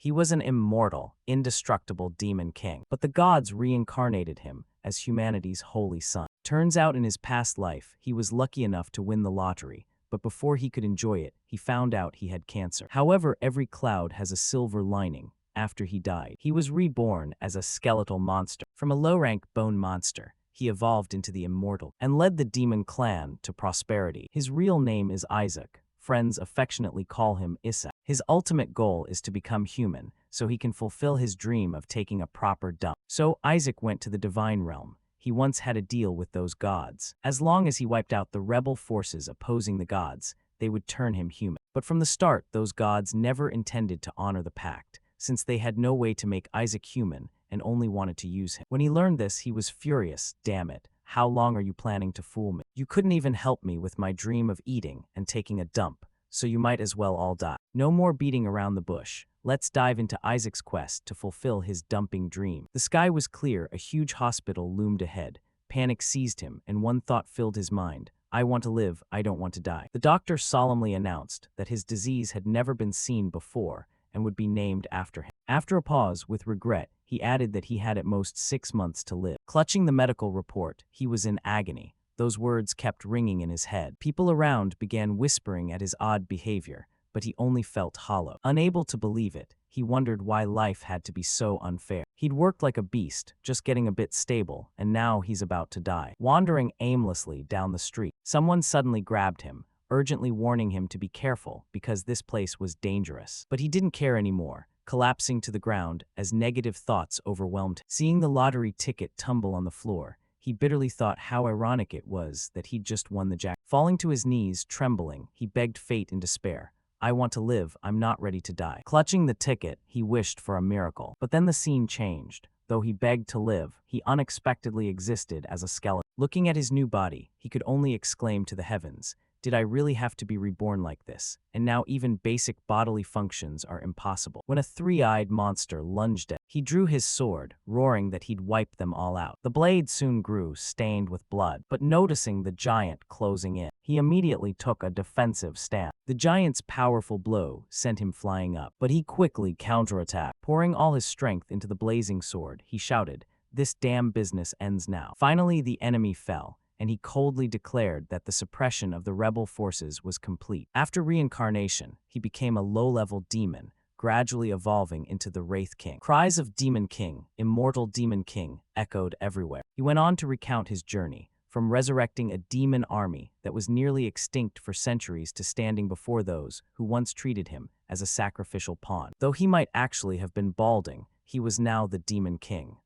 He was an immortal, indestructible demon king, but the gods reincarnated him as humanity's holy son. Turns out in his past life, he was lucky enough to win the lottery, but before he could enjoy it, he found out he had cancer. However, every cloud has a silver lining. After he died, he was reborn as a skeletal monster. From a low-rank bone monster, he evolved into the immortal and led the demon clan to prosperity. His real name is Isaac. Friends affectionately call him Issa. His ultimate goal is to become human, so he can fulfill his dream of taking a proper dump. So Isaac went to the divine realm. He once had a deal with those gods. As long as he wiped out the rebel forces opposing the gods, they would turn him human. But from the start, those gods never intended to honor the pact, since they had no way to make Isaac human and only wanted to use him. When he learned this, he was furious. Damn it. How long are you planning to fool me? You couldn't even help me with my dream of eating and taking a dump, so you might as well all die. No more beating around the bush. Let's dive into Isaac's quest to fulfill his dumping dream. The sky was clear, a huge hospital loomed ahead. Panic seized him, and one thought filled his mind. I want to live, I don't want to die. The doctor solemnly announced that his disease had never been seen before and would be named after him. After a pause, with regret, he added that he had at most 6 months to live. Clutching the medical report, he was in agony. Those words kept ringing in his head. People around began whispering at his odd behavior, but he only felt hollow. Unable to believe it, he wondered why life had to be so unfair. He'd worked like a beast, just getting a bit stable, and now he's about to die. Wandering aimlessly down the street, someone suddenly grabbed him, urgently warning him to be careful because this place was dangerous. But he didn't care anymore, collapsing to the ground as negative thoughts overwhelmed him. Seeing the lottery ticket tumble on the floor, he bitterly thought how ironic it was that he'd just won the jackpot. Falling to his knees, trembling, he begged fate in despair. I want to live, I'm not ready to die. Clutching the ticket, he wished for a miracle. But then the scene changed. Though he begged to live, he unexpectedly existed as a skeleton. Looking at his new body, he could only exclaim to the heavens, did I really have to be reborn like this? And now even basic bodily functions are impossible. When a three-eyed monster lunged at him, he drew his sword, roaring that he'd wipe them all out. The blade soon grew, stained with blood, but noticing the giant closing in, he immediately took a defensive stand. The giant's powerful blow sent him flying up, but he quickly counterattacked. Pouring all his strength into the blazing sword, he shouted, this damn business ends now. Finally, the enemy fell, and he coldly declared that the suppression of the rebel forces was complete. After reincarnation, he became a low-level demon, gradually evolving into the Wraith King. Cries of Demon King, Immortal Demon King, echoed everywhere. He went on to recount his journey, from resurrecting a demon army that was nearly extinct for centuries to standing before those who once treated him as a sacrificial pawn. Though he might actually have been balding, he was now the Demon King.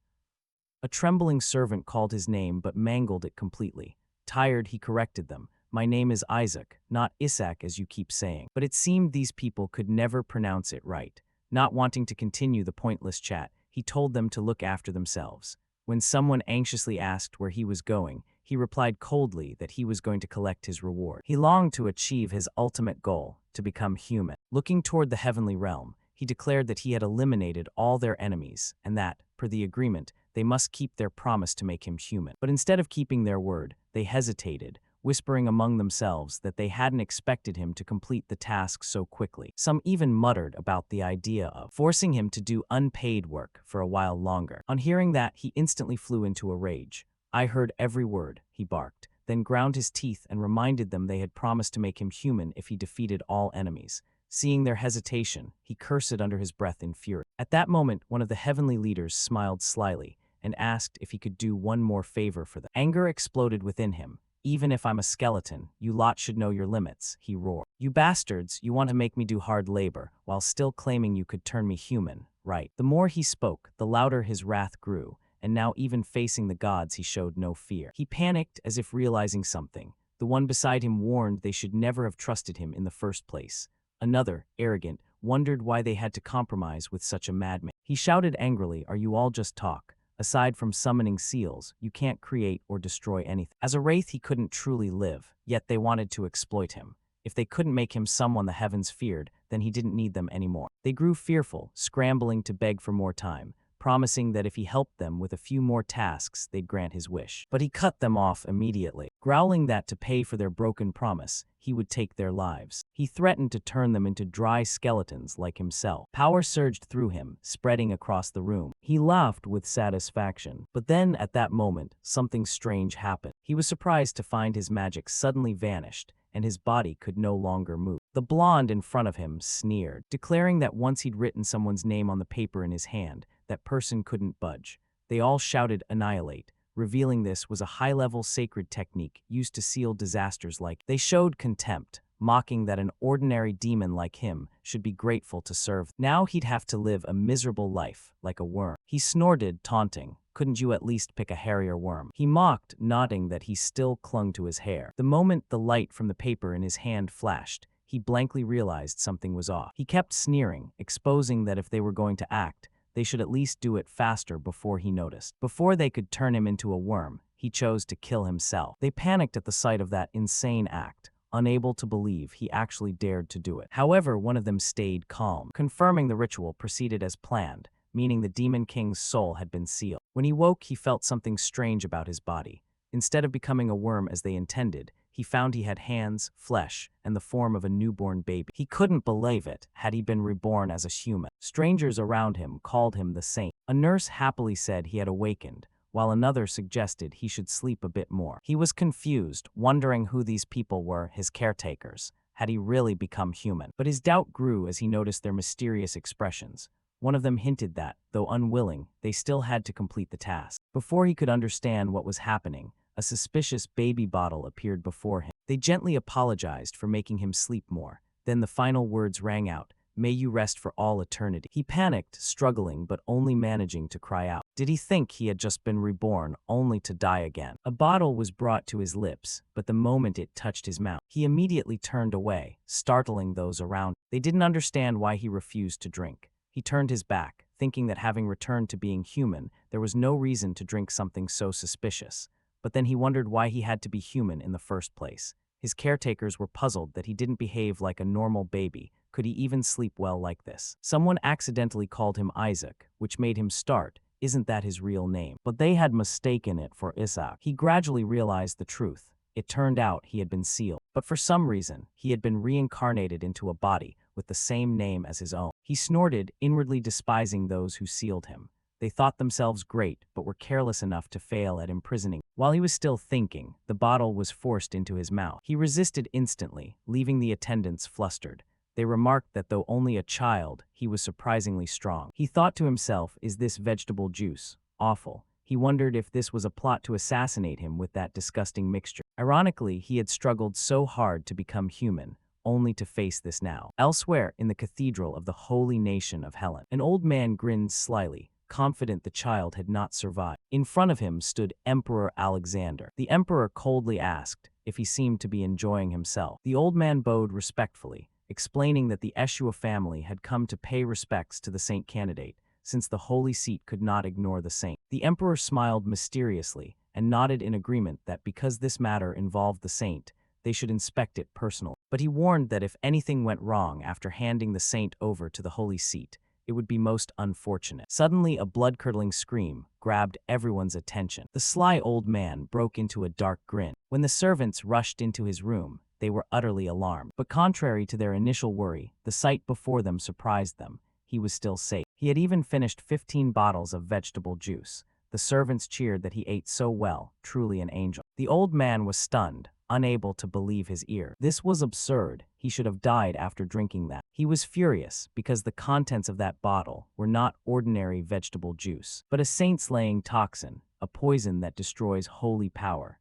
A trembling servant called his name but mangled it completely. Tired, he corrected them. My name is Isaac, not Isaac as you keep saying. But it seemed these people could never pronounce it right. Not wanting to continue the pointless chat, he told them to look after themselves. When someone anxiously asked where he was going, he replied coldly that he was going to collect his reward. He longed to achieve his ultimate goal, to become human. Looking toward the heavenly realm, he declared that he had eliminated all their enemies, and that, per the agreement, they must keep their promise to make him human. But instead of keeping their word, they hesitated, whispering among themselves that they hadn't expected him to complete the task so quickly. Some even muttered about the idea of forcing him to do unpaid work for a while longer. On hearing that, he instantly flew into a rage. I heard every word, he barked, then ground his teeth and reminded them they had promised to make him human if he defeated all enemies. Seeing their hesitation, he cursed under his breath in fury. At that moment, one of the heavenly leaders smiled slyly and asked if he could do one more favor for them. Anger exploded within him. Even if I'm a skeleton, you lot should know your limits, he roared. You bastards, you want to make me do hard labor, while still claiming you could turn me human, right? The more he spoke, the louder his wrath grew, and now even facing the gods he showed no fear. He panicked as if realizing something. The one beside him warned they should never have trusted him in the first place. Another, arrogant, wondered why they had to compromise with such a madman. He shouted angrily, are you all just talk? Aside from summoning seals, you can't create or destroy anything. As a wraith, he couldn't truly live, yet they wanted to exploit him. If they couldn't make him someone the heavens feared, then he didn't need them anymore. They grew fearful, scrambling to beg for more time, promising that if he helped them with a few more tasks, they'd grant his wish. But he cut them off immediately, growling that to pay for their broken promise, he would take their lives. He threatened to turn them into dry skeletons like himself. Power surged through him, spreading across the room. He laughed with satisfaction. But then, at that moment, something strange happened. He was surprised to find his magic suddenly vanished, and his body could no longer move. The blonde in front of him sneered, declaring that once he'd written someone's name on the paper in his hand, that person couldn't budge. They all shouted annihilate, revealing this was a high-level sacred technique used to seal disasters like. They showed contempt, mocking that an ordinary demon like him should be grateful to serve. Now he'd have to live a miserable life, like a worm. He snorted, taunting, "Couldn't you at least pick a hairier worm?" He mocked, nodding that he still clung to his hair. The moment the light from the paper in his hand flashed, he blankly realized something was off. He kept sneering, exposing that if they were going to act, they should at least do it faster before he noticed. Before they could turn him into a worm, he chose to kill himself. They panicked at the sight of that insane act, unable to believe he actually dared to do it. However, one of them stayed calm, confirming the ritual proceeded as planned, meaning the Demon King's soul had been sealed. When he woke, he felt something strange about his body. Instead of becoming a worm as they intended, he found he had hands, flesh, and the form of a newborn baby. He couldn't believe it, had he been reborn as a human. Strangers around him called him the Saint. A nurse happily said he had awakened, while another suggested he should sleep a bit more. He was confused, wondering who these people were, his caretakers. Had he really become human? But his doubt grew as he noticed their mysterious expressions. One of them hinted that, though unwilling, they still had to complete the task. Before he could understand what was happening, a suspicious baby bottle appeared before him. They gently apologized for making him sleep more. Then the final words rang out, "May you rest for all eternity." He panicked, struggling but only managing to cry out. Did he think he had just been reborn, only to die again? A bottle was brought to his lips, but the moment it touched his mouth, he immediately turned away, startling those around. They didn't understand why he refused to drink. He turned his back, thinking that having returned to being human, there was no reason to drink something so suspicious. But then he wondered why he had to be human in the first place. His caretakers were puzzled that he didn't behave like a normal baby. Could he even sleep well like this? Someone accidentally called him Isaac, which made him start, "Isn't that his real name?" But they had mistaken it for Isaac. He gradually realized the truth. It turned out he had been sealed. But for some reason, he had been reincarnated into a body with the same name as his own. He snorted, inwardly despising those who sealed him. They thought themselves great, but were careless enough to fail at imprisoning. While he was still thinking, the bottle was forced into his mouth. He resisted instantly, leaving the attendants flustered. They remarked that though only a child, he was surprisingly strong. He thought to himself, is this vegetable juice? Awful. He wondered if this was a plot to assassinate him with that disgusting mixture. Ironically, he had struggled so hard to become human, only to face this now. Elsewhere, in the cathedral of the holy nation of Helen, an old man grinned slyly, confident the child had not survived. In front of him stood Emperor Alexander. The emperor coldly asked if he seemed to be enjoying himself. The old man bowed respectfully, explaining that the Eshua family had come to pay respects to the saint candidate, since the holy seat could not ignore the saint. The emperor smiled mysteriously and nodded in agreement that because this matter involved the saint, they should inspect it personally. But he warned that if anything went wrong after handing the saint over to the holy seat, it would be most unfortunate. Suddenly, a blood-curdling scream grabbed everyone's attention. The sly old man broke into a dark grin. When the servants rushed into his room, they were utterly alarmed. But contrary to their initial worry, the sight before them surprised them. He was still safe. He had even finished 15 bottles of vegetable juice. The servants cheered that he ate so well, truly an angel. The old man was stunned, unable to believe his ear. This was absurd. He should have died after drinking that. He was furious because the contents of that bottle were not ordinary vegetable juice, but a saint-slaying toxin, a poison that destroys holy power.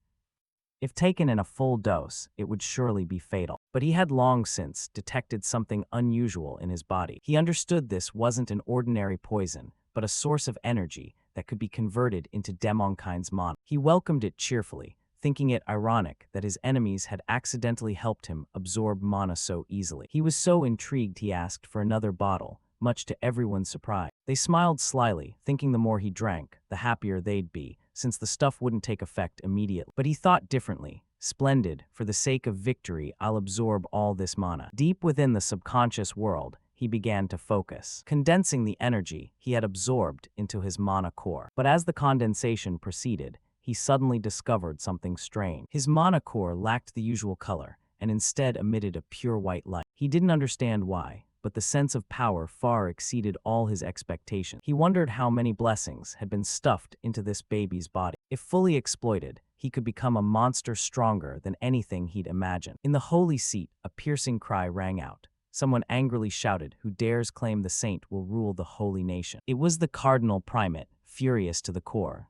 If taken in a full dose, it would surely be fatal. But he had long since detected something unusual in his body. He understood this wasn't an ordinary poison, but a source of energy that could be converted into demonkind's mana. He welcomed it cheerfully, thinking it ironic that his enemies had accidentally helped him absorb mana so easily. He was so intrigued he asked for another bottle, much to everyone's surprise. They smiled slyly, thinking the more he drank, the happier they'd be, since the stuff wouldn't take effect immediately. But he thought differently. Splendid, for the sake of victory, I'll absorb all this mana. Deep within the subconscious world, he began to focus, condensing the energy he had absorbed into his mana core. But as the condensation proceeded, he suddenly discovered something strange. His mana core lacked the usual color, and instead emitted a pure white light. He didn't understand why, but the sense of power far exceeded all his expectations. He wondered how many blessings had been stuffed into this baby's body. If fully exploited, he could become a monster stronger than anything he'd imagined. In the holy seat, a piercing cry rang out. Someone angrily shouted, "Who dares claim the saint will rule the holy nation?" It was the cardinal primate, furious to the core,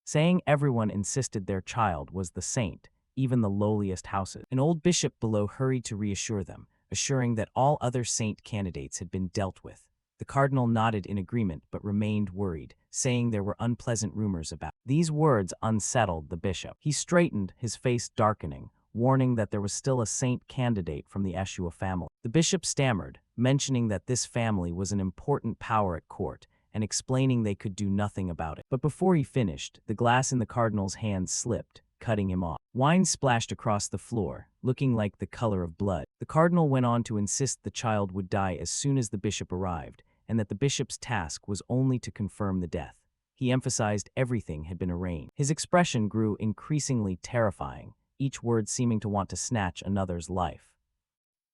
saying everyone insisted their child was the saint, even the lowliest houses. An old bishop below hurried to reassure them, assuring that all other saint candidates had been dealt with. The cardinal nodded in agreement but remained worried, saying there were unpleasant rumors about. These words unsettled the bishop. He straightened, his face darkening, warning that there was still a saint candidate from the Eshua family. The bishop stammered, mentioning that this family was an important power at court, and explaining they could do nothing about it. But before he finished, the glass in the cardinal's hand slipped, cutting him off. Wine splashed across the floor, looking like the color of blood. The cardinal went on to insist the child would die as soon as the bishop arrived, and that the bishop's task was only to confirm the death. He emphasized everything had been arranged. His expression grew increasingly terrifying, each word seeming to want to snatch another's life.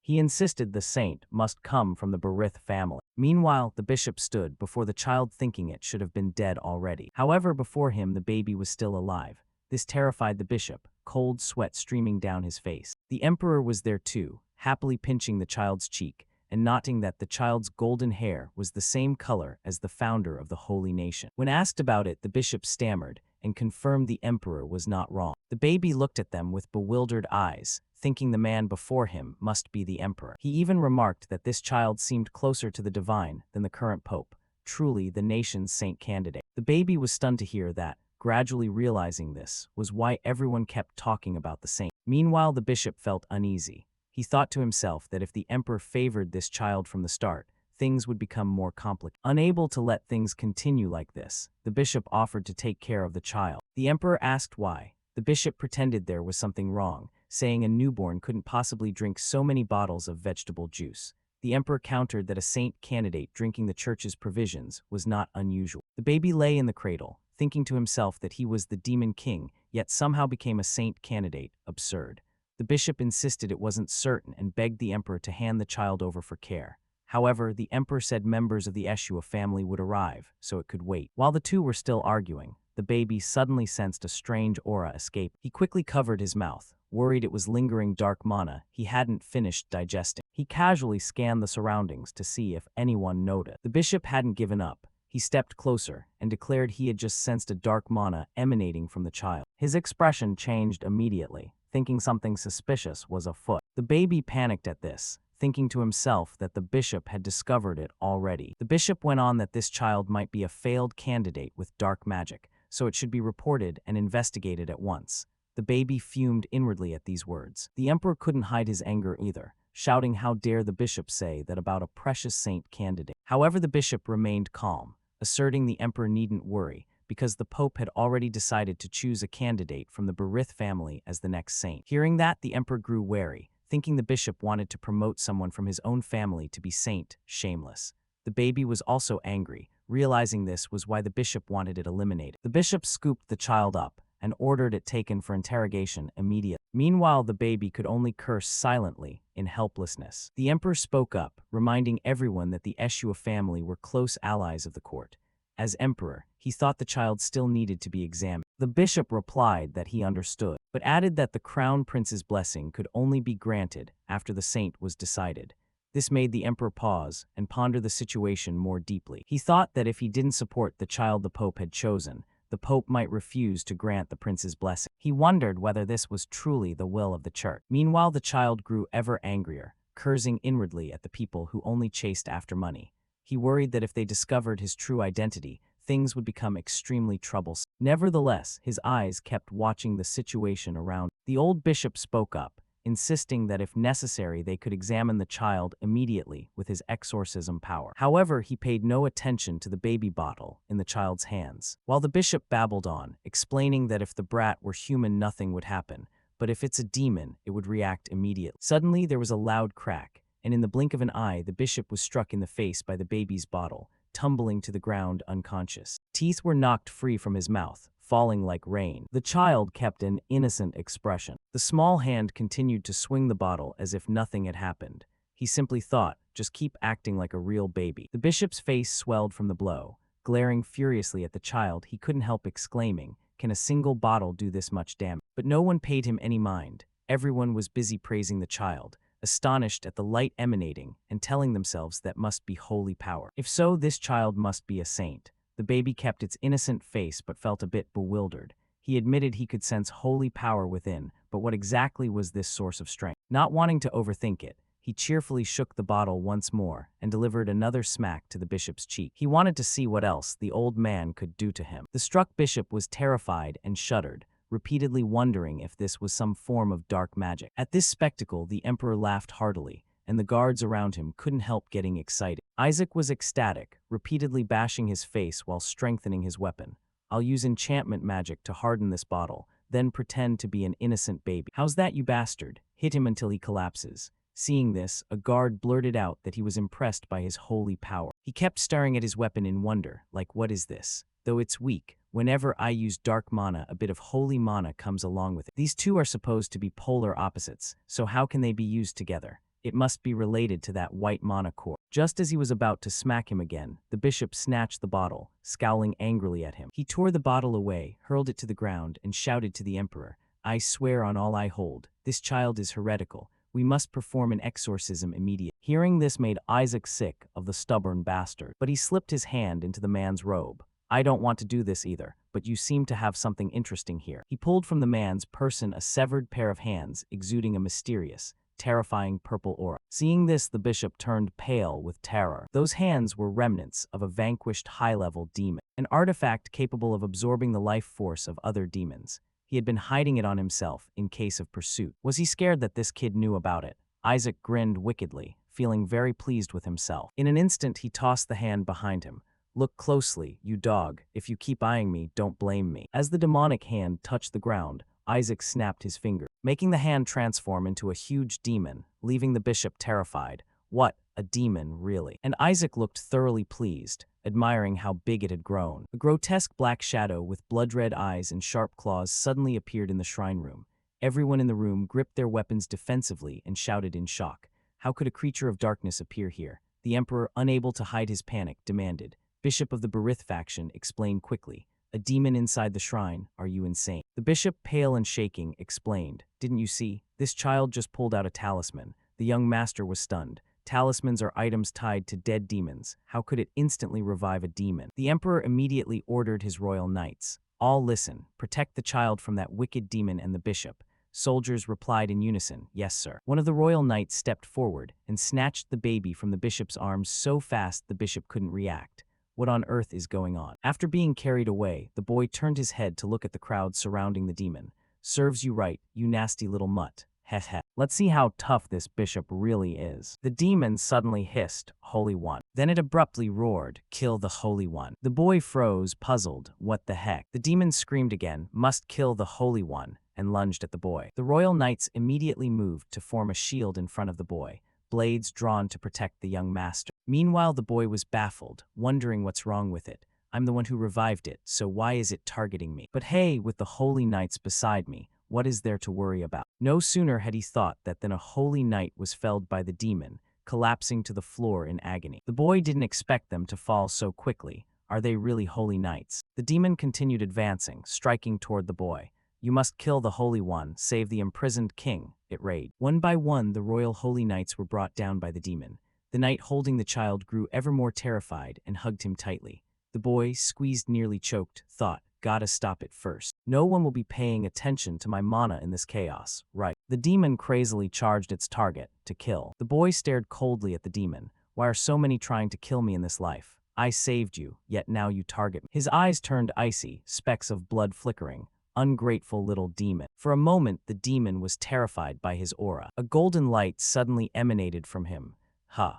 He insisted the saint must come from the Berith family. Meanwhile, the bishop stood before the child thinking it should have been dead already. However, before him the baby was still alive. This terrified the bishop, cold sweat streaming down his face. The emperor was there too, happily pinching the child's cheek, and noting that the child's golden hair was the same color as the founder of the holy nation. When asked about it, the bishop stammered and confirmed the emperor was not wrong. The baby looked at them with bewildered eyes, thinking the man before him must be the emperor. He even remarked that this child seemed closer to the divine than the current pope, truly the nation's saint candidate. The baby was stunned to hear that, gradually realizing this was why everyone kept talking about the saint. Meanwhile, the bishop felt uneasy. He thought to himself that if the emperor favored this child from the start, things would become more complicated. Unable to let things continue like this, the bishop offered to take care of the child. The emperor asked why. The bishop pretended there was something wrong, saying a newborn couldn't possibly drink so many bottles of vegetable juice. The emperor countered that a saint candidate drinking the church's provisions was not unusual. The baby lay in the cradle, thinking to himself that he was the demon king, yet somehow became a saint candidate. Absurd. The bishop insisted it wasn't certain and begged the emperor to hand the child over for care. However, the emperor said members of the Eshua family would arrive, so it could wait. While the two were still arguing, the baby suddenly sensed a strange aura escape. He quickly covered his mouth, worried it was lingering dark mana he hadn't finished digesting. He casually scanned the surroundings to see if anyone noticed. The bishop hadn't given up. He stepped closer and declared he had just sensed a dark mana emanating from the child. His expression changed immediately, thinking something suspicious was afoot. The baby panicked at this, thinking to himself that the bishop had discovered it already. The bishop went on that this child might be a failed candidate with dark magic, so it should be reported and investigated at once. The baby fumed inwardly at these words. The emperor couldn't hide his anger either, shouting how dare the bishop say that about a precious saint candidate. However, the bishop remained calm, asserting the emperor needn't worry, because the pope had already decided to choose a candidate from the Berith family as the next saint. Hearing that, the emperor grew wary, thinking the bishop wanted to promote someone from his own family to be saint, shameless. The baby was also angry, realizing this was why the bishop wanted it eliminated. The bishop scooped the child up and ordered it taken for interrogation immediately. Meanwhile, the baby could only curse silently in helplessness. The emperor spoke up, reminding everyone that the Eshua family were close allies of the court. As emperor, he thought the child still needed to be examined. The bishop replied that he understood, but added that the crown prince's blessing could only be granted after the saint was decided. This made the emperor pause and ponder the situation more deeply. He thought that if he didn't support the child the pope had chosen, the pope might refuse to grant the prince's blessing. He wondered whether this was truly the will of the church. Meanwhile, the child grew ever angrier, cursing inwardly at the people who only chased after money. He worried that if they discovered his true identity, things would become extremely troublesome. Nevertheless, his eyes kept watching the situation around. The old bishop spoke up, insisting that if necessary they could examine the child immediately with his exorcism power. However, he paid no attention to the baby bottle in the child's hands. While the bishop babbled on, explaining that if the brat were human nothing would happen, but if it's a demon, it would react immediately. Suddenly, there was a loud crack, and in the blink of an eye, the bishop was struck in the face by the baby's bottle, tumbling to the ground unconscious. Teeth were knocked free from his mouth, falling like rain. The child kept an innocent expression. The small hand continued to swing the bottle as if nothing had happened. He simply thought, just keep acting like a real baby. The bishop's face swelled from the blow. Glaring furiously at the child, he couldn't help exclaiming, "Can a single bottle do this much damage?" But no one paid him any mind. Everyone was busy praising the child, astonished at the light emanating and telling themselves that must be holy power. If so, this child must be a saint. The baby kept its innocent face but felt a bit bewildered. He admitted he could sense holy power within, but what exactly was this source of strength? Not wanting to overthink it, he cheerfully shook the bottle once more and delivered another smack to the bishop's cheek. He wanted to see what else the old man could do to him. The struck bishop was terrified and shuddered, repeatedly wondering if this was some form of dark magic. At this spectacle, the emperor laughed heartily, and the guards around him couldn't help getting excited. Isaac was ecstatic, repeatedly bashing his face while strengthening his weapon. "I'll use enchantment magic to harden this bottle, then pretend to be an innocent baby. How's that, you bastard? Hit him until he collapses." Seeing this, a guard blurted out that he was impressed by his holy power. He kept staring at his weapon in wonder, like, what is this? Though it's weak, whenever I use dark mana, a bit of holy mana comes along with it. These two are supposed to be polar opposites, so how can they be used together? It must be related to that white mana core. Just as he was about to smack him again, the bishop snatched the bottle, scowling angrily at him. He tore the bottle away, hurled it to the ground, and shouted to the emperor, "I swear on all I hold, this child is heretical. We must perform an exorcism immediately." Hearing this made Isaac sick of the stubborn bastard, but he slipped his hand into the man's robe. "I don't want to do this either, but you seem to have something interesting here." He pulled from the man's person a severed pair of hands, exuding a mysterious, terrifying purple aura. Seeing this, the bishop turned pale with terror. Those hands were remnants of a vanquished high-level demon, an artifact capable of absorbing the life force of other demons. He had been hiding it on himself in case of pursuit. Was he scared that this kid knew about it? Isaac grinned wickedly, feeling very pleased with himself. In an instant, he tossed the hand behind him. "Look closely, you dog. If you keep eyeing me, don't blame me." As the demonic hand touched the ground, Isaac snapped his finger, making the hand transform into a huge demon, leaving the bishop terrified. What, a demon, really? And Isaac looked thoroughly pleased, admiring how big it had grown. A grotesque black shadow with blood-red eyes and sharp claws suddenly appeared in the shrine room. Everyone in the room gripped their weapons defensively and shouted in shock. How could a creature of darkness appear here? The emperor, unable to hide his panic, demanded. Bishop of the Berith faction explained quickly. "A demon inside the shrine? Are you insane?" The bishop, pale and shaking, explained. "Didn't you see? This child just pulled out a talisman." The young master was stunned. Talismans are items tied to dead demons. How could it instantly revive a demon? The emperor immediately ordered his royal knights. "All listen. Protect the child from that wicked demon and the bishop." Soldiers replied in unison, "Yes, sir." One of the royal knights stepped forward and snatched the baby from the bishop's arms so fast the bishop couldn't react. What on earth is going on? After being carried away, the boy turned his head to look at the crowd surrounding the demon. "Serves you right, you nasty little mutt. Heh heh. Let's see how tough this bishop really is." The demon suddenly hissed, "Holy One." Then it abruptly roared, "Kill the Holy One." The boy froze, puzzled. What the heck? The demon screamed again, "Must kill the Holy One," and lunged at the boy. The royal knights immediately moved to form a shield in front of the boy, blades drawn to protect the young master. Meanwhile, the boy was baffled, wondering what's wrong with it. "I'm the one who revived it, so why is it targeting me? But hey, with the holy knights beside me, what is there to worry about?" No sooner had he thought that than a holy knight was felled by the demon, collapsing to the floor in agony. The boy didn't expect them to fall so quickly. Are they really holy knights? The demon continued advancing, striking toward the boy. "You must kill the Holy One, save the imprisoned king," it raged. One by one, the royal holy knights were brought down by the demon. The knight holding the child grew ever more terrified and hugged him tightly. The boy, squeezed nearly choked, thought, "Gotta stop it first. No one will be paying attention to my mana in this chaos, right?" The demon crazily charged its target, to kill. The boy stared coldly at the demon. "Why are so many trying to kill me in this life? I saved you, yet now you target me." His eyes turned icy, specks of blood flickering. Ungrateful little demon. For a moment, the demon was terrified by his aura. A golden light suddenly emanated from him.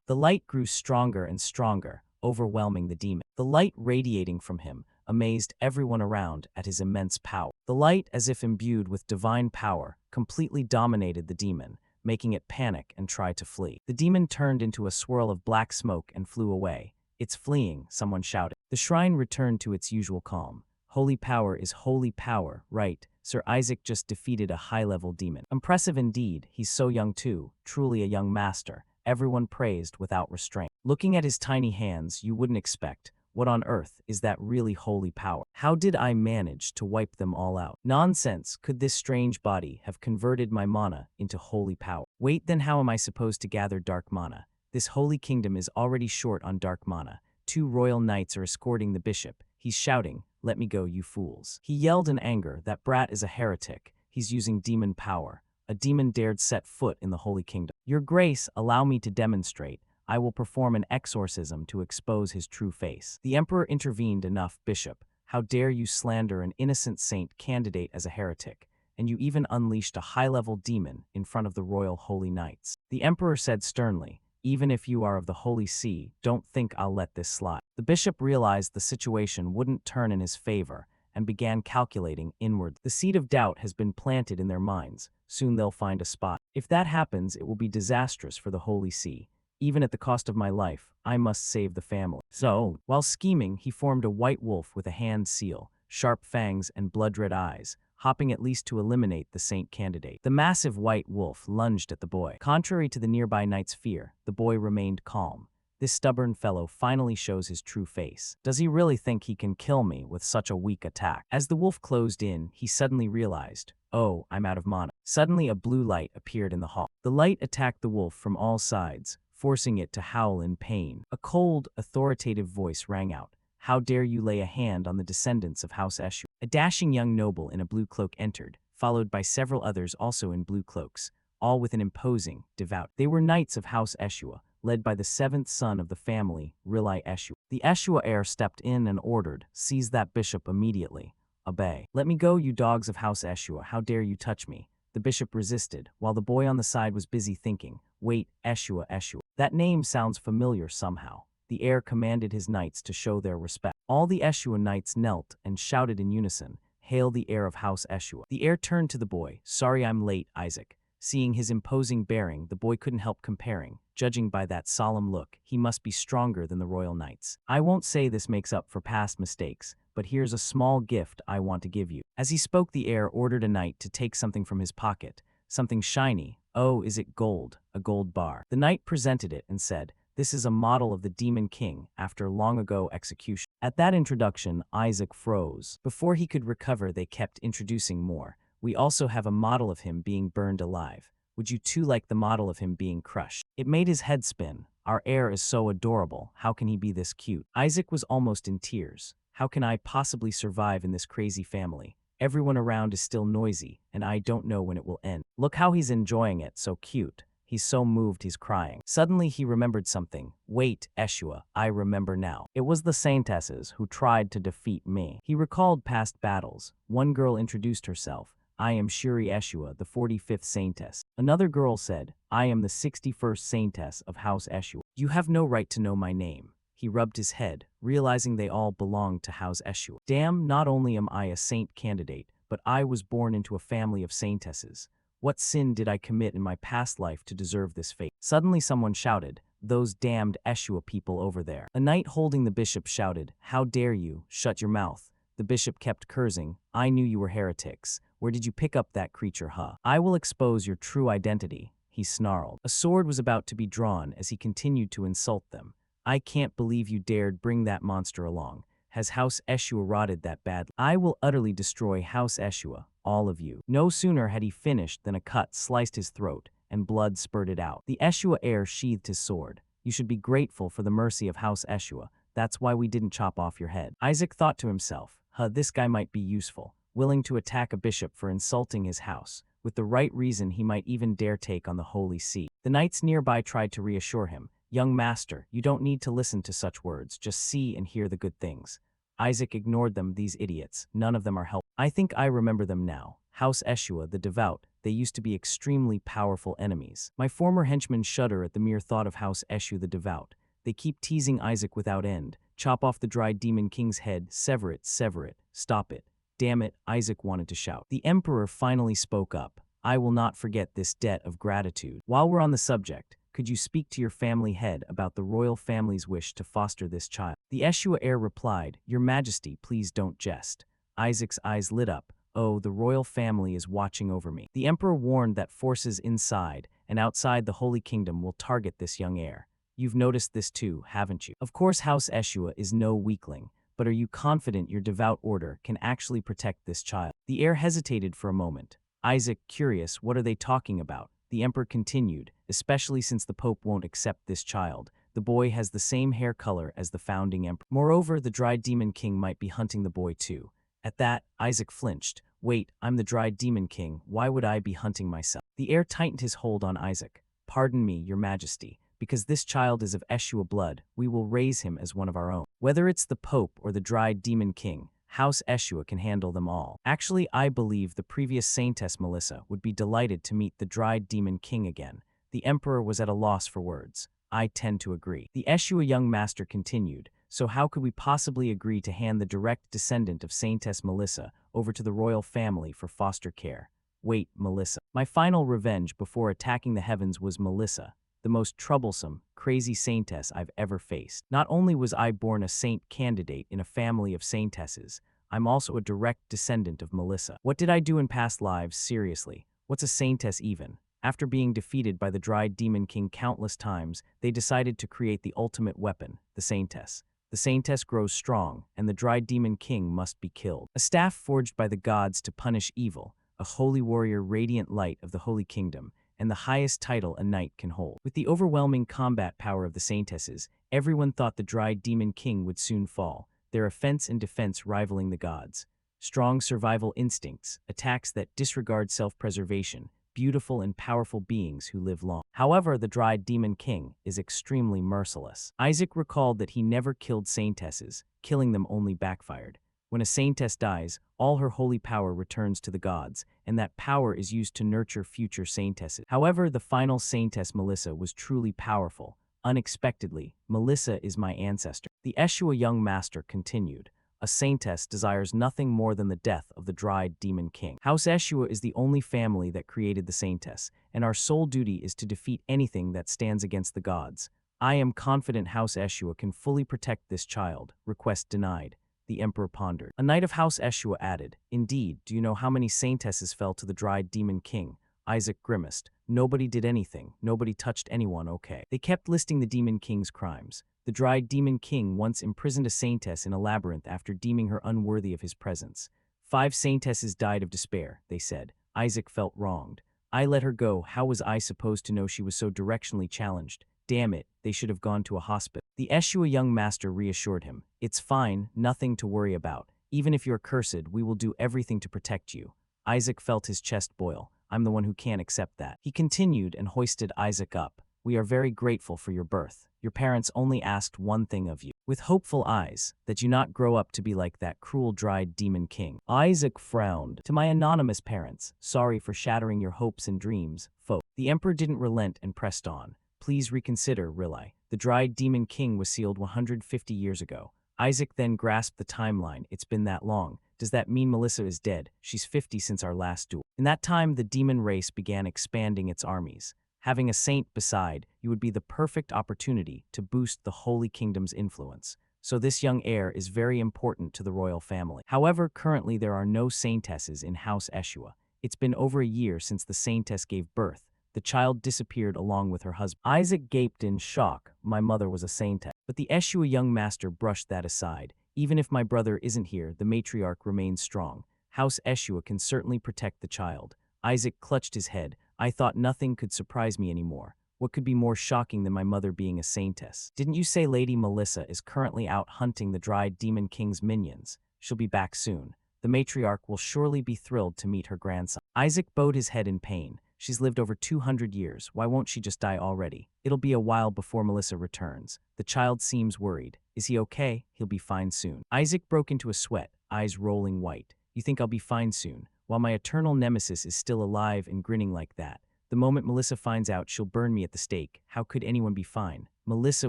The light grew stronger and stronger, overwhelming the demon. The light radiating from him amazed everyone around at his immense power. The light, as if imbued with divine power, completely dominated the demon, making it panic and try to flee. The demon turned into a swirl of black smoke and flew away. "It's fleeing," someone shouted. The shrine returned to its usual calm. "Holy power is holy power, right? Sir Isaac just defeated a high-level demon. Impressive indeed, he's so young too, truly a young master." Everyone praised without restraint. Looking at his tiny hands, you wouldn't expect. What on earth is that really holy power? How did I manage to wipe them all out? Nonsense, could this strange body have converted my mana into holy power? Wait, then how am I supposed to gather dark mana? This holy kingdom is already short on dark mana. 2 royal knights are escorting the bishop. He's shouting, "Let me go, you fools." He yelled in anger, "That brat is a heretic. He's using demon power. A demon dared set foot in the holy kingdom. Your grace, allow me to demonstrate. I will perform an exorcism to expose his true face." The emperor intervened. "Enough, bishop. How dare you slander an innocent saint candidate as a heretic? And you even unleashed a high-level demon in front of the royal holy knights." The emperor said sternly, "Even if you are of the Holy See, don't think I'll let this slide." The bishop realized the situation wouldn't turn in his favor and began calculating inward. The seed of doubt has been planted in their minds. Soon they'll find a spot. If that happens, it will be disastrous for the Holy See. Even at the cost of my life, I must save the family. So, while scheming, he formed a white wolf with a hand seal, sharp fangs and blood-red eyes, hopping at least to eliminate the saint candidate. The massive white wolf lunged at the boy. Contrary to the nearby knight's fear, the boy remained calm. This stubborn fellow finally shows his true face. Does he really think he can kill me with such a weak attack? As the wolf closed in, he suddenly realized, "Oh, I'm out of mana." Suddenly a blue light appeared in the hall. The light attacked the wolf from all sides, forcing it to howl in pain. A cold, authoritative voice rang out. "How dare you lay a hand on the descendants of House Eshu?" A dashing young noble in a blue cloak entered, followed by several others also in blue cloaks, all with an imposing, devout. They were knights of House Eshua, led by the 7th son of the family, Rilai Eshua. The Eshua heir stepped in and ordered, "Seize that bishop immediately. Obey." "Let me go, you dogs of House Eshua. How dare you touch me?" The bishop resisted, while the boy on the side was busy thinking, "Wait, Eshua, Eshua. That name sounds familiar somehow." The heir commanded his knights to show their respect. All the Eshua knights knelt and shouted in unison, "Hail the heir of House Eshua." The heir turned to the boy, "Sorry I'm late, Isaac." Seeing his imposing bearing, the boy couldn't help comparing. Judging by that solemn look, he must be stronger than the royal knights. "I won't say this makes up for past mistakes, but here's a small gift I want to give you." As he spoke, the heir ordered a knight to take something from his pocket, something shiny. "Oh, is it gold? A gold bar." The knight presented it and said, "This is a model of the Demon King after long ago execution." At that introduction, Isaac froze. Before he could recover, they kept introducing more. "We also have a model of him being burned alive. Would you too like the model of him being crushed?" It made his head spin. "Our heir is so adorable. How can he be this cute?" Isaac was almost in tears. "How can I possibly survive in this crazy family? Everyone around is still noisy, and I don't know when it will end. Look how he's enjoying it, so cute. He's so moved he's crying." Suddenly he remembered something. "Wait, Eshua, I remember now. It was the saintesses who tried to defeat me." He recalled past battles. One girl introduced herself. "I am Shuri Eshua, the 45th saintess." Another girl said, "I am the 61st saintess of House Eshua." "You have no right to know my name." He rubbed his head, realizing they all belonged to House Eshua. "Damn, not only am I a saint candidate, but I was born into a family of saintesses. What sin did I commit in my past life to deserve this fate?" Suddenly someone shouted, "Those damned Eshua people over there." A knight holding the bishop shouted, "How dare you? Shut your mouth." The bishop kept cursing, "I knew you were heretics. Where did you pick up that creature, huh? I will expose your true identity," he snarled. A sword was about to be drawn as he continued to insult them. "I can't believe you dared bring that monster along. Has House Eshua rotted that badly? I will utterly destroy House Eshua, all of you." No sooner had he finished than a cut sliced his throat, and blood spurted out. The Eshua heir sheathed his sword. "You should be grateful for the mercy of House Eshua. That's why we didn't chop off your head." Isaac thought to himself, this guy might be useful, willing to attack a bishop for insulting his house. With the right reason, he might even dare take on the Holy See. The knights nearby tried to reassure him. "Young master, you don't need to listen to such words, just see and hear the good things." Isaac ignored them. "These idiots, none of them are helpful. I think I remember them now. House Eshua, the devout, they used to be extremely powerful enemies. My former henchmen shudder at the mere thought of House Eshu the devout. They keep teasing Isaac without end. Chop off the dried demon king's head, sever it, stop it. Damn it," Isaac wanted to shout. The emperor finally spoke up. I will not forget this debt of gratitude. While we're on the subject, could you speak to your family head about the royal family's wish to foster this child? The Eshua heir replied, Your Majesty, please don't jest. Isaac's eyes lit up. Oh, the royal family is watching over me. The emperor warned that forces inside and outside the Holy Kingdom will target this young heir. You've noticed this too, haven't you? Of course, House Eshua is no weakling, but are you confident your devout order can actually protect this child? The heir hesitated for a moment. Isaac, curious, what are they talking about? The emperor continued, especially since the Pope won't accept this child. The boy has the same hair color as the founding emperor. Moreover, the Dry Demon King might be hunting the boy too. At that, Isaac flinched. Wait, I'm the Dry Demon King. Why would I be hunting myself? The heir tightened his hold on Isaac. Pardon me, Your Majesty. Because this child is of Eshua blood, we will raise him as one of our own. Whether it's the Pope or the Dry Demon King, House Eshua can handle them all. Actually, I believe the previous Saintess Melissa would be delighted to meet the Dry Demon King again. The Emperor was at a loss for words. I tend to agree. The Eshua young master continued, so how could we possibly agree to hand the direct descendant of Saintess Melissa over to the royal family for foster care? Wait, Melissa. My final revenge before attacking the heavens was Melissa, the most troublesome, crazy saintess I've ever faced. Not only was I born a saint candidate in a family of saintesses, I'm also a direct descendant of Melissa. What did I do in past lives, seriously? What's a saintess even? After being defeated by the Dry Demon King countless times, they decided to create the ultimate weapon, the saintess. The saintess grows strong, and the Dry Demon King must be killed. A staff forged by the gods to punish evil, a holy warrior radiant light of the Holy Kingdom, and the highest title a knight can hold. With the overwhelming combat power of the saintesses, everyone thought the Dry Demon King would soon fall, their offense and defense rivaling the gods. Strong survival instincts, attacks that disregard self-preservation, beautiful and powerful beings who live long. However, the Dry Demon King is extremely merciless. Isaac recalled that he never killed saintesses, killing them only backfired. When a saintess dies, all her holy power returns to the gods, and that power is used to nurture future saintesses. However, the final saintess Melissa was truly powerful. Unexpectedly, Melissa is my ancestor. The Eshua young master continued. A saintess desires nothing more than the death of the Dry Demon King. House Eshua is the only family that created the saintess, and our sole duty is to defeat anything that stands against the gods. I am confident House Eshua can fully protect this child. Request denied. The emperor pondered. A knight of House Eshua added, Indeed, do you know how many saintesses fell to the Dry Demon King? Isaac grimaced. Nobody did anything. Nobody touched anyone, okay. They kept listing the Demon King's crimes. The Dry Demon King once imprisoned a saintess in a labyrinth after deeming her unworthy of his presence. 5 saintesses died of despair, they said. Isaac felt wronged. I let her go. How was I supposed to know she was so directionally challenged? Damn it, they should have gone to a hospital. The Eshua young master reassured him. It's fine, nothing to worry about. Even if you're cursed, we will do everything to protect you. Isaac felt his chest boil. I'm the one who can't accept that. He continued and hoisted Isaac up. We are very grateful for your birth. Your parents only asked one thing of you, with hopeful eyes, that you not grow up to be like that cruel Dry Demon King. Isaac frowned. To my anonymous parents, sorry for shattering your hopes and dreams, folk. The emperor didn't relent and pressed on. Please reconsider, Rilai. The Dry Demon King was sealed 150 years ago. Isaac then grasped the timeline. It's been that long. Does that mean Melissa is dead? She's 50 since our last duel. In that time, the demon race began expanding its armies. Having a saint beside, you would be the perfect opportunity to boost the Holy Kingdom's influence. So this young heir is very important to the royal family. However, currently there are no saintesses in House Eshua. It's been over a year since the saintess gave birth. The child disappeared along with her husband. Isaac gaped in shock. My mother was a saintess. But the Eshua young master brushed that aside. Even if my brother isn't here, the matriarch remains strong. House Eshua can certainly protect the child. Isaac clutched his head. I thought nothing could surprise me anymore. What could be more shocking than my mother being a saintess? Didn't you say Lady Melissa is currently out hunting the Dry Demon King's minions? She'll be back soon. The matriarch will surely be thrilled to meet her grandson. Isaac bowed his head in pain. She's lived over 200 years. Why won't she just die already? It'll be a while before Melissa returns. The child seems worried. Is he okay? He'll be fine soon. Isaac broke into a sweat, eyes rolling white. You think I'll be fine soon? While my eternal nemesis is still alive and grinning like that. The moment Melissa finds out, she'll burn me at the stake. How could anyone be fine? Melissa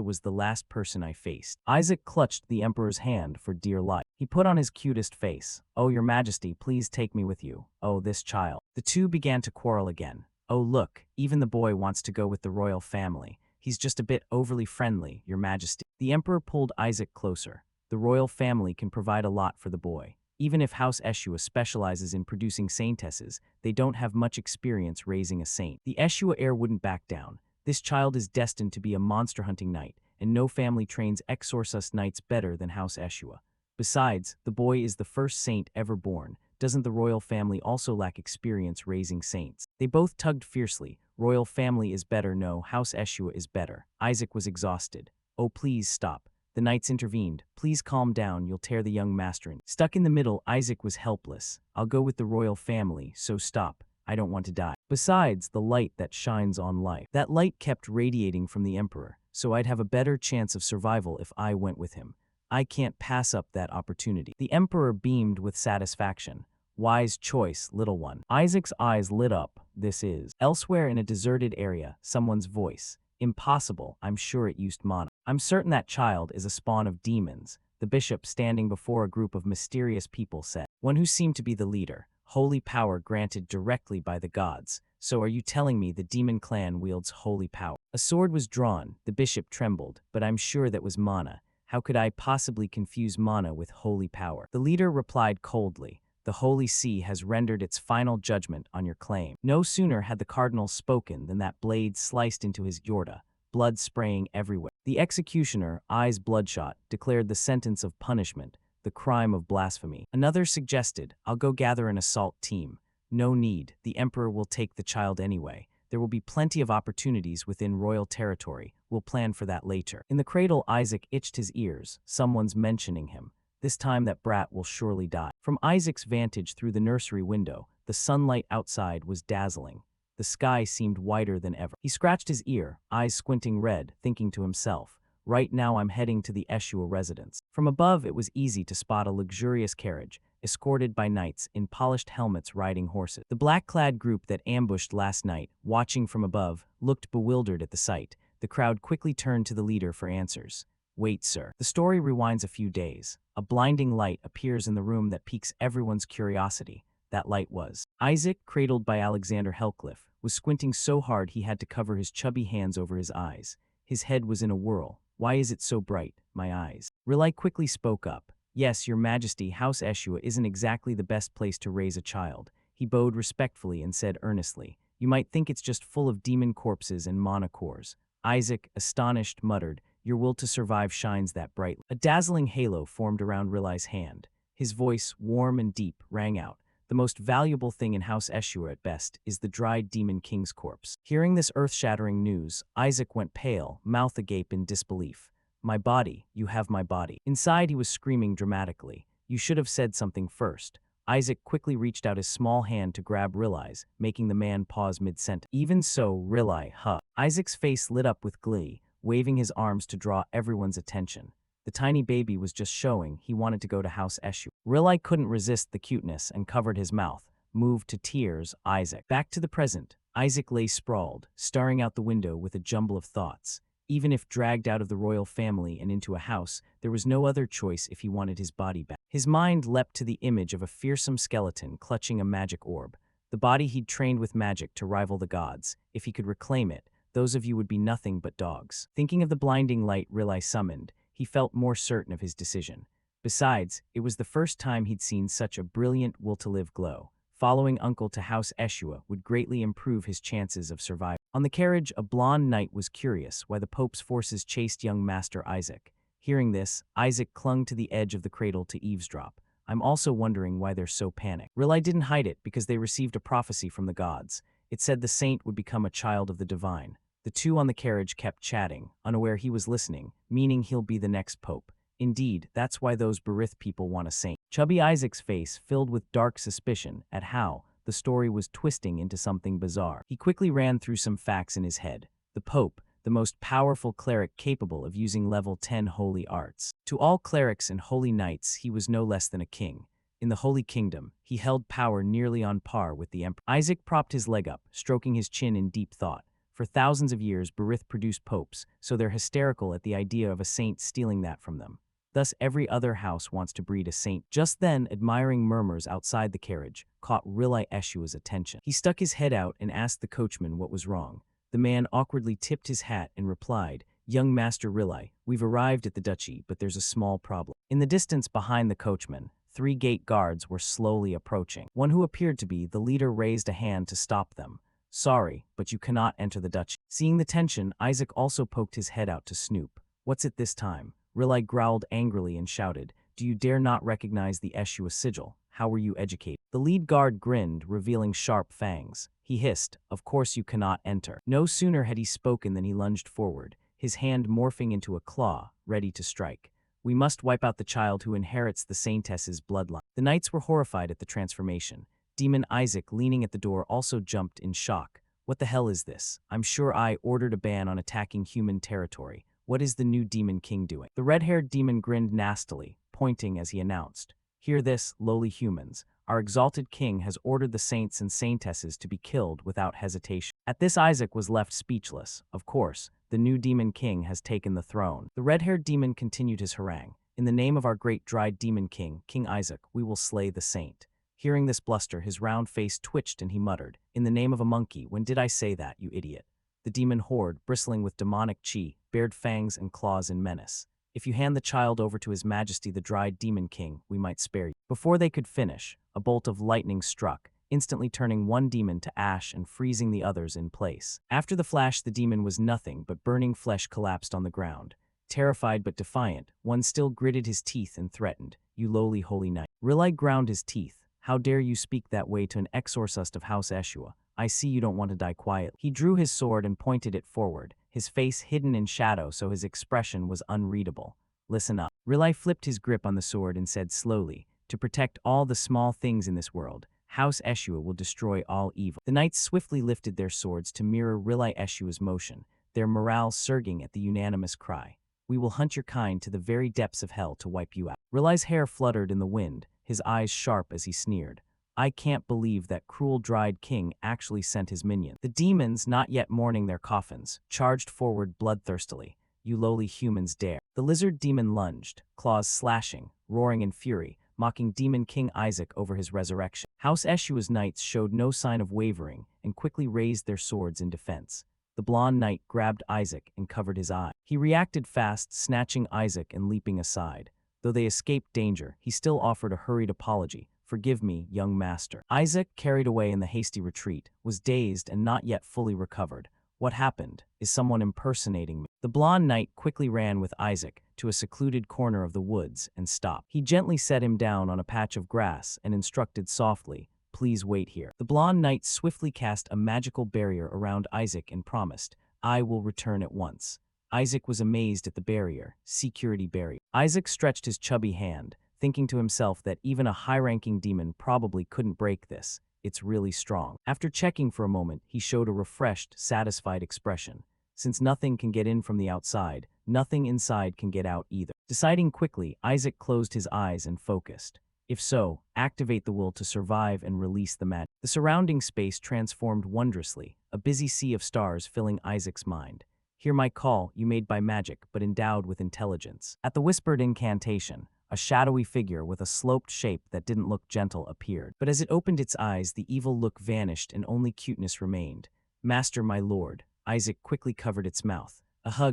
was the last person I faced. Isaac clutched the emperor's hand for dear life. He put on his cutest face. Oh, your majesty, please take me with you. Oh, this child. The two began to quarrel again. Oh look, even the boy wants to go with the royal family. He's just a bit overly friendly, Your Majesty. The emperor pulled Isaac closer. The royal family can provide a lot for the boy. Even if House Eshua specializes in producing saintesses, they don't have much experience raising a saint. The Eshua heir wouldn't back down. This child is destined to be a monster-hunting knight, and no family trains exorcist knights better than House Eshua. Besides, the boy is the first saint ever born. Doesn't the royal family also lack experience raising saints? They both tugged fiercely. Royal family is better, no, House Eshua is better. Isaac was exhausted. Oh, please stop. The knights intervened. Please calm down, you'll tear the young master in. Stuck in the middle, Isaac was helpless. I'll go with the royal family, so stop. I don't want to die. Besides, the light that shines on life. That light kept radiating from the emperor, so I'd have a better chance of survival if I went with him. I can't pass up that opportunity. The emperor beamed with satisfaction. Wise choice, little one. Isaac's eyes lit up. This is. Elsewhere in a deserted area, someone's voice. Impossible, I'm sure it used mana. I'm certain that child is a spawn of demons, the bishop standing before a group of mysterious people said. One who seemed to be the leader. Holy power granted directly by the gods. So are you telling me the demon clan wields holy power? A sword was drawn, the bishop trembled, but I'm sure that was mana. How could I possibly confuse mana with holy power? The leader replied coldly. The Holy See has rendered its final judgment on your claim. No sooner had the cardinal spoken than that blade sliced into his yorta, blood spraying everywhere. The executioner, eyes bloodshot, declared the sentence of punishment, the crime of blasphemy. Another suggested, I'll go gather an assault team. No need, the emperor will take the child anyway. There will be plenty of opportunities within royal territory. We'll plan for that later. In the cradle, Isaac itched his ears. Someone's mentioning him. This time that brat will surely die. From Isaac's vantage through the nursery window, the sunlight outside was dazzling. The sky seemed whiter than ever. He scratched his ear, eyes squinting red, thinking to himself, right now I'm heading to the Eshua residence. From above, it was easy to spot a luxurious carriage, escorted by knights in polished helmets riding horses. The black-clad group that ambushed last night, watching from above, looked bewildered at the sight. The crowd quickly turned to the leader for answers. Wait, sir. The story rewinds a few days. A blinding light appears in the room that piques everyone's curiosity. That light was. Isaac, cradled by Alexander Helcliffe, was squinting so hard he had to cover his chubby hands over his eyes. His head was in a whirl. Why is it so bright, my eyes? Rilai quickly spoke up. Yes, Your Majesty, House Eshua isn't exactly the best place to raise a child. He bowed respectfully and said earnestly, you might think it's just full of demon corpses and mana cores. Isaac, astonished, muttered, your will to survive shines that brightly. A dazzling halo formed around Rilai's hand. His voice, warm and deep, rang out. The most valuable thing in House Eshua at best is the dried demon king's corpse. Hearing this earth-shattering news, Isaac went pale, mouth agape in disbelief. My body, you have my body. Inside he was screaming dramatically. You should have said something first. Isaac quickly reached out his small hand to grab Rilai's, making the man pause mid-sentence. Even so, Rilai, huh? Isaac's face lit up with glee, waving his arms to draw everyone's attention. The tiny baby was just showing he wanted to go to House Eshua. Rilai couldn't resist the cuteness and covered his mouth, moved to tears. Isaac. Back to the present. Isaac lay sprawled, staring out the window with a jumble of thoughts. Even if dragged out of the royal family and into a house, there was no other choice if he wanted his body back. His mind leapt to the image of a fearsome skeleton clutching a magic orb. The body he'd trained with magic to rival the gods. If he could reclaim it, those of you would be nothing but dogs. Thinking of the blinding light Rilai summoned, he felt more certain of his decision. Besides, it was the first time he'd seen such a brilliant will-to-live glow. Following Uncle to House Eshua would greatly improve his chances of survival. On the carriage, a blonde knight was curious why the Pope's forces chased young Master Isaac. Hearing this, Isaac clung to the edge of the cradle to eavesdrop. I'm also wondering why they're so panicked. Rilai didn't hide it because they received a prophecy from the gods. It said the saint would become a child of the divine. The two on the carriage kept chatting, unaware he was listening, meaning he'll be the next pope. Indeed, that's why those Berith people want a saint. Chubby Isaac's face filled with dark suspicion at how the story was twisting into something bizarre. He quickly ran through some facts in his head. The Pope, the most powerful cleric capable of using level 10 holy arts. To all clerics and holy knights, he was no less than a king. In the Holy Kingdom, he held power nearly on par with the emperor. Isaac propped his leg up, stroking his chin in deep thought. For thousands of years, Berith produced popes, so they're hysterical at the idea of a saint stealing that from them. Thus, every other house wants to breed a saint. Just then, admiring murmurs outside the carriage caught Rilai Eshua's attention. He stuck his head out and asked the coachman what was wrong. The man awkwardly tipped his hat and replied, "Young Master Rilai, we've arrived at the duchy, but there's a small problem." In the distance behind the coachman, 3 gate guards were slowly approaching. One who appeared to be the leader raised a hand to stop them. "Sorry, but you cannot enter the duchy." Seeing the tension, Isaac also poked his head out to snoop. "What's it this time?" Rilai growled angrily and shouted, "Do you dare not recognize the Eshua sigil? How were you educated?" The lead guard grinned, revealing sharp fangs. He hissed, "Of course you cannot enter." No sooner had he spoken than he lunged forward, his hand morphing into a claw, ready to strike. "We must wipe out the child who inherits the Saintess's bloodline." The knights were horrified at the transformation. Demon Isaac, leaning at the door, also jumped in shock. "What the hell is this? I'm sure I ordered a ban on attacking human territory. What is the new Demon King doing?" The red-haired demon grinned nastily, pointing as he announced, "Hear this, lowly humans. Our exalted king has ordered the saints and saintesses to be killed without hesitation." At this, Isaac was left speechless. Of course, the new Demon King has taken the throne. The red-haired demon continued his harangue. "In the name of our great dried Demon King, King Isaac, we will slay the saint." Hearing this bluster, his round face twitched and he muttered, "In the name of a monkey, when did I say that, you idiot?" The demon horde, bristling with demonic chi, bared fangs and claws in menace. "If you hand the child over to His Majesty the Dried Demon King, we might spare you." Before they could finish, a bolt of lightning struck, instantly turning one demon to ash and freezing the others in place. After the flash, the demon was nothing but burning flesh collapsed on the ground. Terrified but defiant, one still gritted his teeth and threatened, "You lowly holy knight." Rilai ground his teeth. "How dare you speak that way to an exorcist of House Eshua? I see you don't want to die quietly." He drew his sword and pointed it forward, his face hidden in shadow so his expression was unreadable. "Listen up." Rilai flipped his grip on the sword and said slowly, "To protect all the small things in this world, House Eshua will destroy all evil." The knights swiftly lifted their swords to mirror Rilai Eshua's motion, their morale surging at the unanimous cry, "We will hunt your kind to the very depths of hell to wipe you out." Rilai's hair fluttered in the wind, his eyes sharp as he sneered, "I can't believe that cruel dried king actually sent his minion." The demons, not yet mourning their coffins, charged forward bloodthirstily. "You lowly humans dare." The lizard demon lunged, claws slashing, roaring in fury, mocking Demon King Isaac over his resurrection. House Eshua's knights showed no sign of wavering and quickly raised their swords in defense. The blonde knight grabbed Isaac and covered his eye. He reacted fast, snatching Isaac and leaping aside. Though they escaped danger, he still offered a hurried apology. "Forgive me, young master." Isaac, carried away in the hasty retreat, was dazed and not yet fully recovered. "What happened? Is someone impersonating me?" The blonde knight quickly ran with Isaac to a secluded corner of the woods and stopped. He gently set him down on a patch of grass and instructed softly, "Please wait here." The blonde knight swiftly cast a magical barrier around Isaac and promised, "I will return at once." Isaac was amazed at the barrier, security barrier. Isaac stretched his chubby hand, thinking to himself that even a high-ranking demon probably couldn't break this. It's really strong. After checking for a moment, he showed a refreshed, satisfied expression. Since nothing can get in from the outside, nothing inside can get out either. Deciding quickly, Isaac closed his eyes and focused. If so, activate the will to survive and release the magic. The surrounding space transformed wondrously, a busy sea of stars filling Isaac's mind. "Hear my call, you made by magic, but endowed with intelligence." At the whispered incantation, a shadowy figure with a sloped shape that didn't look gentle appeared. But as it opened its eyes, the evil look vanished and only cuteness remained. "Master, my lord." Isaac quickly covered its mouth.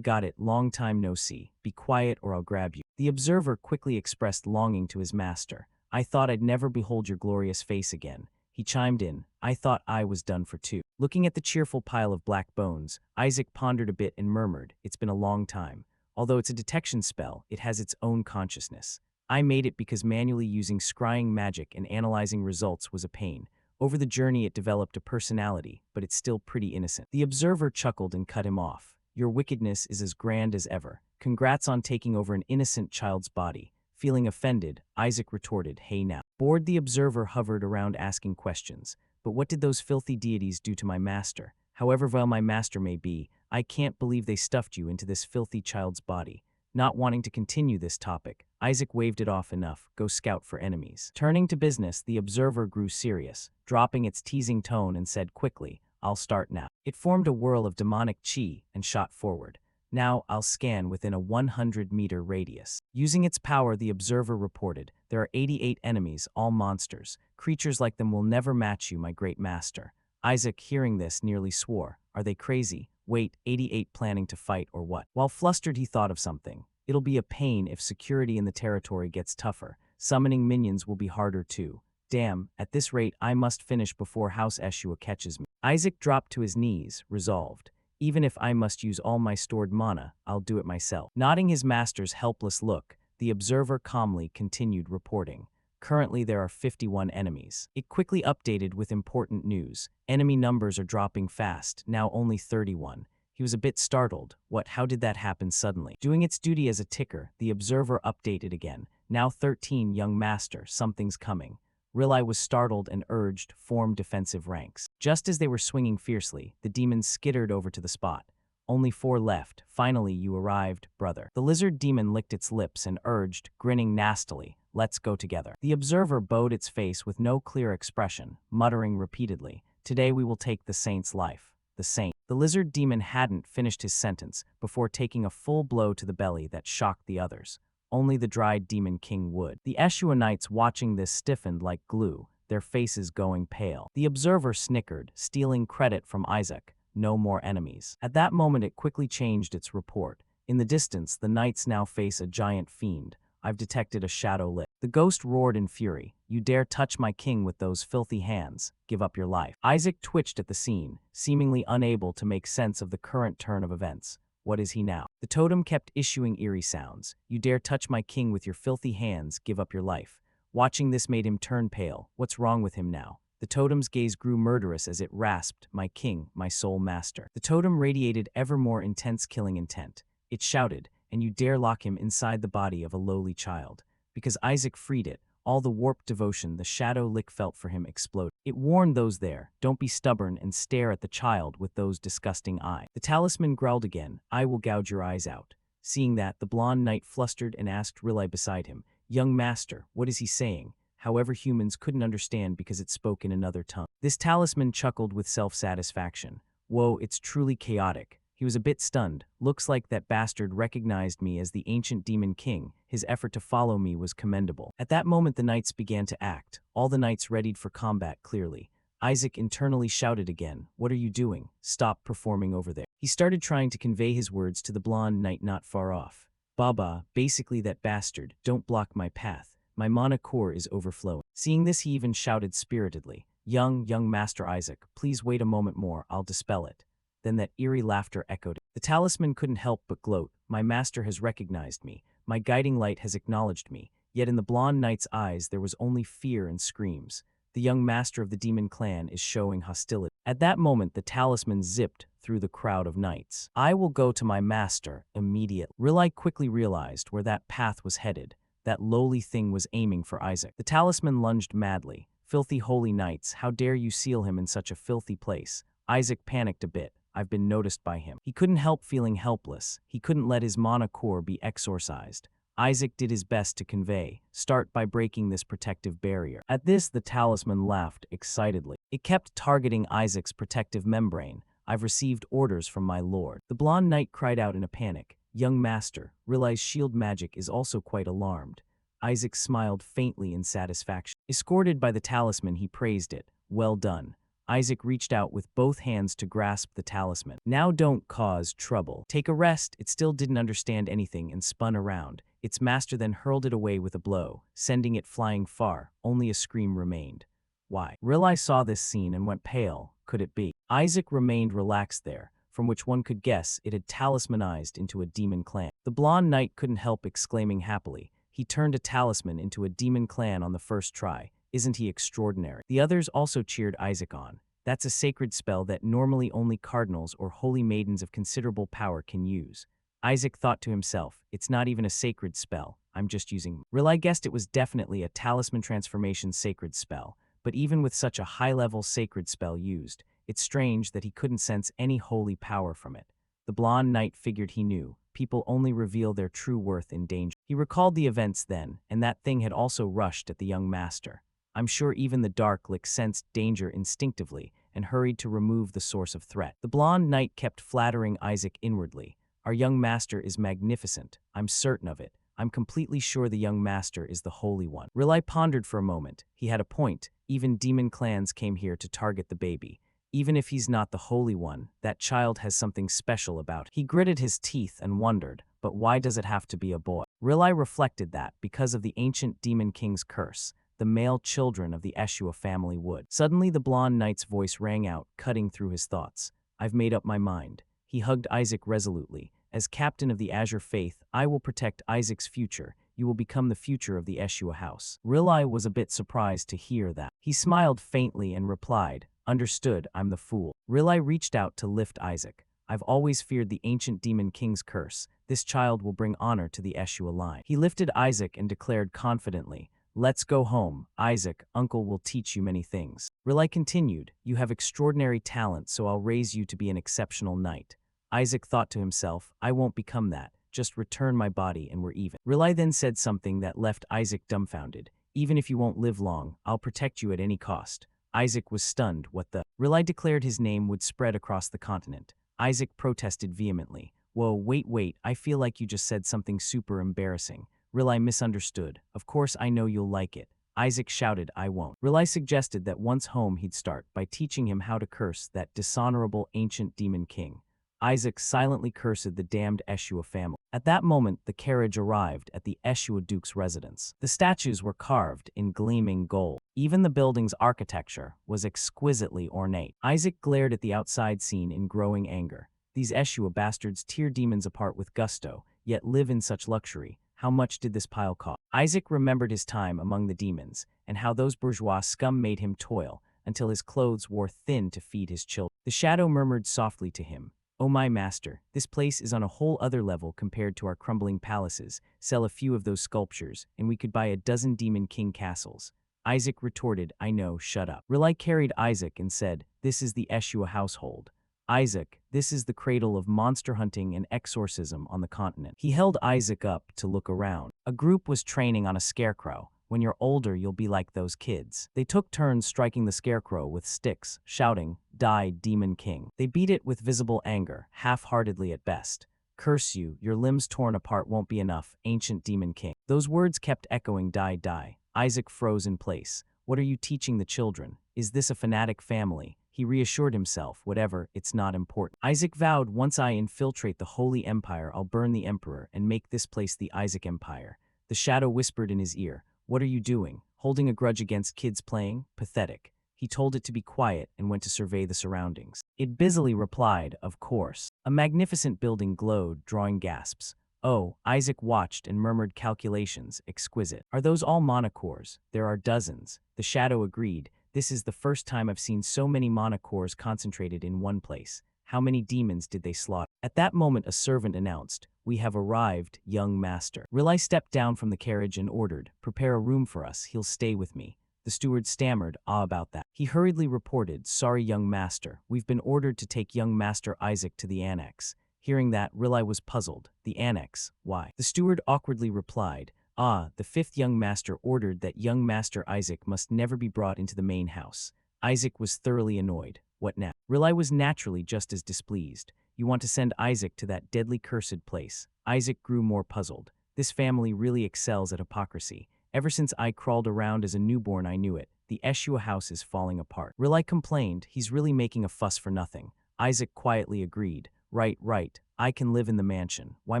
Got it, long time no see. Be quiet or I'll grab you." The observer quickly expressed longing to his master. "I thought I'd never behold your glorious face again." He chimed in, "I thought I was done for too." Looking at the cheerful pile of black bones, Isaac pondered a bit and murmured, "It's been a long time. Although it's a detection spell, it has its own consciousness. I made it because manually using scrying magic and analyzing results was a pain. Over the journey it developed a personality, but it's still pretty innocent." The observer chuckled and cut him off. "Your wickedness is as grand as ever. Congrats on taking over an innocent child's body." Feeling offended, Isaac retorted, "Hey now." Bored, the observer hovered around asking questions. "But what did those filthy deities do to my master? However vile my master may be, I can't believe they stuffed you into this filthy child's body." Not wanting to continue this topic, Isaac waved it off. "Enough, go scout for enemies." Turning to business, the observer grew serious, dropping its teasing tone and said quickly, "I'll start now." It formed a whirl of demonic chi and shot forward. Now I'll scan within a 100-meter radius. Using its power, the observer reported, there are 88 enemies, all monsters. Creatures like them will never match you, my great master. Isaac, hearing this, nearly swore. Are they crazy? Wait, 88 planning to fight or what? While flustered, he thought of something. It'll be a pain if security in the territory gets tougher. Summoning minions will be harder too. Damn, at this rate I must finish before House Eshua catches me. Isaac dropped to his knees, resolved. Even if I must use all my stored mana, I'll do it myself. Nodding his master's helpless look, the observer calmly continued reporting. Currently there are 51 enemies. It quickly updated with important news. Enemy numbers are dropping fast, now only 31. He was a bit startled. What, how did that happen suddenly? Doing its duty as a ticker, the observer updated again. Now 13, young master, something's coming. Rilai was startled and urged, form defensive ranks. Just as they were swinging fiercely, the demons skittered over to the spot. Only 4 left. Finally, you arrived, brother. The lizard demon licked its lips and urged, grinning nastily, let's go together. The observer bowed its face with no clear expression, muttering repeatedly, today we will take the saint's life. The saint. The lizard demon hadn't finished his sentence before taking a full blow to the belly that shocked the others. Only the dried demon king would. The Eshua knights watching this stiffened like glue, their faces going pale. The observer snickered, stealing credit from Isaac. No more enemies. At that moment it quickly changed its report. In the distance, the knights now face a giant fiend. I've detected a shadow lit. The ghost roared in fury. You dare touch my king with those filthy hands. Give up your life. Isaac twitched at the scene, seemingly unable to make sense of the current turn of events. What is he now? The totem kept issuing eerie sounds. You dare touch my king with your filthy hands. Give up your life. Watching this made him turn pale. What's wrong with him now? The totem's gaze grew murderous as it rasped, my king, my sole master. The totem radiated ever more intense killing intent. It shouted, and you dare lock him inside the body of a lowly child. Because Isaac freed it, all the warped devotion the shadow lick felt for him exploded. It warned those there, don't be stubborn and stare at the child with those disgusting eyes. The talisman growled again, I will gouge your eyes out. Seeing that, the blonde knight flustered and asked Rilai beside him, young master, what is he saying? However, humans couldn't understand because it spoke in another tongue. This talisman chuckled with self-satisfaction. Whoa, it's truly chaotic. He was a bit stunned. Looks like that bastard recognized me as the ancient demon king. His effort to follow me was commendable. At that moment the knights began to act. All the knights readied for combat clearly. Isaac internally shouted again, what are you doing? Stop performing over there. He started trying to convey his words to the blonde knight not far off. Baba, basically that bastard, don't block my path. My mana core is overflowing. Seeing this, he even shouted spiritedly, young Master Isaac, please wait a moment more, I'll dispel it. Then that eerie laughter echoed. The talisman couldn't help but gloat. My master has recognized me. My guiding light has acknowledged me. Yet in the blonde knight's eyes there was only fear and screams. The young master of the demon clan is showing hostility. At that moment the talisman zipped through the crowd of knights. I will go to my master immediately. Rilai quickly realized where that path was headed. That lowly thing was aiming for Isaac. The talisman lunged madly. Filthy holy knights, how dare you seal him in such a filthy place? Isaac panicked a bit. I've been noticed by him. He couldn't help feeling helpless. He couldn't let his mana core be exorcised. Isaac did his best to convey, start by breaking this protective barrier. At this, the talisman laughed excitedly. It kept targeting Isaac's protective membrane. I've received orders from my lord. The blonde knight cried out in a panic. Young master, Rilai's shield magic is also quite alarmed. Isaac smiled faintly in satisfaction. Escorted by the talisman, he praised it. Well done. Isaac reached out with both hands to grasp the talisman. Now don't cause trouble. Take a rest. It still didn't understand anything and spun around. Its master then hurled it away with a blow, sending it flying far. Only a scream remained. Why? Rilai saw this scene and went pale. Could it be? Isaac remained relaxed there, from which one could guess it had talismanized into a demon clan. The blonde knight couldn't help exclaiming happily. He turned a talisman into a demon clan on the first try. Isn't he extraordinary? The others also cheered Isaac on. That's a sacred spell that normally only cardinals or holy maidens of considerable power can use. Isaac thought to himself, it's not even a sacred spell, I'm just using. Rilai guessed it was definitely a talisman transformation sacred spell, but even with such a high-level sacred spell used, it's strange that he couldn't sense any holy power from it. The blonde knight figured he knew. People only reveal their true worth in danger. He recalled the events then, and that thing had also rushed at the young master. I'm sure even the dark lick sensed danger instinctively and hurried to remove the source of threat. The blonde knight kept flattering Isaac inwardly. Our young master is magnificent. I'm certain of it. I'm completely sure the young master is the Holy One. Riley pondered for a moment. He had a point. Even demon clans came here to target the baby. Even if he's not the Holy One, that child has something special about him. He gritted his teeth and wondered, but why does it have to be a boy? Riley reflected that, because of the ancient demon king's curse, the male children of the Eshua family would. Suddenly the blonde knight's voice rang out, cutting through his thoughts. I've made up my mind. He hugged Isaac resolutely. As captain of the Azure Faith, I will protect Isaac's future. You will become the future of the Eshua house. Riley was a bit surprised to hear that. He smiled faintly and replied, understood, I'm the fool. Riley reached out to lift Isaac. I've always feared the ancient demon king's curse. This child will bring honor to the Eshua line. He lifted Isaac and declared confidently, let's go home. Isaac, uncle will teach you many things. Riley continued, you have extraordinary talent, so I'll raise you to be an exceptional knight. Isaac thought to himself, I won't become that. Just return my body and we're even. Riley then said something that left Isaac dumbfounded. Even if you won't live long, I'll protect you at any cost. Isaac was stunned. What the? Riley declared his name would spread across the continent. Isaac protested vehemently. Whoa, wait, I feel like you just said something super embarrassing. Riley misunderstood. Of course I know you'll like it. Isaac shouted, I won't. Riley suggested that once home he'd start by teaching him how to curse that dishonorable ancient demon king. Isaac silently cursed the damned Eshua family. At that moment, the carriage arrived at the Eshua duke's residence. The statues were carved in gleaming gold. Even the building's architecture was exquisitely ornate. Isaac glared at the outside scene in growing anger. These Eshua bastards tear demons apart with gusto, yet live in such luxury. How much did this pile cost? Isaac remembered his time among the demons, and how those bourgeois scum made him toil, until his clothes wore thin to feed his children. The shadow murmured softly to him, oh my master, this place is on a whole other level compared to our crumbling palaces. Sell a few of those sculptures, and we could buy a dozen demon king castles. Isaac retorted, I know, shut up. Riley carried Isaac and said, this is the Eshua household. Isaac, this is the cradle of monster hunting and exorcism on the continent. He held Isaac up to look around. A group was training on a scarecrow. When you're older, you'll be like those kids. They took turns striking the scarecrow with sticks, shouting, die, demon king. They beat it with visible anger, half-heartedly at best. Curse you, your limbs torn apart won't be enough, ancient demon king. Those words kept echoing, die, die. Isaac froze in place. What are you teaching the children? Is this a fanatic family? He reassured himself, whatever, it's not important. Isaac vowed, once I infiltrate the Holy Empire, I'll burn the Emperor and make this place the Isaac Empire. The shadow whispered in his ear, what are you doing? Holding a grudge against kids playing? Pathetic. He told it to be quiet and went to survey the surroundings. It busily replied, of course. A magnificent building glowed, drawing gasps. Oh, Isaac watched and murmured calculations, exquisite. Are those all monocores? There are dozens. The shadow agreed. This is the first time I've seen so many monocores concentrated in one place. How many demons did they slaughter? At that moment a servant announced, we have arrived, young master. Riley stepped down from the carriage and ordered, prepare a room for us, he'll stay with me. The steward stammered, about that. He hurriedly reported, sorry young master, we've been ordered to take young master Isaac to the annex. Hearing that, Riley was puzzled. The annex, why? The steward awkwardly replied, the fifth young master ordered that young master Isaac must never be brought into the main house. Isaac was thoroughly annoyed. What now? Riley was naturally just as displeased. You want to send Isaac to that deadly cursed place. Isaac grew more puzzled. This family really excels at hypocrisy. Ever since I crawled around as a newborn I knew it. The Eshua house is falling apart. Riley complained, he's really making a fuss for nothing. Isaac quietly agreed. Right. I can live in the mansion. Why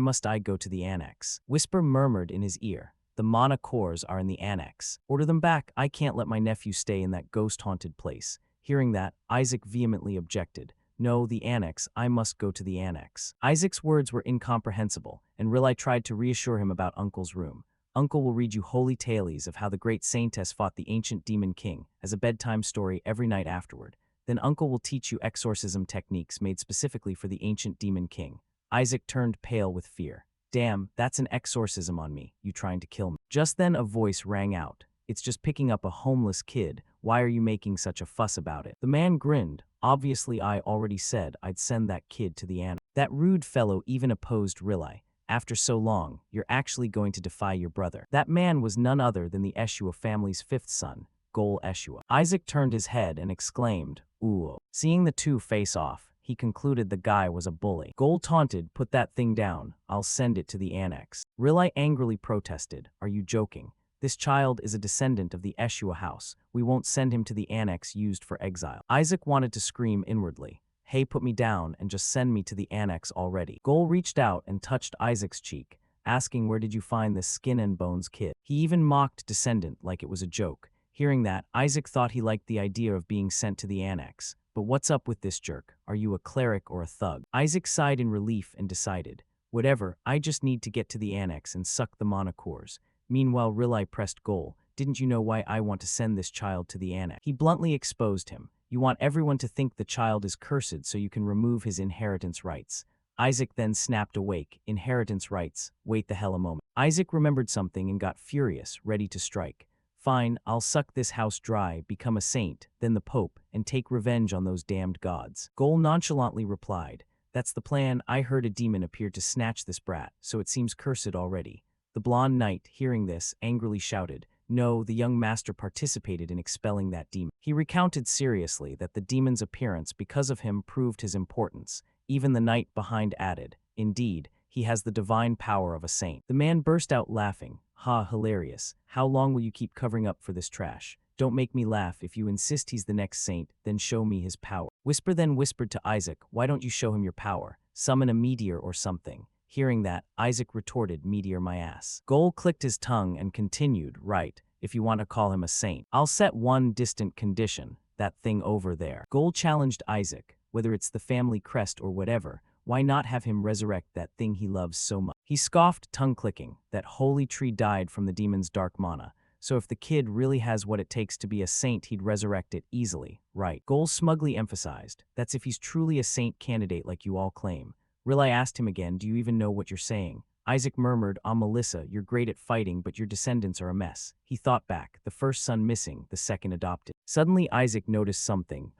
must I go to the annex? Whisper murmured in his ear. The monocores are in the annex. Order them back. I can't let my nephew stay in that ghost-haunted place. Hearing that, Isaac vehemently objected. No, the annex. I must go to the annex. Isaac's words were incomprehensible, and Riley tried to reassure him about Uncle's room. Uncle will read you holy tales of how the great saintess fought the ancient demon king as a bedtime story every night afterward. Then Uncle will teach you exorcism techniques made specifically for the ancient demon king. Isaac turned pale with fear. Damn, that's an exorcism on me. You trying to kill me? Just then a voice rang out. It's just picking up a homeless kid. Why are you making such a fuss about it? The man grinned. Obviously I already said I'd send that kid to the annex. That rude fellow even opposed Riley. After so long, you're actually going to defy your brother. That man was none other than the Eshua family's fifth son, Gol Eshua. Isaac turned his head and exclaimed, ooh. Seeing the two face off, he concluded the guy was a bully. Goal taunted, "Put that thing down. I'll send it to the annex." Riley angrily protested, "Are you joking? This child is a descendant of the Eshua house. We won't send him to the annex used for exile." Isaac wanted to scream inwardly, "Hey, put me down and just send me to the annex already." Goal reached out and touched Isaac's cheek, asking, "Where did you find this skin and bones kid?" He even mocked descendant like it was a joke. Hearing that, Isaac thought he liked the idea of being sent to the annex. But what's up with this jerk? Are you a cleric or a thug? Isaac sighed in relief and decided, "Whatever, I just need to get to the annex and suck the mana cores." Meanwhile, Riley pressed Goal, "Didn't you know why I want to send this child to the annex?" He bluntly exposed him. "You want everyone to think the child is cursed so you can remove his inheritance rights." Isaac then snapped awake. "Inheritance rights? Wait the hell a moment." Isaac remembered something and got furious, ready to strike. "Fine, I'll suck this house dry, become a saint, then the Pope, and take revenge on those damned gods." Goal nonchalantly replied, "That's the plan. I heard a demon appeared to snatch this brat, so it seems cursed already." The blonde knight, hearing this, angrily shouted, "No, the young master participated in expelling that demon." He recounted seriously that the demon's appearance because of him proved his importance. Even the knight behind added, "Indeed, he has the divine power of a saint." The man burst out laughing. "Ha, hilarious. How long will you keep covering up for this trash? Don't make me laugh. If you insist he's the next saint, then show me his power." Whisper then whispered to Isaac, "Why don't you show him your power? Summon a meteor or something." Hearing that, Isaac retorted, "Meteor my ass." Goal clicked his tongue and continued, "Right, if you want to call him a saint. I'll set one distant condition, that thing over there." Goal challenged Isaac, "Whether it's the family crest or whatever, why not have him resurrect that thing he loves so much?" He scoffed, tongue-clicking, "That holy tree died from the demon's dark mana, so if the kid really has what it takes to be a saint he'd resurrect it easily, right?" Goal smugly emphasized, "That's if he's truly a saint candidate like you all claim." Riley asked him again, "Do you even know what you're saying?" Isaac murmured, Melissa, you're great at fighting but your descendants are a mess." He thought back, the first son missing, the second adopted. Suddenly Isaac noticed something.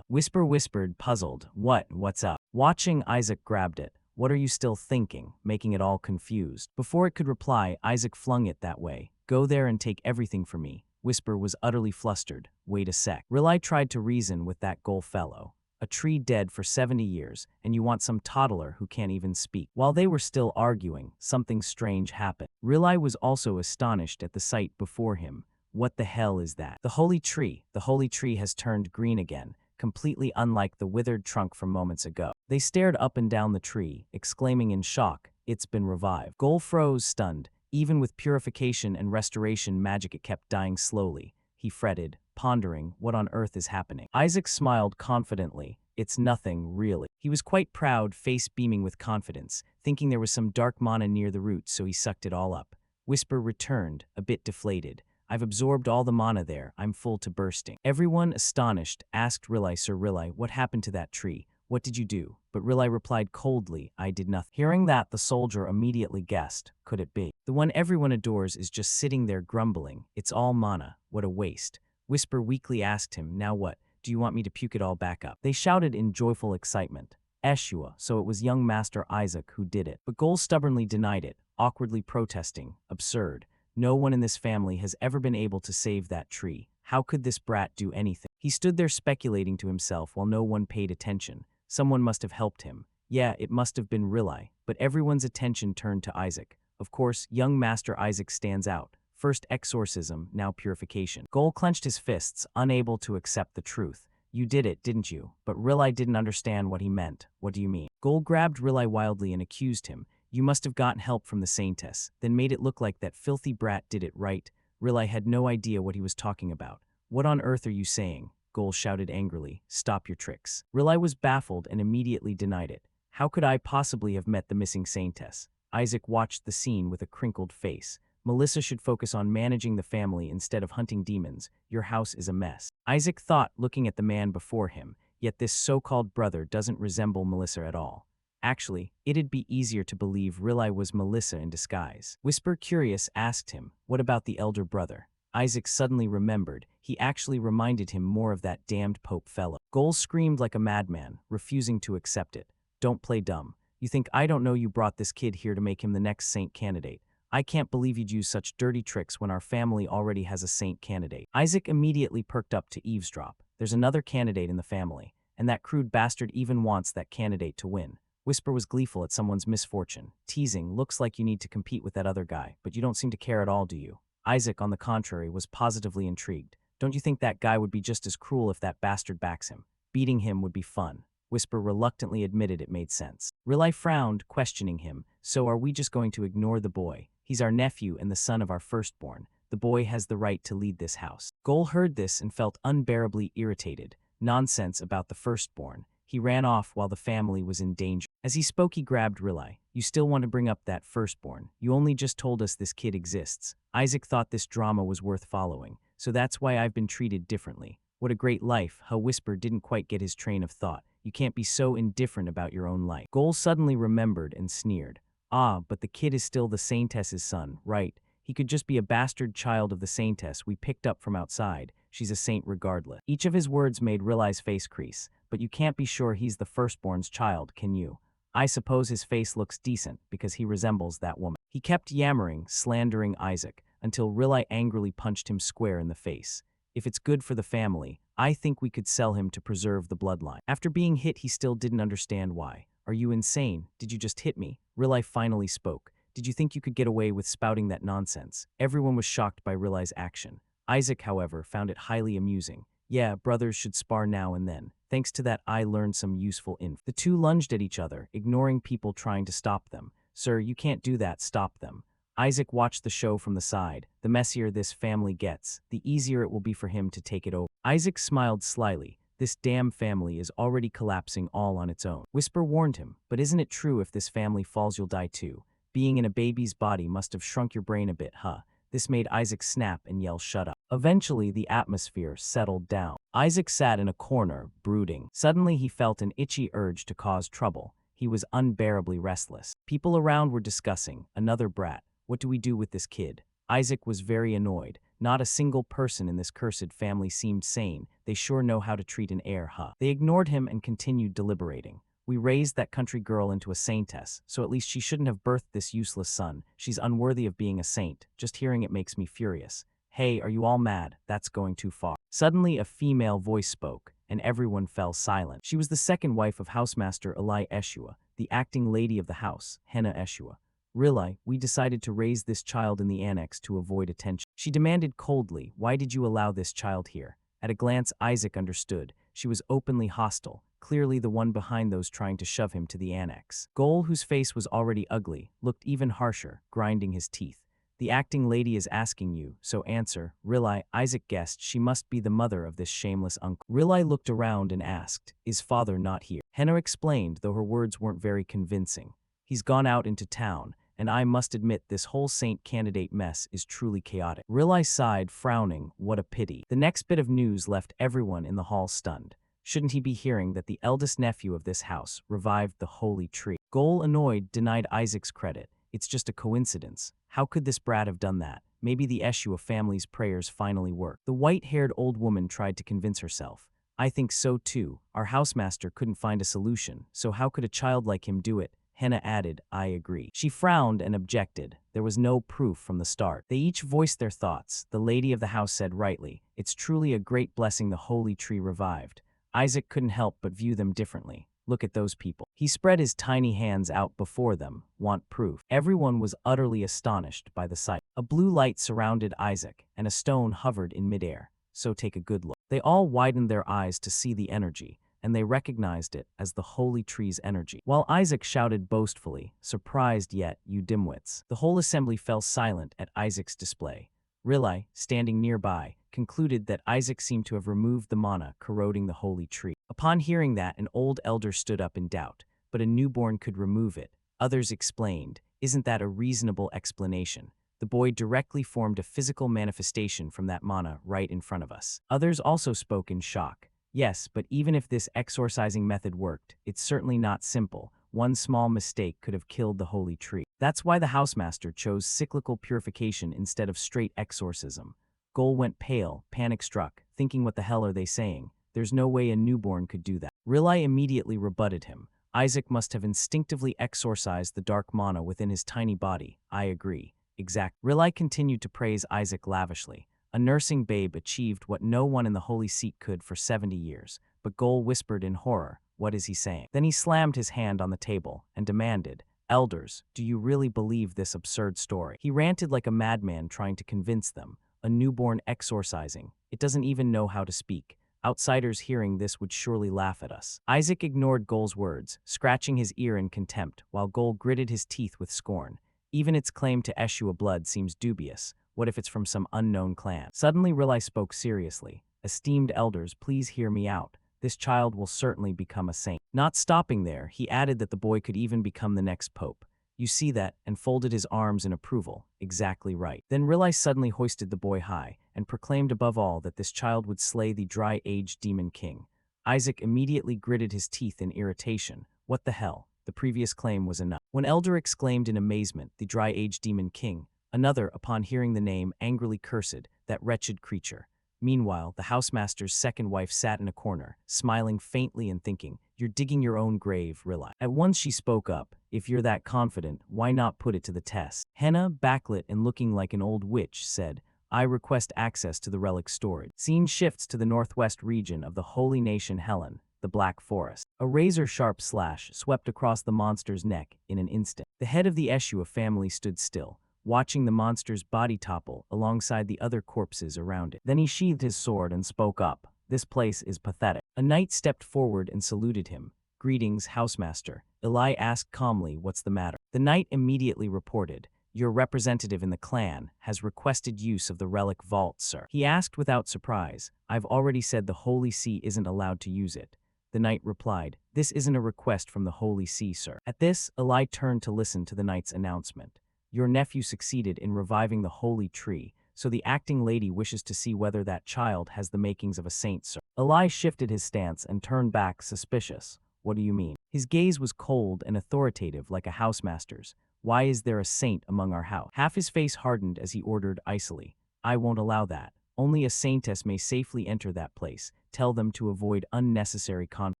Whisper whispered, puzzled, What's up?" Watching, Isaac grabbed it. "What are you still thinking?" Making it all confused. Before it could reply, Isaac flung it that way. "Go there and take everything from me." Whisper was utterly flustered. "Wait a sec." Riley tried to reason with that Goal fellow. "A tree dead for 70 years, and you want some toddler who can't even speak." While they were still arguing, something strange happened. Riley was also astonished at the sight before him. What the hell is that? The holy tree. The holy tree has turned green again, completely unlike the withered trunk from moments ago. They stared up and down the tree, exclaiming in shock, "It's been revived." Goal froze, stunned. Even with purification and restoration magic, it kept dying slowly. He fretted, pondering, what on earth is happening? Isaac smiled confidently. "It's nothing, really." He was quite proud, face beaming with confidence, thinking there was some dark mana near the roots, so he sucked it all up. Whisper returned, a bit deflated. "I've absorbed all the mana there, I'm full to bursting." Everyone, astonished, asked Riley, "Sir Riley, what happened to that tree? What did you do?" But Riley replied coldly, "I did nothing." Hearing that, the soldier immediately guessed, could it be? The one everyone adores is just sitting there grumbling, "It's all mana, what a waste." Whisper weakly asked him, "Now what? Do you want me to puke it all back up?" They shouted in joyful excitement. Eshua, so it was young Master Isaac who did it. But Goal stubbornly denied it, awkwardly protesting, "Absurd. No one in this family has ever been able to save that tree. How could this brat do anything?" He stood there speculating to himself while no one paid attention. Someone must have helped him. Yeah, it must have been Riley. But everyone's attention turned to Isaac. Of course, young Master Isaac stands out. First exorcism, now purification. Goal clenched his fists, unable to accept the truth. "You did it, didn't you?" But Riley didn't understand what he meant. "What do you mean?" Goal grabbed Riley wildly and accused him. "You must have gotten help from the Saintess, then made it look like that filthy brat did it, right?" Riley had no idea what he was talking about. "What on earth are you saying?" Goal shouted angrily. "Stop your tricks." Riley was baffled and immediately denied it. "How could I possibly have met the missing Saintess?" Isaac watched the scene with a crinkled face. "Melissa should focus on managing the family instead of hunting demons. Your house is a mess." Isaac thought, looking at the man before him, yet this so-called brother doesn't resemble Melissa at all. Actually, it'd be easier to believe Riley was Melissa in disguise. Whisper, curious, asked him, "What about the elder brother?" Isaac suddenly remembered. He actually reminded him more of that damned Pope fellow. Goal screamed like a madman, refusing to accept it. "Don't play dumb. You think I don't know you brought this kid here to make him the next saint candidate? I can't believe you'd use such dirty tricks when our family already has a saint candidate." Isaac immediately perked up to eavesdrop. "There's another candidate in the family. and that crude bastard even wants that candidate to win. Whisper was gleeful at someone's misfortune, teasing, looks like you need to compete with that other guy, but you don't seem to care at all, do you? Isaac, on the contrary, was positively intrigued. Don't you think that guy would be just as cruel if that bastard backs him? Beating him would be fun. Whisper reluctantly admitted it made sense. Riley frowned, questioning him. So are we just going to ignore the boy? He's our nephew and the son of our firstborn. The boy has the right to lead this house. Gol heard this and felt unbearably irritated. Nonsense about the firstborn. He ran off while the family was in danger. As he spoke, he grabbed Riley. You still want to bring up that firstborn? You only just told us this kid exists. Isaac thought this drama was worth following, so that's why I've been treated differently. What a great life. How Whisper didn't quite get his train of thought. You can't be so indifferent about your own life. Gol suddenly remembered and sneered. Ah, but the kid is still the Saintess's son, right? He could just be a bastard child of the Saintess we picked up from outside. She's a saint regardless. Each of his words made Riley's face crease. But you can't be sure he's the firstborn's child, can you? I suppose his face looks decent because he resembles that woman. He kept yammering, slandering Isaac, until Riley angrily punched him square in the face. If it's good for the family, I think we could sell him to preserve the bloodline. After being hit, he still didn't understand why. Are you insane? Did you just hit me? Riley finally spoke. Did you think you could get away with spouting that nonsense? Everyone was shocked by Riley's action. Isaac, however, found it highly amusing. Yeah, brothers should spar now and then. Thanks to that, I learned some useful info. The two lunged at each other, ignoring people trying to stop them. Sir, you can't do that, stop them. Isaac watched the show from the side. The messier this family gets, the easier it will be for him to take it over. Isaac smiled slyly. This damn family is already collapsing all on its own. Whisper warned him, but isn't it true if this family falls you'll die too? Being in a baby's body must have shrunk your brain a bit, huh? This made Isaac snap and yell shut up. Eventually, the atmosphere settled down. Isaac sat in a corner, brooding. Suddenly, he felt an itchy urge to cause trouble. He was unbearably restless. People around were discussing. Another brat. What do we do with this kid? Isaac was very annoyed. Not a single person in this cursed family seemed sane. They sure know how to treat an heir, huh? They ignored him and continued deliberating. We raised that country girl into a saintess, so at least she shouldn't have birthed this useless son. She's unworthy of being a saint. Just hearing it makes me furious. Hey, are you all mad? That's going too far. Suddenly, a female voice spoke, and everyone fell silent. She was the second wife of Housemaster Eli Eshua, the acting lady of the house, Henna Eshua. Riley, we decided to raise this child in the annex to avoid attention. She demanded coldly, why did you allow this child here? At a glance, Isaac understood. She was openly hostile, clearly the one behind those trying to shove him to the annex. Gol, whose face was already ugly, looked even harsher, grinding his teeth. The acting lady is asking you, so answer. Riley, Isaac guessed she must be the mother of this shameless uncle. Riley looked around and asked, is father not here? Henna explained, though her words weren't very convincing. He's gone out into town, and I must admit this whole saint candidate mess is truly chaotic. Riley sighed, frowning, what a pity. The next bit of news left everyone in the hall stunned. Shouldn't he be hearing that the eldest nephew of this house revived the holy tree? Gol, annoyed, denied Isaac's credit. It's just a coincidence. How could this brat have done that? Maybe the Eshua family's prayers finally worked. The white-haired old woman tried to convince herself. I think so too. Our housemaster couldn't find a solution, so how could a child like him do it? Henna added, I agree. She frowned and objected. There was no proof from the start. They each voiced their thoughts. The lady of the house said rightly, it's truly a great blessing the holy tree revived. Isaac couldn't help but view them differently. Look at those people. He spread his tiny hands out before them. Want proof? Everyone was utterly astonished by the sight. A blue light surrounded Isaac, and a stone hovered in midair. So take a good look. They all widened their eyes to see the energy, and they recognized it as the holy tree's energy. While Isaac shouted boastfully, surprised yet, you dimwits. The whole assembly fell silent at Isaac's display. Riley, standing nearby, concluded that Isaac seemed to have removed the mana corroding the holy tree. Upon hearing that, an old elder stood up in doubt, but a newborn could remove it. Others explained, isn't that a reasonable explanation? The boy directly formed a physical manifestation from that mana right in front of us. Others also spoke in shock. Yes, but even if this exorcising method worked, it's certainly not simple. One small mistake could have killed the holy tree. That's why the housemaster chose cyclical purification instead of straight exorcism. Gol went pale, panic-struck, thinking what the hell are they saying? There's no way a newborn could do that. Riley immediately rebutted him. Isaac must have instinctively exorcised the dark mana within his tiny body. I agree. Exact. Riley continued to praise Isaac lavishly. A nursing babe achieved what no one in the holy seat could for 70 years. but Gol whispered in horror, "What is he saying?" Then he slammed his hand on the table and demanded, "Elders, do you really believe this absurd story?" He ranted like a madman trying to convince them, a newborn exorcising. It doesn't even know how to speak. Outsiders hearing this would surely laugh at us. Isaac ignored Gol's words, scratching his ear in contempt, while Gol gritted his teeth with scorn. Even its claim to Eshua blood seems dubious. What if it's from some unknown clan? Suddenly Rilai spoke seriously. "Esteemed elders, please hear me out. This child will certainly become a saint." Not stopping there, he added that the boy could even become the next pope. "You see that," and folded his arms in approval. "Exactly right." Then Rilai suddenly hoisted the boy high and proclaimed above all that this child would slay the dry-aged demon king. Isaac immediately gritted his teeth in irritation. What the hell? The previous claim was enough. One elder exclaimed in amazement, "The dry-aged demon king." Another, upon hearing the name, angrily cursed, "That wretched creature." Meanwhile, the housemaster's second wife sat in a corner, smiling faintly and thinking, "You're digging your own grave, Rilai." At once she spoke up, "If you're that confident, why not put it to the test?" Henna, backlit and looking like an old witch, said, "I request access to the relic storage." Scene shifts to the northwest region of the holy nation Helen, the Black Forest. A razor-sharp slash swept across the monster's neck in an instant. The head of the Eshua family stood still, watching the monster's body topple alongside the other corpses around it. Then he sheathed his sword and spoke up, "This place is pathetic." A knight stepped forward and saluted him. "Greetings, housemaster." Eli asked calmly, "What's the matter?" The knight immediately reported, "Your representative in the clan has requested use of the relic vault, sir." He asked without surprise, "I've already said the Holy See isn't allowed to use it." The knight replied, "This isn't a request from the Holy See, sir." At this, Eli turned to listen to the knight's announcement. "Your nephew succeeded in reviving the holy tree, so the acting lady wishes to see whether that child has the makings of a saint, sir." Eli shifted his stance and turned back, suspicious. "What do you mean?" His gaze was cold and authoritative like a housemaster's. "Why is there a saint among our house?" Half his face hardened as he ordered icily, "I won't allow that. Only a saintess may safely enter that place. Tell them to avoid unnecessary conflict."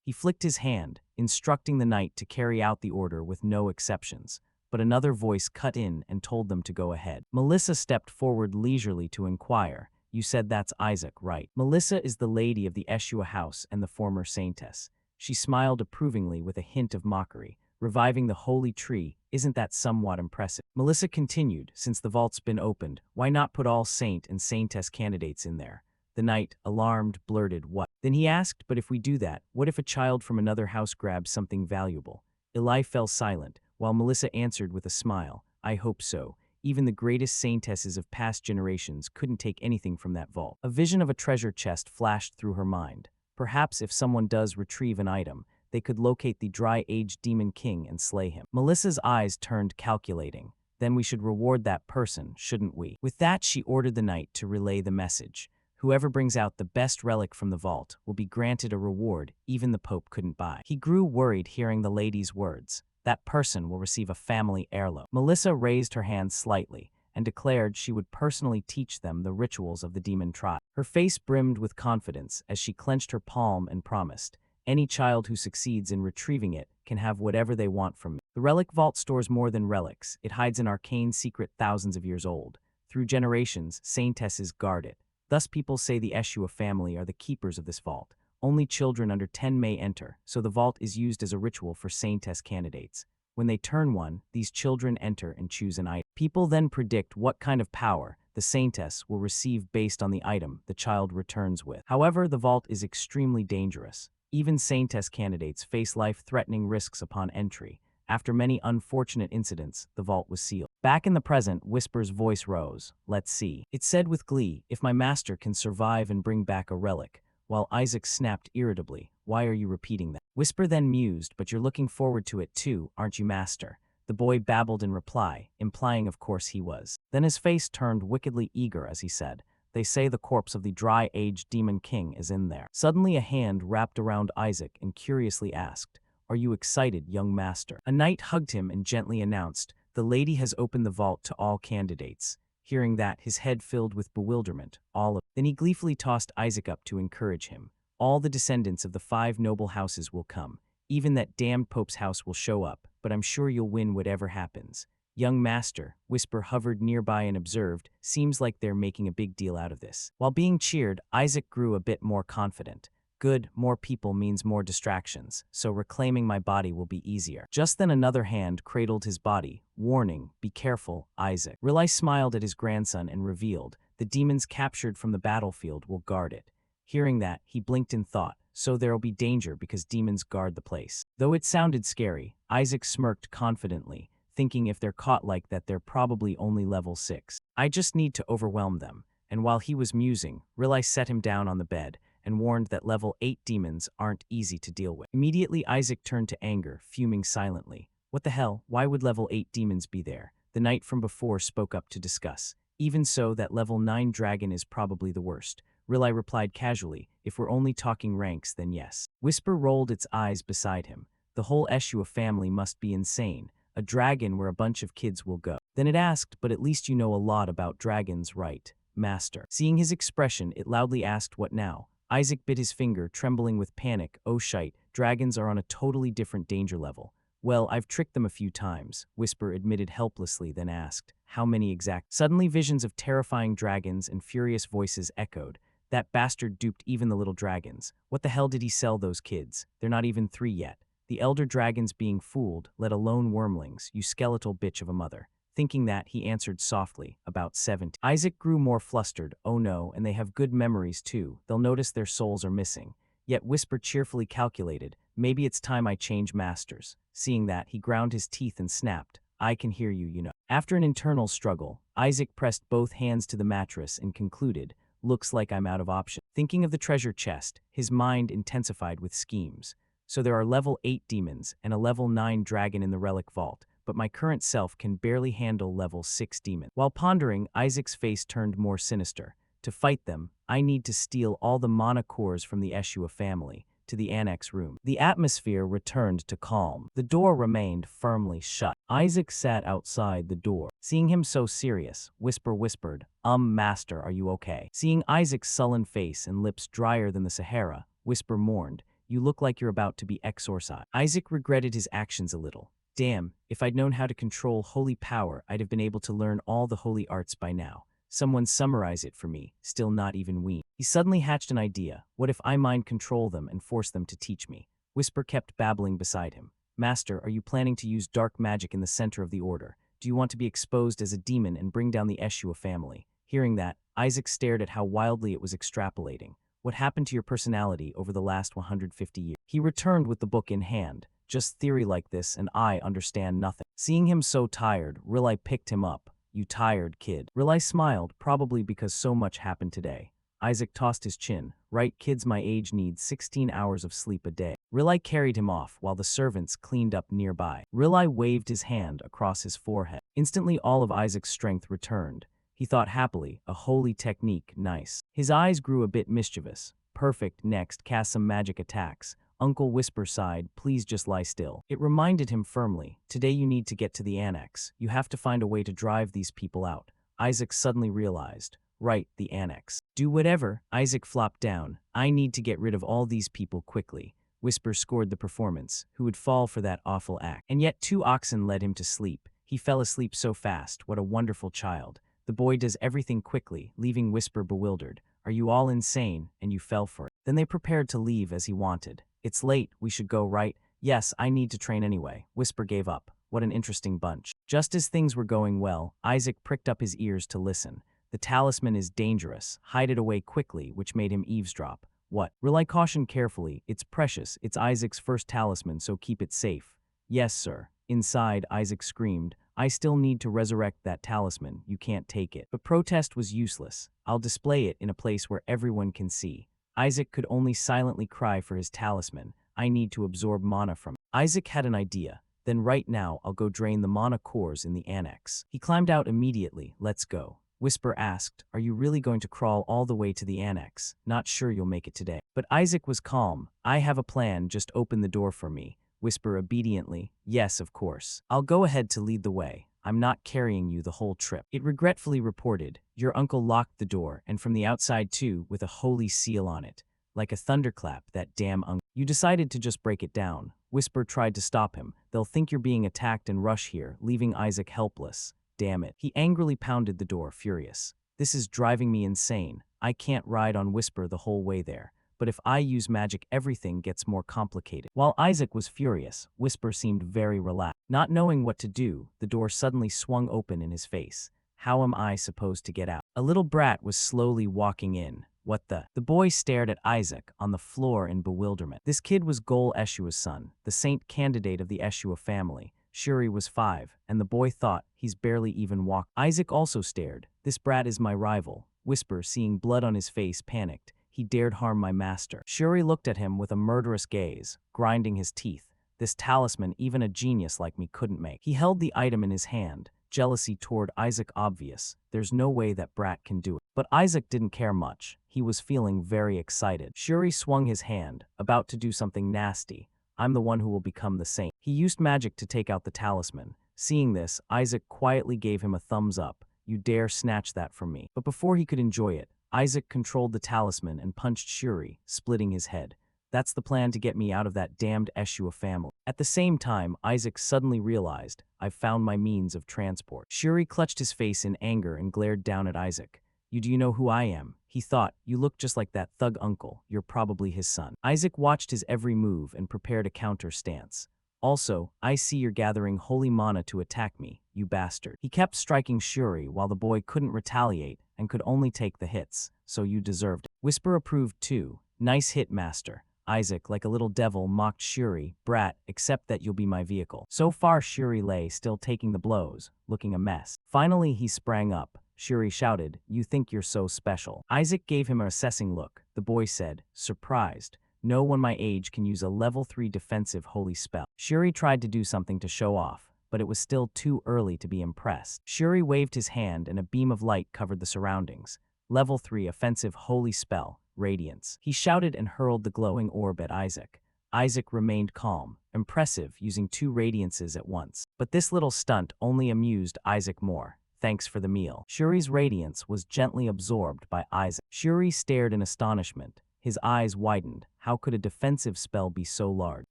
He flicked his hand, instructing the knight to carry out the order with no exceptions. But another voice cut in and told them to go ahead. Melissa stepped forward leisurely to inquire, "You said that's Isaac, right?" Melissa is the lady of the Eshua house and the former saintess. She smiled approvingly with a hint of mockery. "Reviving the holy tree, isn't that somewhat impressive?" Melissa continued, "Since the vault's been opened, why not put all saint and saintess candidates in there?" The knight, alarmed, blurted, "What?" Then he asked, "But if we do that, what if a child from another house grabs something valuable?" Eli fell silent, while Melissa answered with a smile, "I hope so. Even the greatest saintesses of past generations couldn't take anything from that vault." A vision of a treasure chest flashed through her mind. Perhaps if someone does retrieve an item, they could locate the dry-aged demon king and slay him. Melissa's eyes turned calculating. "Then we should reward that person, shouldn't we?" With that, she ordered the knight to relay the message. "Whoever brings out the best relic from the vault will be granted a reward even the Pope couldn't buy." He grew worried hearing the lady's words. "That person will receive a family heirloom." Melissa raised her hand slightly and declared she would personally teach them the rituals of the demon tribe. Her face brimmed with confidence as she clenched her palm and promised, "Any child who succeeds in retrieving it can have whatever they want from me." The relic vault stores more than relics. It hides an arcane secret thousands of years old. Through generations, saintesses guard it. Thus people say the Eshua family are the keepers of this vault. Only children under 10 may enter, so the vault is used as a ritual for saintess candidates. When they turn one, these children enter and choose an item. People then predict what kind of power the saintess will receive based on the item the child returns with. However, the vault is extremely dangerous. Even saintess candidates face life-threatening risks upon entry. After many unfortunate incidents, the vault was sealed. Back in the present, Whisper's voice rose. "Let's see." It said with glee, "If my master can survive and bring back a relic," while Isaac snapped irritably, "Why are you repeating that?" Whisper then mused, "But you're looking forward to it too, aren't you, master?" The boy babbled in reply, implying of course he was. Then his face turned wickedly eager as he said, "They say the corpse of the dry-aged demon king is in there." Suddenly a hand wrapped around Isaac and curiously asked, "Are you excited, young master?" A knight hugged him and gently announced, "The lady has opened the vault to all candidates." Hearing that, his head filled with bewilderment. Then he gleefully tossed Isaac up to encourage him. "All the descendants of the 5 noble houses will come. Even that damned Pope's house will show up, but I'm sure you'll win whatever happens." "Young master," Whisper hovered nearby and observed, "seems like they're making a big deal out of this." While being cheered, Isaac grew a bit more confident. Good, more people means more distractions, so reclaiming my body will be easier. Just then another hand cradled his body, warning, be careful, Isaac. Riley smiled at his grandson and revealed, the demons captured from the battlefield will guard it. Hearing that, he blinked in thought, so there'll be danger because demons guard the place. Though it sounded scary, Isaac smirked confidently, thinking if they're caught like that they're probably only level 6. I just need to overwhelm them. And while he was musing, Riley set him down on the bed and warned that level 8 demons aren't easy to deal with. Immediately Isaac turned to anger, fuming silently. What the hell, why would level 8 demons be there? The knight from before spoke up to discuss. Even so, that level 9 dragon is probably the worst. Riley replied casually, if we're only talking ranks then yes. Whisper rolled its eyes beside him. The whole Eshua family must be insane. A dragon where a bunch of kids will go. Then it asked, but at least you know a lot about dragons, right, master? Seeing his expression, it loudly asked, what now? Isaac bit his finger, trembling with panic. Oh shite, dragons are on a totally different danger level. Well, I've tricked them a few times, Whisper admitted helplessly, then asked, how many exact? Suddenly visions of terrifying dragons and furious voices echoed. That bastard duped even the little dragons. What the hell did he sell those kids? They're not even 3 yet. The elder dragons being fooled, let alone wormlings, you skeletal bitch of a mother. Thinking that, he answered softly, about 70. Isaac grew more flustered. Oh no, and they have good memories too. They'll notice their souls are missing. Yet Whisper cheerfully calculated, maybe it's time I change masters. Seeing that, he ground his teeth and snapped, I can hear you, you know. After an internal struggle, Isaac pressed both hands to the mattress and concluded, looks like I'm out of options. Thinking of the treasure chest, his mind intensified with schemes. So there are level 8 demons and a level 9 dragon in the relic vault, but my current self can barely handle level 6 demons. While pondering, Isaac's face turned more sinister. To fight them, I need to steal all the mana cores from the Eshua family to the annex room. The atmosphere returned to calm. The door remained firmly shut. Isaac sat outside the door. Seeing him so serious, Whisper whispered, master, are you okay? Seeing Isaac's sullen face and lips drier than the Sahara, Whisper mourned, you look like you're about to be exorcised. Isaac regretted his actions a little. Damn, if I'd known how to control holy power, I'd have been able to learn all the holy arts by now. Someone summarize it for me, still not even weaned. He suddenly hatched an idea. What if I mind control them and force them to teach me? Whisper kept babbling beside him. Master, are you planning to use dark magic in the center of the order? Do you want to be exposed as a demon and bring down the Eshua family? Hearing that, Isaac stared at how wildly it was extrapolating. What happened to your personality over the last 150 years? He returned with the book in hand. Just theory like this and I understand nothing. Seeing him so tired, Riley picked him up. You tired kid. Riley smiled, probably because so much happened today. Isaac tossed his chin. Right, kids my age need 16 hours of sleep a day. Riley carried him off while the servants cleaned up nearby. Riley waved his hand across his forehead. Instantly all of Isaac's strength returned. He thought happily, a holy technique, nice. His eyes grew a bit mischievous. Perfect, next, cast some magic attacks. Uncle Whisper sighed, please just lie still. It reminded him firmly, today you need to get to the annex. You have to find a way to drive these people out. Isaac suddenly realized, right, the annex. Do whatever, Isaac flopped down. I need to get rid of all these people quickly. Whisper scored the performance, who would fall for that awful act. And yet 2 oxen led him to sleep. He fell asleep so fast, what a wonderful child. The boy does everything quickly, leaving Whisper bewildered. Are you all insane? And you fell for it. Then they prepared to leave as he wanted. It's late, we should go, right? Yes, I need to train anyway. Whisper gave up. What an interesting bunch. Just as things were going well, Isaac pricked up his ears to listen. The talisman is dangerous. Hide it away quickly, which made him eavesdrop. What? Riley cautioned carefully. It's precious. It's Isaac's first talisman, so keep it safe. Yes, sir. Inside, Isaac screamed. I still need to resurrect that talisman. You can't take it. But protest was useless. I'll display it in a place where everyone can see. Isaac could only silently cry for his talisman. I need to absorb mana from it. Isaac had an idea. Then right now, I'll go drain the mana cores in the annex. He climbed out immediately. Let's go. Whisper asked, are you really going to crawl all the way to the annex? Not sure you'll make it today. But Isaac was calm. I have a plan, just open the door for me. Whisper obediently, yes, of course. I'll go ahead to lead the way. I'm not carrying you the whole trip. It regretfully reported, your uncle locked the door, and from the outside too, with a holy seal on it. Like a thunderclap, that damn uncle. You decided to just break it down. Whisper tried to stop him. They'll think you're being attacked and rush here, leaving Isaac helpless. Damn it. He angrily pounded the door, furious. This is driving me insane. I can't ride on Whisper the whole way there. but if I use magic everything gets more complicated. While Isaac was furious, Whisper seemed very relaxed. Not knowing what to do, the door suddenly swung open in his face. How am I supposed to get out? A little brat was slowly walking in. What the? The boy stared at Isaac on the floor in bewilderment. This kid was Gol Eshua's son, the saint candidate of the Eshua family. Shuri was 5, and the boy thought he's barely even walked. Isaac also stared. This brat is my rival. Whisper, seeing blood on his face, panicked. He dared harm my master. Shuri looked at him with a murderous gaze, grinding his teeth. This talisman even a genius like me couldn't make. He held the item in his hand. Jealousy toward Isaac obvious. There's no way that brat can do it. But Isaac didn't care much. He was feeling very excited. Shuri swung his hand, about to do something nasty. I'm the one who will become the saint. He used magic to take out the talisman. Seeing this, Isaac quietly gave him a thumbs up. You dare snatch that from me. But before he could enjoy it, Isaac controlled the talisman and punched Shuri, splitting his head. That's the plan to get me out of that damned Eshua family. At the same time, Isaac suddenly realized, I've found my means of transport. Shuri clutched his face in anger and glared down at Isaac. Do you know who I am? He thought, you look just like that thug uncle. You're probably his son. Isaac watched his every move and prepared a counter stance. Also, I see you're gathering holy mana to attack me, you bastard. He kept striking Shuri while the boy couldn't retaliate and could only take the hits, so you deserved it. Whisper approved too. Nice hit, master. Isaac, like a little devil, mocked Shuri. Brat, accept that you'll be my vehicle. So far Shuri lay still taking the blows, looking a mess. Finally he sprang up. Shuri shouted, you think you're so special. Isaac gave him an assessing look. The boy said, surprised. No one my age can use a level 3 defensive holy spell. Shuri tried to do something to show off, but it was still too early to be impressed. Shuri waved his hand and a beam of light covered the surroundings. Level 3 offensive holy spell, Radiance. He shouted and hurled the glowing orb at Isaac. Isaac remained calm, impressive, using 2 radiances at once. But this little stunt only amused Isaac more. Thanks for the meal. Shuri's radiance was gently absorbed by Isaac. Shuri stared in astonishment. His eyes widened. How could a defensive spell be so large?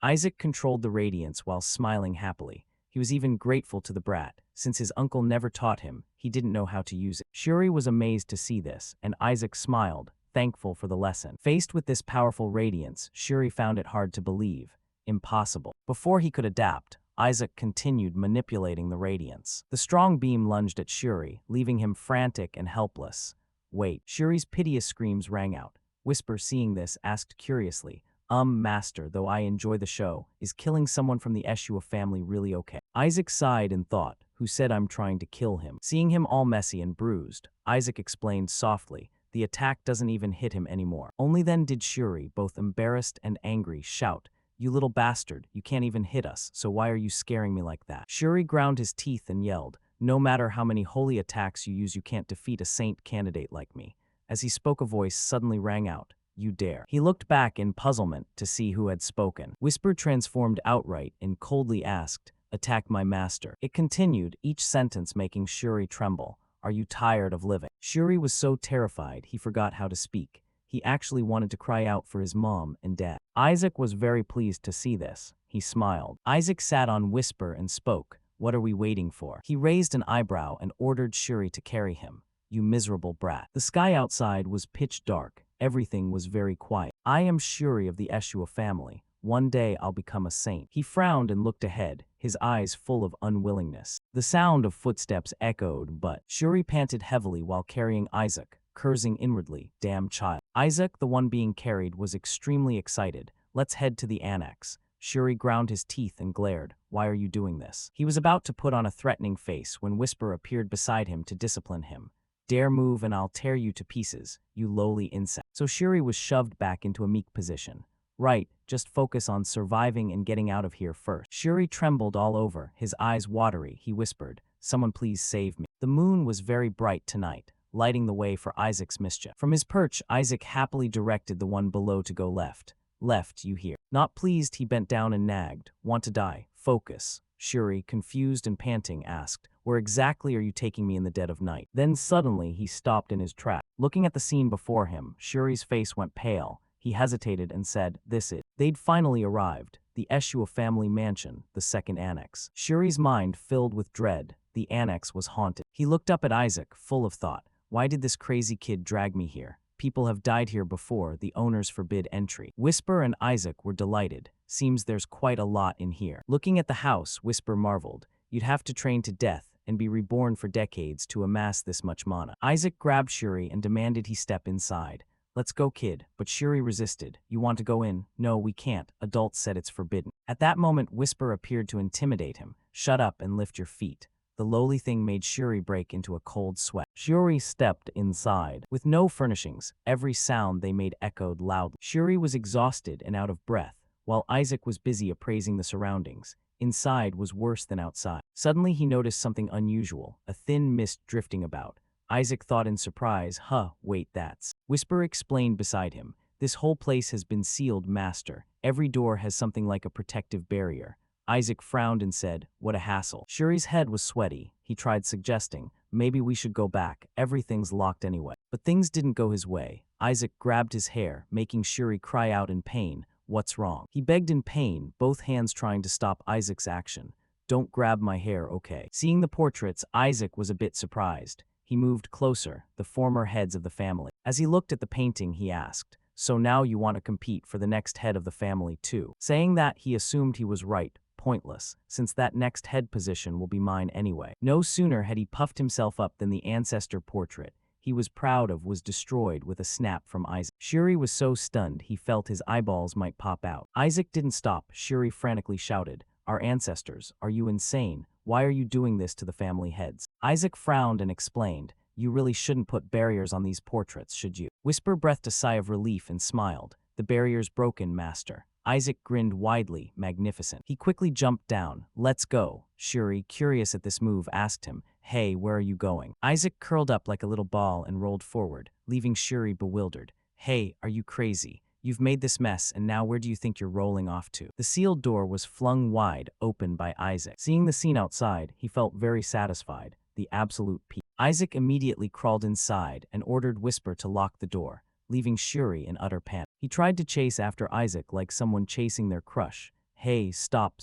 Isaac controlled the radiance while smiling happily. He was even grateful to the brat. Since his uncle never taught him, he didn't know how to use it. Shuri was amazed to see this, and Isaac smiled, thankful for the lesson. Faced with this powerful radiance, Shuri found it hard to believe. Impossible. Before he could adapt, Isaac continued manipulating the radiance. The strong beam lunged at Shuri, leaving him frantic and helpless. Wait. Shuri's piteous screams rang out. Whisper, seeing this, asked curiously, master, though I enjoy the show, is killing someone from the Eshua family really okay? Isaac sighed and thought, who said I'm trying to kill him? Seeing him all messy and bruised, Isaac explained softly, the attack doesn't even hit him anymore. Only then did Shuri, both embarrassed and angry, shout, you little bastard, you can't even hit us, so why are you scaring me like that? Shuri ground his teeth and yelled, no matter how many holy attacks you use, you can't defeat a saint candidate like me. As he spoke, a voice suddenly rang out, you dare. He looked back in puzzlement to see who had spoken. Whisper transformed outright and coldly asked, attack my master. It continued, each sentence making Shuri tremble. Are you tired of living? Shuri was so terrified he forgot how to speak. He actually wanted to cry out for his mom and dad. Isaac was very pleased to see this. He smiled. Isaac sat on Whisper and spoke, what are we waiting for? He raised an eyebrow and ordered Shuri to carry him. You miserable brat. The sky outside was pitch dark. Everything was very quiet. I am Shuri of the Eshua family. One day I'll become a saint. He frowned and looked ahead, his eyes full of unwillingness. The sound of footsteps echoed, but Shuri panted heavily while carrying Isaac, cursing inwardly, damn child. Isaac, the one being carried, was extremely excited. Let's head to the annex. Shuri ground his teeth and glared. Why are you doing this? He was about to put on a threatening face when Whisper appeared beside him to discipline him. Dare move and I'll tear you to pieces, you lowly insect. So Shuri was shoved back into a meek position. Right, just focus on surviving and getting out of here first. Shuri trembled all over, his eyes watery. He whispered, someone please save me. The moon was very bright tonight, lighting the way for Isaac's mischief. From his perch, Isaac happily directed the one below to go left. Left, you hear. Not pleased, he bent down and nagged. Want to die? Focus. Shuri, confused and panting, asked, where exactly are you taking me in the dead of night? Then suddenly he stopped in his track. Looking at the scene before him, Shuri's face went pale. He hesitated and said, this is. They'd finally arrived. The Eshua family mansion, the second annex. Shuri's mind filled with dread. The annex was haunted. He looked up at Isaac, full of thought. Why did this crazy kid drag me here? People have died here before, the owners forbid entry. Whisper and Isaac were delighted. Seems there's quite a lot in here. Looking at the house, Whisper marveled. You'd have to train to death and be reborn for decades to amass this much mana. Isaac grabbed Shuri and demanded he step inside. Let's go, kid, but Shuri resisted. You want to go in? No, we can't. Adults said it's forbidden. At that moment, Whisper appeared to intimidate him. Shut up and lift your feet. The lowly thing made Shuri break into a cold sweat. Shuri stepped inside. With no furnishings, every sound they made echoed loudly. Shuri was exhausted and out of breath, while Isaac was busy appraising the surroundings. Inside was worse than outside. Suddenly he noticed something unusual, a thin mist drifting about. Isaac thought in surprise, wait, that's... Whisper explained beside him. This whole place has been sealed, master. Every door has something like a protective barrier. Isaac frowned and said, what a hassle. Shuri's head was sweaty. He tried suggesting, maybe we should go back. Everything's locked anyway. But things didn't go his way. Isaac grabbed his hair, making Shuri cry out in pain. What's wrong? He begged in pain, both hands trying to stop Isaac's action. Don't grab my hair, okay? Seeing the portraits, Isaac was a bit surprised. He moved closer, the former heads of the family. As he looked at the painting, he asked, so now you want to compete for the next head of the family too? Saying that, he assumed he was right. Pointless, since that next head position will be mine anyway. No sooner had he puffed himself up than the ancestor portrait he was proud of was destroyed with a snap from Isaac. Shuri was so stunned he felt his eyeballs might pop out. Isaac didn't stop. Shuri frantically shouted, our ancestors, are you insane? Why are you doing this to the family heads? Isaac frowned and explained, you really shouldn't put barriers on these portraits, should you? Whisper breathed a sigh of relief and smiled. The barrier's broken, master. Isaac grinned widely, magnificent. He quickly jumped down. Let's go. Shuri, curious at this move, asked him, hey, where are you going? Isaac curled up like a little ball and rolled forward, leaving Shuri bewildered. Hey, are you crazy? You've made this mess, and now where do you think you're rolling off to? The sealed door was flung wide open by Isaac. Seeing the scene outside, he felt very satisfied. The absolute peace. Isaac immediately crawled inside and ordered Whisper to lock the door, leaving Shuri in utter panic. He tried to chase after Isaac like someone chasing their crush. Hey, stop.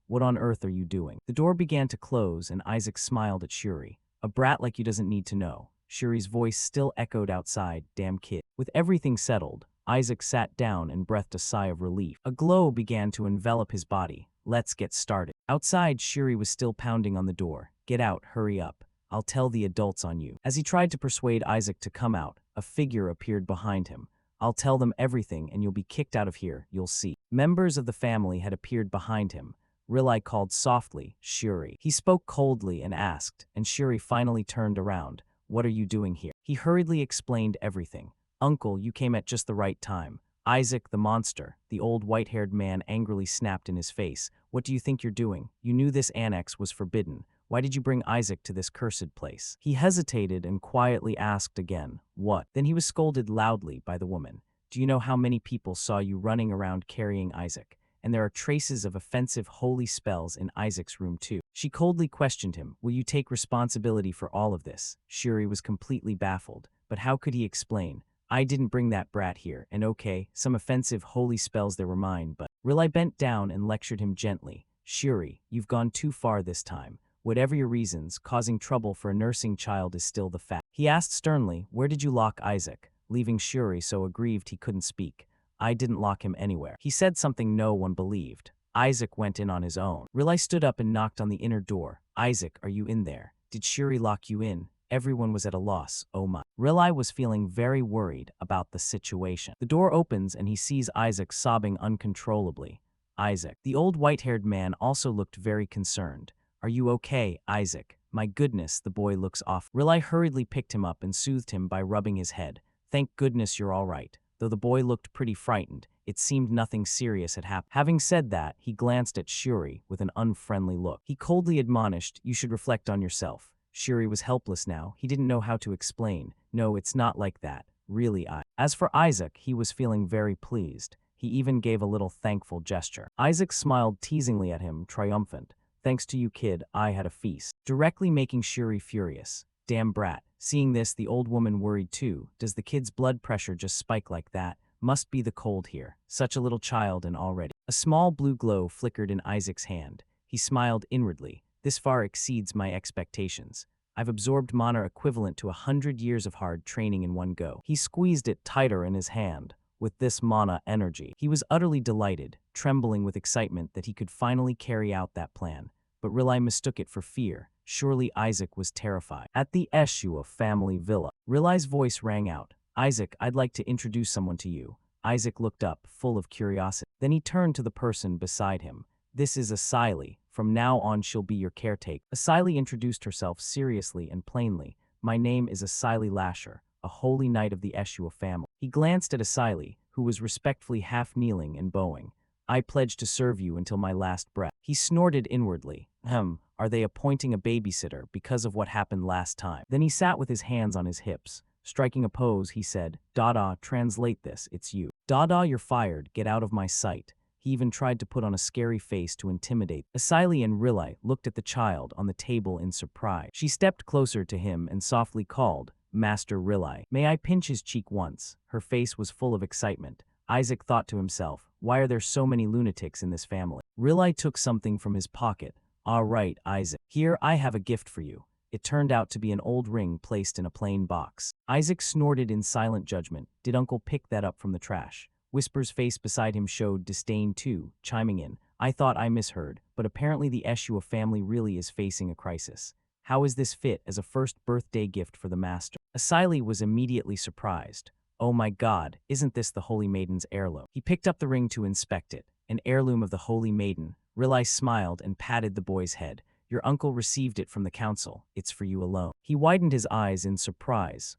What on earth are you doing? The door began to close and Isaac smiled at Shuri. A brat like you doesn't need to know. Shuri's voice still echoed outside, damn kid. With everything settled, Isaac sat down and breathed a sigh of relief. A glow began to envelop his body. Let's get started. Outside, Shuri was still pounding on the door. Get out, hurry up. I'll tell the adults on you. As he tried to persuade Isaac to come out, a figure appeared behind him. I'll tell them everything and you'll be kicked out of here, you'll see. Members of the family had appeared behind him. Riley called softly, Shuri. He spoke coldly and asked, and Shuri finally turned around. What are you doing here? He hurriedly explained everything. Uncle, you came at just the right time. Isaac, the monster, the old white-haired man angrily snapped in his face. What do you think you're doing? You knew this annex was forbidden. Why did you bring Isaac to this cursed place? He hesitated and quietly asked again, what? Then he was scolded loudly by the woman. Do you know how many people saw you running around carrying Isaac? And there are traces of offensive holy spells in Isaac's room too. She coldly questioned him, will you take responsibility for all of this? Shuri was completely baffled, but how could he explain? I didn't bring that brat here, and okay, some offensive holy spells there were mine, but... Riley bent down and lectured him gently. Shuri, you've gone too far this time. Whatever your reasons, causing trouble for a nursing child is still the fact. He asked sternly, where did you lock Isaac? Leaving Shuri so aggrieved he couldn't speak. I didn't lock him anywhere. He said something no one believed. Isaac went in on his own. Riley stood up and knocked on the inner door. Isaac, are you in there? Did Shuri lock you in? Everyone was at a loss, oh my. Riley was feeling very worried about the situation. The door opens and he sees Isaac sobbing uncontrollably. Isaac. The old white-haired man also looked very concerned. Are you okay, Isaac? My goodness, the boy looks off. Riley hurriedly picked him up and soothed him by rubbing his head. Thank goodness you're all right. Though the boy looked pretty frightened, it seemed nothing serious had happened. Having said that, he glanced at Shuri with an unfriendly look. He coldly admonished, you should reflect on yourself. Shuri was helpless now. He didn't know how to explain. No, it's not like that. Really, As for Isaac, he was feeling very pleased. He even gave a little thankful gesture. Isaac smiled teasingly at him, triumphant. Thanks to you, kid, I had a feast. Directly making Shuri furious. Damn brat. Seeing this, the old woman worried too. Does the kid's blood pressure just spike like that? Must be the cold here. Such a little child and already. A small blue glow flickered in Isaac's hand. He smiled inwardly. This far exceeds my expectations. I've absorbed mana equivalent to 100 years of hard training in one go. He squeezed it tighter in his hand. With this mana energy, he was utterly delighted, trembling with excitement that he could finally carry out that plan. But Riley mistook it for fear. Surely Isaac was terrified. At the Eshua family villa, Riley's voice rang out. Isaac, I'd like to introduce someone to you. Isaac looked up, full of curiosity. Then he turned to the person beside him. This is Asili. From now on she'll be your caretaker. Asili introduced herself seriously and plainly. My name is Asili Lasher, a holy knight of the Eshua family. He glanced at Asili, who was respectfully half kneeling and bowing. I pledge to serve you until my last breath. He snorted inwardly. Are they appointing a babysitter because of what happened last time? Then he sat with his hands on his hips. Striking a pose, he said, Dada, translate this, it's you. Dada, you're fired, get out of my sight. He even tried to put on a scary face to intimidate. Asili and Riley looked at the child on the table in surprise. She stepped closer to him and softly called, Master Riley. May I pinch his cheek once? Her face was full of excitement. Isaac thought to himself, why are there so many lunatics in this family? Riley took something from his pocket. All right, Isaac. Here, I have a gift for you. It turned out to be an old ring placed in a plain box. Isaac snorted in silent judgment. Did Uncle pick that up from the trash? Whisper's face beside him showed disdain too, chiming in. I thought I misheard, but apparently the Eshua family really is facing a crisis. How is this fit as a first birthday gift for the master? Asili was immediately surprised. Oh my God, isn't this the Holy Maiden's heirloom? He picked up the ring to inspect it. An heirloom of the Holy Maiden. Riley smiled and patted the boy's head. Your uncle received it from the council. It's for you alone. He widened his eyes in surprise.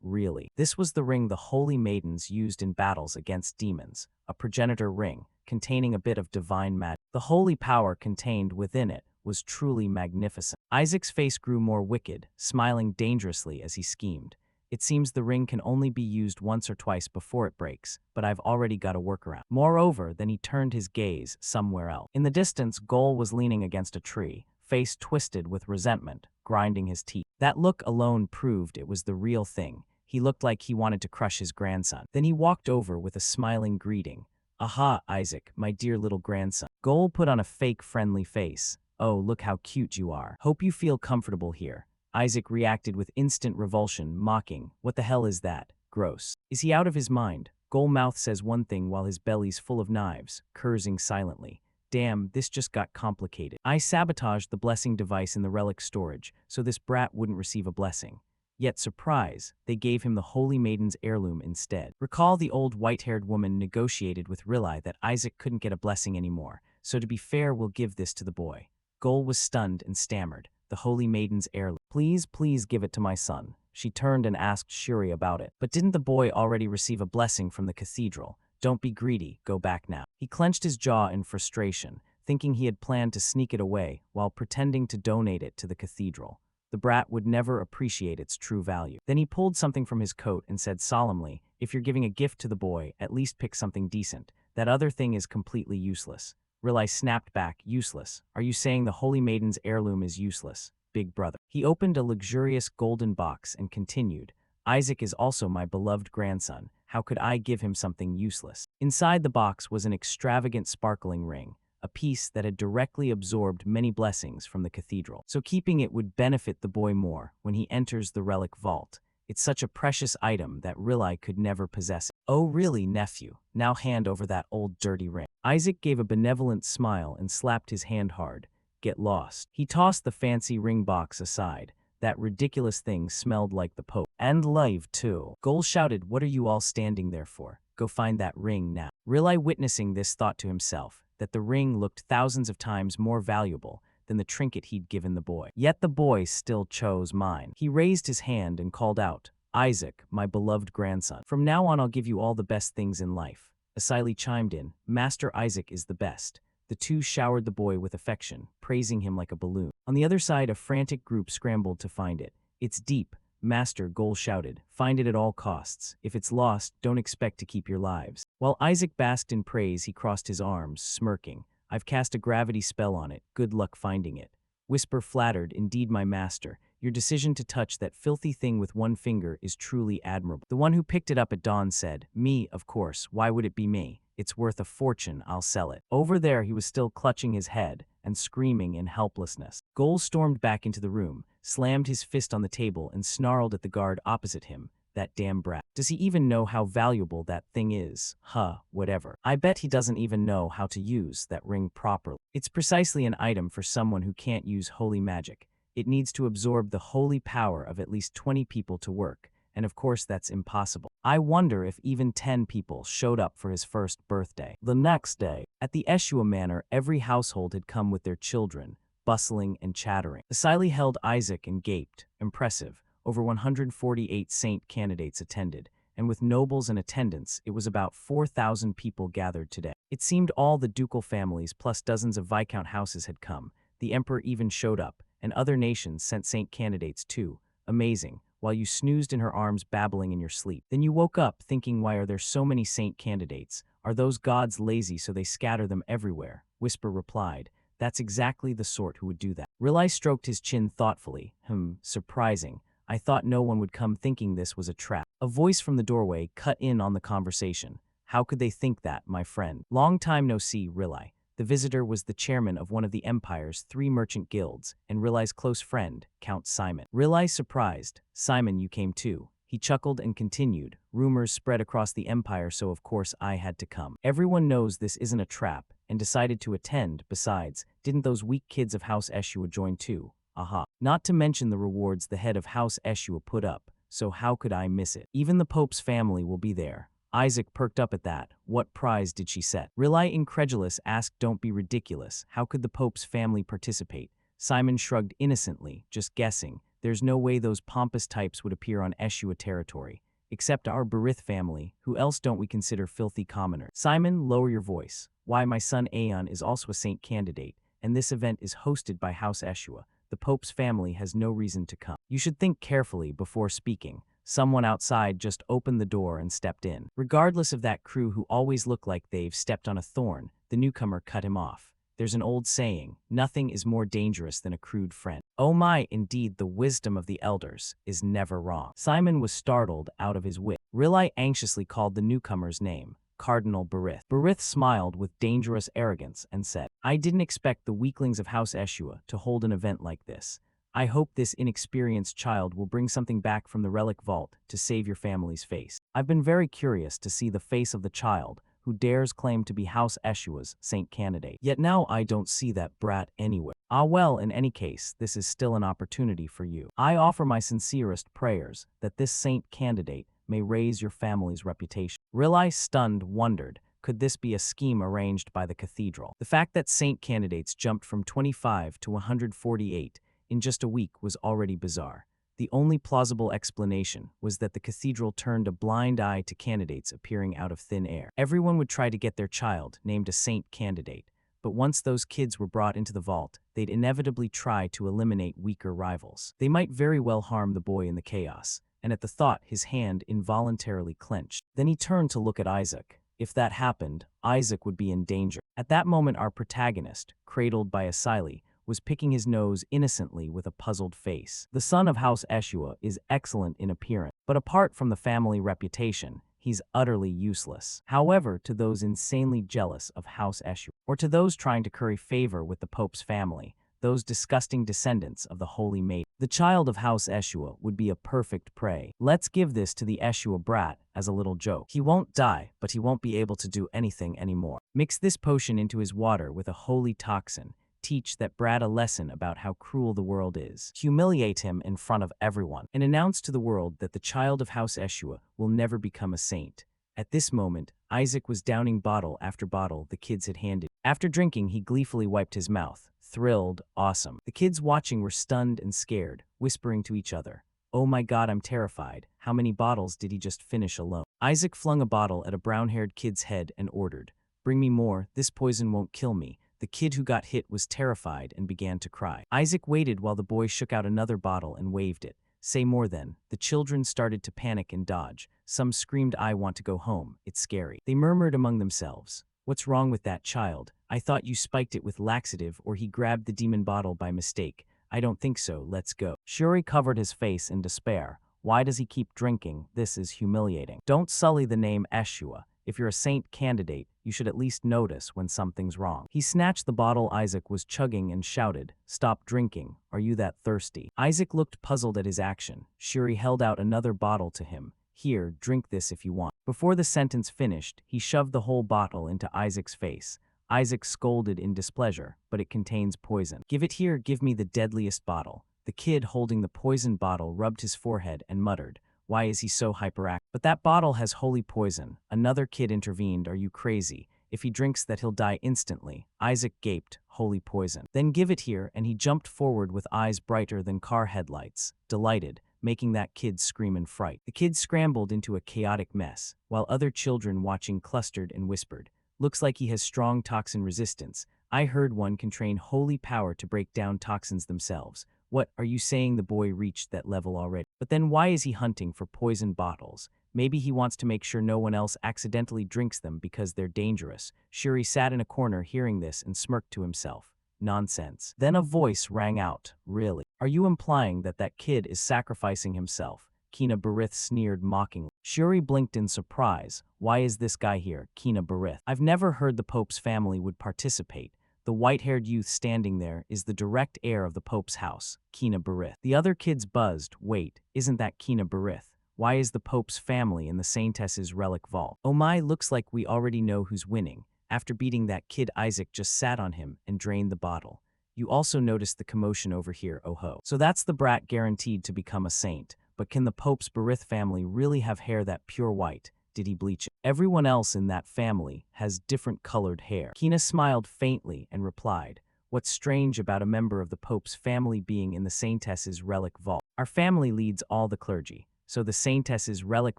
Really? This was the ring the Holy Maidens used in battles against demons. A progenitor ring, containing a bit of divine magic. The holy power contained within it was truly magnificent. Isaac's face grew more wicked, smiling dangerously as he schemed. It seems the ring can only be used once or twice before it breaks, but I've already got a workaround. Moreover, then he turned his gaze somewhere else. In the distance, Gol was leaning against a tree, face twisted with resentment, grinding his teeth. That look alone proved it was the real thing. He looked like he wanted to crush his grandson. Then he walked over with a smiling greeting. Aha, Isaac, my dear little grandson. Gol put on a fake friendly face. Oh, look how cute you are. Hope you feel comfortable here. Isaac reacted with instant revulsion, mocking. What the hell is that? Gross. Is he out of his mind? Gol mouth says one thing while his belly's full of knives, cursing silently. Damn, this just got complicated. I sabotaged the blessing device in the relic storage, so this brat wouldn't receive a blessing. Yet, surprise, they gave him the Holy Maiden's heirloom instead. Recall the old white-haired woman negotiated with Riley that Isaac couldn't get a blessing anymore, so to be fair, we'll give this to the boy. Gol was stunned and stammered. The Holy Maiden's heirloom. Please, please give it to my son. She turned and asked Shuri about it. But didn't the boy already receive a blessing from the cathedral? Don't be greedy, go back now. He clenched his jaw in frustration, thinking he had planned to sneak it away while pretending to donate it to the cathedral. The brat would never appreciate its true value. Then he pulled something from his coat and said solemnly, if you're giving a gift to the boy, at least pick something decent. That other thing is completely useless. Riley snapped back, useless. Are you saying the Holy Maiden's heirloom is useless? Big brother. He opened a luxurious golden box and continued, Isaac is also my beloved grandson. How could I give him something useless? Inside the box was an extravagant sparkling ring, a piece that had directly absorbed many blessings from the cathedral. So keeping it would benefit the boy more when he enters the relic vault. It's such a precious item that Riley could never possess it. Oh really, nephew? Now hand over that old dirty ring. Isaac gave a benevolent smile and slapped his hand hard. Get lost. He tossed the fancy ring box aside. That ridiculous thing smelled like the Pope. And live too. Gol shouted, what are you all standing there for? Go find that ring now. Riley, witnessing this, thought to himself that the ring looked thousands of times more valuable than the trinket he'd given the boy. Yet the boy still chose mine. He raised his hand and called out, Isaac, my beloved grandson. From now on I'll give you all the best things in life. Asili chimed in, Master Isaac is the best. The two showered the boy with affection, praising him like a balloon. On the other side, a frantic group scrambled to find it. It's deep, Master, Gol shouted. Find it at all costs. If it's lost, don't expect to keep your lives. While Isaac basked in praise, he crossed his arms, smirking. I've cast a gravity spell on it. Good luck finding it. Whisper flattered, indeed my master. Your decision to touch that filthy thing with one finger is truly admirable. The one who picked it up at dawn said, Me, of course. Why would it be me? It's worth a fortune, I'll sell it. Over there he was still clutching his head and screaming in helplessness. Gol stormed back into the room, slammed his fist on the table and snarled at the guard opposite him. That damn brat. Does he even know how valuable that thing is? Huh, whatever. I bet he doesn't even know how to use that ring properly. It's precisely an item for someone who can't use holy magic. It needs to absorb the holy power of at least 20 people to work, and of course that's impossible. I wonder if even 10 people showed up for his first birthday. The next day, at the Eshua Manor, every household had come with their children, bustling and chattering. Asili held Isaac and gaped. Impressive. Over 148 saint candidates attended, and with nobles in attendance, it was about 4,000 people gathered today. It seemed all the ducal families plus dozens of viscount houses had come. The emperor even showed up, and other nations sent saint candidates too. Amazing. While you snoozed in her arms babbling in your sleep. Then you woke up thinking, why are there so many saint candidates? Are those gods lazy so they scatter them everywhere? Whisper replied. That's exactly the sort who would do that. Rilai stroked his chin thoughtfully. Surprising. I thought no one would come thinking this was a trap. A voice from the doorway cut in on the conversation. How could they think that, my friend? Long time no see, Rilai. The visitor was the chairman of one of the Empire's 3 merchant guilds, and Rilai's close friend, Count Simon. Rilai surprised. Simon, you came too. He chuckled and continued. Rumors spread across the Empire, so of course I had to come. Everyone knows this isn't a trap, and decided to attend. Besides, didn't those weak kids of House Eshua join too? Aha. Not to mention the rewards the head of House Eshua put up, so how could I miss it? Even the Pope's family will be there. Isaac perked up at that. What prize did she set? Rilai, incredulous, asked. Don't be ridiculous. How could the Pope's family participate? Simon shrugged innocently, just guessing. There's no way those pompous types would appear on Eshua territory. Except our Berith family. Who else don't we consider filthy commoners? Simon, lower your voice. Why, my son Aeon is also a saint candidate, and this event is hosted by House Eshua. The Pope's family has no reason to come. You should think carefully before speaking. Someone outside just opened the door and stepped in. Regardless of that crew who always look like they've stepped on a thorn, the newcomer cut him off. There's an old saying, nothing is more dangerous than a crude friend. Oh my, indeed, the wisdom of the elders is never wrong. Simon was startled out of his wit. Rilai anxiously called the newcomer's name. Cardinal Berith. Berith smiled with dangerous arrogance and said, I didn't expect the weaklings of House Eshua to hold an event like this. I hope this inexperienced child will bring something back from the relic vault to save your family's face. I've been very curious to see the face of the child who dares claim to be House Eshua's saint candidate. Yet now I don't see that brat anywhere. Ah well, in any case, this is still an opportunity for you. I offer my sincerest prayers that this saint candidate may raise your family's reputation. Rilai, stunned, wondered, could this be a scheme arranged by the cathedral? The fact that saint candidates jumped from 25 to 148 in just a week was already bizarre. The only plausible explanation was that the cathedral turned a blind eye to candidates appearing out of thin air. Everyone would try to get their child named a saint candidate, but once those kids were brought into the vault, they'd inevitably try to eliminate weaker rivals. They might very well harm the boy in the chaos, and at the thought his hand involuntarily clenched. Then he turned to look at Isaac. If that happened, Isaac would be in danger. At that moment our protagonist, cradled by Asili, was picking his nose innocently with a puzzled face. The son of House Eshua is excellent in appearance, but apart from the family reputation, he's utterly useless. However, to those insanely jealous of House Eshua, or to those trying to curry favor with the Pope's family, those disgusting descendants of the Holy Maiden, the child of House Eshua would be a perfect prey. Let's give this to the Eshua brat as a little joke. He won't die, but he won't be able to do anything anymore. Mix this potion into his water with a holy toxin. Teach that brat a lesson about how cruel the world is. Humiliate him in front of everyone, and announce to the world that the child of House Eshua will never become a saint. At this moment, Isaac was downing bottle after bottle the kids had handed. After drinking, he gleefully wiped his mouth. Thrilled, awesome. The kids watching were stunned and scared, whispering to each other, "Oh my God, I'm terrified. How many bottles did he just finish alone?" Isaac flung a bottle at a brown-haired kid's head and ordered, "Bring me more, this poison won't kill me." The kid who got hit was terrified and began to cry. Isaac waited while the boy shook out another bottle and waved it. Say more then. The children started to panic and dodge. Some screamed, "I want to go home. It's scary." They murmured among themselves, "What's wrong with that child? I thought you spiked it with laxative or he grabbed the demon bottle by mistake. I don't think so, let's go." Shuri covered his face in despair. Why does he keep drinking? This is humiliating. Don't sully the name Eshua. If you're a saint candidate, you should at least notice when something's wrong. He snatched the bottle Isaac was chugging and shouted, "Stop drinking. Are you that thirsty?" Isaac looked puzzled at his action. Shuri held out another bottle to him. "Here, drink this if you want." Before the sentence finished, he shoved the whole bottle into Isaac's face. Isaac scolded in displeasure, "But it contains poison." "Give it here, give me the deadliest bottle." The kid holding the poisoned bottle rubbed his forehead and muttered, "Why is he so hyperactive?" "But that bottle has holy poison." Another kid intervened, "Are you crazy? If he drinks that he'll die instantly." Isaac gaped, "Holy poison." "Then give it here," and he jumped forward with eyes brighter than car headlights, delighted, making that kid scream in fright. The kid scrambled into a chaotic mess, while other children watching clustered and whispered, "Looks like he has strong toxin resistance. I heard one can train holy power to break down toxins themselves." "What, are you saying the boy reached that level already?" "But then why is he hunting for poisoned bottles? Maybe he wants to make sure no one else accidentally drinks them because they're dangerous." Shuri sat in a corner hearing this and smirked to himself. Nonsense. Then a voice rang out, "Really? Are you implying that that kid is sacrificing himself?" Kina Barith sneered mockingly. Shuri blinked in surprise. "Why is this guy here, Kina Barith? I've never heard the Pope's family would participate." The white-haired youth standing there is the direct heir of the Pope's house, Kina Barith. The other kids buzzed. "Wait, isn't that Kina Barith? Why is the Pope's family in the Saintess's relic vault?" "Oh my, looks like we already know who's winning." After beating that kid, Isaac just sat on him and drained the bottle. "You also noticed the commotion over here, oh ho. So that's the brat guaranteed to become a saint. But can the Pope's Barith family really have hair that pure white? Did he bleach it? Everyone else in that family has different colored hair." Kina smiled faintly and replied, "What's strange about a member of the Pope's family being in the Saintess's relic vault? Our family leads all the clergy, so the Saintess's relic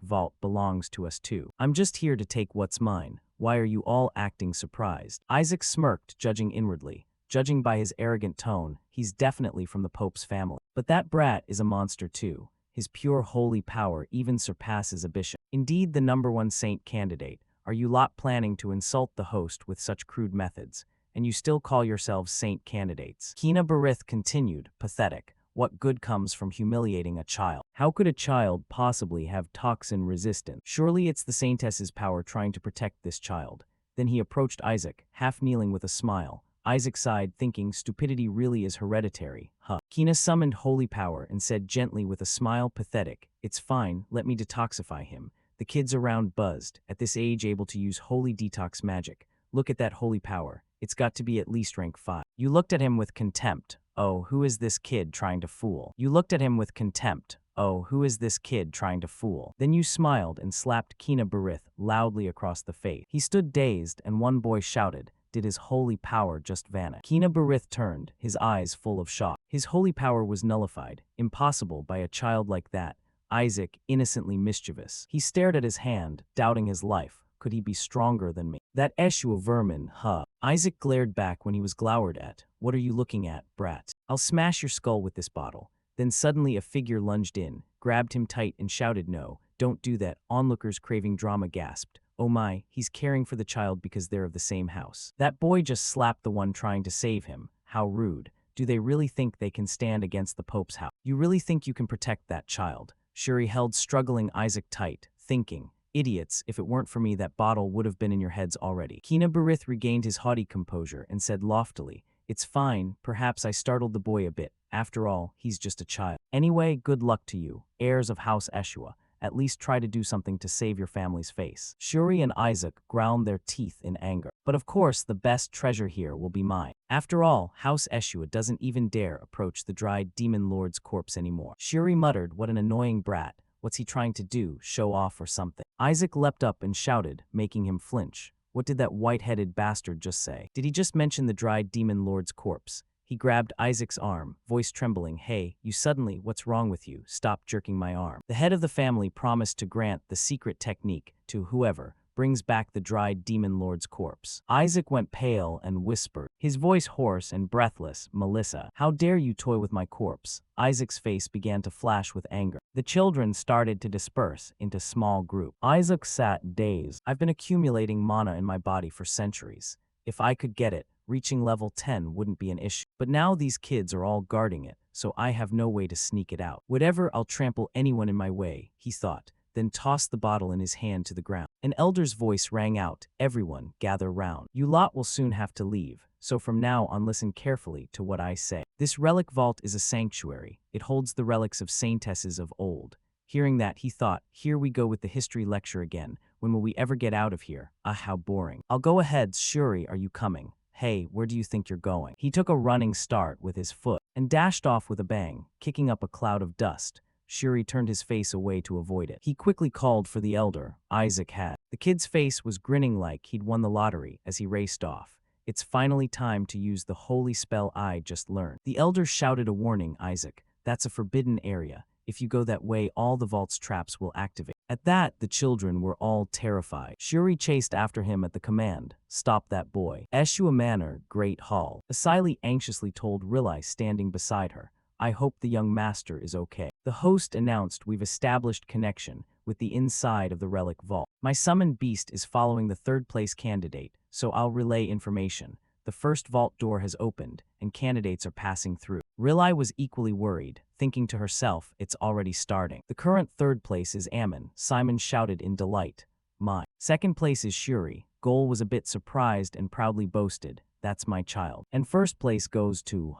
vault belongs to us too. I'm just here to take what's mine. Why are you all acting surprised?" Isaac smirked, judging inwardly. Judging by his arrogant tone, he's definitely from the Pope's family. But that brat is a monster too. His pure holy power even surpasses a bishop. Indeed, the #1 saint candidate. Are you lot planning to insult the host with such crude methods? And you still call yourselves saint candidates? Kina Barith continued, pathetic. What good comes from humiliating a child? How could a child possibly have toxin resistance? Surely it's the Saintess's power trying to protect this child. Then he approached Isaac, half kneeling with a smile. Isaac sighed, thinking stupidity really is hereditary, huh? Kina summoned holy power and said gently with a smile, pathetic, "It's fine, let me detoxify him." The kids around buzzed, at this age able to use holy detox magic. "Look at that holy power. It's got to be at least rank 5. You looked at him with contempt. "Oh, who is this kid trying to fool?" You looked at him with contempt. "Oh, who is this kid trying to fool?" Then you smiled and slapped Kina Barith loudly across the face. He stood dazed, and one boy shouted, "Did his holy power just vanish?" Kina Barith turned, his eyes full of shock. His holy power was nullified. Impossible by a child like that. Isaac, innocently mischievous. He stared at his hand, doubting his life. Could he be stronger than me? That Eshu of vermin, huh? Isaac glared back when he was glowered at. "What are you looking at, brat? I'll smash your skull with this bottle." Then suddenly a figure lunged in, grabbed him tight and shouted, "No, don't do that." Onlookers craving drama gasped. "Oh my, he's caring for the child because they're of the same house." That boy just slapped the one trying to save him. How rude. Do they really think they can stand against the Pope's house? You really think you can protect that child? Shuri held struggling Isaac tight, thinking, "Idiots, if it weren't for me that bottle would have been in your heads already." Kina Barith regained his haughty composure and said loftily, "It's fine, perhaps I startled the boy a bit. After all, he's just a child. Anyway, good luck to you, heirs of House Eshua. At least try to do something to save your family's face." Shuri and Isaac ground their teeth in anger. "But of course the best treasure here will be mine. After all, House Eshua doesn't even dare approach the dried demon lord's corpse anymore." Shuri muttered, "What an annoying brat. What's he trying to do, show off or something?" Isaac leapt up and shouted, making him flinch. What did that white-headed bastard just say? Did he just mention the dried demon lord's corpse? He grabbed Isaac's arm, voice trembling. "Hey, you suddenly, what's wrong with you? Stop jerking my arm." The head of the family promised to grant the secret technique to whoever brings back the dried demon lord's corpse. Isaac went pale and whispered, his voice hoarse and breathless, "Melissa, how dare you toy with my corpse?" Isaac's face began to flash with anger. The children started to disperse into small groups. Isaac sat dazed. "I've been accumulating mana in my body for centuries. If I could get it, reaching level 10 wouldn't be an issue. But now these kids are all guarding it, so I have no way to sneak it out. Whatever, I'll trample anyone in my way," he thought. then tossed the bottle in his hand to the ground. An elder's voice rang out, "Everyone, gather round. You lot will soon have to leave, so from now on listen carefully to what I say. This relic vault is a sanctuary. It holds the relics of saintesses of old." Hearing that, he thought, here we go with the history lecture again. When will we ever get out of here? Ah, how boring. I'll go ahead. Shuri, are you coming? Hey, where do you think you're going? He took a running start with his foot and dashed off with a bang, kicking up a cloud of dust. Shuri turned his face away to avoid it. He quickly called for the elder. Isaac had. The kid's face was grinning like he'd won the lottery as he raced off. It's finally time to use the holy spell I just learned. The elder shouted a warning, Isaac. That's a forbidden area. If you go that way, all the vault's traps will activate. At that, the children were all terrified. Shuri chased after him at the command, "Stop that boy." Eshua Manor, Great Hall. Asili anxiously told Rilai standing beside her, "I hope the young master is okay." The host announced, "We've established connection with the inside of the relic vault. My summoned beast is following the third-place candidate, so I'll relay information. The first vault door has opened, and candidates are passing through." Rilai was equally worried, thinking to herself, it's already starting. "The current third place is Ammon," Simon shouted in delight. "My second place is Shuri." Goal was a bit surprised and proudly boasted, "That's my child." "And first place goes to,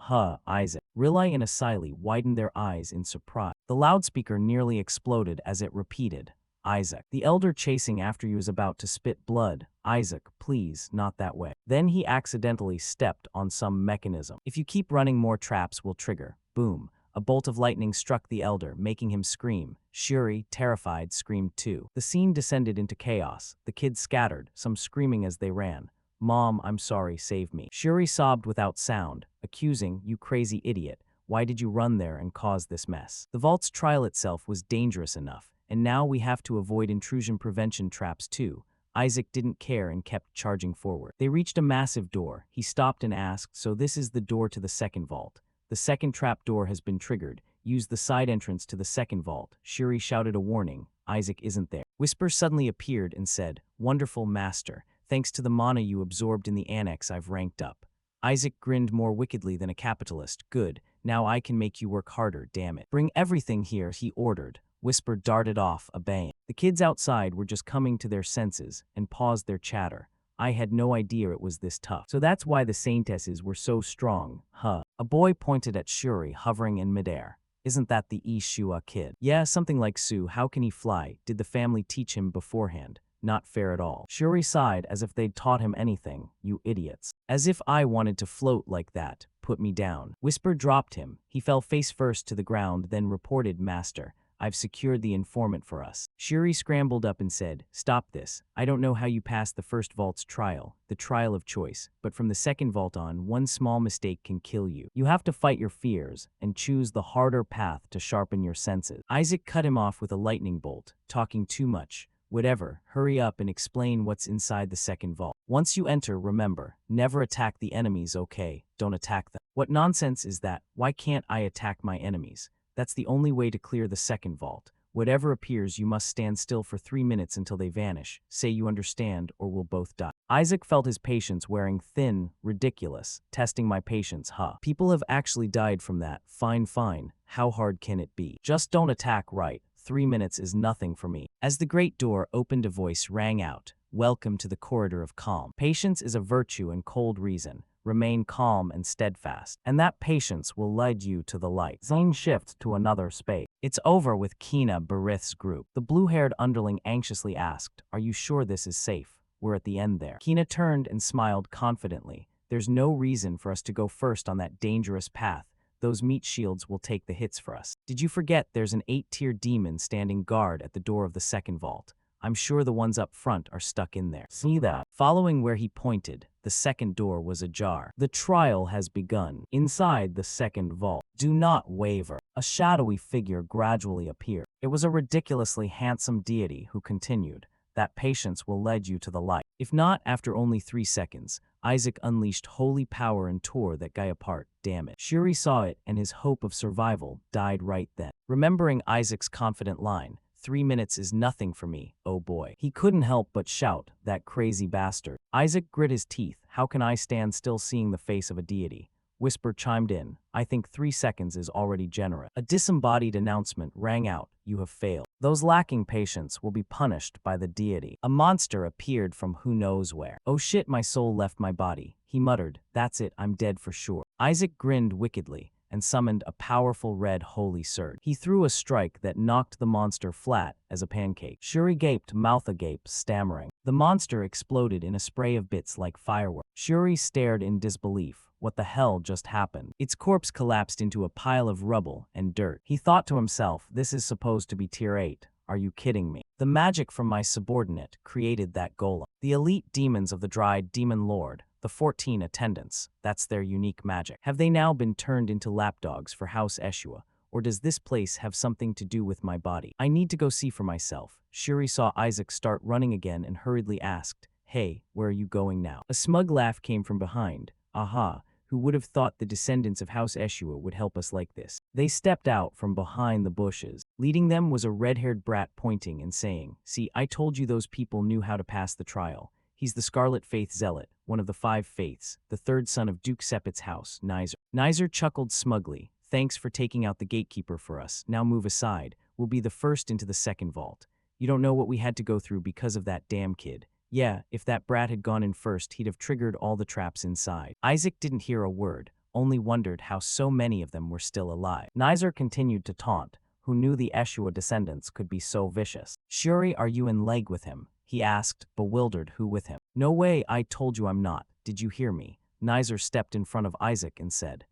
Isaac." Rilai and Asili widened their eyes in surprise. The loudspeaker nearly exploded as it repeated, "Isaac." The elder chasing after you is about to spit blood. "Isaac, please, not that way." Then he accidentally stepped on some mechanism. "If you keep running, more traps will trigger." Boom. A bolt of lightning struck the elder, making him scream. Shuri, terrified, screamed too. The scene descended into chaos. The kids scattered, some screaming as they ran. "Mom, I'm sorry, save me." Shuri sobbed without sound, accusing, "You crazy idiot. Why did you run there and cause this mess?" The vault's trial itself was dangerous enough, and now we have to avoid intrusion prevention traps too. Isaac didn't care and kept charging forward. They reached a massive door. He stopped and asked, "So this is the door to the second vault?" "The second trap door has been triggered. Use the side entrance to the second vault." Shuri shouted a warning. Isaac isn't there. Whisper suddenly appeared and said, "Wonderful master. Thanks to the mana you absorbed in the annex, I've ranked up." Isaac grinned more wickedly than a capitalist. "Good. Now I can make you work harder, damn it." "Bring everything here," he ordered. Whisper darted off, a bang. The kids outside were just coming to their senses and paused their chatter. "I had no idea it was this tough. So that's why the saintesses were so strong, huh?" A boy pointed at Shuri, hovering in midair. "Isn't that the Ishua kid?" "Yeah, something like Sue. How can he fly? Did the family teach him beforehand?" "Not fair at all." Shuri sighed as if they'd taught him anything. "You idiots. As if I wanted to float like that. Put me down." Whisper dropped him. He fell face first to the ground, then reported, "Master, I've secured the informant for us." Shuri scrambled up and said, "Stop this. I don't know how you passed the first vault's trial, the trial of choice, but from the second vault on, one small mistake can kill you. You have to fight your fears and choose the harder path to sharpen your senses." Isaac cut him off with a lightning bolt, "Talking too much. Whatever, hurry up and explain what's inside the second vault. Once you enter, remember, never attack the enemies, okay? Don't attack them." "What nonsense is that? Why can't I attack my enemies? That's the only way to clear the second vault. Whatever appears, you must stand still for 3 minutes until they vanish. Say you understand, or we'll both die." Isaac felt his patience wearing thin. Ridiculous. Testing my patience, huh? People have actually died from that. Fine, fine. How hard can it be? Just don't attack, right? 3 minutes is nothing for me. As the great door opened, a voice rang out. "Welcome to the corridor of calm. Patience is a virtue and cold reason. Remain calm and steadfast, and that patience will lead you to the light." Zane shifts to another space. "It's over with Kina Barith's group." The blue-haired underling anxiously asked, "Are you sure this is safe? We're at the end there." Kina turned and smiled confidently. "There's no reason for us to go first on that dangerous path. Those meat shields will take the hits for us. Did you forget there's an 8-tier demon standing guard at the door of the second vault? I'm sure the ones up front are stuck in there." "See that?" Following where he pointed, the second door was ajar. "The trial has begun." Inside the second vault, "Do not waver." A shadowy figure gradually appeared. It was a ridiculously handsome deity who continued, "That patience will lead you to the light. If not, after only 3 seconds, Isaac unleashed holy power and tore that guy apart, damn it." Shuri saw it, and his hope of survival died right then. Remembering Isaac's confident line, 3 minutes is nothing for me, oh boy. He couldn't help but shout, "That crazy bastard." Isaac grit his teeth. How can I stand still seeing the face of a deity? Whisper chimed in, "I think 3 seconds is already generous." A disembodied announcement rang out, "You have failed." Those lacking patience will be punished by the deity. A monster appeared from who knows where. Oh shit, my soul left my body, he muttered. That's it, I'm dead for sure. Isaac grinned wickedly and summoned a powerful red holy surge. He threw a strike that knocked the monster flat as a pancake. Shuri gaped, mouth agape, stammering. The monster exploded in a spray of bits like fireworks. Shuri stared in disbelief. What the hell just happened? Its corpse collapsed into a pile of rubble and dirt. He thought to himself, this is supposed to be tier 8. Are you kidding me? The magic from my subordinate created that golem. The elite demons of the Dried Demon Lord, the 14 attendants, that's their unique magic. Have they now been turned into lapdogs for House Eshua, or does this place have something to do with my body? I need to go see for myself. Shuri saw Isaac start running again and hurriedly asked, hey, where are you going now? A smug laugh came from behind. Aha. Who would have thought the descendants of House Eshua would help us like this? They stepped out from behind the bushes. Leading them was a red-haired brat pointing and saying, see, I told you those people knew how to pass the trial. He's the Scarlet Faith Zealot, one of the 5 faiths, the 3rd son of Duke Sepet's house, Nizer. Nizer chuckled smugly. Thanks for taking out the gatekeeper for us. Now move aside. We'll be the first into the 2nd vault. You don't know what we had to go through because of that damn kid. Yeah, if that brat had gone in first, he'd have triggered all the traps inside. Isaac didn't hear a word, only wondered how so many of them were still alive. Nizer continued to taunt. Who knew the Eshua descendants could be so vicious? Shuri, are you in leg with him? He asked, bewildered. Who with him? No way, I told you I'm not. Did you hear me? Nizer stepped in front of Isaac and said,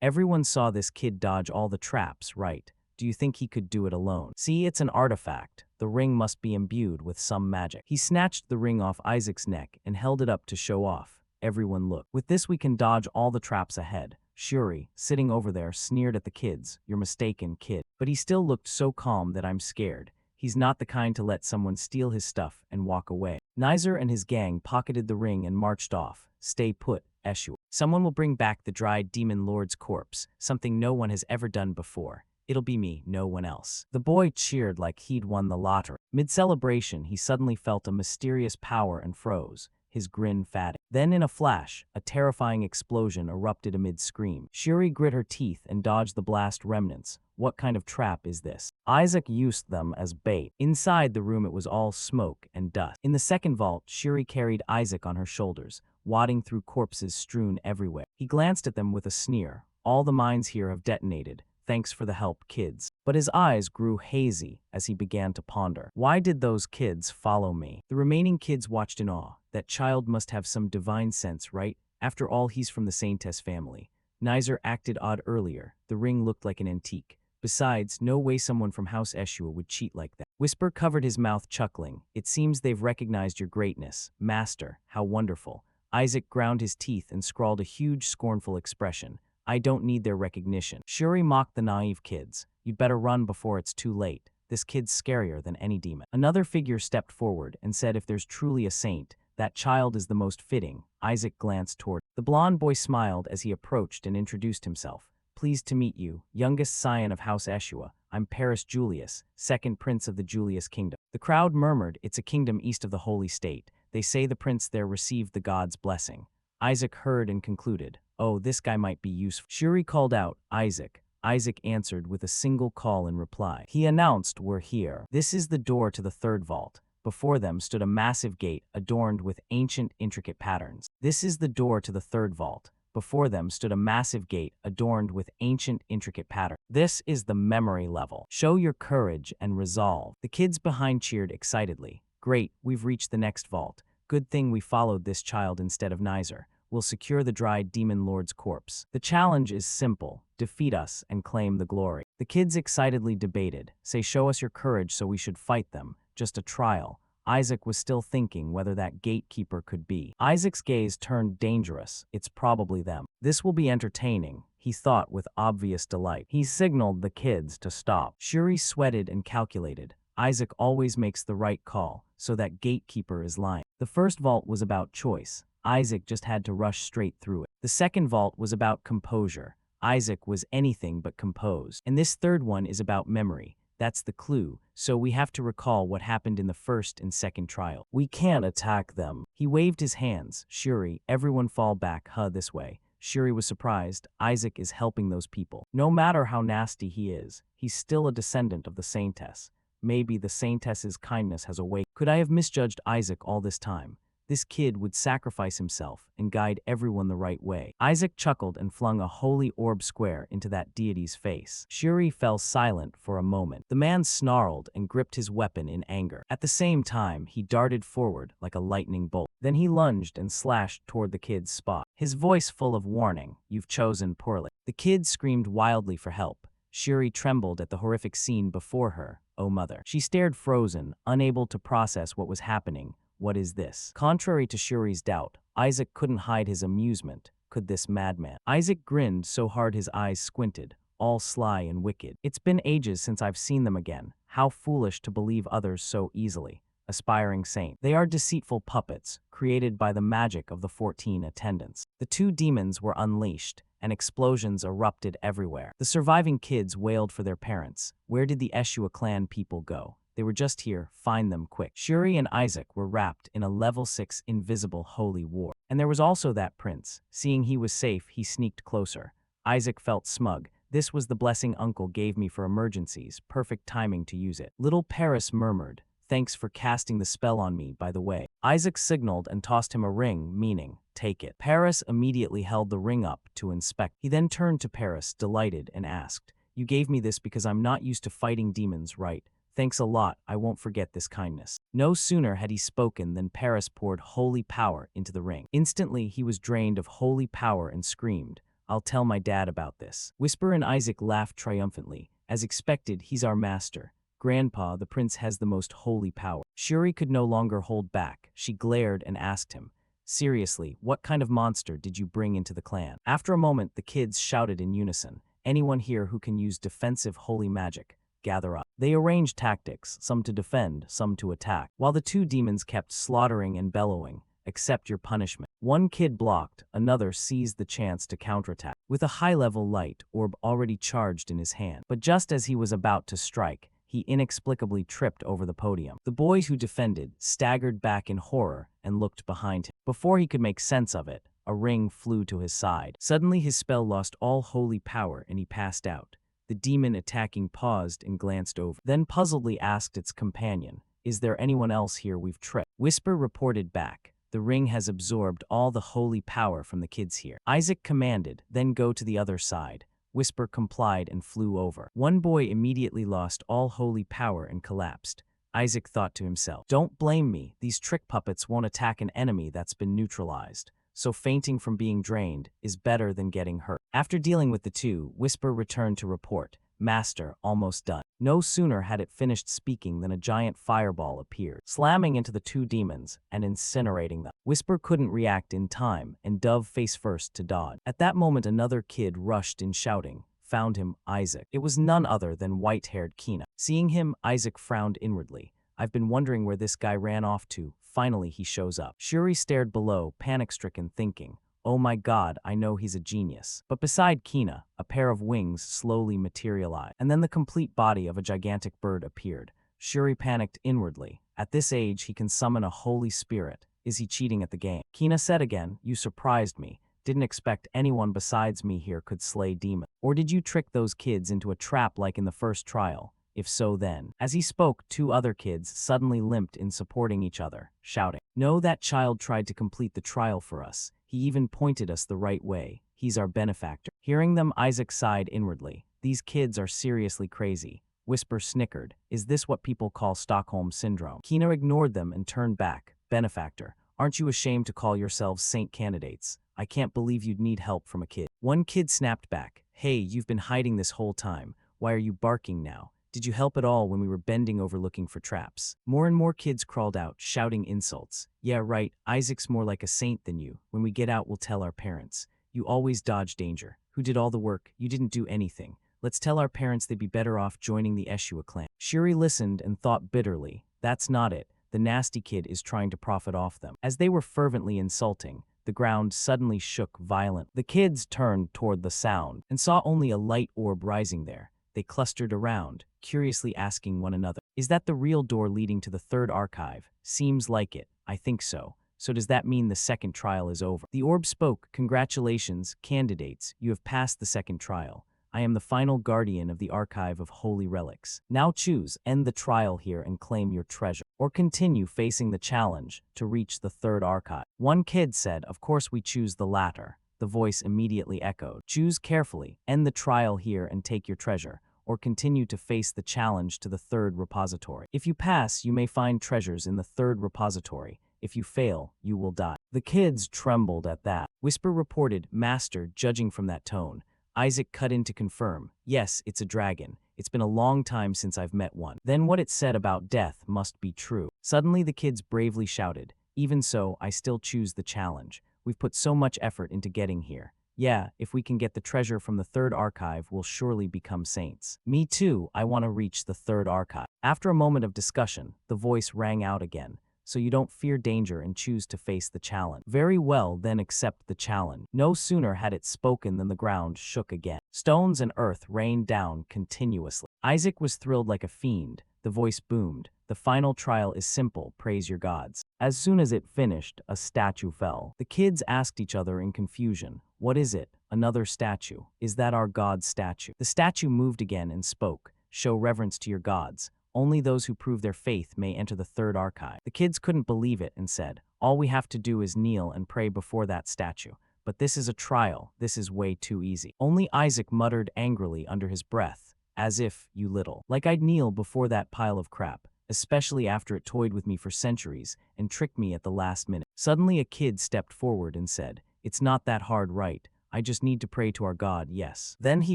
everyone saw this kid dodge all the traps, right? Do you think he could do it alone? See, it's an artifact. The ring must be imbued with some magic. He snatched the ring off Isaac's neck and held it up to show off. Everyone looked. With this we can dodge all the traps ahead. Shuri, sitting over there, sneered at the kids. You're mistaken, kid. But he still looked so calm that I'm scared. He's not the kind to let someone steal his stuff and walk away. Nizer and his gang pocketed the ring and marched off. Stay put, Eshua. Someone will bring back the Dried Demon Lord's corpse, something no one has ever done before. It'll be me, no one else. The boy cheered like he'd won the lottery. Mid-celebration, he suddenly felt a mysterious power and froze, his grin fatting. Then in a flash, a terrifying explosion erupted amid scream. Shuri grit her teeth and dodged the blast remnants. What kind of trap is this? Isaac used them as bait. Inside the room it was all smoke and dust. In the 2nd vault, Shuri carried Isaac on her shoulders, wadding through corpses strewn everywhere. He glanced at them with a sneer. All the mines here have detonated. Thanks for the help, kids. But his eyes grew hazy as he began to ponder. Why did those kids follow me? The remaining kids watched in awe. That child must have some divine sense, right? After all, he's from the Saintess family. Nizer acted odd earlier. The ring looked like an antique. Besides, no way someone from House Eshua would cheat like that. Whisper covered his mouth, chuckling. It seems they've recognized your greatness. Master, how wonderful. Isaac ground his teeth and scrawled a huge, scornful expression. I don't need their recognition. Shuri mocked the naive kids. You'd better run before it's too late. This kid's scarier than any demon. Another figure stepped forward and said if there's truly a saint, that child is the most fitting. Isaac glanced toward. The blond boy smiled as he approached and introduced himself. Pleased to meet you, youngest scion of House Eshua. I'm Paris Julius, 2nd prince of the Julius kingdom. The crowd murmured, it's a kingdom east of the holy state. They say the prince there received the god's blessing. Isaac heard and concluded, oh, this guy might be useful. Shuri called out, Isaac. Isaac answered with a single call in reply. He announced, we're here. This is the door to the 3rd vault. Before them stood a massive gate adorned with ancient, intricate patterns. This is the door to the 3rd vault. Before them stood a massive gate adorned with ancient, intricate patterns. This is the memory level. Show your courage and resolve. The kids behind cheered excitedly. Great, we've reached the next vault. Good thing we followed this child instead of Nizer. We'll secure the Dried Demon Lord's corpse. The challenge is simple. Defeat us and claim the glory. The kids excitedly debated. Say, show us your courage so we should fight them. Just a trial. Isaac was still thinking whether that gatekeeper could be. Isaac's gaze turned dangerous. It's probably them. This will be entertaining, he thought with obvious delight. He signaled the kids to stop. Shuri sweated and calculated. Isaac always makes the right call, so that gatekeeper is lying. The 1st vault was about choice. Isaac just had to rush straight through it. The 2nd vault was about composure. Isaac was anything but composed. And this 3rd one is about memory. That's the clue, so we have to recall what happened in the 1st and 2nd trial. We can't attack them. He waved his hands. Shuri, everyone fall back, this way. Shuri was surprised. Isaac is helping those people. No matter how nasty he is, he's still a descendant of the Saintess. Maybe the saintess's kindness has awakened. Could I have misjudged Isaac all this time? This kid would sacrifice himself and guide everyone the right way. Isaac chuckled and flung a holy orb square into that deity's face. Shuri fell silent for a moment. The man snarled and gripped his weapon in anger. At the same time, he darted forward like a lightning bolt. Then he lunged and slashed toward the kid's spot, his voice full of warning. You've chosen poorly. The kid screamed wildly for help. Shuri trembled at the horrific scene before her. Oh mother. She stared frozen, unable to process what was happening. What is this? Contrary to Shuri's doubt, Isaac couldn't hide his amusement. Could this madman? Isaac grinned so hard his eyes squinted, all sly and wicked. It's been ages since I've seen them again. How foolish to believe others so easily. Aspiring saint. They are deceitful puppets, created by the magic of the 14 attendants. The two demons were unleashed, and explosions erupted everywhere. The surviving kids wailed for their parents. Where did the Eshua clan people go? They were just here, find them quick. Shuri and Isaac were wrapped in a level 6 invisible holy war. And there was also that prince. Seeing he was safe, he sneaked closer. Isaac felt smug. This was the blessing Uncle gave me for emergencies, perfect timing to use it. Little Paris murmured, thanks for casting the spell on me, by the way. Isaac signaled and tossed him a ring, meaning, take it. Paris immediately held the ring up to inspect. He then turned to Paris, delighted, and asked, you gave me this because I'm not used to fighting demons, right? Thanks a lot, I won't forget this kindness. No sooner had he spoken than Paris poured holy power into the ring. Instantly, he was drained of holy power and screamed, I'll tell my dad about this. Whisper and Isaac laughed triumphantly. As expected, he's our master. Grandpa, the prince has the most holy power. Shuri could no longer hold back. She glared and asked him, seriously, what kind of monster did you bring into the clan? After a moment, the kids shouted in unison, anyone here who can use defensive holy magic, gather up. They arranged tactics, some to defend, some to attack, while the two demons kept slaughtering and bellowing, accept your punishment. One kid blocked, another seized the chance to counterattack, with a high-level light orb already charged in his hand. But just as he was about to strike, he inexplicably tripped over the podium. The boy who defended staggered back in horror and looked behind him. Before he could make sense of it, a ring flew to his side. Suddenly his spell lost all holy power and he passed out. The demon attacking paused and glanced over, then puzzledly asked its companion, is there anyone else here we've tricked? Whisper reported back, the ring has absorbed all the holy power from the kids here. Isaac commanded, then go to the other side. Whisper complied and flew over. One boy immediately lost all holy power and collapsed. Isaac thought to himself, don't blame me, these trick puppets won't attack an enemy that's been neutralized. So fainting from being drained is better than getting hurt. After dealing with the two, Whisper returned to report, Master, almost done. No sooner had it finished speaking than a giant fireball appeared, slamming into the two demons and incinerating them. Whisper couldn't react in time, and dove face first to dodge. At that moment, another kid rushed in shouting, found him, Isaac. It was none other than white-haired Kina. Seeing him, Isaac frowned inwardly. I've been wondering where this guy ran off to. Finally, he shows up. Shuri stared below, panic-stricken, thinking, oh my god, I know he's a genius. But beside Kina, a pair of wings slowly materialized, and then the complete body of a gigantic bird appeared. Shuri panicked inwardly. At this age, he can summon a holy spirit. Is he cheating at the game? Kina said again, you surprised me. Didn't expect anyone besides me here could slay demons. Or did you trick those kids into a trap like in the first trial? If so, then. As he spoke, two other kids suddenly limped in supporting each other, shouting, no, that child tried to complete the trial for us. He even pointed us the right way. He's our benefactor. Hearing them, Isaac sighed inwardly. These kids are seriously crazy. Whisper snickered. Is this what people call Stockholm Syndrome? Kina ignored them and turned back. Benefactor, aren't you ashamed to call yourselves saint candidates? I can't believe you'd need help from a kid. One kid snapped back. Hey, you've been hiding this whole time. Why are you barking now? Did you help at all when we were bending over looking for traps? More and more kids crawled out, shouting insults. Yeah, right, Isaac's more like a saint than you. When we get out, we'll tell our parents. You always dodge danger. Who did all the work? You didn't do anything. Let's tell our parents they'd be better off joining the Eshua clan. Shuri listened and thought bitterly. That's not it. The nasty kid is trying to profit off them. As they were fervently insulting, the ground suddenly shook violently. The kids turned toward the sound and saw only a light orb rising there. They clustered around, curiously asking one another, is that the real door leading to the third archive? Seems like it. I think so. So does that mean the second trial is over? The orb spoke, congratulations, candidates, you have passed the second trial. I am the final guardian of the archive of holy relics. Now choose, end the trial here and claim your treasure, or continue facing the challenge to reach the third archive. One kid said, of course we choose the latter. The voice immediately echoed. Choose carefully, end the trial here and take your treasure, or continue to face the challenge to the third repository. If you pass, you may find treasures in the third repository. If you fail, you will die. The kids trembled at that. Whisper reported, Master, judging from that tone. Isaac cut in to confirm, yes, it's a dragon. It's been a long time since I've met one. Then what it said about death must be true. Suddenly the kids bravely shouted, even so, I still choose the challenge. We've put so much effort into getting here. Yeah, if we can get the treasure from the third archive, we'll surely become saints. Me too, I want to reach the third archive. After a moment of discussion, the voice rang out again. So you don't fear danger and choose to face the challenge. Very well, then accept the challenge. No sooner had it spoken than the ground shook again. Stones and earth rained down continuously. Isaac was thrilled like a fiend. The voice boomed. The final trial is simple, praise your gods. As soon as it finished, a statue fell. The kids asked each other in confusion, what is it? Another statue. Is that our god's statue? The statue moved again and spoke, show reverence to your gods. Only those who prove their faith may enter the third archive. The kids couldn't believe it and said, all we have to do is kneel and pray before that statue. But this is a trial. This is way too easy. Only Isaac muttered angrily under his breath, as if, you little. Like I'd kneel before that pile of crap, especially after it toyed with me for centuries and tricked me at the last minute. Suddenly a kid stepped forward and said, it's not that hard, right? I just need to pray to our God, yes. Then he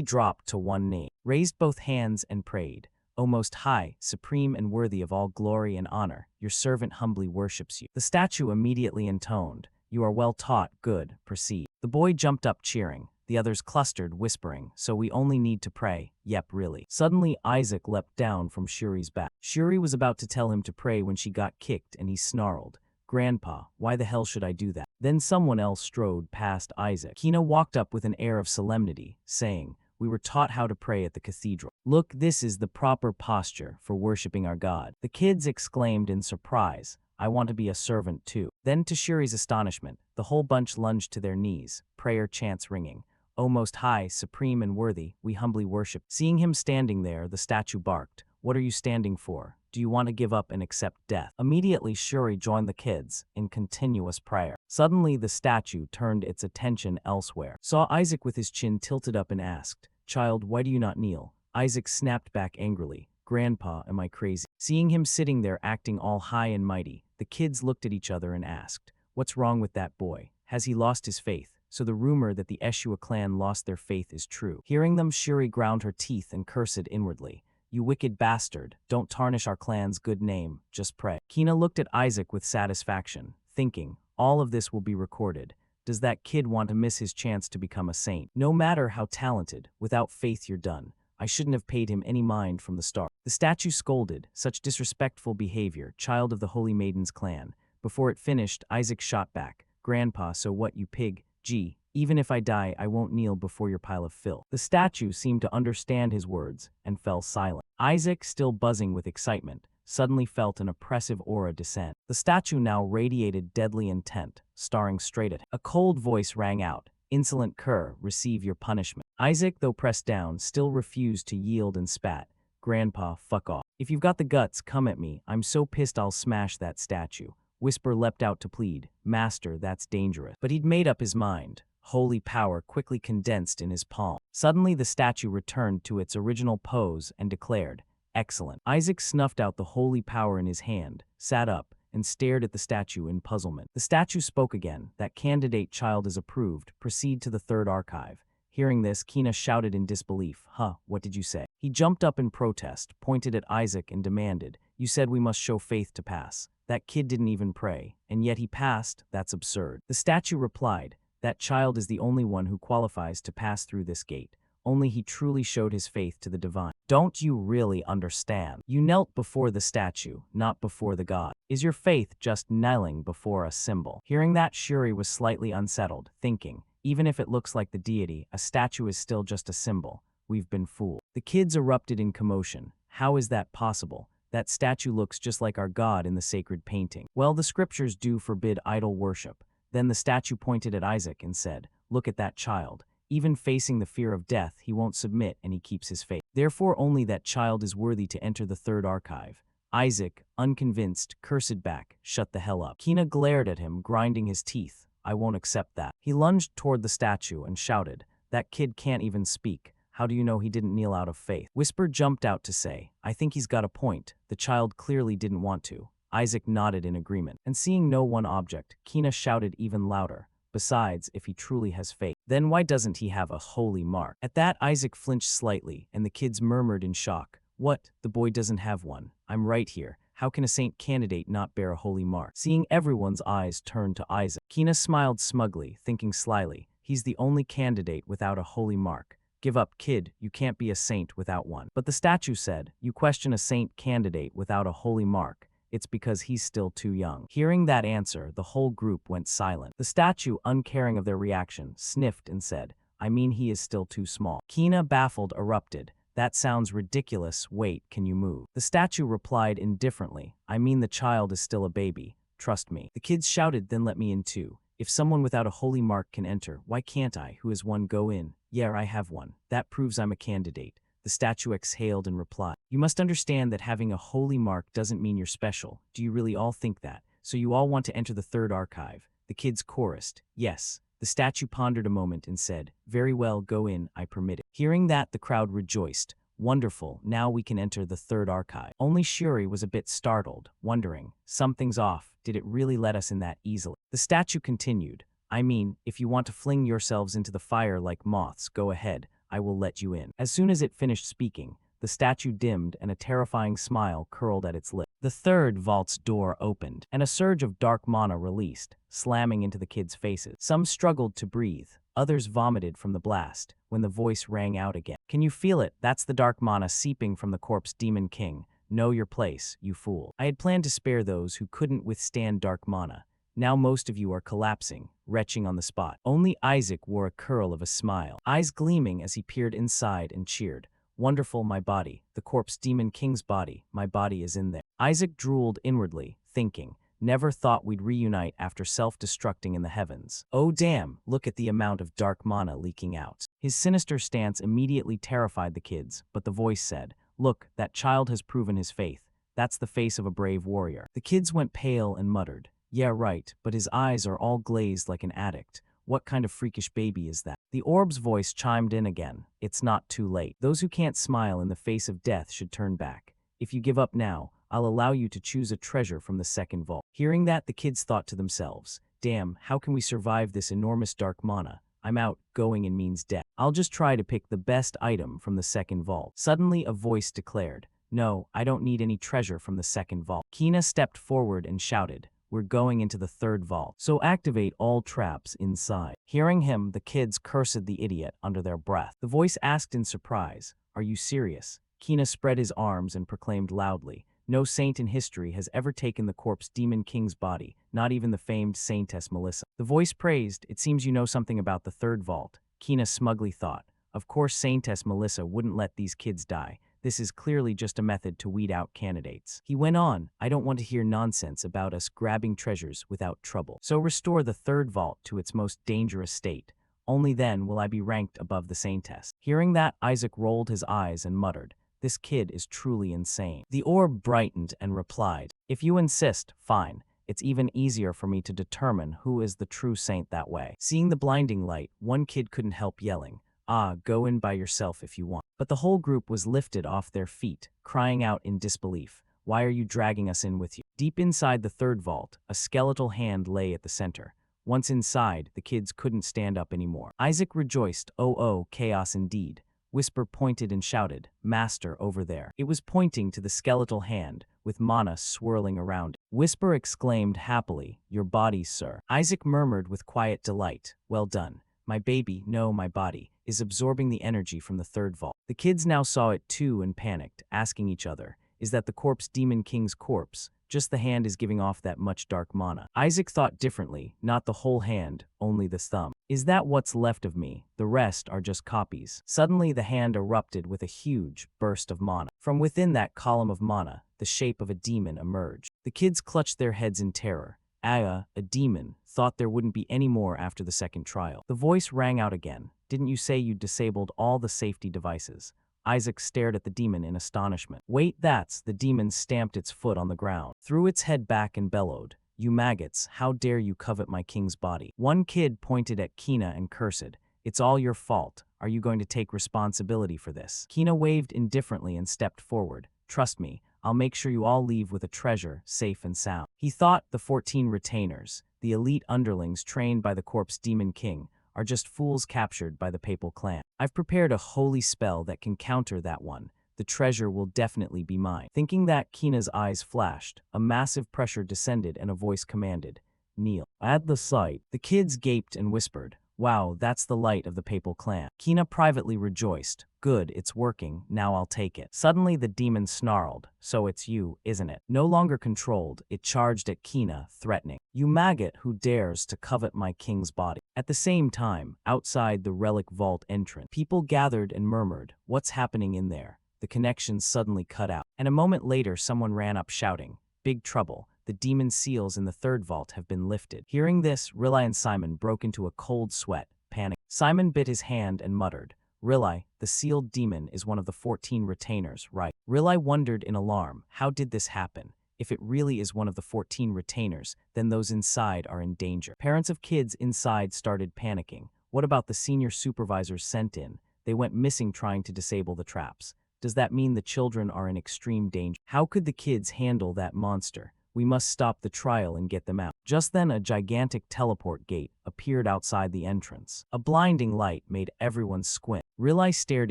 dropped to one knee, raised both hands and prayed. O Most High, supreme and worthy of all glory and honor, your servant humbly worships you. The statue immediately intoned, you are well taught, good, proceed. The boy jumped up cheering. The others clustered, whispering, so we only need to pray, yep really. Suddenly Isaac leapt down from Shuri's back. Shuri was about to tell him to pray when she got kicked and he snarled, Grandpa, why the hell should I do that? Then someone else strode past Isaac. Kina walked up with an air of solemnity, saying, we were taught how to pray at the cathedral. Look, this is the proper posture for worshiping our God. The kids exclaimed in surprise, I want to be a servant too. Then to Shuri's astonishment, the whole bunch lunged to their knees, prayer chants ringing. O Most High, supreme and worthy, we humbly worship. Seeing him standing there, the statue barked, what are you standing for? Do you want to give up and accept death? Immediately Shuri joined the kids in continuous prayer. Suddenly the statue turned its attention elsewhere, saw Isaac with his chin tilted up and asked, Child, why do you not kneel? Isaac snapped back angrily, Grandpa, am I crazy? Seeing him sitting there acting all high and mighty, the kids looked at each other and asked, what's wrong with that boy? Has he lost his faith? So the rumor that the Eshua clan lost their faith is true. Hearing them, Shuri ground her teeth and cursed inwardly. You wicked bastard, don't tarnish our clan's good name, just pray. Kina looked at Isaac with satisfaction, thinking, all of this will be recorded. Does that kid want to miss his chance to become a saint? No matter how talented, without faith you're done. I shouldn't have paid him any mind from the start. The statue scolded, such disrespectful behavior, child of the Holy Maiden's clan. Before it finished, Isaac shot back, Grandpa, so what, you pig? Gee, even if I die, I won't kneel before your pile of filth. The statue seemed to understand his words and fell silent. Isaac, still buzzing with excitement, suddenly felt an oppressive aura descend. The statue now radiated deadly intent, staring straight at him. A cold voice rang out, insolent cur, receive your punishment. Isaac, though pressed down, still refused to yield and spat, Grandpa, fuck off. If you've got the guts, come at me. I'm so pissed I'll smash that statue. Whisper leapt out to plead, Master, that's dangerous. But he'd made up his mind. Holy power quickly condensed in his palm. Suddenly the statue returned to its original pose and declared, excellent. Isaac snuffed out the holy power in his hand, sat up, and stared at the statue in puzzlement. The statue spoke again, that candidate child is approved, proceed to the third archive. Hearing this, Kina shouted in disbelief, huh, what did you say? He jumped up in protest, pointed at Isaac and demanded, you said we must show faith to pass. That kid didn't even pray, and yet he passed, that's absurd. The statue replied, that child is the only one who qualifies to pass through this gate. Only he truly showed his faith to the divine. Don't you really understand? You knelt before the statue, not before the god. Is your faith just kneeling before a symbol? Hearing that, Shuri was slightly unsettled, thinking, even if it looks like the deity, a statue is still just a symbol. We've been fooled. The kids erupted in commotion. How is that possible? That statue looks just like our god in the sacred painting. Well, the scriptures do forbid idol worship. Then the statue pointed at Isaac and said, look at that child. Even facing the fear of death, he won't submit and he keeps his faith. Therefore only that child is worthy to enter the third archive. Isaac, unconvinced, cursed back, shut the hell up. Kina glared at him, grinding his teeth. I won't accept that. He lunged toward the statue and shouted, that kid can't even speak. How do you know he didn't kneel out of faith? Whisper jumped out to say, I think he's got a point. The child clearly didn't want to. Isaac nodded in agreement, and seeing no one object, Kina shouted even louder. Besides, if he truly has faith, then why doesn't he have a holy mark? At that, Isaac flinched slightly, and the kids murmured in shock. What? The boy doesn't have one. I'm right here. How can a saint candidate not bear a holy mark? Seeing everyone's eyes turn to Isaac, Kina smiled smugly, thinking slyly, he's the only candidate without a holy mark. Give up, kid, you can't be a saint without one. But the statue said, you question a saint candidate without a holy mark. It's because he's still too young. Hearing that answer, the whole group went silent. The statue, uncaring of their reaction, sniffed and said, I mean he is still too small. Kina, baffled, erupted. That sounds ridiculous. Wait, can you move? The statue replied indifferently, I mean the child is still a baby. Trust me. The kids shouted, then let me in too. If someone without a holy mark can enter, why can't I, who has one, go in? Yeah, I have one. That proves I'm a candidate. The statue exhaled and replied, you must understand that having a holy mark doesn't mean you're special. Do you really all think that? So you all want to enter the third archive? The kids chorused, yes. The statue pondered a moment and said, very well, go in, I permit it. Hearing that, the crowd rejoiced. Wonderful, now we can enter the third archive. Only Shuri was a bit startled, wondering, something's off, did it really let us in that easily? The statue continued, I mean, if you want to fling yourselves into the fire like moths, go ahead, I will let you in. As soon as it finished speaking, the statue dimmed and a terrifying smile curled at its lip. The third vault's door opened, and a surge of dark mana released, slamming into the kids' faces. Some struggled to breathe, others vomited from the blast, when the voice rang out again. Can you feel it? That's the dark mana seeping from the corpse demon king. Know your place, you fool. I had planned to spare those who couldn't withstand dark mana. Now most of you are collapsing, retching on the spot. Only Isaac wore a curl of a smile, eyes gleaming as he peered inside and cheered. Wonderful, my body, the corpse demon king's body, my body is in there. Isaac drooled inwardly, thinking, never thought we'd reunite after self-destructing in the heavens. Oh damn, look at the amount of dark mana leaking out. His sinister stance immediately terrified the kids, but the voice said, look, that child has proven his faith. That's the face of a brave warrior. The kids went pale and muttered, yeah right, but his eyes are all glazed like an addict. What kind of freakish baby is that? The orb's voice chimed in again. It's not too late. Those who can't smile in the face of death should turn back. If you give up now, I'll allow you to choose a treasure from the second vault. Hearing that, the kids thought to themselves, damn, how can we survive this enormous dark mana? I'm out, going in means death. I'll just try to pick the best item from the second vault. Suddenly a voice declared, no, I don't need any treasure from the second vault. Kina stepped forward and shouted, we're going into the third vault, so activate all traps inside. Hearing him, the kids cursed the idiot under their breath. The voice asked in surprise, are you serious? Kina spread his arms and proclaimed loudly, no saint in history has ever taken the corpse demon king's body, not even the famed saintess Melissa. The voice praised, it seems you know something about the third vault. Kina smugly thought, of course saintess Melissa wouldn't let these kids die. This is clearly just a method to weed out candidates. He went on, I don't want to hear nonsense about us grabbing treasures without trouble. So restore the third vault to its most dangerous state. Only then will I be ranked above the saintess. Hearing that, Isaac rolled his eyes and muttered, this kid is truly insane. The orb brightened and replied, if you insist, fine. It's even easier for me to determine who is the true saint that way. Seeing the blinding light, one kid couldn't help yelling, ah, go in by yourself if you want. But the whole group was lifted off their feet, crying out in disbelief, why are you dragging us in with you? Deep inside the third vault, a skeletal hand lay at the center. Once inside, the kids couldn't stand up anymore. Isaac rejoiced, oh, chaos indeed. Whisper pointed and shouted, master, over there. It was pointing to the skeletal hand, with mana swirling around it. Whisper exclaimed happily, your body, sir. Isaac murmured with quiet delight, well done. My baby, no, my body, is absorbing the energy from the third vault. The kids now saw it too and panicked, asking each other, is that the corpse demon king's corpse? Just the hand is giving off that much dark mana. Isaac thought differently, not the whole hand, only the thumb. Is that what's left of me? The rest are just copies. Suddenly the hand erupted with a huge burst of mana. From within that column of mana, the shape of a demon emerged. The kids clutched their heads in terror. Aya, a demon, thought there wouldn't be any more after the second trial. The voice rang out again. Didn't you say you disabled all the safety devices? Isaac stared at the demon in astonishment. Wait, the demon stamped its foot on the ground, threw its head back and bellowed. You maggots, how dare you covet my king's body? One kid pointed at Kina and cursed. It's all your fault. Are you going to take responsibility for this? Kina waved indifferently and stepped forward. Trust me, I'll make sure you all leave with a treasure, safe and sound. He thought the 14 retainers, the elite underlings trained by the corpse demon king, are just fools captured by the papal clan. I've prepared a holy spell that can counter that one. The treasure will definitely be mine. Thinking that, Kina's eyes flashed. A massive pressure descended and a voice commanded, kneel. At the sight, the kids gaped and whispered, wow, that's the light of the papal clan. Kina privately rejoiced. Good, it's working, now I'll take it. Suddenly the demon snarled. So it's you, isn't it? No longer controlled, it charged at Kina, threatening. You maggot who dares to covet my king's body. At the same time, outside the relic vault entrance, people gathered and murmured, what's happening in there? The connection suddenly cut out, and a moment later someone ran up shouting, big trouble. The demon seals in the third vault have been lifted. Hearing this, Riley and Simon broke into a cold sweat, panic. Simon bit his hand and muttered, Riley, the sealed demon is one of the 14 retainers, right? Riley wondered in alarm, how did this happen? If it really is one of the 14 retainers, then those inside are in danger. Parents of kids inside started panicking. What about the senior supervisors sent in? They went missing trying to disable the traps. Does that mean the children are in extreme danger? How could the kids handle that monster? We must stop the trial and get them out. Just then a gigantic teleport gate appeared outside the entrance. A blinding light made everyone squint. Riley stared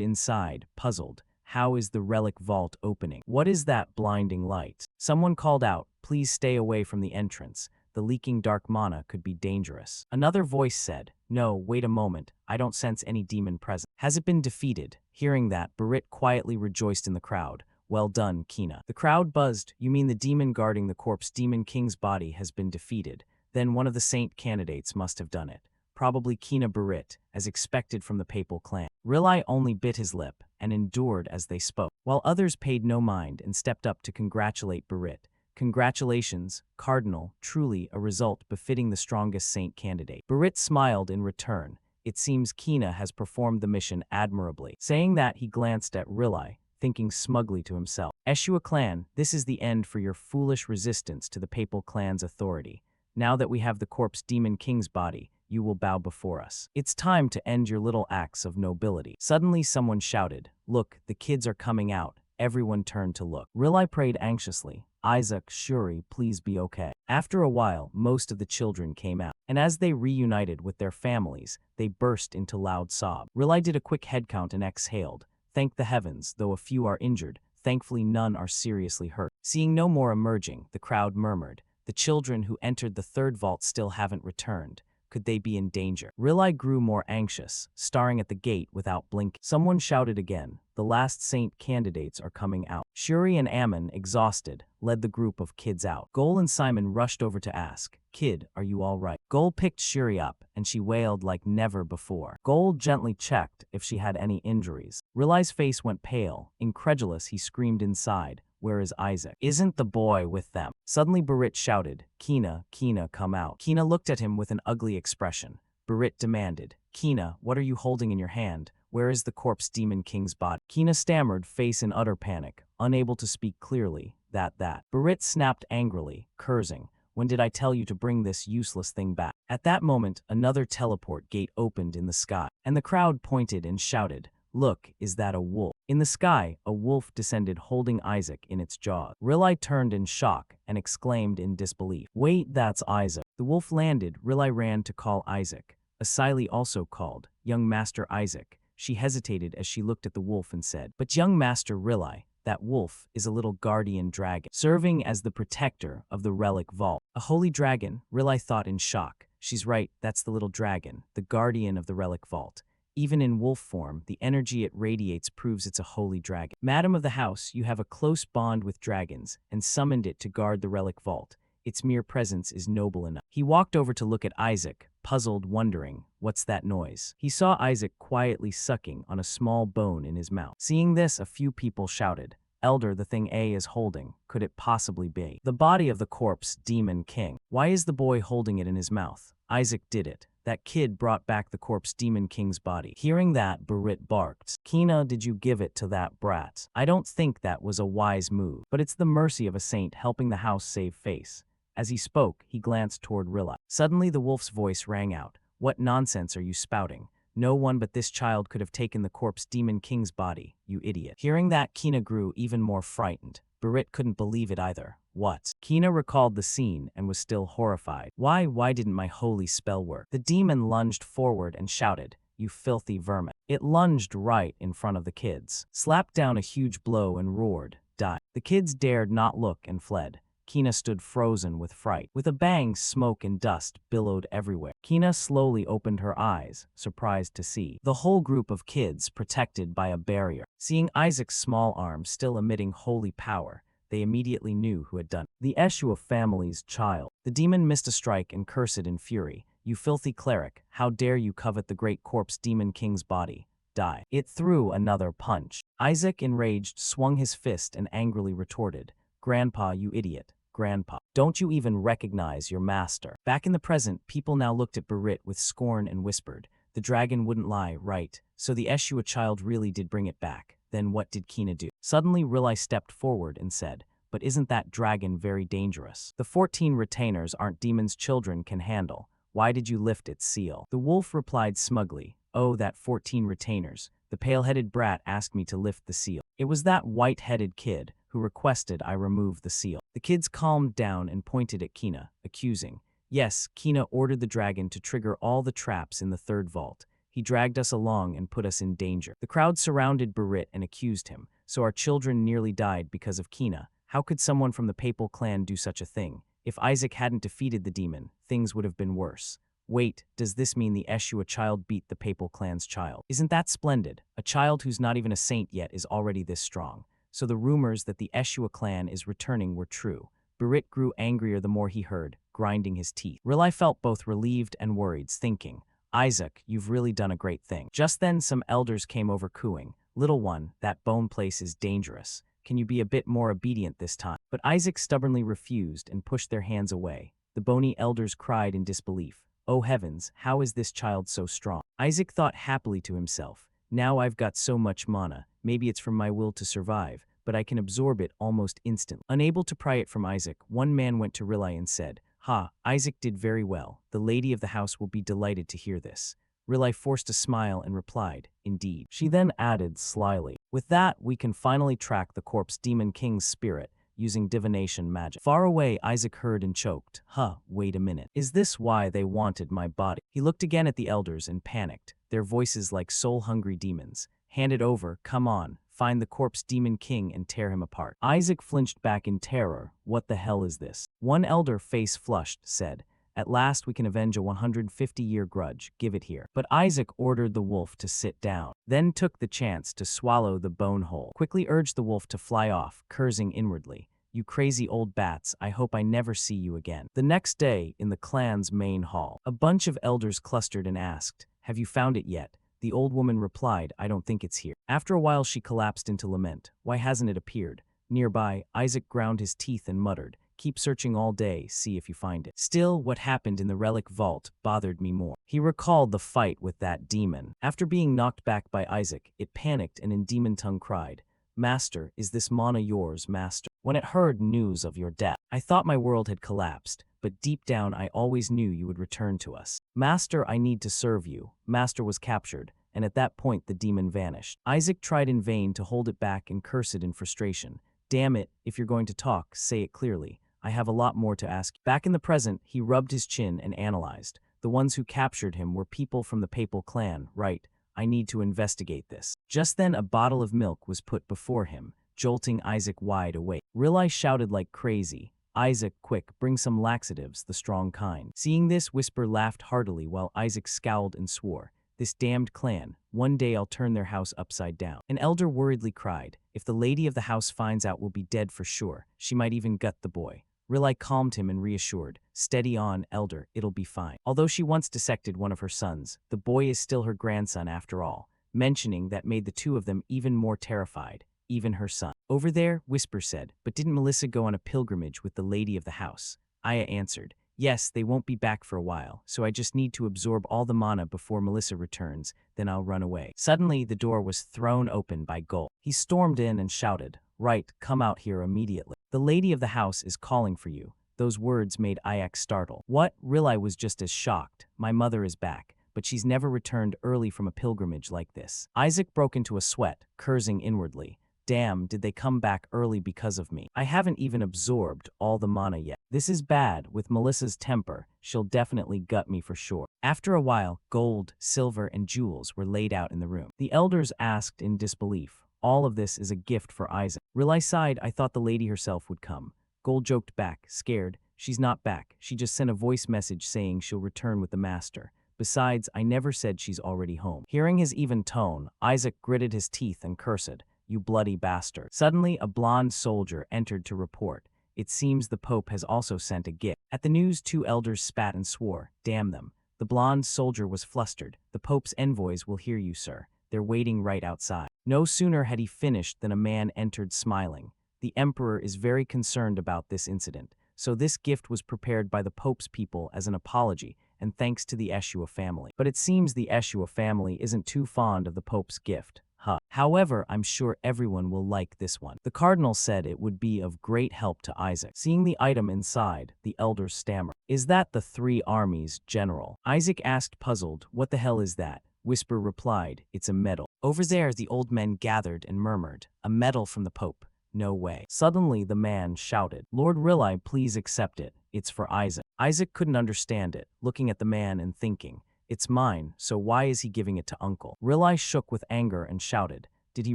inside, puzzled. How is the relic vault opening? What is that blinding light? Someone called out, please stay away from the entrance. The leaking dark mana could be dangerous. Another voice said, no, wait a moment, I don't sense any demon present. Has it been defeated? Hearing that, Barit quietly rejoiced in the crowd. Well done, Kina. The crowd buzzed. You mean the demon guarding the corpse demon king's body has been defeated? Then one of the saint candidates must have done it. Probably Kina Barit, as expected from the papal clan. Riley only bit his lip and endured as they spoke, while others paid no mind and stepped up to congratulate Barit. Congratulations, Cardinal, truly a result befitting the strongest saint candidate. Barit smiled in return. It seems Kina has performed the mission admirably. Saying that, he glanced at Riley, thinking smugly to himself, Eshua clan, this is the end for your foolish resistance to the papal clan's authority. Now that we have the corpse demon king's body, you will bow before us. It's time to end your little acts of nobility. Suddenly someone shouted, look, the kids are coming out. Everyone turned to look. Riley prayed anxiously, Isaac, Shuri, please be okay. After a while, most of the children came out, and as they reunited with their families, they burst into loud sobs. Riley did a quick head count and exhaled. Thank the heavens, though a few are injured, thankfully none are seriously hurt. Seeing no more emerging, the crowd murmured, the children who entered the third vault still haven't returned. Could they be in danger? Riley grew more anxious, staring at the gate without blinking. Someone shouted again, the last saint candidates are coming out. Shuri and Ammon, exhausted, led the group of kids out. Gol and Simon rushed over to ask, Kid, are you all right? Gol picked Shuri up, and she wailed like never before. Gol gently checked if she had any injuries. Riley's face went pale. Incredulous, he screamed inside, where is Isaac? Isn't the boy with them? Suddenly Barit shouted, Kina, come out. Kina looked at him with an ugly expression. Barit demanded, Kina, what are you holding in your hand? Where is the corpse demon king's body? Kina stammered, face in utter panic, unable to speak clearly. That. Barit snapped angrily, cursing, when did I tell you to bring this useless thing back? At that moment, another teleport gate opened in the sky, and the crowd pointed and shouted, look, is that a wolf? In the sky, a wolf descended holding Isaac in its jaws. Riley turned in shock and exclaimed in disbelief, wait, that's Isaac. The wolf landed. Riley ran to call Isaac. Asili also called, young Master Isaac. She hesitated as she looked at the wolf and said, but young Master Riley, that wolf is a little guardian dragon, serving as the protector of the relic vault. A holy dragon, Riley thought in shock. She's right, that's the little dragon, the guardian of the relic vault. Even in wolf form, the energy it radiates proves it's a holy dragon. Madam of the house, you have a close bond with dragons, and summoned it to guard the relic vault. Its mere presence is noble enough. He walked over to look at Isaac, puzzled, wondering, what's that noise? He saw Isaac quietly sucking on a small bone in his mouth. Seeing this, a few people shouted, Elder, the thing A is holding, could it possibly be the body of the corpse demon king? Why is the boy holding it in his mouth? Isaac did it. That kid brought back the corpse demon king's body. Hearing that, Berit barked. Kina, did you give it to that brat? I don't think that was a wise move, but it's the mercy of a saint helping the house save face. As he spoke, he glanced toward Rilla. Suddenly the wolf's voice rang out. What nonsense are you spouting? No one but this child could have taken the corpse demon king's body, you idiot. Hearing that, Kina grew even more frightened. Berit couldn't believe it either. What? Kina recalled the scene and was still horrified. Why didn't my holy spell work? The demon lunged forward and shouted, you filthy vermin. It lunged right in front of the kids, slapped down a huge blow and roared, die. The kids dared not look and fled. Kina stood frozen with fright. With a bang, smoke and dust billowed everywhere. Kina slowly opened her eyes, surprised to see the whole group of kids protected by a barrier. Seeing Isaac's small arm still emitting holy power, they immediately knew who had done it. The Eshua family's child. The demon missed a strike and cursed in fury. You filthy cleric, how dare you covet the great corpse demon king's body? Die. It threw another punch. Isaac, enraged, swung his fist and angrily retorted, Grandpa, you idiot. Grandpa, don't you even recognize your master? Back in the present, people now looked at Berit with scorn and whispered, the dragon wouldn't lie, right? So the Eshua child really did bring it back. Then what did Kina do? Suddenly Rilai stepped forward and said, but isn't that dragon very dangerous? The 14 retainers aren't demons children can handle. Why did you lift its seal? The wolf replied smugly, oh, that 14 retainers. The pale-headed brat asked me to lift the seal. It was that white-headed kid who requested I remove the seal. The kids calmed down and pointed at Kina, accusing. Yes, Kina ordered the dragon to trigger all the traps in the third vault. He dragged us along and put us in danger. The crowd surrounded Berit and accused him. So our children nearly died because of Kina. How could someone from the papal clan do such a thing? If Isaac hadn't defeated the demon, things would have been worse. Wait, does this mean the Eshua child beat the papal clan's child? Isn't that splendid? A child who's not even a saint yet is already this strong. So the rumors that the Eshua clan is returning were true. Berit grew angrier the more he heard, grinding his teeth. Rilai felt both relieved and worried, thinking, Isaac, you've really done a great thing. Just then some elders came over cooing, little one, that bone place is dangerous. Can you be a bit more obedient this time? But Isaac stubbornly refused and pushed their hands away. The bony elders cried in disbelief. Oh heavens, how is this child so strong? Isaac thought happily to himself. Now I've got so much mana, maybe it's from my will to survive, but I can absorb it almost instantly. Unable to pry it from Isaac, one man went to Rilai and said, Ha, Isaac did very well. The lady of the house will be delighted to hear this. Rilai forced a smile and replied, Indeed. She then added slyly, With that, we can finally track the corpse demon king's spirit, using divination magic. Far away, Isaac heard and choked. Wait a minute. Is this why they wanted my body? He looked again at the elders and panicked, their voices like soul-hungry demons. Hand it over, come on, find the corpse demon king and tear him apart. Isaac flinched back in terror. What the hell is this? One elder, face flushed, said, At last we can avenge a 150-year grudge. Give it here. But Isaac ordered the wolf to sit down, then took the chance to swallow the bone whole. Quickly urged the wolf to fly off, cursing inwardly. You crazy old bats, I hope I never see you again. The next day, in the clan's main hall, a bunch of elders clustered and asked, Have you found it yet? The old woman replied, I don't think it's here. After a while she collapsed into lament. Why hasn't it appeared? Nearby, Isaac ground his teeth and muttered, Keep searching all day, see if you find it. Still, what happened in the relic vault bothered me more. He recalled the fight with that demon. After being knocked back by Isaac, it panicked and in demon tongue cried, Master, is this mana yours, master? When it heard news of your death, I thought my world had collapsed, but deep down I always knew you would return to us. Master, I need to serve you. Master was captured, and at that point the demon vanished. Isaac tried in vain to hold it back and curse it in frustration. Damn it, if you're going to talk, say it clearly. I have a lot more to ask. Back in the present, he rubbed his chin and analyzed. The ones who captured him were people from the papal clan, right? I need to investigate this. Just then a bottle of milk was put before him, jolting Isaac wide awake. Rilai shouted like crazy, Isaac, quick, bring some laxatives, the strong kind. Seeing this, Whisper laughed heartily while Isaac scowled and swore, This damned clan, one day I'll turn their house upside down. An elder worriedly cried, If the lady of the house finds out we'll be dead for sure, she might even gut the boy. Rilai calmed him and reassured, Steady on, elder, it'll be fine. Although she once dissected one of her sons, the boy is still her grandson after all. Mentioning that made the two of them even more terrified, even her son. Over there, Whisper said, But didn't Melissa go on a pilgrimage with the lady of the house? Aya answered, Yes, they won't be back for a while, so I just need to absorb all the mana before Melissa returns, then I'll run away. Suddenly, the door was thrown open by Gol. He stormed in and shouted, "Right, come out here immediately. The lady of the house is calling for you." Those words made Ayak startle. What? Rilai was just as shocked. My mother is back, but she's never returned early from a pilgrimage like this. Isaac broke into a sweat, cursing inwardly. Damn, did they come back early because of me? I haven't even absorbed all the mana yet. This is bad. With Melissa's temper, she'll definitely gut me for sure. After a while, gold, silver, and jewels were laid out in the room. The elders asked in disbelief, "All of this is a gift for Isaac." Rilai sighed. "I thought the lady herself would come." Gold joked back, scared. "She's not back. She just sent a voice message saying she'll return with the master. Besides, I never said she's already home." Hearing his even tone, Isaac gritted his teeth and cursed, "You bloody bastard." Suddenly, a blonde soldier entered to report. It seems the Pope has also sent a gift. At the news, two elders spat and swore. Damn them. The blonde soldier was flustered. "The Pope's envoys will hear you, sir. They're waiting right outside." No sooner had he finished than a man entered smiling. "The Emperor is very concerned about this incident, so this gift was prepared by the Pope's people as an apology, and thanks to the Eshua family. But it seems the Eshua family isn't too fond of the Pope's gift. Huh. However, I'm sure everyone will like this one." The cardinal said it would be of great help to Isaac. Seeing the item inside, the elders stammered. "Is that the three armies, General?" Isaac asked, puzzled. "What the hell is that?" Whisper replied, "It's a medal." Over there, the old men gathered and murmured, "A medal from the Pope. No way." Suddenly, the man shouted, "Lord Rilai, please accept it. It's for Isaac." Isaac couldn't understand it, looking at the man and thinking, "It's mine, so why is he giving it to Uncle?" Rilai shook with anger and shouted, "Did he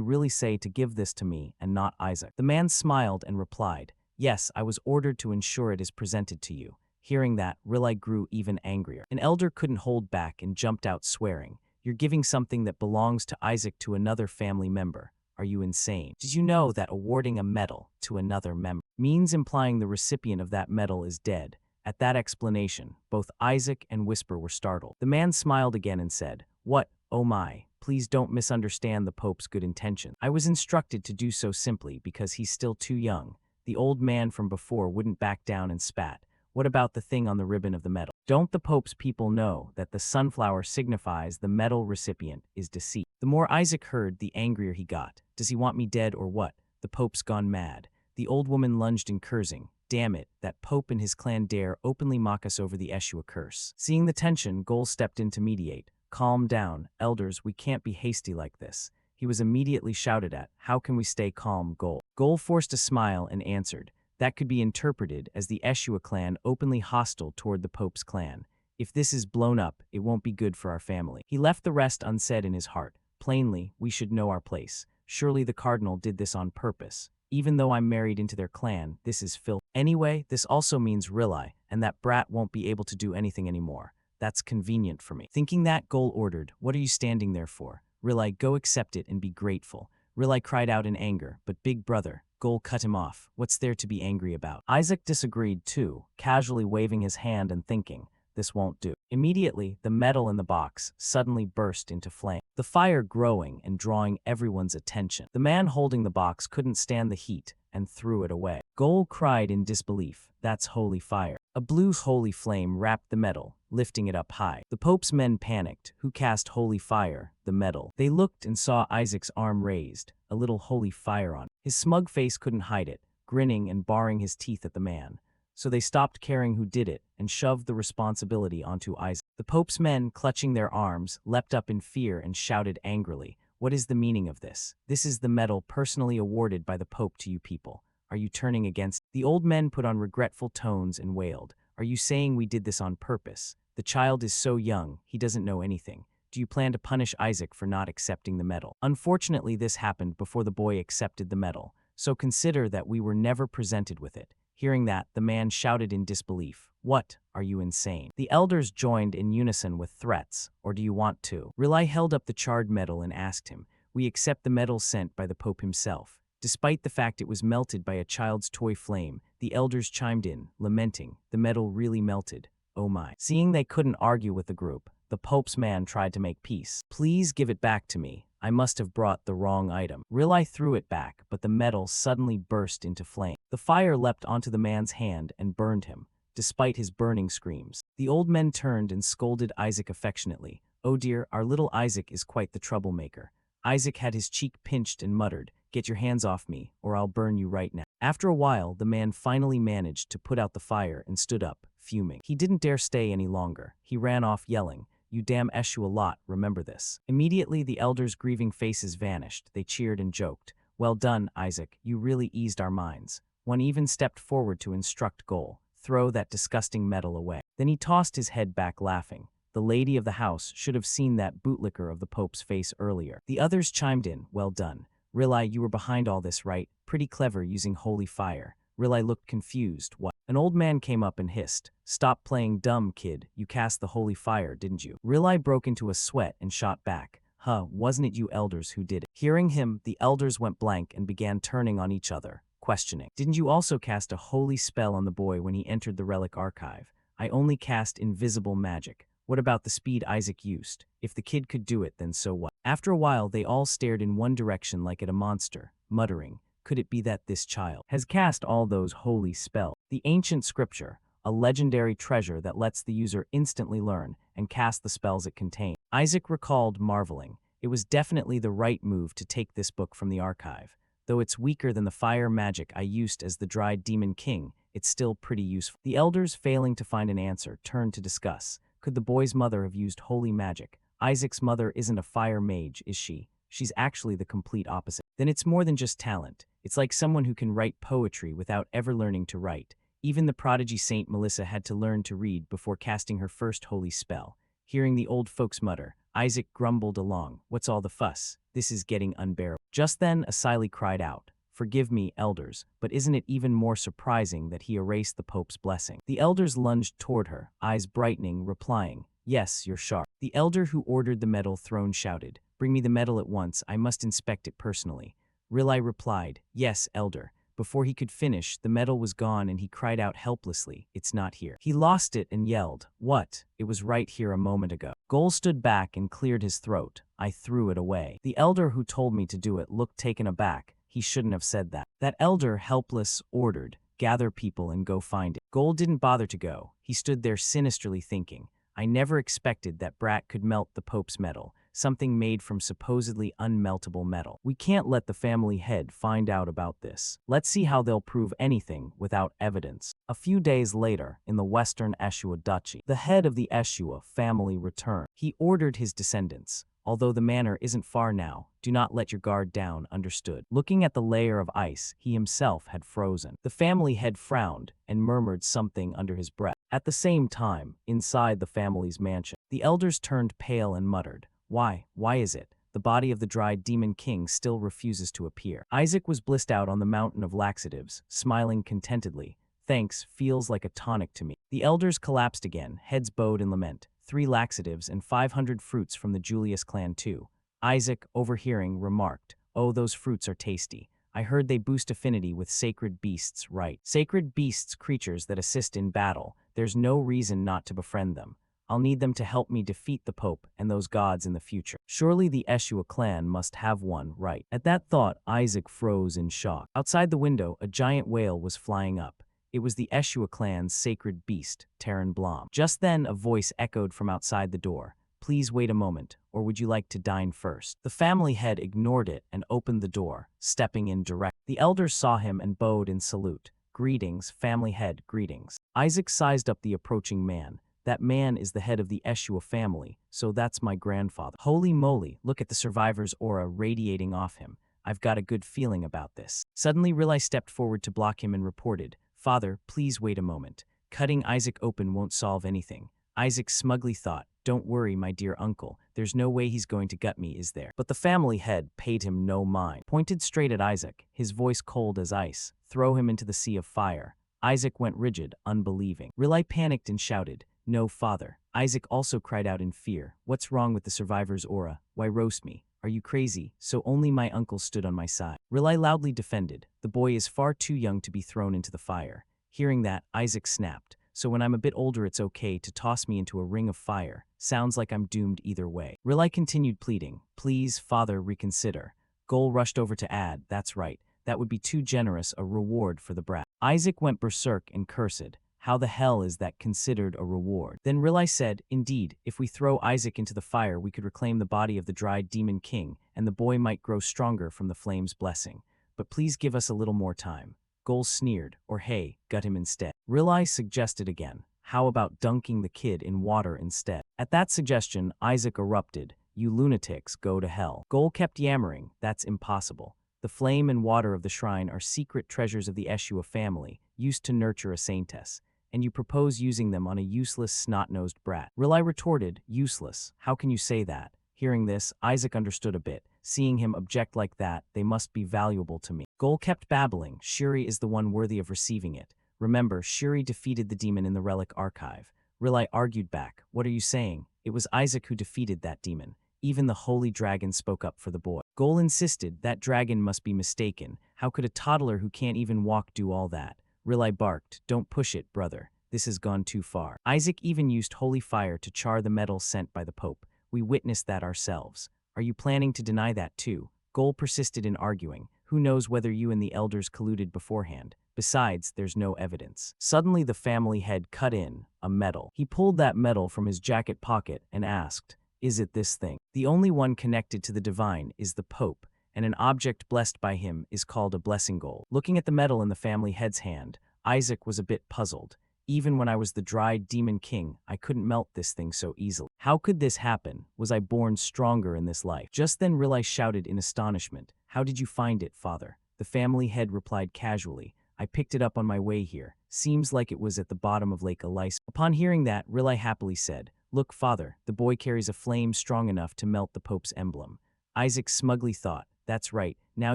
really say to give this to me and not Isaac?" The man smiled and replied, "Yes, I was ordered to ensure it is presented to you." Hearing that, Rilai grew even angrier. An elder couldn't hold back and jumped out swearing, "You're giving something that belongs to Isaac to another family member. Are you insane? Did you know that awarding a medal to another member means implying the recipient of that medal is dead?" At that explanation, both Isaac and Whisper were startled. The man smiled again and said, "What? Oh my, please don't misunderstand the Pope's good intention. I was instructed to do so simply because he's still too young." The old man from before wouldn't back down and spat. "What about the thing on the ribbon of the medal? Don't the Pope's people know that the sunflower signifies the medal recipient is deceased?" The more Isaac heard, the angrier he got. "Does he want me dead or what? The Pope's gone mad." The old woman lunged in, cursing, "Damn it, that Pope and his clan dare openly mock us over the Eshua curse." Seeing the tension, Gol stepped in to mediate. "Calm down, elders, we can't be hasty like this." He was immediately shouted at. "How can we stay calm, Gol?" Gol forced a smile and answered, "That could be interpreted as the Eshua clan openly hostile toward the Pope's clan. If this is blown up, it won't be good for our family." He left the rest unsaid in his heart. Plainly, we should know our place. Surely the cardinal did this on purpose. Even though I'm married into their clan, this is filth. Anyway, this also means Rilai, and that brat won't be able to do anything anymore. That's convenient for me. Thinking that, Gol ordered, "What are you standing there for? Rilai, go accept it and be grateful." Rilai cried out in anger, but big brother, Gol cut him off. "What's there to be angry about?" Isaac disagreed too, casually waving his hand and thinking, "This won't do." Immediately, the metal in the box suddenly burst into flame, the fire growing and drawing everyone's attention. The man holding the box couldn't stand the heat and threw it away. Gol cried in disbelief, "That's holy fire." A blue holy flame wrapped the metal, lifting it up high. The Pope's men panicked. Who cast holy fire? The metal. They looked and saw Isaac's arm raised, a little holy fire on it. His smug face couldn't hide it, grinning and baring his teeth at the man. So they stopped caring who did it and shoved the responsibility onto Isaac. The Pope's men, clutching their arms, leapt up in fear and shouted angrily, "What is the meaning of this? This is the medal personally awarded by the Pope to you people. Are you turning against?" The old men put on regretful tones and wailed, "Are you saying we did this on purpose? The child is so young, he doesn't know anything. Do you plan to punish Isaac for not accepting the medal?" Unfortunately, this happened before the boy accepted the medal, so consider that we were never presented with it. Hearing that, the man shouted in disbelief, "What? Are you insane?" The elders joined in unison with threats, "Or do you want to?" Rilai held up the charred medal and asked him, "We accept the medal sent by the Pope himself." Despite the fact it was melted by a child's toy flame, the elders chimed in, lamenting, "The medal really melted. Oh my." Seeing they couldn't argue with the group, the Pope's man tried to make peace. "Please give it back to me. I must have brought the wrong item." Rilai threw it back, but the metal suddenly burst into flame. The fire leapt onto the man's hand and burned him. despite his burning screams. The old men turned and scolded Isaac affectionately. "Oh dear, our little Isaac is quite the troublemaker." Isaac had his cheek pinched and muttered, "Get your hands off me, or I'll burn you right now." After a while, the man finally managed to put out the fire and stood up, fuming. He didn't dare stay any longer. He ran off yelling, "You damn Eshu a lot, remember this." Immediately, the elders' grieving faces vanished. They cheered and joked. "Well done, Isaac, you really eased our minds." One even stepped forward to instruct Gol, "Throw that disgusting metal away." Then he tossed his head back laughing. The lady of the house should have seen that bootlicker of the Pope's face earlier. The others chimed in, "Well done. Rilai, you were behind all this, right? Pretty clever using holy fire." Rilai looked confused. "What?" An old man came up and hissed, "Stop playing dumb, kid. You cast the holy fire, didn't you?" Rilai broke into a sweat and shot back. Wasn't it you elders who did it?" Hearing him, the elders went blank and began turning on each other, questioning. "Didn't you also cast a holy spell on the boy when he entered the relic archive?" "I only cast invisible magic." "What about the speed Isaac used? If the kid could do it, then so what?" After a while, they all stared in one direction like at a monster, muttering, "Could it be that this child has cast all those holy spells?" The ancient scripture, a legendary treasure that lets the user instantly learn and cast the spells it contains. Isaac recalled, marveling. It was definitely the right move to take this book from the archive. Though it's weaker than the fire magic I used as the dried demon king, it's still pretty useful. The elders, failing to find an answer, turned to discuss. Could the boy's mother have used holy magic? Isaac's mother isn't a fire mage, is she? She's actually the complete opposite. Then it's more than just talent. It's like someone who can write poetry without ever learning to write. Even the prodigy Saint Melissa had to learn to read before casting her first holy spell. Hearing the old folks mutter, Isaac grumbled along, "What's all the fuss? This is getting unbearable." Just then, Asili cried out, "Forgive me, elders, but isn't it even more surprising that he erased the Pope's blessing?" The elders lunged toward her, eyes brightening, replying, "Yes, you're sharp." The elder who ordered the metal throne shouted, "Bring me the metal at once, I must inspect it personally." Rilai replied, "Yes, elder." Before he could finish, the metal was gone and he cried out helplessly, "It's not here." He lost it and yelled, "What? It was right here a moment ago." Gol stood back and cleared his throat. "I threw it away." The elder who told me to do it looked taken aback. He shouldn't have said that. That elder, helpless, ordered, "Gather people and go find it." Gol didn't bother to go. He stood there sinisterly thinking, "I never expected that brat could melt the Pope's metal, something made from supposedly unmeltable metal. We can't let the family head find out about this. Let's see how they'll prove anything without evidence." A few days later, in the western Eshua duchy, the head of the Eshua family returned. He ordered his descendants, "Although the manor isn't far now, do not let your guard down, understood?" Looking at the layer of ice, he himself had frozen. The family head frowned and murmured something under his breath. At the same time, inside the family's mansion, the elders turned pale and muttered, Why is it? The body of the dried demon king still refuses to appear." Isaac was blissed out on the mountain of laxatives, smiling contentedly. "Thanks, feels like a tonic to me." The elders collapsed again, heads bowed in lament. 3 laxatives and 500 fruits from the Julius clan too. Isaac, overhearing, remarked, "Oh, those fruits are tasty. I heard they boost affinity with sacred beasts, right? Sacred beasts, creatures that assist in battle. There's no reason not to befriend them. I'll need them to help me defeat the Pope and those gods in the future. Surely the Eshua clan must have one, right?" At that thought, Isaac froze in shock. Outside the window, a giant whale was flying up. It was the Eshua clan's sacred beast, Terran Blom. Just then, a voice echoed from outside the door. "Please wait a moment, or would you like to dine first?" The family head ignored it and opened the door, stepping in direct. The elders saw him and bowed in salute. "Greetings, family head, greetings." Isaac sized up the approaching man. "That man is the head of the Eshua family, so that's my grandfather." Holy moly, look at the survivor's aura radiating off him. I've got a good feeling about this. Suddenly, Rilai stepped forward to block him and reported, "Father, please wait a moment. Cutting Isaac open won't solve anything." Isaac smugly thought, "Don't worry, my dear uncle. There's no way he's going to gut me, is there?" But the family head paid him no mind. Pointed straight at Isaac, his voice cold as ice. "Throw him into the sea of fire." Isaac went rigid, unbelieving. Rilai panicked and shouted, "No, father." Isaac also cried out in fear, "What's wrong with the survivor's aura? Why roast me? Are you crazy?" So only my uncle stood on my side. Rilai loudly defended, "The boy is far too young to be thrown into the fire." Hearing that, Isaac snapped, "So when I'm a bit older it's okay to toss me into a ring of fire. Sounds like I'm doomed either way." Rilai continued pleading, "Please, father, reconsider." Gol rushed over to add, "That's right. That would be too generous a reward for the brat." Isaac went berserk and cursed, How the hell is that considered a reward? Then Riley said, indeed, if we throw Isaac into the fire, we could reclaim the body of the dried demon king, and the boy might grow stronger from the flame's blessing. But please give us a little more time. Goal sneered, or hey, gut him instead. Riley suggested again, how about dunking the kid in water instead? At that suggestion, Isaac erupted, you lunatics, go to hell. Goal kept yammering, that's impossible. The flame and water of the shrine are secret treasures of the Eshua family, used to nurture a saintess, and you propose using them on a useless, snot-nosed brat. Riley retorted, useless, how can you say that? Hearing this, Isaac understood a bit. Seeing him object like that, they must be valuable to me. Goal kept babbling, Shuri is the one worthy of receiving it. Remember, Shuri defeated the demon in the relic archive. Riley argued back, what are you saying? It was Isaac who defeated that demon. Even the holy dragon spoke up for the boy. Goal insisted that dragon must be mistaken. How could a toddler who can't even walk do all that? Riley barked, don't push it, brother. This has gone too far. Isaac even used holy fire to char the metal sent by the Pope. We witnessed that ourselves. Are you planning to deny that too? Goal persisted in arguing. Who knows whether you and the elders colluded beforehand? Besides, there's no evidence. Suddenly the family head cut in, a medal. He pulled that medal from his jacket pocket and asked, is it this thing? The only one connected to the divine is the Pope, and an object blessed by him is called a blessing goal. Looking at the medal in the family head's hand, Isaac was a bit puzzled. Even when I was the dried demon king, I couldn't melt this thing so easily. How could this happen? Was I born stronger in this life? Just then Riley shouted in astonishment, how did you find it, father? The family head replied casually, I picked it up on my way here. Seems like it was at the bottom of Lake Elisa. Upon hearing that, Riley happily said, look, father, the boy carries a flame strong enough to melt the Pope's emblem. Isaac smugly thought, that's right, now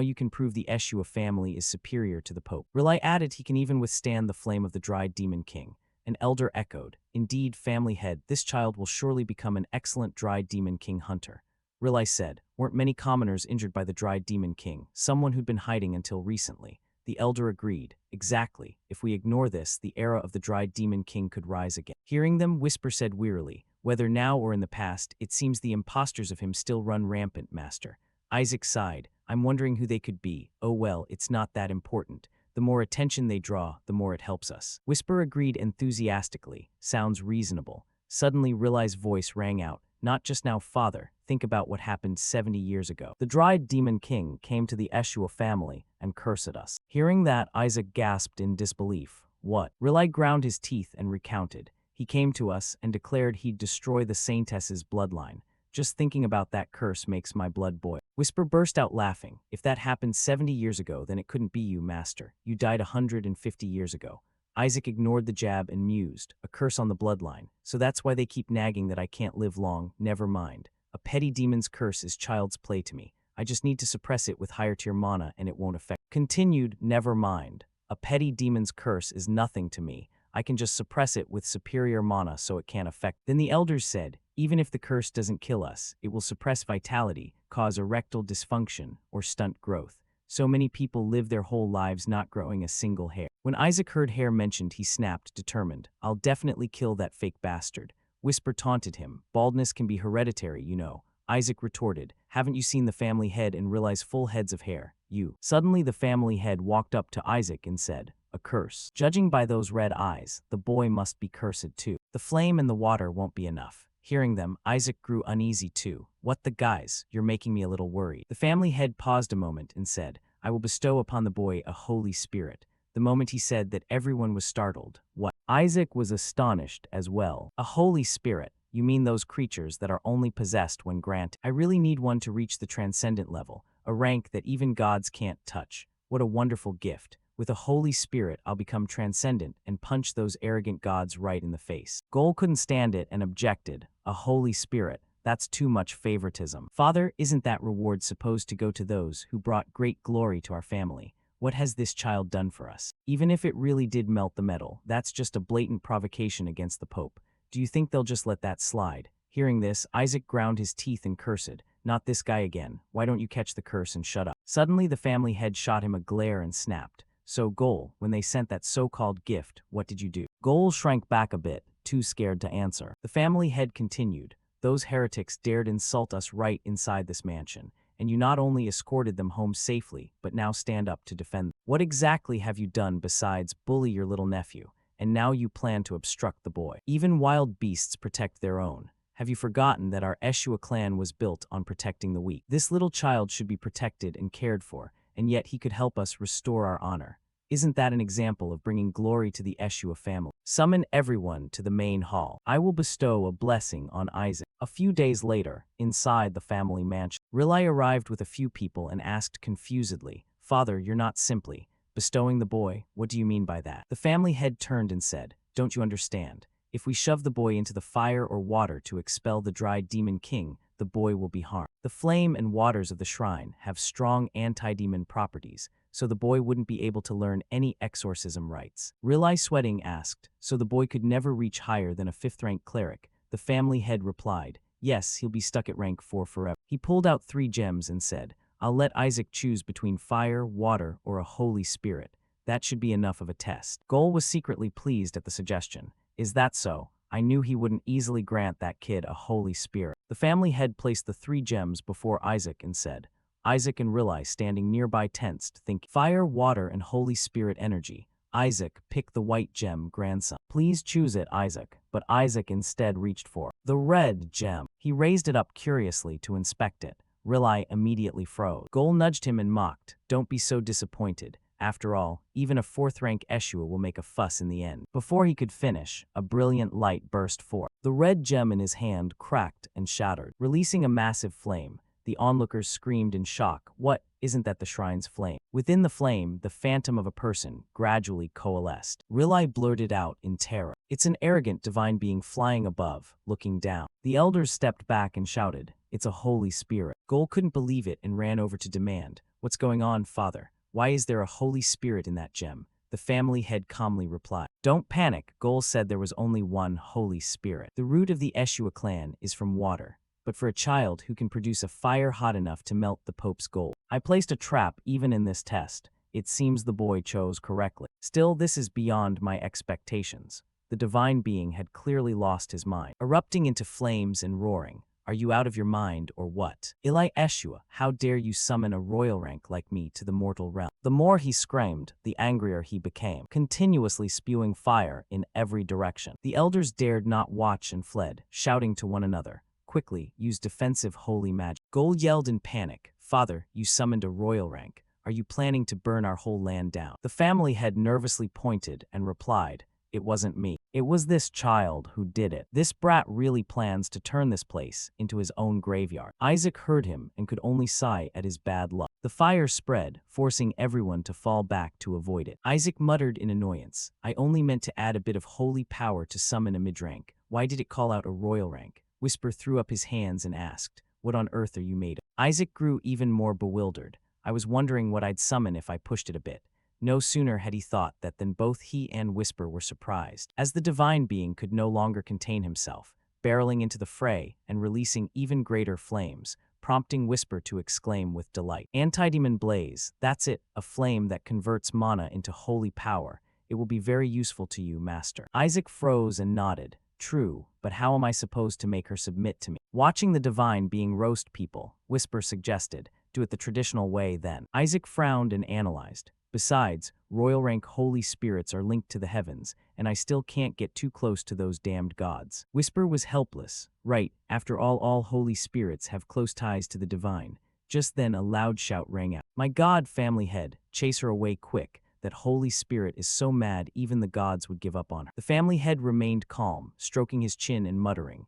you can prove the Eshua family is superior to the Pope. Riley added he can even withstand the flame of the dried demon king. An elder echoed, indeed, family head, this child will surely become an excellent dried demon king hunter. Riley said, weren't many commoners injured by the dried demon king, someone who'd been hiding until recently. The elder agreed, exactly, if we ignore this, the era of the dried demon king could rise again. Hearing them, Whisper said wearily, whether now or in the past, it seems the impostors of him still run rampant, master. Isaac sighed, I'm wondering who they could be. Oh well, it's not that important. The more attention they draw, the more it helps us. Whisper agreed enthusiastically, sounds reasonable. Suddenly Riley's voice rang out, not just now, father, think about what happened 70 years ago. The dried demon king came to the Eshua family and cursed us. Hearing that, Isaac gasped in disbelief. What? Riley ground his teeth and recounted. He came to us and declared he'd destroy the saintess's bloodline. Just thinking about that curse makes my blood boil. Whisper burst out laughing. If that happened 70 years ago, then it couldn't be you, master. You died 150 years ago. Isaac ignored the jab and mused, a curse on the bloodline. So that's why they keep nagging that I can't live long, never mind. A petty demon's curse is child's play to me. I just need to suppress it with higher tier mana and it won't affect. Continued, never mind. A petty demon's curse is nothing to me. I can just suppress it with superior mana so it can't affect. Then the elders said, even if the curse doesn't kill us, it will suppress vitality, cause erectile dysfunction, or stunt growth. So many people live their whole lives not growing a single hair. When Isaac heard hair mentioned, he snapped, determined. I'll definitely kill that fake bastard. Whisper taunted him. Baldness can be hereditary, you know. Isaac retorted, haven't you seen the family head and realize full heads of hair? You. Suddenly the family head walked up to Isaac and said, a curse. Judging by those red eyes, the boy must be cursed too. The flame and the water won't be enough. Hearing them, Isaac grew uneasy too. What the guys, you're making me a little worried. The family head paused a moment and said, I will bestow upon the boy a holy spirit. The moment he said that, everyone was startled. What? Isaac was astonished as well. A holy spirit? You mean those creatures that are only possessed when granted? I really need one to reach the transcendent level, a rank that even gods can't touch. What a wonderful gift. With a holy spirit, I'll become transcendent and punch those arrogant gods right in the face. Goal couldn't stand it and objected. A holy spirit? That's too much favoritism. Father, isn't that reward supposed to go to those who brought great glory to our family? What has this child done for us? Even if it really did melt the metal, that's just a blatant provocation against the Pope. Do you think they'll just let that slide? Hearing this, Isaac ground his teeth and cursed, not this guy again. Why don't you catch the curse and shut up? Suddenly the family head shot him a glare and snapped. So Goal, when they sent that so-called gift, what did you do? Goal shrank back a bit, too scared to answer. The family head continued, those heretics dared insult us right inside this mansion, and you not only escorted them home safely, but now stand up to defend them. What exactly have you done besides bully your little nephew? and now you plan to obstruct the boy. Even wild beasts protect their own. Have you forgotten that our Eshua clan was built on protecting the weak? This little child should be protected and cared for, and yet he could help us restore our honor. Isn't that an example of bringing glory to the Eshua family? Summon everyone to the main hall. I will bestow a blessing on Isaac. A few days later, inside the family mansion, Rilai arrived with a few people and asked confusedly, "Father, you're not simply bestowing the boy. What do you mean by that?" The family head turned and said, "Don't you understand? If we shove the boy into the fire or water to expel the dry demon king, the boy will be harmed. The flame and waters of the shrine have strong anti-demon properties, so the boy wouldn't be able to learn any exorcism rites." Rilai sweating asked, "So the boy could never reach higher than a 5th-rank cleric?" The family head replied, "Yes, he'll be stuck at rank 4 forever." He pulled out 3 gems and said, "I'll let Isaac choose between fire, water, or a holy spirit. That should be enough of a test." Gol was secretly pleased at the suggestion. "Is that so? I knew he wouldn't easily grant that kid a holy spirit." The family head placed the 3 gems before Isaac and said, Isaac and Rilai standing nearby tensed, thinking, "Fire, water, and Holy Spirit energy. Isaac, pick the white gem, grandson." "Please choose it, Isaac." But Isaac instead reached for the red gem. He raised it up curiously to inspect it. Rilai immediately froze. Gol nudged him and mocked, "Don't be so disappointed. After all, even a 4th-rank Eshua will make a fuss in the end." Before he could finish, a brilliant light burst forth. The red gem in his hand cracked and shattered, releasing a massive flame. The onlookers screamed in shock. "What? Isn't that the shrine's flame?" Within the flame, the phantom of a person gradually coalesced. Rilai blurted out in terror, "It's an arrogant divine being flying above, looking down." The elders stepped back and shouted, "It's a holy spirit." Gol couldn't believe it and ran over to demand, "What's going on, father? Why is there a holy spirit in that gem?" The family head calmly replied, "Don't panic." Gol said there was only one holy spirit. The root of the Eshua clan is from water, but for a child who can produce a fire hot enough to melt the Pope's gold. I placed a trap even in this test. It seems the boy chose correctly. Still, this is beyond my expectations. The divine being had clearly lost his mind, erupting into flames and roaring. "Are you out of your mind or what? Eli Eshua, how dare you summon a royal rank like me to the mortal realm?" The more he screamed, the angrier he became, continuously spewing fire in every direction. The elders dared not watch and fled, shouting to one another, "Quickly, use defensive holy magic." Gol yelled in panic, "Father, you summoned a royal rank. Are you planning to burn our whole land down?" The family head nervously pointed and replied, "It wasn't me. It was this child who did it. This brat really plans to turn this place into his own graveyard." Isaac heard him and could only sigh at his bad luck. The fire spread, forcing everyone to fall back to avoid it. Isaac muttered in annoyance, "I only meant to add a bit of holy power to summon a mid-rank. Why did it call out a royal rank?" Whisper threw up his hands and asked, "What on earth are you made of?" Isaac grew even more bewildered. "I was wondering what I'd summon if I pushed it a bit." No sooner had he thought that than both he and Whisper were surprised, as the divine being could no longer contain himself, barreling into the fray and releasing even greater flames, prompting Whisper to exclaim with delight, "Anti-demon blaze, that's it, a flame that converts mana into holy power. It will be very useful to you, master." Isaac froze and nodded. "True, but how am I supposed to make her submit to me?" Watching the divine being roast people, Whisper suggested, "Do it the traditional way then." Isaac frowned and analyzed. "Besides, royal rank holy spirits are linked to the heavens, and I still can't get too close to those damned gods." Whisper was helpless. Right, after all holy spirits have close ties to the divine. Just then a loud shout rang out. "My God, family head, chase her away quick. That holy spirit is so mad even the gods would give up on her." The family head remained calm, stroking his chin and muttering,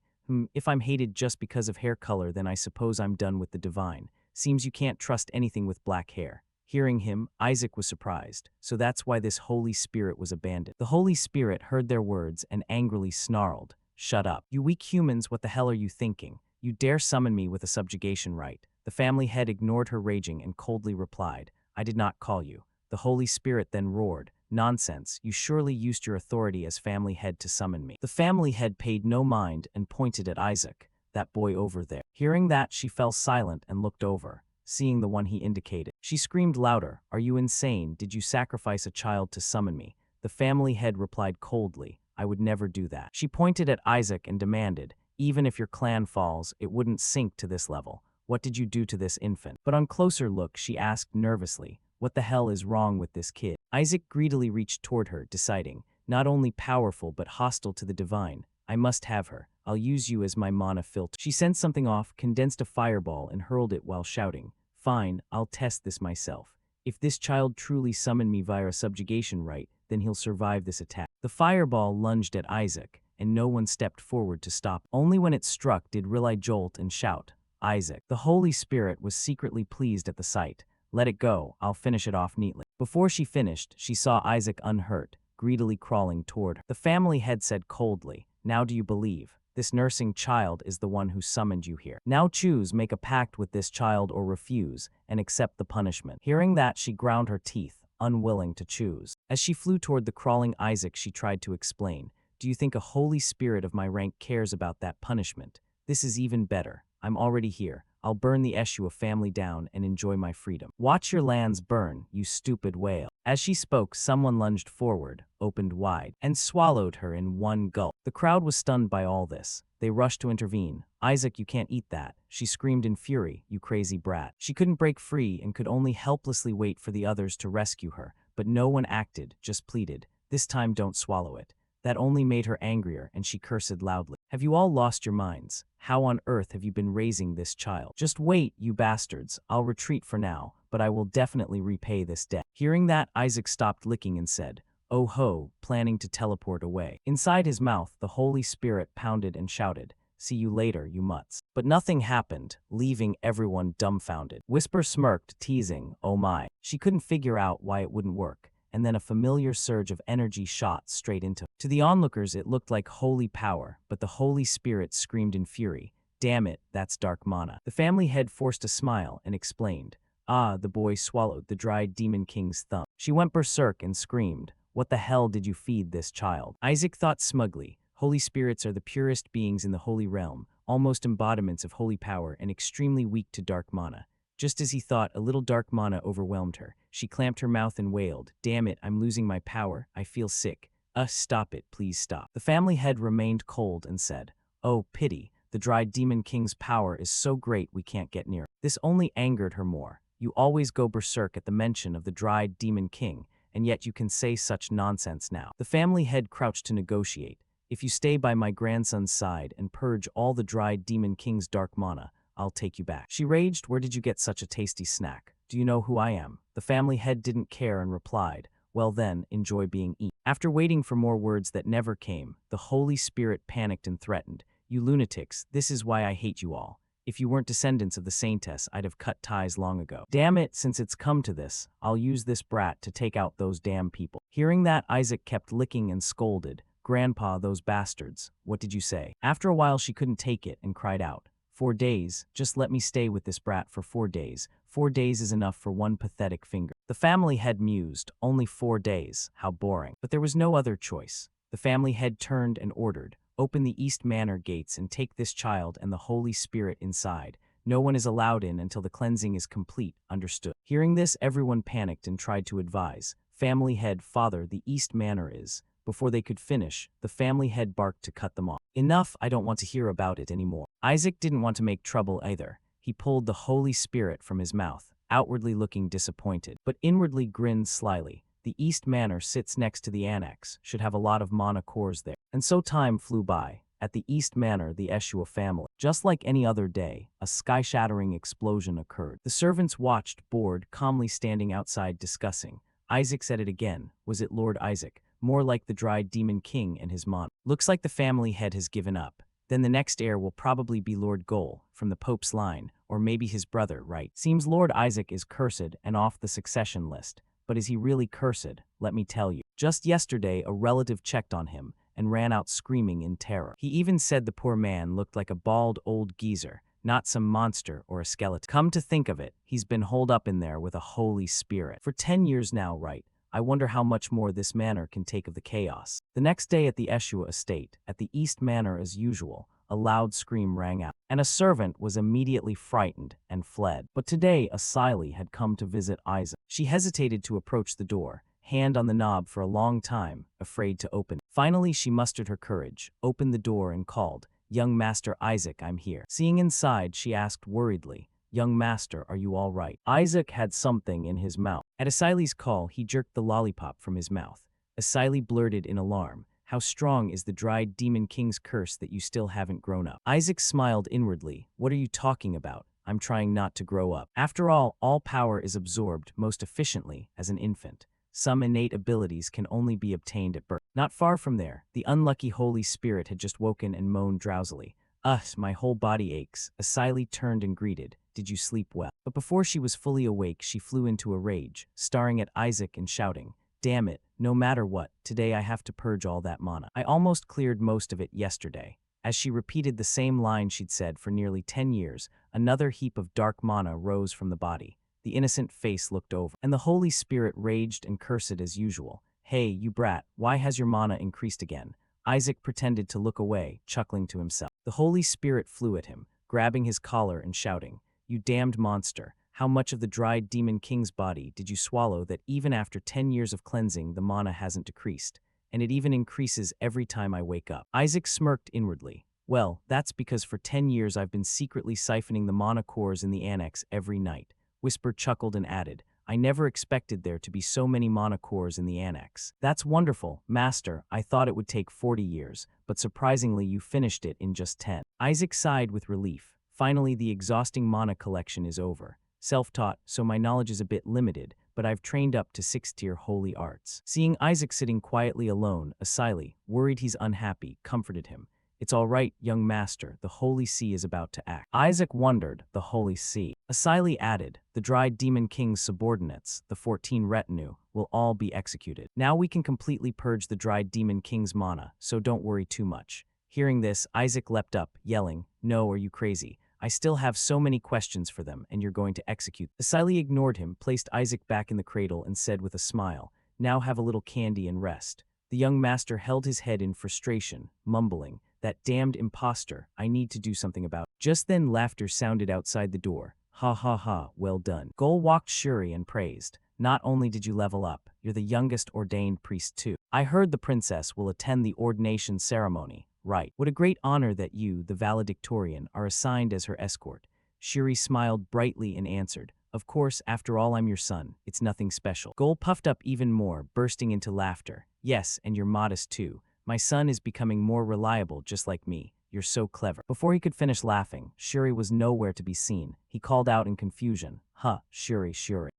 If I'm hated just because of hair color, then I suppose I'm done with the divine. Seems you can't trust anything with black hair." Hearing him, Isaac was surprised. "So that's why this holy spirit was abandoned." The holy spirit heard their words and angrily snarled, "Shut up. You weak humans, what the hell are you thinking? You dare summon me with a subjugation rite." The family head ignored her raging and coldly replied, "I did not call you." The holy spirit then roared, "Nonsense, you surely used your authority as family head to summon me." The family head paid no mind and pointed at Isaac, "That boy over there." Hearing that, she fell silent and looked over. Seeing the one he indicated, she screamed louder, "Are you insane? Did you sacrifice a child to summon me?" The family head replied coldly, "I would never do that." She pointed at Isaac and demanded, "Even if your clan falls, it wouldn't sink to this level. What did you do to this infant?" But on closer look, she asked nervously, "What the hell is wrong with this kid?" Isaac greedily reached toward her, deciding, not only powerful but hostile to the divine. I must have her. I'll use you as my mana filter. She sent something off, condensed a fireball, and hurled it while shouting, "Fine, I'll test this myself. If this child truly summoned me via a subjugation rite, then he'll survive this attack." The fireball lunged at Isaac, and no one stepped forward to stop. Only when it struck did Riley jolt and shout, "Isaac." The Holy Spirit was secretly pleased at the sight. "Let it go, I'll finish it off neatly." Before she finished, she saw Isaac unhurt, greedily crawling toward her. The family head said coldly, "Now do you believe? This nursing child is the one who summoned you here. Now choose, make a pact with this child or refuse, and accept the punishment." Hearing that, she ground her teeth, unwilling to choose. As she flew toward the crawling Isaac, she tried to explain, "Do you think a holy spirit of my rank cares about that punishment? This is even better. I'm already here. I'll burn the Eshua family down and enjoy my freedom. Watch your lands burn, you stupid whale." As she spoke, someone lunged forward, opened wide, and swallowed her in one gulp. The crowd was stunned by all this. They rushed to intervene. "Isaac, you can't eat that," she screamed in fury, "you crazy brat." She couldn't break free and could only helplessly wait for the others to rescue her, but no one acted, just pleaded, "This time don't swallow it." That only made her angrier, and she cursed loudly. "Have you all lost your minds? How on earth have you been raising this child? Just wait, you bastards. I'll retreat for now, but I will definitely repay this debt." Hearing that, Isaac stopped licking and said, "Oh ho," planning to teleport away. Inside his mouth, the Holy Spirit pounded and shouted, "See you later, you mutts." But nothing happened, leaving everyone dumbfounded. Whisper smirked, teasing, "Oh my." She couldn't figure out why it wouldn't work. And then a familiar surge of energy shot straight into her. To the onlookers, it looked like holy power, but the Holy Spirit screamed in fury, "Damn it, that's dark mana." The family head forced a smile and explained, "Ah," the boy swallowed the dried Demon King's thumb. She went berserk and screamed, "What the hell did you feed this child?" Isaac thought smugly, holy spirits are the purest beings in the holy realm, almost embodiments of holy power and extremely weak to dark mana. Just as he thought, a little dark mana overwhelmed her. She clamped her mouth and wailed, "Damn it, I'm losing my power. I feel sick. Stop it, please stop." The family head remained cold and said, "Oh, pity. The dried Demon King's power is so great we can't get near." This only angered her more. "You always go berserk at the mention of the dried Demon King, and yet you can say such nonsense now." The family head crouched to negotiate. "If you stay by my grandson's side and purge all the dried Demon King's dark mana, I'll take you back." She raged, "Where did you get such a tasty snack? Do you know who I am?" The family head didn't care and replied, "Well then, enjoy being eaten." After waiting for more words that never came, the Holy Spirit panicked and threatened, "You lunatics, this is why I hate you all. If you weren't descendants of the Saintess, I'd have cut ties long ago. Damn it, since it's come to this, I'll use this brat to take out those damn people." Hearing that, Isaac kept licking and scolded, "Grandpa, those bastards, what did you say?" After a while, she couldn't take it and cried out, 4 days, just let me stay with this brat for 4 days. 4 days is enough for one pathetic finger." The family head mused, only 4 days, how boring. But there was no other choice. The family head turned and ordered, "Open the East Manor gates and take this child and the Holy Spirit inside. No one is allowed in until the cleansing is complete, understood?" Hearing this, everyone panicked and tried to advise, "Family head, father, the East Manor is..." Before they could finish, the family head barked to cut them off. "Enough, I don't want to hear about it anymore." Isaac didn't want to make trouble either. He pulled the Holy Spirit from his mouth, outwardly looking disappointed, but inwardly grinned slyly. The East Manor sits next to the Annex, should have a lot of mana cores there. And so time flew by. At the East Manor, the Eshua family. Just like any other day, a sky-shattering explosion occurred. The servants watched, bored, calmly standing outside discussing. Isaac said it again. Was it Lord Isaac? More like the dried Demon King and his mon. Looks like the family head has given up. Then the next heir will probably be Lord Gol, from the Pope's line, or maybe his brother, right? Seems Lord Isaac is cursed and off the succession list. But is he really cursed? Let me tell you. Just yesterday, a relative checked on him and ran out screaming in terror. He even said the poor man looked like a bald old geezer, not some monster or a skeleton. Come to think of it, he's been holed up in there with a holy spirit. For 10 years now, right? I wonder how much more this manor can take of the chaos. The next day at the Eshua estate, at the East Manor as usual, a loud scream rang out, and a servant was immediately frightened and fled. But today, a Siley had come to visit Isaac. She hesitated to approach the door, hand on the knob for a long time, afraid to open. Finally, she mustered her courage, opened the door and called, "Young Master Isaac, I'm here." Seeing inside, she asked worriedly, "Young master, are you all right?" Isaac had something in his mouth. At Asili's call, he jerked the lollipop from his mouth. Asili blurted in alarm. How strong is the dried demon king's curse that you still haven't grown up? Isaac smiled inwardly. What are you talking about? I'm trying not to grow up. After all power is absorbed most efficiently as an infant. Some innate abilities can only be obtained at birth. Not far from there, the unlucky Holy Spirit had just woken and moaned drowsily. Ugh, my whole body aches. Asili turned and greeted. Did you sleep well? But before she was fully awake, she flew into a rage, staring at Isaac and shouting, damn it, no matter what, today I have to purge all that mana. I almost cleared most of it yesterday. As she repeated the same line she'd said for nearly 10 years, another heap of dark mana rose from the body. The innocent face looked over, and the Holy Spirit raged and cursed as usual. Hey, you brat, why has your mana increased again? Isaac pretended to look away, chuckling to himself. The Holy Spirit flew at him, grabbing his collar and shouting, you damned monster, how much of the dried demon king's body did you swallow that even after 10 years of cleansing the mana hasn't decreased? And it even increases every time I wake up. Isaac smirked inwardly. Well, that's because for 10 years I've been secretly siphoning the mana cores in the annex every night. Whisper chuckled and added, I never expected there to be so many mana cores in the annex. That's wonderful, Master. I thought it would take 40 years, but surprisingly you finished it in just 10. Isaac sighed with relief. Finally, the exhausting mana collection is over. Self-taught, so my knowledge is a bit limited, but I've trained up to 6th-tier holy arts. Seeing Isaac sitting quietly alone, Asili, worried he's unhappy, comforted him. It's all right, young master, the Holy Sea is about to act. Isaac wondered, the Holy Sea. Asili added, the dried demon king's subordinates, the 14 retinue, will all be executed. Now we can completely purge the dried demon king's mana, so don't worry too much. Hearing this, Isaac leapt up, yelling, no, are you crazy? I still have so many questions for them, and you're going to execute. Asili ignored him, placed Isaac back in the cradle, and said with a smile, now have a little candy and rest. The young master held his head in frustration, mumbling, that damned imposter, I need to do something about it. Just then laughter sounded outside the door. Ha ha ha, well done. Gol walked Shuri and praised, not only did you level up, you're the youngest ordained priest too. I heard the princess will attend the ordination ceremony. Right. What a great honor that you, the valedictorian, are assigned as her escort. Shuri smiled brightly and answered, of course, after all I'm your son, it's nothing special. Gol puffed up even more, bursting into laughter. Yes, and you're modest too. My son is becoming more reliable just like me. You're so clever. Before he could finish laughing, Shuri was nowhere to be seen. He called out in confusion, huh, Shuri.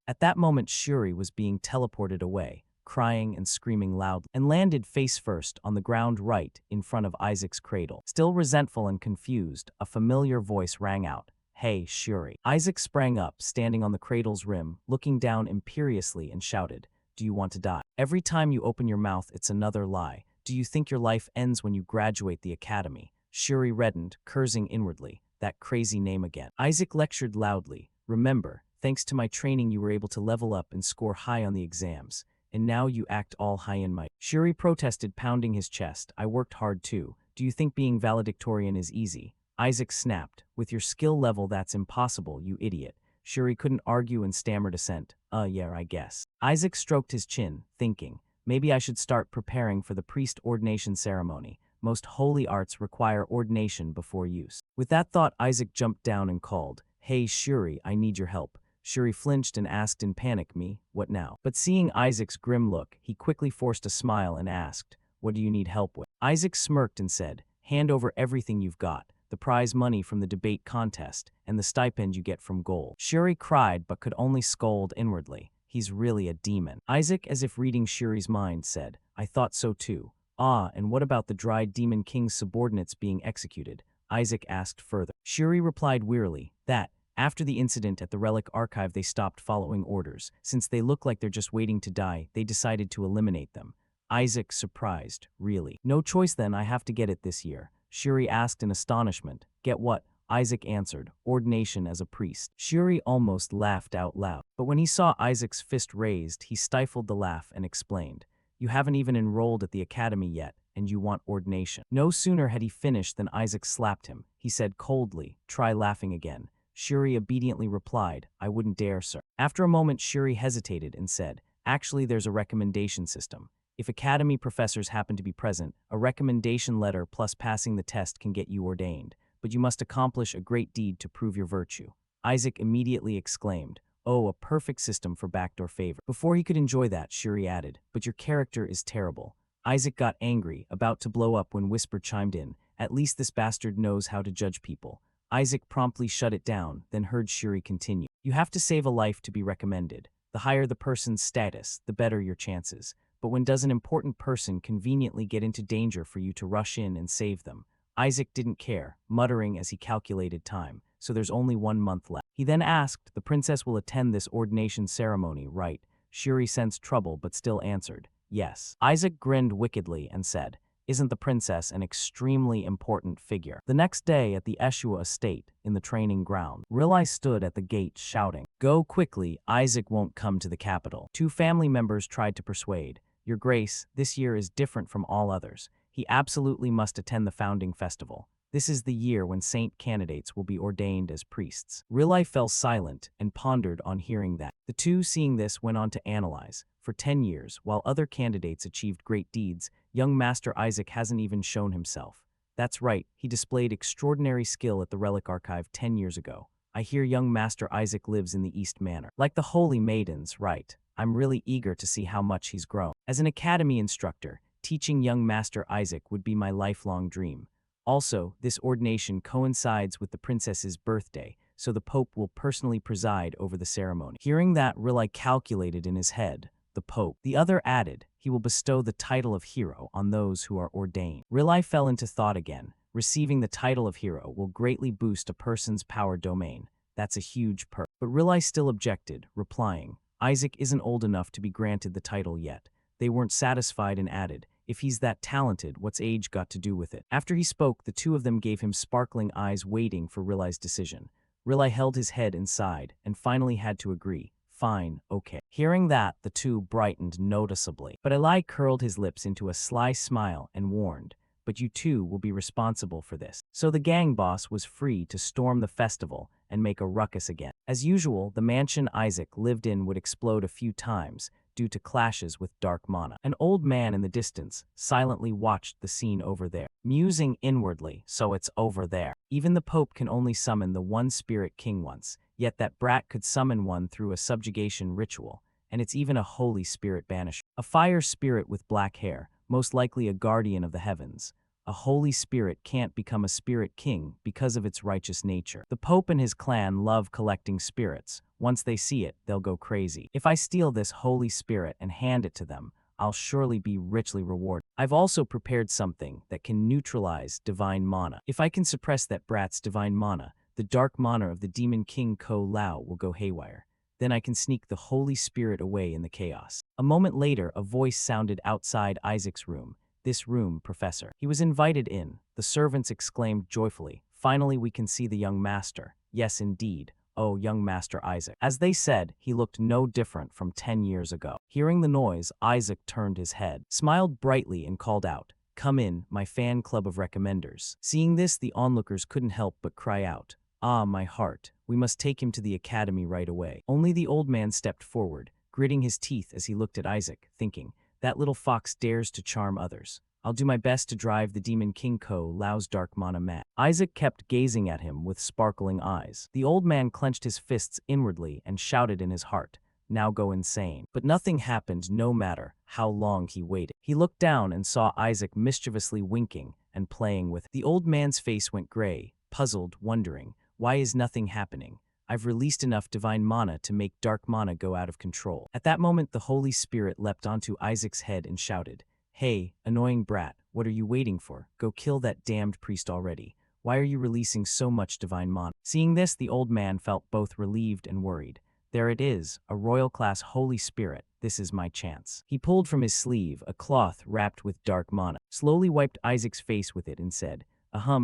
At that moment Shuri was being teleported away, crying and screaming loudly, and landed face first on the ground right in front of Isaac's cradle. Still resentful and confused, a familiar voice rang out, hey, Shuri. Isaac sprang up, standing on the cradle's rim, looking down imperiously and shouted, do you want to die? Every time you open your mouth it's another lie. Do you think your life ends when you graduate the academy? Shuri reddened, cursing inwardly, that crazy name again. Isaac lectured loudly, remember, thanks to my training you were able to level up and score high on the exams. And now you act all high and mighty. Shuri protested, pounding his chest. I worked hard too. Do you think being valedictorian is easy? Isaac snapped. With your skill level that's impossible, you idiot. Shuri couldn't argue and stammered assent. Yeah, I guess. Isaac stroked his chin, thinking, maybe I should start preparing for the priest ordination ceremony. Most holy arts require ordination before use. With that thought, Isaac jumped down and called, hey Shuri, I need your help. Shuri flinched and asked in panic, me, what now? But seeing Isaac's grim look, he quickly forced a smile and asked, what do you need help with? Isaac smirked and said, hand over everything you've got, the prize money from the debate contest, and the stipend you get from Gol. Shuri cried but could only scold inwardly. He's really a demon. Isaac, as if reading Shuri's mind, said, I thought so too. Ah, and what about the dried demon king's subordinates being executed? Isaac asked further. Shuri replied wearily, that, after the incident at the Relic Archive they stopped following orders. Since they look like they're just waiting to die, they decided to eliminate them. Isaac, surprised, really? No choice then, I have to get it this year. Shuri asked in astonishment. Get what? Isaac answered, ordination as a priest. Shuri almost laughed out loud. But when he saw Isaac's fist raised, he stifled the laugh and explained, you haven't even enrolled at the academy yet, and you want ordination. No sooner had he finished than Isaac slapped him. He said coldly, try laughing again. Shuri obediently replied, I wouldn't dare, sir. After a moment, Shuri hesitated and said, actually there's a recommendation system. If academy professors happen to be present, a recommendation letter plus passing the test can get you ordained, but you must accomplish a great deed to prove your virtue. Isaac immediately exclaimed, Oh, a perfect system for backdoor favor. Before he could enjoy that, Shuri added, but your character is terrible. Isaac got angry, about to blow up when Whisper chimed in. At least this bastard knows how to judge people. Isaac promptly shut it down, then heard Shuri continue. You have to save a life to be recommended. The higher the person's status, the better your chances. But when does an important person conveniently get into danger for you to rush in and save them? Isaac didn't care, muttering as he calculated time. So there's only 1 month left. He then asked, the princess will attend this ordination ceremony, right? Shuri sensed trouble but still answered, yes. Isaac grinned wickedly and said, isn't the princess an extremely important figure? The next day at the Eshua estate, in the training ground, Rilai stood at the gate shouting, go quickly, Isaac won't come to the capital. 2 family members tried to persuade, Your Grace, this year is different from all others. He absolutely must attend the founding festival. This is the year when saint candidates will be ordained as priests. Rilai fell silent and pondered on hearing that. The 2, seeing this, went on to analyze. For 10 years, while other candidates achieved great deeds, young Master Isaac hasn't even shown himself. That's right, he displayed extraordinary skill at the Relic Archive 10 years ago. I hear young Master Isaac lives in the East Manor. Like the Holy Maidens, right? I'm really eager to see how much he's grown. As an academy instructor, teaching young Master Isaac would be my lifelong dream. Also, this ordination coincides with the princess's birthday, so the Pope will personally preside over the ceremony. Hearing that, Rilai calculated in his head, the Pope. The other added, he will bestow the title of hero on those who are ordained. Rilai fell into thought again. Receiving the title of hero will greatly boost a person's power domain. That's a huge perk. But Rilai still objected, replying, Isaac isn't old enough to be granted the title yet. They weren't satisfied and added, if he's that talented, what's age got to do with it? After he spoke, the 2 of them gave him sparkling eyes waiting for Rilai's decision. Rilai held his head and sighed, and finally had to agree. Fine, okay. Hearing that, the 2 brightened noticeably. But Rilai curled his lips into a sly smile and warned, but you 2 will be responsible for this. So the gang boss was free to storm the festival and make a ruckus again. As usual, the mansion Isaac lived in would explode a few times, due to clashes with dark mana. An old man in the distance silently watched the scene over there, musing inwardly, so it's over there. Even the Pope can only summon the one spirit king once, yet that brat could summon one through a subjugation ritual, and it's even a holy spirit banisher. A fire spirit with black hair, most likely a guardian of the heavens. A holy spirit can't become a spirit king because of its righteous nature. The Pope and his clan love collecting spirits. Once they see it, they'll go crazy. If I steal this holy spirit and hand it to them, I'll surely be richly rewarded. I've also prepared something that can neutralize divine mana. If I can suppress that brat's divine mana, the dark mana of the Demon King Ko Lao will go haywire. Then I can sneak the holy spirit away in the chaos. A moment later, a voice sounded outside Isaac's room. This room, Professor. He was invited in. The servants exclaimed joyfully, finally we can see the young master. Yes, indeed. Oh, young Master Isaac. As they said, he looked no different from 10 years ago. Hearing the noise, Isaac turned his head, smiled brightly and called out, come in, my fan club of recommenders. Seeing this, the onlookers couldn't help but cry out, ah, my heart, we must take him to the academy right away. Only the old man stepped forward, gritting his teeth as he looked at Isaac, thinking, that little fox dares to charm others. I'll do my best to drive the Demon King Ko Lao's dark mana mad. Isaac kept gazing at him with sparkling eyes. The old man clenched his fists inwardly and shouted in his heart, now go insane. But nothing happened no matter how long he waited. He looked down and saw Isaac mischievously winking and playing with it. The old man's face went gray, puzzled, wondering, why is nothing happening? I've released enough divine mana to make dark mana go out of control. At that moment, the Holy Spirit leapt onto Isaac's head and shouted, hey, annoying brat, what are you waiting for? Go kill that damned priest already. Why are you releasing so much divine mana? Seeing this, the old man felt both relieved and worried. There it is, a royal-class Holy Spirit. This is my chance. He pulled from his sleeve a cloth wrapped with dark mana, slowly wiped Isaac's face with it and said,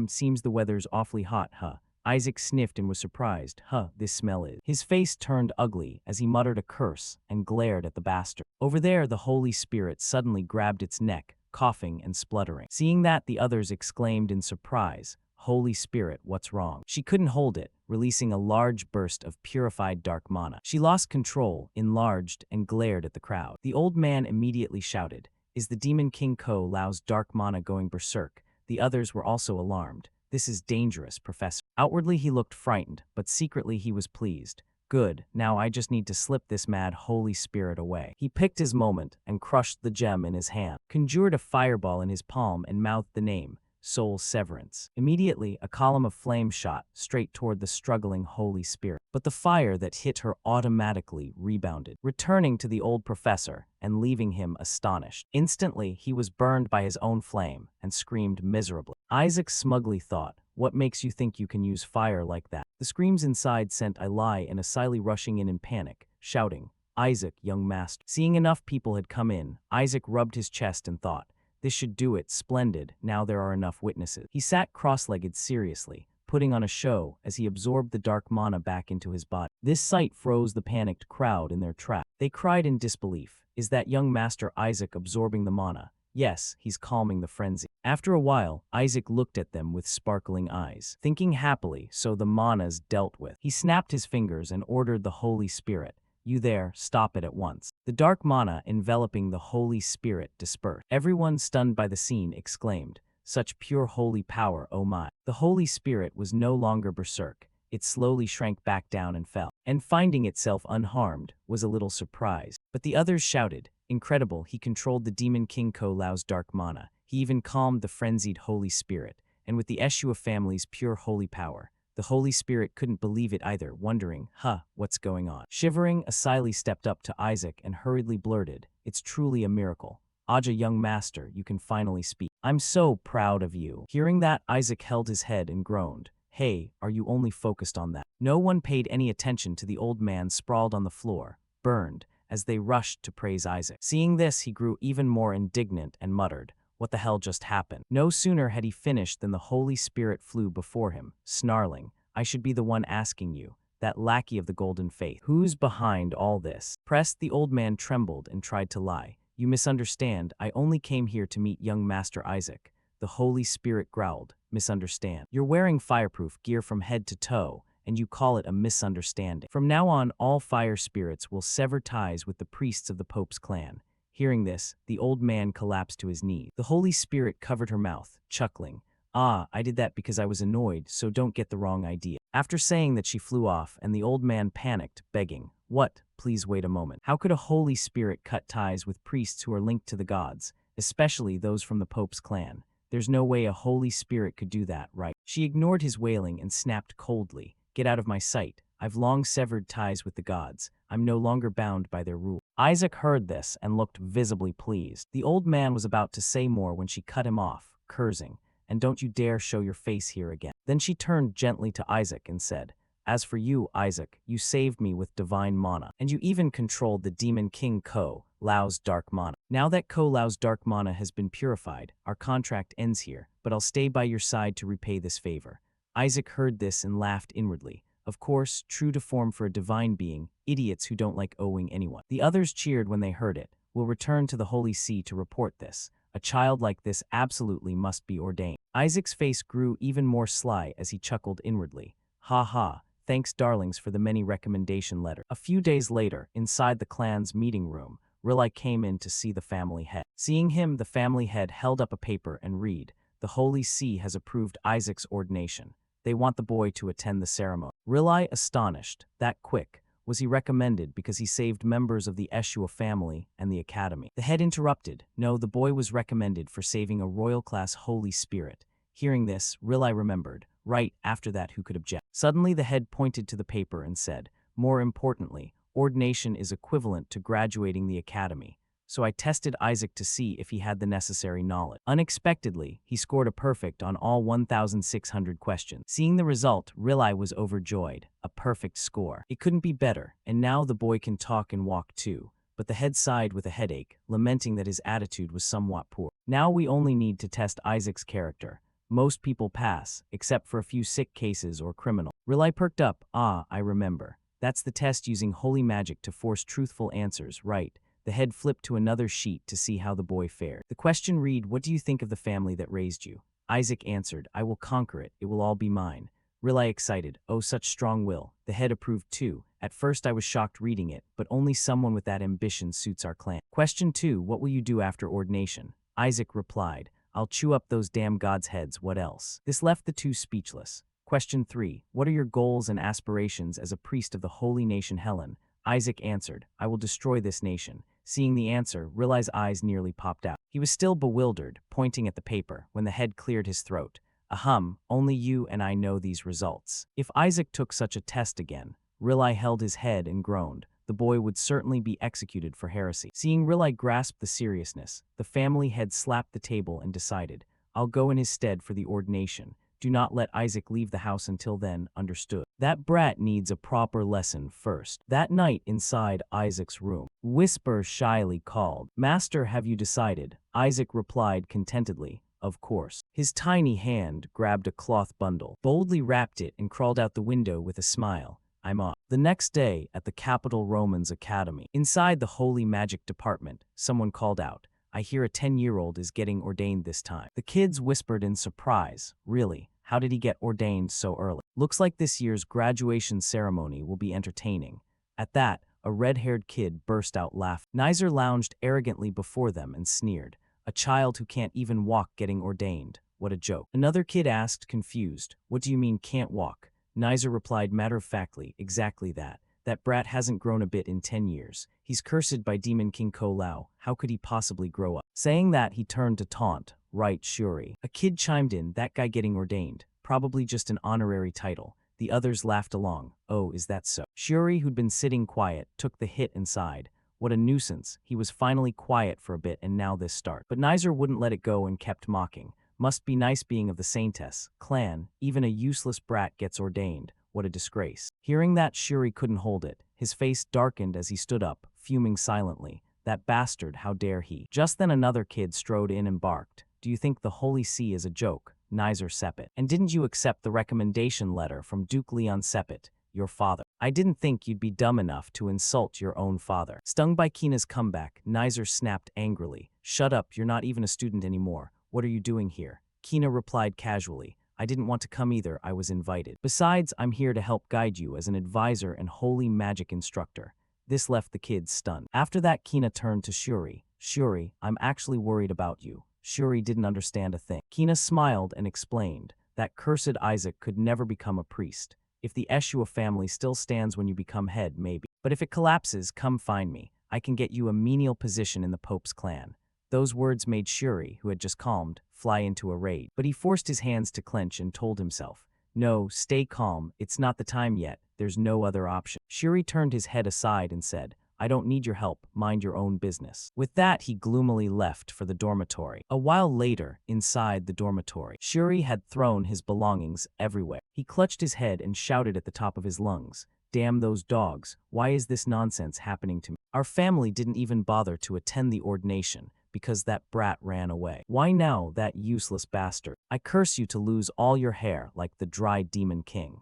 seems the weather's awfully hot, huh? Isaac sniffed and was surprised. This smell is. His face turned ugly as he muttered a curse and glared at the bastard. Over there, the Holy Spirit suddenly grabbed its neck, coughing and spluttering. Seeing that, the others exclaimed in surprise, Holy Spirit, what's wrong? She couldn't hold it, releasing a large burst of purified dark mana. She lost control, enlarged, and glared at the crowd. The old man immediately shouted, is the Demon King Ko Lao's dark mana going berserk? The others were also alarmed. This is dangerous, Professor. Outwardly he looked frightened, but secretly he was pleased. Good, now I just need to slip this mad Holy Spirit away. He picked his moment and crushed the gem in his hand, conjured a fireball in his palm and mouthed the name, Soul Severance. Immediately, a column of flame shot straight toward the struggling Holy Spirit. But the fire that hit her automatically rebounded, returning to the old professor and leaving him astonished. Instantly, he was burned by his own flame and screamed miserably. Isaac smugly thought, "What makes you think you can use fire like that?" The screams inside sent Eli and Asili rushing in panic, shouting, "Isaac, young master." Seeing enough people had come in, Isaac rubbed his chest and thought, "This should do it, splendid, now there are enough witnesses." He sat cross-legged seriously, putting on a show as he absorbed the dark mana back into his body. This sight froze the panicked crowd in their tracks. They cried in disbelief, "Is that young Master Isaac absorbing the mana? Yes, he's calming the frenzy." After a while, Isaac looked at them with sparkling eyes, thinking happily, so the mana's dealt with. He snapped his fingers and ordered the Holy Spirit, "You there, stop it at once." The dark mana enveloping the Holy Spirit dispersed. Everyone stunned by the scene exclaimed, "Such pure holy power, oh my." The Holy Spirit was no longer berserk. It slowly shrank back down and fell, and finding itself unharmed, was a little surprised. But the others shouted, "Incredible, he controlled the Demon King Ko Lao's dark mana. He even calmed the frenzied Holy Spirit, and with the Eshua family's pure holy power." The Holy Spirit couldn't believe it either, wondering, what's going on? Shivering, Asili stepped up to Isaac and hurriedly blurted, "It's truly a miracle. Aja, young master, you can finally speak. I'm so proud of you." Hearing that, Isaac held his head and groaned, "Hey, are you only focused on that?" No one paid any attention to the old man sprawled on the floor, burned, as they rushed to praise Isaac. Seeing this, he grew even more indignant and muttered, "What the hell just happened?" No sooner had he finished than the Holy Spirit flew before him, snarling, "I should be the one asking you, that lackey of the golden faith. Who's behind all this?" Pressed, the old man trembled and tried to lie. "You misunderstand, I only came here to meet young Master Isaac." The Holy Spirit growled, "Misunderstand? You're wearing fireproof gear from head to toe, and you call it a misunderstanding. From now on, all fire spirits will sever ties with the priests of the Pope's clan." Hearing this, the old man collapsed to his knees. The Holy Spirit covered her mouth, chuckling, I did that because I was annoyed, so don't get the wrong idea." After saying that, she flew off, and the old man panicked, begging, "What? Please wait a moment. How could a Holy Spirit cut ties with priests who are linked to the gods, especially those from the Pope's clan? There's no way a Holy Spirit could do that, right?" She ignored his wailing and snapped coldly, "Get out of my sight. I've long severed ties with the gods. I'm no longer bound by their rule." Isaac heard this and looked visibly pleased. The old man was about to say more when she cut him off, cursing, "And don't you dare show your face here again." Then she turned gently to Isaac and said, "As for you, Isaac, you saved me with divine mana, and you even controlled the Demon King Ko Lao's dark mana. Now that Ko Lao's dark mana has been purified, our contract ends here, but I'll stay by your side to repay this favor." Isaac heard this and laughed inwardly. Of course, true to form for a divine being, idiots who don't like owing anyone. The others cheered when they heard it. "We'll return to the Holy See to report this. A child like this absolutely must be ordained." Isaac's face grew even more sly as he chuckled inwardly. "Ha ha, thanks darlings for the many recommendation letters." A few days later, inside the clan's meeting room, Rilai came in to see the family head. Seeing him, the family head held up a paper and read, "The Holy See has approved Isaac's ordination. They want the boy to attend the ceremony." Rilai astonished. That quick? Was he recommended because he saved members of the Eshua family and the academy? The head interrupted. No, the boy was recommended for saving a royal-class Holy Spirit. Hearing this, Rilai remembered. Right after that, who could object? Suddenly, the head pointed to the paper and said, "More importantly, ordination is equivalent to graduating the academy. So I tested Isaac to see if he had the necessary knowledge." Unexpectedly, he scored a perfect on all 1,600 questions. Seeing the result, Rilai was overjoyed. A perfect score. It couldn't be better, and now the boy can talk and walk too. But the head sighed with a headache, lamenting that his attitude was somewhat poor. "Now we only need to test Isaac's character. Most people pass, except for a few sick cases or criminal." Rilai perked up. I remember. That's the test using holy magic to force truthful answers, right?" The head flipped to another sheet to see how the boy fared. The question read, "What do you think of the family that raised you?" Isaac answered, "I will conquer it. It will all be mine." Rilai excited, "Oh, such strong will." The head approved too. "At first I was shocked reading it, but only someone with that ambition suits our clan." Question 2, "What will you do after ordination?" Isaac replied, "I'll chew up those damn gods' heads, what else?" This left the two speechless. Question 3. What are your goals and aspirations as a priest of the holy nation Helen? Isaac answered, I will destroy this nation. Seeing the answer, Rilai's eyes nearly popped out. He was still bewildered, pointing at the paper, when the head cleared his throat. Ahem, only you and I know these results. If Isaac took such a test again, Rilai held his head and groaned. The boy would certainly be executed for heresy. Seeing Rilai grasp the seriousness, the family head slapped the table and decided, I'll go in his stead for the ordination. Do not let Isaac leave the house until then, understood. That brat needs a proper lesson first. That night inside Isaac's room, Whisper shyly called, Master, have you decided? Isaac replied contentedly, of course. His tiny hand grabbed a cloth bundle, boldly wrapped it, and crawled out the window with a smile. I'm off. The next day, at the Capital Romans Academy, inside the Holy Magic Department, someone called out, I hear a 10-year-old is getting ordained this time. The kids whispered in surprise, really? How did he get ordained so early? Looks like this year's graduation ceremony will be entertaining. At that, a red-haired kid burst out laughing. Nizer lounged arrogantly before them and sneered, a child who can't even walk getting ordained. What a joke. Another kid asked, confused, what do you mean can't walk? Nizer replied matter-of-factly, exactly that. That brat hasn't grown a bit in 10 years. He's cursed by Demon King Ko Lao. How could he possibly grow up? Saying that, he turned to taunt. Right, Shuri. A kid chimed in, that guy getting ordained. Probably just an honorary title. The others laughed along. Oh, is that so? Shuri, who'd been sitting quiet, took the hit and sighed. What a nuisance. He was finally quiet for a bit and now this start. But Nizer wouldn't let it go and kept mocking. Must be nice being of the Saintess clan. Even a useless brat gets ordained. What a disgrace. Hearing that, Shuri couldn't hold it. His face darkened as he stood up, fuming silently. That bastard, how dare he? Just then another kid strode in and barked. Do you think the Holy See is a joke? Nizer Sepet. And didn't you accept the recommendation letter from Duke Leon Sepet, your father? I didn't think you'd be dumb enough to insult your own father. Stung by Kina's comeback, Nizer snapped angrily. Shut up, you're not even a student anymore. What are you doing here? Kina replied casually. I didn't want to come either, I was invited. Besides, I'm here to help guide you as an advisor and holy magic instructor. This left the kids stunned. After that, Kina turned to Shuri. Shuri, I'm actually worried about you. Shuri didn't understand a thing. Kina smiled and explained that cursed Isaac could never become a priest. If the Eshua family still stands when you become head, maybe. But if it collapses, come find me. I can get you a menial position in the Pope's clan. Those words made Shuri, who had just calmed, fly into a rage. But he forced his hands to clench and told himself, no, stay calm, it's not the time yet, there's no other option. Shuri turned his head aside and said, I don't need your help, mind your own business. With that, he gloomily left for the dormitory. A while later, inside the dormitory, Shuri had thrown his belongings everywhere. He clutched his head and shouted at the top of his lungs, damn those dogs, why is this nonsense happening to me? Our family didn't even bother to attend the ordination, because that brat ran away. Why now, that useless bastard? I curse you to lose all your hair like the dry demon king.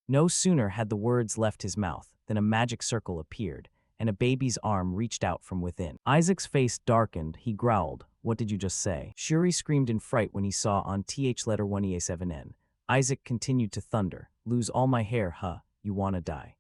No sooner had the words left his mouth than a magic circle appeared, and a baby's arm reached out from within. Isaac's face darkened, he growled, what did you just say? Shuri screamed in fright when he saw on th letter 1EA7N. Isaac continued to thunder, lose all my hair, huh, you wanna die.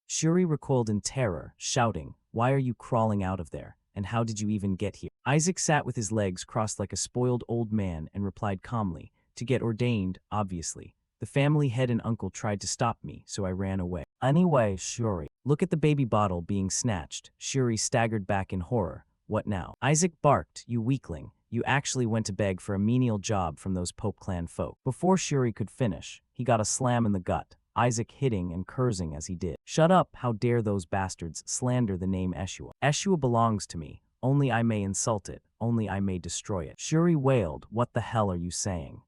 Shuri recoiled in terror, shouting, why are you crawling out of there? And how did you even get here? Isaac sat with his legs crossed like a spoiled old man and replied calmly, to get ordained, obviously. The family head and uncle tried to stop me, so I ran away. Anyway, Shuri, look at the baby bottle being snatched. Shuri staggered back in horror. What now? Isaac barked, you weakling. You actually went to beg for a menial job from those Pope clan folk. Before Shuri could finish, he got a slam in the gut, Isaac hitting and cursing as he did. Shut up, how dare those bastards slander the name Eshua. Eshua belongs to me, only I may insult it, only I may destroy it. Shuri wailed, what the hell are you saying?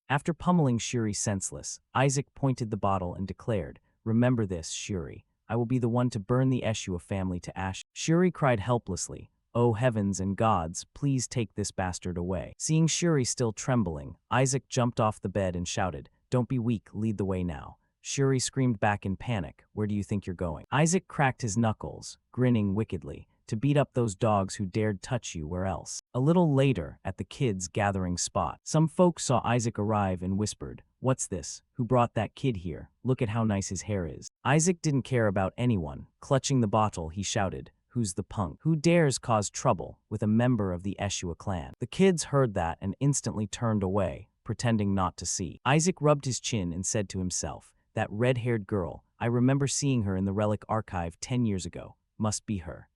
After pummeling Shuri senseless, Isaac pointed the bottle and declared, remember this, Shuri, I will be the one to burn the Eshua family to ash. Shuri cried helplessly, oh heavens and gods, please take this bastard away. Seeing Shuri still trembling, Isaac jumped off the bed and shouted, don't be weak, lead the way now. Shuri screamed back in panic, where do you think you're going? Isaac cracked his knuckles, grinning wickedly, to beat up those dogs who dared touch you where else. A little later, at the kids' gathering spot, some folks saw Isaac arrive and whispered, what's this? Who brought that kid here? Look at how nice his hair is. Isaac didn't care about anyone. Clutching the bottle, he shouted, who's the punk? Who dares cause trouble with a member of the Eshua clan? The kids heard that and instantly turned away. pretending not to see. Isaac rubbed his chin and said to himself, that red-haired girl, I remember seeing her in the relic archive 10 years ago. Must be her.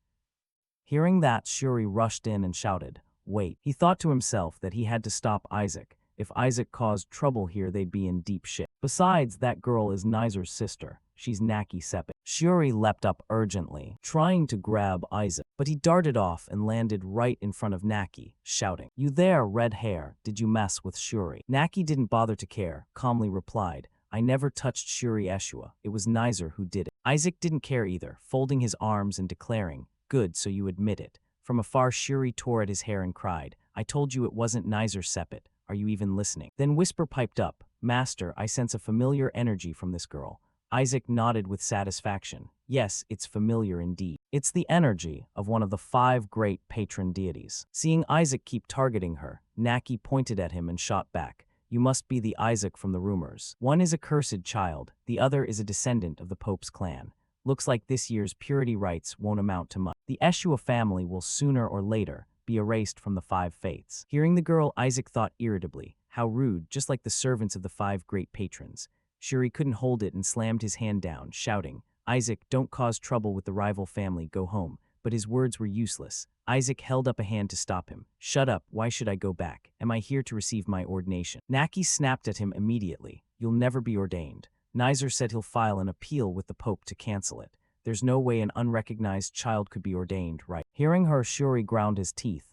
Hearing that, Shuri rushed in and shouted, wait. He thought to himself that he had to stop Isaac. If Isaac caused trouble here, they'd be in deep shit. Besides, that girl is Nizer's sister. She's Naki Sepet. Shuri leapt up urgently, trying to grab Isaac, but he darted off and landed right in front of Naki, shouting, you there, red hair, did you mess with Shuri? Naki didn't bother to care, calmly replied, I never touched Shuri Eshua. It was Nizer who did it. Isaac didn't care either, folding his arms and declaring, good, so you admit it. From afar, Shuri tore at his hair and cried, I told you it wasn't Nizer Sepet. Are you even listening? Then Whisper piped up, Master, I sense a familiar energy from this girl. Isaac nodded with satisfaction. Yes, it's familiar indeed. It's the energy of one of the 5 great patron deities. Seeing Isaac keep targeting her, Naki pointed at him and shot back. You must be the Isaac from the rumors. One is a cursed child, the other is a descendant of the Pope's clan. Looks like this year's purity rites won't amount to much. The Eshua family will sooner or later be erased from the 5 faiths. Hearing the girl, Isaac thought irritably, how rude, just like the servants of the 5 great patrons. Shuri couldn't hold it and slammed his hand down, shouting, Isaac, don't cause trouble with the rival family, go home. But his words were useless. Isaac held up a hand to stop him. Shut up, why should I go back? Am I here to receive my ordination? Naki snapped at him immediately. You'll never be ordained. Nizer said he'll file an appeal with the Pope to cancel it. There's no way an unrecognized child could be ordained, right? Hearing her, Shuri ground his teeth.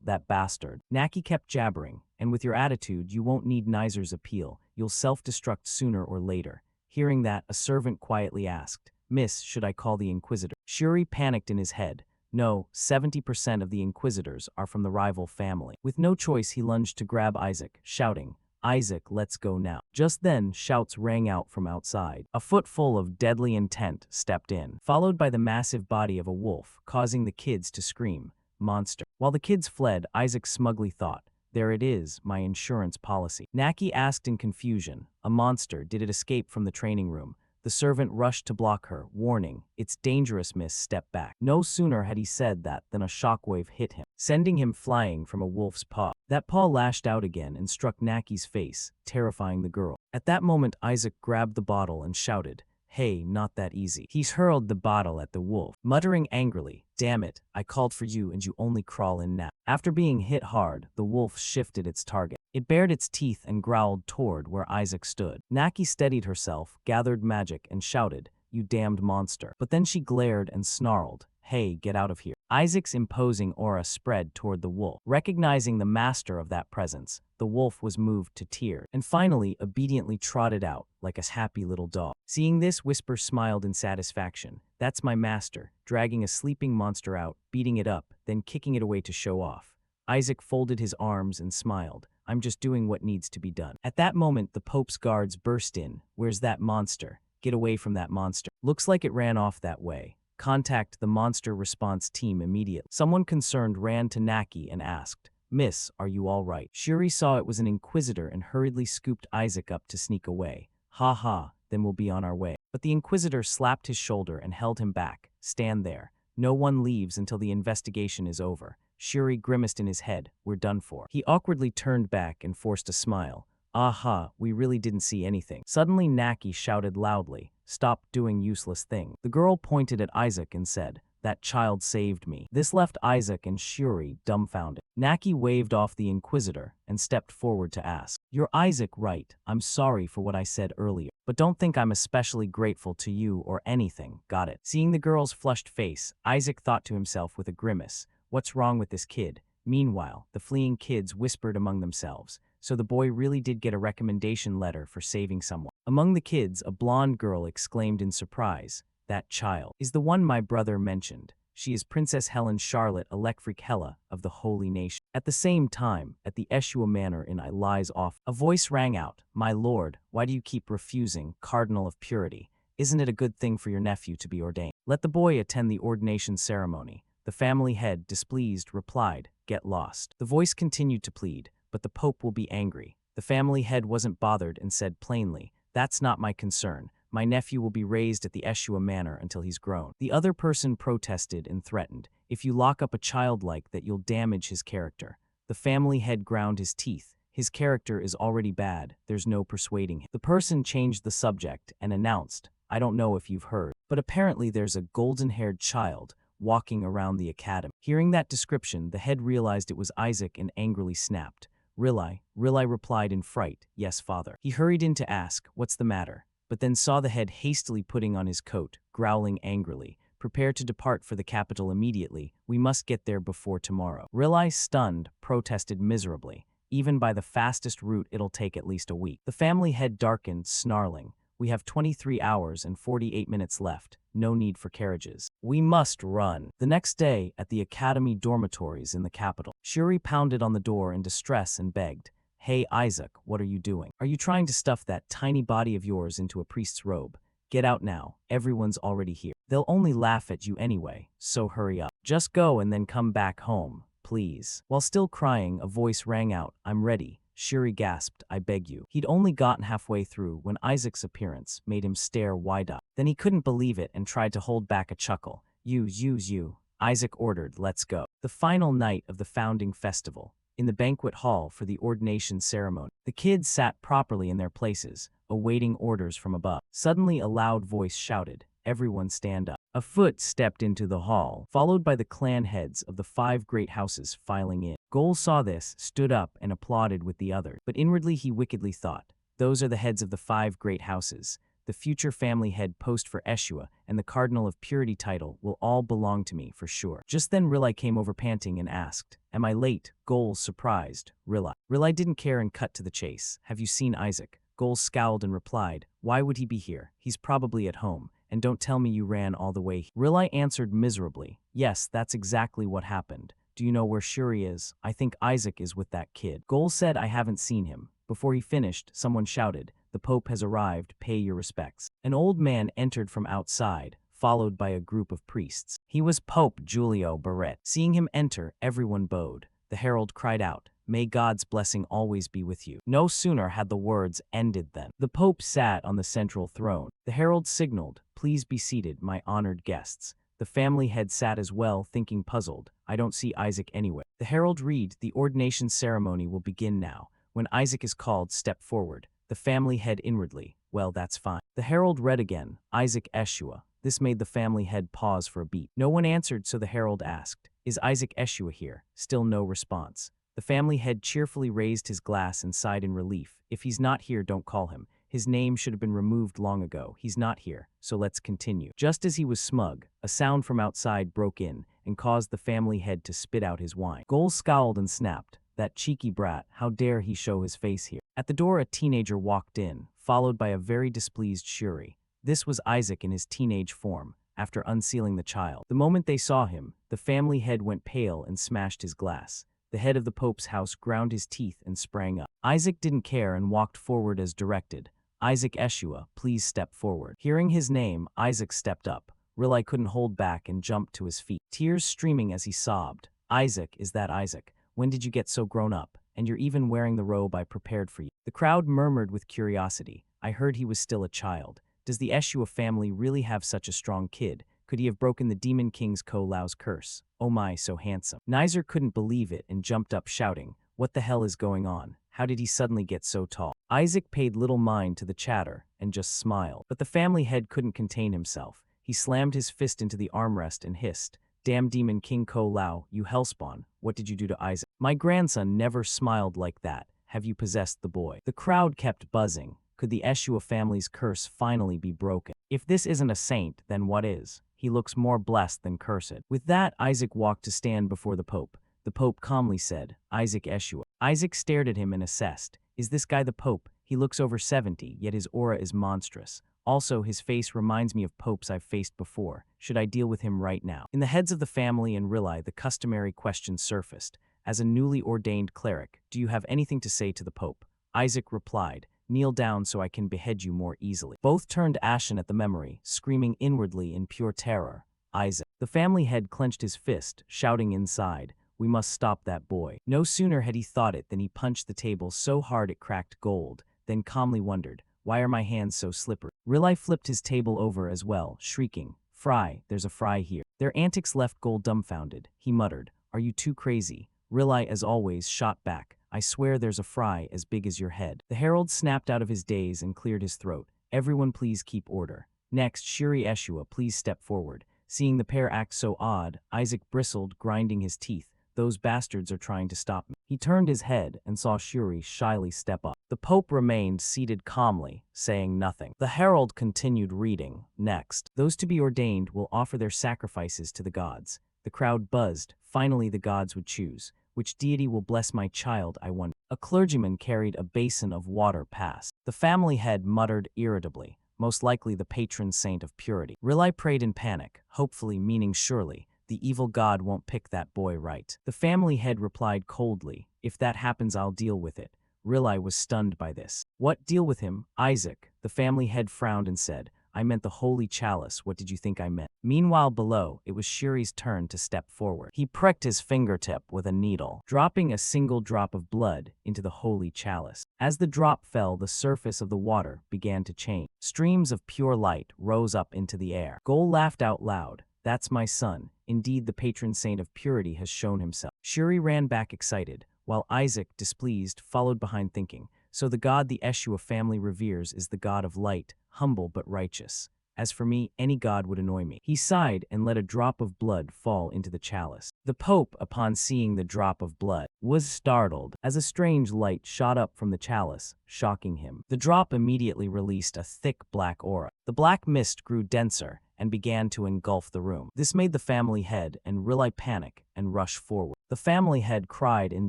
That bastard. Naki kept jabbering, and with your attitude, you won't need Nizer's appeal. You'll self-destruct sooner or later. Hearing that, a servant quietly asked, Miss, should I call the Inquisitor? Shuri panicked in his head. No, 70% of the Inquisitors are from the rival family. With no choice, he lunged to grab Isaac, shouting, Isaac, let's go now. Just then, shouts rang out from outside. A foot full of deadly intent stepped in, followed by the massive body of a wolf, causing the kids to scream, monster. While the kids fled, Isaac smugly thought, there it is, my insurance policy. Naki asked in confusion, a monster, did it escape from the training room? The servant rushed to block her, warning, it's dangerous, miss, step back. No sooner had he said that than a shockwave hit him, sending him flying from a wolf's paw. That paw lashed out again and struck Naki's face, terrifying the girl. At that moment, Isaac grabbed the bottle and shouted, hey, not that easy. He hurled the bottle at the wolf, muttering angrily, damn it, I called for you and you only crawl in now. After being hit hard, the wolf shifted its target. It bared its teeth and growled toward where Isaac stood. Naki steadied herself, gathered magic, and shouted, you damned monster. But then she glared and snarled, hey, get out of here. Isaac's imposing aura spread toward the wolf. Recognizing the master of that presence, the wolf was moved to tears, and finally obediently trotted out like a happy little dog. Seeing this, Whisper smiled in satisfaction. That's my master, dragging a sleeping monster out, beating it up, then kicking it away to show off. Isaac folded his arms and smiled. I'm just doing what needs to be done. At that moment, the Pope's guards burst in. Where's that monster? Get away from that monster. Looks like it ran off that way. Contact the monster response team immediately. Someone concerned ran to Naki and asked, Miss, are you all right? Shuri saw it was an Inquisitor and hurriedly scooped Isaac up to sneak away. Ha ha, then we'll be on our way. But the Inquisitor slapped his shoulder and held him back. Stand there. No one leaves until the investigation is over. Shuri grimaced in his head. We're done for. He awkwardly turned back and forced a smile. Aha, we really didn't see anything. Suddenly Naki shouted loudly, stop doing useless things. The girl pointed at Isaac and said, that child saved me. This left Isaac and Shuri dumbfounded. Naki waved off the Inquisitor and stepped forward to ask, you're Isaac, right? I'm sorry for what I said earlier, but don't think I'm especially grateful to you or anything, got it? Seeing the girl's flushed face, Isaac thought to himself with a grimace, what's wrong with this kid? Meanwhile, the fleeing kids whispered among themselves, so the boy really did get a recommendation letter for saving someone. Among the kids, a blonde girl exclaimed in surprise, that child is the one my brother mentioned. She is Princess Helen Charlotte Electric Hella of the Holy Nation. At the same time, at the Eshua Manor in Eli's office, a voice rang out, my lord, why do you keep refusing, Cardinal of Purity? Isn't it a good thing for your nephew to be ordained? Let the boy attend the ordination ceremony. The family head, displeased, replied, get lost. The voice continued to plead, but the Pope will be angry. The family head wasn't bothered and said plainly, that's not my concern. My nephew will be raised at the Eshua Manor until he's grown. The other person protested and threatened, if you lock up a child like that, you'll damage his character. The family head ground his teeth. His character is already bad, there's no persuading him. The person changed the subject and announced, I don't know if you've heard, but apparently there's a golden-haired child walking around the academy. Hearing that description, the head realized it was Isaac and angrily snapped. Rilai replied in fright, yes, father. He hurried in to ask, what's the matter? But then saw the head hastily putting on his coat, growling angrily. Prepare to depart for the capital immediately. We must get there before tomorrow. Rilai, stunned, protested miserably. Even by the fastest route, it'll take at least a week. The family head darkened, snarling. We have 23 hours and 48 minutes left. No need for carriages. We must run. The next day, at the academy dormitories in the capital, Shuri pounded on the door in distress and begged, Hey Isaac, what are you doing? Are you trying to stuff that tiny body of yours into a priest's robe? Get out now, everyone's already here. They'll only laugh at you anyway, so hurry up. Just go and then come back home, please. While still crying, a voice rang out, I'm ready. Shuri gasped, I beg you. He'd only gotten halfway through when Isaac's appearance made him stare wide-eyed. Then he couldn't believe it and tried to hold back a chuckle. You. Isaac ordered, let's go. The final night of the founding festival. In the banquet hall for the ordination ceremony, the kids sat properly in their places, awaiting orders from above. Suddenly a loud voice shouted, everyone stand up. A foot stepped into the hall, followed by the clan heads of the 5 great houses filing in. Gol saw this, stood up, and applauded with the others. But inwardly he wickedly thought, those are the heads of the 5 great houses. The future family head post for Eshua and the Cardinal of Purity title will all belong to me for sure. Just then Rilai came over panting and asked, am I late? Gol surprised. Rilai didn't care and cut to the chase. Have you seen Isaac? Gol scowled and replied, why would he be here? He's probably at home. And don't tell me you ran all the way here. Rilai answered miserably, yes, that's exactly what happened. Do you know where Shuri is? I think Isaac is with that kid. Gol said I haven't seen him. Before he finished, someone shouted, the Pope has arrived, pay your respects. An old man entered from outside, followed by a group of priests. He was Pope Giulio Barret. Seeing him enter, everyone bowed. The herald cried out, may God's blessing always be with you. No sooner had the words ended than the Pope sat on the central throne. The herald signaled, please be seated, my honored guests. The family head sat as well, thinking puzzled, I don't see Isaac anywhere. The herald read, the ordination ceremony will begin now. When Isaac is called, step forward. The family head inwardly, well, that's fine. The herald read again, Isaac Eshua. This made the family head pause for a beat. No one answered, so the herald asked, is Isaac Eshua here? Still no response. The family head cheerfully raised his glass and sighed in relief. If he's not here, don't call him. His name should have been removed long ago. He's not here, so let's continue. Just as he was smug, a sound from outside broke in and caused the family head to spit out his wine. Gol scowled and snapped, that cheeky brat, how dare he show his face here. At the door a teenager walked in, followed by a very displeased Shuri. This was Isaac in his teenage form, after unsealing the child. The moment they saw him, the family head went pale and smashed his glass. The head of the Pope's house ground his teeth and sprang up. Isaac didn't care and walked forward as directed. Isaac Eshua, please step forward. Hearing his name, Isaac stepped up. Rilai couldn't hold back and jumped to his feet, tears streaming as he sobbed. Isaac, is that Isaac? When did you get so grown up? And you're even wearing the robe I prepared for you. The crowd murmured with curiosity. I heard he was still a child. Does the Eshua family really have such a strong kid? Could he have broken the Demon King's Ko-Lau's curse? Oh my, so handsome. Nizer couldn't believe it and jumped up shouting, what the hell is going on? How did he suddenly get so tall? Isaac paid little mind to the chatter and just smiled. But the family head couldn't contain himself. He slammed his fist into the armrest and hissed, damn Demon King Ko-Lau, you hellspawn, what did you do to Isaac? My grandson never smiled like that. Have you possessed the boy? The crowd kept buzzing. Could the Eshua family's curse finally be broken? If this isn't a saint, then what is? He looks more blessed than cursed. With that, Isaac walked to stand before the Pope. The Pope calmly said, Isaac Eshua. Isaac stared at him and assessed, is this guy the Pope? He looks over 70, yet his aura is monstrous. Also, his face reminds me of popes I've faced before. Should I deal with him right now? In the heads of the family and Rilai, the customary question surfaced. As a newly ordained cleric, do you have anything to say to the Pope? Isaac replied, kneel down so I can behead you more easily. Both turned ashen at the memory, screaming inwardly in pure terror. Isaac. The family head clenched his fist, shouting inside, we must stop that boy. No sooner had he thought it than he punched the table so hard it cracked gold, then calmly wondered, why are my hands so slippery? Rilai flipped his table over as well, shrieking, Fry, there's a fry here. Their antics left Gold dumbfounded. He muttered, are you too crazy? Rilai, as always, shot back, I swear there's a fry as big as your head. The herald snapped out of his daze and cleared his throat. Everyone please keep order. Next, Shuri Eshua, please step forward. Seeing the pair act so odd, Isaac bristled, grinding his teeth. Those bastards are trying to stop me. He turned his head and saw Shuri shyly step up. The Pope remained seated calmly, saying nothing. The herald continued reading. Next, those to be ordained will offer their sacrifices to the gods. The crowd buzzed. Finally, the gods would choose. Which deity will bless my child, I wonder? A clergyman carried a basin of water past. The family head muttered irritably. Most likely the patron saint of purity. Rilai prayed in panic, hopefully meaning surely. The evil god won't pick that boy right. The family head replied coldly, if that happens I'll deal with it. Rilai was stunned by this. What, deal with him? Isaac. The family head frowned and said, I meant the holy chalice, what did you think I meant? Meanwhile below, it was Shuri's turn to step forward. He pricked his fingertip with a needle, dropping a single drop of blood into the holy chalice. As the drop fell, the surface of the water began to change. Streams of pure light rose up into the air. Gol laughed out loud. That's my son. Indeed, the patron saint of purity has shown himself. Shuri ran back excited, while Isaac, displeased, followed behind thinking, so the god the Eshua family reveres is the god of light, humble but righteous. As for me, any god would annoy me. He sighed and let a drop of blood fall into the chalice. The Pope, upon seeing the drop of blood, was startled as a strange light shot up from the chalice, shocking him. The drop immediately released a thick black aura. The black mist grew denser and began to engulf the room. This made the family head and Rilai panic and rush forward. The family head cried in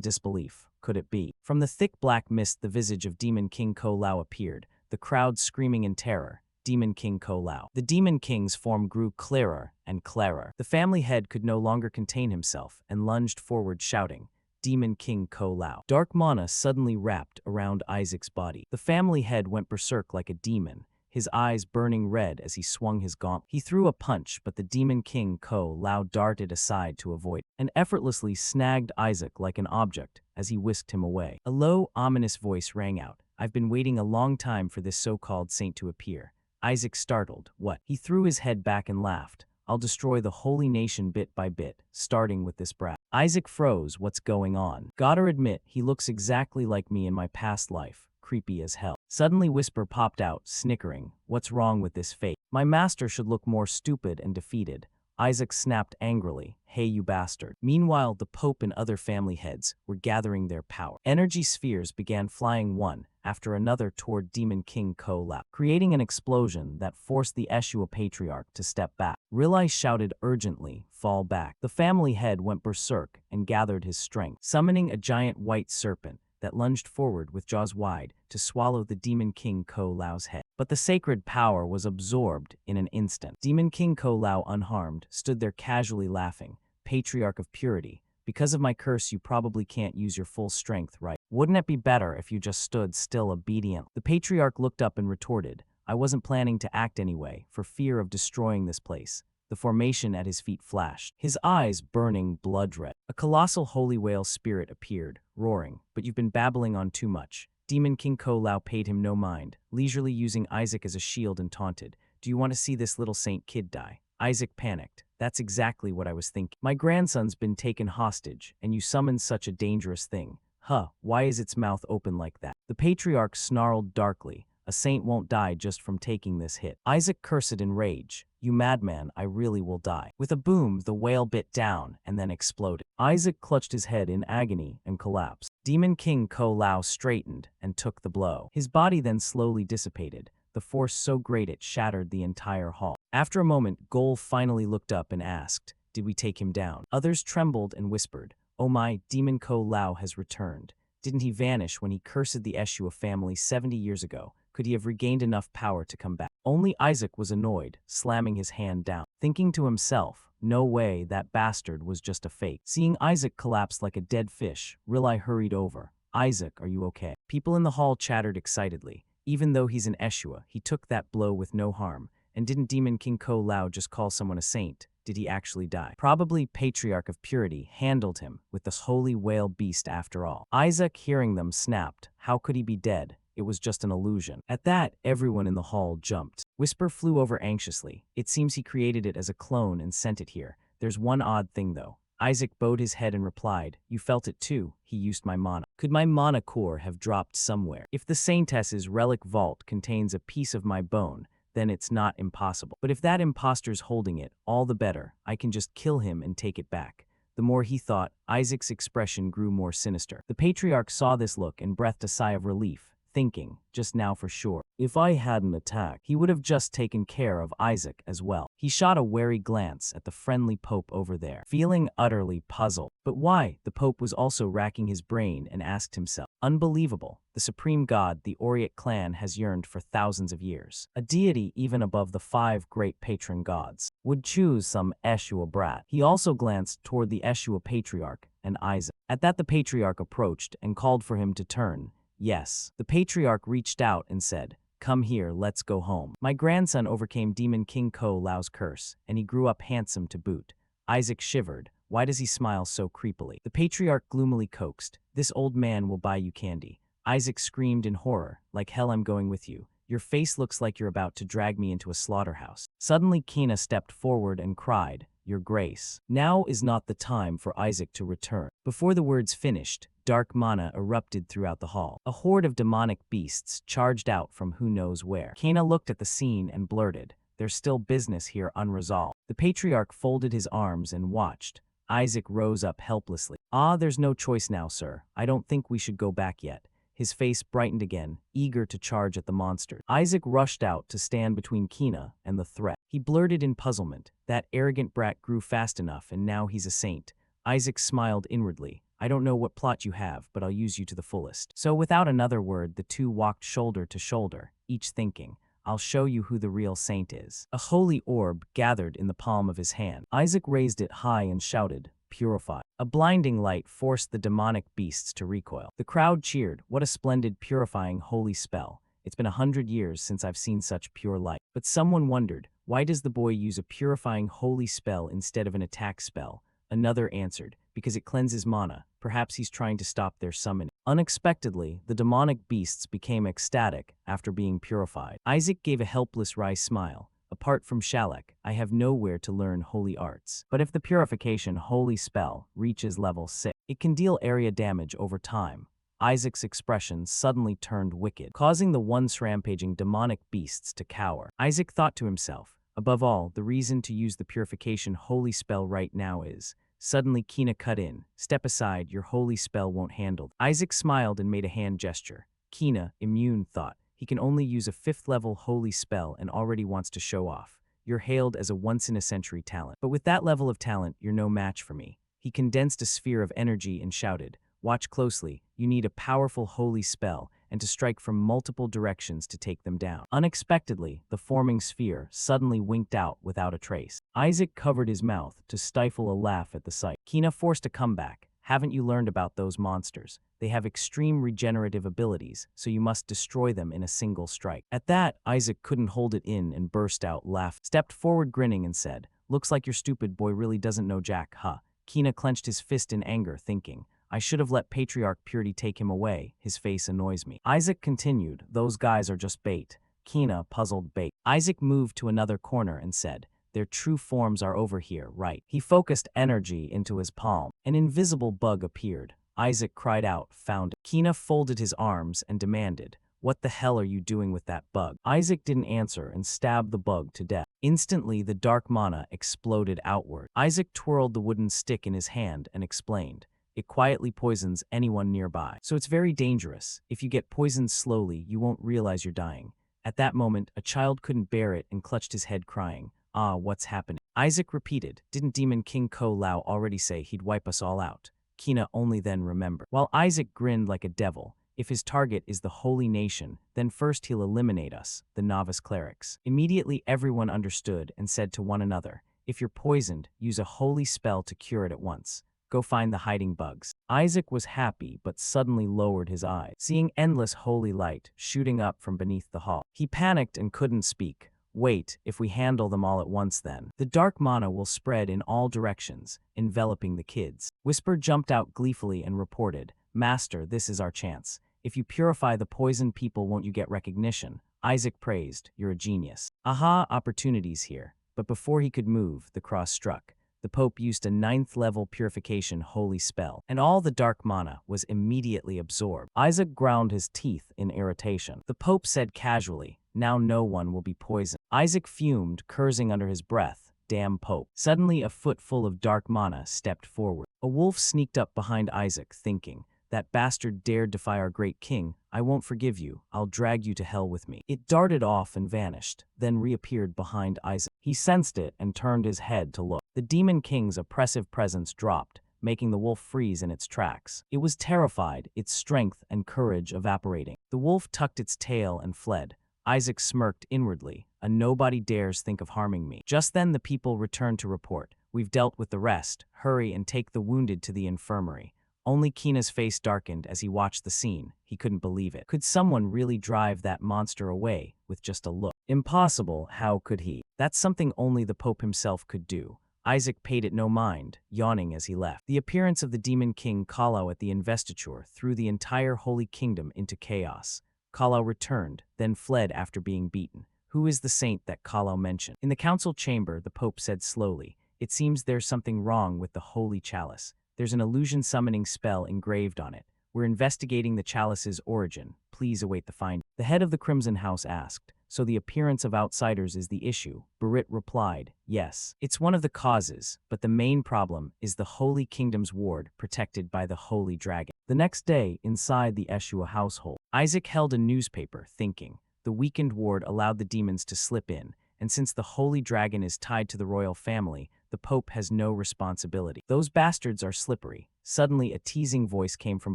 disbelief. Could it be? From the thick black mist the visage of Demon King Ko Lao appeared, the crowd screaming in terror. Demon King Ko Lao. The Demon King's form grew clearer and clearer. The family head could no longer contain himself and lunged forward shouting, Demon King Ko Lao. Dark mana suddenly wrapped around Isaac's body. The family head went berserk like a demon, his eyes burning red as he swung his gauntlet. He threw a punch, but the Demon King Ko Lao darted aside to avoid and effortlessly snagged Isaac like an object as he whisked him away. A low, ominous voice rang out. I've been waiting a long time for this so-called saint to appear. Isaac startled. What? He threw his head back and laughed. I'll destroy the holy nation bit by bit, starting with this brat. Isaac froze. What's going on? Gotta admit, he looks exactly like me in my past life. Creepy as hell. Suddenly Whisper popped out, snickering. What's wrong with this fate? My master should look more stupid and defeated. Isaac snapped angrily. Hey, you bastard. Meanwhile, the Pope and other family heads were gathering their power. Energy spheres began flying one after another toward Demon King Ko Lao, creating an explosion that forced the Eshua Patriarch to step back. Rilai shouted urgently, fall back. The family head went berserk and gathered his strength, summoning a giant white serpent that lunged forward with jaws wide to swallow the Demon King Ko Lao's head. But the sacred power was absorbed in an instant. Demon King Ko Lao, unharmed, stood there casually laughing. Patriarch of purity, because of my curse you probably can't use your full strength, right? Wouldn't it be better if you just stood still obedient? The Patriarch looked up and retorted, I wasn't planning to act anyway, for fear of destroying this place. The formation at his feet flashed, his eyes burning blood red. A colossal holy whale spirit appeared, roaring, but you've been babbling on too much. Demon King Ko Lao paid him no mind, leisurely using Isaac as a shield and taunted. Do you want to see this little saint kid die? Isaac panicked. That's exactly what I was thinking. My grandson's been taken hostage, and you summoned such a dangerous thing. Huh, why is its mouth open like that? The Patriarch snarled darkly. A saint won't die just from taking this hit. Isaac cursed in rage. You madman, I really will die. With a boom, the whale bit down and then exploded. Isaac clutched his head in agony and collapsed. Demon King Ko Lao straightened and took the blow. His body then slowly dissipated, the force so great it shattered the entire hall. After a moment, Gol finally looked up and asked, did we take him down? Others trembled and whispered, oh my, Demon Ko Lao has returned. Didn't he vanish when he cursed the Eshua family 70 years ago? Could he have regained enough power to come back? Only Isaac was annoyed, slamming his hand down, thinking to himself, no way, that bastard was just a fake. Seeing Isaac collapse like a dead fish, Rilai hurried over. Isaac, are you okay? People in the hall chattered excitedly. Even though he's an Eshua, he took that blow with no harm. And didn't Demon King Ko Lao just call someone a saint? Did he actually die? Probably Patriarch of Purity handled him with this holy whale beast after all. Isaac, hearing them, snapped. How could he be dead? It was just an illusion. At that, everyone in the hall jumped. Whisper flew over anxiously. It seems he created it as a clone and sent it here. There's one odd thing though. Isaac bowed his head and replied, "You felt it too." He used my mana. Could my mana core have dropped somewhere? If the Saintess's relic vault contains a piece of my bone, then it's not impossible. But if that imposter's holding it, all the better. I can just kill him and take it back. The more he thought, Isaac's expression grew more sinister. The patriarch saw this look and breathed a sigh of relief, thinking, just now for sure, if I hadn't attacked, he would have just taken care of Isaac as well. He shot a wary glance at the friendly Pope over there, feeling utterly puzzled. But why? The Pope was also racking his brain and asked himself. Unbelievable. The supreme god the Oriat clan has yearned for thousands of years. A deity even above the 5 great patron gods. Would choose some Eshua brat. He also glanced toward the Eshua patriarch and Isaac. At that the patriarch approached and called for him to turn. Yes. The patriarch reached out and said, "Come here, let's go home." My grandson overcame Demon King Ko Lao's curse, and he grew up handsome to boot. Isaac shivered. Why does he smile so creepily? The patriarch gloomily coaxed, "This old man will buy you candy." Isaac screamed in horror, "Like hell I'm going with you. Your face looks like you're about to drag me into a slaughterhouse." Suddenly Kina stepped forward and cried, "Your Grace." Now is not the time for Isaac to return. Before the words finished, dark mana erupted throughout the hall. A horde of demonic beasts charged out from who knows where. Kina looked at the scene and blurted, "There's still business here unresolved." The patriarch folded his arms and watched. Isaac rose up helplessly. There's no choice now, sir. I don't think we should go back yet." His face brightened again, eager to charge at the monster. Isaac rushed out to stand between Kina and the threat. He blurted in puzzlement, "That arrogant brat grew fast enough and now he's a saint." Isaac smiled inwardly. "I don't know what plot you have, but I'll use you to the fullest." So without another word, the two walked shoulder to shoulder, each thinking, "I'll show you who the real saint is." A holy orb gathered in the palm of his hand. Isaac raised it high and shouted, "Purify." A blinding light forced the demonic beasts to recoil. The crowd cheered. What a splendid purifying holy spell. It's been 100 years since I've seen such pure light. But someone wondered, why does the boy use a purifying holy spell instead of an attack spell? Another answered, because it cleanses mana. Perhaps he's trying to stop their summoning. Unexpectedly, the demonic beasts became ecstatic after being purified. Isaac gave a helpless wry smile. Apart from Shalek, I have nowhere to learn holy arts. But if the purification holy spell reaches level 6, it can deal area damage over time. Isaac's expression suddenly turned wicked, causing the once rampaging demonic beasts to cower. Isaac thought to himself, above all, the reason to use the purification holy spell right now is. Suddenly Kina cut in. "Step aside, your holy spell won't handle." Isaac smiled and made a hand gesture. Kina, immune, thought. He can only use a 5th level holy spell and already wants to show off. You're hailed as a once-in-a-century talent. But with that level of talent, you're no match for me. He condensed a sphere of energy and shouted, "Watch closely. You need a powerful holy spell, and to strike from multiple directions to take them down." Unexpectedly, the forming sphere suddenly winked out without a trace. Isaac covered his mouth to stifle a laugh at the sight. Kina forced a comeback. "Haven't you learned about those monsters? They have extreme regenerative abilities, so you must destroy them in a single strike." At that, Isaac couldn't hold it in and burst out laughing. Stepped forward grinning and said, "Looks like your stupid boy really doesn't know Jack, huh?" Kina clenched his fist in anger, thinking, "I should have let Patriarch Purity take him away. His face annoys me." Isaac continued, "Those guys are just bait." Kina puzzled bait. Isaac moved to another corner and said, "Their true forms are over here, right?" He focused energy into his palm. An invisible bug appeared. Isaac cried out, "Found it." Kina folded his arms and demanded, "What the hell are you doing with that bug?" Isaac didn't answer and stabbed the bug to death. Instantly, the dark mana exploded outward. Isaac twirled the wooden stick in his hand and explained, "It quietly poisons anyone nearby. So it's very dangerous. If you get poisoned slowly, you won't realize you're dying." At that moment, a child couldn't bear it and clutched his head crying, what's happening?" Isaac repeated, "Didn't Demon King Ko Lao already say he'd wipe us all out?" Kina only then remembered. While Isaac grinned like a devil, "If his target is the holy nation, then first he'll eliminate us, the novice clerics." Immediately everyone understood and said to one another, "If you're poisoned, use a holy spell to cure it at once. Go find the hiding bugs." Isaac was happy but suddenly lowered his eyes, seeing endless holy light shooting up from beneath the hall. He panicked and couldn't speak. "Wait, if we handle them all at once then, the dark mana will spread in all directions, enveloping the kids." Whisper jumped out gleefully and reported, "Master, this is our chance. If you purify the poisoned people, won't you get recognition?" Isaac praised, "You're a genius." Aha, opportunities here. But before he could move, the cross struck. The Pope used a ninth-level purification holy spell, and all the dark mana was immediately absorbed. Isaac ground his teeth in irritation. The Pope said casually, "Now no one will be poisoned." Isaac fumed, cursing under his breath, "Damn Pope." Suddenly a foot full of dark mana stepped forward. A wolf sneaked up behind Isaac, thinking, "That bastard dared defy our great king. I won't forgive you. I'll drag you to hell with me." It darted off and vanished, then reappeared behind Isaac. He sensed it and turned his head to look. The Demon King's oppressive presence dropped, making the wolf freeze in its tracks. It was terrified, its strength and courage evaporating. The wolf tucked its tail and fled. Isaac smirked inwardly. "A nobody dares think of harming me." Just then the people returned to report. "We've dealt with the rest. Hurry and take the wounded to the infirmary." Only Kina's face darkened as he watched the scene. He couldn't believe it. Could someone really drive that monster away with just a look? Impossible. How could he? That's something only the Pope himself could do. Isaac paid it no mind, yawning as he left. The appearance of the Demon King Kalau at the investiture threw the entire Holy Kingdom into chaos. Kalau returned, then fled after being beaten. Who is the saint that Kalau mentioned? In the council chamber, the Pope said slowly, "It seems there's something wrong with the Holy Chalice. There's an illusion summoning spell engraved on it. We're investigating the chalice's origin. Please await the find." The head of the Crimson House asked, "So the appearance of outsiders is the issue?" Barit replied, "Yes. It's one of the causes, but the main problem is the Holy Kingdom's ward protected by the Holy Dragon." The next day, inside the Eshua household, Isaac held a newspaper, thinking, the weakened ward allowed the demons to slip in, and since the Holy Dragon is tied to the royal family, the Pope has no responsibility. Those bastards are slippery. Suddenly a teasing voice came from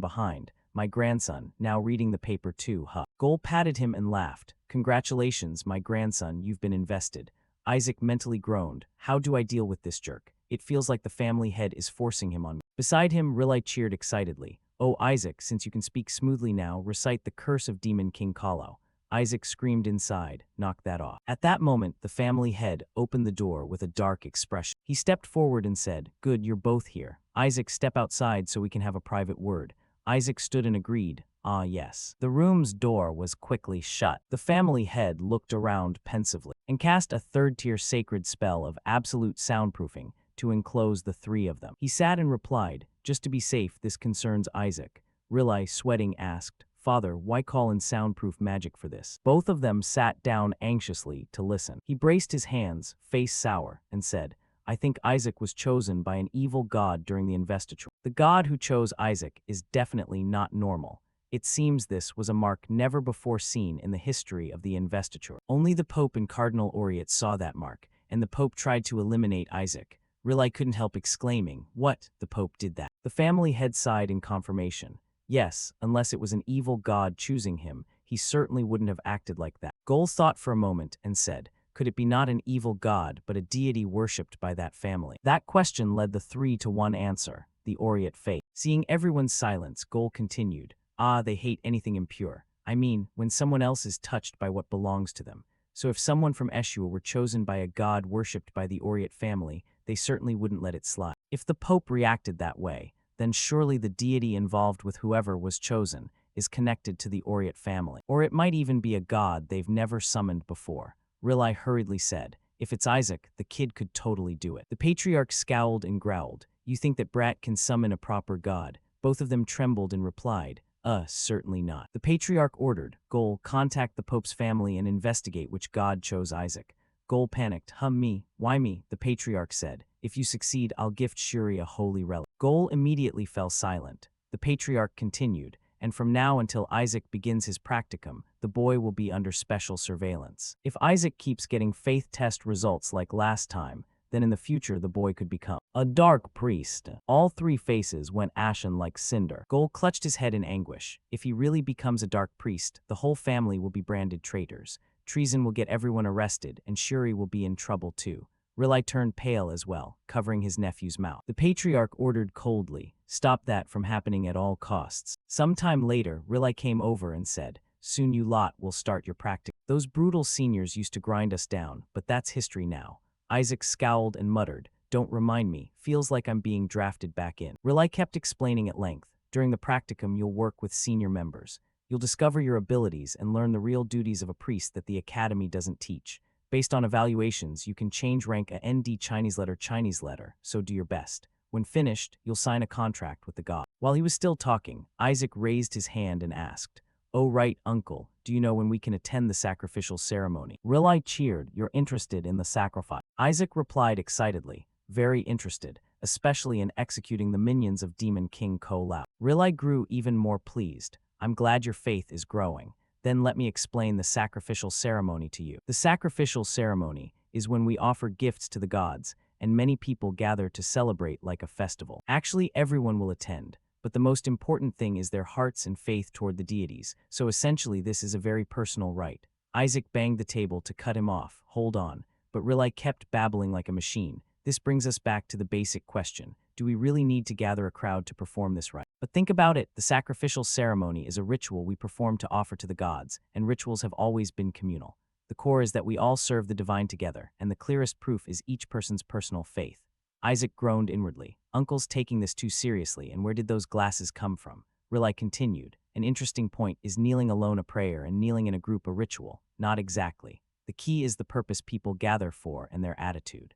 behind. "My grandson, now reading the paper too, huh?" Gol patted him and laughed. "Congratulations, my grandson, you've been invested." Isaac mentally groaned. "How do I deal with this jerk? It feels like the family head is forcing him on me." Beside him, Rilai cheered excitedly. "Oh, Isaac, since you can speak smoothly now, recite the curse of Demon King Kalau." Isaac screamed inside, "Knock that off." At that moment, the family head opened the door with a dark expression. He stepped forward and said, "Good, you're both here. Isaac, step outside so we can have a private word." Isaac stood and agreed. "Ah, yes." The room's door was quickly shut. The family head looked around pensively and cast a third-tier sacred spell of absolute soundproofing to enclose the three of them. He sat and replied, "Just to be safe, this concerns Isaac." Rilai, sweating, asked, "Father, why call in soundproof magic for this?" Both of them sat down anxiously to listen. He braced his hands, face sour, and said, "I think Isaac was chosen by an evil god during the investiture. The god who chose Isaac is definitely not normal. It seems this was a mark never before seen in the history of the investiture. Only the Pope and Cardinal Oriot saw that mark, and the Pope tried to eliminate Isaac." Rilai couldn't help exclaiming, "What? The Pope did that?" The family head sighed in confirmation. "Yes, unless it was an evil god choosing him, he certainly wouldn't have acted like that." Gol thought for a moment and said, "Could it be not an evil god, but a deity worshipped by that family?" That question led the three to one answer, the Oriot faith. Seeing everyone's silence, Gol continued, "Ah, they hate anything impure. I mean, when someone else is touched by what belongs to them. So if someone from Eshua were chosen by a god worshipped by the Oriot family, they certainly wouldn't let it slide. If the Pope reacted that way, then surely the deity involved with whoever was chosen is connected to the Oriot family. Or it might even be a god they've never summoned before." Rilai hurriedly said, "If it's Isaac, the kid could totally do it." The patriarch scowled and growled, "You think that brat can summon a proper god?" Both of them trembled and replied, Certainly not." The patriarch ordered, "Gol, contact the Pope's family and investigate which god chose Isaac." Gol panicked, Me? Why me?" The patriarch said, "If you succeed, I'll gift Shuri a holy relic." Gol immediately fell silent. The patriarch continued, "And from now until Isaac begins his practicum, the boy will be under special surveillance. If Isaac keeps getting faith test results like last time, then in the future the boy could become a dark priest." All three faces went ashen like cinder. Gol clutched his head in anguish. If he really becomes a dark priest, the whole family will be branded traitors. Treason will get everyone arrested, and Shuri will be in trouble too. Rilai turned pale as well, covering his nephew's mouth. The patriarch ordered coldly, "Stop that from happening at all costs." Sometime later, Rilai came over and said, "Soon you lot will start your practice. Those brutal seniors used to grind us down, but that's history now." Isaac scowled and muttered, "Don't remind me, feels like I'm being drafted back in." Rilai kept explaining at length, "During the practicum you'll work with senior members. You'll discover your abilities and learn the real duties of a priest that the academy doesn't teach. Based on evaluations, you can change rank a ND Chinese letter, so do your best. When finished, you'll sign a contract with the god. While he was still talking, Isaac raised his hand and asked, "Oh right, uncle, do you know when we can attend the sacrificial ceremony?" Rilai cheered, "You're interested in the sacrifice." Isaac replied excitedly, "Very interested, especially in executing the minions of Demon King Ko Lao." Rilai grew even more pleased. "I'm glad your faith is growing. Then let me explain the sacrificial ceremony to you." The sacrificial ceremony is when we offer gifts to the gods, and many people gather to celebrate like a festival. Actually, everyone will attend, but the most important thing is their hearts and faith toward the deities, so essentially this is a very personal rite. Isaac banged the table to cut him off. "Hold on." But Rilai kept babbling like a machine. "This brings us back to the basic question. Do we really need to gather a crowd to perform this rite? But think about it, the sacrificial ceremony is a ritual we perform to offer to the gods, and rituals have always been communal. The core is that we all serve the divine together, and the clearest proof is each person's personal faith." Isaac groaned inwardly. "Uncle's taking this too seriously, and where did those glasses come from?" Rilai continued, "An interesting point is kneeling alone a prayer and kneeling in a group a ritual. Not exactly. The key is the purpose people gather for and their attitude."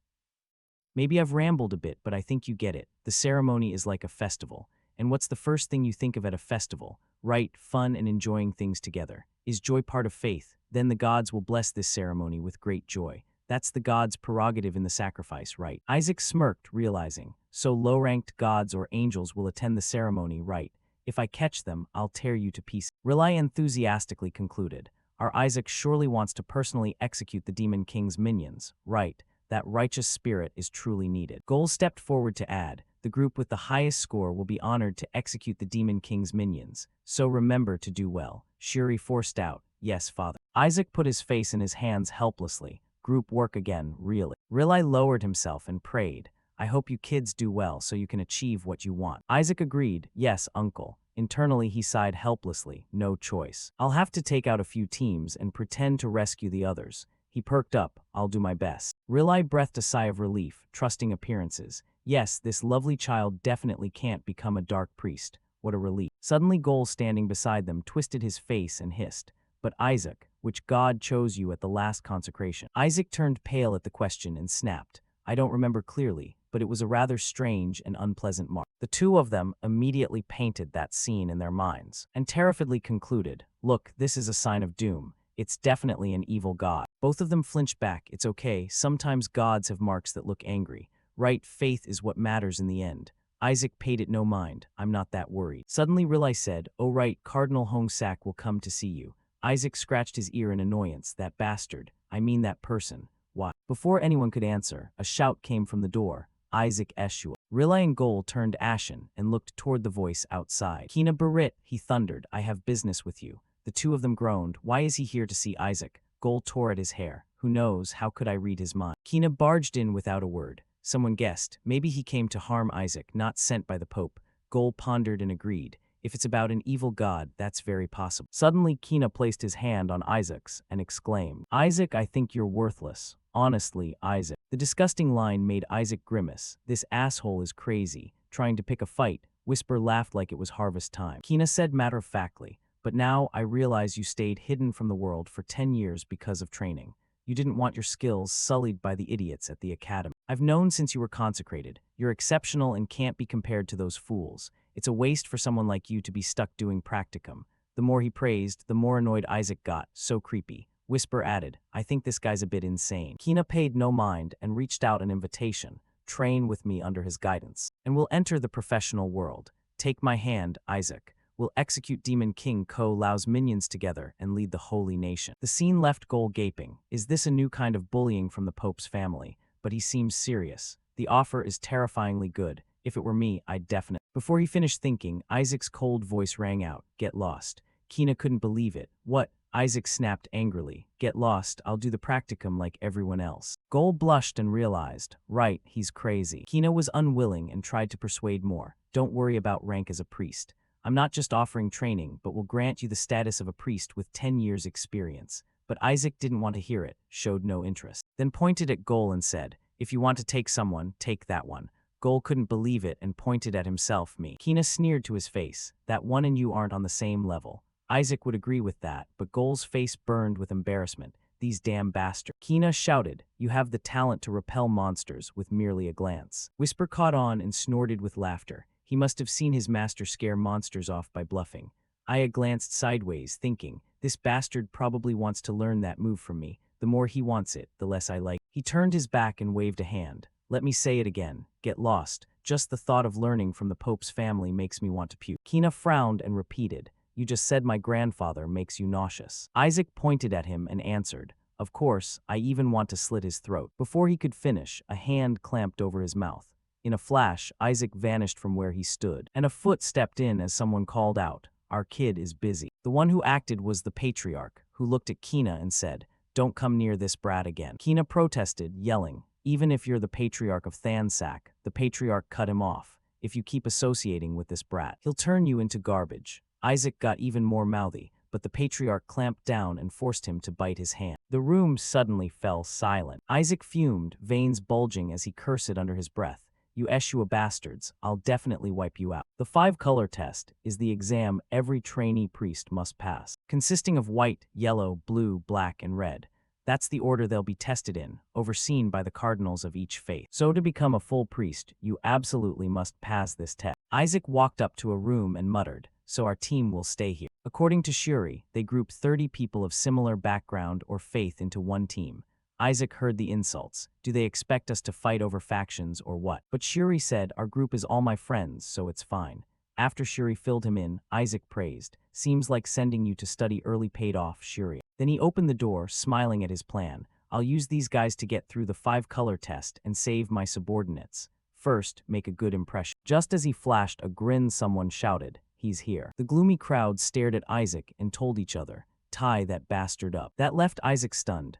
Maybe I've rambled a bit, but I think you get it. The ceremony is like a festival. And what's the first thing you think of at a festival? Right, fun and enjoying things together. Is joy part of faith? Then the gods will bless this ceremony with great joy. That's the gods' prerogative in the sacrifice, right? Isaac smirked, realizing, so low-ranked gods or angels will attend the ceremony, right? If I catch them, I'll tear you to pieces. Rilai enthusiastically concluded, our Isaac surely wants to personally execute the Demon King's minions, right? That righteous spirit is truly needed. Goal stepped forward to add, the group with the highest score will be honored to execute the Demon King's minions, so remember to do well. Shuri forced out, yes, father. Isaac put his face in his hands helplessly. Group work again, really. Rilai lowered himself and prayed, I hope you kids do well so you can achieve what you want. Isaac agreed, yes, uncle. Internally he sighed helplessly, no choice. I'll have to take out a few teams and pretend to rescue the others. He perked up, I'll do my best. Rilai breathed a sigh of relief, trusting appearances. Yes, this lovely child definitely can't become a dark priest. What a relief. Suddenly Gol, standing beside them, twisted his face and hissed, but Isaac, which God chose you at the last consecration? Isaac turned pale at the question and snapped, I don't remember clearly, but it was a rather strange and unpleasant mark. The two of them immediately painted that scene in their minds, and terrifiedly concluded, look, this is a sign of doom. It's definitely an evil god. Both of them flinched back. It's okay, sometimes gods have marks that look angry. Right, faith is what matters in the end. Isaac paid it no mind. I'm not that worried. Suddenly Rilai said, oh right, Cardinal Hongsak will come to see you. Isaac scratched his ear in annoyance. That bastard. I mean that person. What? Before anyone could answer, a shout came from the door. Isaac Eshua. Rilai and Gol turned ashen and looked toward the voice outside. Kina Barit, he thundered, I have business with you. The two of them groaned. Why is he here to see Isaac? Gol tore at his hair. Who knows, how could I read his mind? Kina barged in without a word. Someone guessed. Maybe he came to harm Isaac, not sent by the Pope. Gol pondered and agreed. If it's about an evil god, that's very possible. Suddenly Kina placed his hand on Isaac's and exclaimed, Isaac, I think you're worthless. Honestly, Isaac. The disgusting line made Isaac grimace. This asshole is crazy, trying to pick a fight. Whisper laughed like it was harvest time. Kina said matter-of-factly, but now I realize you stayed hidden from the world for 10 years because of training. You didn't want your skills sullied by the idiots at the academy. I've known since you were consecrated. You're exceptional and can't be compared to those fools. It's a waste for someone like you to be stuck doing practicum. The more he praised, the more annoyed Isaac got. So creepy. Whisper added, I think this guy's a bit insane. Kina paid no mind and reached out an invitation. Train with me under his guidance, and we'll enter the professional world. Take my hand, Isaac. We'll execute Demon King Ko Lao's minions together and lead the holy nation. The scene left Gol gaping. Is this a new kind of bullying from the Pope's family? But he seems serious. The offer is terrifyingly good. If it were me, I'd definitely. Before he finished thinking, Isaac's cold voice rang out. Get lost. Kina couldn't believe it. What? Isaac snapped angrily. Get lost, I'll do the practicum like everyone else. Gol blushed and realized, right, he's crazy. Kina was unwilling and tried to persuade more. Don't worry about rank as a priest. I'm not just offering training, but will grant you the status of a priest with 10 years experience. But Isaac didn't want to hear it, showed no interest. Then pointed at Gol and said, if you want to take someone, take that one. Gol couldn't believe it and pointed at himself, me. Kina sneered to his face, that one and you aren't on the same level. Isaac would agree with that, but Gol's face burned with embarrassment. These damn bastards. Kina shouted, "You have the talent to repel monsters with merely a glance." Whisper caught on and snorted with laughter. He must have seen his master scare monsters off by bluffing. Aya glanced sideways, thinking, this bastard probably wants to learn that move from me. The more he wants it, the less I like. He turned his back and waved a hand. Let me say it again. Get lost. Just the thought of learning from the Pope's family makes me want to puke. Kina frowned and repeated, you just said my grandfather makes you nauseous. Isaac pointed at him and answered, of course, I even want to slit his throat. Before he could finish, a hand clamped over his mouth. In a flash, Isaac vanished from where he stood, and a foot stepped in as someone called out, our kid is busy. The one who acted was the patriarch, who looked at Kina and said, don't come near this brat again. Kina protested, yelling, even if you're the patriarch of Thansak, the patriarch cut him off. If you keep associating with this brat, he'll turn you into garbage. Isaac got even more mouthy, but the patriarch clamped down and forced him to bite his hand. The room suddenly fell silent. Isaac fumed, veins bulging as he cursed under his breath. You Eshua bastards, I'll definitely wipe you out. The 5-color test is the exam every trainee priest must pass, consisting of white, yellow, blue, black, and red. That's the order they'll be tested in, overseen by the cardinals of each faith. So to become a full priest, you absolutely must pass this test. Isaac walked up to a room and muttered, so our team will stay here. According to Shuri, they grouped 30 people of similar background or faith into one team. Isaac heard the insults. Do they expect us to fight over factions or what? But Shuri said, our group is all my friends, so it's fine. After Shuri filled him in, Isaac praised. Seems like sending you to study early paid off, Shuri. Then he opened the door, smiling at his plan. I'll use these guys to get through the 5-color test and save my subordinates. First, make a good impression. Just as he flashed a grin, someone shouted, he's here. The gloomy crowd stared at Isaac and told each other, tie that bastard up. That left Isaac stunned.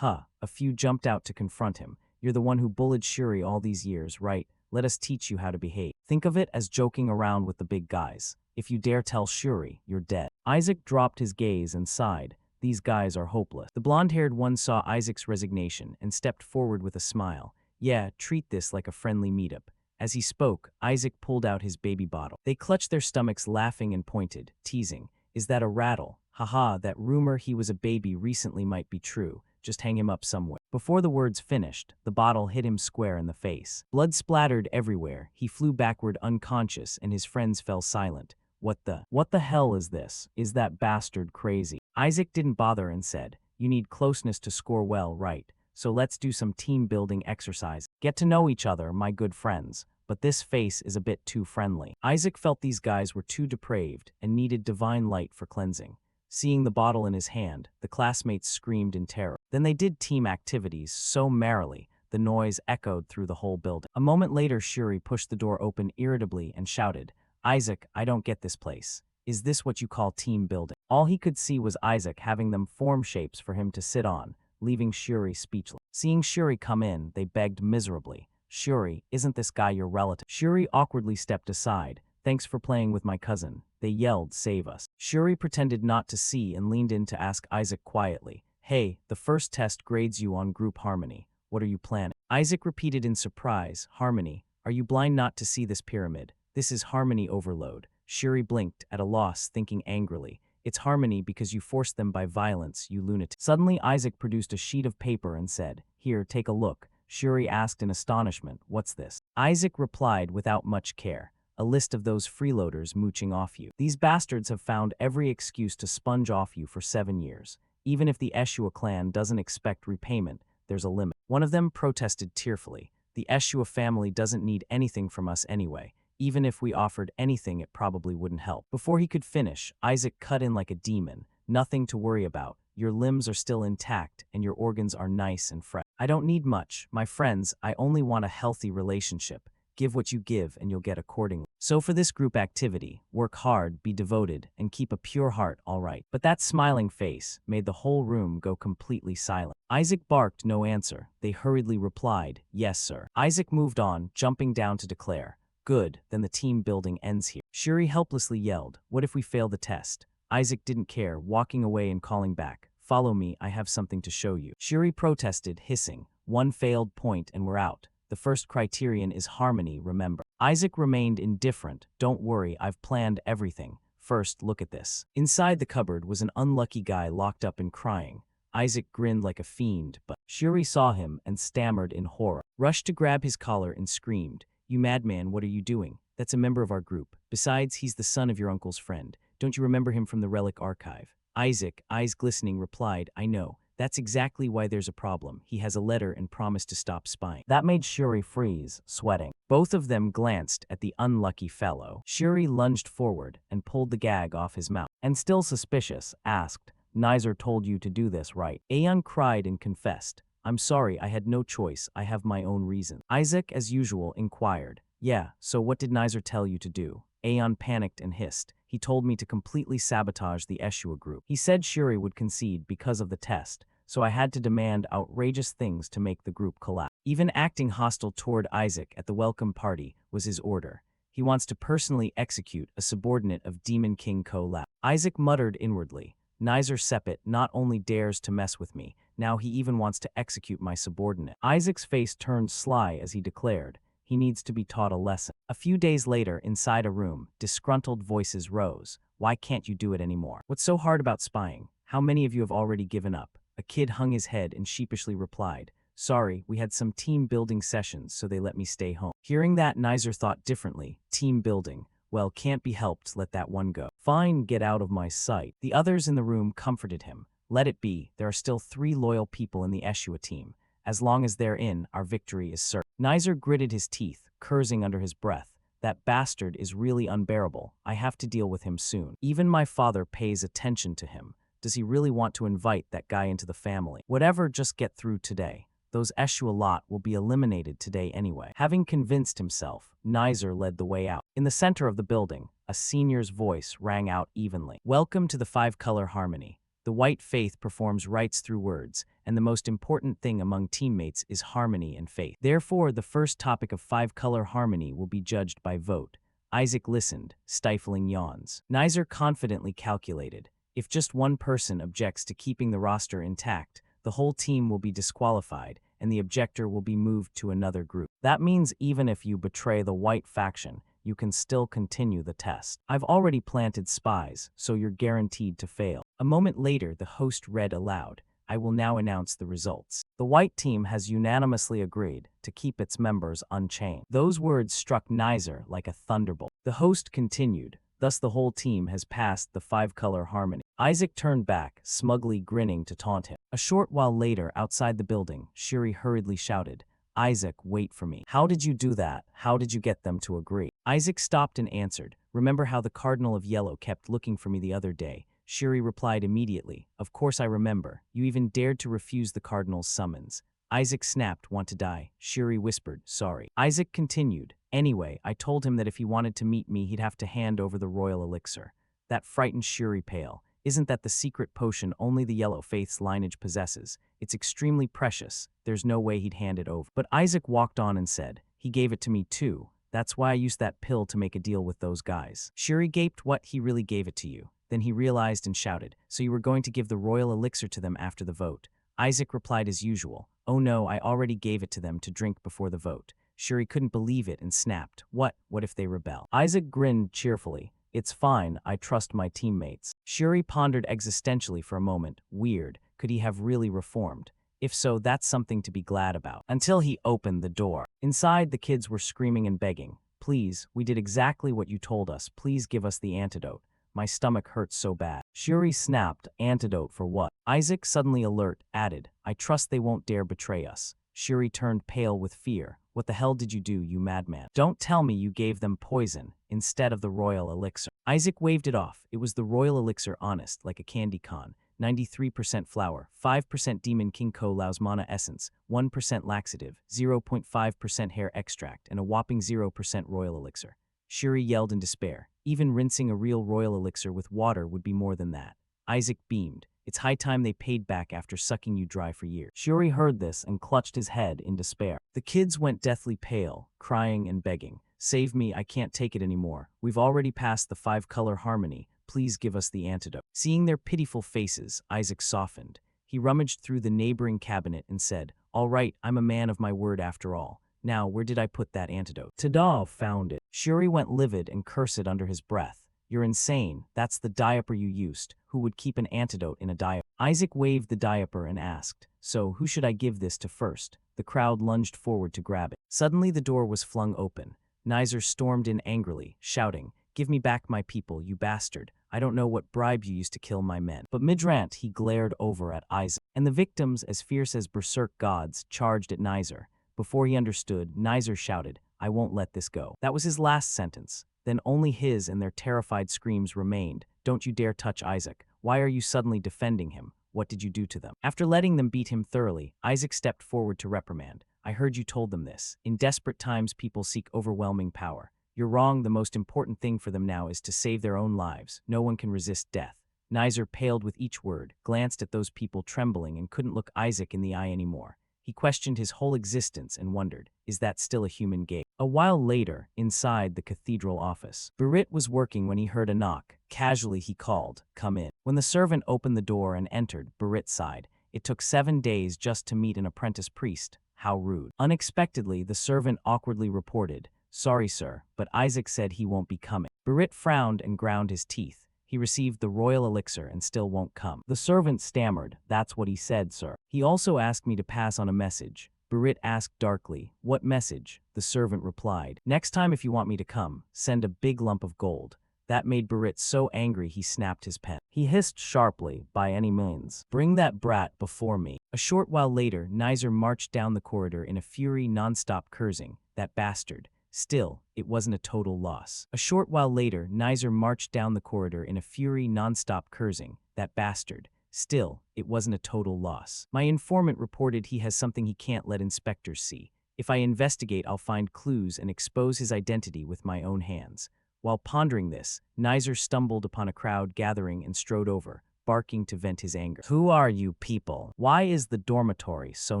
A few jumped out to confront him. You're the one who bullied Shuri all these years, right? Let us teach you how to behave. Think of it as joking around with the big guys. If you dare tell Shuri, you're dead. Isaac dropped his gaze and sighed. These guys are hopeless. The blonde-haired one saw Isaac's resignation and stepped forward with a smile. Yeah, treat this like a friendly meetup. As he spoke, Isaac pulled out his baby bottle. They clutched their stomachs, laughing and pointed, teasing. Is that a rattle? Haha, that rumor he was a baby recently might be true. Just hang him up somewhere. Before the words finished, the bottle hit him square in the face. Blood splattered everywhere. He flew backward unconscious and his friends fell silent. What the hell is this? Is that bastard crazy? Isaac didn't bother and said, you need closeness to score well, right? So let's do some team-building exercise. Get to know each other, my good friends. But this face is a bit too friendly. Isaac felt these guys were too depraved and needed divine light for cleansing. Seeing the bottle in his hand, the classmates screamed in terror. Then they did team activities so merrily, the noise echoed through the whole building. A moment later, Shuri pushed the door open irritably and shouted, Isaac, I don't get this place. Is this what you call team building? All he could see was Isaac having them form shapes for him to sit on, leaving Shuri speechless. Seeing Shuri come in, they begged miserably. Shuri, isn't this guy your relative? Shuri awkwardly stepped aside. Thanks for playing with my cousin. They yelled, save us. Shuri pretended not to see and leaned in to ask Isaac quietly, hey, the first test grades you on group harmony. What are you planning? Isaac repeated in surprise, harmony. Are you blind not to see this pyramid? This is harmony overload. Shuri blinked, at a loss, thinking angrily. It's harmony because you forced them by violence, you lunatic. Suddenly Isaac produced a sheet of paper and said, here, take a look. Shuri asked in astonishment, what's this? Isaac replied without much care. A list of those freeloaders mooching off you. These bastards have found every excuse to sponge off you for 7 years. Even if the Eshua clan doesn't expect repayment, there's a limit. One of them protested tearfully. The Eshua family doesn't need anything from us anyway. Even if we offered anything, it probably wouldn't help. Before he could finish, Isaac cut in like a demon. Nothing to worry about. Your limbs are still intact, and your organs are nice and fresh. I don't need much, my friends. I only want a healthy relationship. Give what you give, and you'll get accordingly. So for this group activity, work hard, be devoted, and keep a pure heart, all right. But that smiling face made the whole room go completely silent. Isaac barked no answer. They hurriedly replied, yes, sir. Isaac moved on, jumping down to declare, good, then the team building ends here. Shuri helplessly yelled, what if we fail the test? Isaac didn't care, walking away and calling back, follow me, I have something to show you. Shuri protested, hissing, one failed point and we're out. The first criterion is harmony, remember. Isaac remained indifferent. Don't worry, I've planned everything. First, look at this. Inside the cupboard was an unlucky guy locked up and crying. Isaac grinned like a fiend, but Shuri saw him and stammered in horror, rushed to grab his collar and screamed, "You madman, what are you doing? That's a member of our group. Besides, he's the son of your uncle's friend. Don't you remember him from the relic archive?" Isaac, eyes glistening, replied, "I know. That's exactly why there's a problem. He has a letter and promised to stop spying." That made Shuri freeze, sweating. Both of them glanced at the unlucky fellow. Shuri lunged forward and pulled the gag off his mouth, and still suspicious, asked, "Nizer told you to do this, right?" Aeon cried and confessed, "I'm sorry, I had no choice. I have my own reason." Isaac, as usual, inquired, "Yeah, so what did Nizer tell you to do?" Aeon panicked and hissed, "He told me to completely sabotage the Eshua group. He said Shuri would concede because of the test, so I had to demand outrageous things to make the group collapse. Even acting hostile toward Isaac at the welcome party was his order. He wants to personally execute a subordinate of Demon King Ko-Lao." Isaac muttered inwardly, "Nizer Sepet not only dares to mess with me, now he even wants to execute my subordinate." Isaac's face turned sly as he declared, he needs to be taught a lesson. A few days later, inside a room, disgruntled voices rose. "Why can't you do it anymore? What's so hard about spying? How many of you have already given up?" A kid hung his head and sheepishly replied, "Sorry, we had some team building sessions, so they let me stay home." Hearing that, Nizer thought differently. Team building. Well, can't be helped, let that one go. "Fine, get out of my sight." The others in the room comforted him. "Let it be. There are still 3 loyal people in the Eshua team. As long as they're in, our victory is certain." Nizer gritted his teeth, cursing under his breath. "That bastard is really unbearable. I have to deal with him soon. Even my father pays attention to him. Does he really want to invite that guy into the family? Whatever, just get through today. Those Eshua lot will be eliminated today anyway." Having convinced himself, Nizer led the way out. In the center of the building, a senior's voice rang out evenly. "Welcome to the 5-color harmony. The white faith performs rites through words, and the most important thing among teammates is harmony and faith. Therefore, the first topic of 5-color harmony will be judged by vote." Isaac listened, stifling yawns. Nizer confidently calculated, if just one person objects to keeping the roster intact, the whole team will be disqualified, and the objector will be moved to another group. That means even if you betray the white faction, you can still continue the test. "I've already planted spies, so you're guaranteed to fail." A moment later, the host read aloud, "I will now announce the results. The white team has unanimously agreed to keep its members unchanged." Those words struck Nizer like a thunderbolt. The host continued, "Thus the whole team has passed the 5-color harmony." Isaac turned back, smugly grinning to taunt him. A short while later, outside the building, Shuri hurriedly shouted, "Isaac, wait for me." "How did you do that? How did you get them to agree?" Isaac stopped and answered, "Remember how the Cardinal of Yellow kept looking for me the other day?" Shuri replied immediately, "Of course I remember. You even dared to refuse the Cardinal's summons." Isaac snapped, "Want to die?" Shuri whispered, "Sorry." Isaac continued, "Anyway, I told him that if he wanted to meet me, he'd have to hand over the royal elixir." That frightened Shuri pale. "Isn't that the secret potion only the Yellow Faith's lineage possesses? It's extremely precious. There's no way he'd hand it over." But Isaac walked on and said, "He gave it to me too. That's why I used that pill to make a deal with those guys." Shuri gaped. "What, he really gave it to you?" Then he realized and shouted, "So you were going to give the royal elixir to them after the vote?" Isaac replied as usual, "Oh no, I already gave it to them to drink before the vote." Shuri couldn't believe it and snapped, What if they rebel?" Isaac grinned cheerfully, "It's fine, I trust my teammates." Shuri pondered existentially for a moment. Weird, could he have really reformed? If so, that's something to be glad about. Until he opened the door. Inside, the kids were screaming and begging, "Please, we did exactly what you told us. Please give us the antidote. My stomach hurts so bad." Shuri snapped, "Antidote for what?" Isaac, suddenly alert, added, "I trust they won't dare betray us." Shuri turned pale with fear. "What the hell did you do, you madman? Don't tell me you gave them poison instead of the royal elixir." Isaac waved it off. It was the royal elixir, honest, like a candy con. 93% flour, 5% Demon King Ko-Lao's mana essence, 1% laxative, 0.5% hair extract, and a whopping 0% royal elixir. Shuri yelled in despair. Even rinsing a real royal elixir with water would be more than that. Isaac beamed. "It's high time they paid back after sucking you dry for years." Shuri heard this and clutched his head in despair. The kids went deathly pale, crying and begging, "Save me, I can't take it anymore. We've already passed the 5-color harmony. Please give us the antidote." Seeing their pitiful faces, Isaac softened. He rummaged through the neighboring cabinet and said, "All right, I'm a man of my word after all. Now, where did I put that antidote?" "Tada, found it." Shuri went livid and cursed under his breath. You're insane. That's the diaper you used. Who would keep an antidote in a diaper? Isaac waved the diaper and asked, so who should I give this to first? The crowd lunged forward to grab it. Suddenly the door was flung open. Nizer stormed in angrily, shouting, give me back my people, you bastard. I don't know what bribe you used to kill my men. But mid-rant he glared over at Isaac. And the victims, as fierce as berserk gods, charged at Nizer. Before he understood, Nizer shouted, I won't let this go. That was his last sentence. Then only his and their terrified screams remained. Don't you dare touch Isaac. Why are you suddenly defending him? What did you do to them? After letting them beat him thoroughly, Isaac stepped forward to reprimand. I heard you told them this. In desperate times, people seek overwhelming power. You're wrong. The most important thing for them now is to save their own lives. No one can resist death. Nizer paled with each word, glanced at those people trembling, and couldn't look Isaac in the eye anymore. He questioned his whole existence and wondered, is that still a human game? A while later, inside the cathedral office, Berit was working when he heard a knock. Casually he called, come in. When the servant opened the door and entered, Berit sighed. It took 7 days just to meet an apprentice priest. How rude. Unexpectedly, the servant awkwardly reported, sorry sir, but Isaac said he won't be coming. Berit frowned and ground his teeth. He received the royal elixir and still won't come. The servant stammered, that's what he said, sir. He also asked me to pass on a message. Berit asked darkly, what message? The servant replied, next time if you want me to come, send a big lump of gold. That made Berit so angry he snapped his pen. He hissed sharply, by any means, bring that brat before me. A short while later, Nizer marched down the corridor in a fury non-stop cursing, that bastard. Still, it wasn't a total loss. A short while later, Nizer marched down the corridor in a fury non-stop cursing, that bastard. Still, it wasn't a total loss. My informant reported he has something he can't let inspectors see. If I investigate, I'll find clues and expose his identity with my own hands. While pondering this, Nizer stumbled upon a crowd gathering and strode over, barking to vent his anger. Who are you people? Why is the dormitory so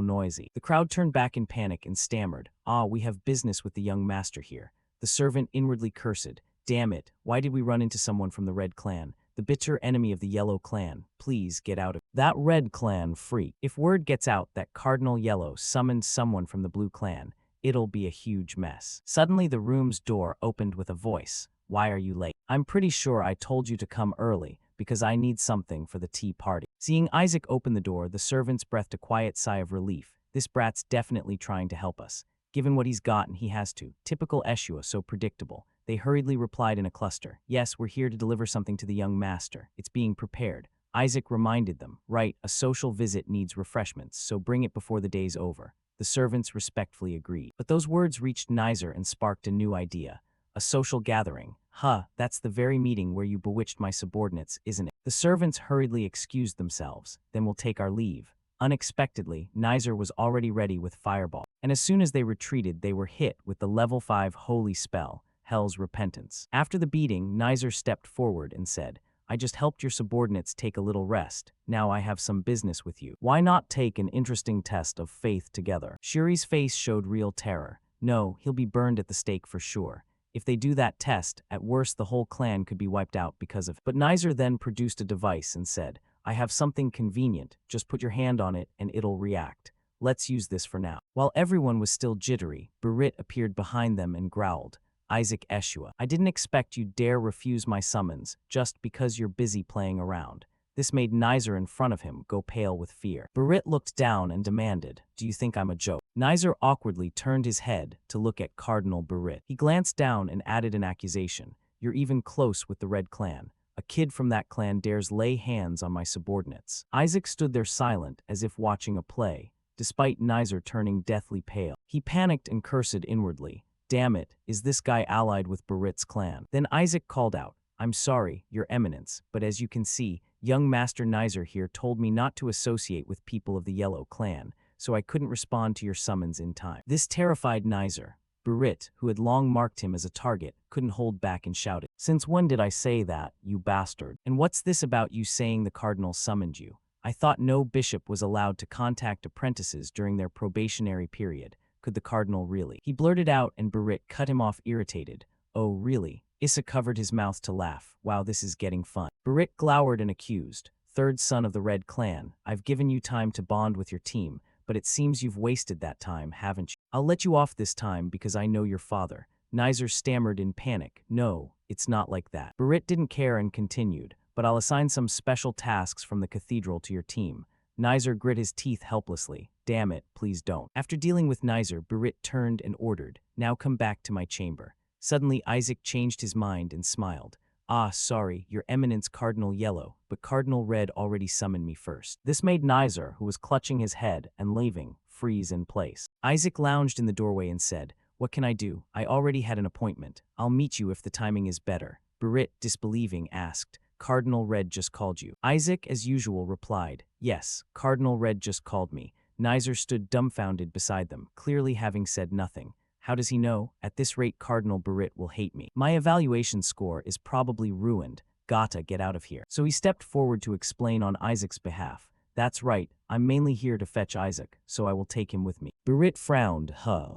noisy? The crowd turned back in panic and stammered, we have business with the young master here. The servant inwardly cursed, damn it, why did we run into someone from the Red Clan? The bitter enemy of the Yellow Clan. Please get out of that Red Clan freak. If word gets out that Cardinal Yellow summoned someone from the Blue Clan, it'll be a huge mess. Suddenly the room's door opened with a voice. Why are you late? I'm pretty sure I told you to come early, because I need something for the tea party. Seeing Isaac open the door, the servants breathed a quiet sigh of relief. This brat's definitely trying to help us. Given what he's gotten, he has to. Typical Eshua, so predictable. They hurriedly replied in a cluster. Yes, we're here to deliver something to the young master. It's being prepared. Isaac reminded them. Right, a social visit needs refreshments, so bring it before the day's over. The servants respectfully agreed. But those words reached Nizer and sparked a new idea. A social gathering. That's the very meeting where you bewitched my subordinates, isn't it? The servants hurriedly excused themselves. Then we'll take our leave. Unexpectedly, Nizer was already ready with Fireball. And as soon as they retreated, they were hit with the level 5 holy spell, Hell's Repentance. After the beating, Nizer stepped forward and said, I just helped your subordinates take a little rest. Now I have some business with you. Why not take an interesting test of faith together? Shuri's face showed real terror. No, he'll be burned at the stake for sure. If they do that test, at worst the whole clan could be wiped out because of it. But Nizer then produced a device and said, I have something convenient, just put your hand on it and it'll react. Let's use this for now. While everyone was still jittery, Berit appeared behind them and growled, Isaac Eshua, I didn't expect you dare refuse my summons, just because you're busy playing around. This made Nizer in front of him go pale with fear. Berit looked down and demanded, do you think I'm a joke? Nizer awkwardly turned his head to look at Cardinal Berit. He glanced down and added an accusation. You're even close with the Red Clan. A kid from that clan dares lay hands on my subordinates. Isaac stood there silent as if watching a play, despite Nizer turning deathly pale. He panicked and cursed inwardly. Damn it, is this guy allied with Berit's clan? Then Isaac called out, I'm sorry, Your Eminence, but as you can see, young Master Nizer here told me not to associate with people of the Yellow Clan, so I couldn't respond to your summons in time. This terrified Nizer. Berit, who had long marked him as a target, couldn't hold back and shouted, Since when did I say that, you bastard? And what's this about you saying the cardinal summoned you? I thought no bishop was allowed to contact apprentices during their probationary period. Could the cardinal really? He blurted out and Berit cut him off irritated. Oh, really? Issa covered his mouth to laugh. Wow, this is getting fun. Berit glowered and accused. Third son of the Red Clan, I've given you time to bond with your team, but it seems you've wasted that time, haven't you? I'll let you off this time because I know your father. Nizer stammered in panic. No, it's not like that. Barit didn't care and continued, but I'll assign some special tasks from the cathedral to your team. Nizer grit his teeth helplessly. Damn it, please don't. After dealing with Nizer, Barit turned and ordered, now come back to my chamber. Suddenly Isaac changed his mind and smiled. Ah, sorry, your eminence Cardinal Yellow, but Cardinal Red already summoned me first. This made Nizer, who was clutching his head and laving, freeze in place. Isaac lounged in the doorway and said, what can I do? I already had an appointment. I'll meet you if the timing is better. Barit, disbelieving, asked, Cardinal Red just called you. Isaac, as usual, replied, yes, Cardinal Red just called me. Nizer stood dumbfounded beside them, clearly having said nothing. How does he know? At this rate, Cardinal Barit will hate me. My evaluation score is probably ruined. Gotta get out of here. So he stepped forward to explain on Isaac's behalf. That's right, I'm mainly here to fetch Isaac, so I will take him with me. Barit frowned.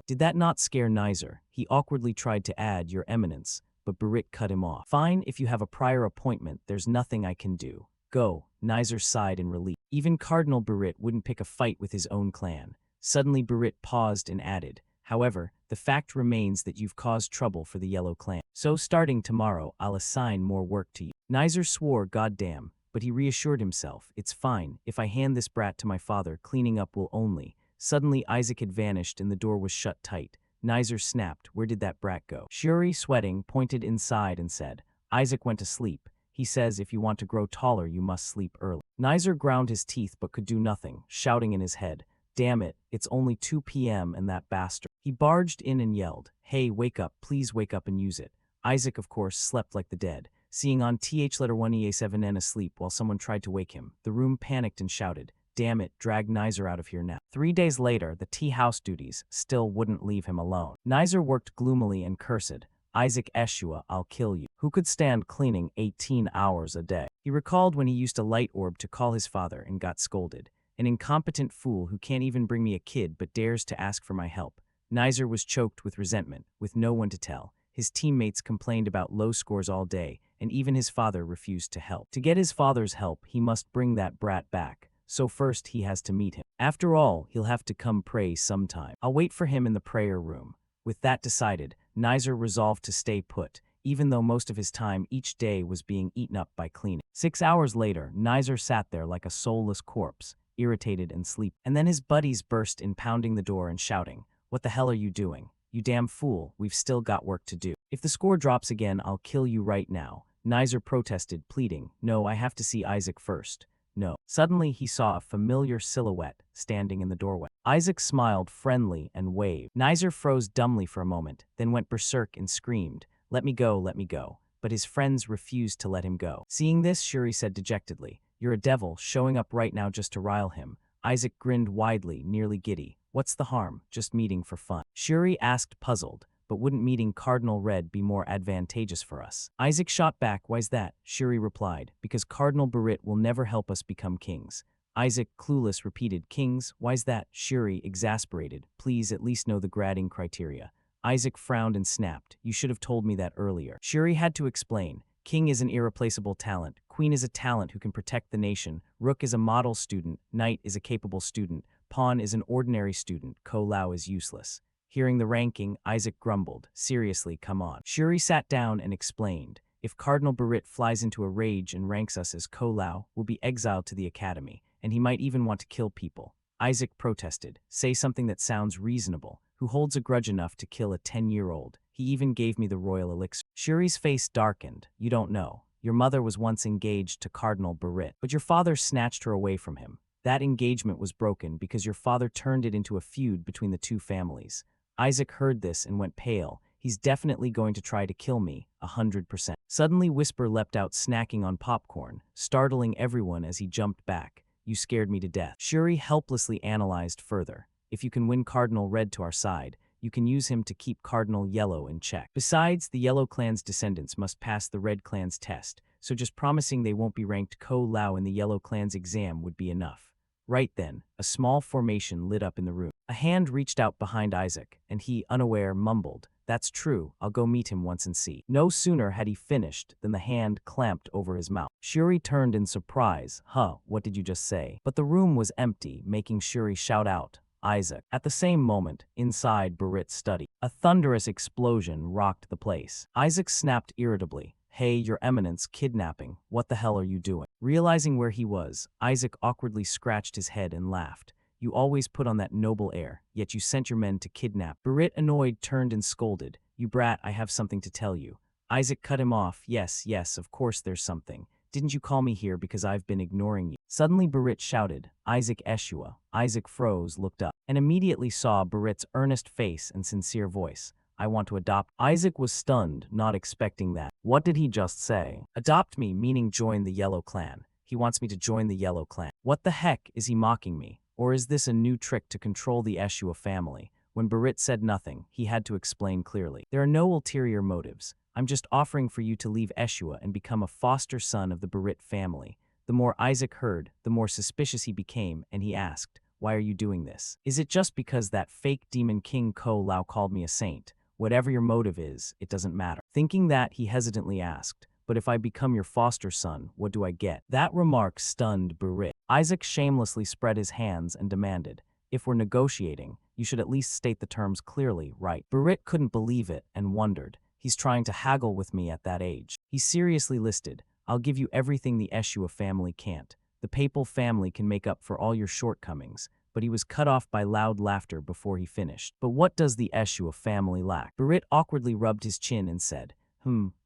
Did that not scare Nizer? He awkwardly tried to add, your eminence, but Barit cut him off. Fine, if you have a prior appointment, there's nothing I can do. Go. Nizer sighed in relief. Even Cardinal Barit wouldn't pick a fight with his own clan. Suddenly Barit paused and added, however, the fact remains that you've caused trouble for the Yellow Clan. So starting tomorrow, I'll assign more work to you. Nizer swore goddamn, but he reassured himself, it's fine, if I hand this brat to my father, cleaning up will only. Suddenly Isaac had vanished and the door was shut tight. Nizer snapped, where did that brat go? Shuri, sweating, pointed inside and said, Isaac went to sleep. He says if you want to grow taller, you must sleep early. Nizer ground his teeth but could do nothing, shouting in his head, damn it, it's only 2 p.m. and that bastard. He barged in and yelled, hey, wake up, please wake up and use it. Isaac, of course, slept like the dead. Seeing on th1ea7n asleep while someone tried to wake him, the room panicked and shouted, damn it, drag Nizer out of here now. 3 days later, the tea house duties still wouldn't leave him alone. Nizer worked gloomily and cursed, Isaac Eshua, I'll kill you. Who could stand cleaning 18 hours a day? He recalled when he used a light orb to call his father and got scolded. An incompetent fool who can't even bring me a kid but dares to ask for my help. Nizer was choked with resentment, with no one to tell. His teammates complained about low scores all day, and even his father refused to help. To get his father's help, he must bring that brat back. So first he has to meet him. After all, he'll have to come pray sometime. I'll wait for him in the prayer room. With that decided, Nizer resolved to stay put, even though most of his time each day was being eaten up by cleaning. 6 hours later, Nizer sat there like a soulless corpse, irritated and sleepy. And then his buddies burst in, pounding the door and shouting, what the hell are you doing? You damn fool, we've still got work to do. If the score drops again, I'll kill you right now. Nizer protested, pleading, no, I have to see Isaac first. No. Suddenly he saw a familiar silhouette standing in the doorway. Isaac smiled friendly and waved. Nizer froze dumbly for a moment, then went berserk and screamed, let me go, let me go. But his friends refused to let him go. Seeing this, Shuri said dejectedly, you're a devil, showing up right now just to rile him. Isaac grinned widely, nearly giddy. What's the harm? Just meeting for fun. Shuri asked, puzzled, but wouldn't meeting Cardinal Red be more advantageous for us? Isaac shot back, why's that? Shuri replied, because Cardinal Barit will never help us become kings. Isaac, clueless, repeated, kings, why's that? Shuri, exasperated, please at least know the grading criteria. Isaac frowned and snapped, you should have told me that earlier. Shuri had to explain, king is an irreplaceable talent, queen is a talent who can protect the nation, rook is a model student, knight is a capable student, pawn is an ordinary student, Ko-Lao is useless. Hearing the ranking, Isaac grumbled, seriously, come on. Shuri sat down and explained, if Cardinal Barit flies into a rage and ranks us as Ko-Lao, we'll be exiled to the academy, and he might even want to kill people. Isaac protested, say something that sounds reasonable. Who holds a grudge enough to kill a 10-year-old? He even gave me the royal elixir. Shuri's face darkened, you don't know. Your mother was once engaged to Cardinal Barit, but your father snatched her away from him. That engagement was broken because your father turned it into a feud between the two families. Isaac heard this and went pale. He's definitely going to try to kill me, 100%. Suddenly Whisper leapt out snacking on popcorn, startling everyone as he jumped back. You scared me to death. Shuri helplessly analyzed further. If you can win Cardinal Red to our side, you can use him to keep Cardinal Yellow in check. Besides, the Yellow Clan's descendants must pass the Red Clan's test, so just promising they won't be ranked Ko-Lao in the Yellow Clan's exam would be enough. Right then, a small formation lit up in the room. A hand reached out behind Isaac, and he, unaware, mumbled, that's true, I'll go meet him once and see. No sooner had he finished than the hand clamped over his mouth. Shuri turned in surprise, what did you just say? But the room was empty, making Shuri shout out, Isaac. At the same moment, inside Barit's study, a thunderous explosion rocked the place. Isaac snapped irritably. Hey, Your Eminence, kidnapping. What the hell are you doing? Realizing where he was, Isaac awkwardly scratched his head and laughed. You always put on that noble air, yet you sent your men to kidnap. Barit, annoyed, turned and scolded. You brat, I have something to tell you. Isaac cut him off. Yes, yes, of course there's something. Didn't you call me here because I've been ignoring you? Suddenly Barit shouted, Isaac Eshua. Isaac froze, looked up, and immediately saw Barit's earnest face and sincere voice. I want to adopt. Isaac was stunned, not expecting that. What did he just say? Adopt me, meaning join the Yellow Clan. He wants me to join the Yellow Clan. What the heck, is he mocking me? Or is this a new trick to control the Eshua family? When Barit said nothing, he had to explain clearly. There are no ulterior motives. I'm just offering for you to leave Eshua and become a foster son of the Barit family. The more Isaac heard, the more suspicious he became, and he asked, why are you doing this? Is it just because that fake demon king Ko Lao called me a saint? Whatever your motive is, it doesn't matter. Thinking that, he hesitantly asked, but if I become your foster son, what do I get? That remark stunned Barit. Isaac shamelessly spread his hands and demanded, if we're negotiating, you should at least state the terms clearly, right? Barit couldn't believe it and wondered. He's trying to haggle with me at that age. He seriously listed, I'll give you everything the Eshua family can't. The papal family can make up for all your shortcomings. But he was cut off by loud laughter before he finished. But what does the Eshua family lack? Barit awkwardly rubbed his chin and said,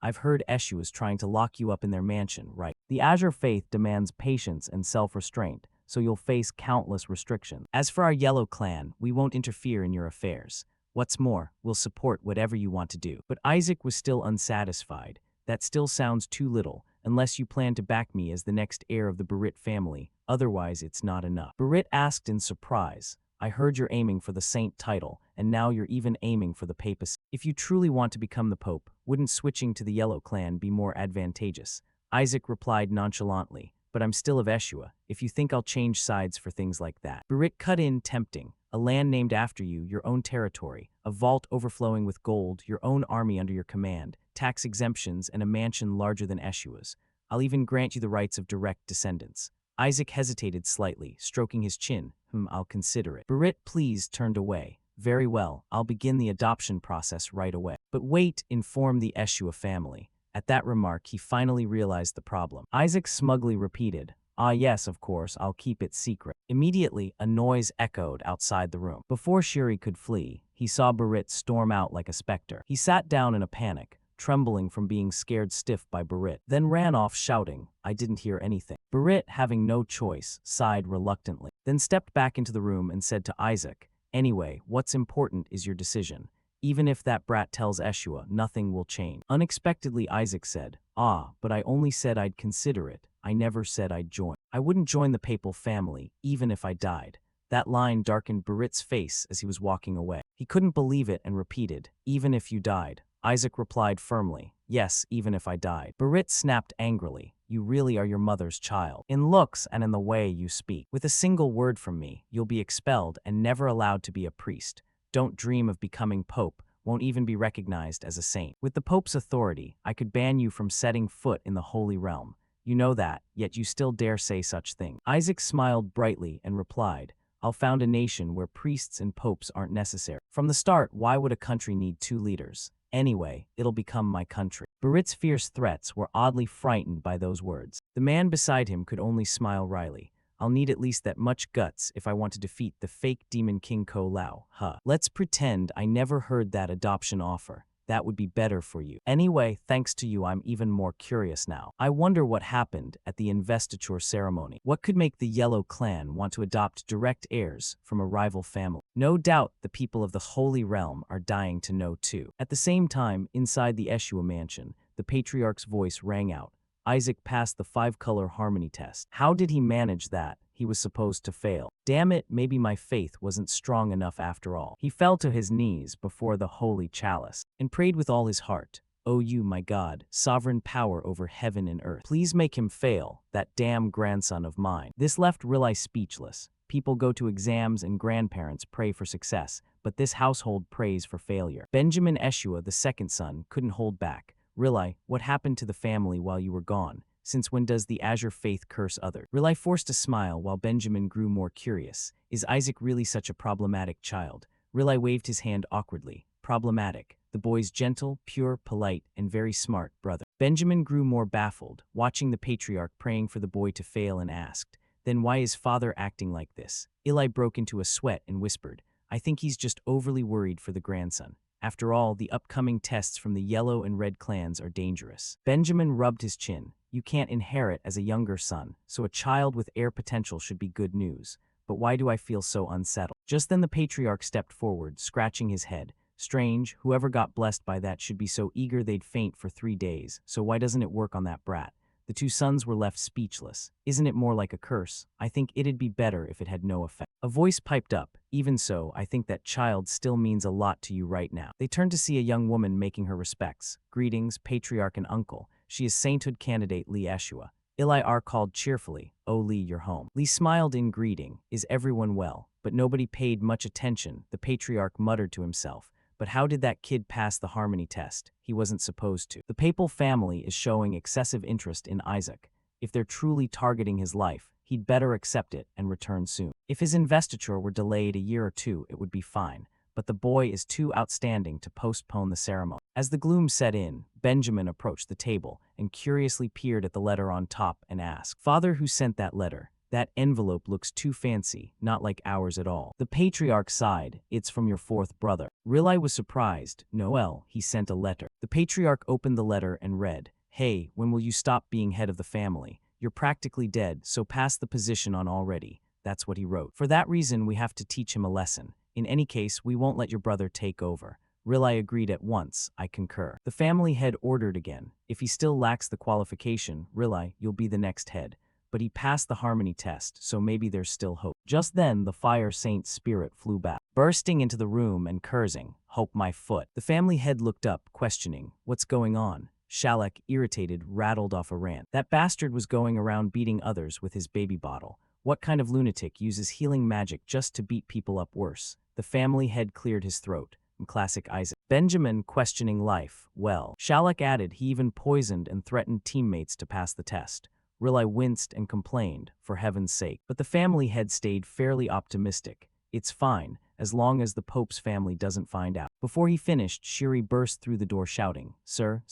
I've heard Eshua's trying to lock you up in their mansion, right? The Azure faith demands patience and self-restraint, so you'll face countless restrictions. As for our Yellow Clan, we won't interfere in your affairs. What's more, we'll support whatever you want to do. But Isaac was still unsatisfied. That still sounds too little, unless you plan to back me as the next heir of the Barit family. Otherwise, it's not enough. Barit asked in surprise, I heard you're aiming for the saint title, and now you're even aiming for the papacy. If you truly want to become the pope, wouldn't switching to the Yellow Clan be more advantageous? Isaac replied nonchalantly, but I'm still of Eshua, if you think I'll change sides for things like that. Barit cut in, tempting. A land named after you, your own territory, a vault overflowing with gold, your own army under your command, tax exemptions, and a mansion larger than Eshua's. I'll even grant you the rights of direct descendants. Isaac hesitated slightly, stroking his chin. I'll consider it. Barit, pleased, turned away. Very well, I'll begin the adoption process right away. But wait, inform the Eshua family. At that remark, he finally realized the problem. Isaac smugly repeated, Ah yes, of course, I'll keep it secret. Immediately, a noise echoed outside the room. Before Shiri could flee, he saw Barit storm out like a specter. He sat down in a panic, trembling from being scared stiff by Barit, then ran off shouting, I didn't hear anything. Barit, having no choice, sighed reluctantly, then stepped back into the room and said to Isaac, Anyway, what's important is your decision. Even if that brat tells Eshua, nothing will change. Unexpectedly, Isaac said, Ah, but I only said I'd consider it. I never said I'd join. I wouldn't join the papal family, even if I died. That line darkened Barit's face as he was walking away. He couldn't believe it and repeated, Even if you died. Isaac replied firmly, Yes, even if I died. Barit snapped angrily, You really are your mother's child. In looks and in the way you speak. With a single word from me, you'll be expelled and never allowed to be a priest. Don't dream of becoming pope, won't even be recognized as a saint. With the pope's authority, I could ban you from setting foot in the Holy Realm. You know that, yet you still dare say such things. Isaac smiled brightly and replied, I'll found a nation where priests and popes aren't necessary. From the start, why would a country need two leaders? Anyway, it'll become my country. Barit's fierce threats were oddly frightened by those words. The man beside him could only smile wryly. I'll need at least that much guts if I want to defeat the fake demon King Ko Lao. Let's pretend I never heard that adoption offer. That would be better for you. Anyway, thanks to you, I'm even more curious now. I wonder what happened at the investiture ceremony. What could make the Yellow Clan want to adopt direct heirs from a rival family? No doubt the people of the Holy Realm are dying to know too. At the same time, inside the Eshua mansion, the patriarch's voice rang out. Isaac passed the 5-color harmony test. How did he manage that? He was supposed to fail. Damn it, maybe my faith wasn't strong enough after all. He fell to his knees before the holy chalice and prayed with all his heart. O you, my God, sovereign power over heaven and earth, please make him fail, that damn grandson of mine. This left Riley speechless. People go to exams and grandparents pray for success, but this household prays for failure. Benjamin Eshua, the second son, couldn't hold back. Riley, what happened to the family while you were gone? Since when does the Azure faith curse others? Riley forced a smile while Benjamin grew more curious. Is Isaac really such a problematic child? Riley waved his hand awkwardly. Problematic. The boy's gentle, pure, polite, and very smart brother. Benjamin grew more baffled, watching the patriarch praying for the boy to fail, and asked, "Then why is father acting like this?" Eli broke into a sweat and whispered, "I think he's just overly worried for the grandson. After all, the upcoming tests from the yellow and red clans are dangerous." Benjamin rubbed his chin. "You can't inherit as a younger son, so a child with heir potential should be good news. But why do I feel so unsettled?" Just then the patriarch stepped forward, scratching his head. "Strange, whoever got blessed by that should be so eager they'd faint for 3 days, so why doesn't it work on that brat?" The two sons were left speechless. "Isn't it more like a curse? I think it'd be better if it had no effect." A voice piped up, "Even so, I think that child still means a lot to you right now." They turned to see a young woman making her respects. "Greetings, patriarch and uncle. She is sainthood candidate Lee Eshua." Eli R. called cheerfully, "Oh Lee, you're home." Lee smiled in greeting. "Is everyone well?" But nobody paid much attention. The patriarch muttered to himself, "But how did that kid pass the harmony test? He wasn't supposed to." The papal family is showing excessive interest in Isaac. If they're truly targeting his life, he'd better accept it and return soon. If his investiture were delayed a year or two, it would be fine. But the boy is too outstanding to postpone the ceremony. As the gloom set in, Benjamin approached the table and curiously peered at the letter on top and asked, "Father, who sent that letter? That envelope looks too fancy, not like ours at all." The patriarch sighed. "It's from your fourth brother." Riley was surprised. "Noel, he sent a letter." The patriarch opened the letter and read, "Hey, when will you stop being head of the family? You're practically dead, so pass the position on already." That's what he wrote. "For that reason, we have to teach him a lesson. In any case, we won't let your brother take over." Riley agreed at once. "I concur." The family head ordered again. "If he still lacks the qualification, Riley, you'll be the next head." But he passed the harmony test, so maybe there's still hope. Just then, the fire saint's spirit flew back, bursting into the room and cursing, "Hope my foot." The family head looked up, questioning, "What's going on?" Shalak, irritated, rattled off a rant. "That bastard was going around beating others with his baby bottle. What kind of lunatic uses healing magic just to beat people up worse?" The family head cleared his throat. Classic Isaac. Benjamin questioning life. "Well," Shalak added, "he even poisoned and threatened teammates to pass the test." Riley winced and complained, "For heaven's sake." But the family head stayed fairly optimistic. "It's fine, as long as the Pope's family doesn't find out." Before he finished, Shiri burst through the door shouting, "Sir,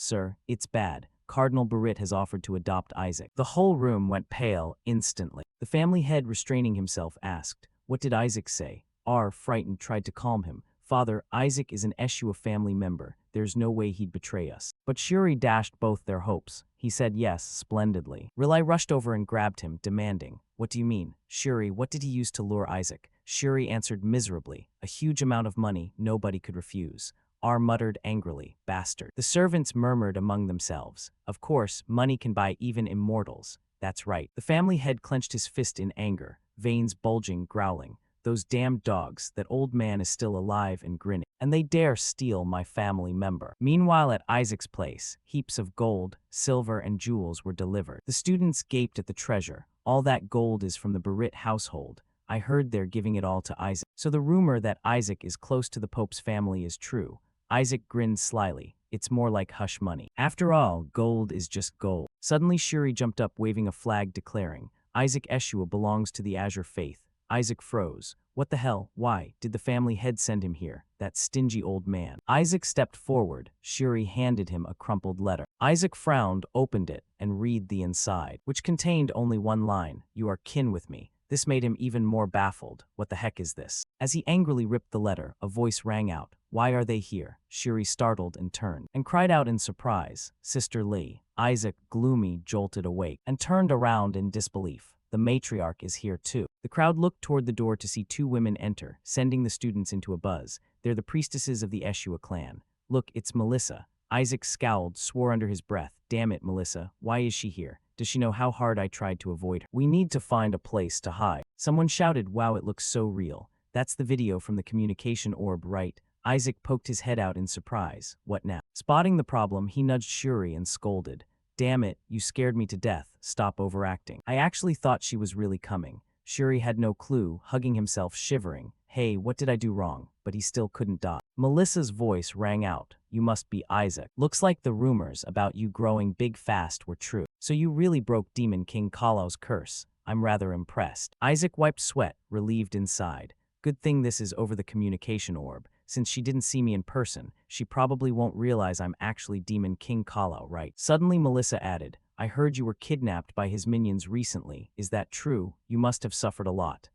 it's bad. Cardinal Barit has offered to adopt Isaac." The whole room went pale instantly. The family head, restraining himself, asked, "What did Isaac say?" R, frightened, tried to calm him. "Father, Isaac is an Eshua family member. There's no way he'd betray us." But Shuri dashed both their hopes. He said yes, splendidly. Riley rushed over and grabbed him, demanding, "What do you mean? Shuri, what did he use to lure Isaac?" Shuri answered miserably, "A huge amount of money nobody could refuse." R muttered angrily, "Bastard." The servants murmured among themselves, "Of course, money can buy even immortals. That's right." The family head clenched his fist in anger, veins bulging, growling, "Those damned dogs, that old man is still alive and grinning. And they dare steal my family member." Meanwhile, at Isaac's place, heaps of gold, silver, and jewels were delivered. The students gaped at the treasure. "All that gold is from the Barit household. I heard they're giving it all to Isaac." So the rumor that Isaac is close to the Pope's family is true. Isaac grinned slyly. "It's more like hush money. After all, gold is just gold." Suddenly Shuri jumped up, waving a flag, declaring, "Isaac Eshua belongs to the Azure faith." Isaac froze. "What the hell? Why did the family head send him here? That stingy old man." Isaac stepped forward. Shuri handed him a crumpled letter. Isaac frowned, opened it, and read the inside, which contained only one line, "You are kin with me." This made him even more baffled. What the heck is this? As he angrily ripped the letter, a voice rang out, "Why are they here?" Shuri startled and turned, and cried out in surprise, "Sister Lee." Isaac, gloomy, jolted awake, and turned around in disbelief. The matriarch is here too. The crowd looked toward the door to see two women enter, sending the students into a buzz. They're the priestesses of the Eshua clan. "Look, it's Melissa." Isaac scowled, swore under his breath, "Damn it, Melissa, why is she here? Does she know how hard I tried to avoid her? We need to find a place to hide." Someone shouted, "Wow, it looks so real. That's the video from the communication orb, right?" Isaac poked his head out in surprise. "What now?" Spotting the problem, he nudged Shuri and scolded, "Damn it, you scared me to death. Stop overacting." "I actually thought she was really coming." Shuri had no clue, hugging himself, shivering. "Hey, what did I do wrong?" But he still couldn't dodge. Melissa's voice rang out, you must be Isaac. Looks like the rumors about you growing big fast were true. So you really broke Demon King Kalo's curse. I'm rather impressed. Isaac wiped sweat, relieved inside. Good thing this is over the communication orb. Since she didn't see me in person, she probably won't realize I'm actually Demon King Kalo, right? Suddenly Melissa added, I heard you were kidnapped by his minions recently. Is that true? You must have suffered a lot.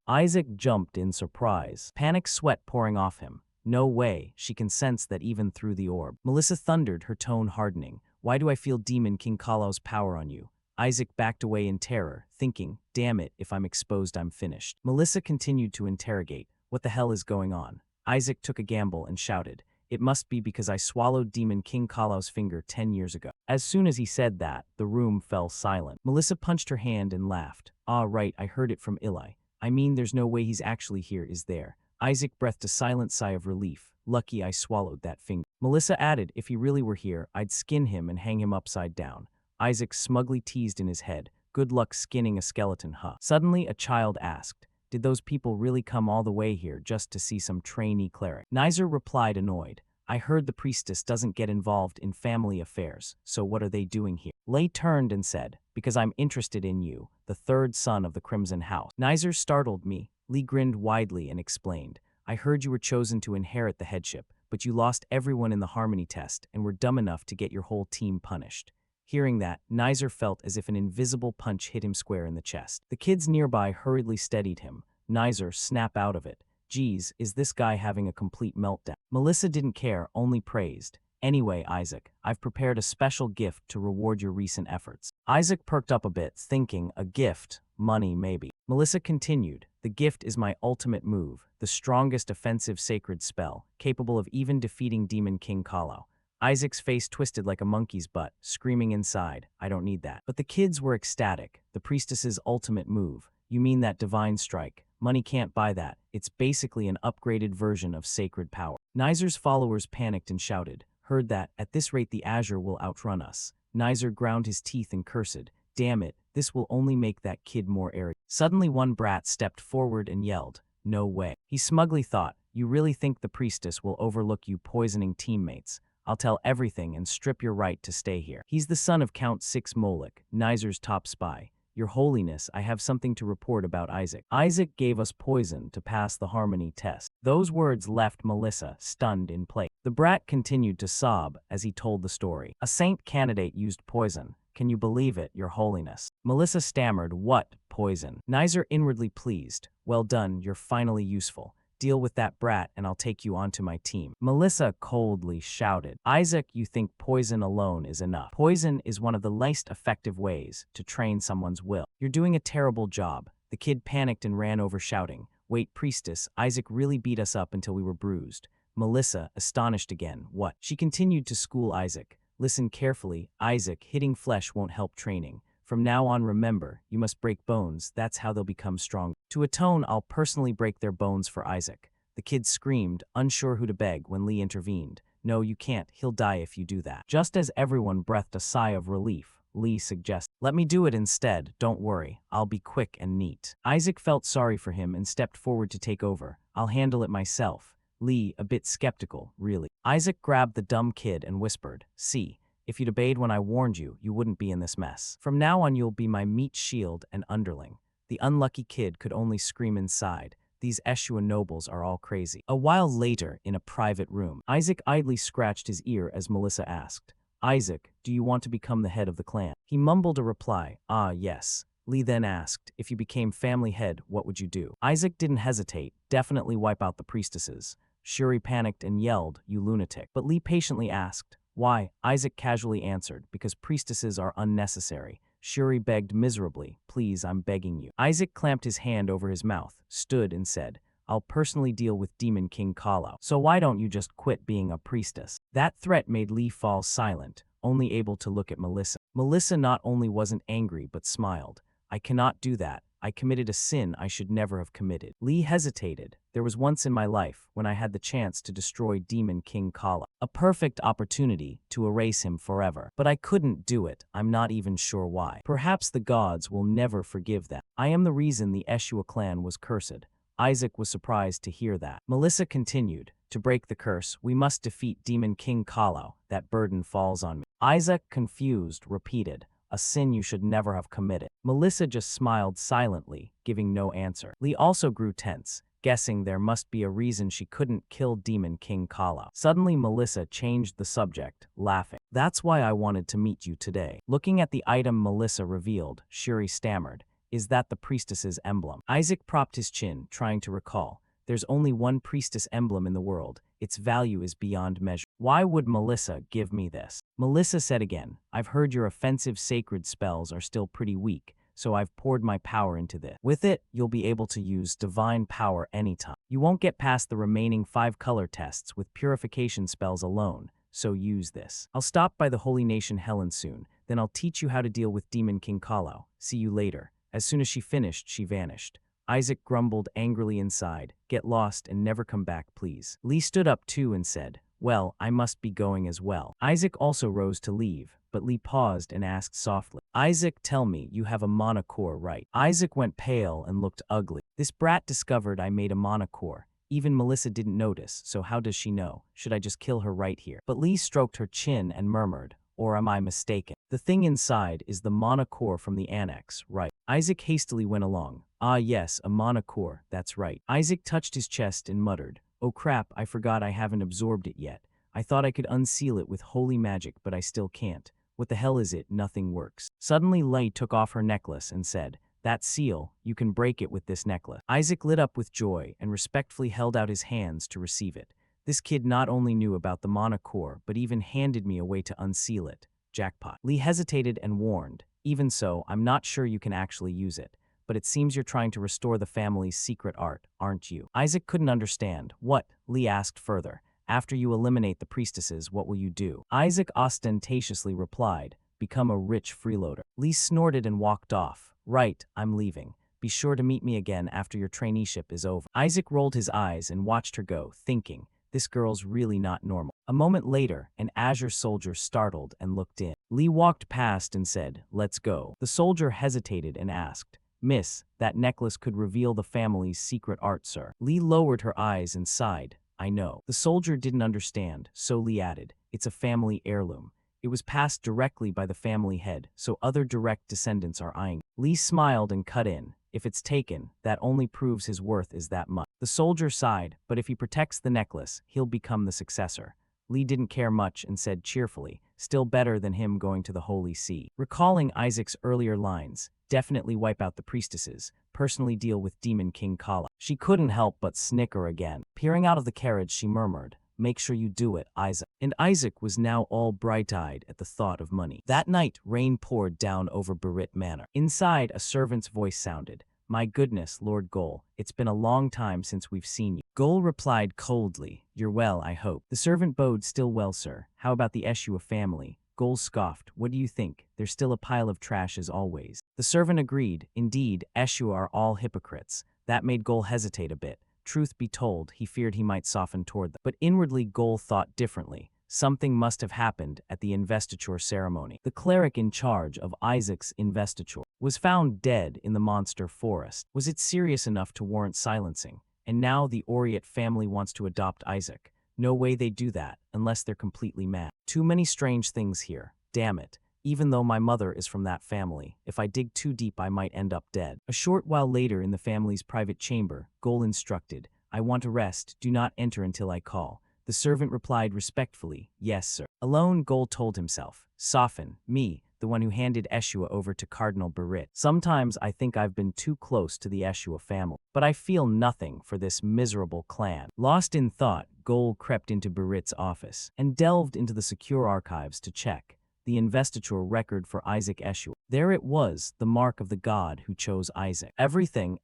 Isaac jumped in surprise, panic sweat pouring off him. No way, she can sense that even through the orb. Melissa thundered, her tone hardening. Why do I feel Demon King Kalo's power on you? Isaac backed away in terror, thinking, damn it, if I'm exposed I'm finished. Melissa continued to interrogate, what the hell is going on? Isaac took a gamble and shouted, it must be because I swallowed Demon King Kalo's finger 10 years ago. As soon as he said that, the room fell silent. Melissa punched her hand and laughed. Ah, right, I heard it from Eli. I mean, there's no way he's actually here, is there? Isaac breathed a silent sigh of relief. Lucky I swallowed that finger. Melissa added, if he really were here, I'd skin him and hang him upside down. Isaac smugly teased in his head, good luck skinning a skeleton, huh? Suddenly, a child asked, did those people really come all the way here just to see some trainee cleric? Nizer replied, annoyed. I heard the priestess doesn't get involved in family affairs, so what are they doing here? Lei turned and said, because I'm interested in you, the third son of the Crimson House. Nizer startled me. Lee grinned widely and explained, I heard you were chosen to inherit the headship, but you lost everyone in the harmony test and were dumb enough to get your whole team punished. Hearing that, Nizer felt as if an invisible punch hit him square in the chest. The kids nearby hurriedly steadied him. Nizer, snap out of it. Geez, is this guy having a complete meltdown? Melissa didn't care, only praised. Anyway, Isaac, I've prepared a special gift to reward your recent efforts. Isaac perked up a bit, thinking, a gift, money maybe. Melissa continued, the gift is my ultimate move, the strongest offensive sacred spell, capable of even defeating Demon King Kalo. Isaac's face twisted like a monkey's butt, screaming inside, I don't need that. But the kids were ecstatic. The priestess's ultimate move. You mean that divine strike? Money can't buy that. It's basically an upgraded version of sacred power. Nizer's followers panicked and shouted, heard that, at this rate the Azure will outrun us. Nizer ground his teeth and cursed, damn it, this will only make that kid more arrogant. Suddenly one brat stepped forward and yelled, no way. He smugly thought, you really think the priestess will overlook you poisoning teammates? I'll tell everything and strip your right to stay here. He's the son of Count Six Moloch, Nizer's top spy. Your Holiness, I have something to report about Isaac. Isaac gave us poison to pass the harmony test. Those words left Melissa stunned in place. The brat continued to sob as he told the story. A saint candidate used poison. Can you believe it, Your Holiness? Melissa stammered, what, poison? Nizer inwardly pleased. Well done, you're finally useful. Deal with that brat and I'll take you onto my team. Melissa coldly shouted, Isaac, you think poison alone is enough. Poison is one of the least effective ways to train someone's will. You're doing a terrible job. The kid panicked and ran over shouting, wait, priestess, Isaac really beat us up until we were bruised. Melissa, astonished again, what? She continued to school Isaac. Listen carefully, Isaac, hitting flesh won't help training. From now on, remember, you must break bones, that's how they'll become strong. To atone, I'll personally break their bones for Isaac. The kid screamed, unsure who to beg, when Lee intervened. No, you can't, he'll die if you do that. Just as everyone breathed a sigh of relief, Lee suggested, let me do it instead, don't worry, I'll be quick and neat. Isaac felt sorry for him and stepped forward to take over. I'll handle it myself. Lee, a bit skeptical, really. Isaac grabbed the dumb kid and whispered, see, if you'd obeyed when I warned you, you wouldn't be in this mess. From now on you'll be my meat shield and underling. The unlucky kid could only scream inside. These Eshua nobles are all crazy. A while later, in a private room, Isaac idly scratched his ear as Melissa asked, Isaac, do you want to become the head of the clan? He mumbled a reply, ah, yes. Lee then asked, if you became family head, what would you do? Isaac didn't hesitate, definitely wipe out the priestesses. Shuri panicked and yelled, you lunatic. But Lee patiently asked, why? Isaac casually answered, because priestesses are unnecessary. Shuri begged miserably, please, I'm begging you. Isaac clamped his hand over his mouth, stood and said, I'll personally deal with Demon King Kalo. So why don't you just quit being a priestess? That threat made Lee fall silent, only able to look at Melissa. Melissa not only wasn't angry but smiled. I cannot do that. I committed a sin I should never have committed. Lee hesitated. There was once in my life when I had the chance to destroy Demon King Kala. A perfect opportunity to erase him forever. But I couldn't do it. I'm not even sure why. Perhaps the gods will never forgive them. I am the reason the Eshua clan was cursed. Isaac was surprised to hear that. Melissa continued, to break the curse, we must defeat Demon King Kalo. That burden falls on me. Isaac, confused, repeated, a sin you should never have committed. Melissa just smiled silently, giving no answer. Lee also grew tense, guessing there must be a reason she couldn't kill Demon King Kalo. Suddenly Melissa changed the subject, laughing. That's why I wanted to meet you today. Looking at the item Melissa revealed, Shuri stammered, is that the priestess's emblem? Isaac propped his chin, trying to recall. There's only one priestess emblem in the world. Its value is beyond measure. Why would Melissa give me this? Melissa said again, I've heard your offensive sacred spells are still pretty weak, so I've poured my power into this. With it, you'll be able to use divine power anytime. You won't get past the remaining 5 color tests with purification spells alone, so use this. I'll stop by the Holy Nation Helen soon, then I'll teach you how to deal with Demon King Kalo. See you later. As soon as she finished, she vanished. Isaac grumbled angrily inside, get lost and never come back, please. Lee stood up too and said, well, I must be going as well. Isaac also rose to leave, but Lee paused and asked softly, Isaac, tell me, you have a monocore, right? Isaac went pale and looked ugly. This brat discovered I made a monocore. Even Melissa didn't notice, so how does she know? Should I just kill her right here? But Lee stroked her chin and murmured, or am I mistaken? The thing inside is the monocore from the annex, right? Isaac hastily went along. Ah yes, a monocore, that's right. Isaac touched his chest and muttered, oh crap, I forgot I haven't absorbed it yet. I thought I could unseal it with holy magic, but I still can't. What the hell is it? Nothing works. Suddenly Lei took off her necklace and said, that seal, you can break it with this necklace. Isaac lit up with joy and respectfully held out his hands to receive it. This kid not only knew about the monocore, but even handed me a way to unseal it. Jackpot. Lee hesitated and warned, even so, I'm not sure you can actually use it, but it seems you're trying to restore the family's secret art, aren't you? Isaac couldn't understand. What? Lee asked further. After you eliminate the priestesses, what will you do? Isaac ostentatiously replied, become a rich freeloader. Lee snorted and walked off. Right, I'm leaving. Be sure to meet me again after your traineeship is over. Isaac rolled his eyes and watched her go, thinking, this girl's really not normal. A moment later, an Azure soldier startled and looked in. Lee walked past and said, let's go. The soldier hesitated and asked, Miss, that necklace could reveal the family's secret art, sir. Lee lowered her eyes and sighed, I know. The soldier didn't understand, so Lee added, it's a family heirloom. It was passed directly by the family head, so other direct descendants are eyeing. Lee smiled and cut in. If it's taken, that only proves his worth is that much. The soldier sighed, but if he protects the necklace, he'll become the successor. Lee didn't care much and said cheerfully, still better than him going to the Holy See. Recalling Isaac's earlier lines, definitely wipe out the priestesses, personally deal with Demon King Kala. She couldn't help but snicker again. Peering out of the carriage, she murmured, make sure you do it, Isaac. And Isaac was now all bright-eyed at the thought of money. That night, rain poured down over Barit Manor. Inside, a servant's voice sounded. My goodness, Lord Gol, it's been a long time since we've seen you. Gol replied coldly, you're well, I hope. The servant bowed, still well, sir. How about the Eshua family? Gol scoffed, what do you think? They're still a pile of trash as always. The servant agreed, indeed, Eshua are all hypocrites. That made Gol hesitate a bit. Truth be told, he feared he might soften toward them. But inwardly Gol thought differently. Something must have happened at the investiture ceremony. The cleric in charge of Isaac's investiture was found dead in the monster forest. Was it serious enough to warrant silencing? And now the Oriot family wants to adopt Isaac. No way they do that, unless they're completely mad. Too many strange things here. Damn it. Even though my mother is from that family, if I dig too deep I might end up dead. A short while later in the family's private chamber, Gol instructed, I want to rest, do not enter until I call. The servant replied respectfully, yes, sir. Alone, Gol told himself, soften, me, the one who handed Eshua over to Cardinal Barit. Sometimes I think I've been too close to the Eshua family, but I feel nothing for this miserable clan. Lost in thought, Gol crept into Barit's office and delved into the secure archives to check the investiture record for Isaac Eshua. There it was, the mark of the god who chose Isaac. Everything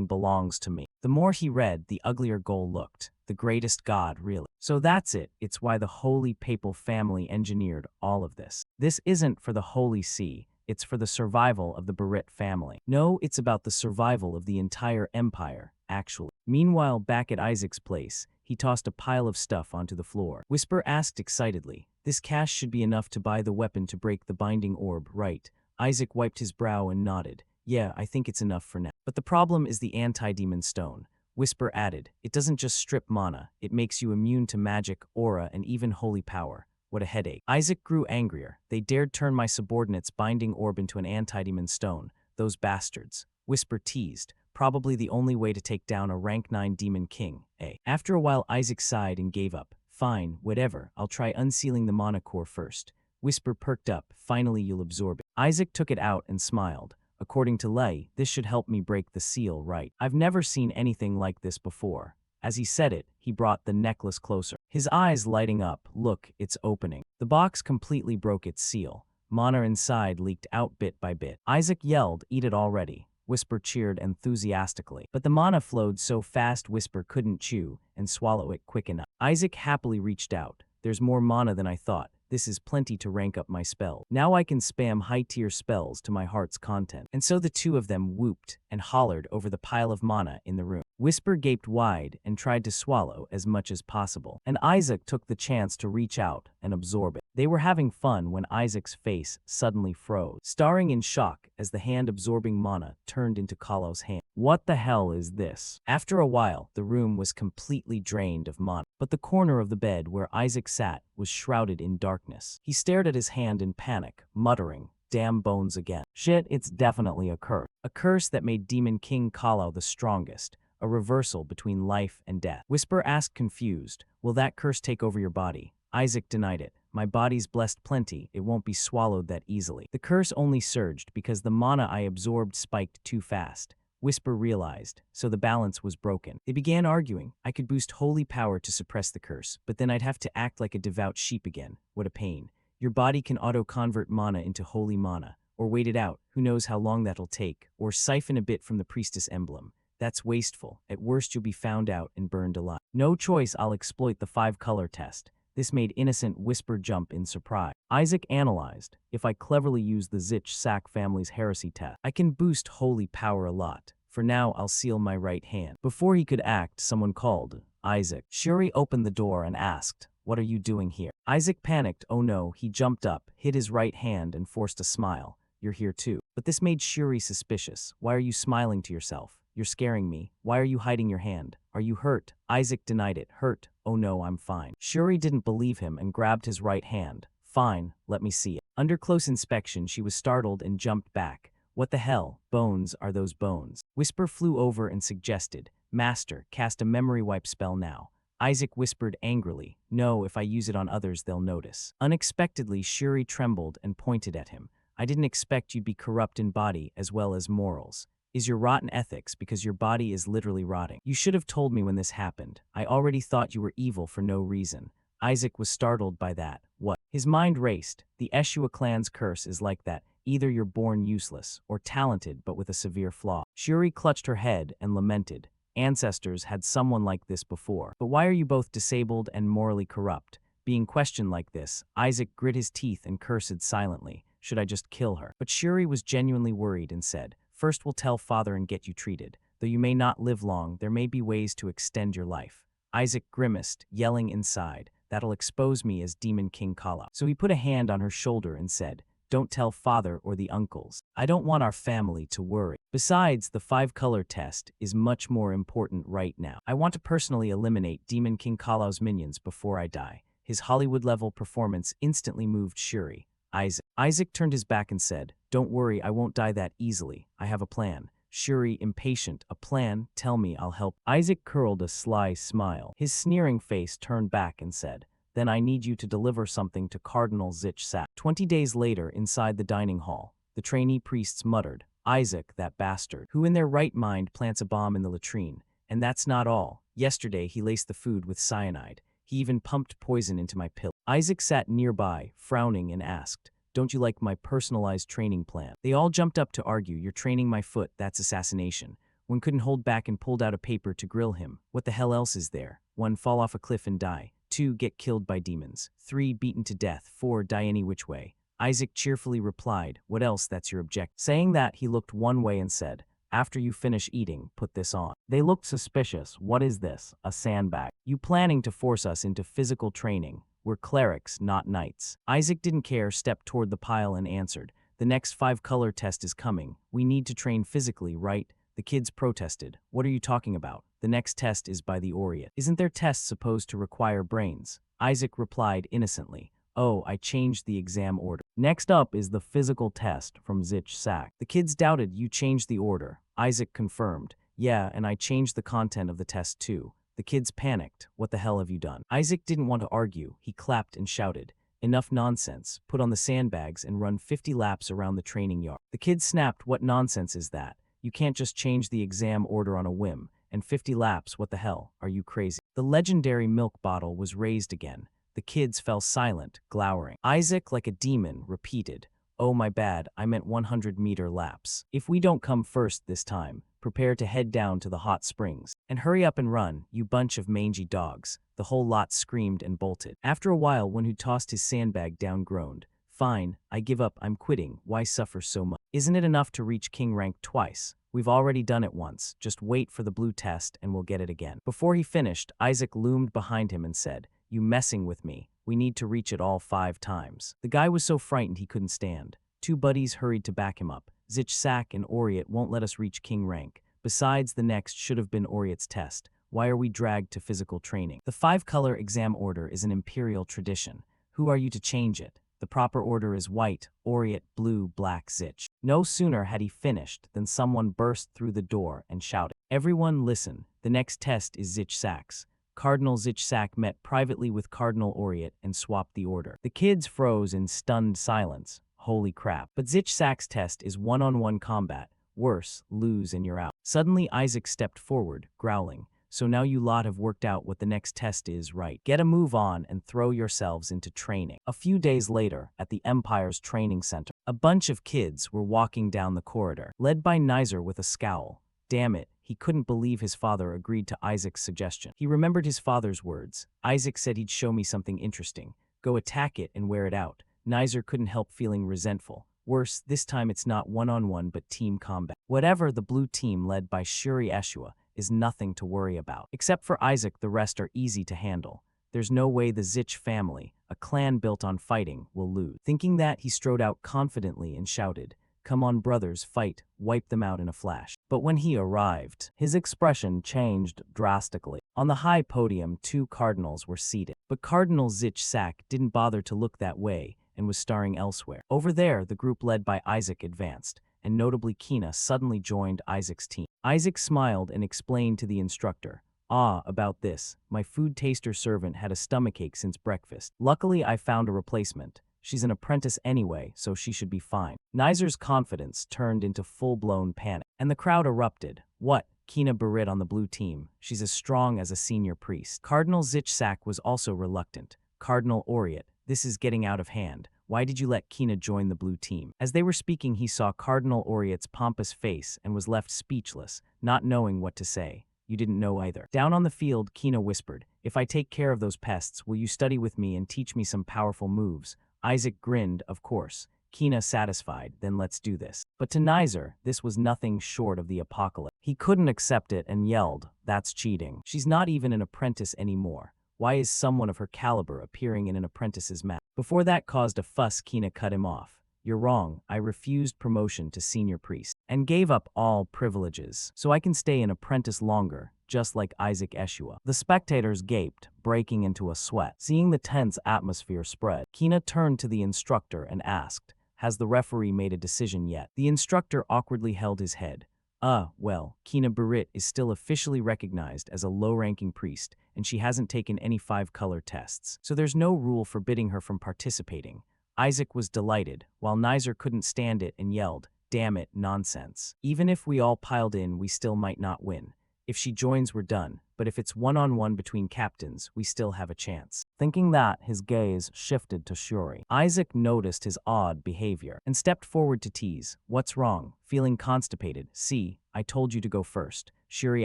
belongs to me. The more he read, the uglier Gol looked. The greatest god, really. So that's it. It's why the Holy Papal family engineered all of this. This isn't for the Holy See. It's for the survival of the Barit family. No, it's about the survival of the entire empire, actually. Meanwhile, back at Isaac's place, he tossed a pile of stuff onto the floor. Whisper asked excitedly, this cash should be enough to buy the weapon to break the binding orb, right? Isaac wiped his brow and nodded. Yeah, I think it's enough for now. But the problem is the anti-demon stone. Whisper added, it doesn't just strip mana, it makes you immune to magic, aura, and even holy power. What a headache. Isaac grew angrier. They dared turn my subordinate's binding orb into an anti-demon stone. Those bastards. Whisper teased. Probably the only way to take down a rank 9 demon king, eh? After a while Isaac sighed and gave up. Fine, whatever, I'll try unsealing the mana core first. Whisper perked up. Finally you'll absorb it. Isaac took it out and smiled. According to Lei, this should help me break the seal, right? I've never seen anything like this before. As he said it, he brought the necklace closer. His eyes lighting up. Look, it's opening. The box completely broke its seal. Mana inside leaked out bit by bit. Isaac yelled, eat it already. Whisper cheered enthusiastically. But the mana flowed so fast Whisper couldn't chew and swallow it quick enough. Isaac happily reached out. There's more mana than I thought. This is plenty to rank up my spell. Now I can spam high-tier spells to my heart's content. And so the two of them whooped and hollered over the pile of mana in the room. Whisper gaped wide and tried to swallow as much as possible. And Isaac took the chance to reach out and absorb it. They were having fun when Isaac's face suddenly froze, staring in shock as the hand absorbing mana turned into Kalo's hand. What the hell is this? After a while, the room was completely drained of mana. But the corner of the bed where Isaac sat was shrouded in darkness. He stared at his hand in panic, muttering, damn bones again. Shit, it's definitely a curse. A curse that made Demon King Kalo the strongest. A reversal between life and death. Whisper asked confused, will that curse take over your body? Isaac denied it. My body's blessed plenty, it won't be swallowed that easily. The curse only surged because the mana I absorbed spiked too fast. Whisper realized, so the balance was broken. They began arguing. I could boost holy power to suppress the curse, but then I'd have to act like a devout sheep again. What a pain. Your body can auto-convert mana into holy mana, or wait it out, who knows how long that'll take, or siphon a bit from the priestess emblem. That's wasteful. At worst you'll be found out and burned alive. No choice, I'll exploit the 5-color test. This made innocent Whisper jump in surprise. Isaac analyzed, if I cleverly use the Zich Sak family's heresy test, I can boost holy power a lot. For now, I'll seal my right hand. Before he could act, someone called, Isaac. Shuri opened the door and asked, what are you doing here? Isaac panicked. Oh no, he jumped up, hid his right hand and forced a smile. You're here too. But this made Shuri suspicious. Why are you smiling to yourself? You're scaring me. Why are you hiding your hand? Are you hurt? Isaac denied it. Hurt? Oh no, I'm fine. Shuri didn't believe him and grabbed his right hand. Fine, let me see it. Under close inspection, she was startled and jumped back. What the hell? Bones are those bones. Whisper flew over and suggested, Master, cast a memory wipe spell now. Isaac whispered angrily, no, if I use it on others, they'll notice. Unexpectedly, Shuri trembled and pointed at him. I didn't expect you'd be corrupt in body as well as morals. Is your rotten ethics because your body is literally rotting? You should have told me when this happened. I already thought you were evil for no reason. Isaac was startled by that. What? His mind raced. The Eshua clan's curse is like that. Either you're born useless, or talented but with a severe flaw. Shuri clutched her head and lamented. Ancestors had someone like this before. But why are you both disabled and morally corrupt? Being questioned like this, Isaac grit his teeth and cursed silently. Should I just kill her? But Shuri was genuinely worried and said, first we'll tell father and get you treated. Though you may not live long, there may be ways to extend your life. Isaac grimaced, yelling inside, that'll expose me as Demon King Kala. So he put a hand on her shoulder and said, don't tell father or the uncles. I don't want our family to worry. Besides, the 5-color test is much more important right now. I want to personally eliminate Demon King Kala's minions before I die. His Hollywood-level performance instantly moved Shuri. Isaac turned his back and said, don't worry, I won't die that easily. I have a plan. Shuri, impatient, a plan? Tell me, I'll help. Isaac curled a sly smile. His sneering face turned back and said, then I need you to deliver something to Cardinal Zich Sak. 20 days later, inside the dining hall, the trainee priests muttered, Isaac, that bastard, who in their right mind plants a bomb in the latrine. And that's not all. Yesterday, he laced the food with cyanide. He even pumped poison into my pill. Isaac sat nearby, frowning, and asked, don't you like my personalized training plan? They all jumped up to argue, you're training my foot, that's assassination. One couldn't hold back and pulled out a paper to grill him. What the hell else is there? 1. Fall off a cliff and die. 2. Get killed by demons. 3. Beaten to death. 4. Die any which way. Isaac cheerfully replied, what else, that's your object? Saying that, he looked one way and said, after you finish eating, put this on. They looked suspicious. What is this? A sandbag. You planning to force us into physical training? We're clerics, not knights. Isaac didn't care, stepped toward the pile and answered, the next 5-color test is coming. We need to train physically, right? The kids protested. What are you talking about? The next test is by the Oriet. Isn't their test supposed to require brains? Isaac replied innocently. Oh, I changed the exam order. Next up is the physical test from Zich Sak. The kids doubted you changed the order. Isaac confirmed. Yeah, and I changed the content of the test too. The kids panicked. What the hell have you done? Isaac didn't want to argue. He clapped and shouted. Enough nonsense. Put on the sandbags and run 50 laps around the training yard. The kids snapped. What nonsense is that? You can't just change the exam order on a whim. And 50 laps, what the hell? Are you crazy? The legendary milk bottle was raised again. The kids fell silent, glowering. Isaac, like a demon, repeated, oh my bad, I meant 100-meter laps. If we don't come first this time, prepare to head down to the hot springs. And hurry up and run, you bunch of mangy dogs. The whole lot screamed and bolted. After a while, one who tossed his sandbag down groaned. Fine, I give up, I'm quitting, why suffer so much? Isn't it enough to reach king rank twice? We've already done it once, just wait for the blue test and we'll get it again. Before he finished, Isaac loomed behind him and said, you messing with me, we need to reach it all 5 times. The guy was so frightened he couldn't stand. 2 buddies hurried to back him up. Zich Sak and Oriet won't let us reach king rank. Besides, the next should have been Oriet's test. Why are we dragged to physical training? The 5-color exam order is an imperial tradition. Who are you to change it? The proper order is white, Oriet, blue, black, Zich. No sooner had he finished than someone burst through the door and shouted, everyone listen, the next test is Zich Sak's. Cardinal Zich Sak met privately with Cardinal Oriet and swapped the order. The kids froze in stunned silence. Holy crap. But Zich Sak's test is one-on-one combat. Worse, lose and you're out. Suddenly Isaac stepped forward, growling. So now you lot have worked out what the next test is, right? Get a move on and throw yourselves into training. A few days later, at the Empire's training center, a bunch of kids were walking down the corridor, led by Nizer with a scowl. Damn it, he couldn't believe his father agreed to Isaac's suggestion. He remembered his father's words. Isaac said he'd show me something interesting. Go attack it and wear it out. Nizer couldn't help feeling resentful. Worse, this time it's not one-on-one but team combat. Whatever, the blue team led by Shuri Eshua is nothing to worry about. Except for Isaac, the rest are easy to handle. There's no way the Zich family, a clan built on fighting, will lose. Thinking that, he strode out confidently and shouted, come on brothers, fight, wipe them out in a flash. But when he arrived, his expression changed drastically. On the high podium, 2 cardinals were seated. But Cardinal Zich Sak didn't bother to look that way and was staring elsewhere. Over there, the group led by Isaac advanced, and notably Kina suddenly joined Isaac's team. Isaac smiled and explained to the instructor, about this, my food taster servant had a stomachache since breakfast. Luckily, I found a replacement. She's an apprentice anyway, so she should be fine. Nizer's confidence turned into full-blown panic, and the crowd erupted. What? Kina Barit on the blue team. She's as strong as a senior priest. Cardinal Zich Sak was also reluctant. Cardinal Oriet, this is getting out of hand. Why did you let Kina join the blue team? As they were speaking, he saw Cardinal Oriet's pompous face and was left speechless, not knowing what to say. You didn't know either. Down on the field, Kina whispered, if I take care of those pests, will you study with me and teach me some powerful moves? Isaac grinned, of course. Kina satisfied, then let's do this. But to Nizer, this was nothing short of the apocalypse. He couldn't accept it and yelled, that's cheating. She's not even an apprentice anymore. Why is someone of her caliber appearing in an apprentice's map? Before that caused a fuss, Kina cut him off. You're wrong, I refused promotion to senior priest, and gave up all privileges, so I can stay an apprentice longer, just like Isaac Eshua. The spectators gaped, breaking into a sweat. Seeing the tense atmosphere spread, Kina turned to the instructor and asked, has the referee made a decision yet? The instructor awkwardly held his head. Well, Kina Barit is still officially recognized as a low-ranking priest, and she hasn't taken any 5-color tests, so there's no rule forbidding her from participating. Isaac was delighted, while Nizer couldn't stand it and yelled, damn it, nonsense. Even if we all piled in, we still might not win. If she joins, we're done, but if it's one-on-one between captains, we still have a chance. Thinking that, his gaze shifted to Shuri. Isaac noticed his odd behavior and stepped forward to tease. What's wrong? Feeling constipated. See, I told you to go first. Shuri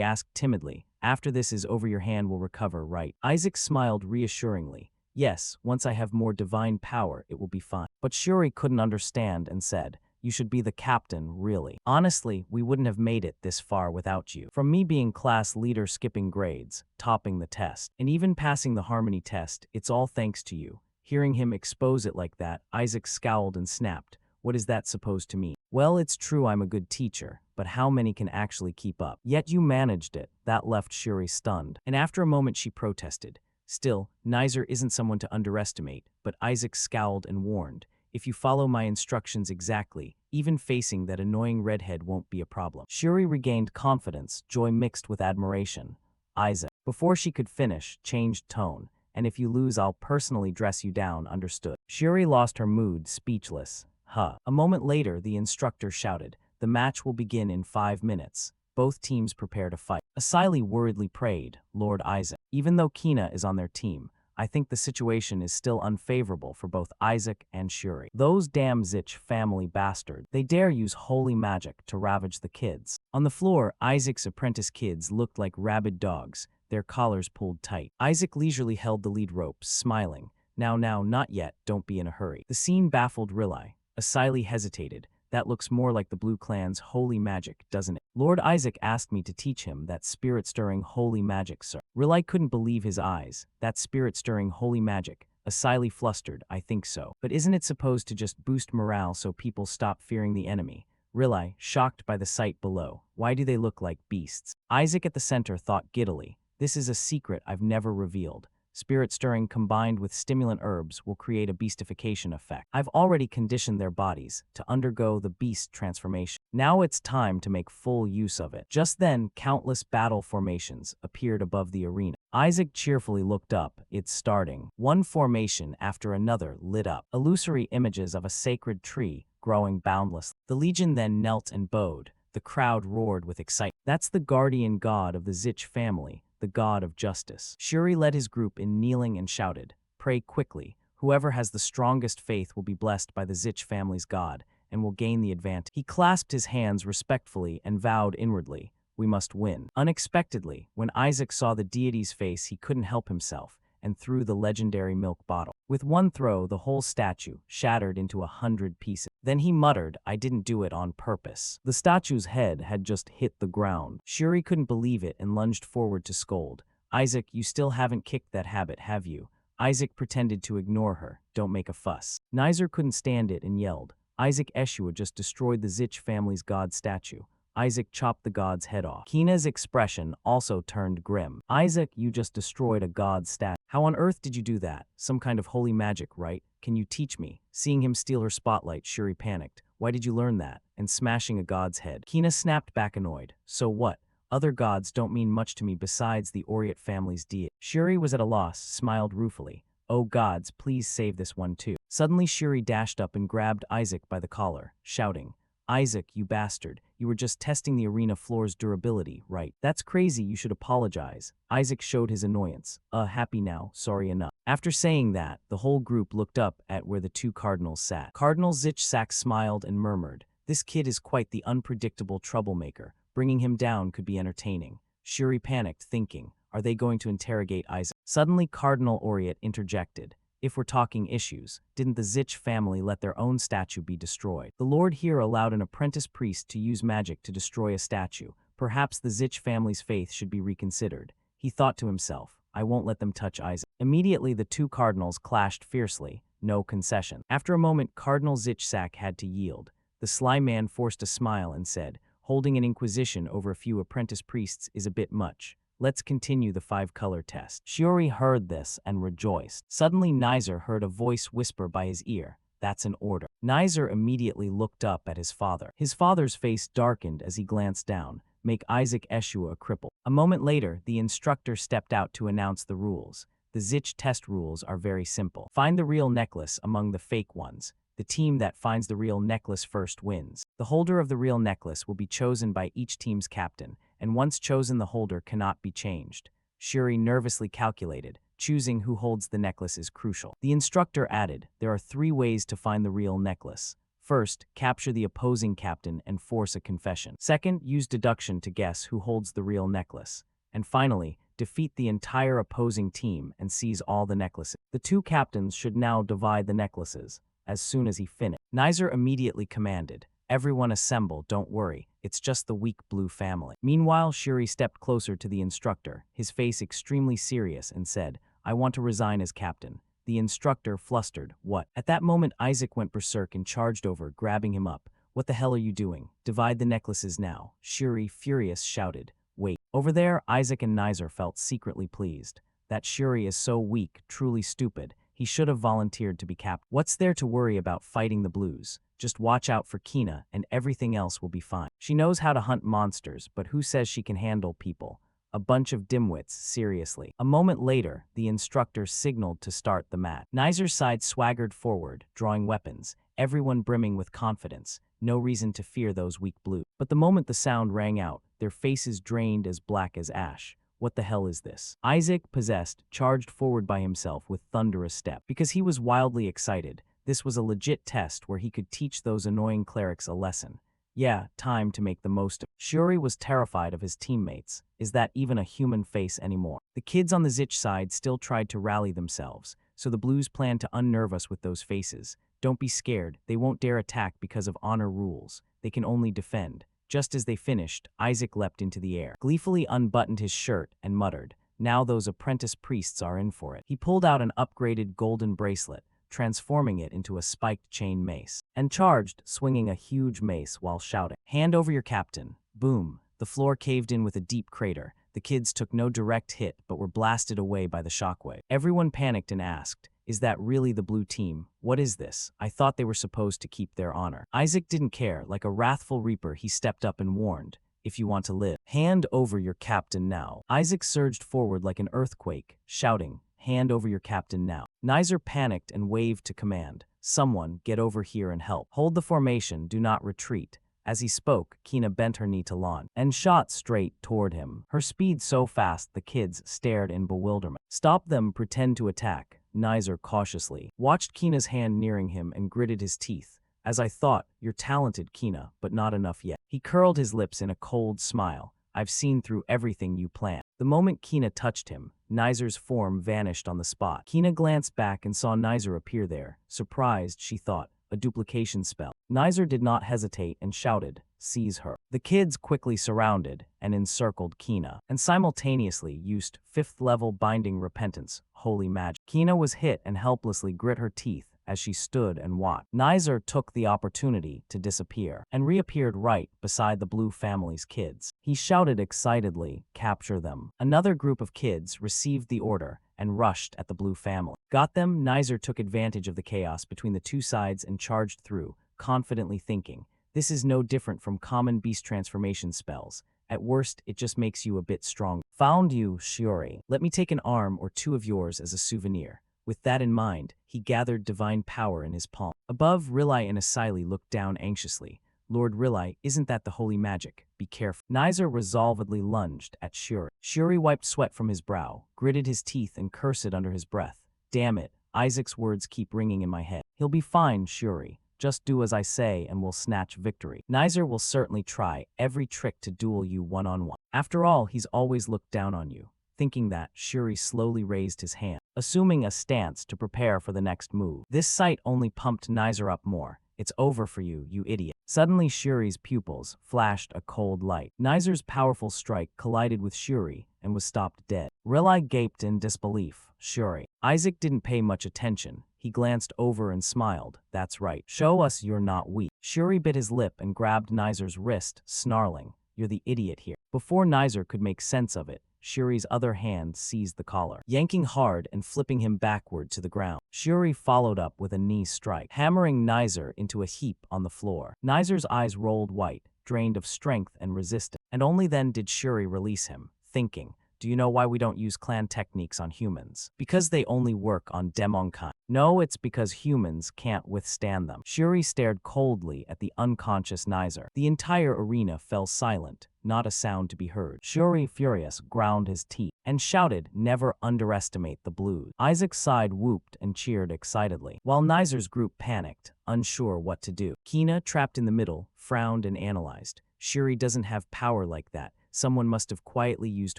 asked timidly. After this is over, your hand will recover, right? Isaac smiled reassuringly. Yes, once I have more divine power, it will be fine. But Shuri couldn't understand and said, you should be the captain, really. Honestly, we wouldn't have made it this far without you. From me being class leader, skipping grades, topping the test, and even passing the harmony test, it's all thanks to you. Hearing him expose it like that, Isaac scowled and snapped. What is that supposed to mean? Well, it's true I'm a good teacher, but how many can actually keep up? Yet you managed it. That left Shuri stunned. And after a moment she protested. Still, Nizer isn't someone to underestimate, but Isaac scowled and warned, if you follow my instructions exactly, even facing that annoying redhead won't be a problem. Shuri regained confidence, joy mixed with admiration. Isaac, before she could finish, changed tone. And if you lose, I'll personally dress you down, understood? Shuri lost her mood, speechless. Huh. A moment later, the instructor shouted, the match will begin in 5 minutes. Both teams prepare to fight. Asili worriedly prayed, Lord Isaac, even though Kina is on their team, I think the situation is still unfavorable for both Isaac and Shuri. Those damn Zich family bastards. They dare use holy magic to ravage the kids. On the floor, Isaac's apprentice kids looked like rabid dogs, their collars pulled tight. Isaac leisurely held the lead ropes, smiling. Now, not yet, don't be in a hurry. The scene baffled Rilai. Asili hesitated. That looks more like the Blue Clan's holy magic, doesn't it? Lord Isaac asked me to teach him that spirit-stirring holy magic, sir. Rilai couldn't believe his eyes. That spirit-stirring holy magic. Asili flustered, I think so. But isn't it supposed to just boost morale so people stop fearing the enemy? Rilai, shocked by the sight below. Why do they look like beasts? Isaac at the center thought giddily. This is a secret I've never revealed. Spirit stirring combined with stimulant herbs will create a beastification effect. I've already conditioned their bodies to undergo the beast transformation. Now it's time to make full use of it. Just then, countless battle formations appeared above the arena. Isaac cheerfully looked up. It's starting. One formation after another lit up. Illusory images of a sacred tree growing boundlessly. The legion then knelt and bowed. The crowd roared with excitement. That's the guardian god of the Zich family, the god of justice. Shuri led his group in kneeling and shouted, pray quickly. Whoever has the strongest faith will be blessed by the Zich family's god and will gain the advantage. He clasped his hands respectfully and vowed inwardly, we must win. Unexpectedly, when Isaac saw the deity's face, he couldn't help himself and threw the legendary milk bottle. With one throw, the whole statue shattered into 100 pieces. Then he muttered, I didn't do it on purpose. The statue's head had just hit the ground. Shuri couldn't believe it and lunged forward to scold. Isaac, you still haven't kicked that habit, have you? Isaac pretended to ignore her. Don't make a fuss. Nizer couldn't stand it and yelled. Isaac Eshua just destroyed the Zich family's god statue. Isaac chopped the god's head off. Kina's expression also turned grim. Isaac, you just destroyed a god's statue. How on earth did you do that? Some kind of holy magic, right? Can you teach me? Seeing him steal her spotlight, Shuri panicked. Why did you learn that? And smashing a god's head. Kina snapped back annoyed. So what? Other gods don't mean much to me besides the Oriot family's deity. Shuri was at a loss, smiled ruefully. Oh gods, please save this one too. Suddenly Shuri dashed up and grabbed Isaac by the collar, shouting, Isaac, you bastard, you were just testing the arena floor's durability, right? That's crazy, you should apologize. Isaac showed his annoyance. Happy now, sorry enough. After saying that, the whole group looked up at where the two cardinals sat. Cardinal Zich smiled and murmured, this kid is quite the unpredictable troublemaker. Bringing him down could be entertaining. Shuri panicked, thinking, are they going to interrogate Isaac? Suddenly Cardinal Oriot interjected. If we're talking issues, didn't the Zich family let their own statue be destroyed? The Lord here allowed an apprentice priest to use magic to destroy a statue. Perhaps the Zich family's faith should be reconsidered. He thought to himself, I won't let them touch Isaac. Immediately the two cardinals clashed fiercely. No concession. After a moment, Cardinal Zich had to yield. The sly man forced a smile and said, holding an inquisition over a few apprentice priests is a bit much. Let's continue the 5-color test. Shuri heard this and rejoiced. Suddenly Nizer heard a voice whisper by his ear, that's an order. Nizer immediately looked up at his father. His father's face darkened as he glanced down, make Isaac Eshua a cripple. A moment later, the instructor stepped out to announce the rules. The Zich test rules are very simple. Find the real necklace among the fake ones. The team that finds the real necklace first wins. The holder of the real necklace will be chosen by each team's captain, and once chosen the holder cannot be changed. Shuri nervously calculated, choosing who holds the necklace is crucial. The instructor added, there are 3 ways to find the real necklace. First, capture the opposing captain and force a confession. Second, use deduction to guess who holds the real necklace. And finally, defeat the entire opposing team and seize all the necklaces. The 2 captains should now divide the necklaces. As soon as he finished, Nizer immediately commanded, everyone assemble, don't worry, it's just the weak blue family. Meanwhile, Shuri stepped closer to the instructor, his face extremely serious, and said, I want to resign as captain. The instructor flustered. What? At that moment, Isaac went berserk and charged over, grabbing him up. What the hell are you doing? Divide the necklaces now. Shuri, furious, shouted. Wait. Over there, Isaac and Nizer felt secretly pleased. That Shuri is so weak, truly stupid. He should have volunteered to be captain. What's there to worry about fighting the blues? Just watch out for Kina, and everything else will be fine. She knows how to hunt monsters, but who says she can handle people? A bunch of dimwits, seriously. A moment later, the instructor signaled to start the mat. Nizer's side swaggered forward, drawing weapons, everyone brimming with confidence. No reason to fear those weak blues. But the moment the sound rang out, their faces drained as black as ash. What the hell is this? Isaac, possessed, charged forward by himself with thunderous step. Because he was wildly excited, this was a legit test where he could teach those annoying clerics a lesson. Yeah, time to make the most of it. Shuri was terrified of his teammates. Is that even a human face anymore? The kids on the Zich side still tried to rally themselves, so the blues planned to unnerve us with those faces. Don't be scared, they won't dare attack because of honor rules. They can only defend. Just as they finished, Isaac leapt into the air, gleefully unbuttoned his shirt, and muttered, now those apprentice priests are in for it. He pulled out an upgraded golden bracelet, transforming it into a spiked chain mace, and charged, swinging a huge mace while shouting, hand over your captain. Boom. The floor caved in with a deep crater. The kids took no direct hit but were blasted away by the shockwave. Everyone panicked and asked, is that really the blue team? What is this? I thought they were supposed to keep their honor. Isaac didn't care. Like a wrathful reaper, he stepped up and warned, if you want to live, hand over your captain now. Isaac surged forward like an earthquake, shouting, hand over your captain now. Nizer panicked and waved to command. Someone, get over here and help. Hold the formation, do not retreat. As he spoke, Kina bent her knee to launch and shot straight toward him. Her speed so fast the kids stared in bewilderment. Stop them, pretend to attack. Nizer cautiously watched Kina's hand nearing him and gritted his teeth. As I thought, you're talented, Kina, but not enough yet. He curled his lips in a cold smile. I've seen through everything you planned. The moment Kina touched him, Nizer's form vanished on the spot. Kina glanced back and saw Nizer appear there. Surprised, she thought, a duplication spell. Nizer did not hesitate and shouted, seize her. The kids quickly surrounded and encircled Kina, and simultaneously used 5th level binding repentance, holy magic. Kina was hit and helplessly grit her teeth as she stood and watched. Nizer took the opportunity to disappear and reappeared right beside the blue family's kids. He shouted excitedly, capture them. Another group of kids received the order and rushed at the blue family. Got them? Nizer took advantage of the chaos between the two sides and charged through, confidently thinking, this is no different from common beast transformation spells. At worst, it just makes you a bit stronger. Found you, Shiori. Let me take an arm or two of yours as a souvenir. With that in mind, he gathered divine power in his palm. Above, Rilai and Asili looked down anxiously. Lord Rilai, isn't that the holy magic? Be careful. Nizer resolvedly lunged at Shuri. Shuri wiped sweat from his brow, gritted his teeth and cursed under his breath. Damn it, Isaac's words keep ringing in my head. He'll be fine, Shuri. Just do as I say and we'll snatch victory. Nizer will certainly try every trick to duel you one-on-one. After all, he's always looked down on you. Thinking that, Shuri slowly raised his hand, assuming a stance to prepare for the next move. This sight only pumped Nizer up more. It's over for you, you idiot. Suddenly Shuri's pupils flashed a cold light. Nizer's powerful strike collided with Shuri and was stopped dead. Rilai gaped in disbelief. Shuri. Isaac didn't pay much attention. He glanced over and smiled. That's right. Show us you're not weak. Shuri bit his lip and grabbed Nizer's wrist, snarling, you're the idiot here. Before Nizer could make sense of it, Shuri's other hand seized the collar, yanking hard and flipping him backward to the ground. Shuri followed up with a knee strike, hammering Nizer into a heap on the floor. Nizer's eyes rolled white, drained of strength and resistance, and only then did Shuri release him, thinking, do you know why we don't use clan techniques on humans? Because they only work on demonkind. No, it's because humans can't withstand them. Shuri stared coldly at the unconscious Nizer. The entire arena fell silent, not a sound to be heard. Shuri, furious, ground his teeth and shouted, never underestimate the blues. Isaac's side whooped and cheered excitedly, while Nizer's group panicked, unsure what to do. Kina, trapped in the middle, frowned and analyzed. Shuri doesn't have power like that. Someone must have quietly used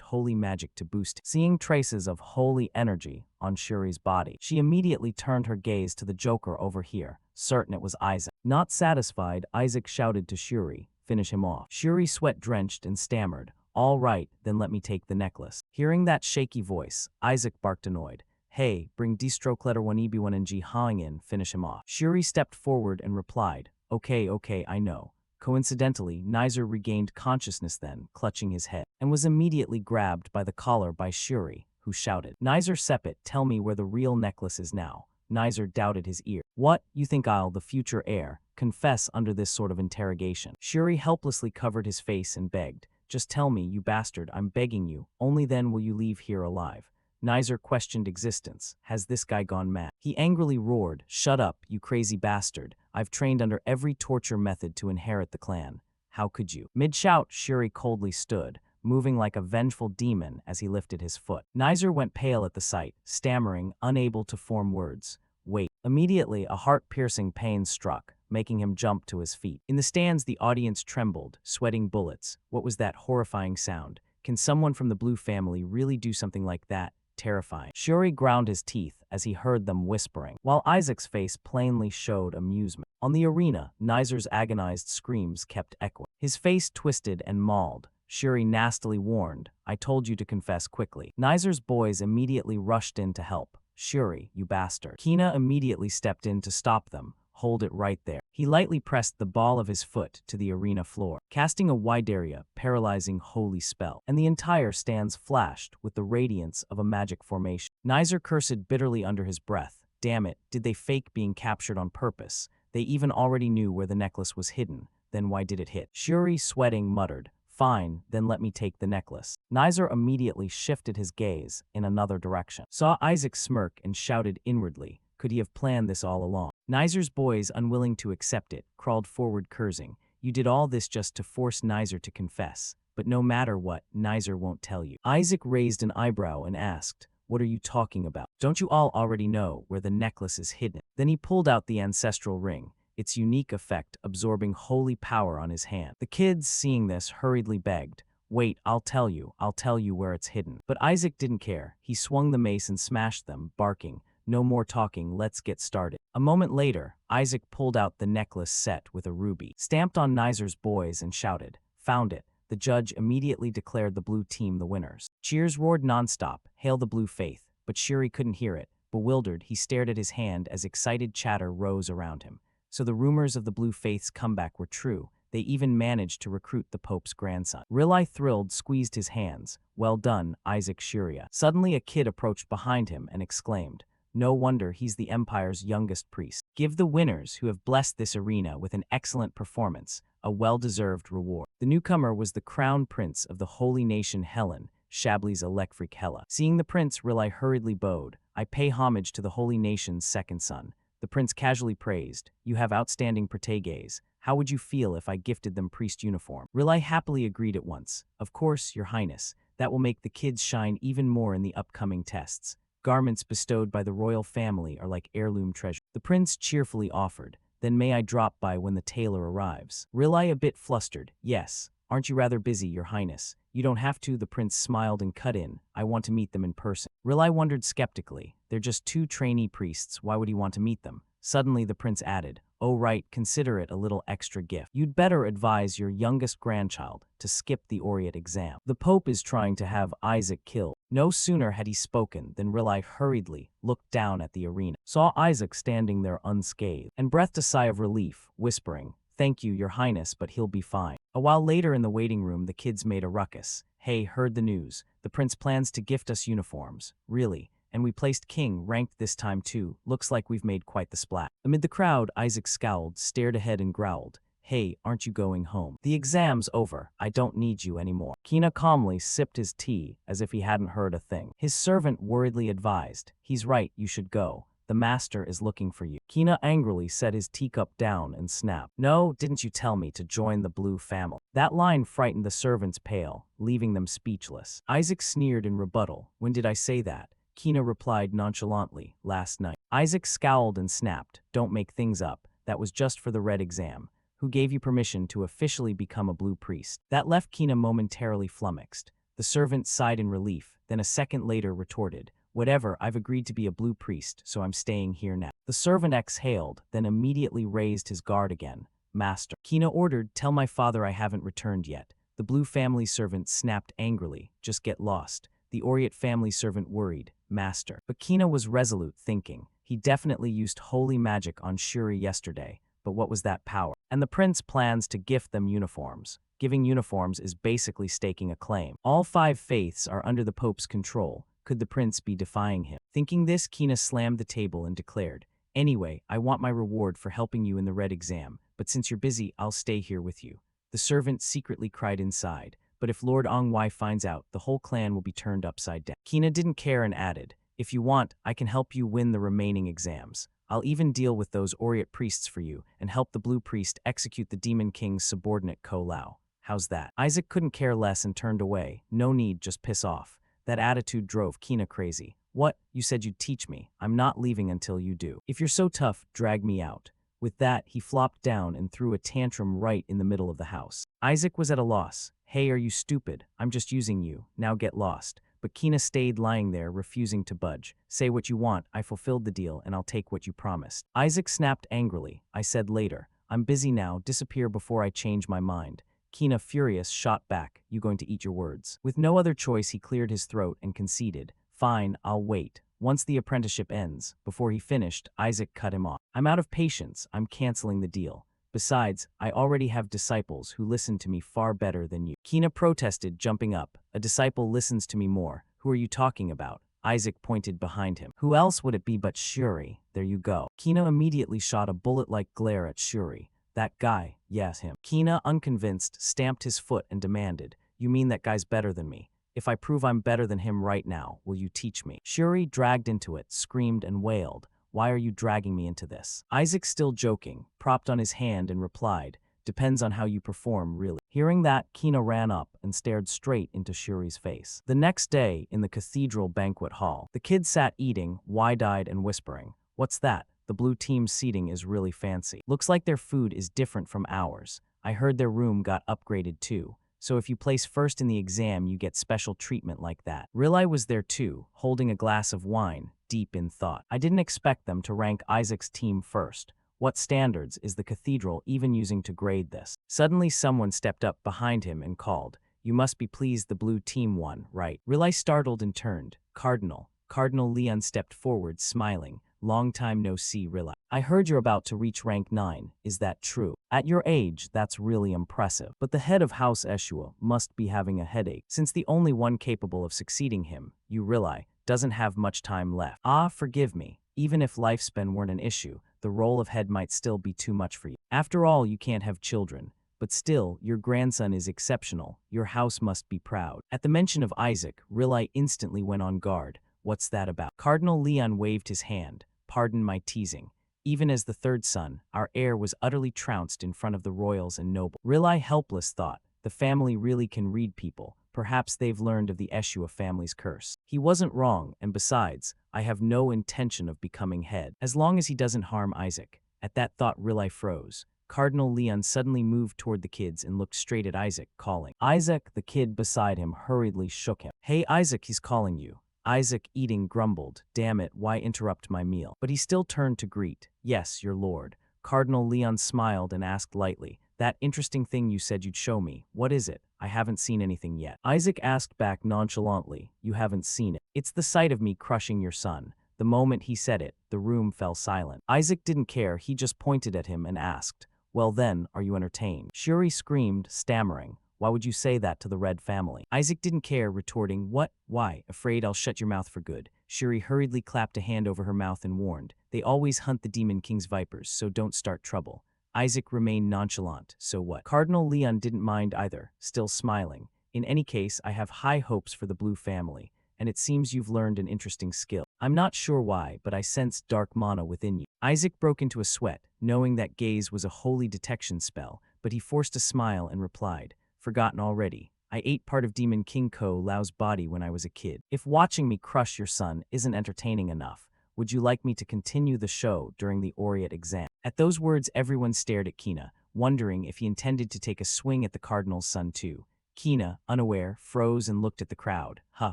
holy magic to boost. Seeing traces of holy energy on Shuri's body, she immediately turned her gaze to the Joker over here, certain it was Isaac. Not satisfied, Isaac shouted to Shuri, finish him off. Shuri sweat-drenched and stammered, all right, then let me take the necklace. Hearing that shaky voice, Isaac barked annoyed. Hey, bring distrokletter 1EB1 and G Hang in, finish him off. Shuri stepped forward and replied, okay, I know. Coincidentally, Nizer regained consciousness then, clutching his head, and was immediately grabbed by the collar by Shuri, who shouted, Nizer Sepet, tell me where the real necklace is now. Nizer doubted his ear. What, you think I'll, the future heir, confess under this sort of interrogation? Shuri helplessly covered his face and begged, just tell me, you bastard, I'm begging you, only then will you leave here alive. Nizer questioned existence. Has this guy gone mad? He angrily roared, shut up, you crazy bastard. I've trained under every torture method to inherit the clan. How could you? Mid-shout, Shuri coldly stood, moving like a vengeful demon as he lifted his foot. Nizer went pale at the sight, stammering, unable to form words. Wait. Immediately, a heart-piercing pain struck, making him jump to his feet. In the stands, the audience trembled, sweating bullets. What was that horrifying sound? Can someone from the Blue family really do something like that? Terrifying. Shuri ground his teeth as he heard them whispering, while Isaac's face plainly showed amusement. On the arena, Nizer's agonized screams kept echoing. His face twisted and mauled. Shuri nastily warned, I told you to confess quickly. Nizer's boys immediately rushed in to help. Shuri, you bastard. Kina immediately stepped in to stop them. Hold it right there. He lightly pressed the ball of his foot to the arena floor, casting a wide area, paralyzing holy spell, and the entire stands flashed with the radiance of a magic formation. Nizer cursed bitterly under his breath. Damn it, did they fake being captured on purpose? They even already knew where the necklace was hidden. Then why did it hit? Shuri, sweating, muttered, Fine, then let me take the necklace. Nizer immediately shifted his gaze in another direction, saw Isaac smirk and shouted inwardly, could he have planned this all along? Nizer's boys, unwilling to accept it, crawled forward cursing. You did all this just to force Nizer to confess. But no matter what, Nizer won't tell you. Isaac raised an eyebrow and asked, what are you talking about? Don't you all already know where the necklace is hidden? Then he pulled out the ancestral ring, its unique effect absorbing holy power on his hand. The kids, seeing this, hurriedly begged, wait, I'll tell you where it's hidden. But Isaac didn't care. He swung the mace and smashed them, barking, no more talking, let's get started. A moment later, Isaac pulled out the necklace set with a ruby, stamped on Nizer's boys and shouted, found it. The judge immediately declared the blue team the winners. Cheers roared nonstop, hail the blue faith, but Shuri couldn't hear it. Bewildered, he stared at his hand as excited chatter rose around him. So the rumors of the blue faith's comeback were true. They even managed to recruit the Pope's grandson. Rilai, thrilled, squeezed his hands. Well done, Isaac Shuria. Suddenly a kid approached behind him and exclaimed, no wonder he's the Empire's youngest priest. Give the winners who have blessed this arena with an excellent performance a well-deserved reward. The newcomer was the crown prince of the holy nation Helen, Shabli's Electric Hela. Seeing the prince, Rilai hurriedly bowed. I pay homage to the holy nation's second son. The prince casually praised, you have outstanding proteges. How would you feel if I gifted them priest uniform? Rilai happily agreed at once. Of course, your highness. That will make the kids shine even more in the upcoming tests. Garments bestowed by the royal family are like heirloom treasure. The prince cheerfully offered, then may I drop by when the tailor arrives? Rilai, a bit flustered, yes. Aren't you rather busy, your highness? You don't have to, the prince smiled and cut in. I want to meet them in person. Rilai wondered skeptically. They're just 2 trainee priests, why would he want to meet them? Suddenly the prince added, oh right, consider it a little extra gift. You'd better advise your youngest grandchild to skip the Oriat exam. The Pope is trying to have Isaac killed. No sooner had he spoken than Rilai hurriedly looked down at the arena, saw Isaac standing there unscathed, and breathed a sigh of relief, whispering, thank you, your highness, but he'll be fine. A while later in the waiting room, the kids made a ruckus. Hey, heard the news. The prince plans to gift us uniforms. Really? And we placed king ranked this time too. Looks like we've made quite the splat. Amid the crowd, Isaac scowled, stared ahead and growled. Hey, aren't you going home? The exam's over. I don't need you anymore. Kina calmly sipped his tea as if he hadn't heard a thing. His servant worriedly advised, he's right, you should go. The master is looking for you. Kina angrily set his teacup down and snapped. No, didn't you tell me to join the blue family? That line frightened the servants pale, leaving them speechless. Isaac sneered in rebuttal. When did I say that? Kina replied nonchalantly, last night. Isaac scowled and snapped, don't make things up. That was just for the red exam. Who gave you permission to officially become a blue priest? That left Kina momentarily flummoxed. The servant sighed in relief, then a second later retorted, whatever, I've agreed to be a blue priest, so I'm staying here now. The servant exhaled, then immediately raised his guard again. Master. Kina ordered, tell my father I haven't returned yet. The blue family servant snapped angrily, just get lost. The Oriot family servant worried, Master. But Kina was resolute, thinking, he definitely used holy magic on Shuri yesterday, but what was that power? And the prince plans to gift them uniforms. Giving uniforms is basically staking a claim. All 5 faiths are under the Pope's control. Could the prince be defying him? Thinking this, Kina slammed the table and declared, Anyway, I want my reward for helping you in the red exam, but since you're busy, I'll stay here with you. The servant secretly cried inside, but if Lord Ongwai finds out, the whole clan will be turned upside down. Kina didn't care and added, If you want, I can help you win the remaining exams. I'll even deal with those Oriot priests for you and help the Blue Priest execute the Demon King's subordinate Ko Lao. How's that? Isaac couldn't care less and turned away. No need, just piss off. That attitude drove Kina crazy. What? You said you'd teach me. I'm not leaving until you do. If you're so tough, drag me out. With that, he flopped down and threw a tantrum right in the middle of the house. Isaac was at a loss. Hey, are you stupid? I'm just using you. Now get lost. But Kina stayed lying there, refusing to budge. Say what you want, I fulfilled the deal, and I'll take what you promised. Isaac snapped angrily. I said later. I'm busy now, disappear before I change my mind. Kina, furious, shot back. You going to eat your words? With no other choice, he cleared his throat and conceded. Fine, I'll wait. Once the apprenticeship ends. Before he finished, Isaac cut him off. I'm out of patience. I'm canceling the deal. Besides, I already have disciples who listen to me far better than you. Kina protested, jumping up. A disciple listens to me more. Who are you talking about? Isaac pointed behind him. Who else would it be but Shuri? There you go. Kina immediately shot a bullet-like glare at Shuri. That guy, yes, him. Kina, unconvinced, stamped his foot and demanded, You mean that guy's better than me? If I prove I'm better than him right now, will you teach me? Shuri, dragged into it, screamed and wailed. Why are you dragging me into this? Isaac, still joking, propped on his hand and replied, Depends on how you perform, really. Hearing that, Kina ran up and stared straight into Shuri's face. The next day, in the cathedral banquet hall, the kids sat eating, wide-eyed and whispering, What's that? The blue team's seating is really fancy. Looks like their food is different from ours. I heard their room got upgraded too. So if you place first in the exam, you get special treatment like that. Rilai was there too, holding a glass of wine, deep in thought. I didn't expect them to rank Isaac's team first. What standards is the cathedral even using to grade this? Suddenly someone stepped up behind him and called, You must be pleased the blue team won, right? Rilai startled and turned. Cardinal. Cardinal Leon stepped forward, smiling. Long time no see, Rilai. I heard you're about to reach rank 9. Is that true? At your age, that's really impressive. But the head of House Eshua must be having a headache, since the only one capable of succeeding him, you Rilai, doesn't have much time left. Ah, forgive me. Even if lifespan weren't an issue, the role of head might still be too much for you. After all, you can't have children. But still, your grandson is exceptional. Your house must be proud. At the mention of Isaac, Rilai instantly went on guard. What's that about? Cardinal Leon waved his hand. Pardon my teasing. Even as the third son, our heir was utterly trounced in front of the royals and nobles. Rilai, helpless, thought, the family really can read people. Perhaps they've learned of the Eshua family's curse. He wasn't wrong, and besides, I have no intention of becoming head, as long as he doesn't harm Isaac. At that thought, Rilai froze. Cardinal Leon suddenly moved toward the kids and looked straight at Isaac, calling. Isaac, the kid beside him, hurriedly shook him. Hey, Isaac, he's calling you. Isaac, eating, grumbled, Damn it, why interrupt my meal? But he still turned to greet. Yes, your lord. Cardinal Leon smiled and asked lightly, That interesting thing you said you'd show me, what is it? I haven't seen anything yet. Isaac asked back nonchalantly, You haven't seen it. It's the sight of me crushing your son. The moment he said it, the room fell silent. Isaac didn't care, he just pointed at him and asked, Well then, are you entertained? Shuri screamed, stammering. Why would you say that to the Red family? Isaac didn't care, retorting, What? Why? Afraid I'll shut your mouth for good. Shuri hurriedly clapped a hand over her mouth and warned, They always hunt the Demon King's vipers, so don't start trouble. Isaac remained nonchalant, so what? Cardinal Leon didn't mind either, still smiling. In any case, I have high hopes for the Blue family, and it seems you've learned an interesting skill. I'm not sure why, but I sensed dark mana within you. Isaac broke into a sweat, knowing that gaze was a holy detection spell, but he forced a smile and replied, Forgotten already. I ate part of Demon King Ko Lao's body when I was a kid. If watching me crush your son isn't entertaining enough, would you like me to continue the show during the Oriot exam? At those words, everyone stared at Kina, wondering if he intended to take a swing at the Cardinal's son too. Kina, unaware, froze and looked at the crowd.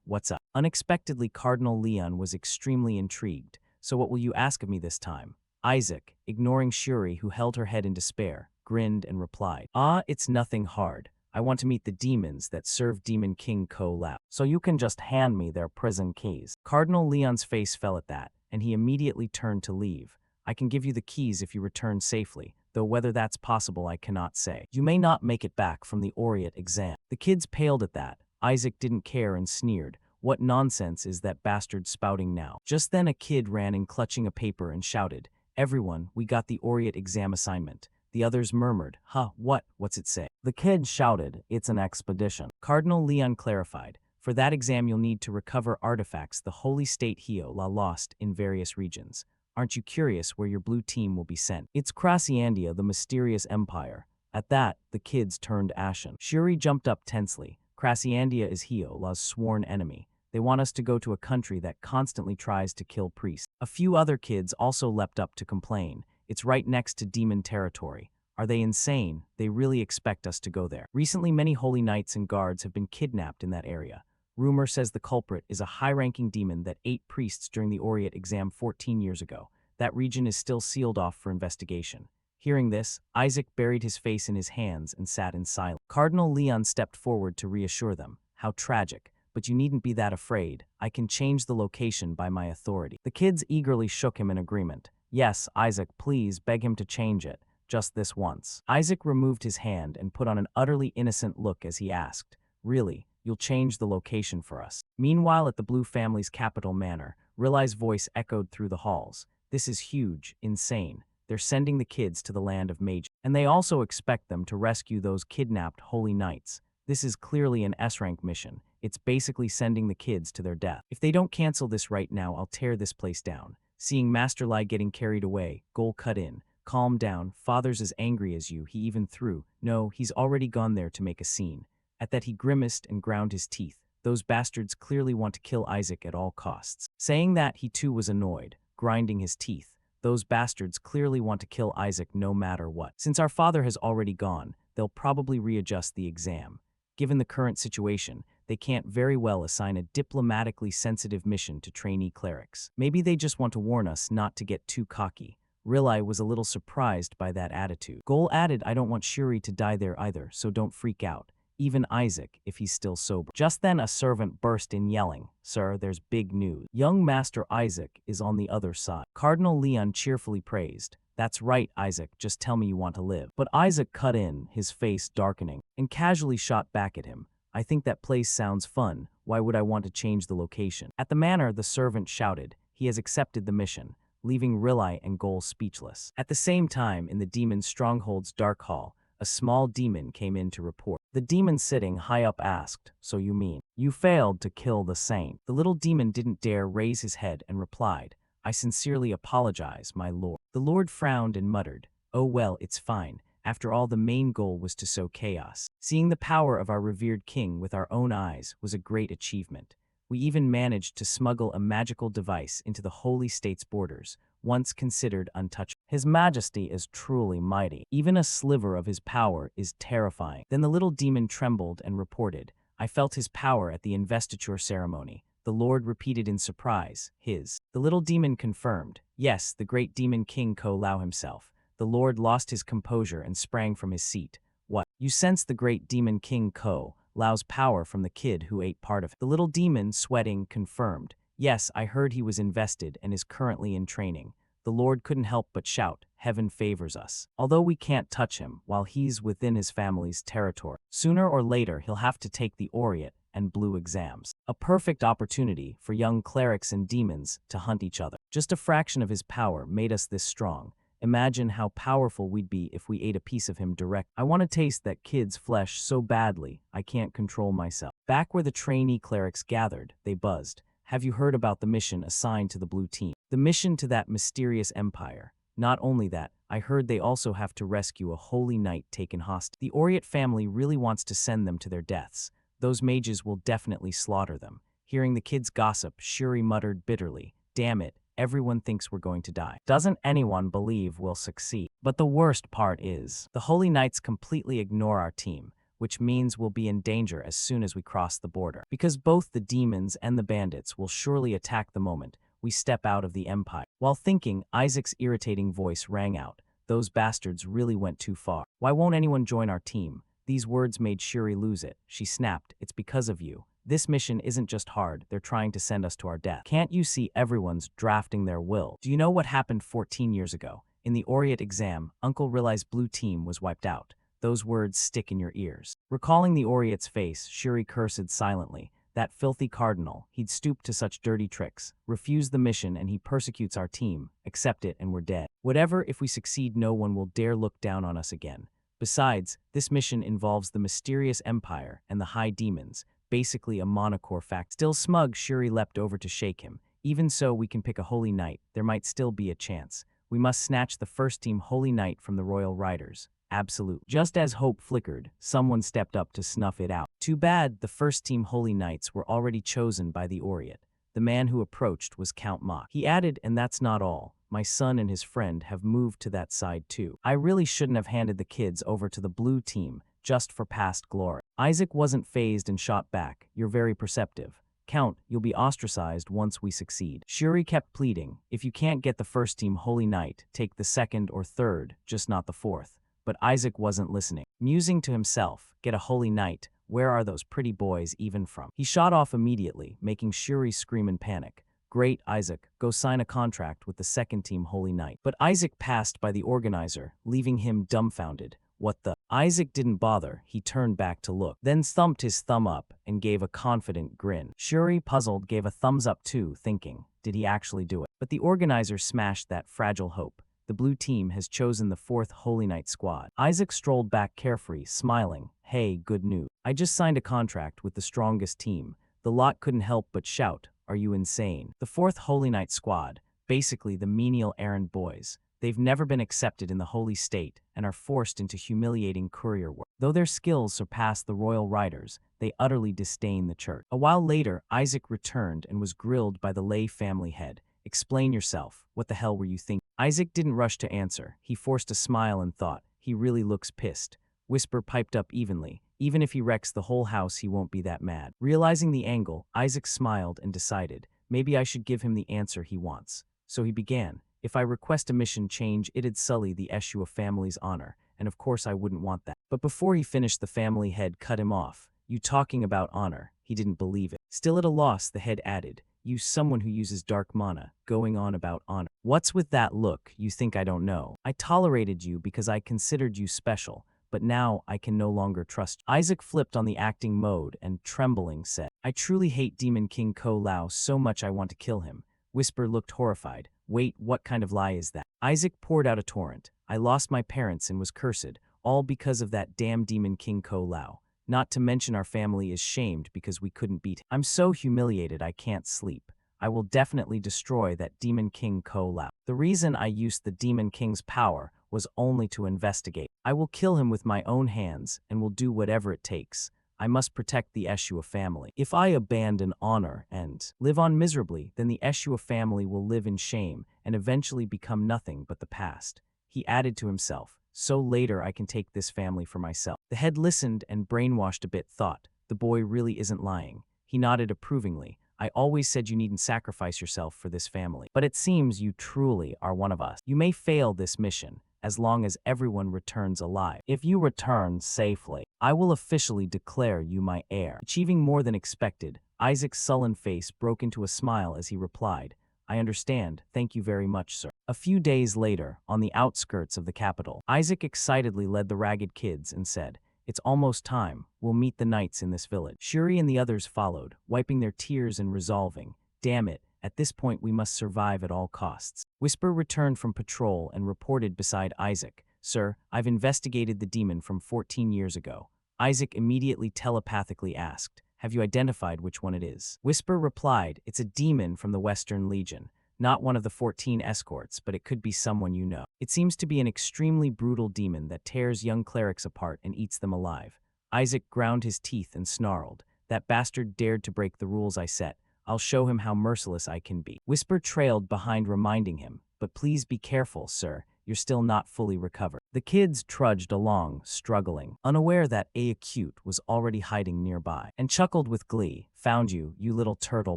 What's up? Unexpectedly, Cardinal Leon was extremely intrigued. So what will you ask of me this time? Isaac, ignoring Shuri, who held her head in despair, grinned and replied, It's nothing hard. I want to meet the demons that serve Demon King Ko Lao. So you can just hand me their prison keys. Cardinal Leon's face fell at that, and he immediately turned to leave. I can give you the keys if you return safely, though whether that's possible I cannot say. You may not make it back from the Orient exam. The kids paled at that. Isaac didn't care and sneered. What nonsense is that bastard spouting now? Just then a kid ran in clutching a paper and shouted, "Everyone, we got the Orient exam assignment." The others murmured, "Huh, what's it say?" The kid shouted, "It's an expedition." Cardinal Leon clarified, "For that exam you'll need to recover artifacts the Holy State Hio-La lost in various regions. Aren't you curious where your blue team will be sent?" "It's Crasiandia, the mysterious empire." At that, the kids turned ashen. Shuri jumped up tensely. "Crasiandia is Hio-La's sworn enemy. They want us to go to a country that constantly tries to kill priests." A few other kids also leapt up to complain. "It's right next to demon territory. Are they insane? They really expect us to go there." Recently, many holy knights and guards have been kidnapped in that area. Rumor says the culprit is a high-ranking demon that ate priests during the Orient exam 14 years ago. That region is still sealed off for investigation. Hearing this, Isaac buried his face in his hands and sat in silence. Cardinal Leon stepped forward to reassure them. "How tragic. But you needn't be that afraid. I can change the location by my authority." The kids eagerly shook him in agreement. "Yes, Isaac, please beg him to change it. Just this once." Isaac removed his hand and put on an utterly innocent look as he asked, "Really, you'll change the location for us?" Meanwhile, at the Blue family's capital manor, Rilai's voice echoed through the halls. "This is huge, insane. They're sending the kids to the land of mages. And they also expect them to rescue those kidnapped holy knights. This is clearly an S-rank mission. It's basically sending the kids to their death. If they don't cancel this right now, I'll tear this place down." Seeing Master Lai getting carried away, Gol cut in. "Calm down. Father's as angry as you. He even threw. No, he's already gone there to make a scene." At that he grimaced and ground his teeth. Those bastards clearly want to kill Isaac at all costs. Saying that, he too was annoyed, grinding his teeth. Those bastards clearly want to kill Isaac no matter what. Since our father has already gone, they'll probably readjust the exam. Given the current situation, they can't very well assign a diplomatically sensitive mission to trainee clerics. Maybe they just want to warn us not to get too cocky. Rilai was a little surprised by that attitude. Gol added, "I don't want Shuri to die there either, so don't freak out. Even Isaac, if he's still sober." Just then a servant burst in yelling, "Sir, there's big news. Young Master Isaac is on the other side." Cardinal Leon cheerfully praised, "That's right, Isaac, just tell me you want to live." But Isaac cut in, his face darkening, and casually shot back at him, "I think that place sounds fun. Why would I want to change the location?" At the manor, the servant shouted, "He has accepted the mission," leaving Rilai and Gol speechless. At the same time, in the demon's stronghold's dark hall, a small demon came in to report. The demon sitting high up asked, "So you mean you failed to kill the saint?" The little demon didn't dare raise his head and replied, "I sincerely apologize, my lord." The lord frowned and muttered, "Oh well, it's fine. After all, the main goal was to sow chaos. Seeing the power of our revered king with our own eyes was a great achievement. We even managed to smuggle a magical device into the holy state's borders, once considered untouchable. His Majesty is truly mighty. Even a sliver of his power is terrifying." Then the little demon trembled and reported, "I felt his power at the investiture ceremony." The Lord repeated in surprise, "His." The little demon confirmed, "Yes, the great demon King Ko Lao himself." The Lord lost his composure and sprang from his seat. "What? You sense the great demon King Ko Lao's power from the kid who ate part of it?" The little demon, sweating, confirmed, "Yes, I heard he was invested and is currently in training." The Lord couldn't help but shout, "Heaven favors us. Although we can't touch him while he's within his family's territory. Sooner or later he'll have to take the Orient and Blue exams. A perfect opportunity for young clerics and demons to hunt each other. Just a fraction of his power made us this strong. Imagine how powerful we'd be if we ate a piece of him direct. I want to taste that kid's flesh so badly, I can't control myself." Back where the trainee clerics gathered, they buzzed. "Have you heard about the mission assigned to the blue team? The mission to that mysterious empire. Not only that, I heard they also have to rescue a holy knight taken hostage. The Orient family really wants to send them to their deaths. Those mages will definitely slaughter them." Hearing the kids gossip, Shuri muttered bitterly, "Damn it. Everyone thinks we're going to die. Doesn't anyone believe we'll succeed? But the worst part is, the Holy Knights completely ignore our team, which means we'll be in danger as soon as we cross the border. Because both the demons and the bandits will surely attack the moment we step out of the Empire." While thinking, Isaac's irritating voice rang out, "Those bastards really went too far. Why won't anyone join our team? These words made Shuri lose it. She snapped, "It's because of you. This mission isn't just hard, they're trying to send us to our death. Can't you see everyone's drafting their will? Do you know what happened 14 years ago? In the Oriat exam, Uncle realized blue team was wiped out. Those words stick in your ears." Recalling the Oriat's face, Shuri cursed silently. That filthy cardinal, he'd stooped to such dirty tricks. Refuse the mission and he persecutes our team. Accept it and we're dead. Whatever, if we succeed no one will dare look down on us again. Besides, this mission involves the mysterious empire and the high demons, basically a monocore fact. Still smug, Shuri leapt over to shake him. Even so, we can pick a holy knight. There might still be a chance. We must snatch the first team holy knight from the royal riders. Absolute. Just as hope flickered, someone stepped up to snuff it out. Too bad, the first team holy knights were already chosen by the Oriat. The man who approached was Count Mach. He added, "And that's not all. My son and his friend have moved to that side too. I really shouldn't have handed the kids over to the blue team, just for past glory." Isaac wasn't fazed and shot back. "You're very perceptive. Count, you'll be ostracized once we succeed." Shuri kept pleading, "If you can't get the first team holy knight, take the second or third, just not the fourth." But Isaac wasn't listening. Musing to himself, "Get a holy knight, where are those pretty boys even from?" He shot off immediately, making Shuri scream in panic. "Great, Isaac, go sign a contract with the second team holy knight." But Isaac passed by the organizer, leaving him dumbfounded. "What the?" Isaac didn't bother, he turned back to look, then thumped his thumb up and gave a confident grin. Shuri, puzzled, gave a thumbs up too, thinking, did he actually do it? But the organizer smashed that fragile hope. The blue team has chosen the fourth Holy Knight squad. Isaac strolled back carefree, smiling. "Hey, good news. I just signed a contract with the strongest team." The lot couldn't help but shout, "Are you insane?" The fourth Holy Knight squad, basically the menial errand boys. They've never been accepted in the Holy State and are forced into humiliating courier work. Though their skills surpass the royal riders, they utterly disdain the church. A while later, Isaac returned and was grilled by the lay family head. "Explain yourself. What the hell were you thinking?" Isaac didn't rush to answer. He forced a smile and thought, he really looks pissed. Whisper piped up evenly. "Even if he wrecks the whole house, he won't be that mad." Realizing the angle, Isaac smiled and decided, maybe I should give him the answer he wants. So he began, "If I request a mission change, it'd sully the Eshua family's honor, and of course I wouldn't want that." But before he finished, the family head cut him off. "You talking about honor?" He didn't believe it. Still at a loss, the head added, "You someone who uses dark mana, going on about honor. What's with that look? You think I don't know? I tolerated you because I considered you special, but now I can no longer trust you." Isaac flipped on the acting mode and, trembling, said, "I truly hate Demon King Ko Lao so much I want to kill him." Whisper looked horrified. "Wait, what kind of lie is that?" Isaac poured out a torrent. "I lost my parents and was cursed, all because of that damn Demon King Ko Lao. Not to mention our family is shamed because we couldn't beat him. I'm so humiliated I can't sleep. I will definitely destroy that Demon King Ko Lao. The reason I used the Demon King's power was only to investigate. I will kill him with my own hands and will do whatever it takes. I must protect the Eshua family. If I abandon honor and live on miserably, then the Eshua family will live in shame and eventually become nothing but the past." He added to himself, "So later I can take this family for myself." The head listened and, brainwashed a bit, thought, the boy really isn't lying. He nodded approvingly. "I always said you needn't sacrifice yourself for this family. But it seems you truly are one of us. You may fail this mission, as long as everyone returns alive. If you return safely, I will officially declare you my heir." Achieving more than expected, Isaac's sullen face broke into a smile as he replied, "I understand, thank you very much, sir." A few days later, on the outskirts of the capital, Isaac excitedly led the ragged kids and said, "It's almost time. We'll meet the knights in this village." Shuri and the others followed, wiping their tears and resolving, "Damn it, at this point we must survive at all costs." Whisper returned from patrol and reported beside Isaac, "Sir, I've investigated the demon from 14 years ago." Isaac immediately telepathically asked, "Have you identified which one it is?" Whisper replied, "It's a demon from the Western Legion. Not one of the 14 escorts, but it could be someone you know. It seems to be an extremely brutal demon that tears young clerics apart and eats them alive." Isaac ground his teeth and snarled, "That bastard dared to break the rules I set. I'll show him how merciless I can be." Whisper trailed behind, reminding him, "But please be careful, sir. You're still not fully recovered." The kids trudged along, struggling, unaware that Acute was already hiding nearby, and chuckled with glee, "Found you, you little turtle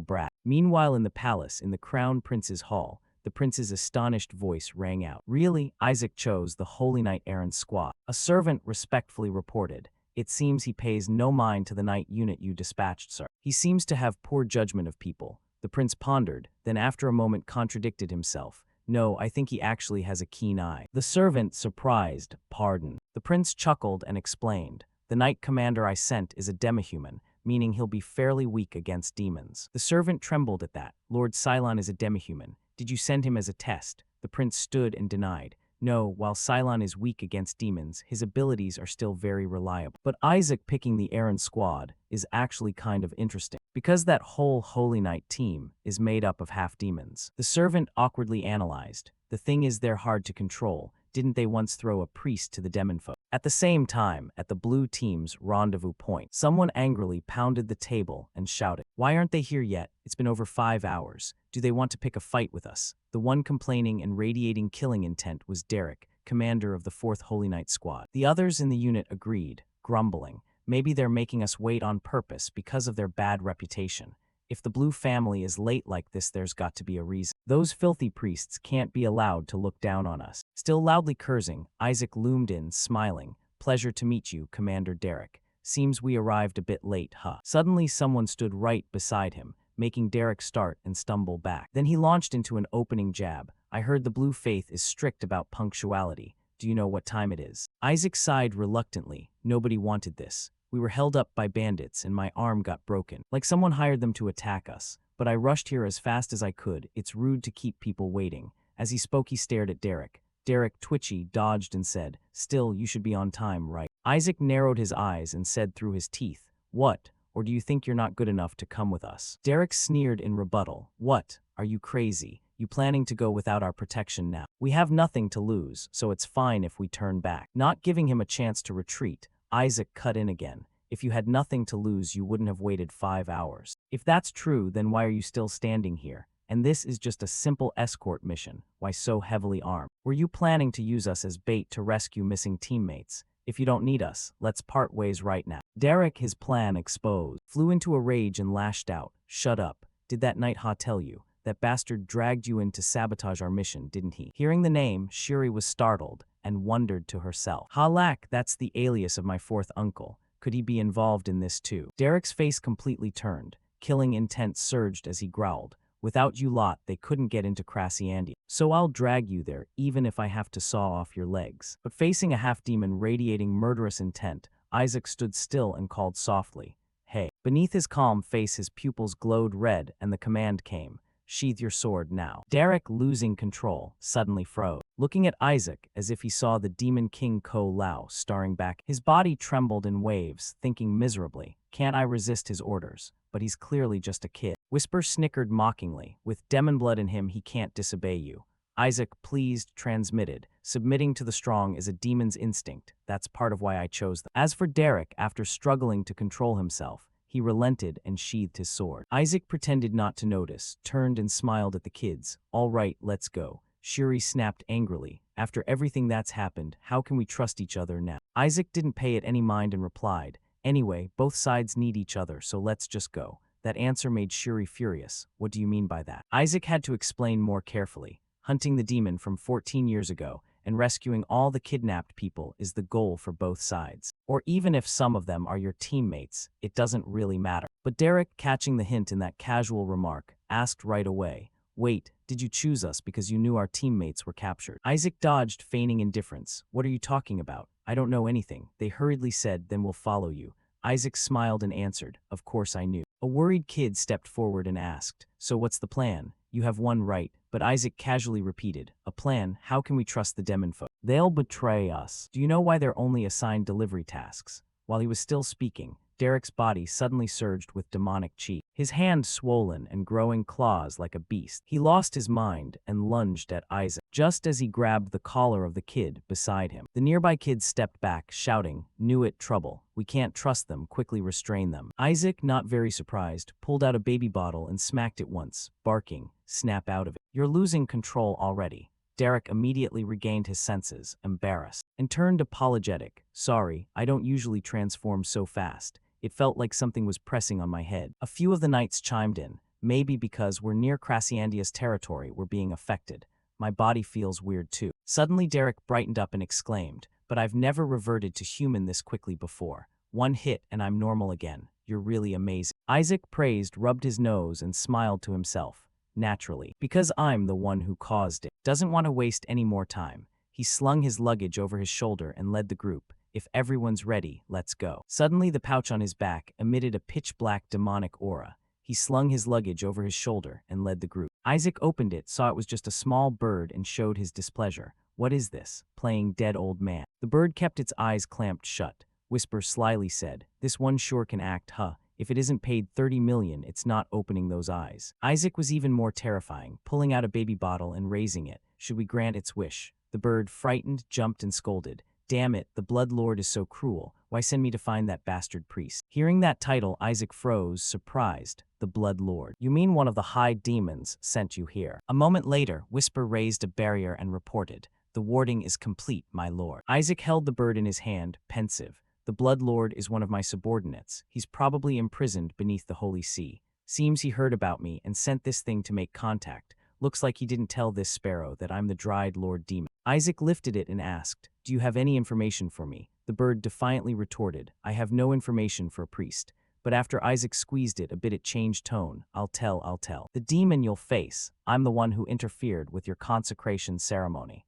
brat." Meanwhile, in the palace, in the Crown Prince's hall, the prince's astonished voice rang out. "Really?" Isaac chose the Holy Knight errand squad. A servant respectfully reported, It seems he pays no mind to the night unit you dispatched, sir. He seems to have poor judgment of people. The prince pondered, then after a moment contradicted himself. No, I think he actually has a keen eye. The servant, surprised, pardon. The prince chuckled and explained. The knight commander I sent is a demihuman, meaning he'll be fairly weak against demons. The servant trembled at that. Lord Cylon is a demihuman. Did you send him as a test? The prince stood and denied. No, while Cylon is weak against demons, his abilities are still very reliable. But Isaac picking the errand squad is actually kind of interesting, because that whole Holy Knight team is made up of half-demons. The servant awkwardly analyzed. The thing is they're hard to control. Didn't they once throw a priest to the demonfolk? At the same time, at the blue team's rendezvous point, someone angrily pounded the table and shouted, "Why aren't they here yet? It's been over 5 hours. Do they want to pick a fight with us?" The one complaining and radiating killing intent was Derek, commander of the 4th Holy Knight Squad. The others in the unit agreed, grumbling. Maybe they're making us wait on purpose because of their bad reputation. If the Blue family is late like this, there's got to be a reason. Those filthy priests can't be allowed to look down on us. Still loudly cursing, Isaac loomed in, smiling. "Pleasure to meet you, Commander Derek. Seems we arrived a bit late, huh?" Suddenly someone stood right beside him, making Derek start and stumble back. Then he launched into an opening jab. "I heard the Blue Faith is strict about punctuality. Do you know what time it is?" Isaac sighed reluctantly. Nobody wanted this. We were held up by bandits and my arm got broken. Like someone hired them to attack us. But I rushed here as fast as I could. It's rude to keep people waiting. As he spoke, he stared at Derek. Derek, twitchy, dodged and said, "Still, you should be on time, right?" Isaac narrowed his eyes and said through his teeth, "What? Or do you think you're not good enough to come with us?" Derek sneered in rebuttal. "What? Are you crazy? You planning to go without our protection now? We have nothing to lose, so it's fine if we turn back." Not giving him a chance to retreat, Isaac cut in again. "If you had nothing to lose, you wouldn't have waited 5 hours. If that's true, then why are you still standing here? And this is just a simple escort mission. Why so heavily armed? Were you planning to use us as bait to rescue missing teammates? If you don't need us, let's part ways right now." Derek, his plan exposed, flew into a rage and lashed out. "Shut up. Did that Night Ha tell you? That bastard dragged you in to sabotage our mission, didn't he?" Hearing the name, Shuri was startled and wondered to herself. "Halak, that's the alias of my 4th uncle. Could he be involved in this too?" Derek's face completely turned. Killing intent surged as he growled. "Without you lot, they couldn't get into Crassiandia. So I'll drag you there, even if I have to saw off your legs." But facing a half-demon radiating murderous intent, Isaac stood still and called softly, "Hey." Beneath his calm face, his pupils glowed red and the command came, "Sheath your sword now." Derek, losing control, suddenly froze, looking at Isaac as if he saw the Demon King Ko Lao staring back. His body trembled in waves, thinking miserably, "Can't I resist his orders? But he's clearly just a kid." Whisper snickered mockingly, "With demon blood in him, he can't disobey you." Isaac, pleased, transmitted, "Submitting to the strong is a demon's instinct. That's part of why I chose them." As for Derek, after struggling to control himself, he relented and sheathed his sword. Isaac pretended not to notice, turned and smiled at the kids. "All right, let's go." Shuri snapped angrily. "After everything that's happened, how can we trust each other now?" Isaac didn't pay it any mind and replied, "Anyway, both sides need each other, so let's just go." That answer made Shuri furious. "What do you mean by that?" Isaac had to explain more carefully. "Hunting the demon from 14 years ago and rescuing all the kidnapped people is the goal for both sides. Or even if some of them are your teammates, it doesn't really matter." But Derek, catching the hint in that casual remark, asked right away, "Wait, did you choose us because you knew our teammates were captured?" Isaac dodged, feigning indifference. "What are you talking about? I don't know anything." They hurriedly said, "Then we'll follow you." Isaac smiled and answered, "Of course I knew." A worried kid stepped forward and asked, "So what's the plan?" "You have one right." But Isaac casually repeated, "A plan? How can we trust the demonfolk? They'll betray us. Do you know why they're only assigned delivery tasks?" While he was still speaking, Derek's body suddenly surged with demonic chi, his hand swollen and growing claws like a beast. He lost his mind and lunged at Isaac, just as he grabbed the collar of the kid beside him. The nearby kids stepped back, shouting, "Knew it, trouble. We can't trust them, quickly restrain them." Isaac, not very surprised, pulled out a baby bottle and smacked it once, barking, "Snap out of it. You're losing control already." Derek immediately regained his senses, embarrassed, and turned apologetic. "Sorry, I don't usually transform so fast. It felt like something was pressing on my head." A few of the knights chimed in. "Maybe because we're near Crassiandia's territory, we're being affected. My body feels weird too." Suddenly Derek brightened up and exclaimed, "But I've never reverted to human this quickly before. One hit and I'm normal again. You're really amazing. Isaac praised, rubbed his nose, and smiled to himself. Naturally, because I'm the one who caused it. Doesn't want to waste any more time. He slung his luggage over his shoulder and led the group. If everyone's ready, let's go. Suddenly, the pouch on his back emitted a pitch-black demonic aura. He slung his luggage over his shoulder and led the group. Isaac opened it, saw it was just a small bird, and showed his displeasure. What is this? Playing dead old man. The bird kept its eyes clamped shut. Whisper slyly said, this one sure can act, huh? If it isn't paid 30 million, it's not opening those eyes. Isaac was even more terrifying, pulling out a baby bottle and raising it. Should we grant its wish? The bird, frightened, jumped and scolded. Damn it, the Blood Lord is so cruel. Why send me to find that bastard priest? Hearing that title, Isaac froze, surprised. The Blood Lord. You mean one of the high demons sent you here? A moment later, Whisper raised a barrier and reported. The warding is complete, my lord. Isaac held the bird in his hand, pensive. The Blood Lord is one of my subordinates. He's probably imprisoned beneath the Holy See. Seems he heard about me and sent this thing to make contact. Looks like he didn't tell this sparrow that I'm the dried Lord Demon. Isaac lifted it and asked, do you have any information for me? The bird defiantly retorted, I have no information for a priest. But after Isaac squeezed it a bit, it changed tone. I'll tell. The demon you'll face. I'm the one who interfered with your consecration ceremony.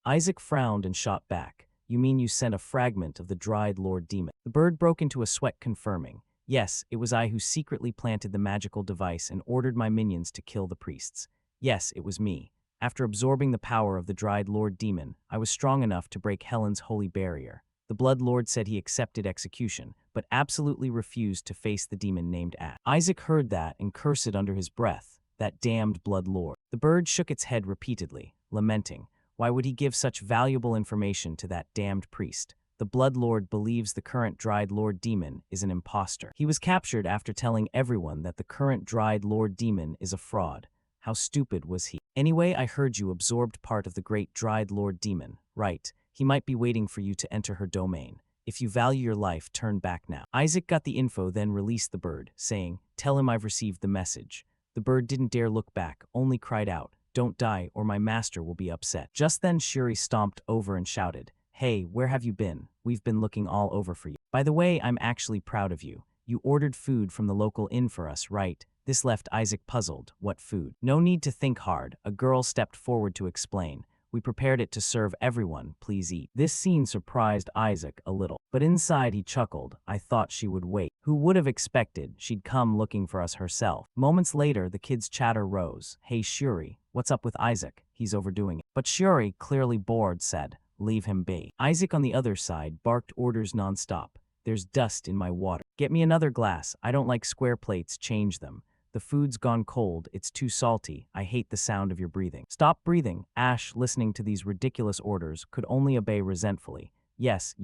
Isaac frowned and shot back. You mean you sent a fragment of the dried Lord Demon? The bird broke into a sweat, confirming. Yes, it was I who secretly planted the magical device and ordered my minions to kill the priests. Yes, it was me. After absorbing the power of the dried Lord Demon, I was strong enough to break Helen's holy barrier. The Blood Lord said he accepted execution, but absolutely refused to face the demon named Ash. Isaac heard that and cursed under his breath. That damned Blood Lord. The bird shook its head repeatedly, lamenting. Why would he give such valuable information to that damned priest? The Blood Lord believes the current dried Lord Demon is an imposter. He was captured after telling everyone that the current dried Lord Demon is a fraud. How stupid was he? Anyway, I heard you absorbed part of the great dried Lord Demon. Right. He might be waiting for you to enter her domain. If you value your life, turn back now. Isaac got the info, then released the bird, saying, tell him I've received the message. The bird didn't dare look back, only cried out, don't die or my master will be upset. Just then Shuri stomped over and shouted, hey, where have you been? We've been looking all over for you. By the way, I'm actually proud of you. You ordered food from the local inn for us, right? This left Isaac puzzled. What food? No need to think hard. A girl stepped forward to explain. We prepared it to serve everyone, please eat. This scene surprised Isaac a little, but inside he chuckled. I thought she would wait. Who would have expected she'd come looking for us herself? Moments later, the kids' chatter rose. Hey Shuri, what's up with Isaac? He's overdoing it. But Shuri, clearly bored, said, leave him be. Isaac on the other side barked orders nonstop. There's dust in my water. Get me another glass. I don't like square plates, change them. The food's gone cold, it's too salty, I hate the sound of your breathing. Stop breathing. Ash, listening to these ridiculous orders, could only obey resentfully. Yes.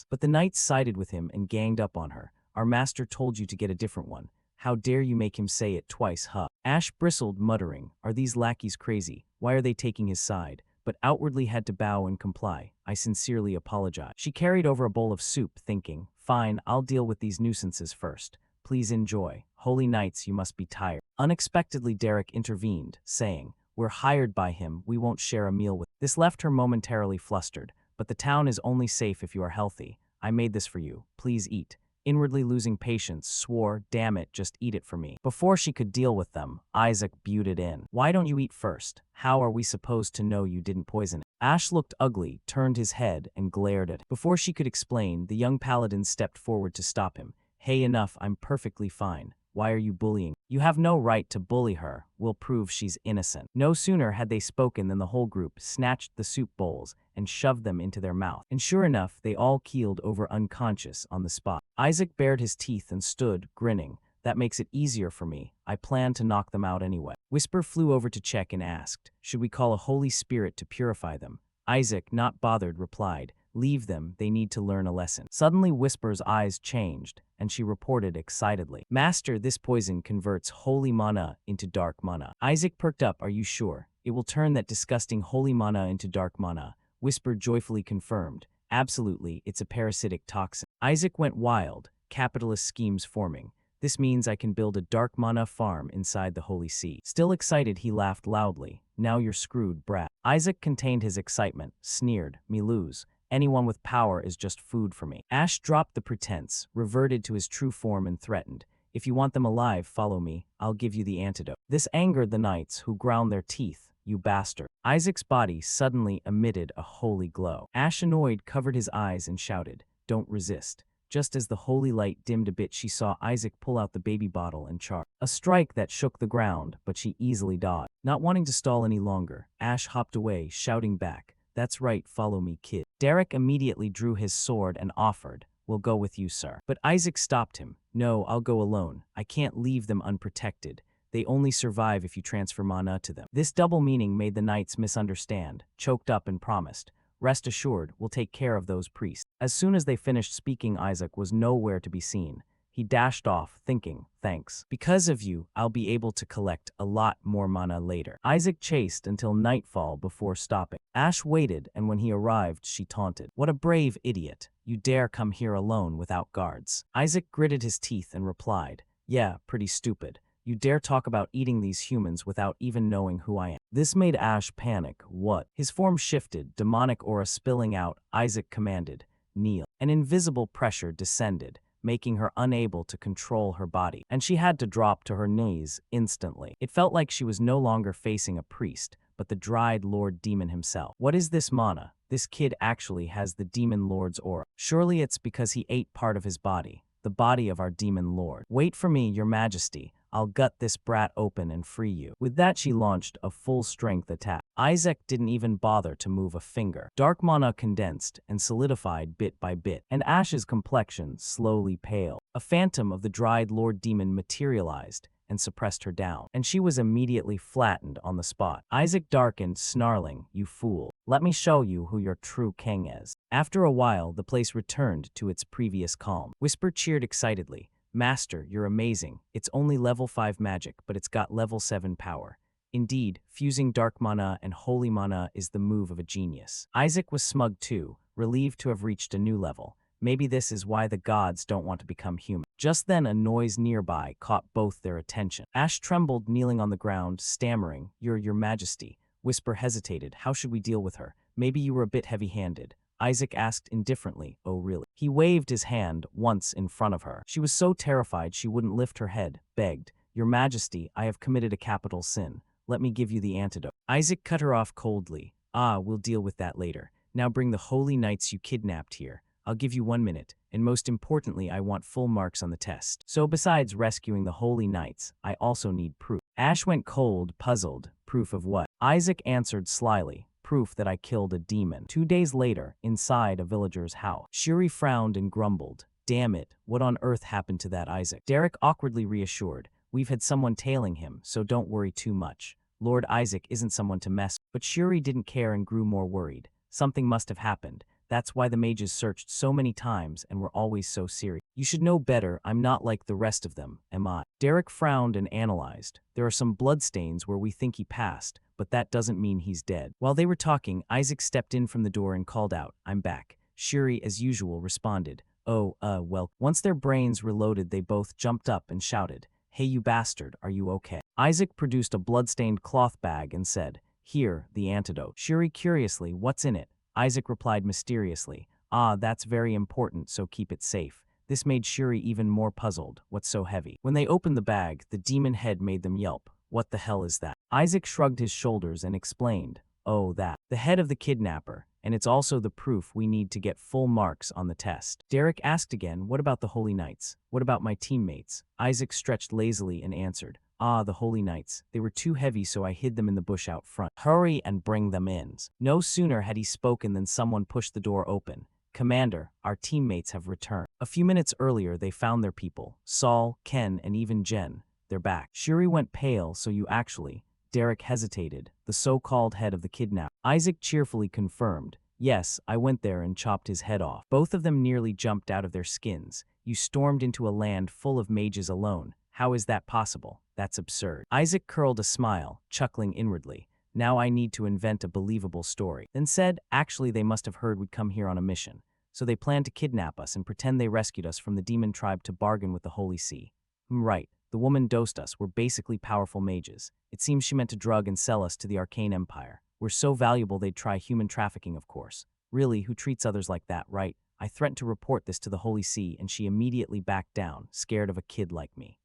But the knights sided with him and ganged up on her. Our master told you to get a different one. How dare you make him say it twice, huh? Ash bristled, muttering, are these lackeys crazy? Why are they taking his side? But outwardly had to bow and comply. I sincerely apologize. She carried over a bowl of soup, thinking, fine, I'll deal with these nuisances first. Please enjoy. Holy knights, you must be tired. Unexpectedly, Derek intervened, saying, we're hired by him, we won't share a meal with. This left her momentarily flustered, but the town is only safe if you are healthy. I made this for you. Please eat. Inwardly losing patience, swore, damn it, just eat it for me. Before she could deal with them, Isaac butted in. Why don't you eat first? How are we supposed to know you didn't poison it? Ash looked ugly, turned his head, and glared at him. Before she could explain, the young paladin stepped forward to stop him. Hey, enough, I'm perfectly fine. Why are you bullying? You have no right to bully her. We'll prove she's innocent. No sooner had they spoken than the whole group snatched the soup bowls and shoved them into their mouth. And sure enough, they all keeled over unconscious on the spot. Isaac bared his teeth and stood, grinning. That makes it easier for me. I plan to knock them out anyway. Whisper flew over to check and asked, should we call a holy spirit to purify them? Isaac, not bothered, replied, leave them, they need to learn a lesson. Suddenly Whisper's eyes changed, and she reported excitedly, Master, this poison converts holy mana into dark mana. Isaac perked up, are you sure? It will turn that disgusting holy mana into dark mana. Whisper joyfully confirmed, absolutely, it's a parasitic toxin. Isaac went wild, capitalist schemes forming. This means I can build a dark mana farm inside the Holy See. Still excited, he laughed loudly. Now you're screwed, brat. Isaac contained his excitement, sneered, me lose. Anyone with power is just food for me. Ash dropped the pretense, reverted to his true form and threatened, if you want them alive, follow me. I'll give you the antidote. This angered the knights, who ground their teeth. You bastard. Isaac's body suddenly emitted a holy glow. Ash, annoyed, covered his eyes and shouted, don't resist. Just as the holy light dimmed a bit, she saw Isaac pull out the baby bottle and charge. A strike that shook the ground, but she easily dodged. Not wanting to stall any longer, Ash hopped away, shouting back, that's right, follow me, kid. Derek immediately drew his sword and offered, we'll go with you, sir. But Isaac stopped him. No, I'll go alone. I can't leave them unprotected. They only survive if you transfer mana to them. This double meaning made the knights misunderstand, choked up and promised, rest assured, we'll take care of those priests. As soon as they finished speaking, Isaac was nowhere to be seen. He dashed off, thinking, thanks. Because of you, I'll be able to collect a lot more mana later. Isaac chased until nightfall before stopping. Ash waited, and when he arrived, she taunted. What a brave idiot. You dare come here alone without guards. Isaac gritted his teeth and replied, yeah, pretty stupid. You dare talk about eating these humans without even knowing who I am. This made Ash panic. What? His form shifted, demonic aura spilling out. Isaac commanded, kneel. An invisible pressure descended, making her unable to control her body, and she had to drop to her knees instantly. It felt like she was no longer facing a priest, but the dried Lord Demon himself. What is this mana? This kid actually has the Demon Lord's aura. Surely it's because he ate part of his body, the body of our Demon Lord. Wait for me, your majesty. I'll gut this brat open and free you. With that, she launched a full-strength attack. Isaac didn't even bother to move a finger. Dark mana condensed and solidified bit by bit, and Ash's complexion slowly paled. A phantom of the dried Lord Demon materialized and suppressed her down, and she was immediately flattened on the spot. Isaac darkened, snarling, you fool. Let me show you who your true king is. After a while, the place returned to its previous calm. Whisper cheered excitedly, Master, you're amazing. It's only level 5 magic, but it's got level 7 power. Indeed, fusing dark mana and holy mana is the move of a genius. Isaac was smug too, relieved to have reached a new level. Maybe this is why the gods don't want to become human. Just then, a noise nearby caught both their attention. Ash trembled, kneeling on the ground, stammering, your majesty. Whisper hesitated, how should we deal with her? Maybe you were a bit heavy-handed. Isaac asked indifferently, oh really? He waved his hand once in front of her. She was so terrified she wouldn't lift her head, begged, your majesty, I have committed a capital sin. Let me give you the antidote. Isaac cut her off coldly. We'll deal with that later. Now bring the holy knights you kidnapped here. I'll give you 1 minute, and most importantly, I want full marks on the test. So besides rescuing the holy knights, I also need proof. Ash went cold, puzzled. Proof of what? Isaac answered slyly. Proof that I killed a demon. 2 days later, inside a villager's house. Shuri frowned and grumbled. Damn it, what on earth happened to that Isaac? Derek awkwardly reassured. We've had someone tailing him, so don't worry too much. Lord Isaac isn't someone to mess with. But Shuri didn't care and grew more worried. Something must have happened. That's why the mages searched so many times and were always so serious. You should know better, I'm not like the rest of them, am I? Derek frowned and analyzed. There are some bloodstains where we think he passed, but that doesn't mean he's dead. While they were talking, Isaac stepped in from the door and called out, I'm back. Shuri, as usual, responded, well. Once their brains reloaded, they both jumped up and shouted, hey you bastard, are you okay? Isaac produced a bloodstained cloth bag and said, here, the antidote. Shuri curiously, what's in it? Isaac replied mysteriously, that's very important, so keep it safe. This made Shuri even more puzzled. What's so heavy? When they opened the bag, the demon head made them yelp. What the hell is that? Isaac shrugged his shoulders and explained, that. The head of the kidnapper, and it's also the proof we need to get full marks on the test. Derek asked again, what about the Holy Knights? What about my teammates? Isaac stretched lazily and answered, the Holy Knights. They were too heavy, so I hid them in the bush out front. Hurry and bring them in. No sooner had he spoken than someone pushed the door open. Commander, our teammates have returned. A few minutes earlier, they found their people. Saul, Ken, and even Jen. They're back. Shuri went pale, so you actually... Derek hesitated, the so-called head of the kidnap. Isaac cheerfully confirmed, yes, I went there and chopped his head off. Both of them nearly jumped out of their skins. You stormed into a land full of mages alone. How is that possible? That's absurd. Isaac curled a smile, chuckling inwardly. Now I need to invent a believable story. Then said, actually they must have heard we'd come here on a mission. So they planned to kidnap us and pretend they rescued us from the demon tribe to bargain with the Holy See. Right. The woman dosed us. We're basically powerful mages. It seems she meant to drug and sell us to the Arcane Empire. We're so valuable they'd try human trafficking, of course. Really, who treats others like that, right? I threatened to report this to the Holy See, and she immediately backed down, scared of a kid like me.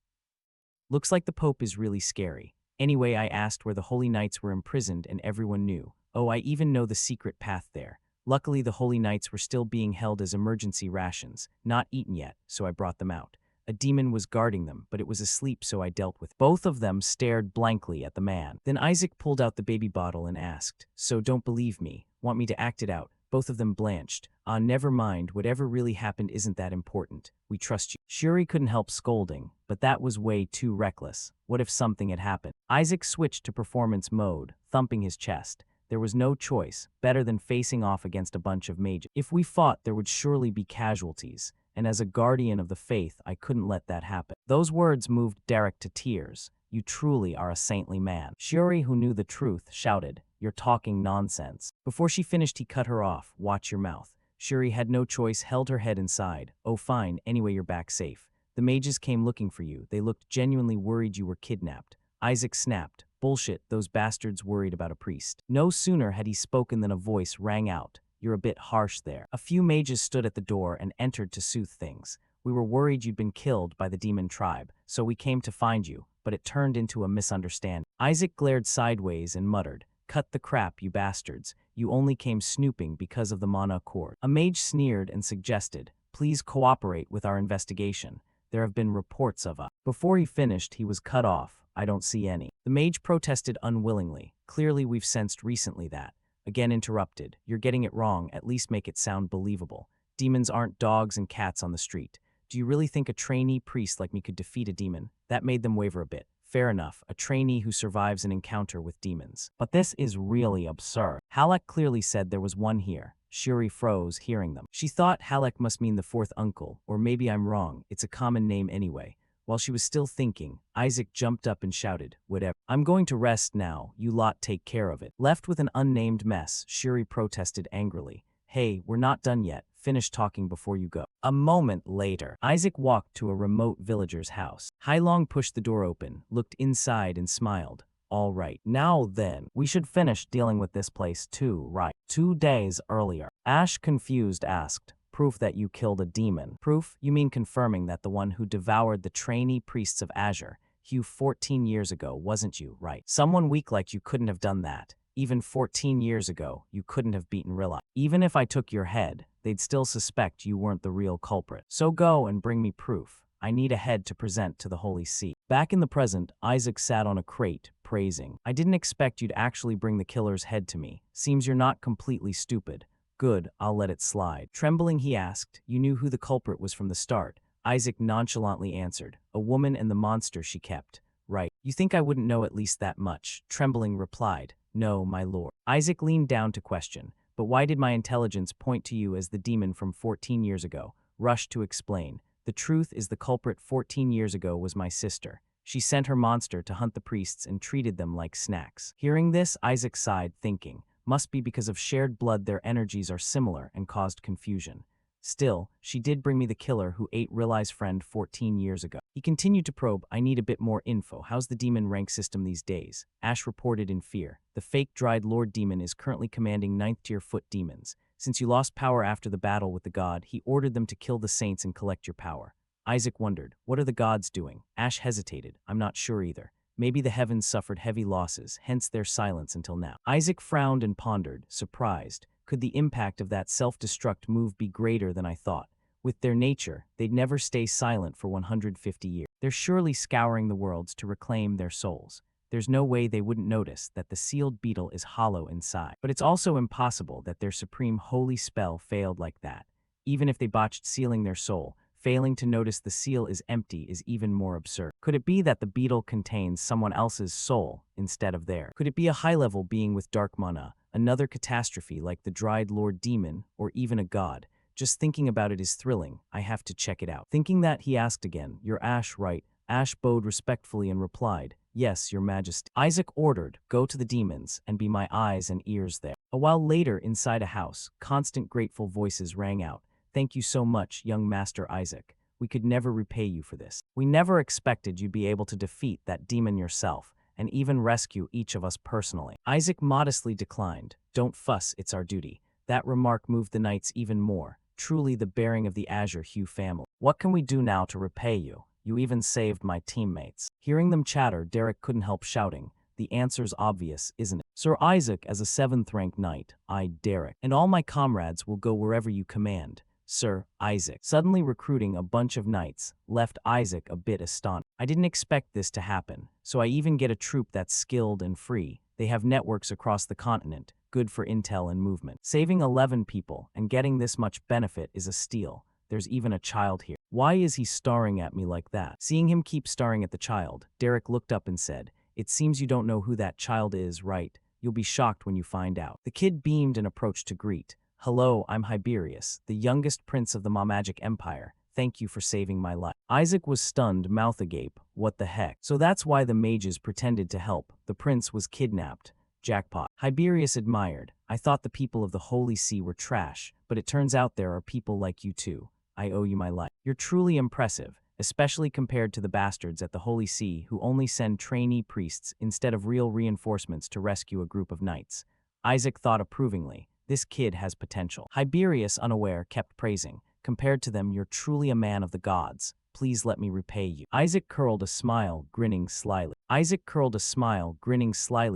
Looks like the Pope is really scary. Anyway, I asked where the Holy Knights were imprisoned, and everyone knew. Oh, I even know the secret path there. Luckily, the Holy Knights were still being held as emergency rations, not eaten yet, so I brought them out. A demon was guarding them, but it was asleep, so I dealt with it. Both of them stared blankly at the man. Then Isaac pulled out the baby bottle and asked, "So don't believe me? Want me to act it out?" Both of them blanched. "Ah, never mind, whatever really happened isn't that important. We trust you." Shuri couldn't help scolding, but that was way too reckless. What if something had happened? Isaac switched to performance mode, thumping his chest. There was no choice, better than facing off against a bunch of mages. If we fought, there would surely be casualties, and as a guardian of the faith, I couldn't let that happen. Those words moved Derek to tears. You truly are a saintly man. Shuri, who knew the truth, shouted, "You're talking nonsense." Before she finished, he cut her off. "Watch your mouth." Shuri had no choice, held her head inside. "Oh, fine, anyway you're back safe. The mages came looking for you. They looked genuinely worried you were kidnapped." Isaac snapped. "Bullshit, those bastards worried about a priest." No sooner had he spoken than a voice rang out. "You're a bit harsh there." A few mages stood at the door and entered to soothe things. "We were worried you'd been killed by the demon tribe, so we came to find you, but it turned into a misunderstanding." Isaac glared sideways and muttered, "Cut the crap, you bastards. You only came snooping because of the mana cord." A mage sneered and suggested, "Please cooperate with our investigation. There have been reports of a..." Before he finished, he was cut off. "I don't see any." The mage protested unwillingly. "Clearly we've sensed recently that." Again interrupted, "You're getting it wrong, at least make it sound believable. Demons aren't dogs and cats on the street. Do you really think a trainee priest like me could defeat a demon?" That made them waver a bit. Fair enough, a trainee who survives an encounter with demons. But this is really absurd. Halak clearly said there was one here. Shuri froze, hearing them. She thought Halak must mean the fourth uncle, or maybe I'm wrong, it's a common name anyway. While she was still thinking, Isaac jumped up and shouted, "Whatever. I'm going to rest now, you lot take care of it." Left with an unnamed mess, Shuri protested angrily. "Hey, we're not done yet. Finish talking before you go." A moment later, Isaac walked to a remote villager's house. Hailong pushed the door open, looked inside and smiled. "All right, now then, we should finish dealing with this place too, right?" 2 days earlier, Ash, confused, asked, "Proof that you killed a demon?" "Proof? You mean confirming that the one who devoured the trainee priests of Azure, Hugh, 14 years ago, wasn't you, right? Someone weak like you couldn't have done that. Even 14 years ago, you couldn't have beaten Rilla. Even if I took your head, they'd still suspect you weren't the real culprit. So go and bring me proof. I need a head to present to the Holy See." Back in the present, Isaac sat on a crate, praising. "I didn't expect you'd actually bring the killer's head to me. Seems you're not completely stupid." "Good, I'll let it slide." Trembling, he asked, "You knew who the culprit was from the start?" Isaac nonchalantly answered, "A woman and the monster she kept." "Right. You think I wouldn't know at least that much?" Trembling replied, "No, my lord." Isaac leaned down to question, "But why did my intelligence point to you as the demon from 14 years ago?" Rushed to explain, "The truth is the culprit 14 years ago was my sister. She sent her monster to hunt the priests and treated them like snacks." Hearing this, Isaac sighed, thinking, must be because of shared blood their energies are similar and caused confusion. Still, she did bring me the killer who ate Rilai's friend 14 years ago. He continued to probe, "I need a bit more info. How's the demon rank system these days?" Ash reported in fear. "The fake dried lord demon is currently commanding 9th tier foot demons. Since you lost power after the battle with the god, he ordered them to kill the saints and collect your power." Isaac wondered, what are the gods doing? Ash hesitated, "I'm not sure either. Maybe the heavens suffered heavy losses, hence their silence until now." Isaac frowned and pondered, surprised. Could the impact of that self-destruct move be greater than I thought? With their nature, they'd never stay silent for 150 years. They're surely scouring the worlds to reclaim their souls. There's no way they wouldn't notice that the sealed beetle is hollow inside. But it's also impossible that their supreme holy spell failed like that. Even if they botched sealing their soul, failing to notice the seal is empty is even more absurd. Could it be that the beetle contains someone else's soul instead of theirs? Could it be a high-level being with dark mana, another catastrophe like the dried lord demon, or even a god? Just thinking about it is thrilling. I have to check it out. Thinking that, he asked again, "You're Ash, right?" Ash bowed respectfully and replied, "Yes, your majesty." Isaac ordered, "Go to the demons and be my eyes and ears there." A while later, inside a house, constant grateful voices rang out. "Thank you so much, young Master Isaac. We could never repay you for this. We never expected you'd be able to defeat that demon yourself, and even rescue each of us personally." Isaac modestly declined, "Don't fuss, it's our duty. That remark moved the knights even more. Truly the bearing of the Azure Hue family. What can we do now to repay you? You even saved my teammates. Hearing them chatter, Derek couldn't help shouting. The answer's obvious, isn't it? Sir Isaac, as a 7th-ranked knight, eyed Derek. And all my comrades will go wherever you command. Sir Isaac. Suddenly recruiting a bunch of knights left Isaac a bit astonished. I didn't expect this to happen, so I even get a troop that's skilled and free. They have networks across the continent, good for intel and movement. Saving 11 people and getting this much benefit is a steal. There's even a child here. Why is he staring at me like that? Seeing him keep staring at the child, Derek looked up and said, "It seems you don't know who that child is, right? You'll be shocked when you find out." The kid beamed and approached to greet. "Hello, I'm Hiberius, the youngest prince of the Magic Empire. Thank you for saving my life." Isaac was stunned, mouth agape. What the heck? So that's why the mages pretended to help. The prince was kidnapped. Jackpot. Hiberius admired. "I thought the people of the Holy See were trash, but it turns out there are people like you too. I owe you my life. You're truly impressive, especially compared to the bastards at the Holy See who only send trainee priests instead of real reinforcements to rescue a group of knights." Isaac thought approvingly. This kid has potential. Hiberius, unaware, kept praising. "Compared to them, you're truly a man of the gods. Please let me repay you." Isaac curled a smile, grinning slyly.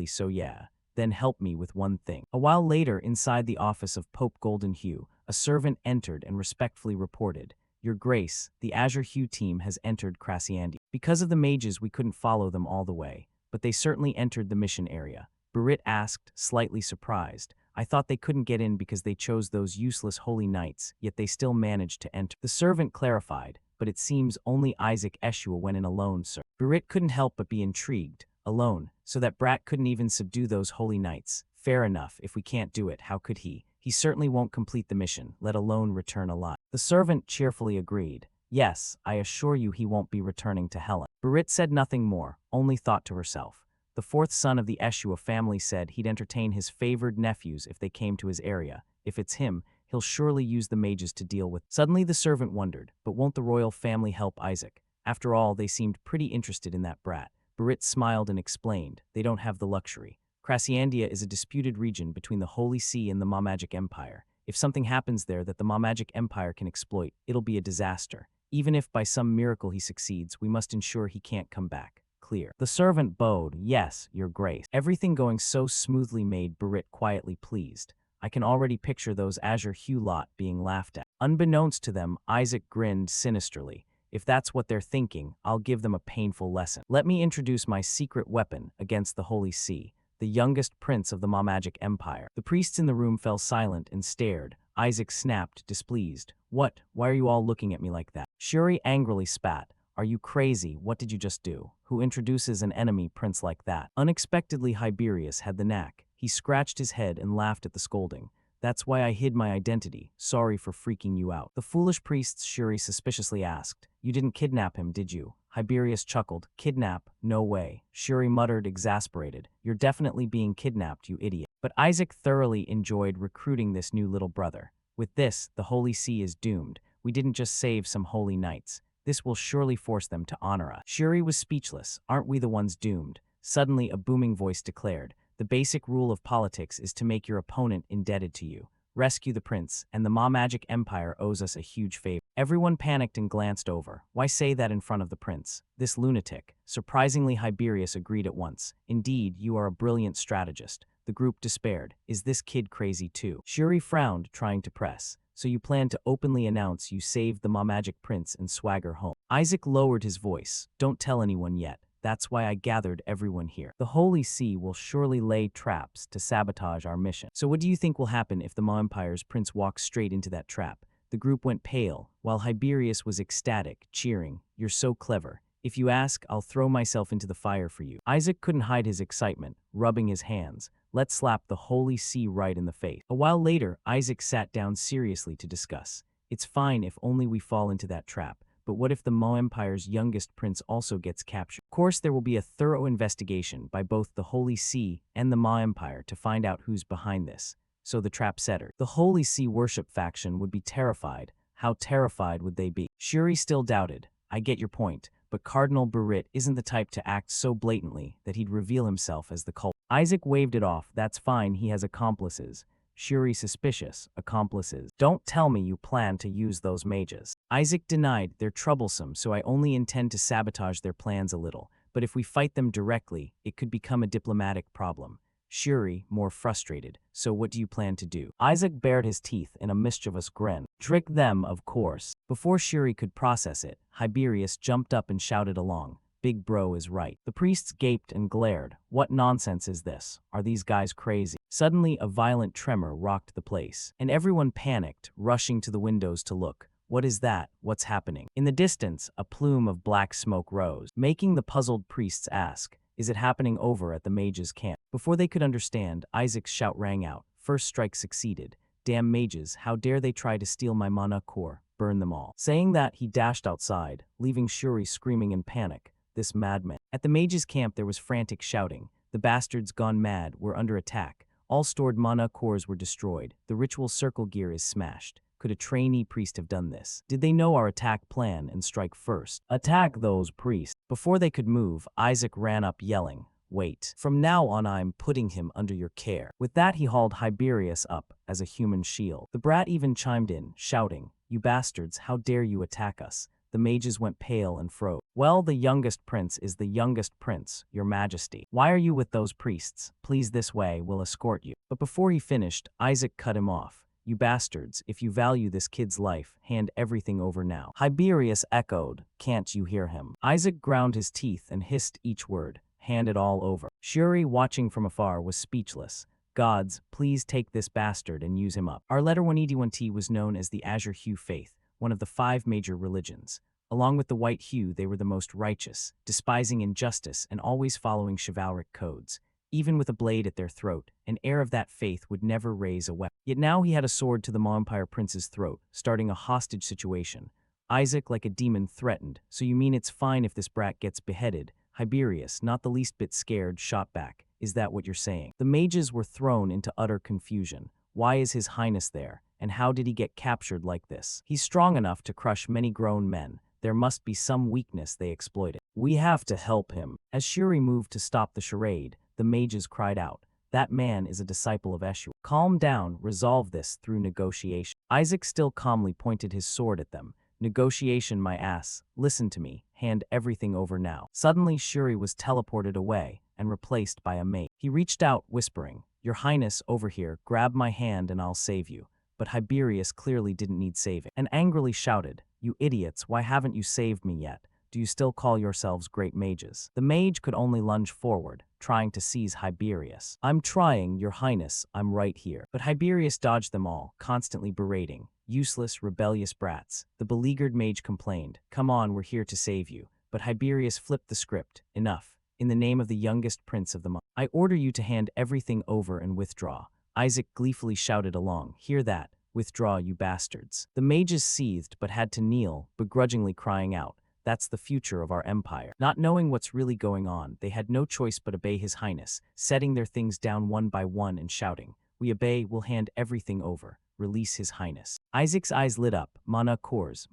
"So yeah, then help me with one thing." A while later, inside the office of Pope Golden Hue, a servant entered and respectfully reported, "Your Grace, the Azure Hue team has entered Crasiandia. Because of the mages, we couldn't follow them all the way, but they certainly entered the mission area." Barit asked, slightly surprised. "I thought they couldn't get in because they chose those useless holy knights, yet they still managed to enter." The servant clarified, "But it seems only Isaac Eshua went in alone, sir." Barit couldn't help but be intrigued. Alone, so that brat couldn't even subdue those holy knights. Fair enough, if we can't do it, how could he? He certainly won't complete the mission, let alone return alive. The servant cheerfully agreed. "Yes, I assure you he won't be returning to Helen." Barit said nothing more, only thought to herself. The 4th son of the Eshua family said he'd entertain his favored nephews if they came to his area. If it's him, he'll surely use the mages to deal with. Suddenly the servant wondered, but won't the royal family help Isaac? After all, they seemed pretty interested in that brat. Barit smiled and explained, "They don't have the luxury. Crasiandia is a disputed region between the Holy See and the Magic Empire. If something happens there that the Magic Empire can exploit, it'll be a disaster. Even if by some miracle he succeeds, we must ensure he can't come back. Clear." The servant bowed. "Yes, Your Grace." Everything going so smoothly made Barit quietly pleased. I can already picture those Azure Hue lot being laughed at. Unbeknownst to them, Isaac grinned sinisterly. "If that's what they're thinking, I'll give them a painful lesson. Let me introduce my secret weapon against the Holy See, the youngest prince of the Magic Empire." The priests in the room fell silent and stared. Isaac snapped, displeased. "What? Why are you all looking at me like that?" Shuri angrily spat. "Are you crazy? What did you just do? Who introduces an enemy prince like that?" Unexpectedly, Hiberius had the knack. He scratched his head and laughed at the scolding. "That's why I hid my identity. Sorry for freaking you out." The foolish priests, Shuri suspiciously asked. "You didn't kidnap him, did you?" Hiberius chuckled. "Kidnap? No way." Shuri muttered, exasperated. "You're definitely being kidnapped, you idiot." But Isaac thoroughly enjoyed recruiting this new little brother. "With this, the Holy See is doomed. We didn't just save some holy knights. This will surely force them to honor us." Shuri was speechless. "Aren't we the ones doomed?" Suddenly, a booming voice declared, "The basic rule of politics is to make your opponent indebted to you. Rescue the prince, and the Magic Empire owes us a huge favor." Everyone panicked and glanced over. Why say that in front of the prince? This lunatic. Surprisingly, Hiberius agreed at once. "Indeed, you are a brilliant strategist." The group despaired. "Is this kid crazy too?" Shuri frowned, trying to press. "So you plan to openly announce you saved the Magic Prince and swagger home?" Isaac lowered his voice. "Don't tell anyone yet. That's why I gathered everyone here. The Holy See will surely lay traps to sabotage our mission. So what do you think will happen if the Empire's prince walks straight into that trap?" The group went pale, while Hiberius was ecstatic, cheering. "You're so clever. If you ask, I'll throw myself into the fire for you." Isaac couldn't hide his excitement, rubbing his hands. "Let's slap the Holy See right in the face." A while later, Isaac sat down seriously to discuss. "It's fine if only we fall into that trap. But what if the Empire's youngest prince also gets captured? Of course, there will be a thorough investigation by both the Holy See and the Empire to find out who's behind this." So the trap setter. The Holy See worship faction would be terrified. How terrified would they be? Shuri still doubted. "I get your point, but Cardinal Barit isn't the type to act so blatantly that he'd reveal himself as the cult." Isaac waved it off. "That's fine, he has accomplices. Shuri suspicious, accomplices. Don't tell me you plan to use those mages. Isaac denied, they're troublesome, so I only intend to sabotage their plans a little. But if we fight them directly, it could become a diplomatic problem. Shuri, more frustrated, so what do you plan to do? Isaac bared his teeth in a mischievous grin. Trick them, of course. Before Shuri could process it, Hiberius jumped up and shouted along. Big bro is right. The priests gaped and glared. What nonsense is this? Are these guys crazy? Suddenly, a violent tremor rocked the place, and everyone panicked, rushing to the windows to look. What is that? What's happening? In the distance, a plume of black smoke rose, making the puzzled priests ask, is it happening over at the mages' camp? Before they could understand, Isaac's shout rang out. First strike succeeded. Damn mages, how dare they try to steal my mana core? Burn them all. Saying that, he dashed outside, leaving Shuri screaming in panic. This madman. At the mages' camp there was frantic shouting. The bastards gone mad were under attack. All stored mana cores were destroyed. The ritual circle gear is smashed. Could a trainee priest have done this? Did they know our attack plan and strike first? Attack those priests. Before they could move, Isaac ran up yelling, wait. From now on I'm putting him under your care. With that he hauled Hiberius up as a human shield. The brat even chimed in, shouting, you bastards, how dare you attack us? The mages went pale and froze. Well, the youngest prince is the youngest prince, your majesty. Why are you with those priests? Please this way, we'll escort you. But before he finished, Isaac cut him off. You bastards, if you value this kid's life, hand everything over now. Hiberius echoed, can't you hear him? Isaac ground his teeth and hissed each word, hand it all over. Shuri, watching from afar, was speechless. Gods, please take this bastard and use him up. Our letter 181T was known as the Azure Hue Faith, one of the 5 major religions. Along with the white hue, they were the most righteous, despising injustice and always following chivalric codes. Even with a blade at their throat, an heir of that faith would never raise a weapon. Yet now he had a sword to the Empire prince's throat, starting a hostage situation. Isaac, like a demon, threatened, so you mean it's fine if this brat gets beheaded? Hiberius, not the least bit scared, shot back. Is that what you're saying? The mages were thrown into utter confusion. Why is His Highness there? And how did he get captured like this? He's strong enough to crush many grown men. There must be some weakness they exploited. We have to help him. As Shuri moved to stop the charade, the mages cried out, that man is a disciple of Eshu. Calm down, resolve this through negotiation. Isaac still calmly pointed his sword at them. Negotiation, my ass. Listen to me. Hand everything over now. Suddenly Shuri was teleported away and replaced by a mage. He reached out, whispering, Your Highness, over here, grab my hand and I'll save you. But Hiberius clearly didn't need saving, and angrily shouted, You idiots, why haven't you saved me yet? Do you still call yourselves great mages? The mage could only lunge forward, trying to seize Hiberius. I'm trying, Your Highness, I'm right here. But Hiberius dodged them all, constantly berating. Useless, rebellious brats. The beleaguered mage complained, Come on, we're here to save you. But Hiberius flipped the script. Enough. In the name of the youngest prince of the month, I order you to hand everything over and withdraw. Isaac gleefully shouted along, Hear that. Withdraw, you bastards. The mages seethed but had to kneel, begrudgingly crying out, That's the future of our empire. Not knowing what's really going on, they had no choice but obey His Highness, setting their things down one by one and shouting, We obey, we'll hand everything over. Release His Highness. Isaac's eyes lit up. Mana cores,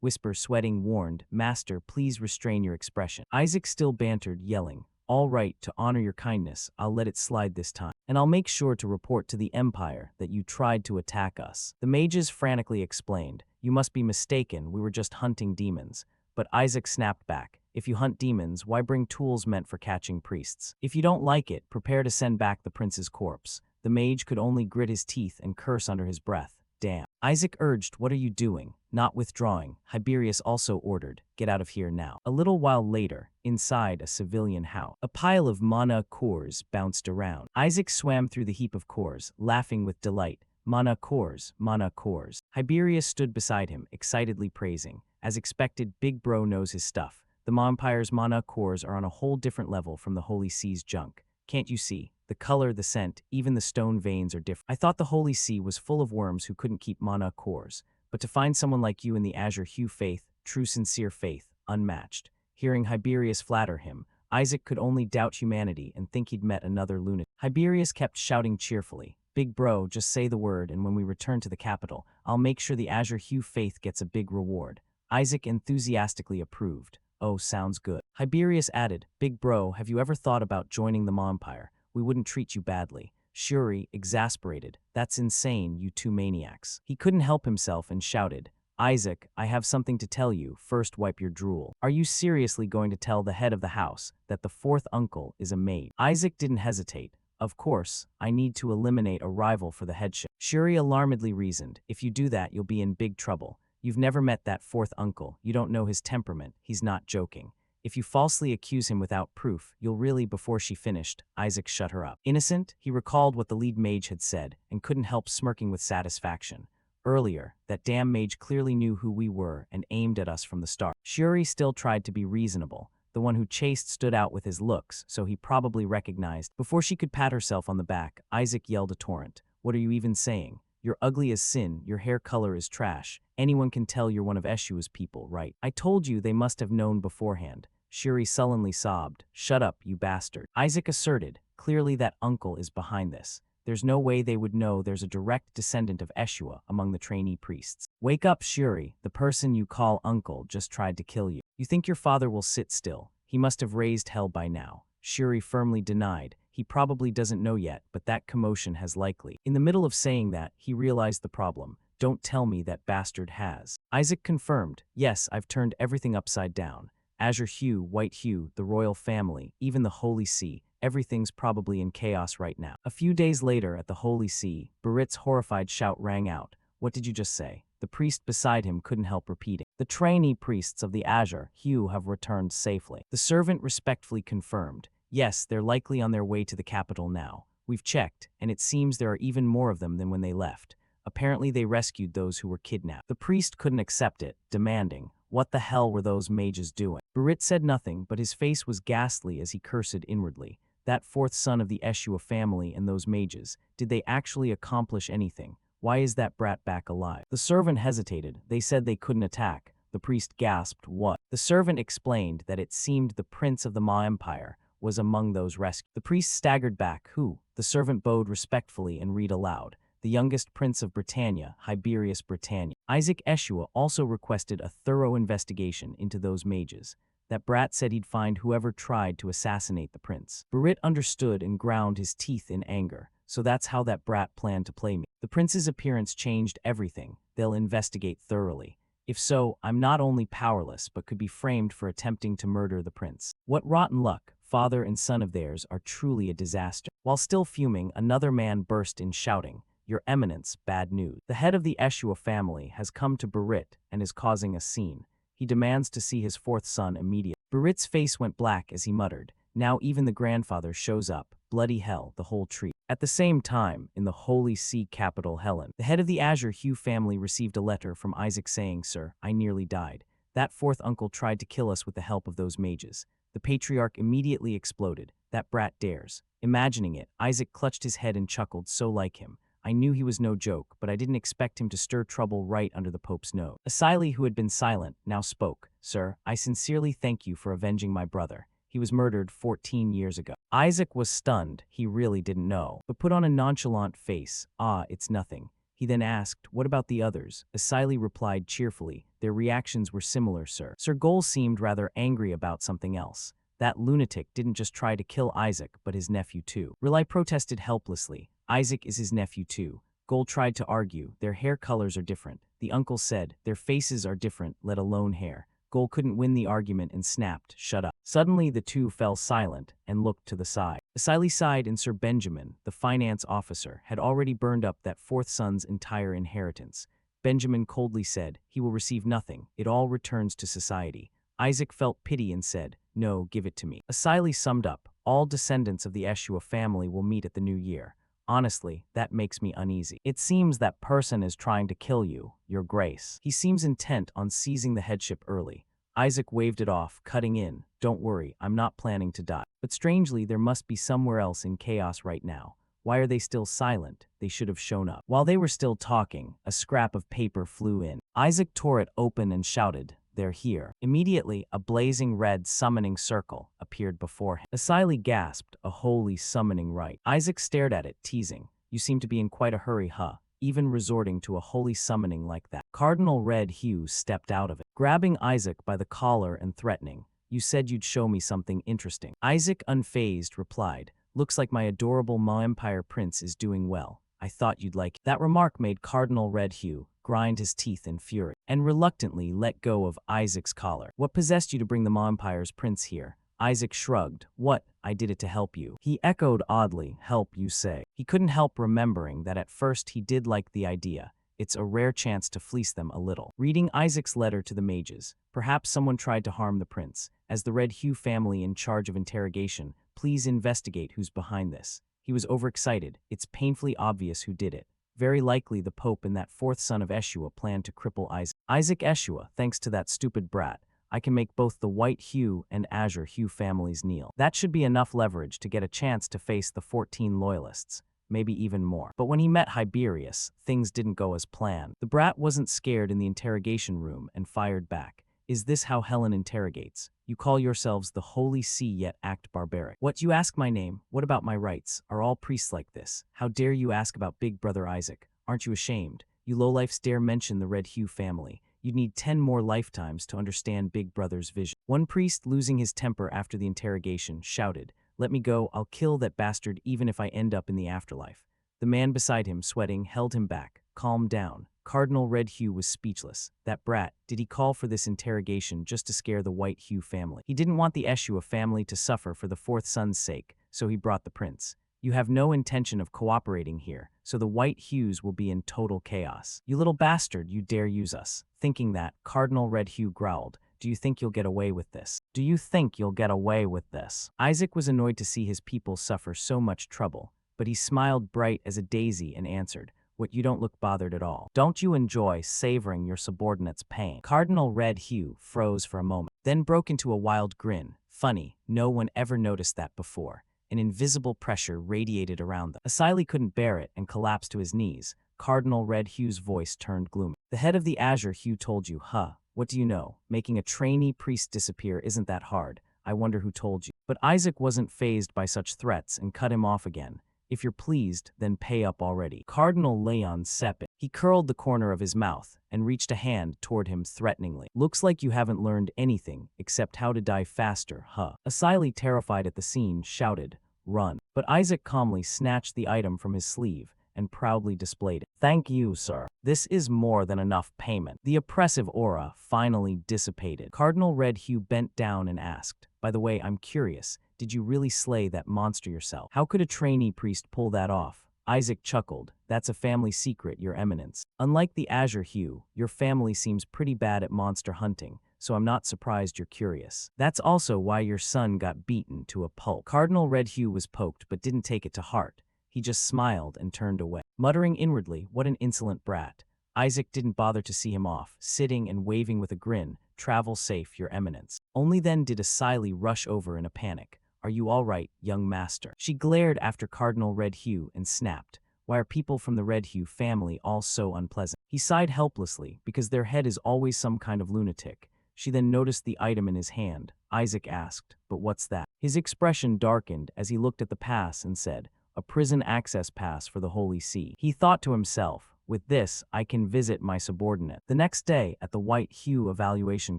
Whisper, sweating, warned, Master, please restrain your expression. Isaac still bantered, yelling, All right, to honor your kindness, I'll let it slide this time. And I'll make sure to report to the Empire that you tried to attack us. The mages frantically explained, You must be mistaken, we were just hunting demons. But Isaac snapped back, If you hunt demons, why bring tools meant for catching priests? If you don't like it, prepare to send back the prince's corpse. The mage could only grit his teeth and curse under his breath. Damn. Isaac urged, What are you doing? Not withdrawing. Hiberius also ordered, Get out of here now. A little while later, inside a civilian house, a pile of mana cores bounced around. Isaac swam through the heap of cores, laughing with delight. Mana cores, mana cores. Hiberius stood beside him, excitedly praising. As expected, Big Bro knows his stuff. The Empire's mana cores are on a whole different level from the Holy Sea's junk. Can't you see? The color, the scent, even the stone veins are different. I thought the Holy See was full of worms who couldn't keep mana cores. But to find someone like you in the Azure Hue faith, true sincere faith, unmatched. Hearing Hiberius flatter him, Isaac could only doubt humanity and think he'd met another lunatic. Hiberius kept shouting cheerfully, Big Bro, just say the word and when we return to the capital, I'll make sure the Azure Hue faith gets a big reward. Isaac enthusiastically approved. Oh, sounds good. Hiberius added, Big Bro, have you ever thought about joining the Empire? We wouldn't treat you badly. Shuri, exasperated. That's insane, you two maniacs. He couldn't help himself and shouted, Isaac, I have something to tell you. First wipe your drool. Are you seriously going to tell the head of the house that the fourth uncle is a maid? Isaac didn't hesitate. Of course, I need to eliminate a rival for the headship. Shuri alarmedly reasoned, if you do that, you'll be in big trouble. You've never met that fourth uncle. You don't know his temperament. He's not joking. If you falsely accuse him without proof, you'll really. Before she finished, Isaac shut her up. Innocent, he recalled what the lead mage had said and couldn't help smirking with satisfaction. Earlier, that damn mage clearly knew who we were and aimed at us from the start. Shuri still tried to be reasonable. The one who chased stood out with his looks, so he probably recognized. Before she could pat herself on the back, Isaac yelled a torrent. What are you even saying? You're ugly as sin, your hair color is trash. Anyone can tell you're one of Eshua's people, right? I told you they must have known beforehand. Shuri sullenly sobbed. Shut up, you bastard. Isaac asserted, clearly that uncle is behind this. There's no way they would know there's a direct descendant of Eshua among the trainee priests. Wake up, Shuri. The person you call uncle just tried to kill you. You think your father will sit still? He must have raised hell by now. Shuri firmly denied. He probably doesn't know yet, but that commotion has likely. In the middle of saying that, he realized the problem. Don't tell me that bastard has. Isaac confirmed. Yes, I've turned everything upside down. Azure Hue, White Hue, the royal family, even the Holy See. Everything's probably in chaos right now. A few days later at the Holy See, Barit's horrified shout rang out. What did you just say? The priest beside him couldn't help repeating. The trainee priests of the Azure Hue have returned safely. The servant respectfully confirmed. Yes, they're likely on their way to the capital now. We've checked, and it seems there are even more of them than when they left. Apparently they rescued those who were kidnapped. The priest couldn't accept it, demanding, what the hell were those mages doing? Barit said nothing, but his face was ghastly as he cursed inwardly. That fourth son of the Eshua family and those mages, did they actually accomplish anything? Why is that brat back alive? The servant hesitated. They said they couldn't attack. The priest gasped, what? The servant explained that it seemed the prince of the Ma Empire was among those rescued. The priest staggered back. Who? The servant bowed respectfully and read aloud. The youngest prince of Britannia, Hiberius Britannia. Isaac Eshua also requested a thorough investigation into those mages. That brat said he'd find whoever tried to assassinate the prince. Barit understood and ground his teeth in anger. So that's how that brat planned to play me. The prince's appearance changed everything. They'll investigate thoroughly. If so, I'm not only powerless, but could be framed for attempting to murder the prince. What rotten luck. Father and son of theirs are truly a disaster. While still fuming, another man burst in shouting, Your Eminence, bad news. The head of the Eshua family has come to Barit and is causing a scene. He demands to see his fourth son immediately. Barit's face went black as he muttered, now even the grandfather shows up. Bloody hell, the whole tree. At the same time, in the Holy See capital Helen, the head of the Azure Hue family received a letter from Isaac saying, Sir, I nearly died. That fourth uncle tried to kill us with the help of those mages. The patriarch immediately exploded. That brat dares. Imagining it, Isaac clutched his head and chuckled, so like him. I knew he was no joke, but I didn't expect him to stir trouble right under the Pope's nose. Asili, who had been silent, now spoke. Sir, I sincerely thank you for avenging my brother. He was murdered 14 years ago. Isaac was stunned. He really didn't know, but put on a nonchalant face. It's nothing. He then asked, what about the others? Asili replied cheerfully. Their reactions were similar, sir. Sir Gol seemed rather angry about something else. That lunatic didn't just try to kill Isaac, but his nephew too. Rilai protested helplessly. Isaac is his nephew too. Gol tried to argue. Their hair colors are different. The uncle said, their faces are different, let alone hair. Gol couldn't win the argument and snapped, shut up. Suddenly the two fell silent and looked to the side. Asili sighed, and Sir Benjamin, the finance officer, had already burned up that fourth son's entire inheritance. Benjamin coldly said, he will receive nothing. It all returns to society. Isaac felt pity and said, no, give it to me. Asili summed up, all descendants of the Eshua family will meet at the new year. Honestly, that makes me uneasy. It seems that person is trying to kill you, Your Grace. He seems intent on seizing the headship early. Isaac waved it off, cutting in. Don't worry, I'm not planning to die. But strangely, there must be somewhere else in chaos right now. Why are they still silent? They should have shown up. While they were still talking, a scrap of paper flew in. Isaac tore it open and shouted, they're here. Immediately, a blazing red summoning circle appeared before him. Asili gasped, a holy summoning rite. Isaac stared at it, teasing. You seem to be in quite a hurry, huh? Even resorting to a holy summoning like that. Cardinal Red Hughes stepped out of it, grabbing Isaac by the collar and threatening. You said you'd show me something interesting. Isaac, unfazed, replied, Looks like my adorable Ma Empire prince is doing well. I thought you'd like it." That remark made Cardinal Red Hue grind his teeth in fury and reluctantly let go of Isaac's collar. "What possessed you to bring the Ma Empire's prince here?" Isaac shrugged. "What? I did it to help you." He echoed oddly. "Help, you say?" He couldn't help remembering that at first he did like the idea. It's a rare chance to fleece them a little. Reading Isaac's letter to the mages, perhaps someone tried to harm the prince. As the Red Hue family in charge of interrogation, please investigate who's behind this. He was overexcited. It's painfully obvious who did it. Very likely the Pope and that fourth son of Eshua planned to cripple Isaac. Isaac Eshua, thanks to that stupid brat. I can make both the White Hue and Azure Hue families kneel. That should be enough leverage to get a chance to face the 14 loyalists. Maybe even more. But when he met Hyberius, things didn't go as planned. The brat wasn't scared in the interrogation room and fired back. "Is this how Helen interrogates? You call yourselves the Holy See yet act barbaric. What, you ask my name? What about my rights? Are all priests like this? How dare you ask about Big Brother Isaac? Aren't you ashamed? You lowlifes dare mention the Red Hue family. You'd need 10 more lifetimes to understand Big Brother's vision." One priest, losing his temper after the interrogation, shouted, "Let me go, I'll kill that bastard even if I end up in the afterlife." The man beside him, sweating, held him back. "Calm down." Cardinal Red Hue was speechless. That brat, did he call for this interrogation just to scare the White Hue family? He didn't want the Eshua family to suffer for the fourth son's sake, so he brought the prince. "You have no intention of cooperating here, so the White Hues will be in total chaos." "You little bastard, you dare use us." Thinking that, Cardinal Red Hue growled, "Do you think you'll get away with this? Do you think you'll get away with this?" Isaac was annoyed to see his people suffer so much trouble, but he smiled bright as a daisy and answered, "What, you don't look bothered at all? Don't you enjoy savoring your subordinates' pain?" Cardinal Red Hue froze for a moment, then broke into a wild grin. "Funny, no one ever noticed that before." An invisible pressure radiated around them. Asili couldn't bear it and collapsed to his knees. Cardinal Red Hue's voice turned gloomy. "The head of the Azure Hue told you, huh? What do you know? Making a trainee priest disappear isn't that hard. I wonder who told you." But Isaac wasn't fazed by such threats and cut him off again. "If you're pleased, then pay up already." Cardinal Leon Sepin. He curled the corner of his mouth and reached a hand toward him threateningly. "Looks like you haven't learned anything except how to die faster, huh?" Asili, terrified at the scene, shouted, "Run." But Isaac calmly snatched the item from his sleeve and proudly displayed it. "Thank you, sir. This is more than enough payment." The oppressive aura finally dissipated. Cardinal Red Hue bent down and asked, "By the way, I'm curious. Did you really slay that monster yourself? How could a trainee priest pull that off?" Isaac chuckled. "That's a family secret, Your Eminence. Unlike the Azure Hue, your family seems pretty bad at monster hunting, so I'm not surprised you're curious. That's also why your son got beaten to a pulp." Cardinal Red Hue was poked but didn't take it to heart. He just smiled and turned away. Muttering inwardly, "What an insolent brat." Isaac didn't bother to see him off, sitting and waving with a grin, "Travel safe, Your Eminence." Only then did Asili rush over in a panic. "Are you all right, young master?" She glared after Cardinal Red Hue and snapped, "Why are people from the Red Hue family all so unpleasant?" He sighed helplessly, because their head is always some kind of lunatic. She then noticed the item in his hand. Isaac asked, "But what's that?" His expression darkened as he looked at the pass and said, "A prison access pass for the Holy See." He thought to himself, "With this, I can visit my subordinate." The next day, at the White Hue Evaluation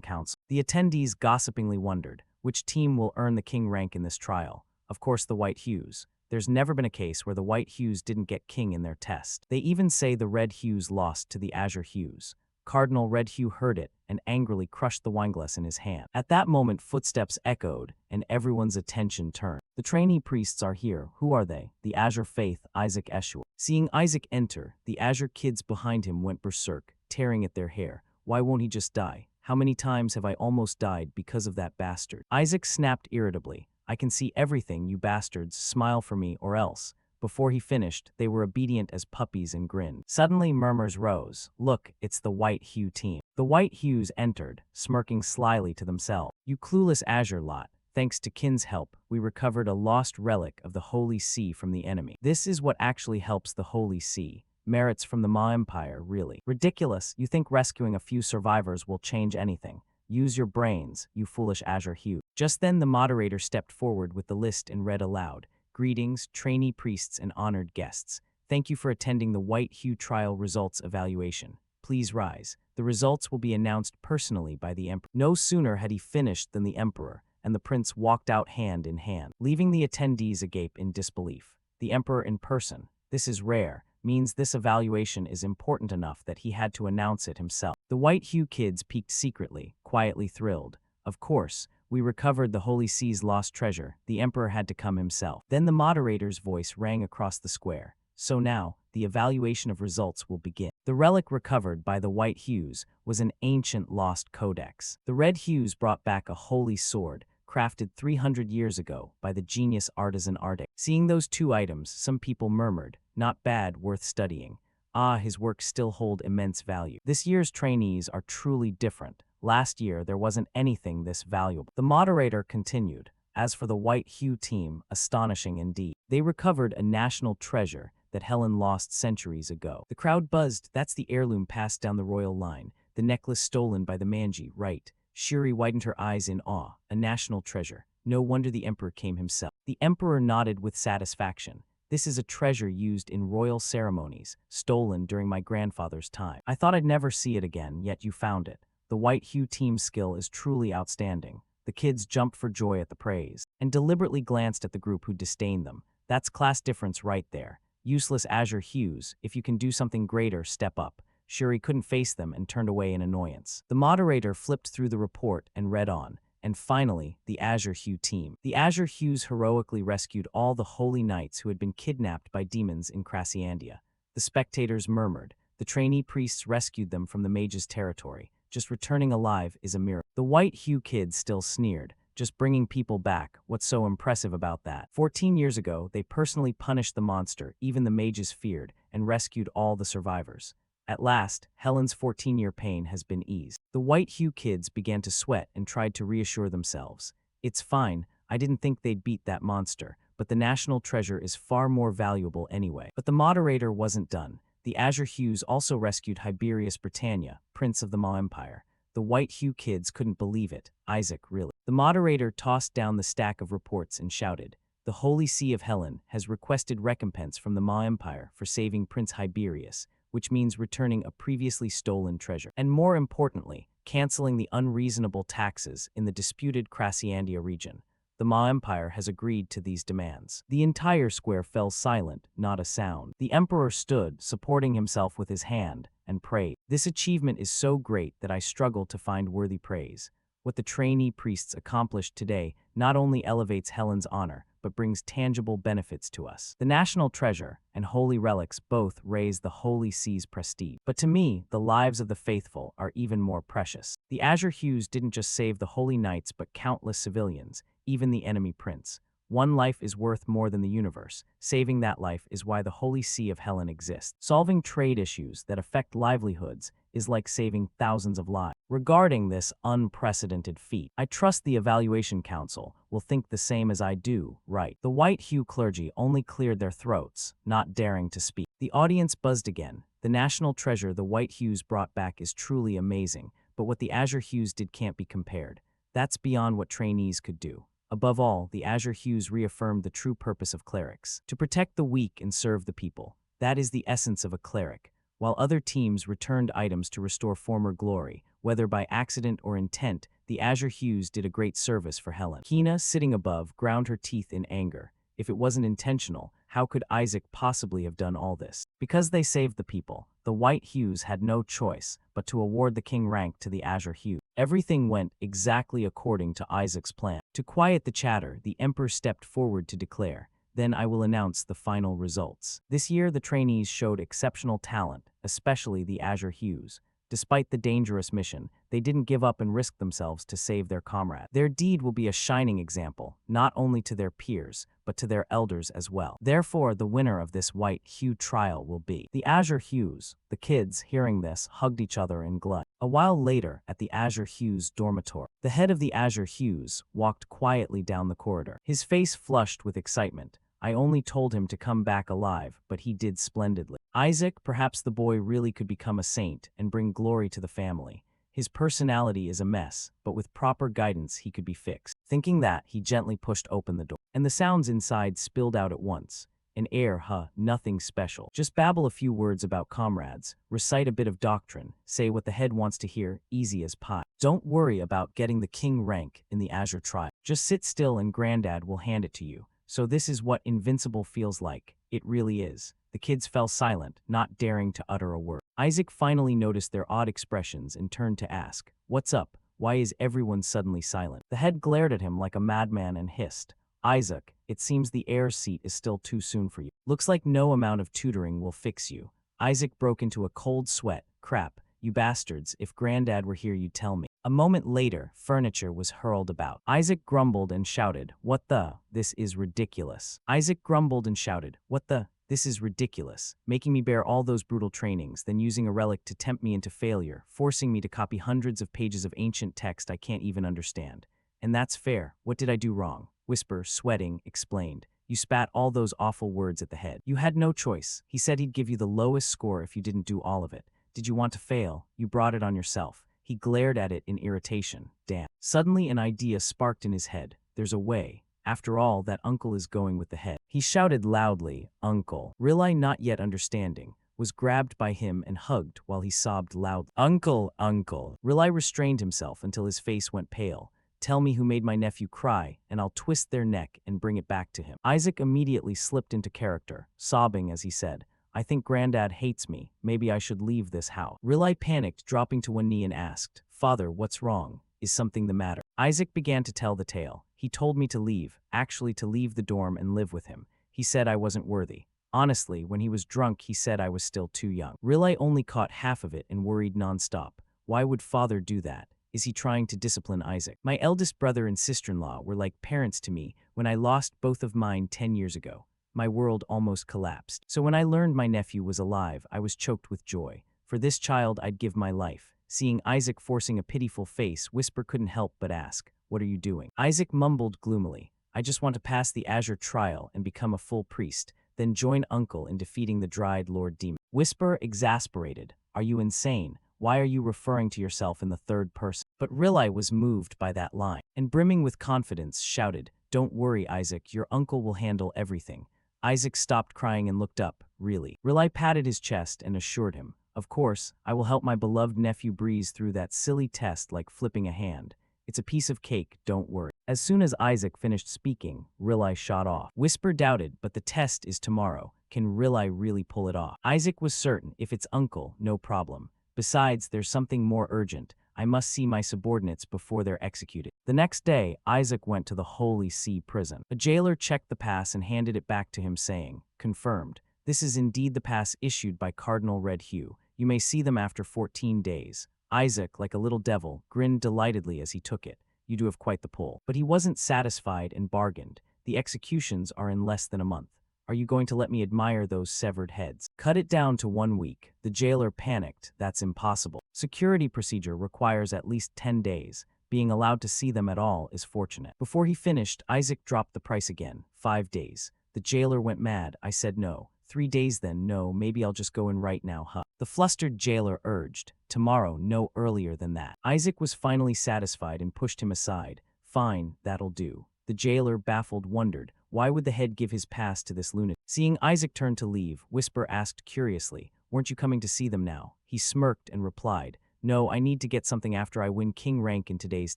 Council, the attendees gossipingly wondered, which team will earn the king rank in this trial? Of course, the White Hues. There's never been a case where the White Hues didn't get king in their test. They even say the Red Hues lost to the Azure Hues. Cardinal Red Hue heard it and angrily crushed the wineglass in his hand. At that moment, footsteps echoed and everyone's attention turned. "The trainee priests are here. Who are they?" "The Azure Faith, Isaac Eshua." Seeing Isaac enter, the Azure kids behind him went berserk, tearing at their hair. "Why won't he just die? How many times have I almost died because of that bastard?" Isaac snapped irritably, "I can see everything, you bastards. Smile for me or else." Before he finished, they were obedient as puppies and grinned. Suddenly murmurs rose. "Look, it's the White Hue team." The White Hues entered, smirking slyly to themselves. "You clueless Azure lot. Thanks to Kin's help, we recovered a lost relic of the Holy See from the enemy. This is what actually helps the Holy See. Merits from the Ma Empire, really. Ridiculous. You think rescuing a few survivors will change anything? Use your brains, you foolish Azure Hue." Just then the moderator stepped forward with the list and read aloud. "Greetings, trainee priests and honored guests. Thank you for attending the White Hue trial results evaluation. Please rise. The results will be announced personally by the Emperor." No sooner had he finished than the Emperor, and the prince walked out hand in hand, leaving the attendees agape in disbelief. The emperor in person, this is rare, means this evaluation is important enough that he had to announce it himself. The White Hue kids peeked secretly, quietly thrilled. Of course, we recovered the Holy Sea's lost treasure. The emperor had to come himself. Then the moderator's voice rang across the square. So now, the evaluation of results will begin. The relic recovered by the White Hues was an ancient lost codex. The Red Hues brought back a holy sword, crafted 300 years ago by the genius artisan Arctic. Seeing those two items, some people murmured, "Not bad, worth studying. Ah, his works still hold immense value." This year's trainees are truly different. Last year, there wasn't anything this valuable. The moderator continued. As for the White Hue team, astonishing indeed. They recovered a national treasure that Helen lost centuries ago. The crowd buzzed. That's the heirloom passed down the royal line. The necklace stolen by the Manji, right? Shuri widened her eyes in awe. A national treasure. No wonder the emperor came himself. The emperor nodded with satisfaction. This is a treasure used in royal ceremonies, stolen during my grandfather's time. I thought I'd never see it again, yet you found it. The White Hue team's skill is truly outstanding. The kids jumped for joy at the praise, and deliberately glanced at the group who disdained them. That's class difference right there. Useless azure hues, if you can do something greater, step up. Shuri couldn't face them and turned away in annoyance. The moderator flipped through the report and read on. And finally, the Azure Hue team. The Azure Hues heroically rescued all the holy knights who had been kidnapped by demons in Crasyandia. The spectators murmured. The trainee priests rescued them from the mage's territory. Just returning alive is a miracle. The White Hue kids still sneered. Just bringing people back, what's so impressive about that? 14 years ago, they personally punished the monster, even the mages feared, and rescued all the survivors. At last, Helen's 14-year pain has been eased. The White Hue kids began to sweat and tried to reassure themselves. It's fine, I didn't think they'd beat that monster, but the national treasure is far more valuable anyway. But the moderator wasn't done. The Azure Hues also rescued Hyberius Britannia, prince of the Ma Empire. The White Hue kids couldn't believe it. Isaac, really? The moderator tossed down the stack of reports and shouted, "The Holy See of Helen has requested recompense from the Ma Empire for saving Prince Hyberius, which means returning a previously stolen treasure. And more importantly, canceling the unreasonable taxes in the disputed Crasyandia region. The Ma Empire has agreed to these demands." The entire square fell silent, not a sound. The emperor stood, supporting himself with his hand, and prayed. This achievement is so great that I struggle to find worthy praise. What the trainee priests accomplished today not only elevates Helen's honor, but brings tangible benefits to us. The national treasure and holy relics both raise the Holy Sea's prestige. But to me, the lives of the faithful are even more precious. The Azure Hues didn't just save the holy knights, but countless civilians, even the enemy prince. One life is worth more than the universe. Saving that life is why the Holy See of Helen exists. Solving trade issues that affect livelihoods is like saving thousands of lives. Regarding this unprecedented feat, I trust the Evaluation Council will think the same as I do, right? The White Hue clergy only cleared their throats, not daring to speak. The audience buzzed again. The national treasure the White Hues brought back is truly amazing, but what the Azure Hues did can't be compared. That's beyond what trainees could do. Above all, the Azure Hues reaffirmed the true purpose of clerics, to protect the weak and serve the people. That is the essence of a cleric. While other teams returned items to restore former glory, whether by accident or intent, the Azure Hues did a great service for Helen. Hina, sitting above, ground her teeth in anger. If it wasn't intentional, how could Isaac possibly have done all this? Because they saved the people, the White Hues had no choice but to award the king rank to the Azure Hue. Everything went exactly according to Isaac's plan. To quiet the chatter, the emperor stepped forward to declare, "Then I will announce the final results." This year, the trainees showed exceptional talent, especially the Azure Hues. Despite the dangerous mission, they didn't give up and risk themselves to save their comrade. Their deed will be a shining example, not only to their peers, but to their elders as well. Therefore, the winner of this White Hue trial will be the Azure Hues. The kids, hearing this, hugged each other in glut. A while later, at the Azure Hues dormitory, the head of the Azure Hues walked quietly down the corridor. His face flushed with excitement. I only told him to come back alive, but he did splendidly. Isaac, perhaps the boy really could become a saint and bring glory to the family. His personality is a mess, but with proper guidance he could be fixed. Thinking that, he gently pushed open the door, and the sounds inside spilled out at once. An air, nothing special. Just babble a few words about comrades, recite a bit of doctrine, say what the head wants to hear, easy as pie. Don't worry about getting the king rank in the Azure trial. Just sit still and Granddad will hand it to you. So this is what invincible feels like. It really is. The kids fell silent, not daring to utter a word. Isaac finally noticed their odd expressions and turned to ask, "What's up? Why is everyone suddenly silent?" The head glared at him like a madman and hissed, "Isaac, it seems the heir seat is still too soon for you. Looks like no amount of tutoring will fix you." Isaac broke into a cold sweat. "Crap, you bastards, if Granddad were here you'd tell me." A moment later, furniture was hurled about. Isaac grumbled and shouted, "What the? This is ridiculous." Isaac grumbled and shouted, "What the? This is ridiculous. Making me bear all those brutal trainings, then using a relic to tempt me into failure, forcing me to copy hundreds of pages of ancient text I can't even understand. And that's fair. What did I do wrong?" Whisper, sweating, explained. "You spat all those awful words at the head. You had no choice. He said he'd give you the lowest score if you didn't do all of it. Did you want to fail? You brought it on yourself." He glared at it in irritation. Damn. Suddenly an idea sparked in his head. There's a way. After all, that uncle is going with the head. He shouted loudly, "Uncle." Riley, not yet understanding, was grabbed by him and hugged while he sobbed loudly. "Uncle, uncle." Riley restrained himself until his face went pale. "Tell me who made my nephew cry, and I'll twist their neck and bring it back to him." Isaac immediately slipped into character, sobbing as he said, "I think Granddad hates me. Maybe I should leave this house." Riley panicked, dropping to one knee and asked, "Father, what's wrong? Is something the matter?" Isaac began to tell the tale. "He told me to leave, actually to leave the dorm and live with him. He said I wasn't worthy. Honestly, when he was drunk, he said I was still too young." Riley only caught half of it and worried nonstop. Why would father do that? Is he trying to discipline Isaac? "My eldest brother and sister-in-law were like parents to me when I lost both of mine 10 years ago. My world almost collapsed. So when I learned my nephew was alive, I was choked with joy. For this child, I'd give my life." Seeing Isaac forcing a pitiful face, Whisper couldn't help but ask, "What are you doing?" Isaac mumbled gloomily, "I just want to pass the Azure trial and become a full priest, then join Uncle in defeating the Dried Lord Demon." Whisper, exasperated, "Are you insane? Why are you referring to yourself in the third person?" But Riley was moved by that line, and brimming with confidence, shouted, "Don't worry, Isaac, your uncle will handle everything." Isaac stopped crying and looked up. "Really?" Riley patted his chest and assured him, "Of course, I will help my beloved nephew breeze through that silly test like flipping a hand. It's a piece of cake, don't worry." As soon as Isaac finished speaking, Riley shot off. Whisper doubted, "But the test is tomorrow. Can Riley really pull it off?" Isaac was certain, if it's uncle, no problem. Besides, there's something more urgent. I must see my subordinates before they're executed. The next day, Isaac went to the Holy See prison. A jailer checked the pass and handed it back to him saying, "Confirmed. This is indeed the pass issued by Cardinal Red Hue. You may see them after 14 days. Isaac, like a little devil, grinned delightedly as he took it. "You do have quite the pull." But he wasn't satisfied and bargained. "The executions are in less than a month. Are you going to let me admire those severed heads?" "Cut it down to 1 week." The jailer panicked. "That's impossible. Security procedure requires at least 10 days. Being allowed to see them at all is fortunate." Before he finished, Isaac dropped the price again. 5 days. The jailer went mad. "I said no. 3 days then, no, maybe I'll just go in right now, huh?" The flustered jailer urged, "Tomorrow, no earlier than that." Isaac was finally satisfied and pushed him aside. "Fine, that'll do." The jailer, baffled, wondered, why would the head give his pass to this lunatic? Seeing Isaac turn to leave, Whisper asked curiously, "Weren't you coming to see them now?" He smirked and replied, "No, I need to get something after I win king rank in today's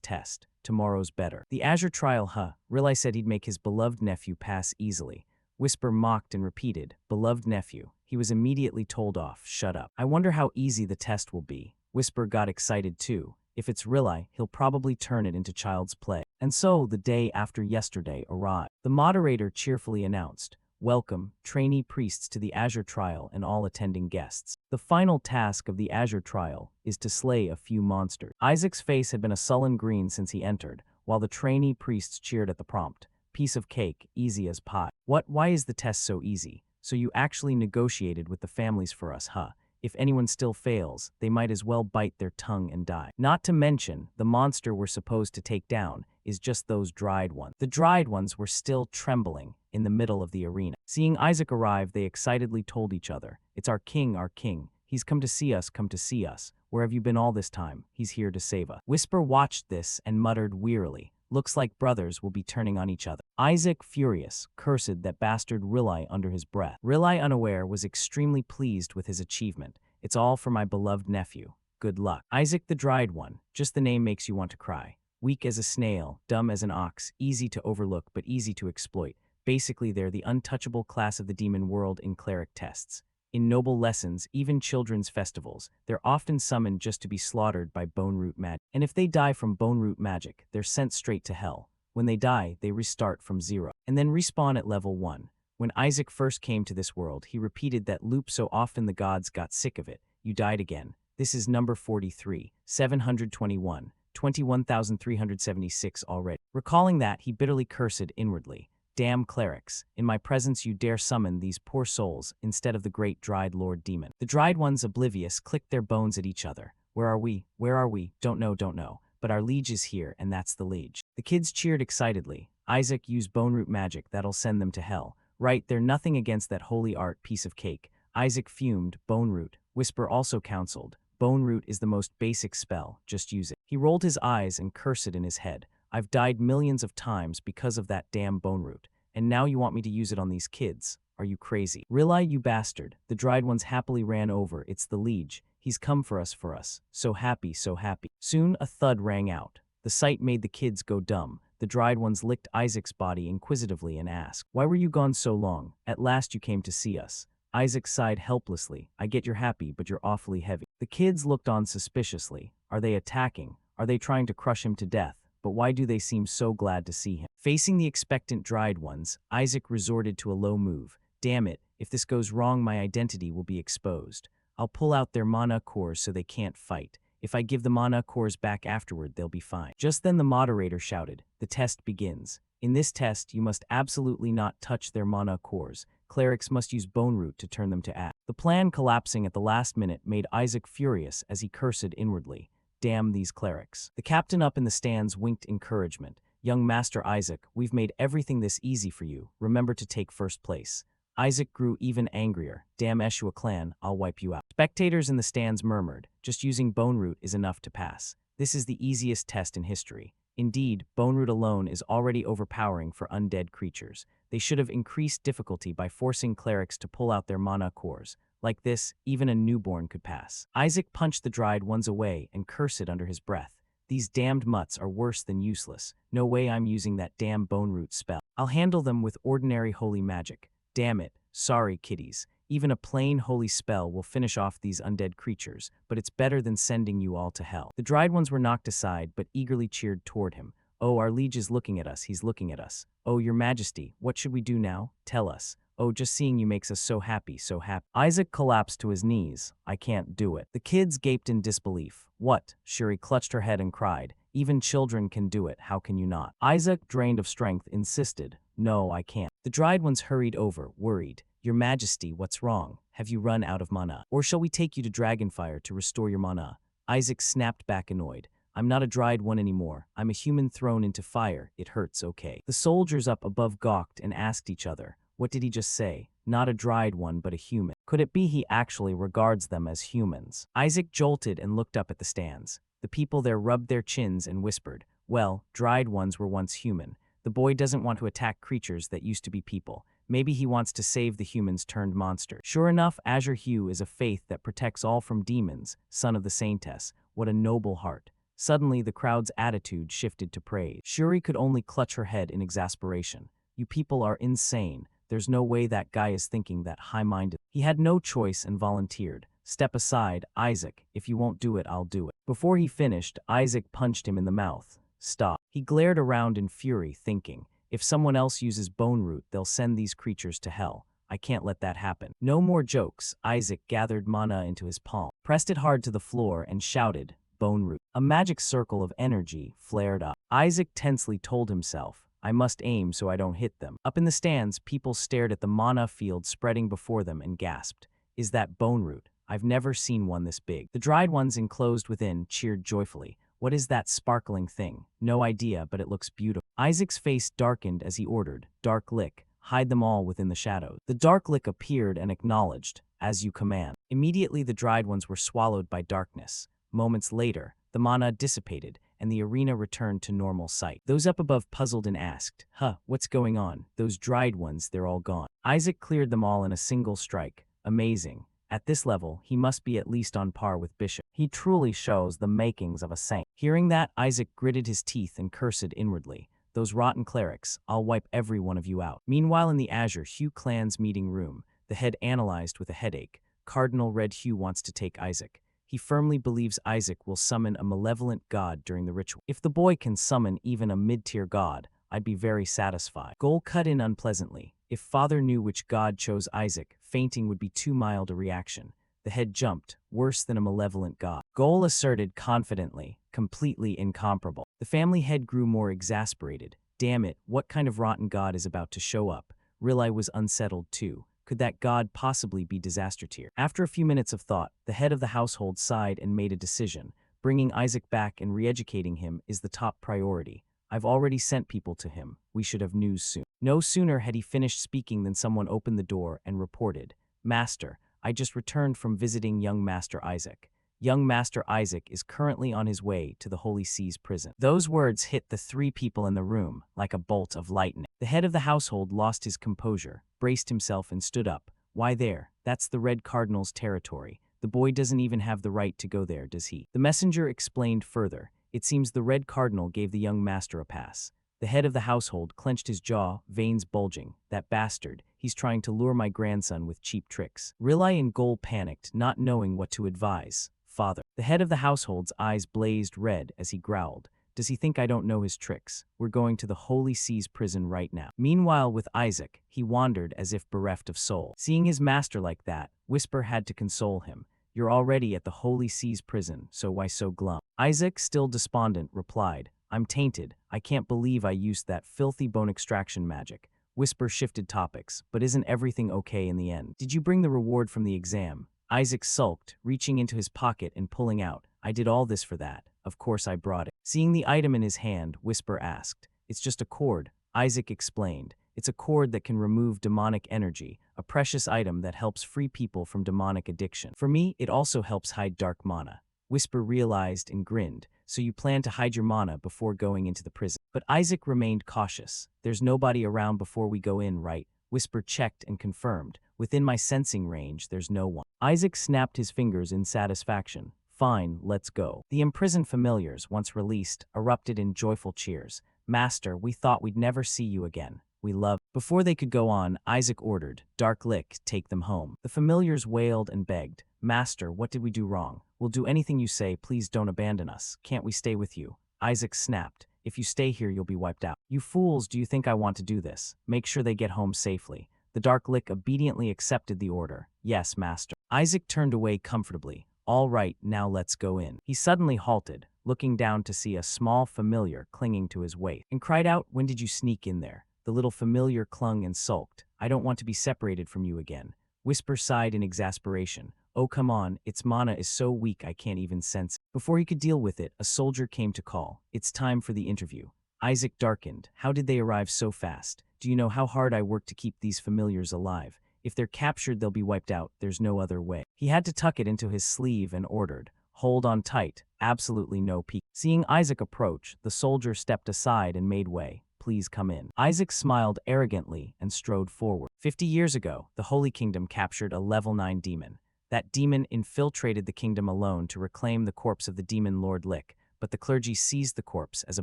test. Tomorrow's better." The Azure trial, huh? Riley said he'd make his beloved nephew pass easily. Whisper mocked and repeated, "Beloved nephew." He was immediately told off. "Shut up. I wonder how easy the test will be." Whisper got excited too. If it's Riley, he'll probably turn it into child's play. And so, the day after yesterday arrived. The moderator cheerfully announced, "Welcome, trainee priests, to the Azure trial and all attending guests. The final task of the Azure trial is to slay a few monsters." Isaac's face had been a sullen green since he entered, while the trainee priests cheered at the prompt. "Piece of cake, easy as pie." "What? Why is the test so easy? So you actually negotiated with the families for us, huh? If anyone still fails, they might as well bite their tongue and die. Not to mention, the monster we're supposed to take down is just those dried ones." The dried ones were still trembling in the middle of the arena. Seeing Isaac arrive, they excitedly told each other, "It's our king, our king. He's come to see us, come to see us. Where have you been all this time? He's here to save us." Whisper watched this and muttered wearily, "Looks like brothers will be turning on each other." Isaac, furious, cursed that bastard Riley under his breath. Riley, unaware, was extremely pleased with his achievement. "It's all for my beloved nephew. Good luck." Isaac the dried one, just the name makes you want to cry. Weak as a snail, dumb as an ox, easy to overlook but easy to exploit. Basically, they're the untouchable class of the demon world in cleric tests. In noble lessons, even children's festivals, they're often summoned just to be slaughtered by bone root magic. And if they die from bone root magic, they're sent straight to hell. When they die, they restart from zero, and then respawn at level 1. When Isaac first came to this world, he repeated that loop so often the gods got sick of it. You died again. This is number 43, 721, 21,376 already. Recalling that, he bitterly cursed inwardly. Damn clerics, in my presence you dare summon these poor souls instead of the great dried lord demon. The dried ones, oblivious, clicked their bones at each other. Where are we? Where are we? Don't know. But our liege is here, and that's the liege. The kids cheered excitedly. Isaac, use bone root magic, that'll send them to hell. Right, they're nothing against that holy art piece of cake. Isaac fumed. Bone root. Whisper also counseled. Bone root is the most basic spell, just use it. He rolled his eyes and cursed in his head. I've died millions of times because of that damn bone root, and now you want me to use it on these kids. Are you crazy? Rely, you bastard. The dried ones happily ran over. It's the liege. He's come for us. So happy, so happy. Soon a thud rang out. The sight made the kids go dumb. The dried ones licked Isaac's body inquisitively and asked, why were you gone so long? At last you came to see us. Isaac sighed helplessly. I get you're happy, but you're awfully heavy. The kids looked on suspiciously. Are they attacking? Are they trying to crush him to death? But why do they seem so glad to see him? Facing the expectant dried ones, Isaac resorted to a low move. Damn it, if this goes wrong my identity will be exposed. I'll pull out their mana cores so they can't fight. If I give the mana cores back afterward, they'll be fine. Just then the moderator shouted, the test begins. In this test, you must absolutely not touch their mana cores. Clerics must use bone root to turn them to ash. The plan collapsing at the last minute made Isaac furious as he cursed inwardly. Damn these clerics. The captain up in the stands winked encouragement. Young Master Isaac, we've made everything this easy for you. Remember to take first place. Isaac grew even angrier. Damn Eshua clan, I'll wipe you out. Spectators in the stands murmured. Just using bone root is enough to pass. This is the easiest test in history. Indeed, bone root alone is already overpowering for undead creatures. They should have increased difficulty by forcing clerics to pull out their mana cores. Like this, even a newborn could pass. Isaac punched the dried ones away and cursed under his breath. These damned mutts are worse than useless. No way I'm using that damn bone root spell. I'll handle them with ordinary holy magic. Damn it. Sorry, kiddies. Even a plain holy spell will finish off these undead creatures, but it's better than sending you all to hell. The dried ones were knocked aside, but eagerly cheered toward him. Oh, our liege is looking at us. He's looking at us. Oh, your majesty, what should we do now? Tell us. Oh, just seeing you makes us so happy, so happy. Isaac collapsed to his knees. I can't do it. The kids gaped in disbelief. What? Shuri clutched her head and cried. Even children can do it, how can you not? Isaac, drained of strength, insisted. No, I can't. The dried ones hurried over, worried. Your majesty, what's wrong? Have you run out of mana? Or shall we take you to Dragonfire to restore your mana? Isaac snapped back annoyed. I'm not a dried one anymore. I'm a human thrown into fire. It hurts, okay. The soldiers up above gawked and asked each other, what did he just say? Not a dried one, but a human. Could it be he actually regards them as humans? Isaac jolted and looked up at the stands. The people there rubbed their chins and whispered, well, dried ones were once human. The boy doesn't want to attack creatures that used to be people. Maybe he wants to save the humans turned monster. Sure enough, Azure Hue is a faith that protects all from demons, son of the saintess. What a noble heart. Suddenly, the crowd's attitude shifted to praise. Shuri could only clutch her head in exasperation. You people are insane. There's no way that guy is thinking that high-minded. He had no choice and volunteered. Step aside, Isaac. If you won't do it, I'll do it. Before he finished, Isaac punched him in the mouth. Stop. He glared around in fury, thinking, if someone else uses bone root, they'll send these creatures to hell. I can't let that happen. No more jokes. Isaac gathered mana into his palm, pressed it hard to the floor, and shouted, bone root. A magic circle of energy flared up. Isaac tensely told himself, I must aim so I don't hit them. Up in the stands, people stared at the mana field spreading before them and gasped, is that bone root? I've never seen one this big. The dried ones enclosed within cheered joyfully. What is that sparkling thing? No idea, but it looks beautiful. Isaac's face darkened as he ordered, Dark Lick, hide them all within the shadows. The Dark Lick appeared and acknowledged, as you command. Immediately the dried ones were swallowed by darkness. Moments later, the mana dissipated, and the arena returned to normal sight. Those up above puzzled and asked, what's going on? Those dried ones, they're all gone. Isaac cleared them all in a single strike. Amazing. At this level, he must be at least on par with Bishop. He truly shows the makings of a saint. Hearing that, Isaac gritted his teeth and cursed inwardly. Those rotten clerics, I'll wipe every one of you out. Meanwhile in the Azure Hue clan's meeting room, the head analyzed with a headache. Cardinal Red Hue wants to take Isaac. He firmly believes Isaac will summon a malevolent god during the ritual. If the boy can summon even a mid-tier god, I'd be very satisfied. Goal cut in unpleasantly. If father knew which god chose Isaac, fainting would be too mild a reaction. The head jumped, worse than a malevolent god. Goal asserted confidently, completely incomparable. The family head grew more exasperated. Damn it, what kind of rotten god is about to show up? Riley was unsettled too. Could that god possibly be disaster tier? After a few minutes of thought, the head of the household sighed and made a decision. Bringing Isaac back and re-educating him is the top priority. I've already sent people to him. We should have news soon. No sooner had he finished speaking than someone opened the door and reported, Master, I just returned from visiting young Master Isaac. Young Master Isaac is currently on his way to the Holy See's prison. Those words hit the three people in the room like a bolt of lightning. The head of the household lost his composure, braced himself and stood up. Why there? That's the Red Cardinal's territory. The boy doesn't even have the right to go there, does he? The messenger explained further. It seems the Red Cardinal gave the young master a pass. The head of the household clenched his jaw, veins bulging. That bastard. He's trying to lure my grandson with cheap tricks. Riley and Goal panicked, not knowing what to advise. Father. The head of the household's eyes blazed red as he growled. Does he think I don't know his tricks? We're going to the Holy See's prison right now. Meanwhile, with Isaac, he wandered as if bereft of soul. Seeing his master like that, Whisper had to console him. You're already at the Holy See's prison, so why so glum? Isaac, still despondent, replied, I'm tainted. I can't believe I used that filthy bone extraction magic. Whisper shifted topics, but isn't everything okay in the end? Did you bring the reward from the exam? Isaac sulked, reaching into his pocket and pulling out. I did all this for that. Of course I brought it. Seeing the item in his hand, Whisper asked. It's just a cord. Isaac explained. It's a cord that can remove demonic energy, a precious item that helps free people from demonic addiction. For me, it also helps hide dark mana. Whisper realized and grinned. So you plan to hide your mana before going into the prison. But Isaac remained cautious. There's nobody around before we go in, right? Whisper checked and confirmed. Within my sensing range, there's no one. Isaac snapped his fingers in satisfaction. Fine, let's go. The imprisoned familiars, once released, erupted in joyful cheers. Master, we thought we'd never see you again. We love. Before they could go on, Isaac ordered, Dark Lick, take them home. The familiars wailed and begged. Master, what did we do wrong? We'll do anything you say, please don't abandon us. Can't we stay with you? Isaac snapped. If you stay here, you'll be wiped out. You fools, do you think I want to do this? Make sure they get home safely. The Dark Lick obediently accepted the order. Yes, master. Isaac turned away comfortably. All right, now let's go in. He suddenly halted, looking down to see a small familiar clinging to his waist, and cried out, when did you sneak in there? The little familiar clung and sulked. I don't want to be separated from you again. Whisper sighed in exasperation. Oh, come on, its mana is so weak I can't even sense it. Before he could deal with it, a soldier came to call. It's time for the interview. Isaac darkened. How did they arrive so fast? Do you know how hard I work to keep these familiars alive? If they're captured, they'll be wiped out. There's no other way. He had to tuck it into his sleeve and ordered, hold on tight, absolutely no peek. Seeing Isaac approach, the soldier stepped aside and made way. Please come in. Isaac smiled arrogantly and strode forward. 50 years ago, the Holy Kingdom captured a level 9 demon. That demon infiltrated the kingdom alone to reclaim the corpse of the demon Lord Lick, but the clergy seized the corpse as a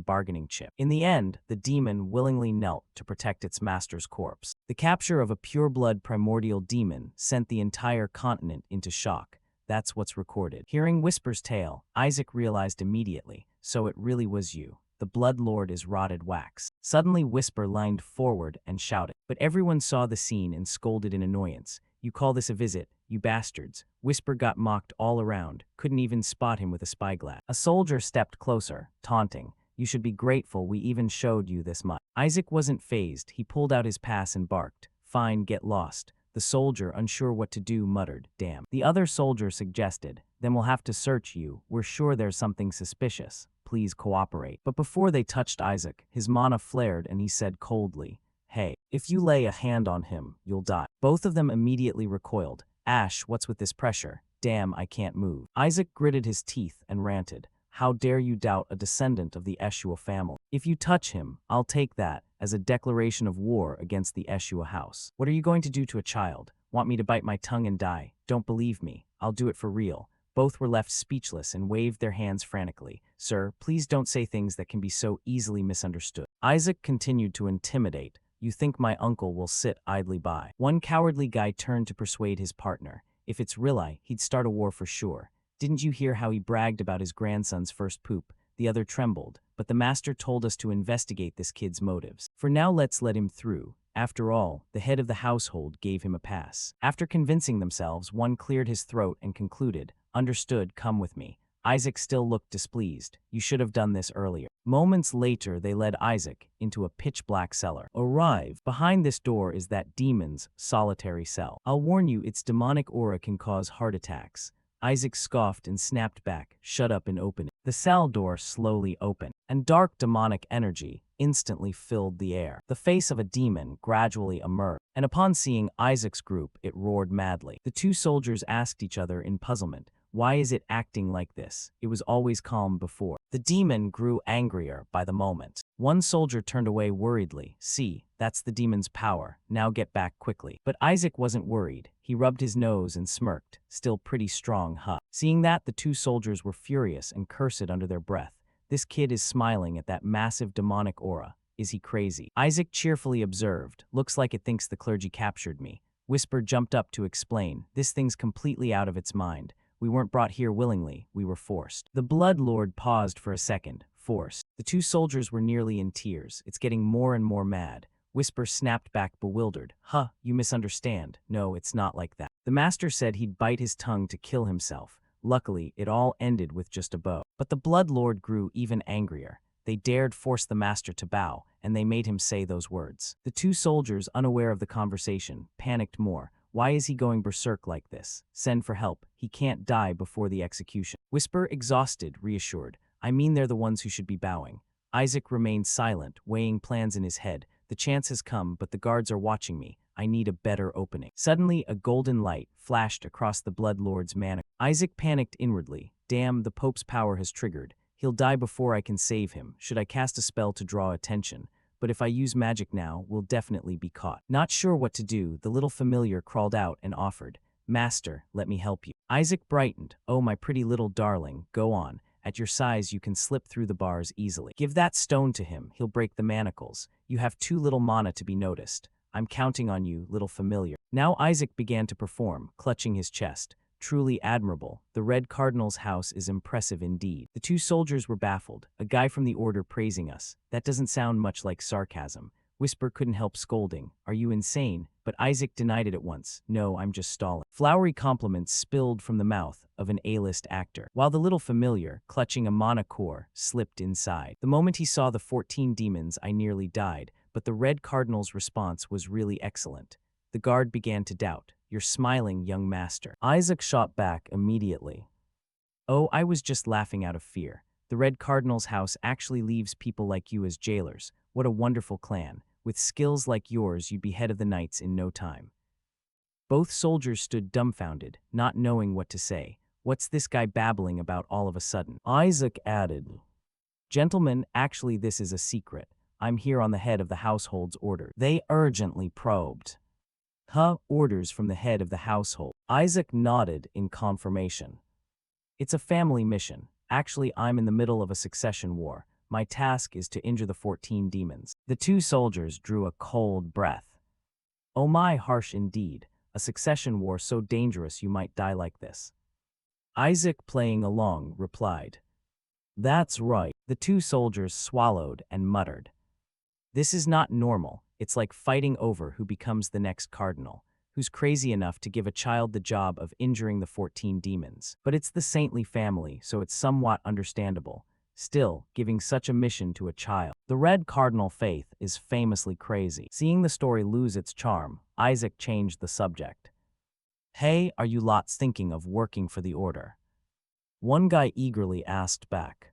bargaining chip. In the end, the demon willingly knelt to protect its master's corpse. The capture of a pure-blood primordial demon sent the entire continent into shock. That's what's recorded. Hearing Whisper's tale, Isaac realized immediately, so it really was you. The Blood Lord is rotted wax. Suddenly Whisper leaned forward and shouted. But everyone saw the scene and scolded in annoyance. You call this a visit, you bastards. Whisper got mocked all around, couldn't even spot him with a spyglass. A soldier stepped closer, taunting. You should be grateful we even showed you this much. Isaac wasn't fazed. He pulled out his pass and barked. Fine, get lost. The soldier, unsure what to do, muttered, damn. The other soldier suggested, then we'll have to search you. We're sure there's something suspicious. Please cooperate. But before they touched Isaac, his mana flared and he said coldly, hey, if you lay a hand on him, you'll die. Both of them immediately recoiled. Ash, what's with this pressure? Damn, I can't move. Isaac gritted his teeth and ranted. How dare you doubt a descendant of the Eshua family? If you touch him, I'll take that as a declaration of war against the Eshua house. What are you going to do to a child? Want me to bite my tongue and die? Don't believe me. I'll do it for real. Both were left speechless and waved their hands frantically. Sir, please don't say things that can be so easily misunderstood. Isaac continued to intimidate. You think my uncle will sit idly by? One cowardly guy turned to persuade his partner. If it's Rilai, he'd start a war for sure. Didn't you hear how he bragged about his grandson's first poop? The other trembled, but the master told us to investigate this kid's motives. For now, let's let him through. After all, the head of the household gave him a pass. After convincing themselves, one cleared his throat and concluded, Understood, come with me. Isaac still looked displeased. You should have done this earlier. Moments later, they led Isaac into a pitch-black cellar. Arrive. Behind this door is that demon's solitary cell. I'll warn you, its demonic aura can cause heart attacks. Isaac scoffed and snapped back. Shut up and open it. The cell door slowly opened, and dark demonic energy instantly filled the air. The face of a demon gradually emerged, and upon seeing Isaac's group, it roared madly. The two soldiers asked each other in puzzlement, why is it acting like this? It was always calm before. The demon grew angrier by the moment. One soldier turned away worriedly. See, that's the demon's power. Now get back quickly. But Isaac wasn't worried. He rubbed his nose and smirked. Still pretty strong, huh? Seeing that, the two soldiers were furious and cursed under their breath. This kid is smiling at that massive demonic aura. Is he crazy? Isaac cheerfully observed. Looks like it thinks the clergy captured me. Whisper jumped up to explain. This thing's completely out of its mind. We weren't brought here willingly, we were forced. The Blood Lord paused for a second. Forced. The two soldiers were nearly in tears. It's getting more and more mad. Whisper snapped back bewildered. Huh, you misunderstand. No, it's not like that. The master said he'd bite his tongue to kill himself. Luckily, it all ended with just a bow. But the Blood Lord grew even angrier. They dared force the master to bow, and they made him say those words. The two soldiers, unaware of the conversation, panicked more. Why is he going berserk like this? Send for help. He can't die before the execution. Whisper, exhausted, reassured. I mean they're the ones who should be bowing. Isaac remained silent, weighing plans in his head. The chance has come, but the guards are watching me. I need a better opening. Suddenly, a golden light flashed across the Blood Lord's manor. Isaac panicked inwardly. Damn, the Pope's power has triggered. He'll die before I can save him. Should I cast a spell to draw attention? But if I use magic now, we'll definitely be caught. Not sure what to do, the little familiar crawled out and offered. Master, let me help you. Isaac brightened. Oh, my pretty little darling, go on. At your size, you can slip through the bars easily. Give that stone to him, he'll break the manacles. You have too little mana to be noticed. I'm counting on you, little familiar. Now Isaac began to perform, clutching his chest. Truly admirable. The Red Cardinal's house is impressive indeed. The two soldiers were baffled. A guy from the order praising us. That doesn't sound much like sarcasm. Whisper couldn't help scolding. Are you insane? But Isaac denied it at once. No, I'm just stalling. Flowery compliments spilled from the mouth of an A-list actor, while the little familiar, clutching a mana core, slipped inside. The moment he saw the 14 demons, I nearly died, but the Red Cardinal's response was really excellent. The guard began to doubt. You're smiling, young master. Isaac shot back immediately. Oh, I was just laughing out of fear. The Red Cardinal's house actually leaves people like you as jailers. What a wonderful clan. With skills like yours, you'd be head of the knights in no time. Both soldiers stood dumbfounded, not knowing what to say. What's this guy babbling about all of a sudden? Isaac added, Gentlemen, actually this is a secret. I'm here on the head of the household's order. They urgently probed. Orders from the head of the household. Isaac nodded in confirmation. It's a family mission. Actually, I'm in the middle of a succession war. My task is to injure the 14 demons. The two soldiers drew a cold breath. Oh my, harsh indeed. A succession war so dangerous you might die like this. Isaac, playing along, replied. That's right. The two soldiers swallowed and muttered. This is not normal. It's like fighting over who becomes the next cardinal, who's crazy enough to give a child the job of injuring the 14 demons. But it's the saintly family, so it's somewhat understandable. Still, giving such a mission to a child. The Red Cardinal faith is famously crazy. Seeing the story lose its charm, Isaac changed the subject. Hey, are you lots thinking of working for the order? One guy eagerly asked back.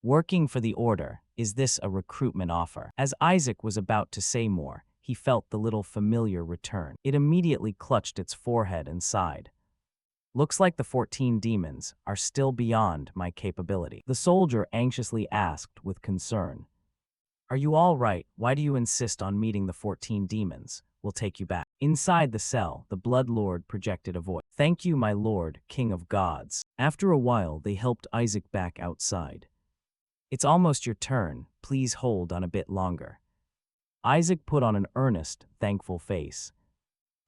Working for the order, is this a recruitment offer? As Isaac was about to say more, he felt the little familiar return. It immediately clutched its forehead and sighed. Looks like the 14 demons are still beyond my capability. The soldier anxiously asked with concern. Are you all right? Why do you insist on meeting the 14 demons? We'll take you back. Inside the cell, the Blood Lord projected a voice. "Thank you, my lord, king of gods." After a while, they helped Isaac back outside. "It's almost your turn. Please hold on a bit longer." Isaac put on an earnest, thankful face.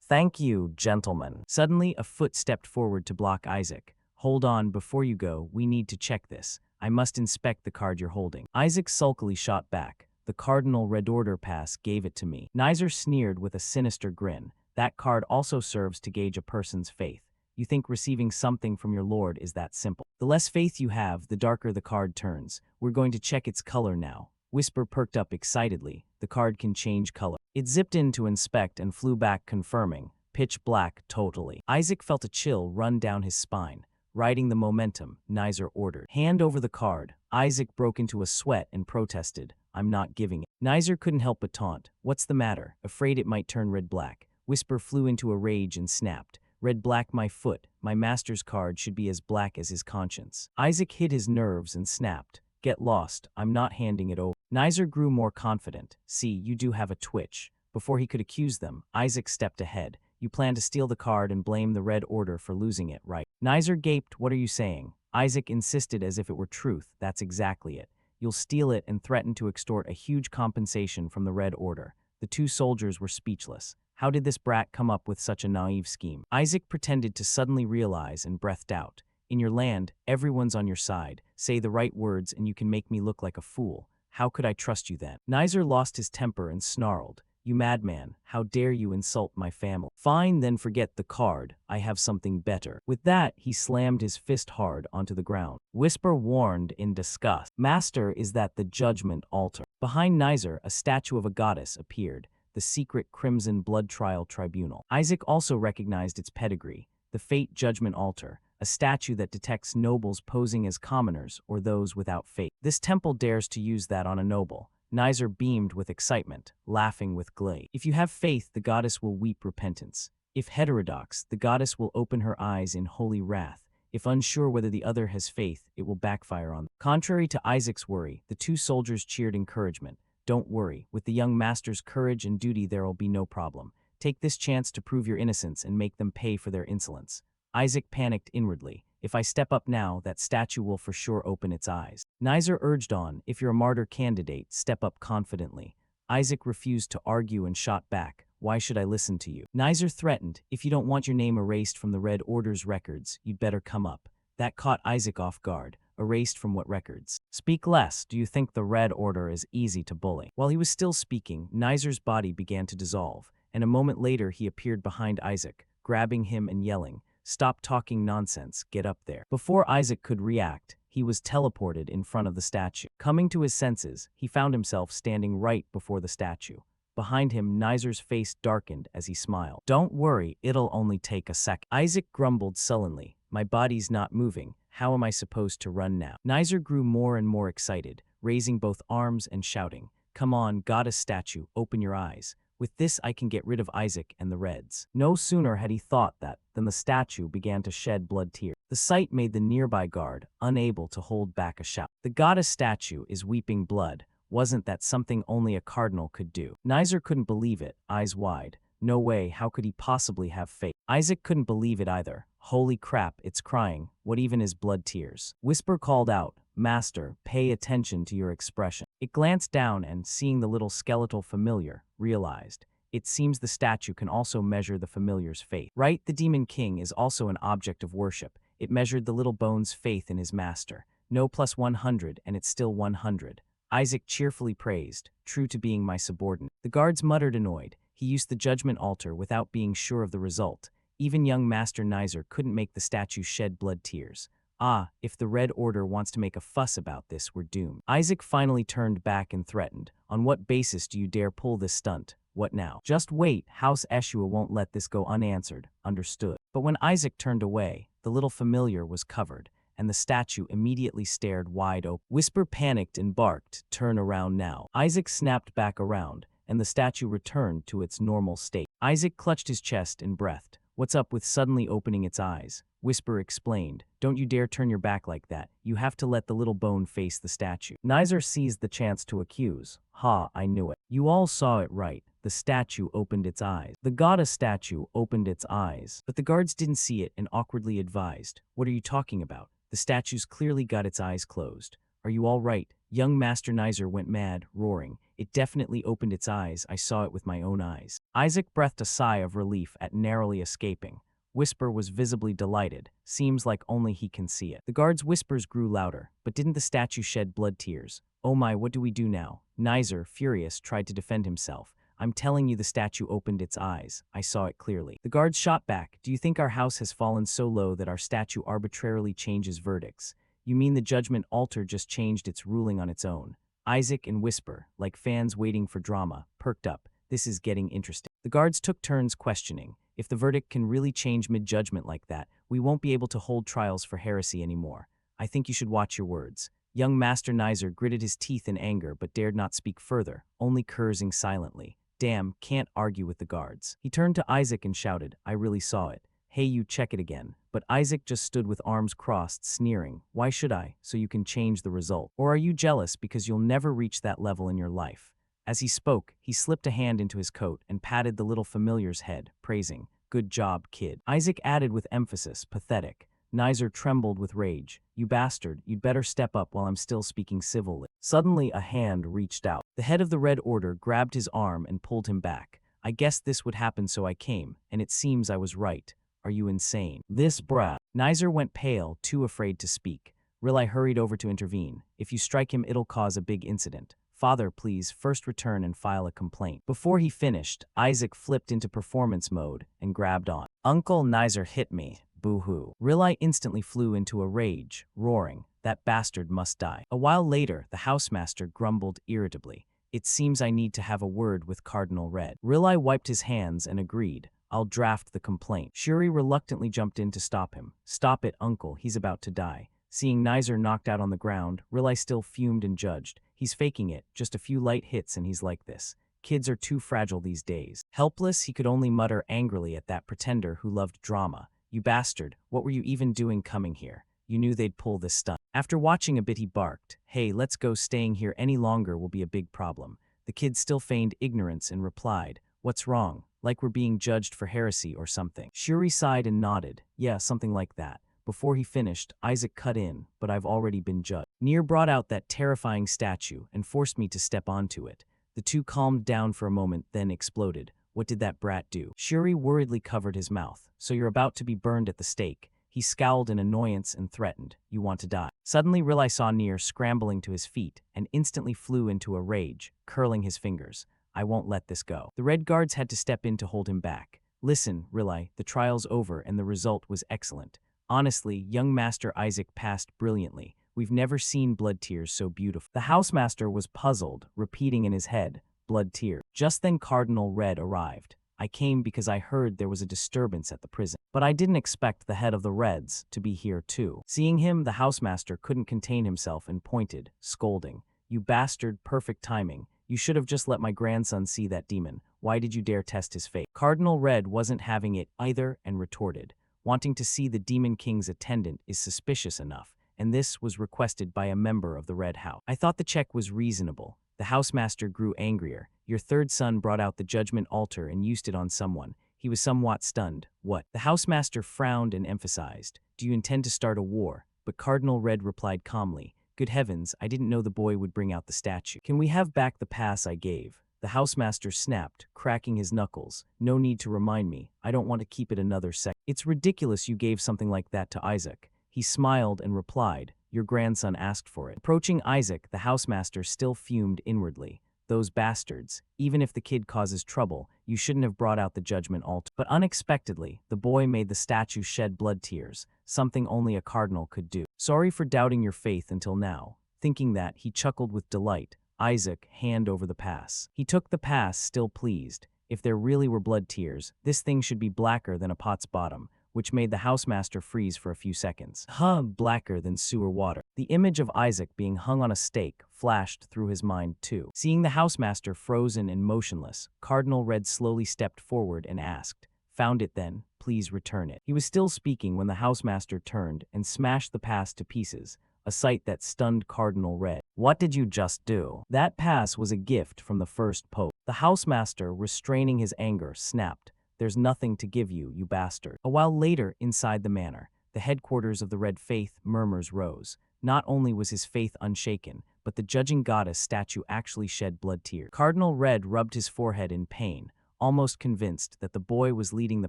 "Thank you, gentlemen." Suddenly, a foot stepped forward to block Isaac. "Hold on, before you go, we need to check this. I must inspect the card you're holding." Isaac sulkily shot back. "The Cardinal Red Order pass gave it to me." Nizer sneered with a sinister grin. "That card also serves to gauge a person's faith. You think receiving something from your lord is that simple? The less faith you have, the darker the card turns. We're going to check its color now." Whisper perked up excitedly. "The card can change color." It zipped in to inspect and flew back confirming. "Pitch black, totally." Isaac felt a chill run down his spine. Riding the momentum, Nizer ordered. "Hand over the card." Isaac broke into a sweat and protested. "I'm not giving it." Nizer couldn't help but taunt. "What's the matter? Afraid it might turn red-black?" Whisper flew into a rage and snapped. "Red-black my foot. My master's card should be as black as his conscience." Isaac hid his nerves and snapped. "Get lost. I'm not handing it over." Nizer grew more confident. "See, you do have a twitch." Before he could accuse them, Isaac stepped ahead. "You plan to steal the card and blame the Red Order for losing it, right?" Nizer gaped. "What are you saying?" Isaac insisted as if it were truth. "That's exactly it. You'll steal it and threaten to extort a huge compensation from the Red Order." The two soldiers were speechless. How did this brat come up with such a naive scheme? Isaac pretended to suddenly realize and breathed out. "In your land, everyone's on your side. Say the right words and you can make me look like a fool. How could I trust you then?" Nizer lost his temper and snarled. "You madman, how dare you insult my family?" "Fine, then forget the card. I have something better." With that, he slammed his fist hard onto the ground. Whisper warned in disgust. "Master, is that the judgment altar?" Behind Nizer, a statue of a goddess appeared, the secret Crimson Blood Trial Tribunal. Isaac also recognized its pedigree, the Fate Judgment Altar, a statue that detects nobles posing as commoners or those without fate. This temple dares to use that on a noble. Nizer beamed with excitement, laughing with glee. "If you have faith, the goddess will weep repentance. If heterodox, the goddess will open her eyes in holy wrath. If unsure whether the other has faith, it will backfire on them." Contrary to Isaac's worry, the two soldiers cheered encouragement. "Don't worry, with the young master's courage and duty there'll be no problem. Take this chance to prove your innocence and make them pay for their insolence." Isaac panicked inwardly. "If I step up now, that statue will for sure open its eyes." Nizer urged on. "If you're a martyr candidate, step up confidently." Isaac refused to argue and shot back. "Why should I listen to you?" Nizer threatened. "If you don't want your name erased from the Red Order's records, you'd better come up." That caught Isaac off guard. "Erased from what records?" "Speak less. Do you think the Red Order is easy to bully?" While he was still speaking, Nizer's body began to dissolve, and a moment later he appeared behind Isaac, grabbing him and yelling, "Stop talking nonsense, get up there." Before Isaac could react, he was teleported in front of the statue. Coming to his senses, he found himself standing right before the statue. Behind him, Nizer's face darkened as he smiled. "Don't worry, it'll only take a second." Isaac grumbled sullenly. "My body's not moving. How am I supposed to run now?" Nizer grew more and more excited, raising both arms and shouting, "Come on, goddess statue, open your eyes. With this I can get rid of Isaac and the Reds." No sooner had he thought that than the statue began to shed blood tears. The sight made the nearby guard unable to hold back a shout. "The goddess statue is weeping blood. Wasn't that something only a cardinal could do?" Nizer couldn't believe it, eyes wide. No way, how could he possibly have faith? Isaac couldn't believe it either. "Holy crap, it's crying. What even is blood tears?" Whisper called out, "Master, pay attention to your expression." It glanced down and, seeing the little skeletal familiar, realized. It seems the statue can also measure the familiar's faith. Right, the Demon King is also an object of worship. It measured the little bone's faith in his master. No plus 100 and it's still 100. Isaac cheerfully praised, "True to being my subordinate." The guards muttered annoyed. He used the judgment altar without being sure of the result. Even young Master Nizer couldn't make the statue shed blood tears. Ah, if the Red Order wants to make a fuss about this, we're doomed. Isaac finally turned back and threatened. "On what basis do you dare pull this stunt? What now?" "Just wait, House Eshua won't let this go unanswered." "Understood." But when Isaac turned away, the little familiar was covered, and the statue immediately stared wide open. Whisper panicked and barked, "Turn around now." Isaac snapped back around, and the statue returned to its normal state. Isaac clutched his chest and breathed. What's up with suddenly opening its eyes? Whisper explained. "Don't you dare turn your back like that. You have to let the little bone face the statue." Nizer seized the chance to accuse. "Ha, I knew it. You all saw it right. the statue opened its eyes. The goddess statue opened its eyes. But the guards didn't see it and awkwardly advised, "What are you talking about? The statue's clearly got its eyes closed. Are you all right?" Young Master Nizer went mad, roaring. "It definitely opened its eyes. I saw it with my own eyes." Isaac breathed a sigh of relief at narrowly escaping. Whisper was visibly delighted. "Seems like only he can see it." The guard's whispers grew louder, but didn't the statue shed blood tears? "Oh my, what do we do now?" Nizer, furious, tried to defend himself. "I'm telling you the statue opened its eyes. I saw it clearly." The guards shot back. "Do you think our house has fallen so low that our statue arbitrarily changes verdicts? You mean the judgment altar just changed its ruling on its own?" Isaac and Whisper, like fans waiting for drama, perked up. "This is getting interesting." The guards took turns questioning. "If the verdict can really change mid-judgment like that, we won't be able to hold trials for heresy anymore. I think you should watch your words." Young Master Nizer gritted his teeth in anger but dared not speak further, only cursing silently. "Damn, can't argue with the guards." He turned to Isaac and shouted, "I really saw it. Hey, you, check it again." But Isaac just stood with arms crossed, sneering. "Why should I? So you can change the result. Or are you jealous because you'll never reach that level in your life?" As he spoke, he slipped a hand into his coat and patted the little familiar's head, praising, "Good job, kid." Isaac added with emphasis, "Pathetic." Nizer trembled with rage. "You bastard, you'd better step up while I'm still speaking civilly." Suddenly a hand reached out. The head of the Red Order grabbed his arm and pulled him back. "I guessed this would happen, so I came, and it seems I was right. Are you insane?" "This brat." Nizer went pale, too afraid to speak. Rilai hurried over to intervene. "If you strike him, it'll cause a big incident. Father, please first return and file a complaint." Before he finished, Isaac flipped into performance mode and grabbed on. "Uncle Nizer hit me. Boo-hoo." Rilai instantly flew into a rage, roaring, "That bastard must die." A while later, the housemaster grumbled irritably. "It seems I need to have a word with Cardinal Red." Rilai wiped his hands and agreed. "I'll draft the complaint." Shuri reluctantly jumped in to stop him. "Stop it, uncle, he's about to die." Seeing Nizer knocked out on the ground, Rilai still fumed and judged. "He's faking it, just a few light hits and he's like this. Kids are too fragile these days." Helpless, he could only mutter angrily at that pretender who loved drama. "You bastard, what were you even doing coming here? You knew they'd pull this stunt." After watching a bit, he barked, "Hey, let's go. Staying here any longer will be a big problem." The kid still feigned ignorance and replied, "What's wrong? Like we're being judged for heresy or something." Shuri sighed and nodded. "Yeah, something like that." Before he finished, Isaac cut in, "But I've already been judged." Nier brought out that terrifying statue and forced me to step onto it. The two calmed down for a moment, then exploded. "What did that brat do?" Shuri worriedly covered his mouth. "So you're about to be burned at the stake." He scowled in annoyance and threatened, "You want to die." Suddenly Rilai saw Nier scrambling to his feet and instantly flew into a rage, curling his fingers. "I won't let this go." The Red Guards had to step in to hold him back. "Listen, Rilai, the trial's over and the result was excellent. Honestly, young Master Isaac passed brilliantly. We've never seen blood tears so beautiful." The housemaster was puzzled, repeating in his head, "Blood tears." Just then Cardinal Red arrived. "I came because I heard there was a disturbance at the prison. But I didn't expect the head of the Reds to be here too." Seeing him, the housemaster couldn't contain himself and pointed, scolding, "You bastard, perfect timing. You should have just let my grandson see that demon. Why did you dare test his fate?" Cardinal Red wasn't having it either and retorted, "Wanting to see the Demon King's attendant is suspicious enough, and this was requested by a member of the Red House." "I thought the check was reasonable." The housemaster grew angrier. "Your third son brought out the judgment altar and used it on someone. He was somewhat stunned." "What?" The housemaster frowned and emphasized, "Do you intend to start a war?" But Cardinal Red replied calmly, "Good heavens, I didn't know the boy would bring out the statue. Can we have back the pass I gave?" The housemaster snapped, cracking his knuckles. "No need to remind me. I don't want to keep it another sec." "It's ridiculous you gave something like that to Isaac." He smiled and replied, "Your grandson asked for it." Approaching Isaac, the housemaster still fumed inwardly. "Those bastards. Even if the kid causes trouble, you shouldn't have brought out the judgment altar." But unexpectedly, the boy made the statue shed blood tears, something only a cardinal could do. "Sorry for doubting your faith until now." Thinking that, he chuckled with delight. "Isaac, hand over the pass." He took the pass, still pleased. If there really were blood tears, this thing should be blacker than a pot's bottom, which made the housemaster freeze for a few seconds. Blacker than sewer water. The image of Isaac being hung on a stake flashed through his mind too. Seeing the housemaster frozen and motionless, Cardinal Red slowly stepped forward and asked, "Found it then? Please return it." He was still speaking when the housemaster turned and smashed the pass to pieces, a sight that stunned Cardinal Red. "What did you just do?" "That pass was a gift from the first pope." The The housemaster, restraining his anger, snapped, "There's nothing to give you, you bastard." A while later, inside the manor, the headquarters of the Red Faith, murmurs rose. Not only was his faith unshaken, but the judging goddess statue actually shed blood tears. Cardinal Red rubbed his forehead in pain, almost convinced that the boy was leading the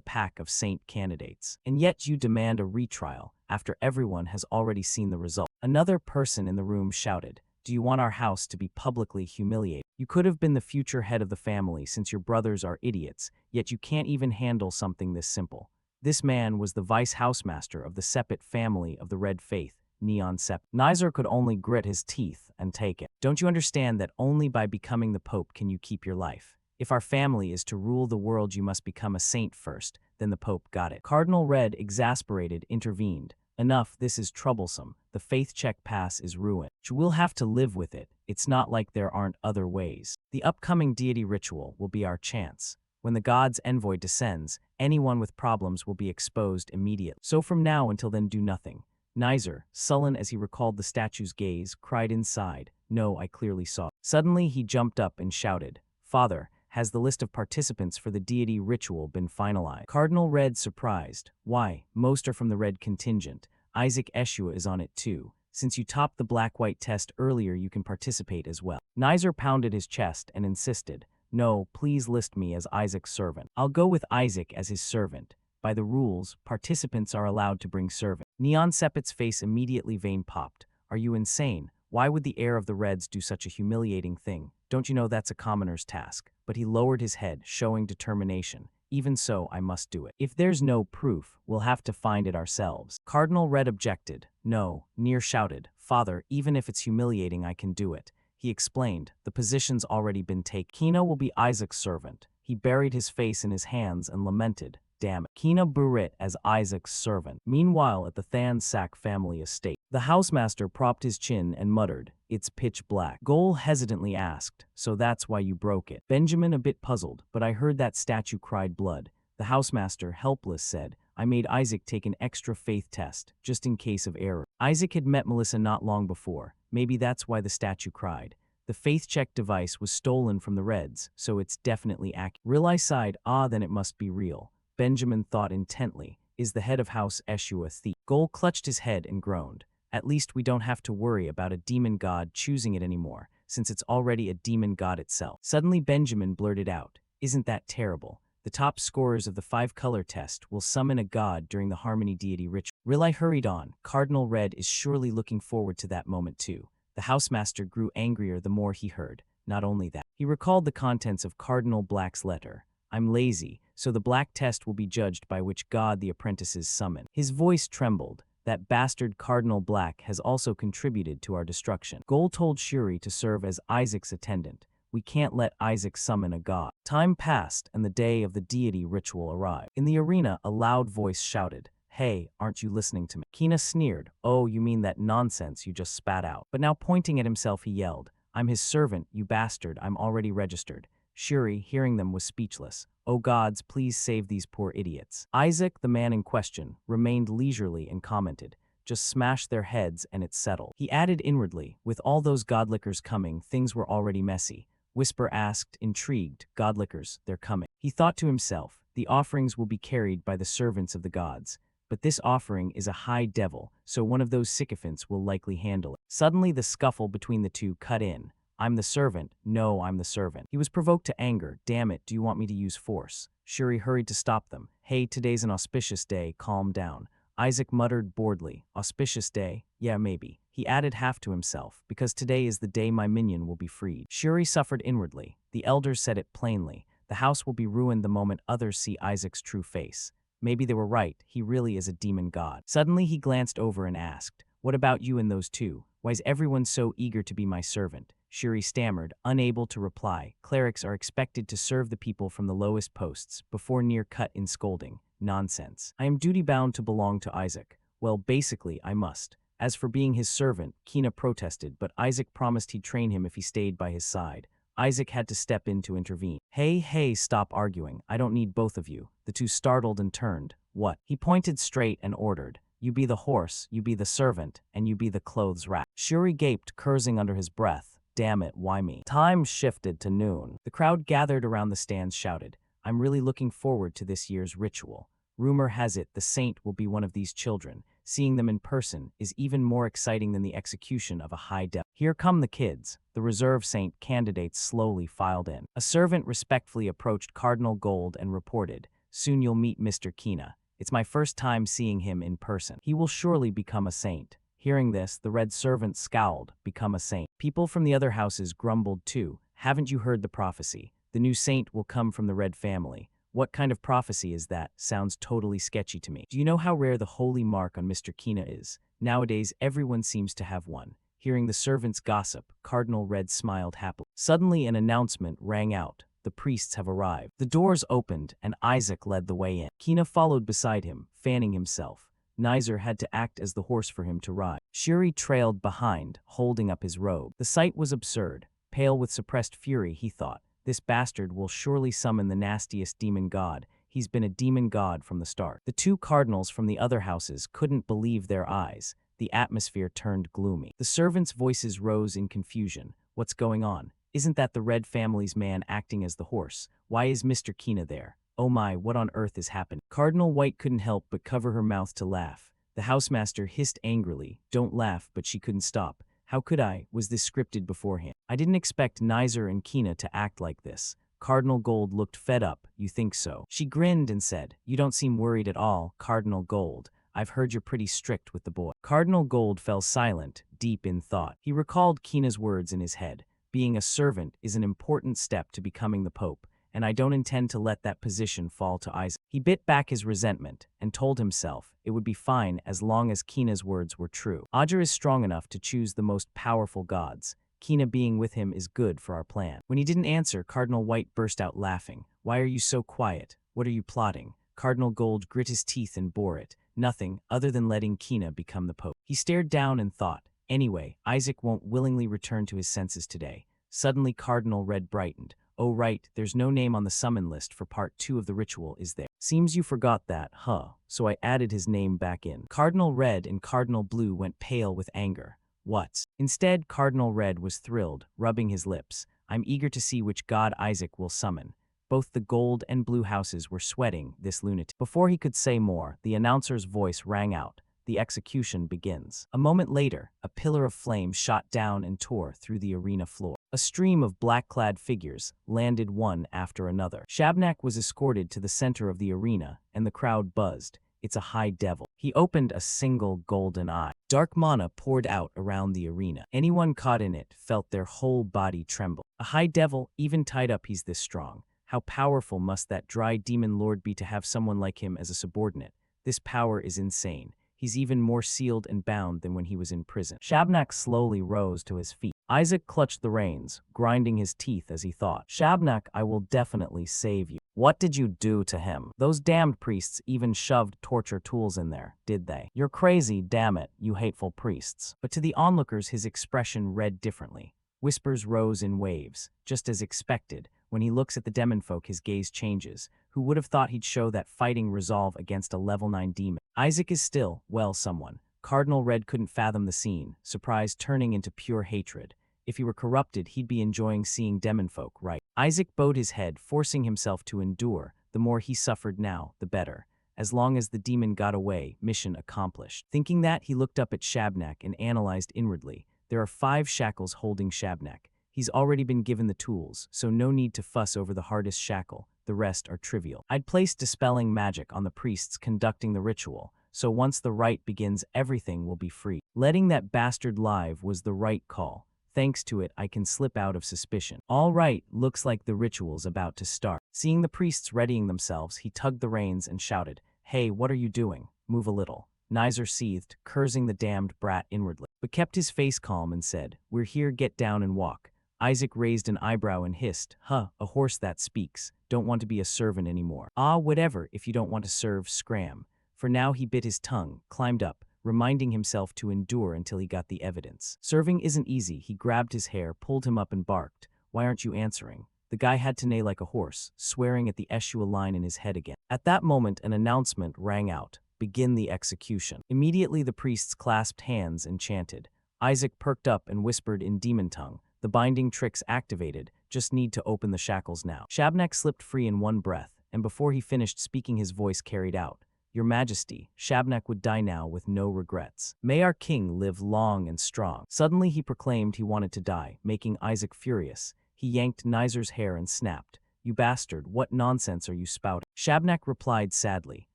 pack of saint candidates. And yet you demand a retrial, after everyone has already seen the result. Another person in the room shouted, "Do you want our house to be publicly humiliated? You could have been the future head of the family since your brothers are idiots, yet you can't even handle something this simple." This man was the vice housemaster of the Sepet family of the Red Faith, Neon Sepet. Nizer could only grit his teeth and take it. "Don't you understand that only by becoming the Pope can you keep your life? If our family is to rule the world, you must become a saint first." Then the Pope got it. Cardinal Red, exasperated, intervened. "Enough, this is troublesome. The faith check pass is ruined. We'll have to live with it. It's not like there aren't other ways. The upcoming deity ritual will be our chance. When the god's envoy descends, anyone with problems will be exposed immediately. So from now until then, do nothing." Nizer, sullen as he recalled the statue's gaze, cried inside, "No, I clearly saw." Suddenly he jumped up and shouted, "Father, has the list of participants for the deity ritual been finalized?" Cardinal Red, surprised, "Why, most are from the Red contingent. Isaac Eshua is on it too. Since you topped the black-white test earlier, you can participate as well." Nizer pounded his chest and insisted, "No, please list me as Isaac's servant." "I'll go with Isaac as his servant. By the rules, participants are allowed to bring servant." Neon Sepet's face immediately vein popped. "Are you insane? Why would the heir of the Reds do such a humiliating thing? Don't you know that's a commoner's task?" But he lowered his head, showing determination. "Even so, I must do it. If there's no proof, we'll have to find it ourselves." Cardinal Red objected. "No," Near shouted, "Father, even if it's humiliating, I can do it." He explained, "The position's already been taken. Kina will be Isaac's servant." He buried his face in his hands and lamented, "Damn it. Kina Burit as Isaac's servant." Meanwhile, at the Than Sak family estate, the housemaster propped his chin and muttered, "It's pitch black." Gol hesitantly asked, "So that's why you broke it?" Benjamin, a bit puzzled, "But I heard that statue cried blood." The housemaster, helpless, said, "I made Isaac take an extra faith test, just in case of error. Isaac had met Melissa not long before. Maybe that's why the statue cried. The faith check device was stolen from the Reds, so it's definitely accurate." Rilai sighed, "Ah, then it must be real." Benjamin thought intently, "Is the head of House Eshu a thief?" Gol clutched his head and groaned. "At least we don't have to worry about a demon god choosing it anymore, since it's already a demon god itself." Suddenly Benjamin blurted out, "Isn't that terrible? The top scorers of the 5-color test will summon a god during the Harmony deity ritual." Rilai hurried on, "Cardinal Red is surely looking forward to that moment too." The housemaster grew angrier the more he heard. Not only that, he recalled the contents of Cardinal Black's letter. "I'm lazy, so the black test will be judged by which god the apprentices summon." His voice trembled. "That bastard Cardinal Black has also contributed to our destruction." Gol told Shuri to serve as Isaac's attendant. "We can't let Isaac summon a god." Time passed, and the day of the deity ritual arrived. In the arena, a loud voice shouted, "Hey, aren't you listening to me?" Kina sneered, "Oh, you mean that nonsense you just spat out." But now pointing at himself, he yelled, "I'm his servant, you bastard, I'm already registered." Shuri, hearing them, was speechless. "Oh gods, please save these poor idiots." Isaac, the man in question, remained leisurely and commented, "Just smash their heads and it's settled." He added inwardly, "With all those godlickers coming, things were already messy." Whisper asked, intrigued, "Godlickers, they're coming." He thought to himself, "The offerings will be carried by the servants of the gods. But this offering is a high devil, so one of those sycophants will likely handle it." Suddenly the scuffle between the two cut in. "I'm the servant. No, I'm the servant." He was provoked to anger. "Damn it, do you want me to use force?" Shuri hurried to stop them. "Hey, today's an auspicious day, calm down." Isaac muttered boredly, "Auspicious day? Yeah, maybe." He added half to himself, "Because today is the day my minion will be freed." Shuri suffered inwardly. The elders said it plainly. The house will be ruined the moment others see Isaac's true face. Maybe they were right, he really is a demon god. Suddenly he glanced over and asked, "What about you and those two? Why is everyone so eager to be my servant?" Shuri stammered, unable to reply. Clerics are expected to serve the people from the lowest posts, before Near cut in scolding. "Nonsense. I am duty-bound to belong to Isaac. Well, basically, I must." As for being his servant, Kina protested, but Isaac promised he'd train him if he stayed by his side. Isaac had to step in to intervene. Hey, stop arguing. I don't need both of you." The two startled and turned. "What?" He pointed straight and ordered, "You be the horse, you be the servant, and you be the clothes rack." Shuri gaped, cursing under his breath. Damn it, why me? Time shifted to noon. The crowd gathered around the stands shouted, I'm really looking forward to this year's ritual. Rumor has it the saint will be one of these children. Seeing them in person is even more exciting than the execution of a high devil. Here come the kids. The reserve saint candidates slowly filed in. A servant respectfully approached Cardinal Gold and reported, soon you'll meet Mr. Kina. It's my first time seeing him in person. He will surely become a saint. Hearing this, the red servant scowled, become a saint. People from the other houses grumbled too. Haven't you heard the prophecy? The new saint will come from the red family. What kind of prophecy is that? Sounds totally sketchy to me. Do you know how rare the holy mark on Mr. Kina is? Nowadays, everyone seems to have one. Hearing the servants gossip, Cardinal Red smiled happily. Suddenly, an announcement rang out. The priests have arrived. The doors opened, and Isaac led the way in. Kina followed beside him, fanning himself. Nizer had to act as the horse for him to ride. Shuri trailed behind, holding up his robe. The sight was absurd. Pale with suppressed fury, he thought, this bastard will surely summon the nastiest demon god. He's been a demon god from the start. The two cardinals from the other houses couldn't believe their eyes. The atmosphere turned gloomy. The servants' voices rose in confusion. What's going on? Isn't that the Red family's man acting as the horse? Why is Mr. Kina there? Oh my, what on earth is happening? Cardinal White couldn't help but cover her mouth to laugh. The housemaster hissed angrily, don't laugh, but she couldn't stop. How could I? Was this scripted beforehand? I didn't expect Nizer and Kina to act like this. Cardinal Gold looked fed up. You think so? She grinned and said, you don't seem worried at all, Cardinal Gold. I've heard you're pretty strict with the boy. Cardinal Gold fell silent, deep in thought. He recalled Kina's words in his head. Being a servant is an important step to becoming the Pope, and I don't intend to let that position fall to Isaac. He bit back his resentment and told himself it would be fine as long as Kina's words were true. Aja is strong enough to choose the most powerful gods. Kina being with him is good for our plan. When he didn't answer, Cardinal White burst out laughing. Why are you so quiet? What are you plotting? Cardinal Gold grit his teeth and bore it. Nothing, other than letting Kina become the Pope. He stared down and thought, anyway, Isaac won't willingly return to his senses today. Suddenly Cardinal Red brightened. Oh right, there's no name on the summon list for part 2 of the ritual, is there? Seems you forgot that, huh? So I added his name back in. Cardinal Red and Cardinal Blue went pale with anger. What? Instead, Cardinal Red was thrilled, rubbing his lips. I'm eager to see which god Isaac will summon. Both the gold and blue houses were sweating, this lunatic. Before he could say more, the announcer's voice rang out. The execution begins. A moment later, a pillar of flame shot down and tore through the arena floor. A stream of black-clad figures landed one after another. Shabnak was escorted to the center of the arena, and the crowd buzzed. It's a high devil. He opened a single golden eye. Dark mana poured out around the arena. Anyone caught in it felt their whole body tremble. A high devil, even tied up he's this strong. How powerful must that dry demon lord be to have someone like him as a subordinate? This power is insane. He's even more sealed and bound than when he was in prison. Shabnak slowly rose to his feet. Isaac clutched the reins, grinding his teeth as he thought. Shabnak, I will definitely save you. What did you do to him? Those damned priests even shoved torture tools in there, did they? You're crazy, damn it, you hateful priests. But to the onlookers his expression read differently. Whispers rose in waves, just as expected. When he looks at the demonfolk his gaze changes. Who would have thought he'd show that fighting resolve against a level 9 demon? Isaac is still, well, someone. Cardinal Red couldn't fathom the scene, surprise turning into pure hatred. If he were corrupted, he'd be enjoying seeing demonfolk, right? Isaac bowed his head, forcing himself to endure. The more he suffered now, the better. As long as the demon got away, mission accomplished. Thinking that, he looked up at Shabnak and analyzed inwardly. There are 5 shackles holding Shabnak. He's already been given the tools, so no need to fuss over the hardest shackle. The rest are trivial. I'd placed dispelling magic on the priests conducting the ritual, so once the rite begins everything will be free. Letting that bastard live was the right call. Thanks to it I can slip out of suspicion. All right, looks like the ritual's about to start. Seeing the priests readying themselves, he tugged the reins and shouted, Hey, what are you doing? Move a little. Nizer seethed, cursing the damned brat inwardly, but kept his face calm and said, We're here, get down and walk. Isaac raised an eyebrow and hissed, Huh, a horse that speaks. Don't want to be a servant anymore. Ah, whatever, if you don't want to serve, scram. For now he bit his tongue, climbed up, reminding himself to endure until he got the evidence. Serving isn't easy. He grabbed his hair, pulled him up and barked. Why aren't you answering? The guy had to neigh like a horse, swearing at the Eshua line in his head again. At that moment an announcement rang out. Begin the execution. Immediately the priests clasped hands and chanted. Isaac perked up and whispered in demon tongue, The binding trick's activated, just need to open the shackles now. Shabnak slipped free in one breath, and before he finished speaking his voice carried out. Your Majesty, Shabnak would die now with no regrets. May our king live long and strong. Suddenly he proclaimed he wanted to die, making Isaac furious. He yanked Nizer's hair and snapped. You bastard, what nonsense are you spouting? Shabnak replied sadly,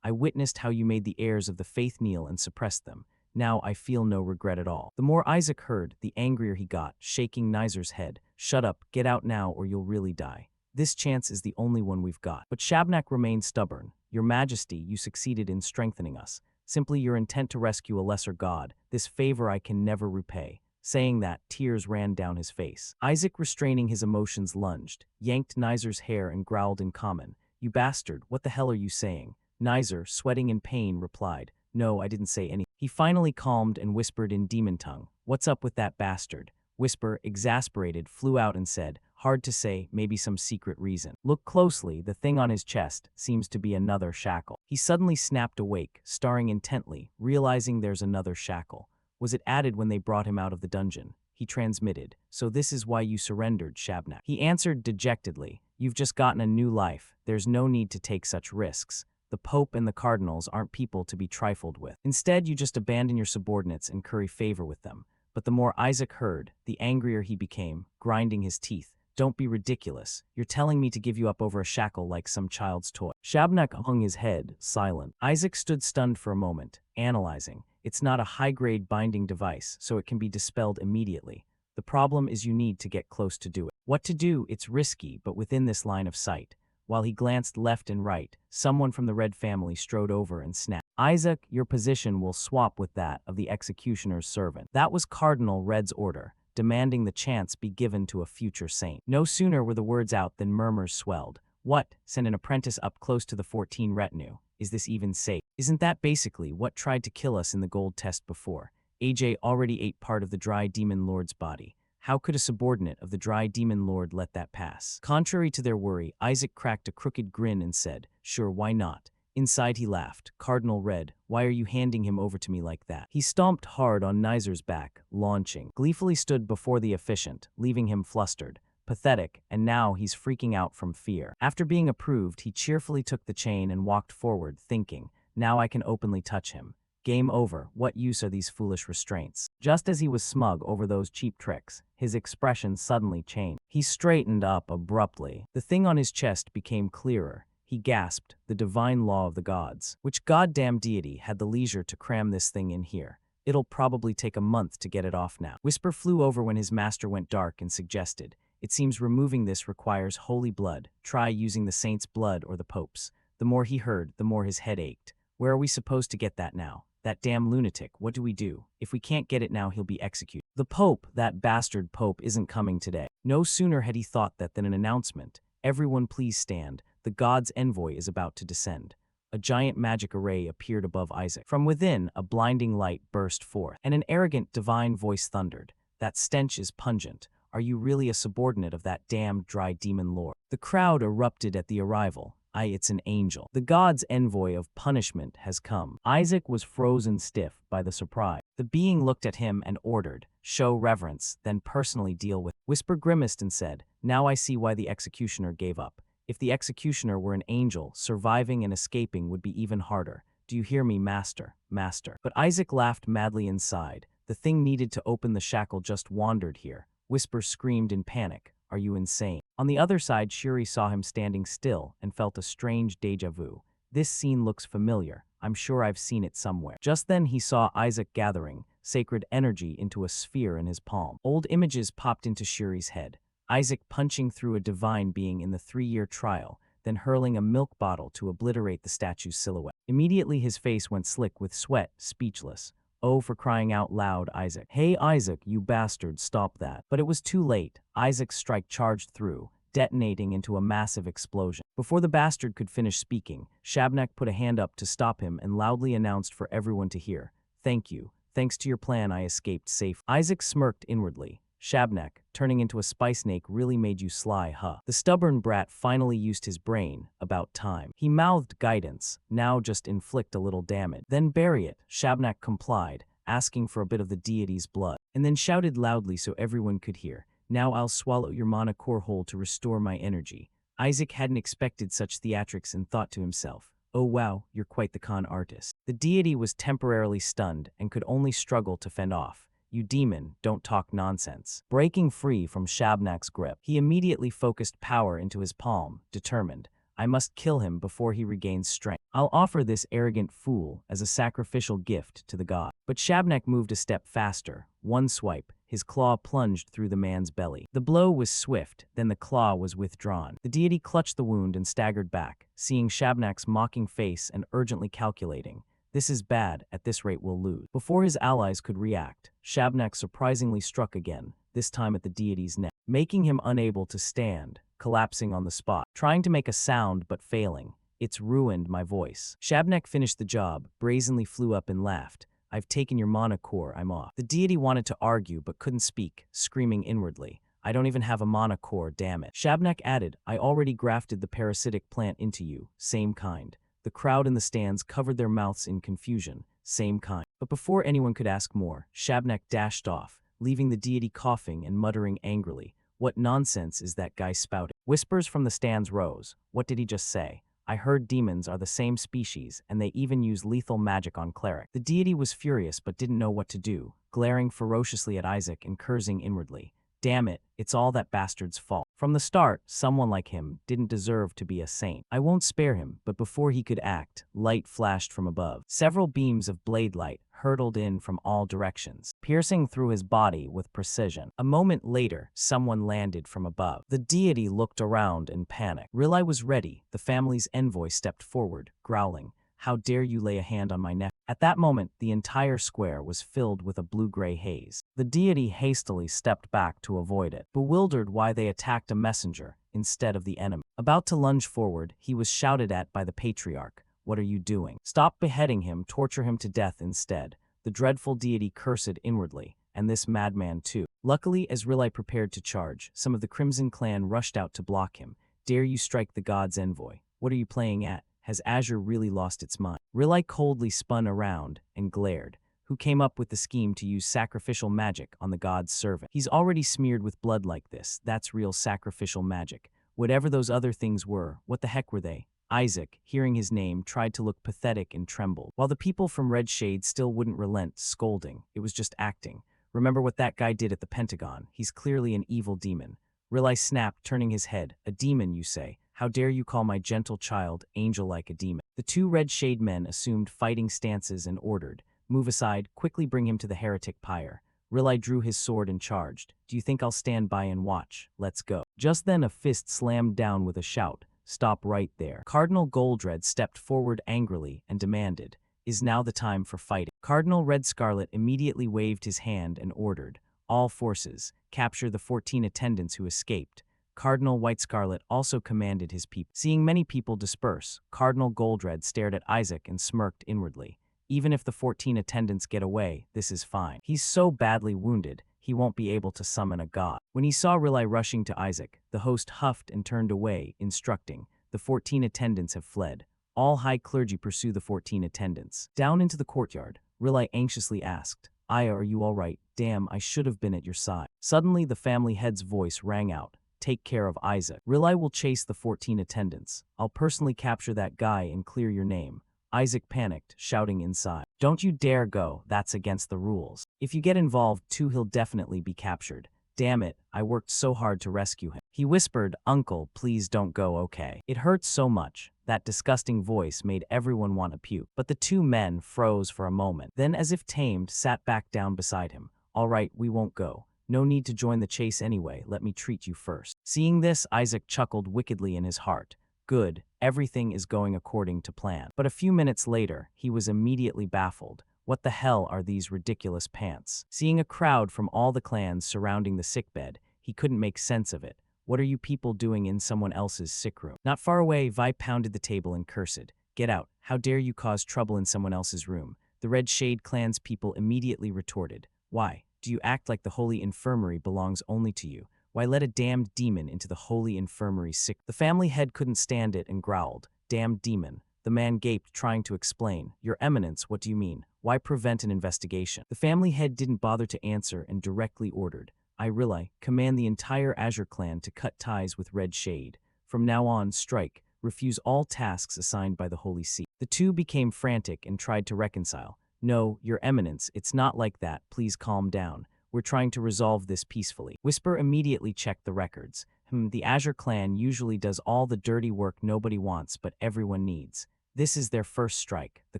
I witnessed how you made the heirs of the faith kneel and suppressed them. Now I feel no regret at all. The more Isaac heard, the angrier he got, shaking Nizer's head. Shut up, get out now or you'll really die. This chance is the only one we've got. But Shabnak remained stubborn. Your Majesty, you succeeded in strengthening us. Simply your intent to rescue a lesser god. This favor I can never repay. Saying that, tears ran down his face. Isaac, restraining his emotions, lunged, yanked Nizer's hair and growled in common. You bastard, what the hell are you saying? Nizer, sweating in pain, replied, No, I didn't say anything. He finally calmed and whispered in demon tongue, What's up with that bastard? Whisper, exasperated, flew out and said, Hard to say, maybe some secret reason. Look closely, the thing on his chest seems to be another shackle. He suddenly snapped awake, staring intently, realizing there's another shackle. Was it added when they brought him out of the dungeon? He transmitted, So this is why you surrendered, Shabnak. He answered dejectedly, You've just gotten a new life. There's no need to take such risks. The Pope and the Cardinals aren't people to be trifled with. Instead, you just abandon your subordinates and curry favor with them. But the more Isaac heard, the angrier he became, grinding his teeth. Don't be ridiculous. You're telling me to give you up over a shackle like some child's toy. Shabnak hung his head, silent. Isaac stood stunned for a moment, analyzing. It's not a high-grade binding device, so it can be dispelled immediately. The problem is you need to get close to do it. What to do, it's risky, but within this line of sight. While he glanced left and right, someone from the Red family strode over and snapped. Isaac, your position will swap with that of the executioner's servant. That was Cardinal Red's order, demanding the chance be given to a future saint. No sooner were the words out than murmurs swelled. What? Send an apprentice up close to the 14 retinue. Is this even safe? Isn't that basically what tried to kill us in the gold test before? AJ already ate part of the dry demon lord's body. How could a subordinate of the dry demon lord let that pass? Contrary to their worry, Isaac cracked a crooked grin and said, Sure, why not? Inside he laughed. Cardinal Red, why are you handing him over to me like that? He stomped hard on Nizer's back, launching. Gleefully stood before the efficient, leaving him flustered, pathetic, and now he's freaking out from fear. After being approved, he cheerfully took the chain and walked forward, thinking, Now I can openly touch him. Game over, what use are these foolish restraints? Just as he was smug over those cheap tricks, his expression suddenly changed. He straightened up abruptly. The thing on his chest became clearer. He gasped, the divine law of the gods. Which goddamn deity had the leisure to cram this thing in here? It'll probably take a month to get it off now. Whisper flew over when his master went dark and suggested, It seems removing this requires holy blood. Try using the saint's blood or the Pope's. The more he heard, the more his head ached. Where are we supposed to get that now? That damn lunatic, what do we do? If we can't get it now, he'll be executed. The Pope, that bastard Pope, isn't coming today. No sooner had he thought that than an announcement. Everyone please stand. The god's envoy is about to descend. A giant magic array appeared above Isaac. From within, a blinding light burst forth, and an arrogant divine voice thundered. That stench is pungent. Are you really a subordinate of that damned dry demon lord? The crowd erupted at the arrival. It's an angel. The god's envoy of punishment has come. Isaac was frozen stiff by the surprise. The being looked at him and ordered, Show reverence, then personally deal with. Whisper grimaced and said, Now I see why the executioner gave up. If the executioner were an angel, surviving and escaping would be even harder. Do you hear me, master? Master. But Isaac laughed madly inside. The thing needed to open the shackle just wandered here. Whisper screamed in panic. Are you insane? On the other side, Shuri saw him standing still and felt a strange déjà vu. This scene looks familiar. I'm sure I've seen it somewhere. Just then he saw Isaac gathering sacred energy into a sphere in his palm. Old images popped into Shuri's head. Isaac punching through a divine being in the 3-year trial, then hurling a milk bottle to obliterate the statue's silhouette. Immediately his face went slick with sweat, speechless. Oh, for crying out loud, Isaac. Hey, Isaac, you bastard, stop that. But it was too late. Isaac's strike charged through, detonating into a massive explosion. Before the bastard could finish speaking, Shabnak put a hand up to stop him and loudly announced for everyone to hear, Thank you. Thanks to your plan, I escaped safe. Isaac smirked inwardly. Shabnak, turning into a spice snake really made you sly, huh? The stubborn brat finally used his brain. About time. He mouthed guidance. Now just inflict a little damage. Then bury it. Shabnak complied, asking for a bit of the deity's blood, and then shouted loudly so everyone could hear. Now I'll swallow your mana core whole to restore my energy. Isaac hadn't expected such theatrics and thought to himself, oh wow, you're quite the con artist. The deity was temporarily stunned and could only struggle to fend off. You demon, don't talk nonsense. Breaking free from Shabnak's grip, he immediately focused power into his palm, determined, I must kill him before he regains strength. I'll offer this arrogant fool as a sacrificial gift to the god. But Shabnak moved a step faster. One swipe, his claw plunged through the man's belly. The blow was swift, then the claw was withdrawn. The deity clutched the wound and staggered back, seeing Shabnak's mocking face and urgently calculating. This is bad, at this rate we'll lose. Before his allies could react, Shabnak surprisingly struck again, this time at the deity's neck, making him unable to stand, collapsing on the spot, trying to make a sound but failing. It's ruined my voice. Shabnak finished the job, brazenly flew up and laughed. I've taken your mana core, I'm off. The deity wanted to argue but couldn't speak, screaming inwardly. I don't even have a mana core, damn it. Shabnak added, I already grafted the parasitic plant into you, same kind. The crowd in the stands covered their mouths in confusion, same kind. But before anyone could ask more, Shabnak dashed off, leaving the deity coughing and muttering angrily. What nonsense is that guy spouting? Whispers from the stands rose. What did he just say? I heard demons are the same species, and they even use lethal magic on cleric. The deity was furious but didn't know what to do, glaring ferociously at Isaac and cursing inwardly. Damn it, it's all that bastard's fault. From the start, someone like him didn't deserve to be a saint. I won't spare him, but before he could act, light flashed from above. Several beams of blade light hurtled in from all directions, piercing through his body with precision. A moment later, someone landed from above. The deity looked around in panic. Rilai was ready. The family's envoy stepped forward, growling, how dare you lay a hand on my neck? At that moment, the entire square was filled with a blue-gray haze. The deity hastily stepped back to avoid it, bewildered why they attacked a messenger instead of the enemy. About to lunge forward, he was shouted at by the patriarch. What are you doing? Stop beheading him, torture him to death instead. The dreadful deity cursed inwardly, and this madman too. Luckily, as Rilai prepared to charge, some of the Crimson Clan rushed out to block him. Dare you strike the god's envoy? What are you playing at? Has Azure really lost its mind? Rilai coldly spun around and glared. Who came up with the scheme to use sacrificial magic on the god's servant? He's already smeared with blood like this. That's real sacrificial magic. Whatever those other things were, what the heck were they? Isaac, hearing his name, tried to look pathetic and trembled. While the people from Red Shade still wouldn't relent, scolding. It was just acting. Remember what that guy did at the Pentagon. He's clearly an evil demon. Rilai snapped, turning his head. A demon, you say? How dare you call my gentle child, angel-like a demon? The two Red Shade men assumed fighting stances and ordered, move aside, quickly bring him to the heretic pyre. Rilai drew his sword and charged. Do you think I'll stand by and watch? Let's go. Just then a fist slammed down with a shout. Stop right there. Cardinal Goldred stepped forward angrily and demanded, is now the time for fighting? Cardinal Red Scarlet immediately waved his hand and ordered, all forces, capture the 14 attendants who escaped. Cardinal White Scarlet also commanded his people. Seeing many people disperse, Cardinal Goldred stared at Isaac and smirked inwardly. Even if the 14 attendants get away, this is fine. He's so badly wounded, he won't be able to summon a god. When he saw Rilai rushing to Isaac, the host huffed and turned away, instructing, the 14 attendants have fled. All high clergy pursue the 14 attendants. Down into the courtyard, Rilai anxiously asked, Aya, are you all right? Damn, I should have been at your side. Suddenly, the family head's voice rang out. Take care of Isaac. Rilai will chase the 14 attendants. I'll personally capture that guy and clear your name. Isaac panicked, shouting inside. Don't you dare go, that's against the rules. If you get involved too, he'll definitely be captured. Damn it, I worked so hard to rescue him. He whispered, Uncle, please don't go, okay? It hurts so much. That disgusting voice made everyone want to puke. But the two men froze for a moment, then as if tamed, sat back down beside him. All right, we won't go. No need to join the chase anyway, let me treat you first. Seeing this, Isaac chuckled wickedly in his heart. Good, everything is going according to plan. But a few minutes later, he was immediately baffled. What the hell are these ridiculous pants? Seeing a crowd from all the clans surrounding the sickbed, he couldn't make sense of it. What are you people doing in someone else's sick room? Not far away, Vi pounded the table and cursed. Get out, how dare you cause trouble in someone else's room? The Red Shade clan's people immediately retorted. Why? Do you act like the holy infirmary belongs only to you? Why let a damned demon into the holy infirmary sick? The family head couldn't stand it and growled. Damned demon. The man gaped, trying to explain. Your Eminence, what do you mean? Why prevent an investigation? The family head didn't bother to answer and directly ordered. I realize, command the entire Azure clan to cut ties with Red Shade. From now on, strike, refuse all tasks assigned by the Holy See. The two became frantic and tried to reconcile. No, Your Eminence, it's not like that, please calm down. We're trying to resolve this peacefully. Whisper immediately checked the records. The Azure clan usually does all the dirty work nobody wants but everyone needs. This is their first strike, the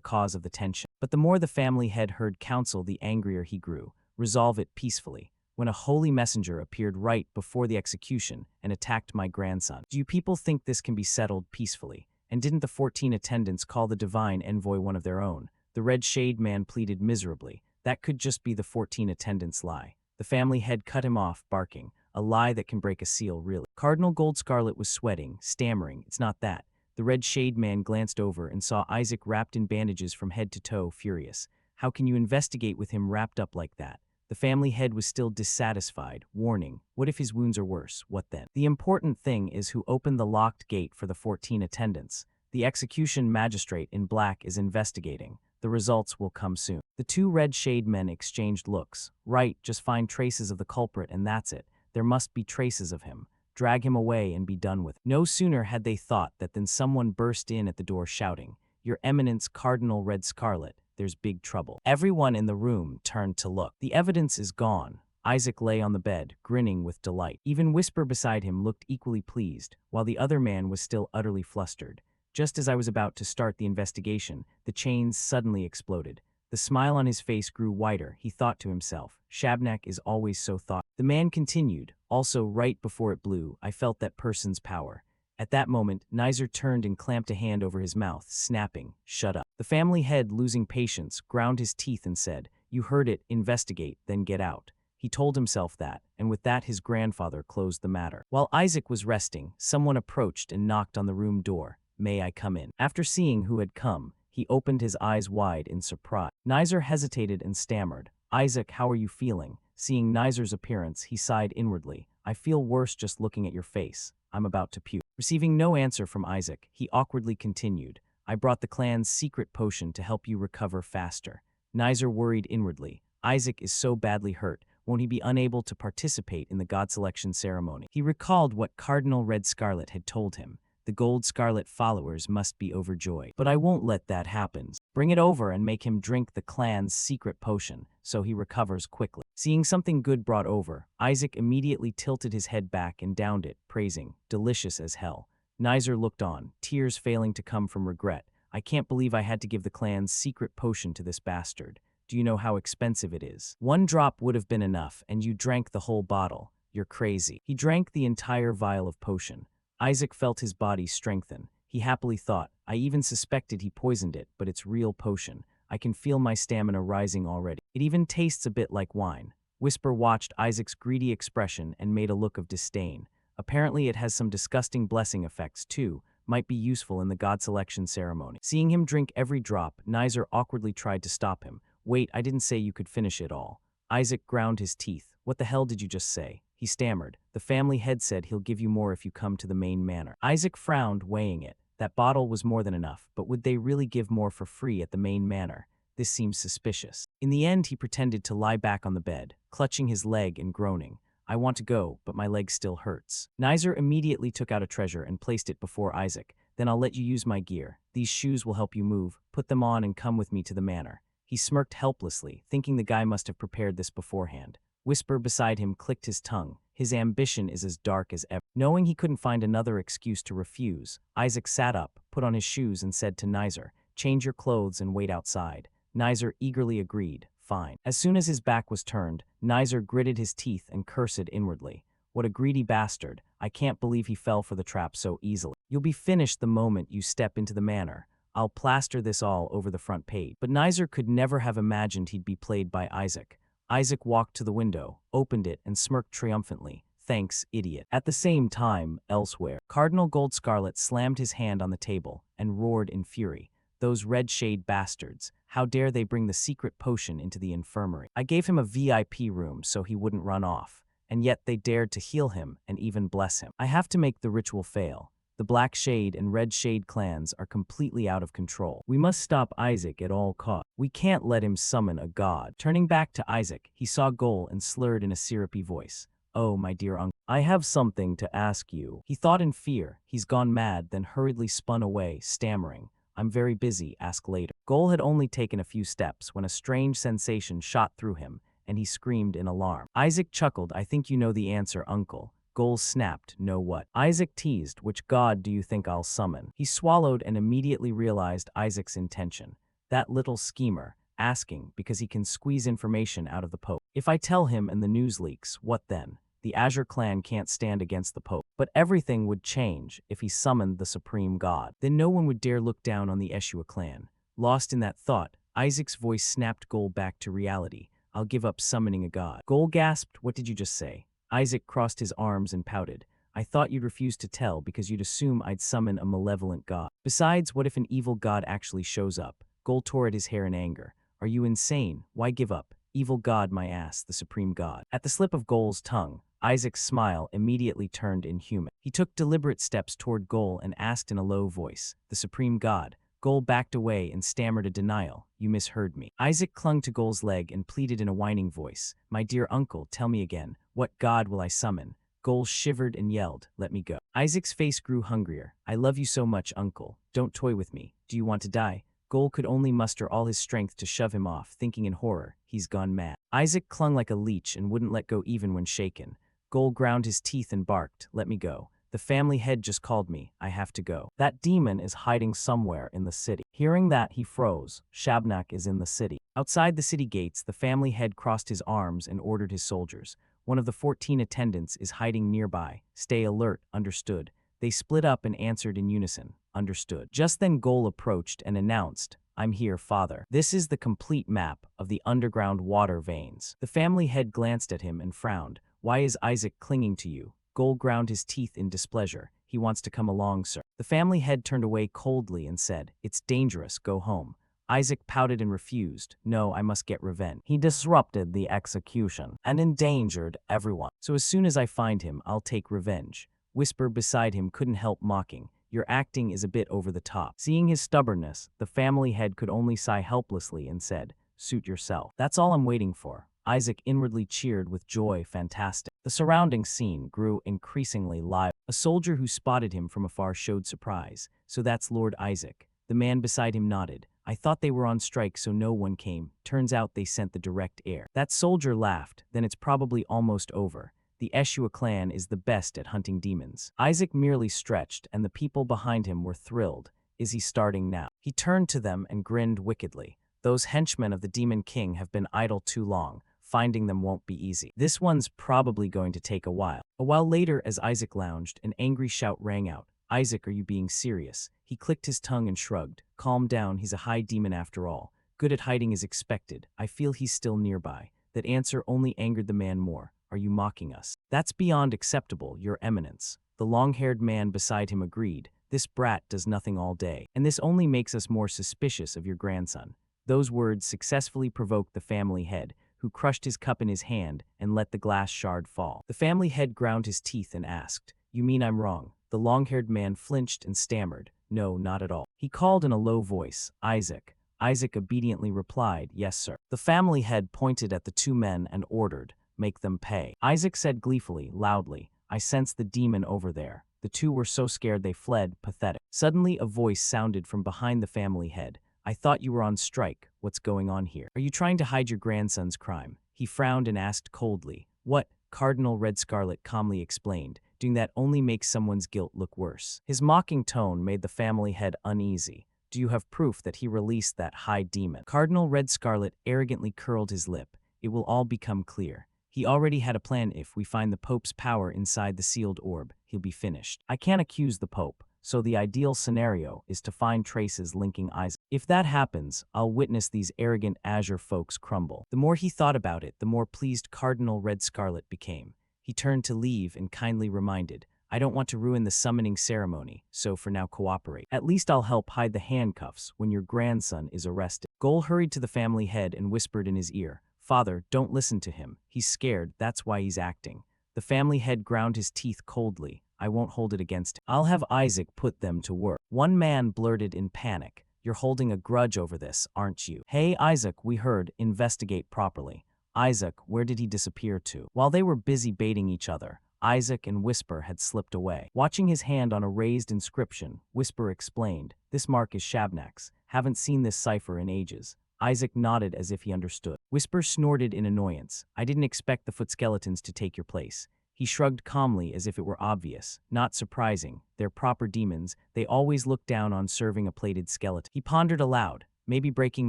cause of the tension. But the more the family head heard counsel, the angrier he grew. Resolve it peacefully. When a holy messenger appeared right before the execution and attacked my grandson. Do you people think this can be settled peacefully? And didn't the 14 attendants call the divine envoy one of their own? The Red Shade man pleaded miserably. That could just be the 14 attendants' lie. The family head cut him off, barking, a lie that can break a seal, really. Cardinal Gold Scarlet was sweating, stammering, it's not that. The Red Shade man glanced over and saw Isaac wrapped in bandages from head to toe, furious. How can you investigate with him wrapped up like that? The family head was still dissatisfied, warning, what if his wounds are worse, what then? The important thing is who opened the locked gate for the 14 attendants. The execution magistrate in black is investigating. The results will come soon. The two Red Shade men exchanged looks. Right, just find traces of the culprit and that's it. There must be traces of him. Drag him away and be done with it. No sooner had they thought that than someone burst in at the door shouting, Your Eminence, Cardinal Red Scarlet, there's big trouble. Everyone in the room turned to look. The evidence is gone. Isaac lay on the bed, grinning with delight. Even Whisper beside him looked equally pleased, while the other man was still utterly flustered. Just as I was about to start the investigation, the chains suddenly exploded. The smile on his face grew wider. He thought to himself, Shabnak is always so thoughtful. The man continued, also right before it blew, I felt that person's power. At that moment, Nizer turned and clamped a hand over his mouth, snapping, shut up. The family head, losing patience, ground his teeth and said, You heard it, investigate, then get out. He told himself that, and with that his grandfather closed the matter. While Isaac was resting, someone approached and knocked on the room door. May I come in? After seeing who had come, he opened his eyes wide in surprise. Nizer hesitated and stammered. Isaac, how are you feeling? Seeing Nizer's appearance, he sighed inwardly. I feel worse just looking at your face. I'm about to puke. Receiving no answer from Isaac, he awkwardly continued. I brought the clan's secret potion to help you recover faster. Nizer worried inwardly. Isaac is so badly hurt, won't he be unable to participate in the god selection ceremony? He recalled what Cardinal Red Scarlet had told him. The Gold Scarlet followers must be overjoyed. But I won't let that happen. Bring it over and make him drink the clan's secret potion, so he recovers quickly. Seeing something good brought over, Isaac immediately tilted his head back and downed it, praising, delicious as hell. Nizer looked on, tears failing to come from regret. I can't believe I had to give the clan's secret potion to this bastard. Do you know how expensive it is? 1 drop would have been enough, and you drank the whole bottle. You're crazy. He drank the entire vial of potion. Isaac felt his body strengthen. He happily thought, I even suspected he poisoned it, but it's real potion. I can feel my stamina rising already. It even tastes a bit like wine. Whisper watched Isaac's greedy expression and made a look of disdain. Apparently it has some disgusting blessing effects too, might be useful in the god selection ceremony. Seeing him drink every drop, Nizer awkwardly tried to stop him. Wait, I didn't say you could finish it all. Isaac ground his teeth. What the hell did you just say? He stammered. The family head said he'll give you more if you come to the main manor. Isaac frowned, weighing it. That bottle was more than enough, but would they really give more for free at the main manor? This seems suspicious. In the end, he pretended to lie back on the bed, clutching his leg and groaning. I want to go, but my leg still hurts. Nizer immediately took out a treasure and placed it before Isaac. Then I'll let you use my gear. These shoes will help you move. Put them on and come with me to the manor. He smirked helplessly, thinking the guy must have prepared this beforehand. Whisper beside him clicked his tongue. His ambition is as dark as ever. Knowing he couldn't find another excuse to refuse, Isaac sat up, put on his shoes and said to Nizer, change your clothes and wait outside. Nizer eagerly agreed. Fine. As soon as his back was turned, Nizer gritted his teeth and cursed inwardly. What a greedy bastard. I can't believe he fell for the trap so easily. You'll be finished the moment you step into the manor. I'll plaster this all over the front page. But Nizer could never have imagined he'd be played by Isaac. Isaac walked to the window, opened it, and smirked triumphantly. Thanks, idiot. At the same time, elsewhere, Cardinal Gold Scarlet slammed his hand on the table and roared in fury. Those Red Shade bastards. How dare they bring the secret potion into the infirmary? I gave him a VIP room so he wouldn't run off, and yet they dared to heal him and even bless him. I have to make the ritual fail. The Black Shade and Red Shade clans are completely out of control. We must stop Isaac at all costs. We can't let him summon a god. Turning back to Isaac, he saw Gol and slurred in a syrupy voice. Oh, my dear uncle, I have something to ask you. He thought in fear. He's gone mad, then hurriedly spun away, stammering. I'm very busy, ask later. Gol had only taken a few steps when a strange sensation shot through him, and he screamed in alarm. Isaac chuckled. I think you know the answer, uncle. Gol snapped, know what? Isaac teased, which god do you think I'll summon? He swallowed and immediately realized Isaac's intention. That little schemer, asking because he can squeeze information out of the Pope. If I tell him and the news leaks, what then? The Azure clan can't stand against the Pope. But everything would change if he summoned the supreme god. Then no one would dare look down on the Eshua clan. Lost in that thought, Isaac's voice snapped Gol back to reality. I'll give up summoning a god. Gol gasped, what did you just say? Isaac crossed his arms and pouted. I thought you'd refuse to tell because you'd assume I'd summon a malevolent god. Besides, what if an evil god actually shows up? Gol tore at his hair in anger. Are you insane? Why give up? Evil god, my ass, the supreme god. At the slip of Gol's tongue, Isaac's smile immediately turned inhuman. He took deliberate steps toward Gol and asked in a low voice, the supreme god. Gol backed away and stammered a denial. You misheard me. Isaac clung to Gol's leg and pleaded in a whining voice. My dear uncle, tell me again, what god will I summon? Gol shivered and yelled, let me go. Isaac's face grew hungrier. I love you so much, uncle. Don't toy with me. Do you want to die? Gol could only muster all his strength to shove him off, thinking in horror, he's gone mad. Isaac clung like a leech and wouldn't let go even when shaken. Gol ground his teeth and barked, let me go. The family head just called me. I have to go. That demon is hiding somewhere in the city. Hearing that, he froze. Shabnak is in the city. Outside the city gates, the family head crossed his arms and ordered his soldiers. One of the 14 attendants is hiding nearby. Stay alert, understood. They split up and answered in unison. Understood. Just then Gol approached and announced, I'm here, father. This is the complete map of the underground water veins. The family head glanced at him and frowned. Why is Isaac clinging to you? Gol ground his teeth in displeasure. He wants to come along, sir. The family head turned away coldly and said, it's dangerous, go home. Isaac pouted and refused. No, I must get revenge. He disrupted the execution and endangered everyone. So as soon as I find him, I'll take revenge. Whisper beside him couldn't help mocking. Your acting is a bit over the top. Seeing his stubbornness, the family head could only sigh helplessly and said, suit yourself. That's all I'm waiting for. Isaac inwardly cheered with joy. Fantastic. The surrounding scene grew increasingly live. A soldier who spotted him from afar showed surprise. So that's Lord Isaac. The man beside him nodded. I thought they were on strike so no one came. Turns out they sent the direct air. That soldier laughed. Then it's probably almost over. The Eshua clan is the best at hunting demons. Isaac merely stretched, and the people behind him were thrilled. Is he starting now? He turned to them and grinned wickedly. Those henchmen of the Demon King have been idle too long. Finding them won't be easy. This one's probably going to take a while. A while later, as Isaac lounged, an angry shout rang out. Isaac, are you being serious? He clicked his tongue and shrugged. Calm down, he's a high demon after all. Good at hiding is expected. I feel he's still nearby. That answer only angered the man more. Are you mocking us? That's beyond acceptable, your eminence. The long-haired man beside him agreed. This brat does nothing all day, and this only makes us more suspicious of your grandson. Those words successfully provoked the family head, who crushed his cup in his hand and let the glass shard fall. The family head ground his teeth and asked, you mean I'm wrong? The long-haired man flinched and stammered, no, not at all. He called in a low voice, Isaac. Isaac obediently replied, yes, sir. The family head pointed at the two men and ordered, make them pay. Isaac said gleefully, loudly, I sense the demon over there. The two were so scared they fled, pathetic. Suddenly a voice sounded from behind the family head. I thought you were on strike. What's going on here? Are you trying to hide your grandson's crime? He frowned and asked coldly. What? Cardinal Red Scarlet calmly explained. Doing that only makes someone's guilt look worse. His mocking tone made the family head uneasy. Do you have proof that he released that high demon? Cardinal Red Scarlet arrogantly curled his lip. It will all become clear. He already had a plan. If we find the Pope's power inside the sealed orb, he'll be finished. I can't accuse the Pope. So the ideal scenario is to find traces linking Isaac. If that happens, I'll witness these arrogant Azure folks crumble. The more he thought about it, the more pleased Cardinal Red Scarlet became. He turned to leave and kindly reminded, I don't want to ruin the summoning ceremony, so for now cooperate. At least I'll help hide the handcuffs when your grandson is arrested. Gol hurried to the family head and whispered in his ear, Father, don't listen to him. He's scared, that's why he's acting. The family head ground his teeth coldly. I won't hold it against him. I'll have Isaac put them to work. One man blurted in panic. You're holding a grudge over this, aren't you? Hey, Isaac, we heard, investigate properly. Isaac, where did he disappear to? While they were busy baiting each other, Isaac and Whisper had slipped away. Watching his hand on a raised inscription, Whisper explained, this mark is Shabnak's. Haven't seen this cipher in ages. Isaac nodded as if he understood. Whisper snorted in annoyance. I didn't expect the foot skeletons to take your place. He shrugged calmly as if it were obvious. Not surprising. They're proper demons. They always look down on serving a plated skeleton. He pondered aloud. Maybe breaking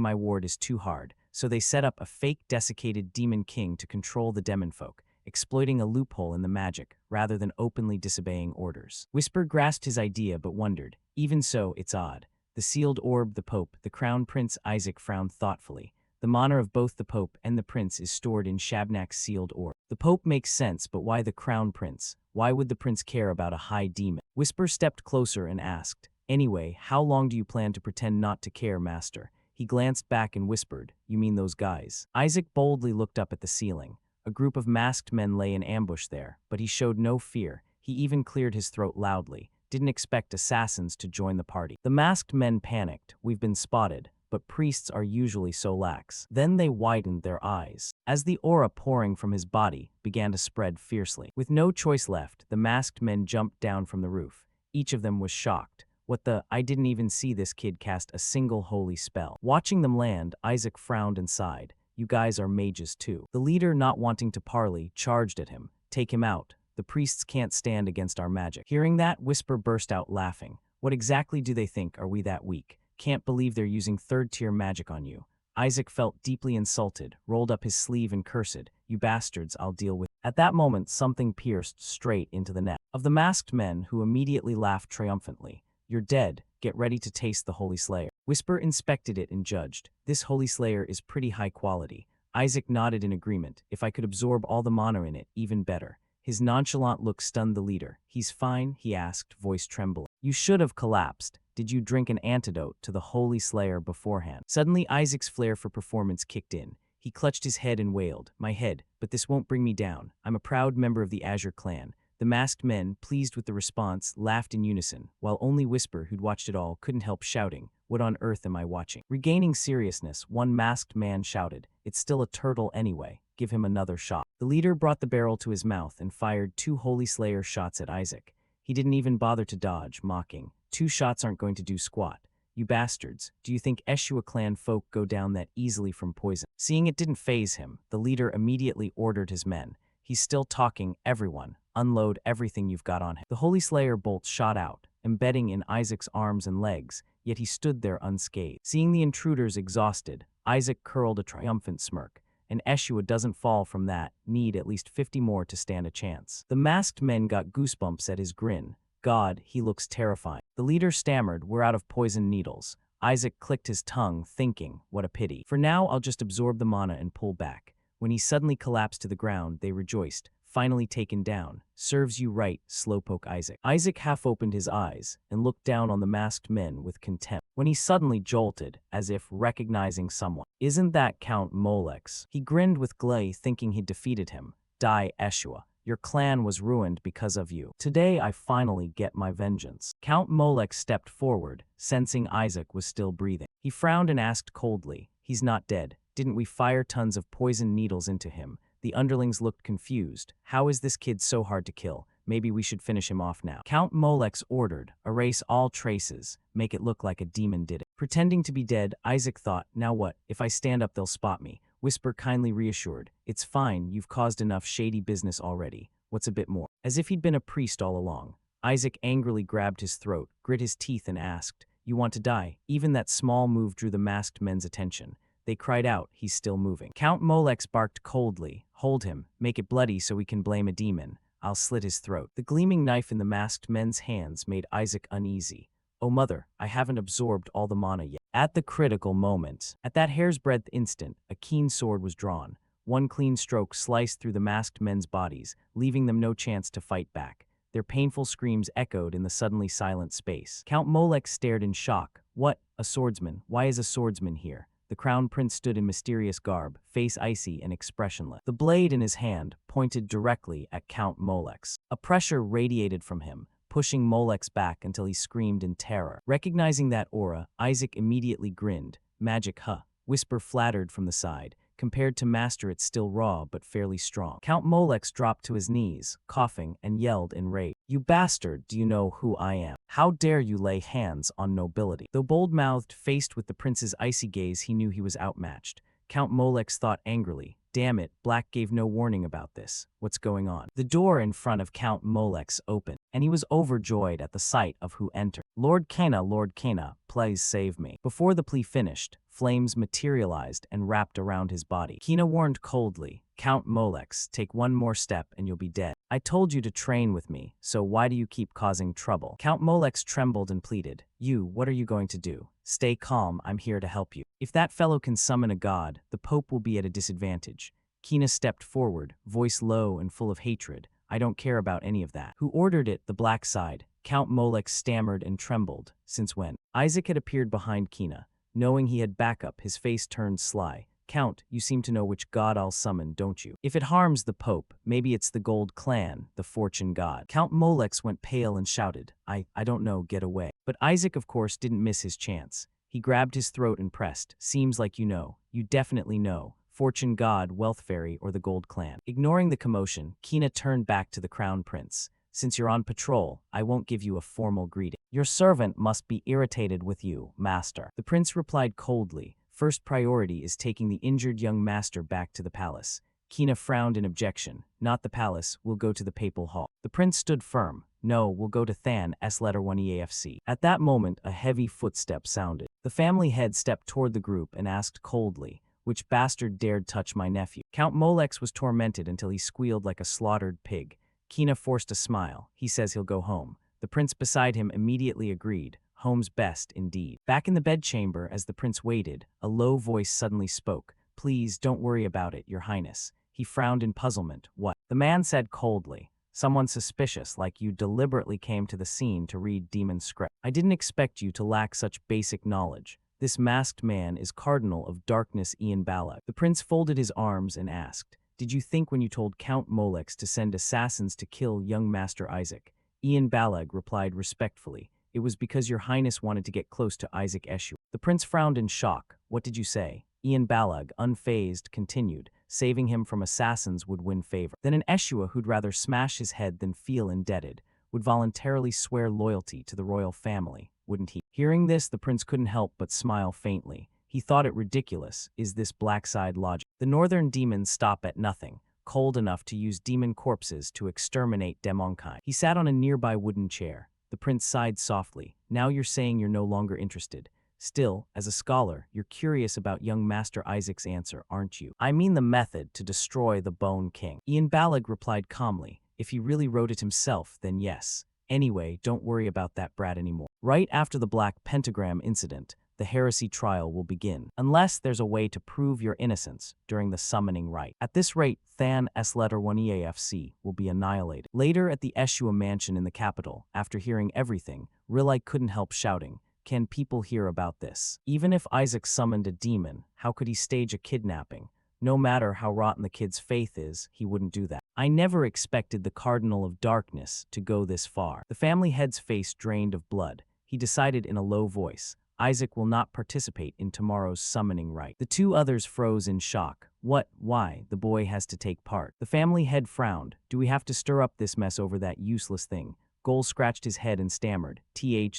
my ward is too hard. So they set up a fake desiccated demon king to control the demonfolk, exploiting a loophole in the magic rather than openly disobeying orders. Whisper grasped his idea but wondered. Even so, it's odd. The sealed orb, the Pope, the Crown Prince. Isaac frowned thoughtfully. The honor of both the Pope and the Prince is stored in Shabnak's sealed orb. The Pope makes sense, but why the Crown Prince? Why would the Prince care about a high demon? Whisper stepped closer and asked, anyway, how long do you plan to pretend not to care, Master? He glanced back and whispered, you mean those guys? Isaac boldly looked up at the ceiling. A group of masked men lay in ambush there, but he showed no fear. He even cleared his throat loudly. Didn't expect assassins to join the party. The masked men panicked. We've been spotted, but priests are usually so lax. Then they widened their eyes, as the aura pouring from his body began to spread fiercely. With no choice left, the masked men jumped down from the roof. Each of them was shocked. What the, I didn't even see this kid cast a single holy spell. Watching them land, Isaac frowned and sighed. You guys are mages too. The leader, not wanting to parley, charged at him. Take him out. The priests can't stand against our magic. Hearing that, Whisper burst out laughing. What exactly do they think? Are we that weak? Can't believe they're using third-tier magic on you. Isaac felt deeply insulted, rolled up his sleeve and cursed, you bastards, I'll deal with. At that moment, something pierced straight into the neck of the masked men, who immediately laughed triumphantly. You're dead. Get ready to taste the Holy Slayer. Whisper inspected it and judged. This Holy Slayer is pretty high quality. Isaac nodded in agreement. If I could absorb all the mana in it, even better. His nonchalant look stunned the leader. He's fine, he asked, voice trembling. You should have collapsed. Did you drink an antidote to the Holy Slayer beforehand? Suddenly, Isaac's flair for performance kicked in. He clutched his head and wailed, my head, but this won't bring me down. I'm a proud member of the Azure clan. The masked men, pleased with the response, laughed in unison, while only Whisper, who'd watched it all, couldn't help shouting, what on earth am I watching? Regaining seriousness, one masked man shouted, it's still a turtle anyway. Give him another shot. The leader brought the barrel to his mouth and fired 2 Holy Slayer shots at Isaac. He didn't even bother to dodge, mocking. 2 shots aren't going to do squat. You bastards, do you think Eshua clan folk go down that easily from poison? Seeing it didn't faze him, the leader immediately ordered his men. He's still talking, everyone. Unload everything you've got on him. The Holy Slayer bolt shot out, embedding in Isaac's arms and legs, yet he stood there unscathed. Seeing the intruders exhausted, Isaac curled a triumphant smirk. And Eshua doesn't fall from that, need at least 50 more to stand a chance. The masked men got goosebumps at his grin. God, he looks terrifying. The leader stammered, we're out of poison needles. Isaac clicked his tongue, thinking, what a pity. For now, I'll just absorb the mana and pull back. When he suddenly collapsed to the ground, they rejoiced. Finally taken down. Serves you right, slowpoke Isaac. Isaac half opened his eyes and looked down on the masked men with contempt, when he suddenly jolted, as if recognizing someone. Isn't that Count Molex? He grinned with glee, thinking he'd defeated him. Die, Eshua. Your clan was ruined because of you. Today I finally get my vengeance. Count Molex stepped forward, sensing Isaac was still breathing. He frowned and asked coldly, he's not dead. Didn't we fire tons of poison needles into him? The underlings looked confused. How is this kid so hard to kill? Maybe we should finish him off now. Count Molex ordered, erase all traces, make it look like a demon did it. Pretending to be dead, Isaac thought, now what? If I stand up they'll spot me. Whisper kindly reassured, it's fine, you've caused enough shady business already. What's a bit more? As if he'd been a priest all along. Isaac angrily grabbed his throat, grit his teeth and asked, you want to die? Even that small move drew the masked men's attention. They cried out, he's still moving. Count Molex barked coldly, hold him, make it bloody so we can blame a demon. I'll slit his throat. The gleaming knife in the masked men's hands made Isaac uneasy. Oh mother, I haven't absorbed all the mana yet. At the critical moment, at that hair's breadth instant, a keen sword was drawn. One clean stroke sliced through the masked men's bodies, leaving them no chance to fight back. Their painful screams echoed in the suddenly silent space. Count Molex stared in shock. What? A swordsman? Why is a swordsman here? The crown prince stood in mysterious garb, face icy and expressionless. The blade in his hand pointed directly at Count Molex. A pressure radiated from him, pushing Molex back until he screamed in terror. Recognizing that aura, Isaac immediately grinned. Magic, huh? Whisper flattered from the side. Compared to Master, it's still raw but fairly strong. Count Molex dropped to his knees, coughing, and yelled in rage. You bastard, do you know who I am? How dare you lay hands on nobility? Though bold-mouthed, faced with the prince's icy gaze, he knew he was outmatched. Count Molex thought angrily, damn it, Black gave no warning about this. What's going on? The door in front of Count Molex opened, and he was overjoyed at the sight of who entered. Lord Kana, please save me. Before the plea finished, flames materialized and wrapped around his body. Kina warned coldly, Count Molex, take one more step and you'll be dead. I told you to train with me, so why do you keep causing trouble? Count Molex trembled and pleaded, what are you going to do? Stay calm, I'm here to help you. If that fellow can summon a god, the Pope will be at a disadvantage. Kina stepped forward, voice low and full of hatred. I don't care about any of that. Who ordered it? The black side. Count Molex stammered and trembled. Since when? Isaac had appeared behind Kina. Knowing he had backup, his face turned sly. Count, you seem to know which god I'll summon, don't you? If it harms the Pope, maybe it's the Gold Clan, the fortune god. Count Molex went pale and shouted, I don't know, get away. But Isaac, of course, didn't miss his chance. He grabbed his throat and pressed, seems like you know. You definitely know. Fortune god, wealth fairy, or the Gold Clan. Ignoring the commotion, Kina turned back to the crown prince. Since you're on patrol, I won't give you a formal greeting. Your servant must be irritated with you, master. The prince replied coldly. First priority is taking the injured young master back to the palace. Kina frowned in objection. Not the palace, we'll go to the papal hall. The prince stood firm. No, we'll go to Than S letter 1 EAFC. At that moment, a heavy footstep sounded. The family head stepped toward the group and asked coldly, which bastard dared touch my nephew? Count Molex was tormented until he squealed like a slaughtered pig. Kina forced a smile. He says he'll go home. The prince beside him immediately agreed. Home's best, indeed. Back in the bedchamber, as the prince waited, a low voice suddenly spoke. Please, don't worry about it, your highness. He frowned in puzzlement. What? The man said coldly. Someone suspicious, like you deliberately came to the scene to read demon script. I didn't expect you to lack such basic knowledge. This masked man is Cardinal of Darkness Ian Balak. The prince folded his arms and asked, did you think when you told Count Molex to send assassins to kill young Master Isaac? Ian Balag replied respectfully, it was because your highness wanted to get close to Isaac Eshu. The prince frowned in shock. What did you say? Ian Balag, unfazed, continued, saving him from assassins would win favor. Then an Eshua who'd rather smash his head than feel indebted would voluntarily swear loyalty to the royal family, wouldn't he? Hearing this, the prince couldn't help but smile faintly. He thought it ridiculous. Is this black-side logic? The northern demons stop at nothing, cold enough to use demon corpses to exterminate demonkind. He sat on a nearby wooden chair. The prince sighed softly. Now you're saying you're no longer interested. Still, as a scholar, you're curious about young Master Isaac's answer, aren't you? I mean the method to destroy the Bone King. Ian Balag replied calmly. If he really wrote it himself, then yes. Anyway, don't worry about that brat anymore. Right after the Black Pentagram incident, the heresy trial will begin, unless there's a way to prove your innocence during the summoning rite. At this rate, Than S letter 1 EAFC will be annihilated. Later at the Eshua mansion in the capital, after hearing everything, Rilai couldn't help shouting, can people hear about this? Even if Isaac summoned a demon, how could he stage a kidnapping? No matter how rotten the kid's faith is, he wouldn't do that. I never expected the Cardinal of Darkness to go this far. The family head's face drained of blood. He decided in a low voice, Isaac will not participate in tomorrow's summoning rite. The two others froze in shock. What? Why? The boy has to take part. The family head frowned. Do we have to stir up this mess over that useless thing? Gol scratched his head and stammered.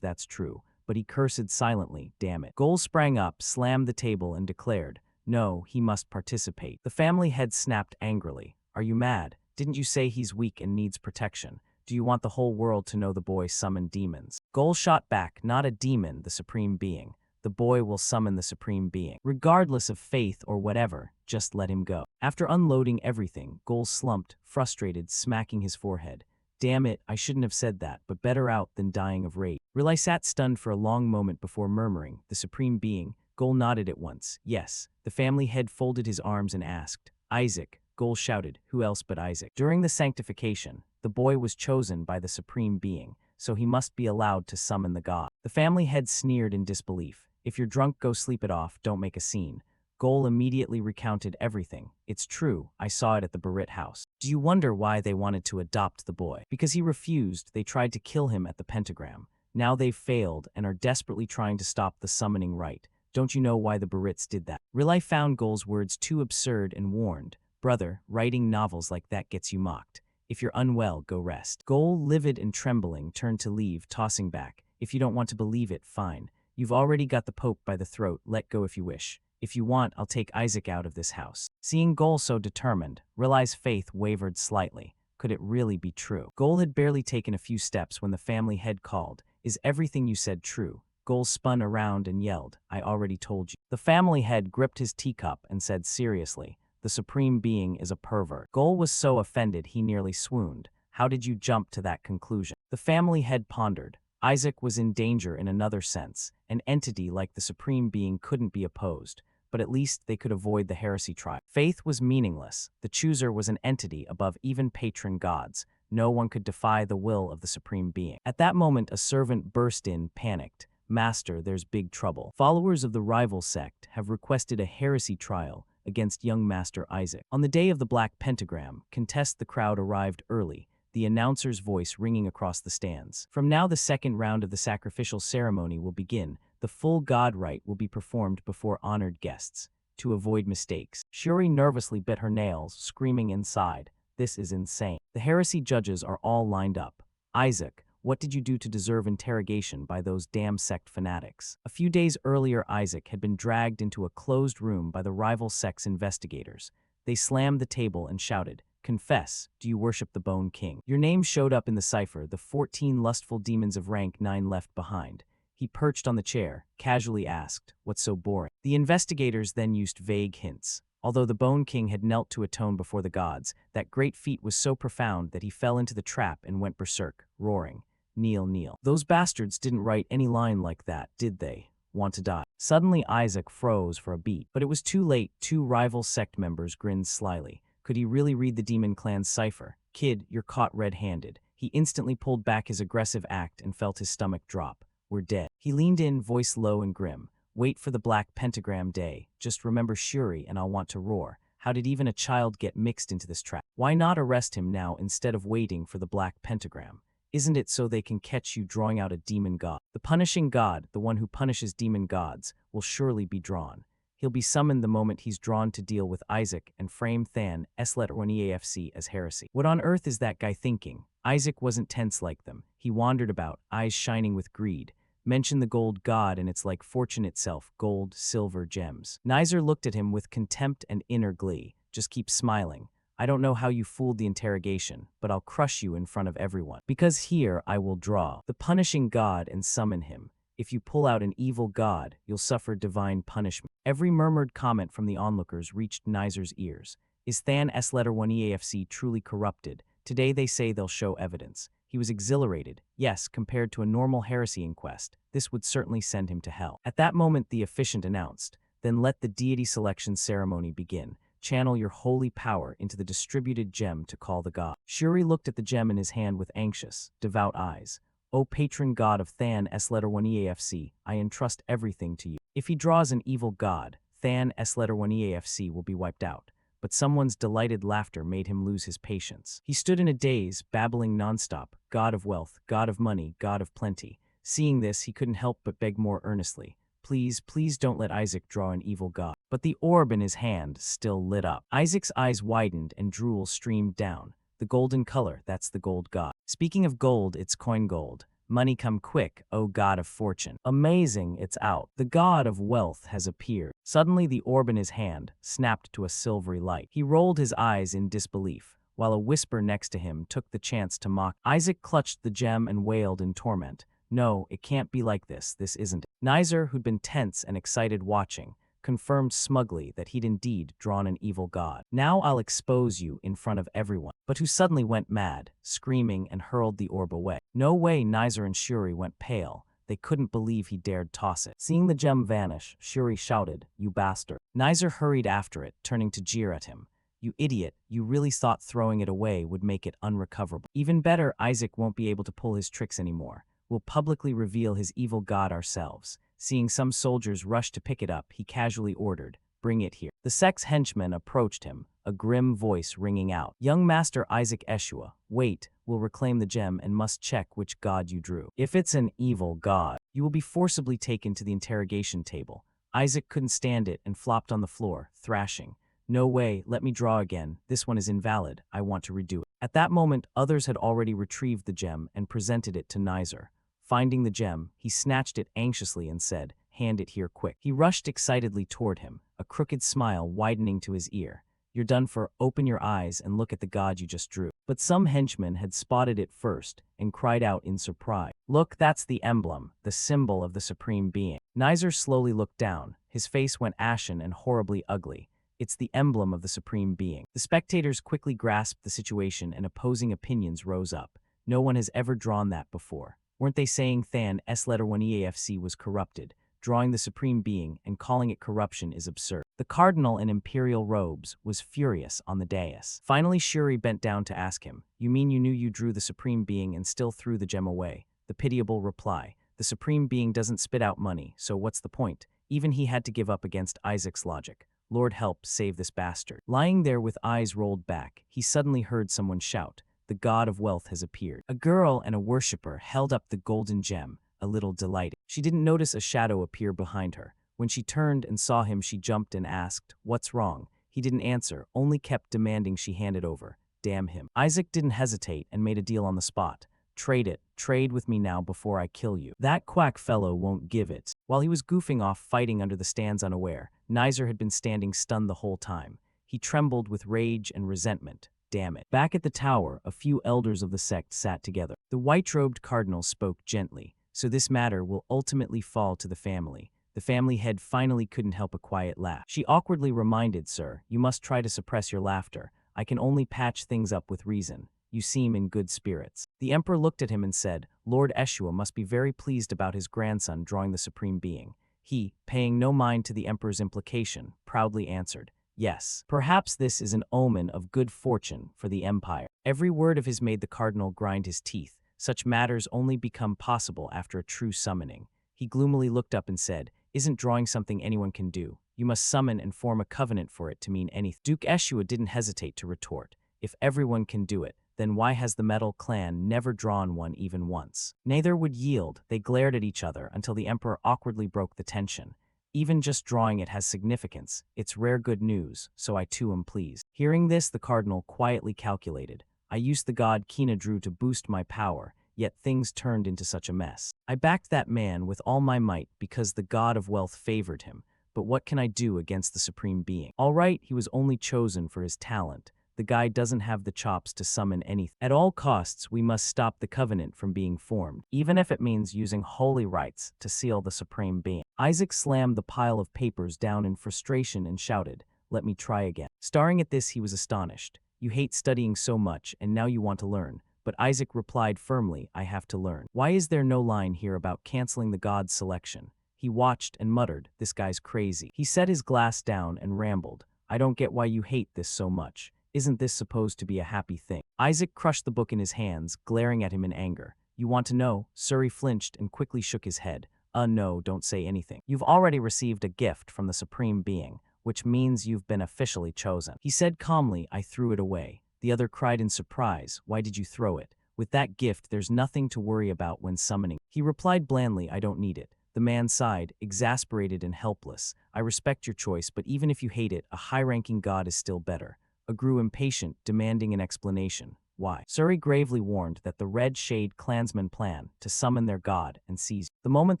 That's true. But he cursed silently. Damn it. Gol sprang up, slammed the table, and declared, no, he must participate. The family head snapped angrily. Are you mad? Didn't you say he's weak and needs protection? Do you want the whole world to know the boy summoned demons? Gol shot back, not a demon, the supreme being. The boy will summon the supreme being. Regardless of faith or whatever, just let him go. After unloading everything, Gol slumped, frustrated, smacking his forehead. Damn it, I shouldn't have said that, but better out than dying of rage. Rilai sat stunned for a long moment before murmuring, the supreme being. Gol nodded at once. Yes. The family head folded his arms and asked, Isaac. Gol shouted, who else but Isaac? During the sanctification, the boy was chosen by the supreme being, so he must be allowed to summon the god. The family head sneered in disbelief. If you're drunk, go sleep it off, don't make a scene. Gol immediately recounted everything. It's true, I saw it at the Barit house. Do you wonder why they wanted to adopt the boy? Because he refused, they tried to kill him at the pentagram. Now they've failed and are desperately trying to stop the summoning rite. Don't you know why the Barits did that? Riley found Gol's words too absurd and warned, brother, writing novels like that gets you mocked. If you're unwell, go rest. Gol, livid and trembling, turned to leave, tossing back. If you don't want to believe it, fine. You've already got the Pope by the throat, let go if you wish. If you want, I'll take Isaac out of this house. Seeing Gol so determined, Riley's faith wavered slightly. Could it really be true? Gol had barely taken a few steps when the family head called. Is everything you said true? Gol spun around and yelled, I already told you. The family head gripped his teacup and said seriously, the Supreme Being is a pervert. Gol was so offended he nearly swooned. How did you jump to that conclusion? The family head pondered. Isaac was in danger in another sense. An entity like the Supreme Being couldn't be opposed, but at least they could avoid the heresy trial. Faith was meaningless. The chooser was an entity above even patron gods. No one could defy the will of the Supreme Being. At that moment, a servant burst in, panicked. Master, there's big trouble. Followers of the rival sect have requested a heresy trial against young Master Isaac. On the day of the Black Pentagram, the crowd arrived early, the announcer's voice ringing across the stands. From now, the second round of the sacrificial ceremony will begin. The full god rite will be performed before honored guests. To avoid mistakes, Shuri nervously bit her nails, screaming inside. This is insane. The heresy judges are all lined up. Isaac, what did you do to deserve interrogation by those damn sect fanatics? A few days earlier, Isaac had been dragged into a closed room by the rival sect's investigators. They slammed the table and shouted, confess, do you worship the Bone King? Your name showed up in the cipher, the 14 lustful demons of rank 9 left behind. He perched on the chair, casually asked, what's so boring? The investigators then used vague hints. Although the Bone King had knelt to atone before the gods, that great feat was so profound that he fell into the trap and went berserk, roaring, kneel, kneel. Those bastards didn't write any line like that, did they? Want to die? Suddenly Isaac froze for a beat, but it was too late. Two rival sect members grinned slyly. Could he really read the Demon Clan's cipher? Kid, you're caught red-handed. He instantly pulled back his aggressive act and felt his stomach drop. We're dead. He leaned in, voice low and grim. Wait for the Black Pentagram day. Just remember Shuri and I'll want to roar. How did even a child get mixed into this trap? Why not arrest him now instead of waiting for the Black Pentagram? Isn't it so they can catch you drawing out a demon god? The punishing god, the one who punishes demon gods, will surely be drawn. He'll be summoned the moment he's drawn to deal with Isaac and frame Than S-1EAFC as heresy. What on earth is that guy thinking? Isaac wasn't tense like them. He wandered about, eyes shining with greed. Mention the gold god and it's like fortune itself, gold, silver, gems. Nizer looked at him with contempt and inner glee. Just keep smiling. I don't know how you fooled the interrogation, but I'll crush you in front of everyone. Because here I will draw the punishing god and summon him. If you pull out an evil god, you'll suffer divine punishment. Every murmured comment from the onlookers reached Nizer's ears. Is Than S-1EAFC truly corrupted? Today they say they'll show evidence. He was exhilarated. Yes, compared to a normal heresy inquest, this would certainly send him to hell. At that moment the officiant announced, then let the deity selection ceremony begin. Channel your holy power into the distributed gem to call the god. Shuri looked at the gem in his hand with anxious, devout eyes. O patron god of Than S-1EAFC, I entrust everything to you. If he draws an evil god, Than S-1EAFC will be wiped out. But someone's delighted laughter made him lose his patience. He stood in a daze, babbling nonstop, god of wealth, god of money, god of plenty. Seeing this, he couldn't help but beg more earnestly. Please, please don't let Isaac draw an evil god. But the orb in his hand still lit up. Isaac's eyes widened and drool streamed down. The golden color, that's the gold god. Speaking of gold, it's coin gold. Money come quick, O god of fortune. Amazing, it's out. The god of wealth has appeared. Suddenly the orb in his hand snapped to a silvery light. He rolled his eyes in disbelief, while a whisper next to him took the chance to mock. Isaac clutched the gem and wailed in torment. No, it can't be like this isn't it. Nizer, who'd been tense and excited watching, confirmed smugly that he'd indeed drawn an evil god. Now I'll expose you in front of everyone. But who suddenly went mad, screaming and hurled the orb away. No way. Nizer and Shuri went pale. They couldn't believe he dared toss it. Seeing the gem vanish, Shuri shouted, you bastard. Nizer hurried after it, turning to jeer at him. You idiot, you really thought throwing it away would make it unrecoverable. Even better, Isaac won't be able to pull his tricks anymore. We'll publicly reveal his evil god ourselves. Seeing some soldiers rush to pick it up, he casually ordered, "Bring it here." The sect's henchman approached him, a grim voice ringing out, "Young Master Isaac Eshua, wait, we'll reclaim the gem and must check which god you drew. If it's an evil god, you will be forcibly taken to the interrogation table." Isaac couldn't stand it and flopped on the floor, thrashing, "No way, let me draw again. This one is invalid. I want to redo it." At that moment, others had already retrieved the gem and presented it to Nizer. Finding the gem, he snatched it anxiously and said, "Hand it here quick." He rushed excitedly toward him, a crooked smile widening to his ear. "You're done for. Open your eyes and look at the god you just drew." But some henchmen had spotted it first and cried out in surprise, "Look, that's the emblem, the symbol of the supreme being." Nizer slowly looked down. His face went ashen and horribly ugly. "It's the emblem of the supreme being." The spectators quickly grasped the situation and opposing opinions rose up. "No one has ever drawn that before. Weren't they saying Than S1 EAFC was corrupted? Drawing the supreme being and calling it corruption is absurd." The cardinal in imperial robes was furious on the dais. Finally Shuri bent down to ask him, "You mean you knew you drew the supreme being and still threw the gem away?" The pitiable reply, "The supreme being doesn't spit out money, so what's the point?" Even he had to give up against Isaac's logic. "Lord help save this bastard." Lying there with eyes rolled back, he suddenly heard someone shout, "The god of wealth has appeared." A girl and a worshipper held up the golden gem, a little delighted. She didn't notice a shadow appear behind her. When she turned and saw him, she jumped and asked, "What's wrong?" He didn't answer, only kept demanding she hand it over. Damn him. Isaac didn't hesitate and made a deal on the spot. "Trade it. Trade with me now before I kill you." "That quack fellow won't give it." While he was goofing off fighting under the stands unaware, Nizer had been standing stunned the whole time. He trembled with rage and resentment. Damn it. Back at the tower, a few elders of the sect sat together. The white-robed cardinal spoke gently, "So this matter will ultimately fall to the family." The family head finally couldn't help a quiet laugh. She awkwardly reminded, "Sir, you must try to suppress your laughter. I can only patch things up with reason. You seem in good spirits." The emperor looked at him and said, "Lord Eshua must be very pleased about his grandson drawing the supreme being." He, paying no mind to the emperor's implication, proudly answered, "Yes. Perhaps this is an omen of good fortune for the empire." Every word of his made the cardinal grind his teeth. Such matters only become possible after a true summoning. He gloomily looked up and said, "Isn't drawing something anyone can do? You must summon and form a covenant for it to mean anything." Duke Eshua didn't hesitate to retort, "If everyone can do it, then why has the Metal Clan never drawn one even once?" Neither would yield. They glared at each other until the emperor awkwardly broke the tension. "Even just drawing it has significance. It's rare good news, so I too am pleased." Hearing this, the cardinal quietly calculated, "I used the god Kina drew to boost my power, yet things turned into such a mess. I backed that man with all my might because the god of wealth favored him, but what can I do against the supreme being? All right, he was only chosen for his talent. The guy doesn't have the chops to summon anything. At all costs, we must stop the covenant from being formed, even if it means using holy rites to seal the supreme being." Isaac slammed the pile of papers down in frustration and shouted, "Let me try again." Staring at this, he was astonished. "You hate studying so much, and now you want to learn." But Isaac replied firmly, "I have to learn. Why is there no line here about canceling the god's selection?" He watched and muttered, "This guy's crazy." He set his glass down and rambled, "I don't get why you hate this so much. Isn't this supposed to be a happy thing?" Isaac crushed the book in his hands, glaring at him in anger. "You want to know?" Suri flinched and quickly shook his head. No, don't say anything. You've already received a gift from the Supreme Being, which means you've been officially chosen." He said calmly, "I threw it away." The other cried in surprise, "Why did you throw it? With that gift, there's nothing to worry about when summoning." He replied blandly, "I don't need it." The man sighed, exasperated and helpless. "I respect your choice, but even if you hate it, a high-ranking god is still better." A grew impatient, demanding an explanation. "Why?" Suri gravely warned that the Red Shade clansmen plan to summon their god and seize you. The moment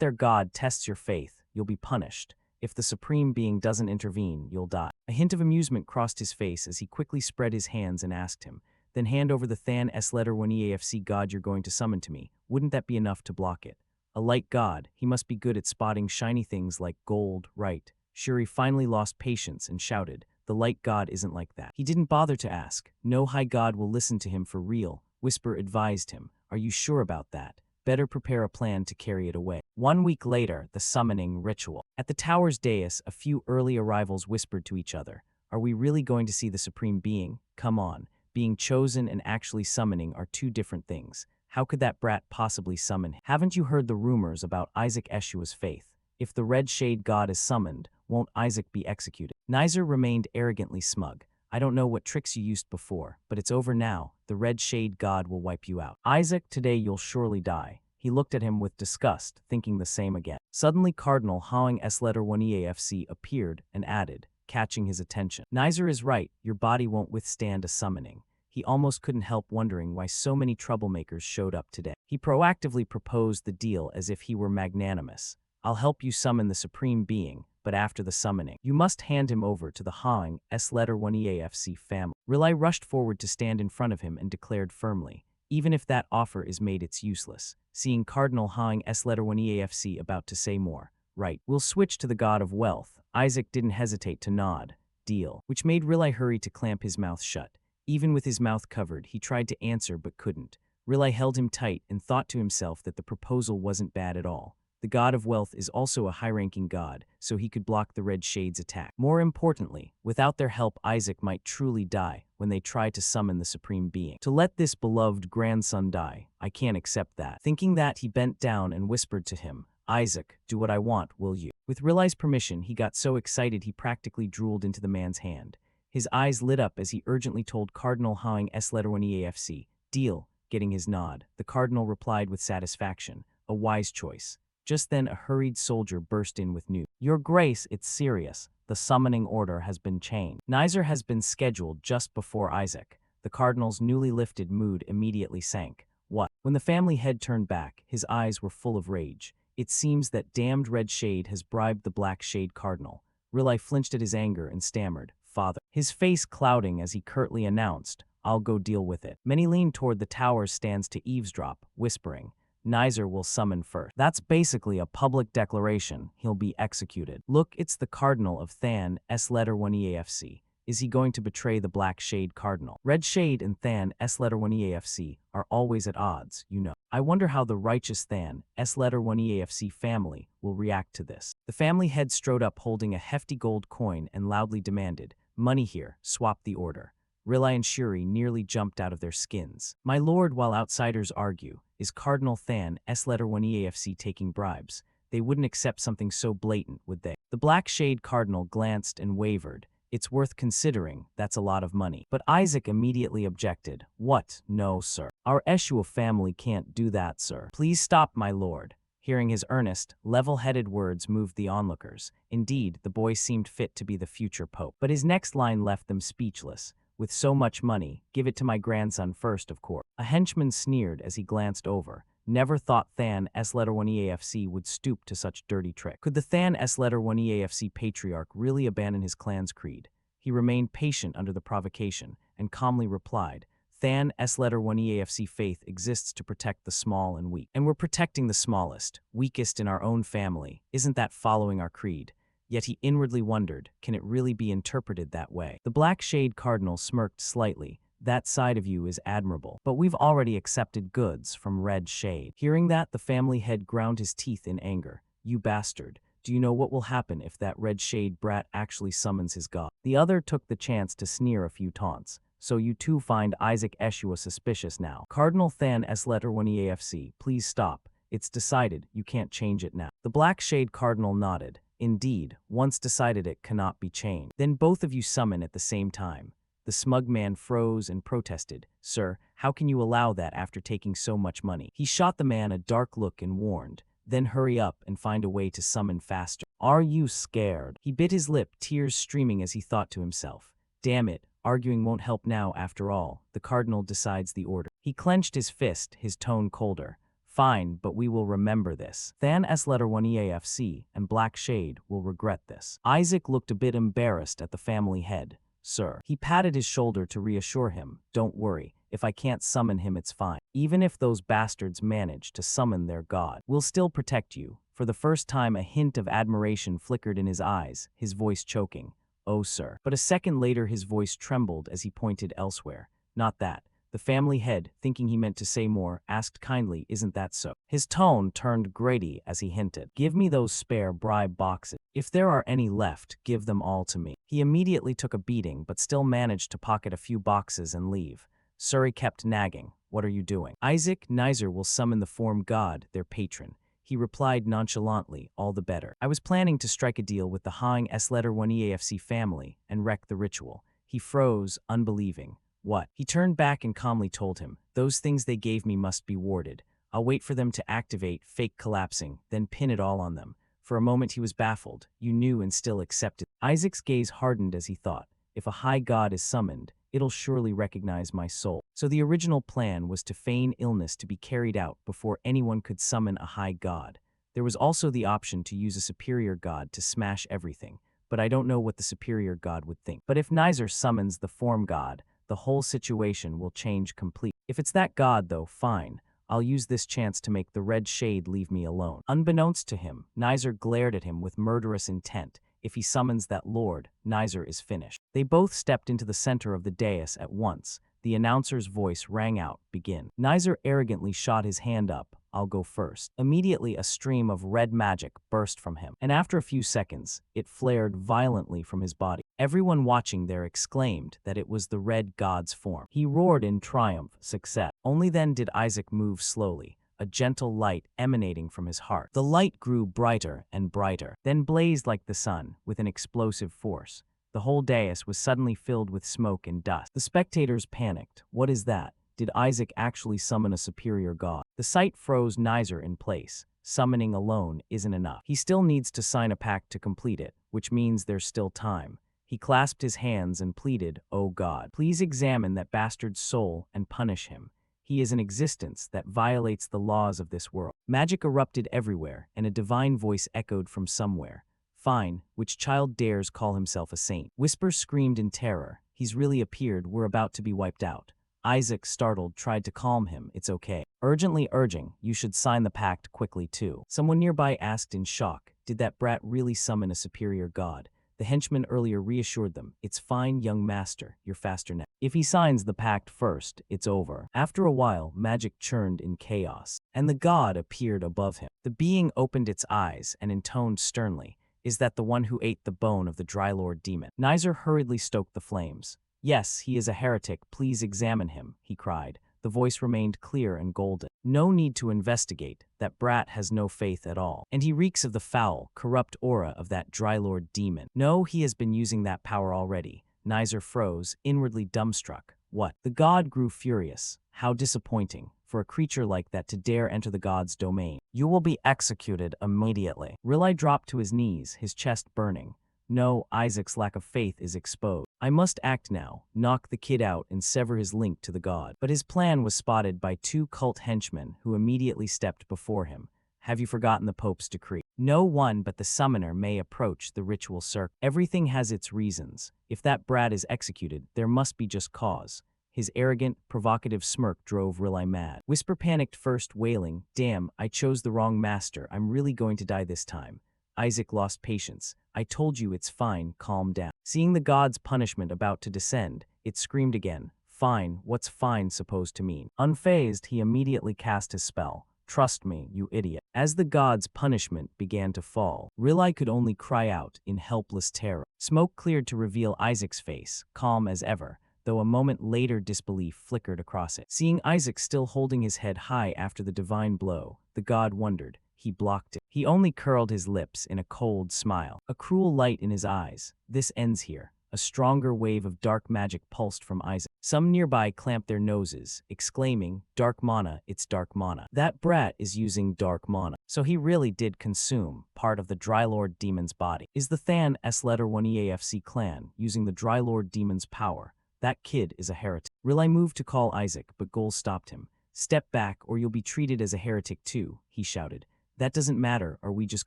their god tests your faith, you'll be punished. If the Supreme Being doesn't intervene, you'll die. A hint of amusement crossed his face as he quickly spread his hands and asked him, "Then hand over the Than S1 EAFC god you're going to summon to me. Wouldn't that be enough to block it?" A light god, he must be good at spotting shiny things like gold, right? Shuri finally lost patience and shouted, "The light god isn't like that." He didn't bother to ask. "No high god will listen to him for real," Whisper advised him. "Are you sure about that? Better prepare a plan to carry it away." 1 week later, the summoning ritual. At the tower's dais, a few early arrivals whispered to each other, "Are we really going to see the Supreme Being? Come on. Being chosen and actually summoning are two different things. How could that brat possibly summon him? Haven't you heard the rumors about Isaac Eshua's faith? If the red shade god is summoned, won't Isaac be executed? Nizer remained arrogantly smug. I don't know what tricks you used before, but it's over now. The red shade god will wipe you out. Isaac, today you'll surely die. He looked at him with disgust, thinking the same again. Suddenly Cardinal Hawing S. Letter 1 EAFC appeared and added, catching his attention. Nizer is right, your body won't withstand a summoning. He almost couldn't help wondering why so many troublemakers showed up today. He proactively proposed the deal as if he were magnanimous. I'll help you summon the Supreme Being, but after the summoning, you must hand him over to the Hawing S. Letter 1 EAFC family. Riley rushed forward to stand in front of him and declared firmly, even if that offer is made, it's useless. Seeing Cardinal Hawing S. Letter 1 EAFC about to say more. Right, we'll switch to the god of wealth. Isaac didn't hesitate to nod. Deal. Which made Riley hurry to clamp his mouth shut. Even with his mouth covered, he tried to answer but couldn't. Riley held him tight and thought to himself that the proposal wasn't bad at all. The god of wealth is also a high-ranking god, so he could block the Red Shade's attack. More importantly, without their help, Isaac might truly die when they try to summon the Supreme Being. To let this beloved grandson die, I can't accept that. Thinking that, he bent down and whispered to him, Isaac, do what I want, will you? With Riley's permission, he got so excited he practically drooled into the man's hand. His eyes lit up as he urgently told Cardinal Hawing S. Letter 1 EAFC, deal. Getting his nod, the cardinal replied with satisfaction, a wise choice. Just then a hurried soldier burst in with news. Your Grace, it's serious. The summoning order has been changed. Nizer has been scheduled just before Isaac. The cardinal's newly lifted mood immediately sank. What? When the family head turned back, his eyes were full of rage. It seems that damned Red Shade has bribed the Black Shade Cardinal. Riley flinched at his anger and stammered, Father. His face clouding as he curtly announced, I'll go deal with it. Many leaned toward the tower's stands to eavesdrop, whispering, Nizer will summon first. That's basically a public declaration. He'll be executed. Look, it's the Cardinal of Than S. Letter 1 EAFC. Is he going to betray the Black Shade Cardinal? Red Shade and Than S. Letter 1 EAFC are always at odds, you know. I wonder how the righteous Than S. Letter 1 EAFC family will react to this. The family head strode up holding a hefty gold coin and loudly demanded, money here, swap the order. Riley and Shuri nearly jumped out of their skins. My lord, while outsiders argue, is Cardinal Than S. Letter 1 EAFC taking bribes? They wouldn't accept something so blatant, would they? The Black Shade Cardinal glanced and wavered. It's worth considering, that's a lot of money. But Isaac immediately objected. What? No, sir. Our Eshua family can't do that, sir. Please stop, my lord. Hearing his earnest, level-headed words moved the onlookers. Indeed, the boy seemed fit to be the future pope. But his next line left them speechless. With so much money, give it to my grandson first, of course. A henchman sneered as he glanced over. Never thought Than S. Letter 1 EAFC would stoop to such dirty trick. Could the Than S. Letter 1 EAFC patriarch really abandon his clan's creed? He remained patient under the provocation and calmly replied, Than S. Letter 1 EAFC faith exists to protect the small and weak. And we're protecting the smallest, weakest in our own family. Isn't that following our creed? Yet he inwardly wondered, can it really be interpreted that way? The Black Shade Cardinal smirked slightly. That side of you is admirable, but we've already accepted goods from Red Shade. Hearing that, the family head ground his teeth in anger. You bastard. Do you know what will happen if that Red Shade brat actually summons his god? The other took the chance to sneer a few taunts. So you too find Isaac Eshua suspicious now. Cardinal Than S. Letter 1 EAFC, please stop. It's decided, you can't change it now. The Black Shade Cardinal nodded. Indeed, once decided it cannot be changed. Then both of you summon at the same time. The smug man froze and protested, Sir, how can you allow that after taking so much money? He shot the man a dark look and warned, then hurry up and find a way to summon faster. Are you scared? He bit his lip, tears streaming as he thought to himself, damn it, arguing won't help now after all. The cardinal decides the order. He clenched his fist, his tone colder. Fine, but we will remember this. Than S. Letter 1 EAFC and Black Shade will regret this. Isaac looked a bit embarrassed at the family head. Sir. He patted his shoulder to reassure him. Don't worry. If I can't summon him, it's fine. Even if those bastards manage to summon their god, we'll still protect you. For the first time, a hint of admiration flickered in his eyes, his voice choking. Oh, sir. But a second later, his voice trembled as he pointed elsewhere. Not that. The family head, thinking he meant to say more, asked kindly, isn't that so? His tone turned Grady as he hinted, give me those spare bribe boxes. If there are any left, give them all to me. He immediately took a beating but still managed to pocket a few boxes and leave. Suri kept nagging, what are you doing? Isaac Nizer will summon the form god, their patron. He replied nonchalantly, all the better. I was planning to strike a deal with the Hang S letter 1 EAFC family and wreck the ritual. He froze, unbelieving. What? He turned back and calmly told him, those things they gave me must be warded. I'll wait for them to activate, fake collapsing, then pin it all on them. For a moment he was baffled. You knew and still accepted. Isaac's gaze hardened as he thought, if a high god is summoned, it'll surely recognize my soul. So the original plan was to feign illness to be carried out before anyone could summon a high god. There was also the option to use a superior god to smash everything, but I don't know what the superior god would think. But if Nizer summons the form god, the whole situation will change completely. If it's that god though, fine. I'll use this chance to make the red shade leave me alone. Unbeknownst to him, Nizer glared at him with murderous intent. If he summons that lord, Nizer is finished. They both stepped into the center of the dais at once. The announcer's voice rang out, begin. Nizer arrogantly shot his hand up, I'll go first. Immediately a stream of red magic burst from him, and after a few seconds, it flared violently from his body. Everyone watching there exclaimed that it was the red god's form. He roared in triumph, success. Only then did Isaac move slowly, a gentle light emanating from his heart. The light grew brighter and brighter, then blazed like the sun, with an explosive force. The whole dais was suddenly filled with smoke and dust. The spectators panicked. What is that? Did Isaac actually summon a superior god? The sight froze Nizer in place. Summoning alone isn't enough. He still needs to sign a pact to complete it, which means there's still time. He clasped his hands and pleaded, "Oh God, please examine that bastard's soul and punish him. He is an existence that violates the laws of this world." Magic erupted everywhere, and a divine voice echoed from somewhere. Fine, which child dares call himself a saint? Whisper screamed in terror. He's really appeared, we're about to be wiped out. Isaac, startled, tried to calm him. It's okay. Urgently urging, you should sign the pact quickly too. Someone nearby asked in shock, did that brat really summon a superior god? The henchman earlier reassured them, it's fine, young master, you're faster now. If he signs the pact first, it's over. After a while, magic churned in chaos, and the god appeared above him. The being opened its eyes and intoned sternly, is that the one who ate the bone of the Dry Lord demon? Nizer hurriedly stoked the flames. Yes, he is a heretic, please examine him, he cried. The voice remained clear and golden. No need to investigate, that brat has no faith at all. And he reeks of the foul, corrupt aura of that Dry Lord demon. No, he has been using that power already. Nizer froze, inwardly dumbstruck. What? The god grew furious. How disappointing, for a creature like that to dare enter the god's domain. You will be executed immediately. Rilai dropped to his knees, his chest burning. No, Isaac's lack of faith is exposed. I must act now, knock the kid out and sever his link to the god. But his plan was spotted by two cult henchmen who immediately stepped before him. Have you forgotten the Pope's decree? No one but the summoner may approach the ritual circle. Everything has its reasons. If that brat is executed, there must be just cause. His arrogant, provocative smirk drove Rilai mad. Whisper panicked first, wailing, damn, I chose the wrong master, I'm really going to die this time. Isaac lost patience. I told you it's fine, calm down. Seeing the god's punishment about to descend, it screamed again. Fine, what's fine supposed to mean? Unfazed, he immediately cast his spell. Trust me, you idiot. As the god's punishment began to fall, Rilai could only cry out in helpless terror. Smoke cleared to reveal Isaac's face, calm as ever, though a moment later disbelief flickered across it. Seeing Isaac still holding his head high after the divine blow, the god wondered. He blocked it. He only curled his lips in a cold smile, a cruel light in his eyes. This ends here. A stronger wave of dark magic pulsed from Isaac. Some nearby clamped their noses, exclaiming, Dark mana, it's dark mana. That brat is using dark mana. So he really did consume part of the Dry Lord demon's body. Is the Than S letter 1 EAFC clan using the Dry Lord demon's power? That kid is a heretic. Rilai moved to call Isaac, but Gol stopped him. Step back or you'll be treated as a heretic too, he shouted. That doesn't matter, are we just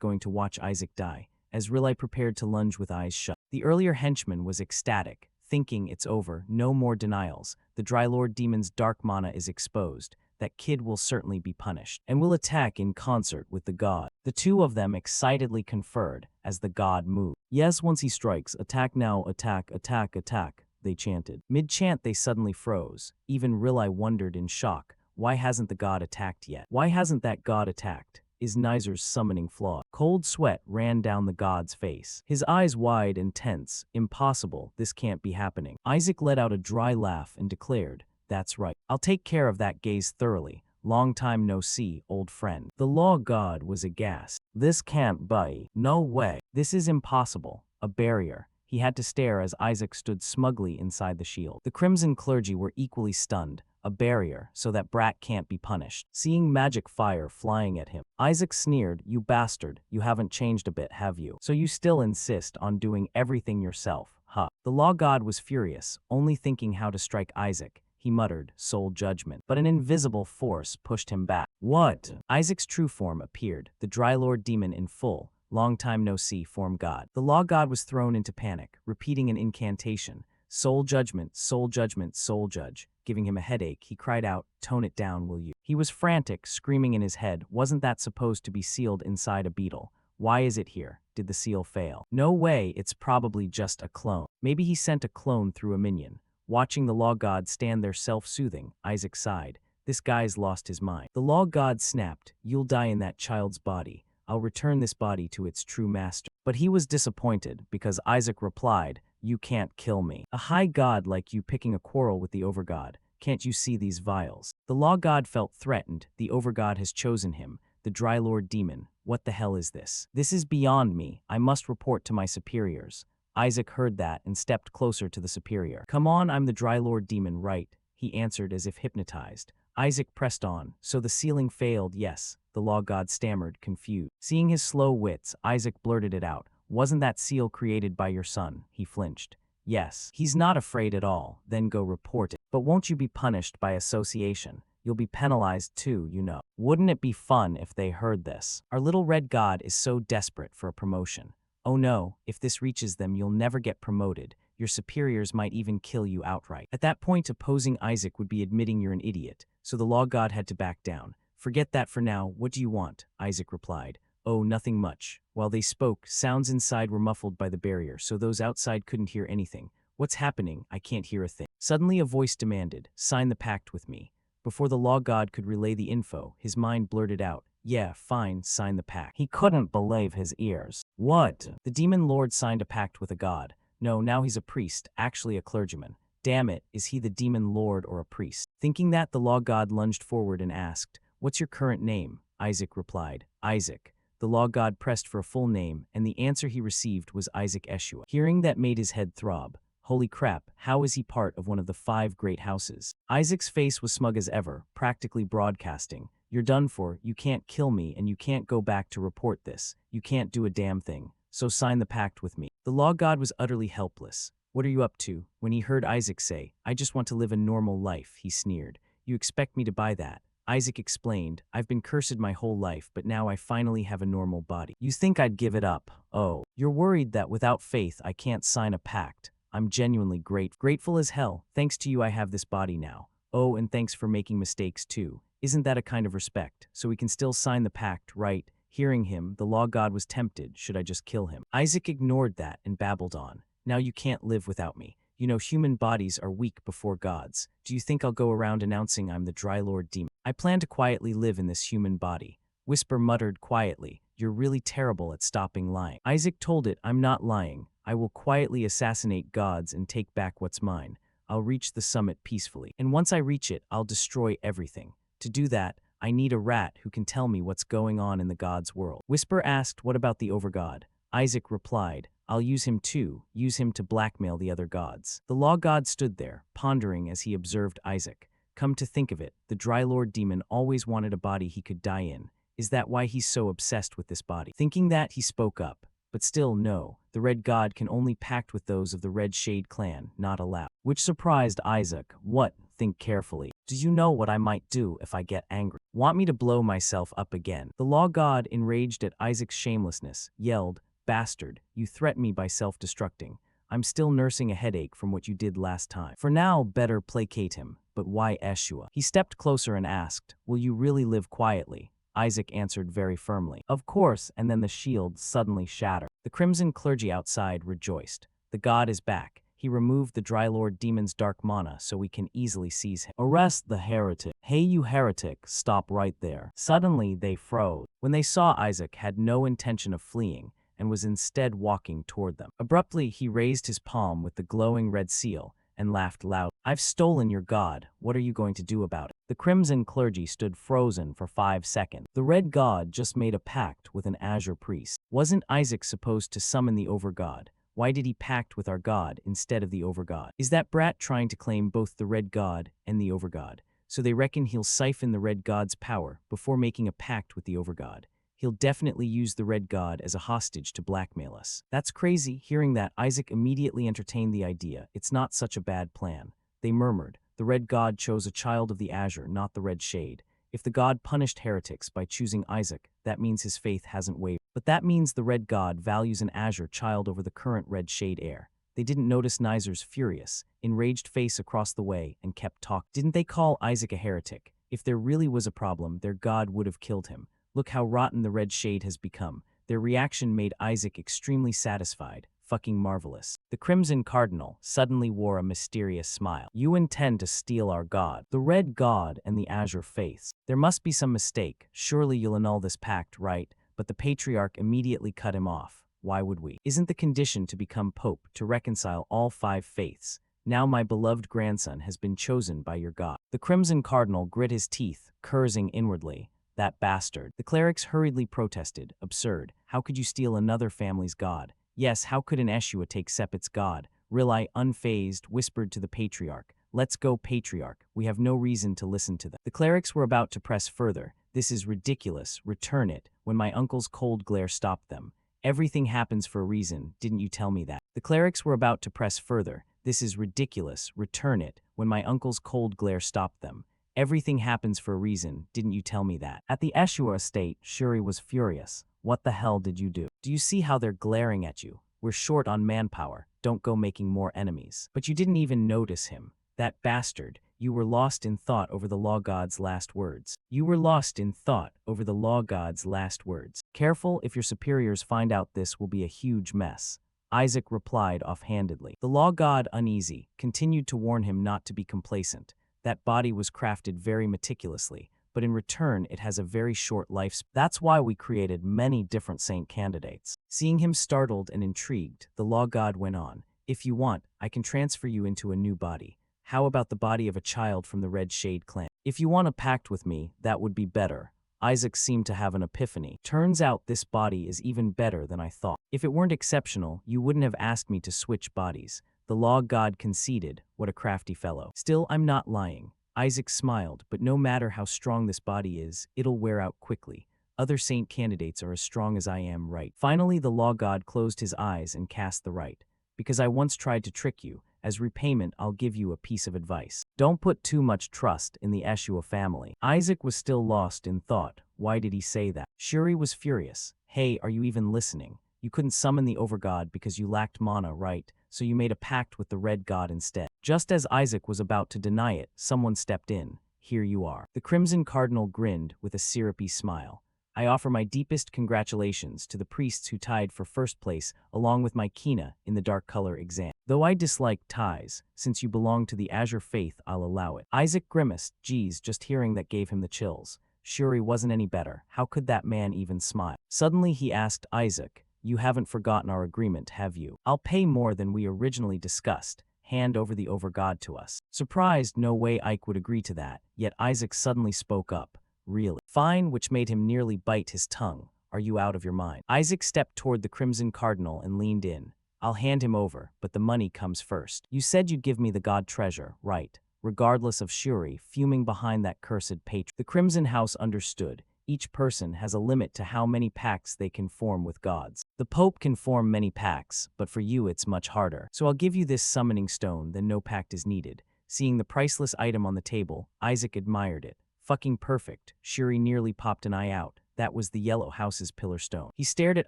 going to watch Isaac die? As Rilai prepared to lunge with eyes shut. The earlier henchman was ecstatic, thinking it's over, no more denials. The Dry Lord demon's dark mana is exposed. That kid will certainly be punished, and will attack in concert with the god. The two of them excitedly conferred as the god moved. Yes, once he strikes, attack now, attack, attack, attack, they chanted. Mid-chant they suddenly froze. Even Rilai wondered in shock, why hasn't the god attacked yet? Why hasn't that god attacked? Is Nizer's summoning flawed? Cold sweat ran down the god's face. His eyes wide and tense. Impossible, this can't be happening. Isaac let out a dry laugh and declared, that's right. I'll take care of that gaze thoroughly. Long time no see, old friend. The law god was aghast. This can't be. No way. This is impossible. A barrier. He had to stare as Isaac stood smugly inside the shield. The crimson clergy were equally stunned. A barrier, so that brat can't be punished. Seeing magic fire flying at him, Isaac sneered, "You bastard, you haven't changed a bit, have you? So you still insist on doing everything yourself, huh?" The law god was furious, only thinking how to strike Isaac. He muttered, "Soul judgment." But an invisible force pushed him back. What? Isaac's true form appeared, the Dry Lord demon in full, long time no see form god. The law god was thrown into panic, repeating an incantation. Soul judgment, soul judgment, soul judge. Giving him a headache, he cried out, "Tone it down, will you?" He was frantic, screaming in his head, wasn't that supposed to be sealed inside a beetle? Why is it here? Did the seal fail? No way, it's probably just a clone. Maybe he sent a clone through a minion. Watching the law god stand there self-soothing, Isaac sighed. This guy's lost his mind. The law god snapped, "You'll die in that child's body. I'll return this body to its true master." But he was disappointed, because Isaac replied, "You can't kill me. A high god like you picking a quarrel with the overgod. Can't you see these vials?" The law god felt threatened. The overgod has chosen him, the Dry Lord demon. What the hell is this? This is beyond me. I must report to my superiors. Isaac heard that and stepped closer to the superior. "Come on, I'm the Dry Lord demon, right?" he answered as if hypnotized. Isaac pressed on. "So the sealing failed, yes," the law god stammered, confused. Seeing his slow wits, Isaac blurted it out. "Wasn't that seal created by your son?" He flinched. "Yes." "He's not afraid at all. Then go report it." "But won't you be punished by association? You'll be penalized too, you know." "Wouldn't it be fun if they heard this? Our little red god is so desperate for a promotion. Oh no, if this reaches them, you'll never get promoted. Your superiors might even kill you outright." At that point, opposing Isaac would be admitting you're an idiot, so the law god had to back down. "Forget that for now. What do you want?" Isaac replied. "Oh, nothing much." While they spoke, sounds inside were muffled by the barrier, so those outside couldn't hear anything. "What's happening? I can't hear a thing." Suddenly a voice demanded, "Sign the pact with me." Before the law god could relay the info, his mind blurted out, "Yeah, fine, sign the pact." He couldn't believe his ears. What? The demon lord signed a pact with a god. No, now he's a priest, actually a clergyman. Damn it, is he the demon lord or a priest? Thinking that, the law god lunged forward and asked, "What's your current name?" Isaac replied, "Isaac." The law god pressed for a full name, and the answer he received was Isaac Eshua. Hearing that made his head throb. Holy crap, how is he part of one of the 5 great houses? Isaac's face was smug as ever, practically broadcasting. "You're done for, you can't kill me, and you can't go back to report this. You can't do a damn thing. So sign the pact with me." The law god was utterly helpless. "What are you up to?" When he heard Isaac say, "I just want to live a normal life," he sneered. "You expect me to buy that?" Isaac explained, "I've been cursed my whole life, but now I finally have a normal body. You think I'd give it up? Oh. You're worried that without faith I can't sign a pact. I'm genuinely grateful as hell. Thanks to you I have this body now. Oh, and thanks for making mistakes too. Isn't that a kind of respect? So we can still sign the pact, right?" Hearing him, the law god was tempted. Should I just kill him? Isaac ignored that and babbled on. "Now you can't live without me. You know, human bodies are weak before gods. Do you think I'll go around announcing I'm the Dry Lord demon? I plan to quietly live in this human body." Whisper muttered quietly, "You're really terrible at stopping lying." Isaac told it, "I'm not lying. I will quietly assassinate gods and take back what's mine. I'll reach the summit peacefully. And once I reach it, I'll destroy everything. To do that, I need a rat who can tell me what's going on in the god's world." Whisper asked, "What about the overgod?" Isaac replied, "I'll use him too, use him to blackmail the other gods." The law god stood there, pondering as he observed Isaac. Come to think of it, the Dry Lord demon always wanted a body he could die in. Is that why he's so obsessed with this body? Thinking that, he spoke up. But still, no, the Red God can only pact with those of the Red Shade clan, not allowed. Which surprised Isaac. "What? Think carefully. Do you know what I might do if I get angry? Want me to blow myself up again?" The law god, enraged at Isaac's shamelessness, yelled, "Bastard, you threat me by self-destructing. I'm still nursing a headache from what you did last time. For now, better placate him. But why Eshua?" He stepped closer and asked, "Will you really live quietly?" Isaac answered very firmly, "Of course," and then the shield suddenly shattered. The crimson clergy outside rejoiced. The god is back. He removed the Dry Lord demon's dark mana so we can easily seize him. "Arrest the heretic." "Hey you heretic, stop right there." Suddenly they froze. When they saw Isaac had no intention of fleeing and was instead walking toward them. Abruptly he raised his palm with the glowing red seal, and laughed loud. I've stolen your god. What are you going to do about it? The crimson clergy stood frozen for 5 seconds. The red god just made a pact with an azure priest. Wasn't Isaac supposed to summon the overgod? Why did he pact with our god instead of the overgod? Is that brat trying to claim both the red god and the overgod? So they reckon he'll siphon the red god's power before making a pact with the overgod. He'll definitely use the red god as a hostage to blackmail us. That's crazy. Hearing that, Isaac immediately entertained the idea. It's not such a bad plan. They murmured. The red god chose a child of the azure, not the red shade. If the god punished heretics by choosing Isaac, that means his faith hasn't wavered. But that means the red god values an azure child over the current red shade heir. They didn't notice Nizer's furious, enraged face across the way and kept talking. Didn't they call Isaac a heretic? If there really was a problem, their god would have killed him. Look how rotten the red shade has become. Their reaction made Isaac extremely satisfied. Fucking marvelous. The Crimson Cardinal suddenly wore a mysterious smile. You intend to steal our god, the red god and the azure faiths. There must be some mistake. Surely you'll annul this pact, right? But the patriarch immediately cut him off. Why would we? Isn't the condition to become pope to reconcile all 5 faiths? Now my beloved grandson has been chosen by your god. The Crimson Cardinal grit his teeth, cursing inwardly. That bastard. The clerics hurriedly protested. Absurd. How could you steal another family's god? Yes, how could an Eshua take Sepet's god? Rilai, unfazed, whispered to the patriarch. Let's go, patriarch. We have no reason to listen to them. The clerics were about to press further. This is ridiculous. Return it. When my uncle's cold glare stopped them. Everything happens for a reason. Didn't you tell me that? The clerics were about to press further. This is ridiculous. Return it. When my uncle's cold glare stopped them. Everything happens for a reason. Didn't you tell me that? At the Eshua estate, Shuri was furious. What the hell did you do? Do you see how they're glaring at you? We're short on manpower. Don't go making more enemies. But you didn't even notice him. That bastard. You were lost in thought over the law god's last words. You were lost in thought over the law god's last words. Careful, if your superiors find out, this will be a huge mess. Isaac replied offhandedly. The law god, uneasy, continued to warn him not to be complacent. That body was crafted very meticulously, but in return it has a very short lifespan. That's why we created many different saint candidates. Seeing him startled and intrigued, the law god went on. If you want, I can transfer you into a new body. How about the body of a child from the Red Shade clan? If you want a pact with me, that would be better. Isaac seemed to have an epiphany. Turns out this body is even better than I thought. If it weren't exceptional, you wouldn't have asked me to switch bodies. The law god conceded. What a crafty fellow. Still, I'm not lying. Isaac smiled, but no matter how strong this body is, it'll wear out quickly. Other saint candidates are as strong as I am, right? Finally, the law god closed his eyes and cast the right. Because I once tried to trick you, as repayment I'll give you a piece of advice. Don't put too much trust in the Eshua family. Isaac was still lost in thought. Why did he say that? Shuri was furious. Hey, are you even listening? You couldn't summon the overgod because you lacked mana, right? So you made a pact with the red god instead. Just as Isaac was about to deny it, someone stepped in. Here you are. The Crimson Cardinal grinned with a syrupy smile. I offer my deepest congratulations to the priests who tied for first place along with my Kina in the dark color exam. Though I dislike ties, since you belong to the Azure faith, I'll allow it. Isaac grimaced. Geez, just hearing that gave him the chills. Shuri wasn't any better. How could that man even smile? Suddenly he asked Isaac, you haven't forgotten our agreement, have you? I'll pay more than we originally discussed. Hand over the overgod to us. Surprised, no way Ike would agree to that, yet Isaac suddenly spoke up. Really? Fine, which made him nearly bite his tongue. Are you out of your mind? Isaac stepped toward the Crimson Cardinal and leaned in. I'll hand him over, but the money comes first. You said you'd give me the god treasure, right? Regardless of Shuri, fuming behind that cursed patron. The Crimson House understood. Each person has a limit to how many pacts they can form with gods. The Pope can form many pacts, but for you it's much harder. So I'll give you this summoning stone, then no pact is needed. Seeing the priceless item on the table, Isaac admired it. Fucking perfect. Shuri nearly popped an eye out. That was the Yellow House's pillar stone. He stared at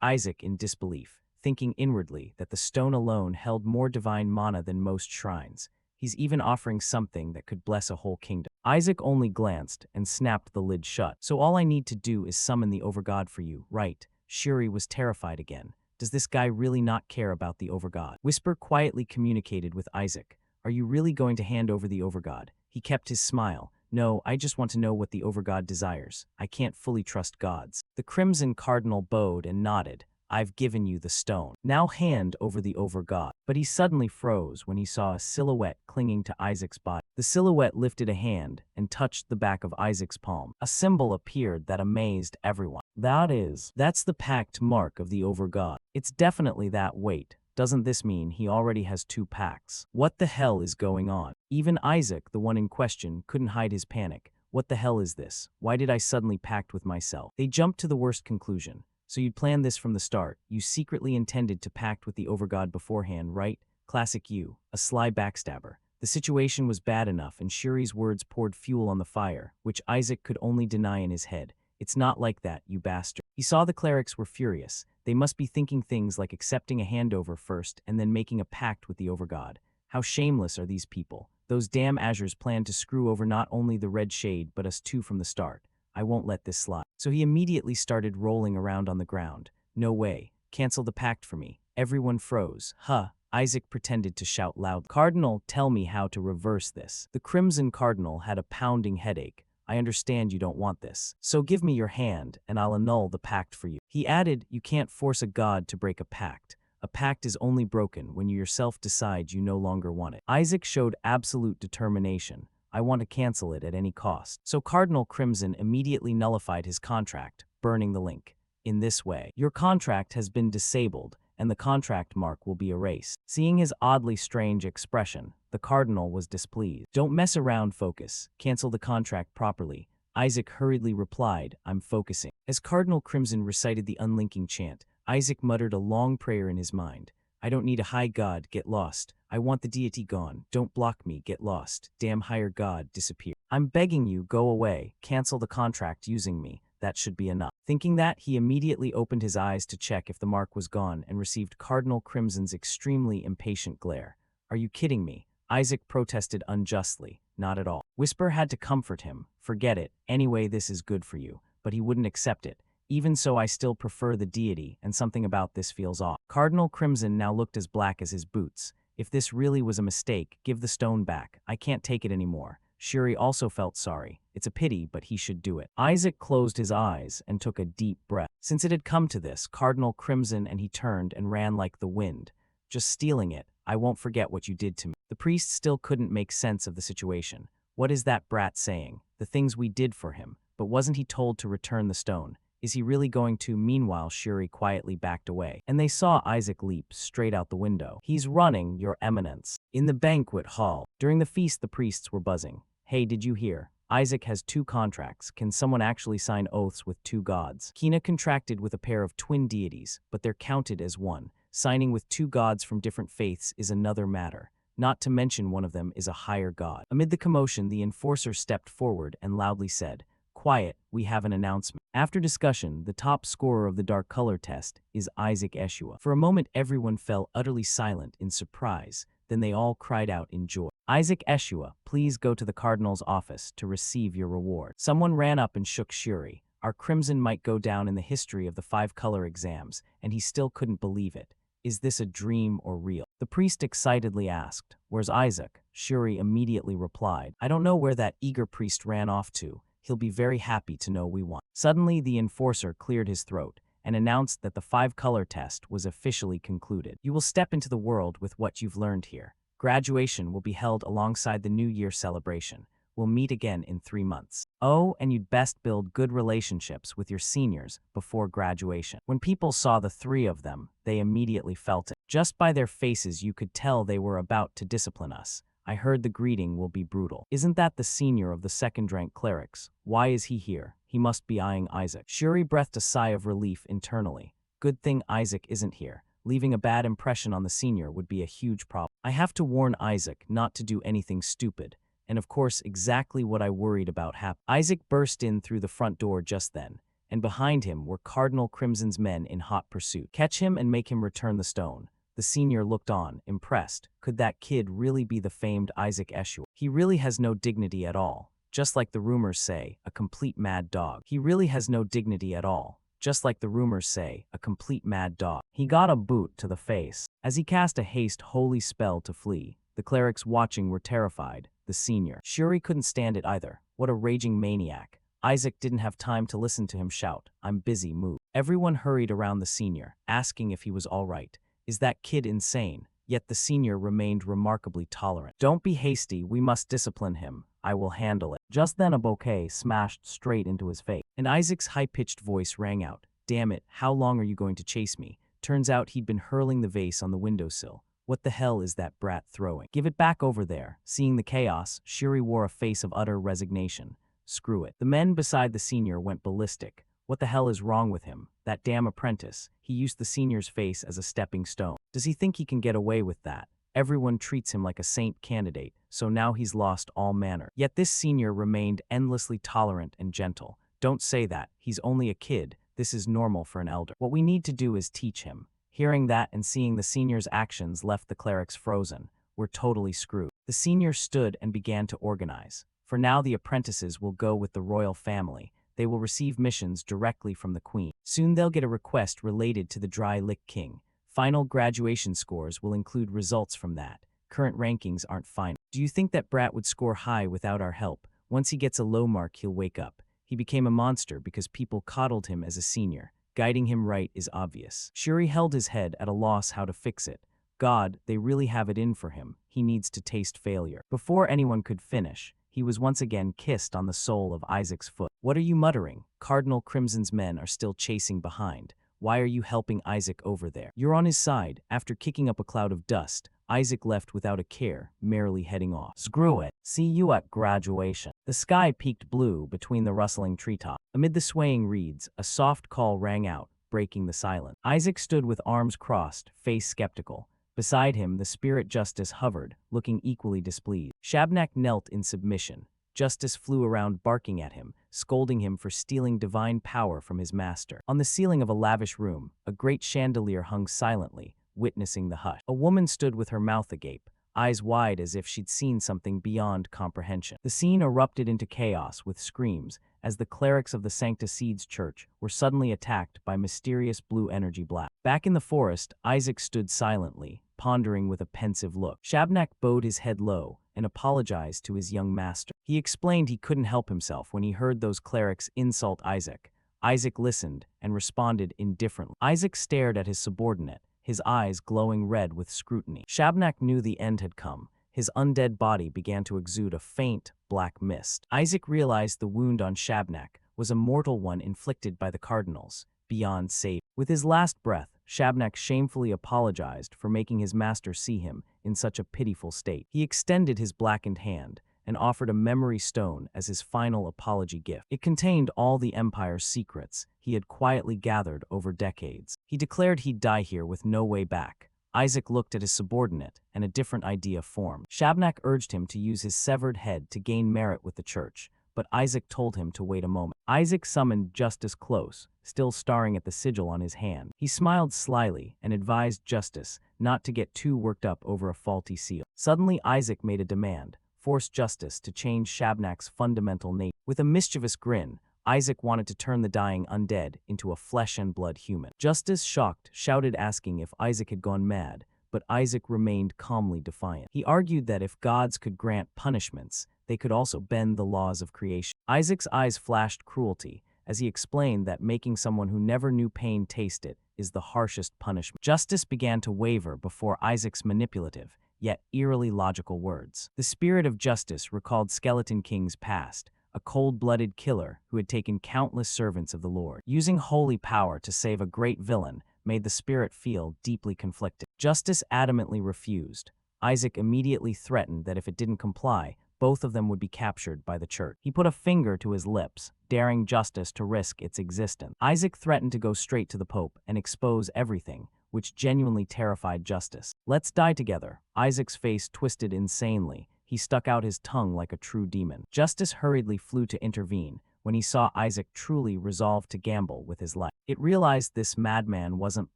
Isaac in disbelief, thinking inwardly that the stone alone held more divine mana than most shrines. He's even offering something that could bless a whole kingdom. Isaac only glanced and snapped the lid shut. So all I need to do is summon the overgod for you, right? Shuri was terrified again. Does this guy really not care about the overgod? Whisper quietly communicated with Isaac. Are you really going to hand over the overgod? He kept his smile. No, I just want to know what the overgod desires. I can't fully trust gods. The Crimson Cardinal bowed and nodded. I've given you the stone. Now hand over the overgod. But he suddenly froze when he saw a silhouette clinging to Isaac's body. The silhouette lifted a hand and touched the back of Isaac's palm. A symbol appeared that amazed everyone. That's the pact mark of the Overgod. It's definitely that. Wait, doesn't this mean he already has 2 pacts? What the hell is going on? Even Isaac, the one in question, couldn't hide his panic. What the hell is this? Why did I suddenly pact with myself? They jumped to the worst conclusion. So you'd planned this from the start. You secretly intended to pact with the Overgod beforehand, right? Classic you, a sly backstabber. The situation was bad enough, and Shuri's words poured fuel on the fire, which Isaac could only deny in his head. It's not like that, you bastard. He saw the clerics were furious. They must be thinking things like accepting a handover first and then making a pact with the Overgod. How shameless are these people? Those damn Azures planned to screw over not only the Red Shade but us too from the start. I won't let this slide. So he immediately started rolling around on the ground. No way. Cancel the pact for me. Everyone froze. Huh. Isaac pretended to shout loud. Cardinal, tell me how to reverse this. The Crimson Cardinal had a pounding headache. I understand you don't want this. So give me your hand, and I'll annul the pact for you. He added, you can't force a god to break a pact. A pact is only broken when you yourself decide you no longer want it. Isaac showed absolute determination. I want to cancel it at any cost. So Cardinal Crimson immediately nullified his contract, burning the link. In this way, your contract has been disabled, and the contract mark will be erased. Seeing his oddly strange expression, the Cardinal was displeased. Don't mess around, focus. Cancel the contract properly. Isaac hurriedly replied, I'm focusing. As Cardinal Crimson recited the unlinking chant, Isaac muttered a long prayer in his mind. I don't need a high god, get lost. I want the deity gone. Don't block me, get lost. Damn higher god, disappear. I'm begging you, go away. Cancel the contract using me. That should be enough. Thinking that, he immediately opened his eyes to check if the mark was gone and received Cardinal Crimson's extremely impatient glare. Are you kidding me? Isaac protested unjustly. Not at all. Whisper had to comfort him. Forget it. Anyway, this is good for you. But he wouldn't accept it. Even so, I still prefer the deity, and something about this feels off. Cardinal Crimson now looked as black as his boots. If this really was a mistake, give the stone back. I can't take it anymore. Shuri also felt sorry. It's a pity, but he should do it. Isaac closed his eyes and took a deep breath. Since it had come to this, Cardinal Crimson and he turned and ran like the wind. Just stealing it. I won't forget what you did to me. The priest still couldn't make sense of the situation. What is that brat saying? The things we did for him. But wasn't he told to return the stone? Is he really going to? Meanwhile, Shuri quietly backed away, and they saw Isaac leap straight out the window. He's running, Your Eminence. In the banquet hall. During the feast, the priests were buzzing. Hey, did you hear? Isaac has 2 contracts. Can someone actually sign oaths with 2 gods? Kina contracted with a pair of twin deities, but they're counted as one. Signing with 2 gods from different faiths is another matter. Not to mention one of them is a higher god. Amid the commotion, the enforcer stepped forward and loudly said, Quiet, we have an announcement. After discussion, the top scorer of the dark color test is Isaac Eshua. For a moment, everyone fell utterly silent in surprise. Then they all cried out in joy. Isaac Eshua, please go to the Cardinal's office to receive your reward. Someone ran up and shook Shuri. Our crimson might go down in the history of the 5-color exams, and he still couldn't believe it. Is this a dream or real? The priest excitedly asked, Where's Isaac? Shuri immediately replied, I don't know where that eager priest ran off to. He'll be very happy to know we won. Suddenly, the enforcer cleared his throat and announced that the 5-color test was officially concluded. You will step into the world with what you've learned here. Graduation will be held alongside the New Year celebration. We'll meet again in 3 months. Oh, and you'd best build good relationships with your seniors before graduation. When people saw the 3 of them, they immediately felt it. Just by their faces, you could tell they were about to discipline us. I heard the greeting will be brutal. Isn't that the senior of the second-rank clerics? Why is he here? He must be eyeing Isaac. Shuri breathed a sigh of relief internally. Good thing Isaac isn't here. Leaving a bad impression on the senior would be a huge problem. I have to warn Isaac not to do anything stupid. And of course, exactly what I worried about happened. Isaac burst in through the front door just then, and behind him were Cardinal Crimson's men in hot pursuit. Catch him and make him return the stone. The senior looked on, impressed. Could that kid really be the famed Isaac Eshua? He really has no dignity at all. Just like the rumors say, a complete mad dog. He really has no dignity at all. Just like the rumors say, a complete mad dog. He got a boot to the face. As he cast a haste holy spell to flee, the clerics watching were terrified. The senior. Shuri couldn't stand it either. What a raging maniac. Isaac didn't have time to listen to him shout, I'm busy, move. Everyone hurried around the senior, asking if he was all right. Is that kid insane? yet the senior remained remarkably tolerant. "Don't be hasty, we must discipline him. I will handle it." Just then a bouquet smashed straight into his face, and Isaac's high-pitched voice rang out, "Damn it, how long are you going to chase me?" Turns out he'd been hurling the vase on the windowsill. "What the hell is that brat throwing? Give it back over there." Seeing the chaos, Shuri wore a face of utter resignation. "Screw it." The men beside the senior went ballistic. "What the hell is wrong with him? That damn apprentice." He used the senior's face as a stepping stone. "Does he think he can get away with that? Everyone treats him like a saint candidate, so now he's lost all manner." Yet this senior remained endlessly tolerant and gentle. "Don't say that. He's only a kid. This is normal for an elder. What we need to do is teach him." Hearing that and seeing the senior's actions left the clerics frozen. "We're totally screwed." The senior stood and began to organize. For now the apprentices will go with the royal family. They will receive missions directly from the queen. Soon they'll get a request related to the Dry Lick King. Final graduation scores will include results from that. Current rankings aren't final. "Do you think that brat would score high without our help? Once he gets a low mark, he'll wake up. He became a monster because people coddled him as a senior. Guiding him right is obvious." Shuri held his head at a loss how to fix it. God, they really have it in for him. He needs to taste failure. Before anyone could finish, he was once again kissed on the sole of Isaac's foot. "What are you muttering? Cardinal Crimson's men are still chasing behind. Why are you helping Isaac over there? You're on his side." After kicking up a cloud of dust, Isaac left without a care, merrily heading off. "Screw it. See you at graduation." The sky peaked blue between the rustling treetops. Amid the swaying reeds, a soft call rang out, breaking the silence. Isaac stood with arms crossed, face skeptical. Beside him, the spirit Justice hovered, looking equally displeased. Shabnak knelt in submission. Justice flew around barking at him, scolding him for stealing divine power from his master. On the ceiling of a lavish room, a great chandelier hung silently, witnessing the hush. A woman stood with her mouth agape, eyes wide as if she'd seen something beyond comprehension. The scene erupted into chaos with screams as the clerics of the Sancta Seeds Church were suddenly attacked by mysterious blue energy blasts. Back in the forest, Isaac stood silently, pondering with a pensive look. Shabnak bowed his head low and apologized to his young master. He explained he couldn't help himself when he heard those clerics insult Isaac. Isaac listened and responded indifferently. Isaac stared at his subordinate, his eyes glowing red with scrutiny. Shabnak knew the end had come. His undead body began to exude a faint, black mist. Isaac realized the wound on Shabnak was a mortal one inflicted by the cardinals, beyond save. With his last breath, Shabnak shamefully apologized for making his master see him in such a pitiful state. He extended his blackened hand and offered a memory stone as his final apology gift. It contained all the Empire's secrets he had quietly gathered over decades. He declared he'd die here with no way back. Isaac looked at his subordinate, and a different idea formed. Shabnak urged him to use his severed head to gain merit with the church, but Isaac told him to wait a moment. Isaac summoned Justice close, still staring at the sigil on his hand. He smiled slyly and advised Justice not to get too worked up over a faulty seal. Suddenly Isaac made a demand, forced Justice to change Shabnak's fundamental nature. With a mischievous grin, Isaac wanted to turn the dying undead into a flesh-and-blood human. Justice, shocked, shouted asking if Isaac had gone mad, but Isaac remained calmly defiant. He argued that if gods could grant punishments, they could also bend the laws of creation. Isaac's eyes flashed cruelty as he explained that making someone who never knew pain taste it is the harshest punishment. Justice began to waver before Isaac's manipulative, yet eerily logical words. The spirit of Justice recalled Skeleton King's past, a cold-blooded killer who had taken countless servants of the Lord. Using holy power to save a great villain made the spirit feel deeply conflicted. Justice adamantly refused. Isaac immediately threatened that if it didn't comply, both of them would be captured by the church. He put a finger to his lips, daring Justice to risk its existence. Isaac threatened to go straight to the Pope and expose everything, which genuinely terrified Justice. "Let's die together." Isaac's face twisted insanely. He stuck out his tongue like a true demon. Justice hurriedly flew to intervene when he saw Isaac truly resolved to gamble with his life. It realized this madman wasn't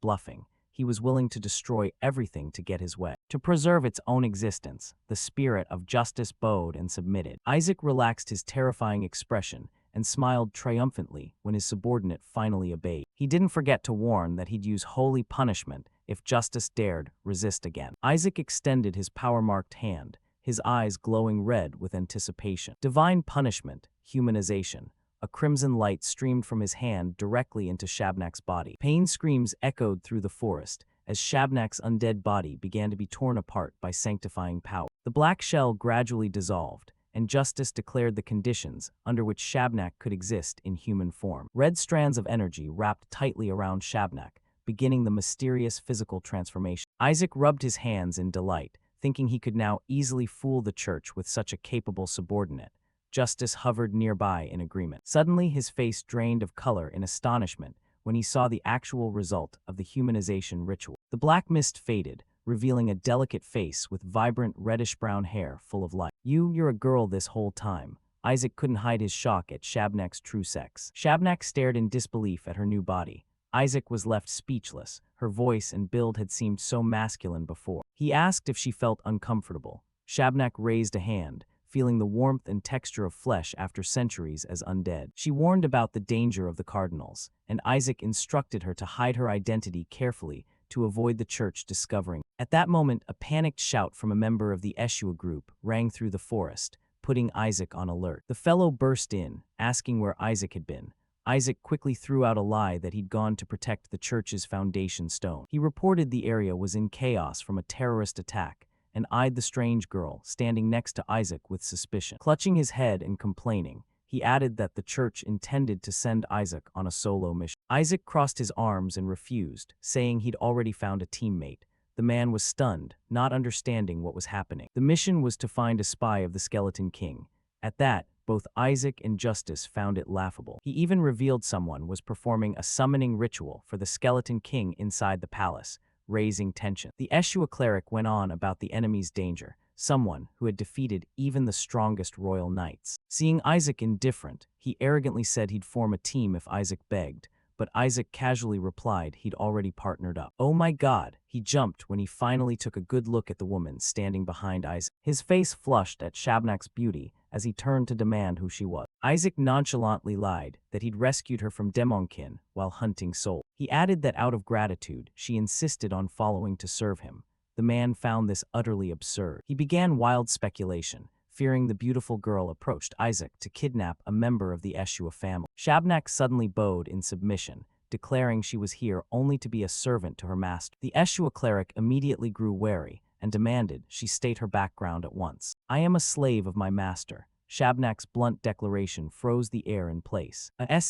bluffing. He was willing to destroy everything to get his way. To preserve its own existence, the spirit of Justice bowed and submitted. Isaac relaxed his terrifying expression and smiled triumphantly when his subordinate finally obeyed. He didn't forget to warn that he'd use holy punishment if Justice dared resist again. Isaac extended his power-marked hand, his eyes glowing red with anticipation. Divine punishment, humanization. A crimson light streamed from his hand directly into Shabnak's body. Pain screams echoed through the forest as Shabnak's undead body began to be torn apart by sanctifying power. The black shell gradually dissolved, and justice declared the conditions under which Shabnak could exist in human form. Red strands of energy wrapped tightly around Shabnak, beginning the mysterious physical transformation. Isaac rubbed his hands in delight, thinking he could now easily fool the church with such a capable subordinate. Justice hovered nearby in agreement. Suddenly, his face drained of color in astonishment when he saw the actual result of the humanization ritual. The black mist faded, revealing a delicate face with vibrant reddish-brown hair full of life. You're a girl this whole time." Isaac couldn't hide his shock at Shabnak's true sex. Shabnak stared in disbelief at her new body. Isaac was left speechless. Her voice and build had seemed so masculine before. He asked if she felt uncomfortable. Shabnak raised a hand, feeling the warmth and texture of flesh after centuries as undead. She warned about the danger of the cardinals, and Isaac instructed her to hide her identity carefully to avoid the church discovering. At that moment, a panicked shout from a member of the Eshua group rang through the forest, putting Isaac on alert. The fellow burst in, asking where Isaac had been. Isaac quickly threw out a lie that he'd gone to protect the church's foundation stone. He reported the area was in chaos from a terrorist attack, and eyed the strange girl standing next to Isaac with suspicion. Clutching his head and complaining, he added that the church intended to send Isaac on a solo mission. Isaac crossed his arms and refused, saying he'd already found a teammate. The man was stunned, not understanding what was happening. The mission was to find a spy of the Skeleton King. At that, both Isaac and Justice found it laughable. He even revealed someone was performing a summoning ritual for the Skeleton King inside the palace, raising tension. The Eshua cleric went on about the enemy's danger, someone who had defeated even the strongest royal knights. Seeing Isaac indifferent, he arrogantly said he'd form a team if Isaac begged, but Isaac casually replied he'd already partnered up. Oh my God, he jumped when he finally took a good look at the woman standing behind Isaac. His face flushed at Shabnak's beauty as he turned to demand who she was. Isaac nonchalantly lied that he'd rescued her from Demonkin while hunting souls. He added that out of gratitude, she insisted on following to serve him. The man found this utterly absurd. He began wild speculation, fearing the beautiful girl approached Isaac to kidnap a member of the Eshua family. Shabnak suddenly bowed in submission, declaring she was here only to be a servant to her master. The Eshua cleric immediately grew wary and demanded she state her background at once. "I am a slave of my master." Shabnak's blunt declaration froze the air in place. A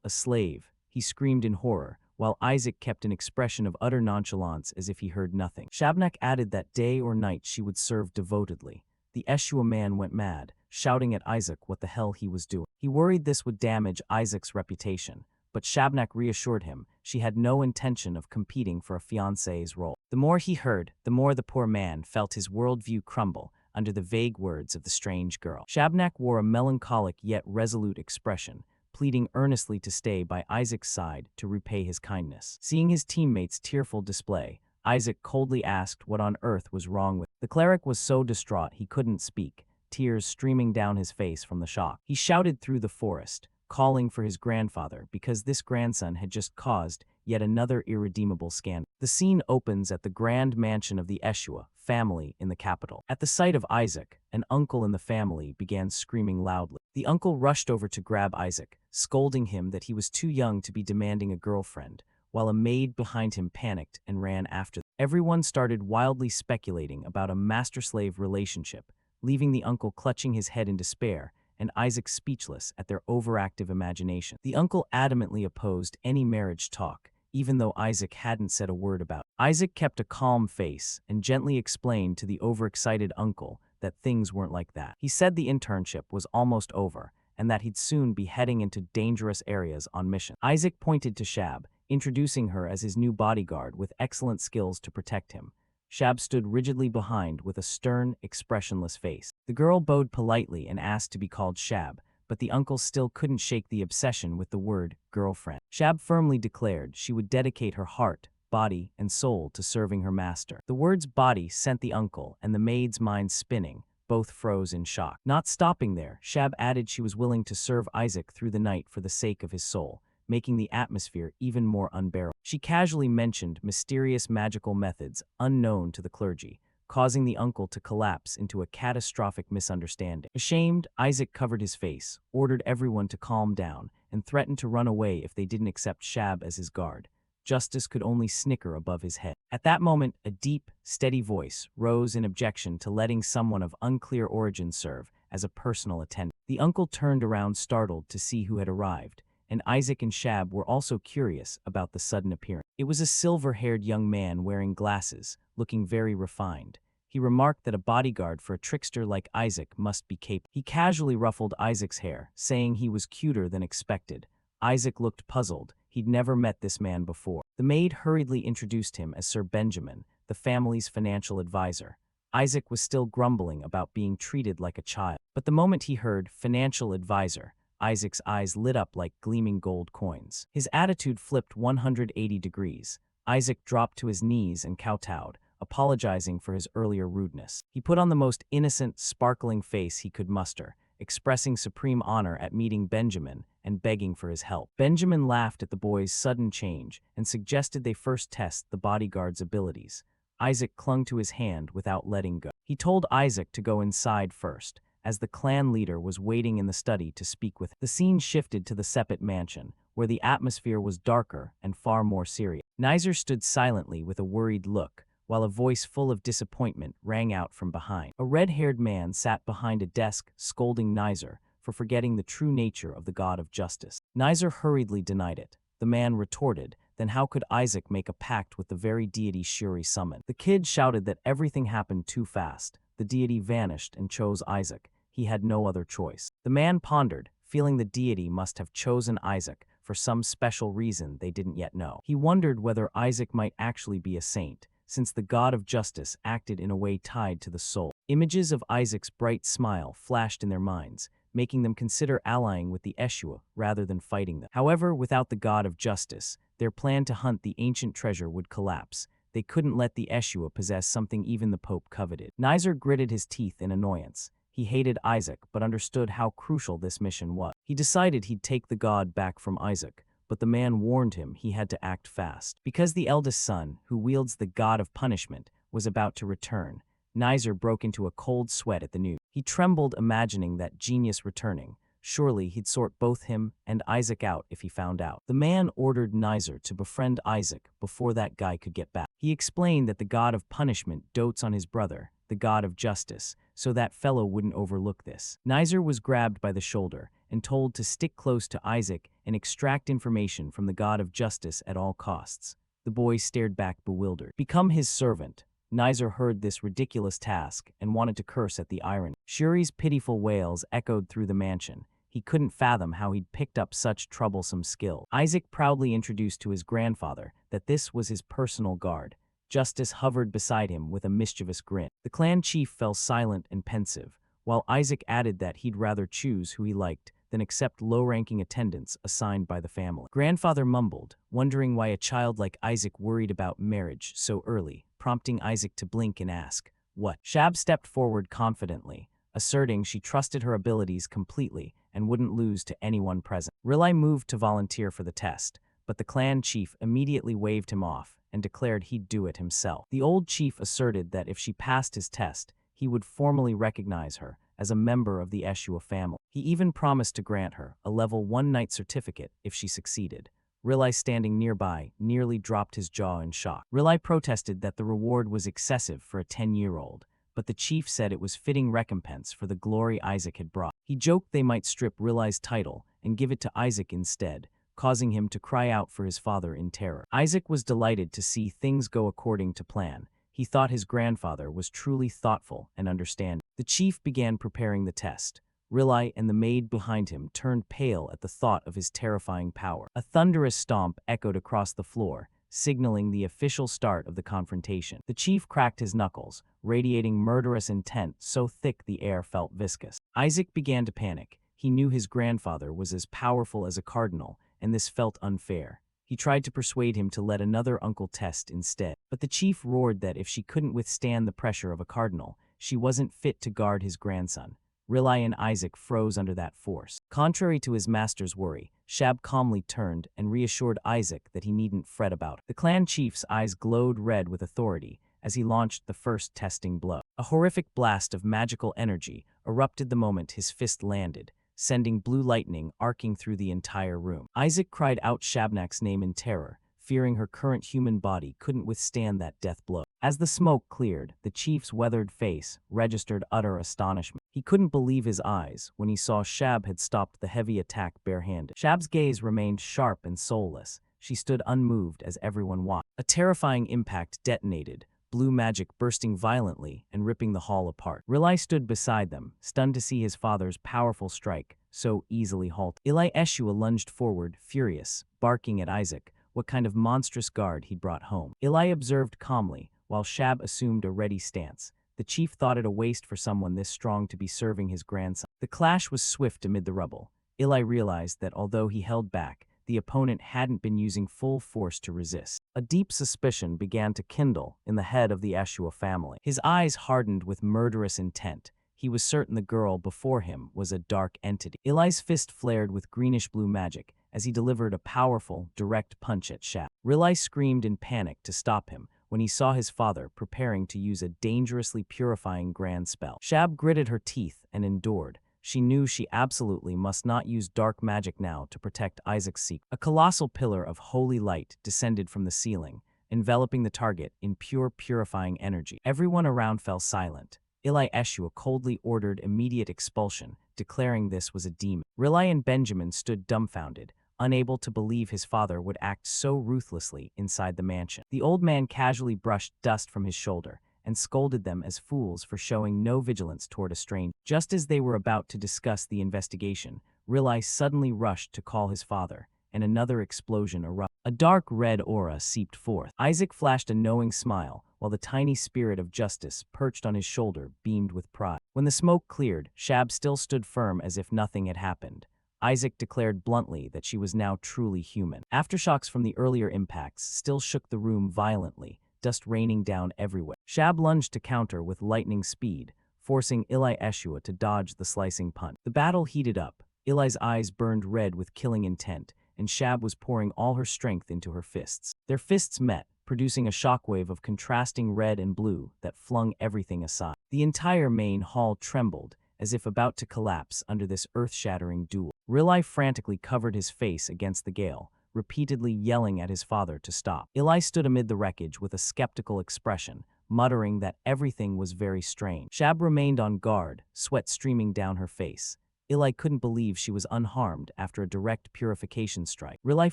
slave, he screamed in horror, while Isaac kept an expression of utter nonchalance as if he heard nothing. Shabnak added that day or night she would serve devotedly. The Eshua man went mad, shouting at Isaac what the hell he was doing. He worried this would damage Isaac's reputation, but Shabnak reassured him she had no intention of competing for a fiancé's role. The more he heard, the more the poor man felt his worldview crumble under the vague words of the strange girl. Shabnak wore a melancholic yet resolute expression, pleading earnestly to stay by Isaac's side to repay his kindness. Seeing his teammates' tearful display, Isaac coldly asked what on earth was wrong with him. The cleric was so distraught he couldn't speak, tears streaming down his face from the shock. He shouted through the forest, calling for his grandfather because this grandson had just caused yet another irredeemable scandal. The scene opens at the grand mansion of the Eshua family in the capital. At the sight of Isaac, an uncle in the family began screaming loudly. The uncle rushed over to grab Isaac, scolding him that he was too young to be demanding a girlfriend, while a maid behind him panicked and ran after them. Everyone started wildly speculating about a master-slave relationship, leaving the uncle clutching his head in despair and Isaac speechless at their overactive imagination. The uncle adamantly opposed any marriage talk, even though Isaac hadn't said a word about it. Isaac kept a calm face and gently explained to the overexcited uncle that things weren't like that. He said the internship was almost over and that he'd soon be heading into dangerous areas on mission. Isaac pointed to Shab, introducing her as his new bodyguard with excellent skills to protect him. Shab stood rigidly behind with a stern, expressionless face. The girl bowed politely and asked to be called Shab, but the uncle still couldn't shake the obsession with the word girlfriend. Shab firmly declared she would dedicate her heart, body, and soul to serving her master. The words body sent the uncle and the maid's minds spinning. Both froze in shock. Not stopping there, Shab added she was willing to serve Isaac through the night for the sake of his soul, making the atmosphere even more unbearable. She casually mentioned mysterious magical methods unknown to the clergy, causing the uncle to collapse into a catastrophic misunderstanding. Ashamed, Isaac covered his face, ordered everyone to calm down, and threatened to run away if they didn't accept Shab as his guard. Justice could only snicker above his head. At that moment, a deep, steady voice rose in objection to letting someone of unclear origin serve as a personal attendant. The uncle turned around startled to see who had arrived, and Isaac and Shab were also curious about the sudden appearance. It was a silver-haired young man wearing glasses, looking very refined. He remarked that a bodyguard for a trickster like Isaac must be capable. He casually ruffled Isaac's hair, saying he was cuter than expected. Isaac looked puzzled. He'd never met this man before. The maid hurriedly introduced him as Sir Benjamin, the family's financial advisor. Isaac was still grumbling about being treated like a child. But the moment he heard financial advisor, Isaac's eyes lit up like gleaming gold coins. His attitude flipped 180 degrees. Isaac dropped to his knees and kowtowed, apologizing for his earlier rudeness. He put on the most innocent, sparkling face he could muster, expressing supreme honor at meeting Benjamin and begging for his help. Benjamin laughed at the boy's sudden change and suggested they first test the bodyguard's abilities. Isaac clung to his hand without letting go. He told Isaac to go inside first, as the clan leader was waiting in the study to speak with him. The scene shifted to the Sepet mansion, where the atmosphere was darker and far more serious. Nizer stood silently with a worried look, while a voice full of disappointment rang out from behind. A red-haired man sat behind a desk, scolding Nizer for forgetting the true nature of the god of justice. Nizer hurriedly denied it. The man retorted, then how could Isaac make a pact with the very deity Shuri summoned? The kid shouted that everything happened too fast. The deity vanished and chose Isaac. He had no other choice. The man pondered, feeling the deity must have chosen Isaac for some special reason they didn't yet know. He wondered whether Isaac might actually be a saint, since the god of justice acted in a way tied to the soul. Images of Isaac's bright smile flashed in their minds, making them consider allying with the Eshua rather than fighting them. However, without the god of justice, their plan to hunt the ancient treasure would collapse. They couldn't let the Eshua possess something even the Pope coveted. Nizer gritted his teeth in annoyance. He hated Isaac, but understood how crucial this mission was. He decided he'd take the god back from Isaac, but the man warned him he had to act fast. Because the eldest son, who wields the god of punishment, was about to return, Nizer broke into a cold sweat at the news. He trembled imagining that genius returning. Surely he'd sort both him and Isaac out if he found out. The man ordered Nizer to befriend Isaac before that guy could get back. He explained that the god of punishment dotes on his brother, the god of justice, so that fellow wouldn't overlook this. Nizer was grabbed by the shoulder and told to stick close to Isaac and extract information from the god of justice at all costs. The boy stared back bewildered. Become his servant. Nizer heard this ridiculous task and wanted to curse at the irony. Shuri's pitiful wails echoed through the mansion. He couldn't fathom how he'd picked up such troublesome skill. Isaac proudly introduced to his grandfather that this was his personal guard. Justice hovered beside him with a mischievous grin. The clan chief fell silent and pensive, while Isaac added that he'd rather choose who he liked than accept low-ranking attendants assigned by the family. Grandfather mumbled, wondering why a child like Isaac worried about marriage so early, prompting Isaac to blink and ask, "What?" Shab stepped forward confidently, asserting she trusted her abilities completely and wouldn't lose to anyone present. Rilai moved to volunteer for the test, but the clan chief immediately waved him off and declared he'd do it himself. The old chief asserted that if she passed his test, he would formally recognize her as a member of the Eshua family. He even promised to grant her a level 1 knight certificate if she succeeded. Rilai, standing nearby, nearly dropped his jaw in shock. Rilai protested that the reward was excessive for a 10-year-old, but the chief said it was fitting recompense for the glory Isaac had brought. He joked they might strip Rilai's title and give it to Isaac instead, causing him to cry out for his father in terror. Isaac was delighted to see things go according to plan. He thought his grandfather was truly thoughtful and understanding. The chief began preparing the test. Rilai and the maid behind him turned pale at the thought of his terrifying power. A thunderous stomp echoed across the floor, signaling the official start of the confrontation. The chief cracked his knuckles, radiating murderous intent so thick the air felt viscous. Isaac began to panic. He knew his grandfather was as powerful as a cardinal, and this felt unfair. He tried to persuade him to let another uncle test instead, but the chief roared that if she couldn't withstand the pressure of a cardinal, she wasn't fit to guard his grandson. Rilai and Isaac froze under that force. Contrary to his master's worry, Shab calmly turned and reassured Isaac that he needn't fret about it. The clan chief's eyes glowed red with authority as he launched the first testing blow. A horrific blast of magical energy erupted the moment his fist landed, sending blue lightning arcing through the entire room. Isaac cried out Shabnak's name in terror, fearing her current human body couldn't withstand that death blow. As the smoke cleared, the chief's weathered face registered utter astonishment. He couldn't believe his eyes when he saw Shab had stopped the heavy attack barehanded. Shab's gaze remained sharp and soulless. She stood unmoved as everyone watched. A terrifying impact detonated, blue magic bursting violently and ripping the hall apart. Rilai stood beside them, stunned to see his father's powerful strike so easily halted. Eli Eshua lunged forward, furious, barking at Isaac what kind of monstrous guard he'd brought home. Eli observed calmly, while Shab assumed a ready stance. The chief thought it a waste for someone this strong to be serving his grandson. The clash was swift amid the rubble. Eli realized that although he held back, the opponent hadn't been using full force to resist. A deep suspicion began to kindle in the head of the Eshua family. His eyes hardened with murderous intent. He was certain the girl before him was a dark entity. Eli's fist flared with greenish-blue magic as he delivered a powerful, direct punch at Shab. Rilai screamed in panic to stop him when he saw his father preparing to use a dangerously purifying grand spell. Shab gritted her teeth and endured. She knew she absolutely must not use dark magic now to protect Isaac's secret. A colossal pillar of holy light descended from the ceiling, enveloping the target in pure purifying energy. Everyone around fell silent. Eli Eshua coldly ordered immediate expulsion, declaring this was a demon. Rilai and Benjamin stood dumbfounded, unable to believe his father would act so ruthlessly inside the mansion. The old man casually brushed dust from his shoulder and scolded them as fools for showing no vigilance toward a stranger. Just as they were about to discuss the investigation, Rilai suddenly rushed to call his father, and another explosion erupted. A dark red aura seeped forth. Isaac flashed a knowing smile, while the tiny spirit of justice perched on his shoulder beamed with pride. When the smoke cleared, Shab still stood firm as if nothing had happened. Isaac declared bluntly that she was now truly human. Aftershocks from the earlier impacts still shook the room violently, dust raining down everywhere. Shab lunged to counter with lightning speed, forcing Eli Eshua to dodge the slicing punch. The battle heated up. Eli's eyes burned red with killing intent, and Shab was pouring all her strength into her fists. Their fists met, producing a shockwave of contrasting red and blue that flung everything aside. The entire main hall trembled, as if about to collapse under this earth-shattering duel. Rilai frantically covered his face against the gale, repeatedly yelling at his father to stop. Eli stood amid the wreckage with a skeptical expression, muttering that everything was very strange. Shab remained on guard, sweat streaming down her face. Eli couldn't believe she was unharmed after a direct purification strike. Rilai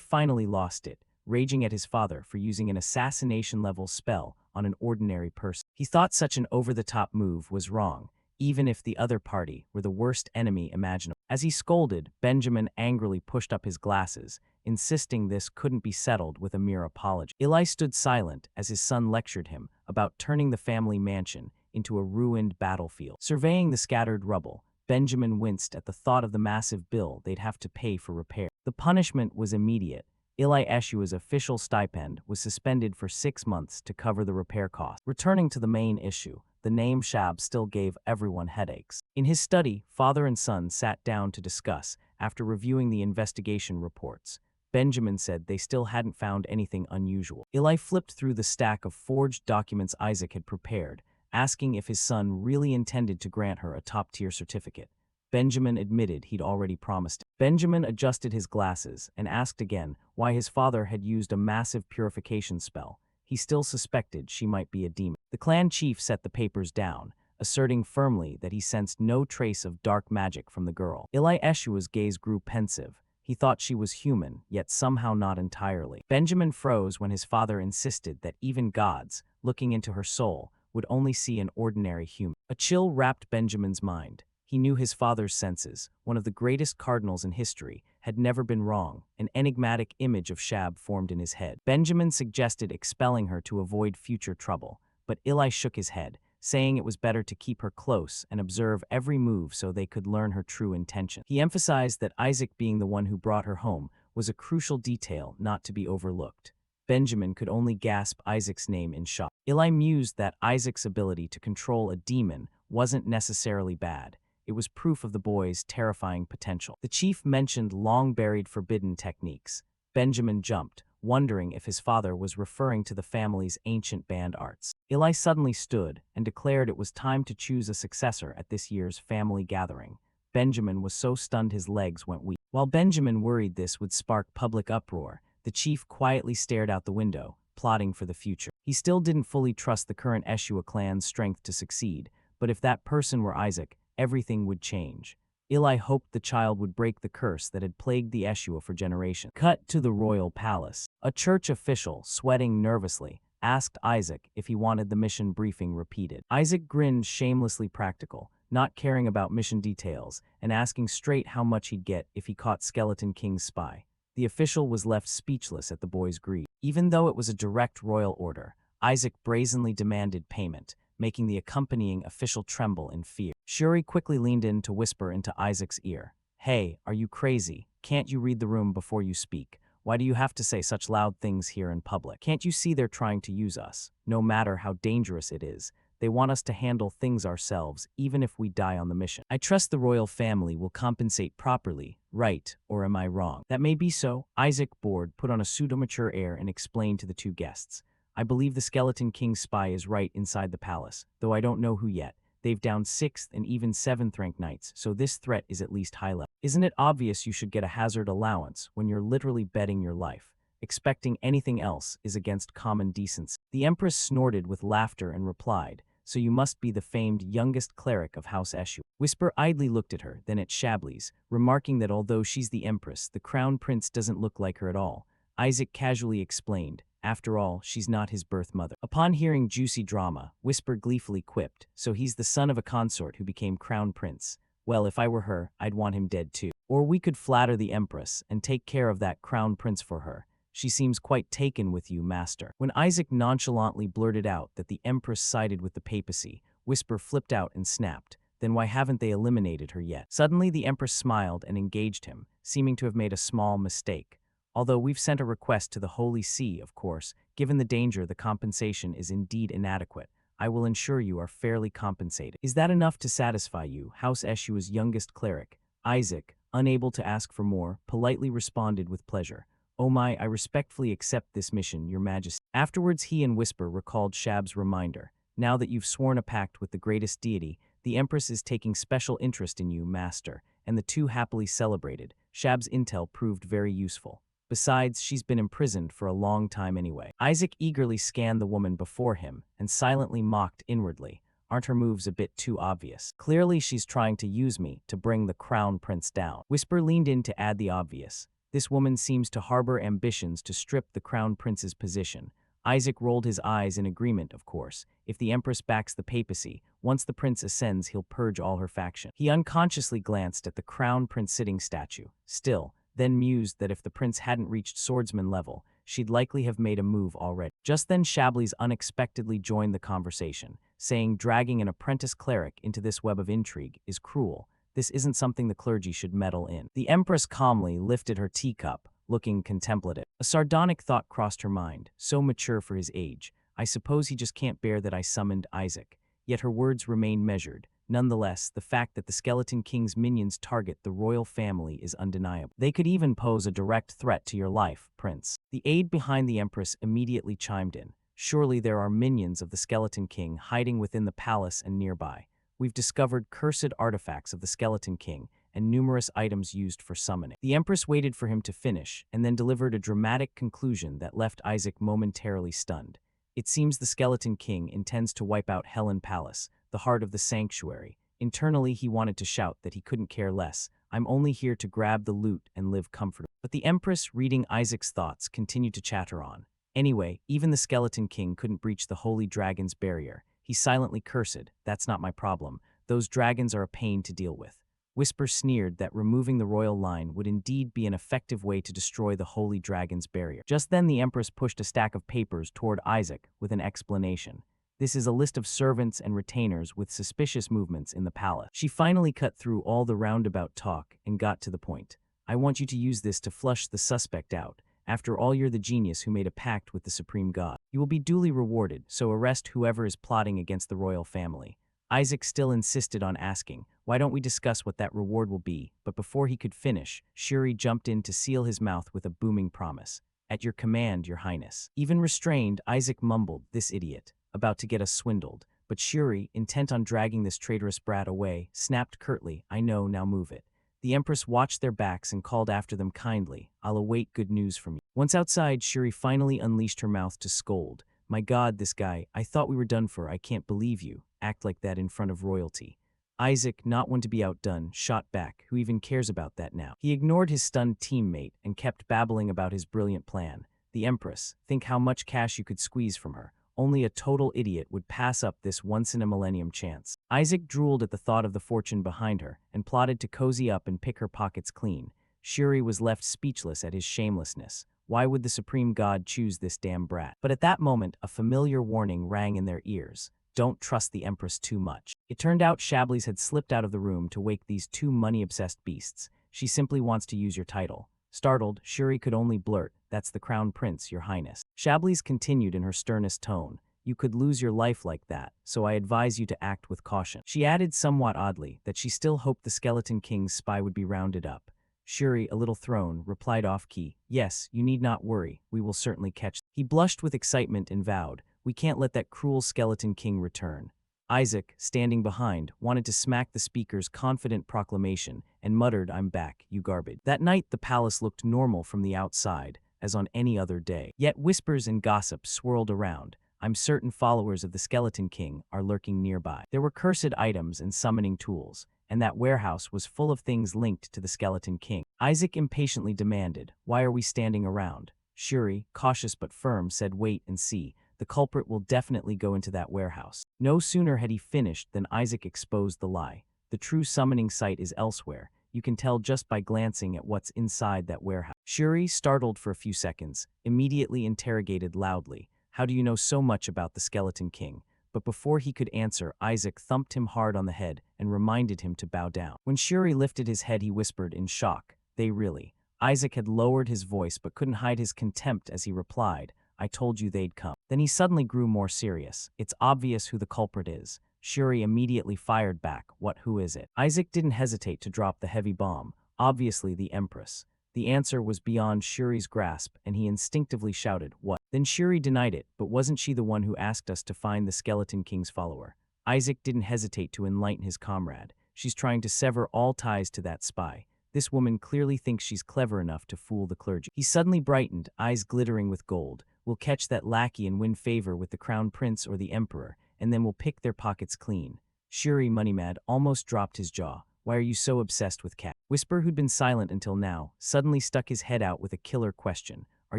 finally lost it, raging at his father for using an assassination-level spell on an ordinary person. He thought such an over-the-top move was wrong, even if the other party were the worst enemy imaginable. As he scolded, Benjamin angrily pushed up his glasses, insisting this couldn't be settled with a mere apology. Eli stood silent as his son lectured him about turning the family mansion into a ruined battlefield. Surveying the scattered rubble, Benjamin winced at the thought of the massive bill they'd have to pay for repair. The punishment was immediate. Eli Eshua's official stipend was suspended for 6 months to cover the repair costs. Returning to the main issue, the name Shab still gave everyone headaches. In his study, father and son sat down to discuss after reviewing the investigation reports. Benjamin said they still hadn't found anything unusual. Eli flipped through the stack of forged documents Isaac had prepared, asking if his son really intended to grant her a top-tier certificate. Benjamin admitted he'd already promised it. Benjamin adjusted his glasses and asked again why his father had used a massive purification spell. He still suspected she might be a demon. The clan chief set the papers down, asserting firmly that he sensed no trace of dark magic from the girl. Eli Eshua's gaze grew pensive. He thought she was human, yet somehow not entirely. Benjamin froze when his father insisted that even gods, looking into her soul, would only see an ordinary human. A chill wrapped Benjamin's mind. He knew his father's senses, one of the greatest cardinals in history, had never been wrong. An enigmatic image of Shab formed in his head. Benjamin suggested expelling her to avoid future trouble, but Eli shook his head, saying it was better to keep her close and observe every move so they could learn her true intention. He emphasized that Isaac being the one who brought her home was a crucial detail not to be overlooked. Benjamin could only gasp Isaac's name in shock. Eli mused that Isaac's ability to control a demon wasn't necessarily bad. It was proof of the boy's terrifying potential. The chief mentioned long-buried forbidden techniques. Benjamin jumped, wondering if his father was referring to the family's ancient band arts. Eli suddenly stood and declared it was time to choose a successor at this year's family gathering. Benjamin was so stunned his legs went weak. While Benjamin worried this would spark public uproar, The chief quietly stared out the window, plotting for the future. He still didn't fully trust the current Eshua clan's strength to succeed, but if that person were Isaac, everything would change. Eli hoped the child would break the curse that had plagued the Eshua for generations. Cut to the royal palace. A church official, sweating nervously, asked Isaac if he wanted the mission briefing repeated. Isaac grinned, shamelessly practical, not caring about mission details, and asking straight how much he'd get if he caught Skeleton King's spy. The official was left speechless at the boy's greed. Even though it was a direct royal order, Isaac brazenly demanded payment, making the accompanying official tremble in fear. Shuri quickly leaned in to whisper into Isaac's ear, "Hey, are you crazy? Can't you read the room before you speak? Why do you have to say such loud things here in public? Can't you see they're trying to use us? No matter how dangerous it is, they want us to handle things ourselves, even if we die on the mission. I trust the royal family will compensate properly, right, or am I wrong?" "That may be so." Isaac, bored, put on a pseudo-mature air and explained to the two guests, "I believe the Skeleton King's spy is right inside the palace, though I don't know who yet. They've downed 6th and even 7th ranked knights, so this threat is at least high level. Isn't it obvious you should get a hazard allowance when you're literally betting your life? Expecting anything else is against common decency." The Empress snorted with laughter and replied, "So you must be the famed youngest cleric of House Eshu." Whisper idly looked at her, then at Shablis, remarking that although she's the Empress, the Crown Prince doesn't look like her at all. Isaac casually explained, "After all, she's not his birth mother." Upon hearing juicy drama, Whisper gleefully quipped, "So he's the son of a consort who became Crown Prince. Well, if I were her, I'd want him dead too. Or we could flatter the Empress and take care of that Crown Prince for her. She seems quite taken with you, master." When Isaac nonchalantly blurted out that the Empress sided with the papacy, Whisper flipped out and snapped, "Then why haven't they eliminated her yet?" Suddenly the Empress smiled and engaged him, seeming to have made a small mistake. "Although we've sent a request to the Holy See, of course, given the danger, the compensation is indeed inadequate. I will ensure you are fairly compensated." "Is that enough to satisfy you?" House Eshua's youngest cleric, Isaac, unable to ask for more, politely responded with pleasure. "Oh my, I respectfully accept this mission, Your Majesty." Afterwards he and Whisper recalled Shab's reminder. "Now that you've sworn a pact with the greatest deity, the Empress is taking special interest in you, master," and the two happily celebrated. Shab's intel proved very useful. Besides, she's been imprisoned for a long time anyway. Isaac eagerly scanned the woman before him and silently mocked inwardly. Aren't her moves a bit too obvious? Clearly she's trying to use me to bring the Crown Prince down. Whisper leaned in to add the obvious. This woman seems to harbor ambitions to strip the Crown Prince's position. Isaac rolled his eyes in agreement, of course. If the Empress backs the papacy, once the prince ascends, he'll purge all her faction. He unconsciously glanced at the Crown Prince sitting statue. Still, then mused that if the prince hadn't reached swordsman level, she'd likely have made a move already. Just then Shablis unexpectedly joined the conversation, saying dragging an apprentice cleric into this web of intrigue is cruel. This isn't something the clergy should meddle in. The Empress calmly lifted her teacup, looking contemplative. A sardonic thought crossed her mind, so mature for his age. I suppose he just can't bear that I summoned Isaac. Yet her words remained measured. Nonetheless, the fact that the Skeleton King's minions target the royal family is undeniable. They could even pose a direct threat to your life, Prince. The aide behind the Empress immediately chimed in. Surely there are minions of the Skeleton King hiding within the palace and nearby. We've discovered cursed artifacts of the Skeleton King and numerous items used for summoning. The Empress waited for him to finish and then delivered a dramatic conclusion that left Isaac momentarily stunned. It seems the Skeleton King intends to wipe out Helen Palace, the heart of the sanctuary. Internally, he wanted to shout that he couldn't care less. I'm only here to grab the loot and live comfortably. But the Empress, reading Isaac's thoughts, continued to chatter on. Anyway, even the Skeleton King couldn't breach the Holy Dragon's barrier. He silently cursed, "That's not my problem. Those dragons are a pain to deal with." Whisper sneered that removing the royal line would indeed be an effective way to destroy the Holy Dragon's barrier. Just then the Empress pushed a stack of papers toward Isaac with an explanation. This is a list of servants and retainers with suspicious movements in the palace. She finally cut through all the roundabout talk and got to the point. I want you to use this to flush the suspect out. After all, you're the genius who made a pact with the supreme god. You will be duly rewarded, so arrest whoever is plotting against the royal family. Isaac still insisted on asking, why don't we discuss what that reward will be? But before he could finish, Shuri jumped in to seal his mouth with a booming promise. At your command, your highness. Even restrained, Isaac mumbled, this idiot, about to get us swindled. But Shuri, intent on dragging this traitorous brat away, snapped curtly, I know, now move it. The Empress watched their backs and called after them kindly, I'll await good news from you. Once outside, Shuri finally unleashed her mouth to scold. My God, this guy, I thought we were done for. I can't believe you. Act like that in front of royalty. Isaac, not one to be outdone, shot back. Who even cares about that now? He ignored his stunned teammate and kept babbling about his brilliant plan. The Empress, think how much cash you could squeeze from her. Only a total idiot would pass up this once-in-a-millennium chance. Isaac drooled at the thought of the fortune behind her and plotted to cozy up and pick her pockets clean. Shuri was left speechless at his shamelessness. Why would the Supreme God choose this damn brat? But at that moment, a familiar warning rang in their ears. Don't trust the Empress too much. It turned out Chablis had slipped out of the room to wake these two money-obsessed beasts. She simply wants to use your title. Startled, Shuri could only blurt, that's the Crown Prince, Your Highness. Chablis continued in her sternest tone. You could lose your life like that, so I advise you to act with caution. She added somewhat oddly that she still hoped the Skeleton King's spy would be rounded up. Shuri, a little thrown, replied off-key, yes, you need not worry, we will certainly catch them. He blushed with excitement and vowed, we can't let that cruel Skeleton King return. Isaac, standing behind, wanted to smack the speaker's confident proclamation and muttered, I'm back, you garbage. That night, the palace looked normal from the outside, as on any other day. Yet whispers and gossip swirled around. I'm certain followers of the Skeleton King are lurking nearby. There were cursed items and summoning tools, and that warehouse was full of things linked to the Skeleton King. Isaac impatiently demanded, why are we standing around? Shuri, cautious but firm, said wait and see. The culprit will definitely go into that warehouse. No sooner had he finished than Isaac exposed the lie. The true summoning site is elsewhere. You can tell just by glancing at what's inside that warehouse. Shuri, startled for a few seconds, immediately interrogated loudly, how do you know so much about the Skeleton King? But before he could answer, Isaac thumped him hard on the head and reminded him to bow down. When Shuri lifted his head, he whispered in shock, they really. Isaac had lowered his voice but couldn't hide his contempt as he replied, I told you they'd come. Then he suddenly grew more serious. It's obvious who the culprit is. Shuri immediately fired back, who is it? Isaac didn't hesitate to drop the heavy bomb, obviously the Empress. The answer was beyond Shuri's grasp, and he instinctively shouted, what? Then Shuri denied it, but wasn't she the one who asked us to find the Skeleton King's follower? Isaac didn't hesitate to enlighten his comrade. She's trying to sever all ties to that spy. This woman clearly thinks she's clever enough to fool the clergy. He suddenly brightened, eyes glittering with gold. We'll catch that lackey and win favor with the Crown Prince or the Emperor, and then we'll pick their pockets clean. Shuri, money-mad, almost dropped his jaw. Why are you so obsessed with cat? Whisper, who'd been silent until now, suddenly stuck his head out with a killer question. Are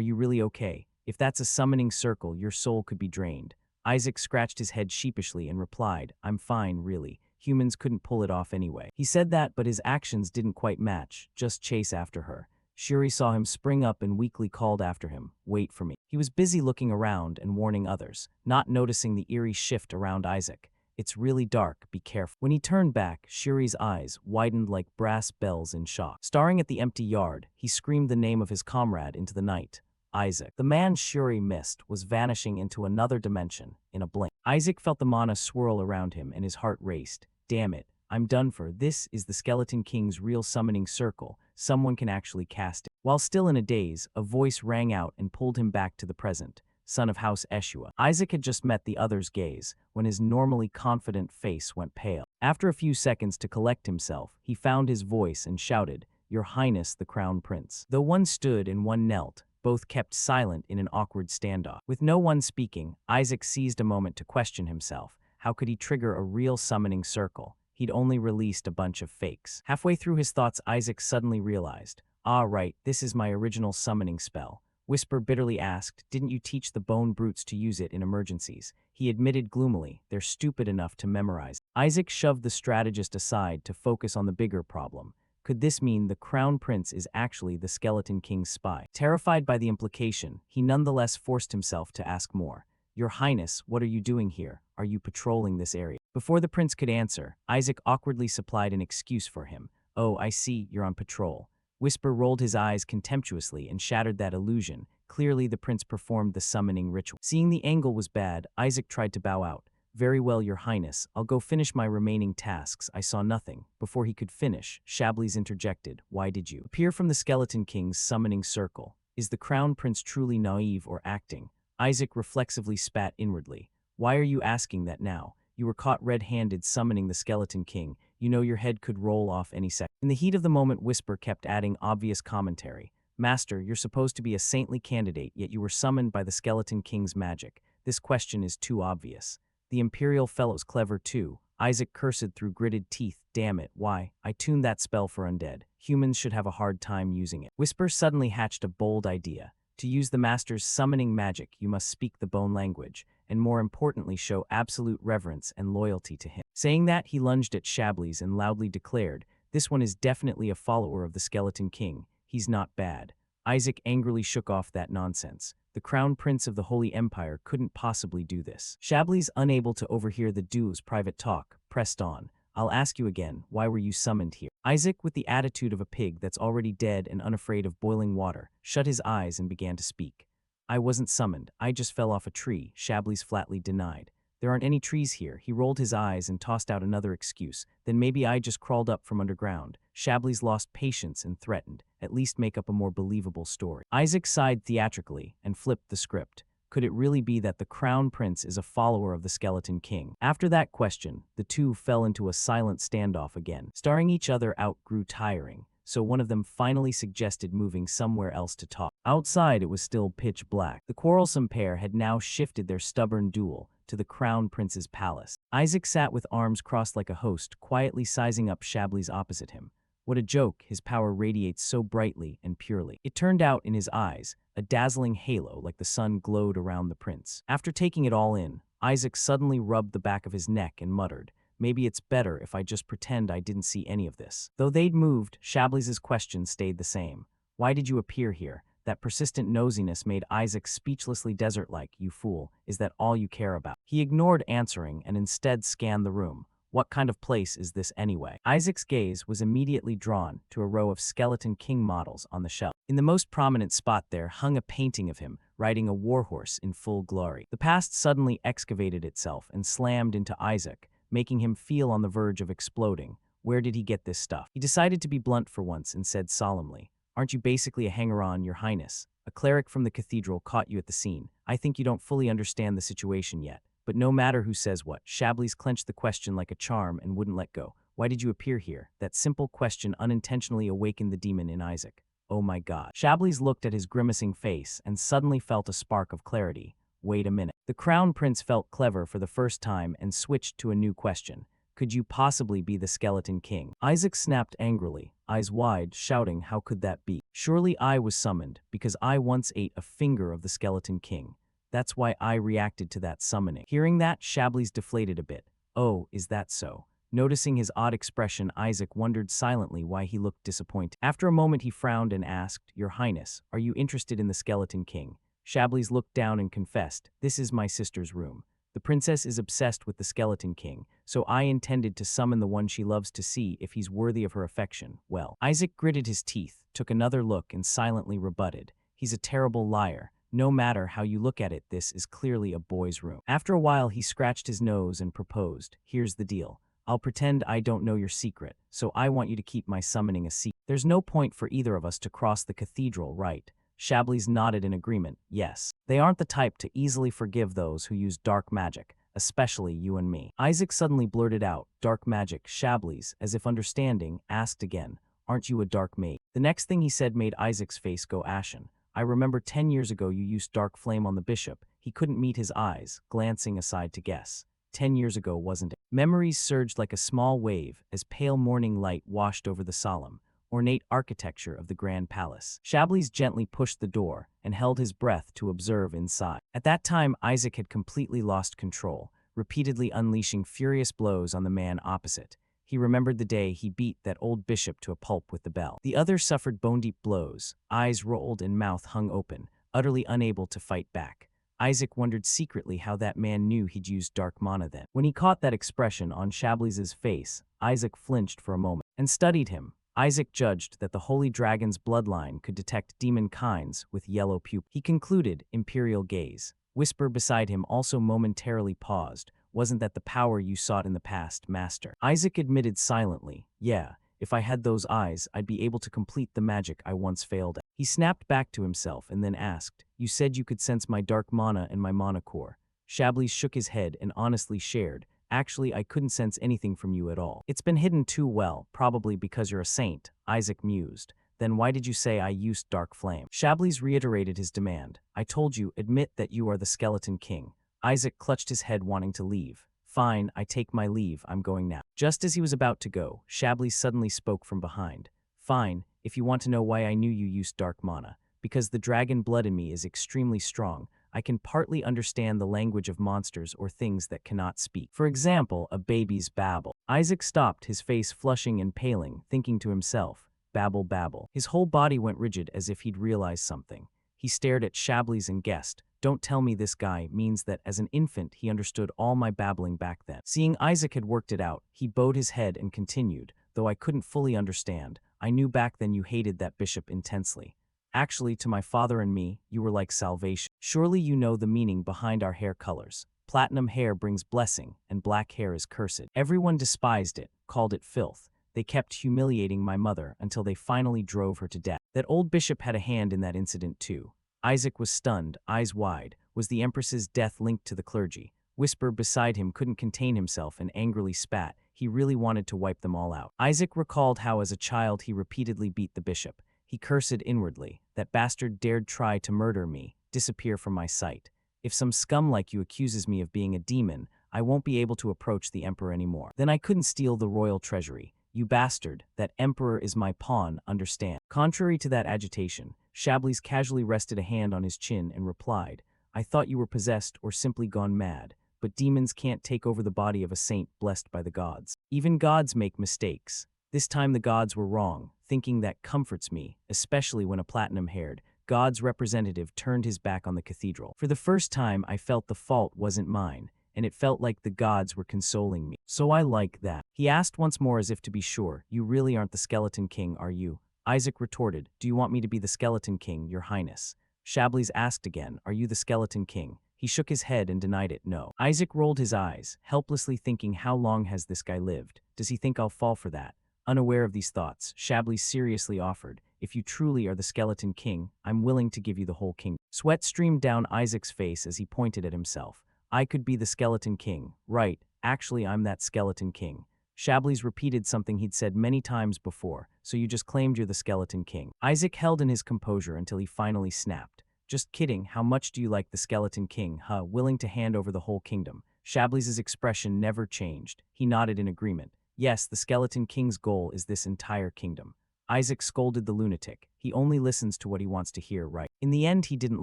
you really okay? If that's a summoning circle, your soul could be drained. Isaac scratched his head sheepishly and replied, I'm fine, really. Humans couldn't pull it off anyway. He said that, but his actions didn't quite match. Just chase after her. Shuri saw him spring up and weakly called after him, wait for me. He was busy looking around and warning others, not noticing the eerie shift around Isaac. It's really dark, be careful. When he turned back, Shuri's eyes widened like brass bells in shock. Staring at the empty yard, he screamed the name of his comrade into the night. Isaac. The man Shuri missed was vanishing into another dimension in a blink. Isaac felt the mana swirl around him and his heart raced. Damn it, I'm done for. This is the Skeleton King's real summoning circle. Someone can actually cast it. While still in a daze, a voice rang out and pulled him back to the present. Son of House Eshua. Isaac had just met the other's gaze when his normally confident face went pale. After a few seconds to collect himself, he found his voice and shouted, Your Highness the Crown Prince. Though one stood and one knelt, both kept silent in an awkward standoff. With no one speaking, Isaac seized a moment to question himself. How could he trigger a real summoning circle? He'd only released a bunch of fakes. Halfway through his thoughts, Isaac suddenly realized, ah, right, this is my original summoning spell. Whisper bitterly asked, didn't you teach the bone brutes to use it in emergencies? He admitted gloomily, they're stupid enough to memorize. Isaac shoved the strategist aside to focus on the bigger problem. Could this mean the Crown Prince is actually the Skeleton King's spy? Terrified by the implication, he nonetheless forced himself to ask more. Your Highness, what are you doing here? Are you patrolling this area? Before the prince could answer, Isaac awkwardly supplied an excuse for him. Oh, I see, you're on patrol. Whisper rolled his eyes contemptuously and shattered that illusion. Clearly, the prince performed the summoning ritual. Seeing the angle was bad, Isaac tried to bow out. Very well, Your Highness, I'll go finish my remaining tasks. I saw nothing. Before he could finish, Chablis interjected. Why did you appear from the Skeleton King's summoning circle? Is the Crown Prince truly naive or acting? Isaac reflexively spat inwardly. Why are you asking that now? You were caught red-handed summoning the Skeleton King. You know your head could roll off any second. In the heat of the moment, Whisper kept adding obvious commentary. Master, you're supposed to be a saintly candidate, yet you were summoned by the Skeleton King's magic. This question is too obvious. The Imperial fellow's clever too. Isaac cursed through gritted teeth. Damn it, why? I tuned that spell for undead. Humans should have a hard time using it. Whisper suddenly hatched a bold idea. To use the Master's summoning magic, you must speak the bone language, and more importantly show absolute reverence and loyalty to him. Saying that, he lunged at Shablis and loudly declared, "This one is definitely a follower of the Skeleton King. He's not bad." Isaac angrily shook off that nonsense. The Crown Prince of the Holy Empire couldn't possibly do this. Shablis, unable to overhear the duo's private talk, pressed on. "I'll ask you again, why were you summoned here?" Isaac, with the attitude of a pig that's already dead and unafraid of boiling water, shut his eyes and began to speak. "I wasn't summoned, I just fell off a tree," Shablis flatly denied. "There aren't any trees here." He rolled his eyes and tossed out another excuse. "Then maybe I just crawled up from underground." Shablis lost patience and threatened, "At least make up a more believable story." Isaac sighed theatrically and flipped the script. Could it really be that the Crown Prince is a follower of the Skeleton King? After that question, the two fell into a silent standoff again. Starring each other out grew tiring, so one of them finally suggested moving somewhere else to talk. Outside, it was still pitch black. The quarrelsome pair had now shifted their stubborn duel to the Crown Prince's palace. Isaac sat with arms crossed like a host, quietly sizing up Shablis opposite him. What a joke, his power radiates so brightly and purely. It turned out in his eyes, a dazzling halo like the sun glowed around the prince. After taking it all in, Isaac suddenly rubbed the back of his neck and muttered, "Maybe it's better if I just pretend I didn't see any of this." Though they'd moved, Shablis's question stayed the same. "Why did you appear here?" That persistent nosiness made Isaac speechlessly desert-like. "You fool, is that all you care about?" He ignored answering and instead scanned the room. What kind of place is this anyway? Isaac's gaze was immediately drawn to a row of Skeleton King models on the shelf. In the most prominent spot there hung a painting of him riding a warhorse in full glory. The past suddenly excavated itself and slammed into Isaac, making him feel on the verge of exploding. Where did he get this stuff? He decided to be blunt for once and said solemnly, "Aren't you basically a hanger-on, Your Highness? A cleric from the cathedral caught you at the scene. I think you don't fully understand the situation yet. But no matter who says what." Shablis clenched the question like a charm and wouldn't let go. "Why did you appear here?" That simple question unintentionally awakened the demon in Isaac. "Oh my God." Shablis looked at his grimacing face and suddenly felt a spark of clarity. Wait a minute. The Crown Prince felt clever for the first time and switched to a new question. "Could you possibly be the Skeleton King?" Isaac snapped angrily, eyes wide, shouting, "How could that be? Surely I was summoned because I once ate a finger of the Skeleton King. That's why I reacted to that summoning." Hearing that, Shablis deflated a bit. "Oh, is that so?" Noticing his odd expression, Isaac wondered silently why he looked disappointed. After a moment he frowned and asked, "Your Highness, are you interested in the Skeleton King?" Shablis looked down and confessed, "This is my sister's room. The princess is obsessed with the Skeleton King, so I intended to summon the one she loves to see if he's worthy of her affection." Well, Isaac gritted his teeth, took another look and silently rebutted, "He's a terrible liar. No matter how you look at it, this is clearly a boy's room." After a while, he scratched his nose and proposed, "Here's the deal. I'll pretend I don't know your secret, so I want you to keep my summoning a secret. There's no point for either of us to cross the cathedral, right?" Shablis nodded in agreement. "Yes. They aren't the type to easily forgive those who use dark magic, especially you and me." Isaac suddenly blurted out, "Dark magic." Shablis, as if understanding, asked again, "Aren't you a dark mage?" The next thing he said made Isaac's face go ashen. "I remember 10 years ago you used dark flame on the bishop." He couldn't meet his eyes, glancing aside to guess. 10 years ago, wasn't it? Memories surged like a small wave as pale morning light washed over the solemn, ornate architecture of the Grand Palace. Shablis gently pushed the door and held his breath to observe inside. At that time, Isaac had completely lost control, repeatedly unleashing furious blows on the man opposite. He remembered the day he beat that old bishop to a pulp with the bell. The other suffered bone-deep blows, eyes rolled and mouth hung open, utterly unable to fight back. Isaac wondered secretly how that man knew he'd used dark mana then. When he caught that expression on Shablis's face, Isaac flinched for a moment and studied him. Isaac judged that the Holy Dragon's bloodline could detect demon kinds with yellow pupils. He concluded, imperial gaze. Whisper beside him also momentarily paused. "Wasn't that the power you sought in the past, Master?" Isaac admitted silently, "Yeah, if I had those eyes, I'd be able to complete the magic I once failed at." He snapped back to himself and then asked, "You said you could sense my dark mana and my mana core." Shablis shook his head and honestly shared, "Actually, I couldn't sense anything from you at all. It's been hidden too well, probably because you're a saint," Isaac mused. Then why did you say I used dark flame? Chablis reiterated his demand. I told you, admit that you are the Skeleton King. Isaac clutched his head, wanting to leave. Fine, I take my leave, I'm going now. Just as he was about to go, Chablis suddenly spoke from behind. Fine, if you want to know why I knew you used dark mana. Because the dragon blood in me is extremely strong, I can partly understand the language of monsters or things that cannot speak. For example, a baby's babble. Isaac stopped, his face flushing and paling, thinking to himself, babble, babble. His whole body went rigid as if he'd realized something. He stared at Chablis and guessed, don't tell me this guy means that as an infant he understood all my babbling back then. Seeing Isaac had worked it out, he bowed his head and continued, though I couldn't fully understand, I knew back then you hated that bishop intensely. Actually, to my father and me, you were like salvation. Surely you know the meaning behind our hair colors. Platinum hair brings blessing, and black hair is cursed. Everyone despised it, called it filth. They kept humiliating my mother until they finally drove her to death. That old bishop had a hand in that incident too. Isaac was stunned, eyes wide. Was the Empress's death linked to the clergy? Whisper beside him couldn't contain himself and angrily spat. He really wanted to wipe them all out. Isaac recalled how as a child he repeatedly beat the bishop. He cursed inwardly, that bastard dared try to murder me, disappear from my sight. If some scum like you accuses me of being a demon, I won't be able to approach the emperor anymore. Then I couldn't steal the royal treasury. You bastard, that emperor is my pawn, understand? Contrary to that agitation, Chablis casually rested a hand on his chin and replied, I thought you were possessed or simply gone mad, but demons can't take over the body of a saint blessed by the gods. Even gods make mistakes. This time the gods were wrong, thinking that comforts me, especially when a platinum-haired, God's representative turned his back on the cathedral. For the first time I felt the fault wasn't mine, and it felt like the gods were consoling me. So I like that. He asked once more as if to be sure, you really aren't the Skeleton King, are you? Isaac retorted, do you want me to be the Skeleton King, your highness? Chablis asked again, are you the Skeleton King? He shook his head and denied it, no. Isaac rolled his eyes, helplessly thinking how long has this guy lived? Does he think I'll fall for that? Unaware of these thoughts, Chablis seriously offered, if you truly are the Skeleton King, I'm willing to give you the whole kingdom. Sweat streamed down Isaac's face as he pointed at himself. I could be the Skeleton King, right, actually I'm that Skeleton King. Chablis repeated something he'd said many times before, so you just claimed you're the Skeleton King. Isaac held in his composure until he finally snapped. Just kidding, how much do you like the Skeleton King, huh, willing to hand over the whole kingdom? Chablis's expression never changed. He nodded in agreement. Yes, the Skeleton King's goal is this entire kingdom. Isaac scolded the lunatic. He only listens to what he wants to hear, right? In the end, he didn't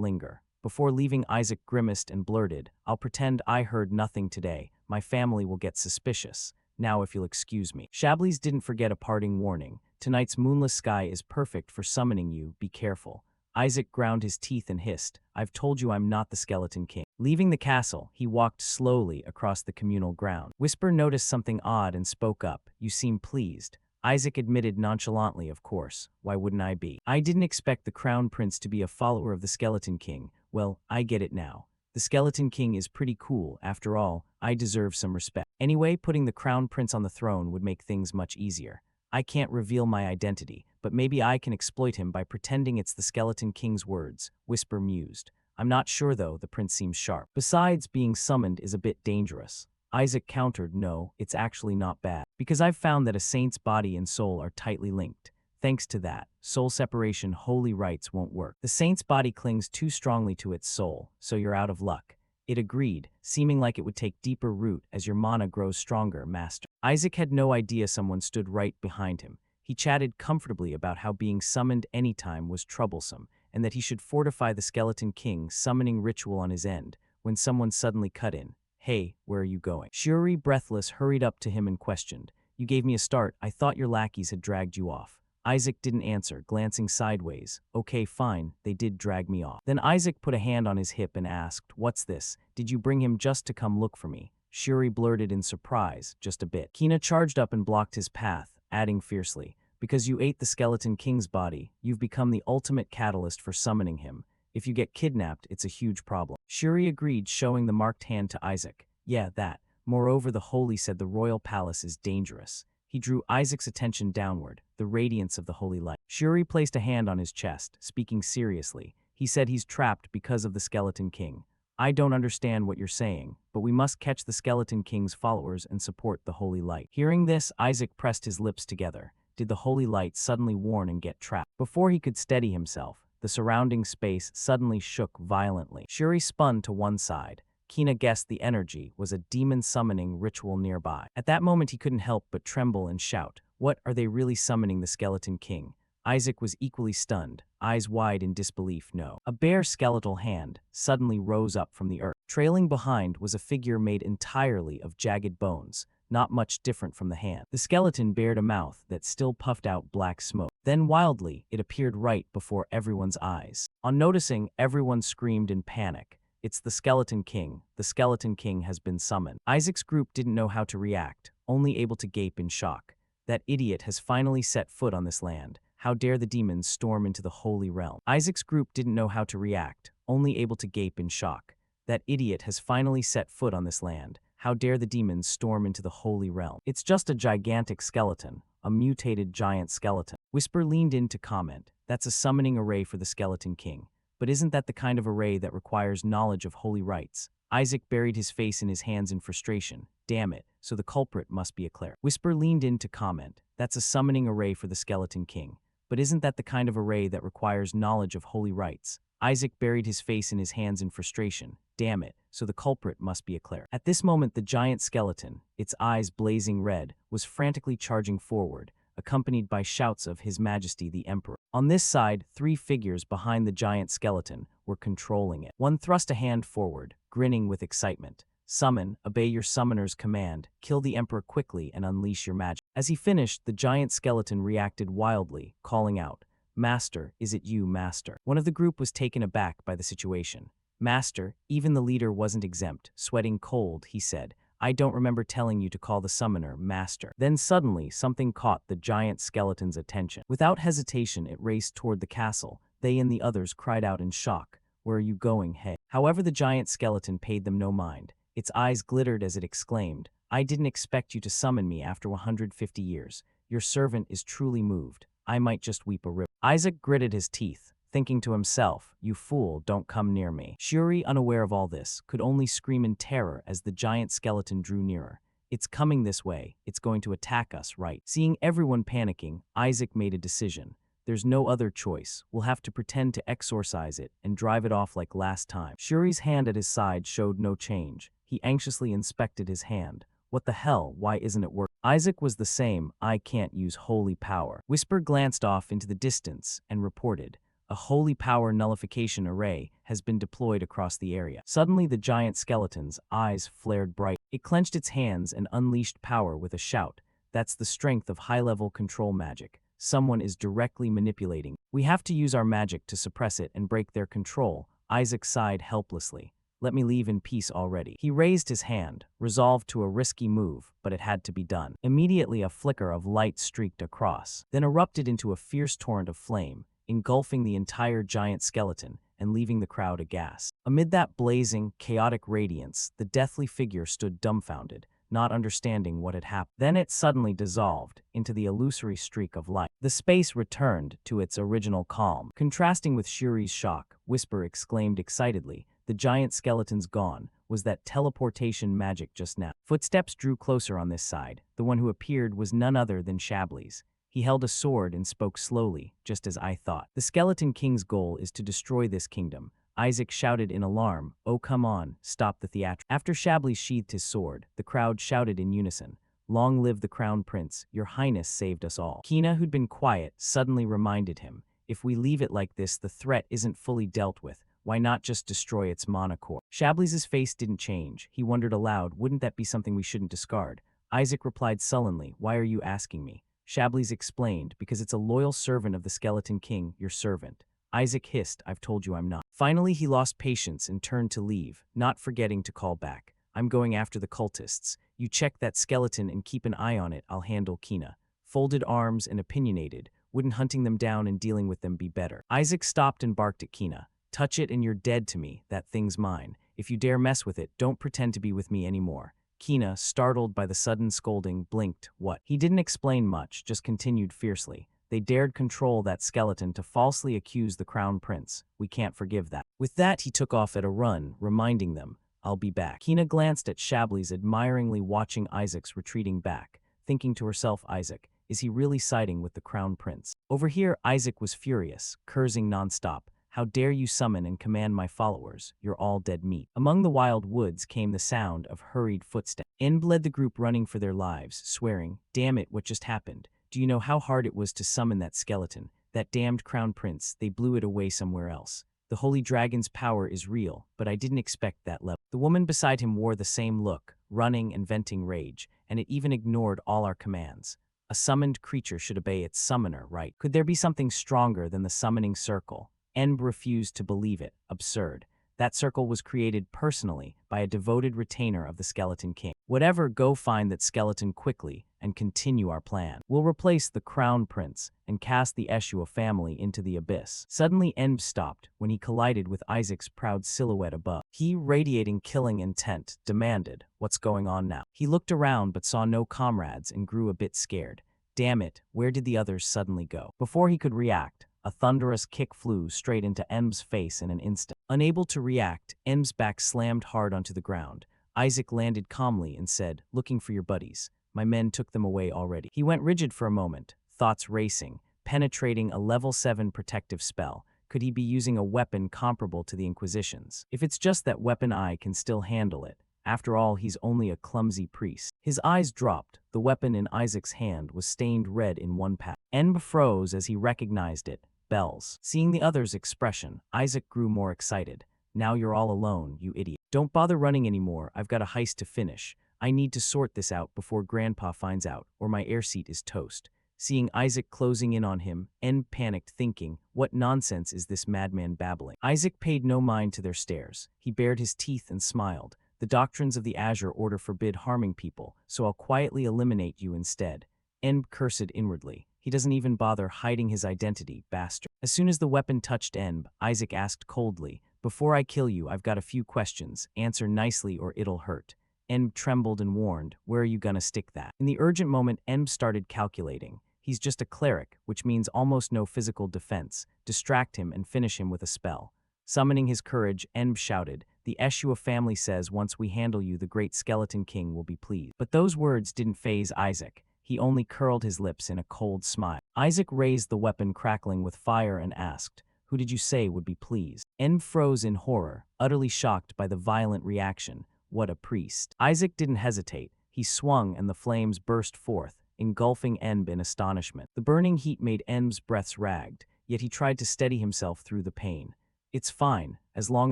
linger. Before leaving, Isaac grimaced and blurted, I'll pretend I heard nothing today. My family will get suspicious. Now if you'll excuse me. Chablis didn't forget a parting warning. Tonight's moonless sky is perfect for summoning you, be careful. Isaac ground his teeth and hissed, I've told you I'm not the Skeleton King. Leaving the castle, he walked slowly across the communal ground. Whisper noticed something odd and spoke up, you seem pleased. Isaac admitted nonchalantly, of course, why wouldn't I be? I didn't expect the Crown Prince to be a follower of the Skeleton King. Well, I get it now. The Skeleton King is pretty cool, after all, I deserve some respect. Anyway, putting the Crown Prince on the throne would make things much easier. I can't reveal my identity, but maybe I can exploit him by pretending it's the Skeleton King's words, Whisper mused. I'm not sure though, the prince seems sharp. Besides, being summoned is a bit dangerous. Isaac countered, no, it's actually not bad. Because I've found that a saint's body and soul are tightly linked. Thanks to that, soul separation holy rites won't work. The saint's body clings too strongly to its soul, so you're out of luck. It agreed, seeming like it would take deeper root as your mana grows stronger, master. Isaac had no idea someone stood right behind him. He chatted comfortably about how being summoned anytime was troublesome, and that he should fortify the Skeleton King's summoning ritual on his end, when someone suddenly cut in. Hey, where are you going? Shuri, breathless, hurried up to him and questioned. You gave me a start, I thought your lackeys had dragged you off. Isaac didn't answer, glancing sideways. Okay, fine, they did drag me off. Then Isaac put a hand on his hip and asked, what's this? Did you bring him just to come look for me? Shuri blurted in surprise, just a bit. Kina charged up and blocked his path, adding fiercely, because you ate the Skeleton King's body, you've become the ultimate catalyst for summoning him. If you get kidnapped, it's a huge problem. Shuri agreed, showing the marked hand to Isaac. Yeah, that. Moreover, the Holy said the royal palace is dangerous. He drew Isaac's attention downward, the radiance of the holy light. Shuri placed a hand on his chest, speaking seriously. He said he's trapped because of the Skeleton King. I don't understand what you're saying, but we must catch the Skeleton King's followers and support the holy light. Hearing this, Isaac pressed his lips together. did the holy light suddenly warn and get trapped. Before he could steady himself, the surrounding space suddenly shook violently. Shuri spun to one side. Kina guessed the energy was a demon summoning ritual nearby. At that moment he couldn't help but tremble and shout, "What, are they really summoning the Skeleton King?" Isaac was equally stunned, eyes wide in disbelief. No. A bare skeletal hand suddenly rose up from the earth. Trailing behind was a figure made entirely of jagged bones, not much different from the hand. The skeleton bared a mouth that still puffed out black smoke. Then wildly, it appeared right before everyone's eyes. On noticing, everyone screamed in panic. "It's the Skeleton King. The Skeleton King has been summoned." Isaac's group didn't know how to react, only able to gape in shock. That idiot has finally set foot on this land. How dare the demons storm into the holy realm? Isaac's group didn't know how to react, only able to gape in shock. That idiot has finally set foot on this land. How dare the demons storm into the holy realm? It's just a gigantic skeleton, a mutated giant skeleton. Whisper leaned in to comment, "That's a summoning array for the Skeleton King. But isn't that the kind of array that requires knowledge of holy rites?" Isaac buried his face in his hands in frustration. "Damn it, so the culprit must be a cleric." Whisper leaned in to comment, "That's a summoning array for the Skeleton King. But isn't that the kind of array that requires knowledge of holy rites?" Isaac buried his face in his hands in frustration. "Damn it, so the culprit must be a cleric." At this moment the giant skeleton, its eyes blazing red, was frantically charging forward, accompanied by shouts of His Majesty the Emperor. On this side, 3 figures behind the giant skeleton were controlling it. One thrust a hand forward, grinning with excitement. "Summon, obey your summoner's command, kill the Emperor quickly and unleash your magic." As he finished, the giant skeleton reacted wildly, calling out, "Master, is it you, Master?" One of the group was taken aback by the situation. "Master," even the leader wasn't exempt. Sweating cold, he said, "I don't remember telling you to call the summoner Master." Then suddenly, something caught the giant skeleton's attention. Without hesitation, it raced toward the castle. They and the others cried out in shock, "Where are you going, hey?" However, the giant skeleton paid them no mind. Its eyes glittered as it exclaimed, "I didn't expect you to summon me after 150 years. Your servant is truly moved. I might just weep a river." Isaac gritted his teeth, thinking to himself, "You fool, don't come near me." Shuri, unaware of all this, could only scream in terror as the giant skeleton drew nearer. "It's coming this way. It's going to attack us, right?" Seeing everyone panicking, Isaac made a decision. "There's no other choice. We'll have to pretend to exorcise it and drive it off like last time." Shuri's hand at his side showed no change. He anxiously inspected his hand. "What the hell, why isn't it working?" Isaac was the same. "I can't use holy power." Whisper glanced off into the distance and reported, "A holy power nullification array has been deployed across the area." Suddenly the giant skeleton's eyes flared bright. It clenched its hands and unleashed power with a shout. "That's the strength of high-level control magic. Someone is directly manipulating. We have to use our magic to suppress it and break their control." Isaac sighed helplessly. "Let me leave in peace already." He raised his hand, resolved to a risky move, but it had to be done. Immediately a flicker of light streaked across, then erupted into a fierce torrent of flame, engulfing the entire giant skeleton and leaving the crowd aghast. Amid that blazing, chaotic radiance, the deathly figure stood dumbfounded, not understanding what had happened. Then it suddenly dissolved into the illusory streak of light. The space returned to its original calm. Contrasting with Shuri's shock, Whisper exclaimed excitedly, "The giant skeleton's gone. Was that teleportation magic just now?" Footsteps drew closer on this side. The one who appeared was none other than Shabli's. He held a sword and spoke slowly, just as I thought. "The Skeleton King's goal is to destroy this kingdom." Isaac shouted in alarm, "Oh, come on, stop the theatrics." After Shabli sheathed his sword, the crowd shouted in unison, "Long live the Crown Prince, your highness saved us all." Kina, who'd been quiet, suddenly reminded him, "If we leave it like this, the threat isn't fully dealt with. Why not just destroy its mana core?" Shabli's face didn't change. He wondered aloud, "Wouldn't that be something we shouldn't discard?" Isaac replied sullenly, "Why are you asking me?" Shabli's explained, "Because it's a loyal servant of the Skeleton King, your servant." Isaac hissed, "I've told you I'm not." Finally he lost patience and turned to leave, not forgetting to call back, "I'm going after the cultists. You check that skeleton and keep an eye on it. I'll handle Kina." Folded arms and opinionated, "Wouldn't hunting them down and dealing with them be better?" Isaac stopped and barked at Kina, "Touch it and you're dead to me. That thing's mine. If you dare mess with it, don't pretend to be with me anymore." Kina, startled by the sudden scolding, blinked. "What?" He didn't explain much, just continued fiercely, "They dared control that skeleton to falsely accuse the Crown Prince. We can't forgive that." With that, he took off at a run, reminding them, "I'll be back." Kina glanced at Shabli's admiringly watching Isaac's retreating back, thinking to herself, "Isaac, Is he really siding with the crown prince? Over here, Isaac was furious, cursing nonstop. How dare you summon and command my followers? You're all dead meat. Among the wild woods came the sound of hurried footsteps. Enb led the group running for their lives, swearing, "Damn it, what just happened? Do you know how hard it was to summon that skeleton? That damned crown prince, they blew it away somewhere else. The holy dragon's power is real, but I didn't expect that level." The woman beside him wore the same look, running and venting rage, and it even ignored all our commands. A summoned creature should obey its summoner, right? Could there be something stronger than the summoning circle? Enb refused to believe it. Absurd. That circle was created personally by a devoted retainer of the Skeleton King. Whatever, go find that skeleton quickly and continue our plan. We'll replace the Crown Prince and cast the Eshua family into the abyss. Suddenly Enb stopped when he collided with Isaac's proud silhouette above. He, radiating killing intent, demanded, "What's going on now?" He looked around but saw no comrades and grew a bit scared. Damn it, where did the others suddenly go? Before he could react, a thunderous kick flew straight into Enb's face in an instant. Unable to react, Enb's back slammed hard onto the ground. Isaac landed calmly and said, "Looking for your buddies. My men took them away already." He went rigid for a moment, thoughts racing, penetrating a level 7 protective spell. Could he be using a weapon comparable to the Inquisition's? If it's just that weapon, I can still handle it. After all, he's only a clumsy priest. His eyes dropped. The weapon in Isaac's hand was stained red in one patch. Enb froze as he recognized it. Bells. Seeing the other's expression, Isaac grew more excited. "Now you're all alone, you idiot. Don't bother running anymore. I've got a heist to finish. I need to sort this out before Grandpa finds out, or my air seat is toast." Seeing Isaac closing in on him, Enb panicked, thinking, "What nonsense is this madman babbling?" Isaac paid no mind to their stares. He bared his teeth and smiled. "The doctrines of the Azure Order forbid harming people, so I'll quietly eliminate you instead." Enb cursed inwardly. He doesn't even bother hiding his identity, bastard. As soon as the weapon touched Enb, Isaac asked coldly, "Before I kill you, I've got a few questions. Answer nicely or it'll hurt." Enb trembled and warned, "Where are you gonna stick that?" In the urgent moment, Enb started calculating. He's just a cleric, which means almost no physical defense. Distract him and finish him with a spell. Summoning his courage, Enb shouted, "The Eshua family says once we handle you, the great Skeleton King will be pleased." But those words didn't faze Isaac. He only curled his lips in a cold smile. Isaac raised the weapon crackling with fire and asked, "Who did you say would be pleased?" Enb froze in horror, utterly shocked by the violent reaction. What a priest. Isaac didn't hesitate. He swung and the flames burst forth, engulfing Enb in astonishment. The burning heat made Enb's breaths ragged, yet he tried to steady himself through the pain. "It's fine, as long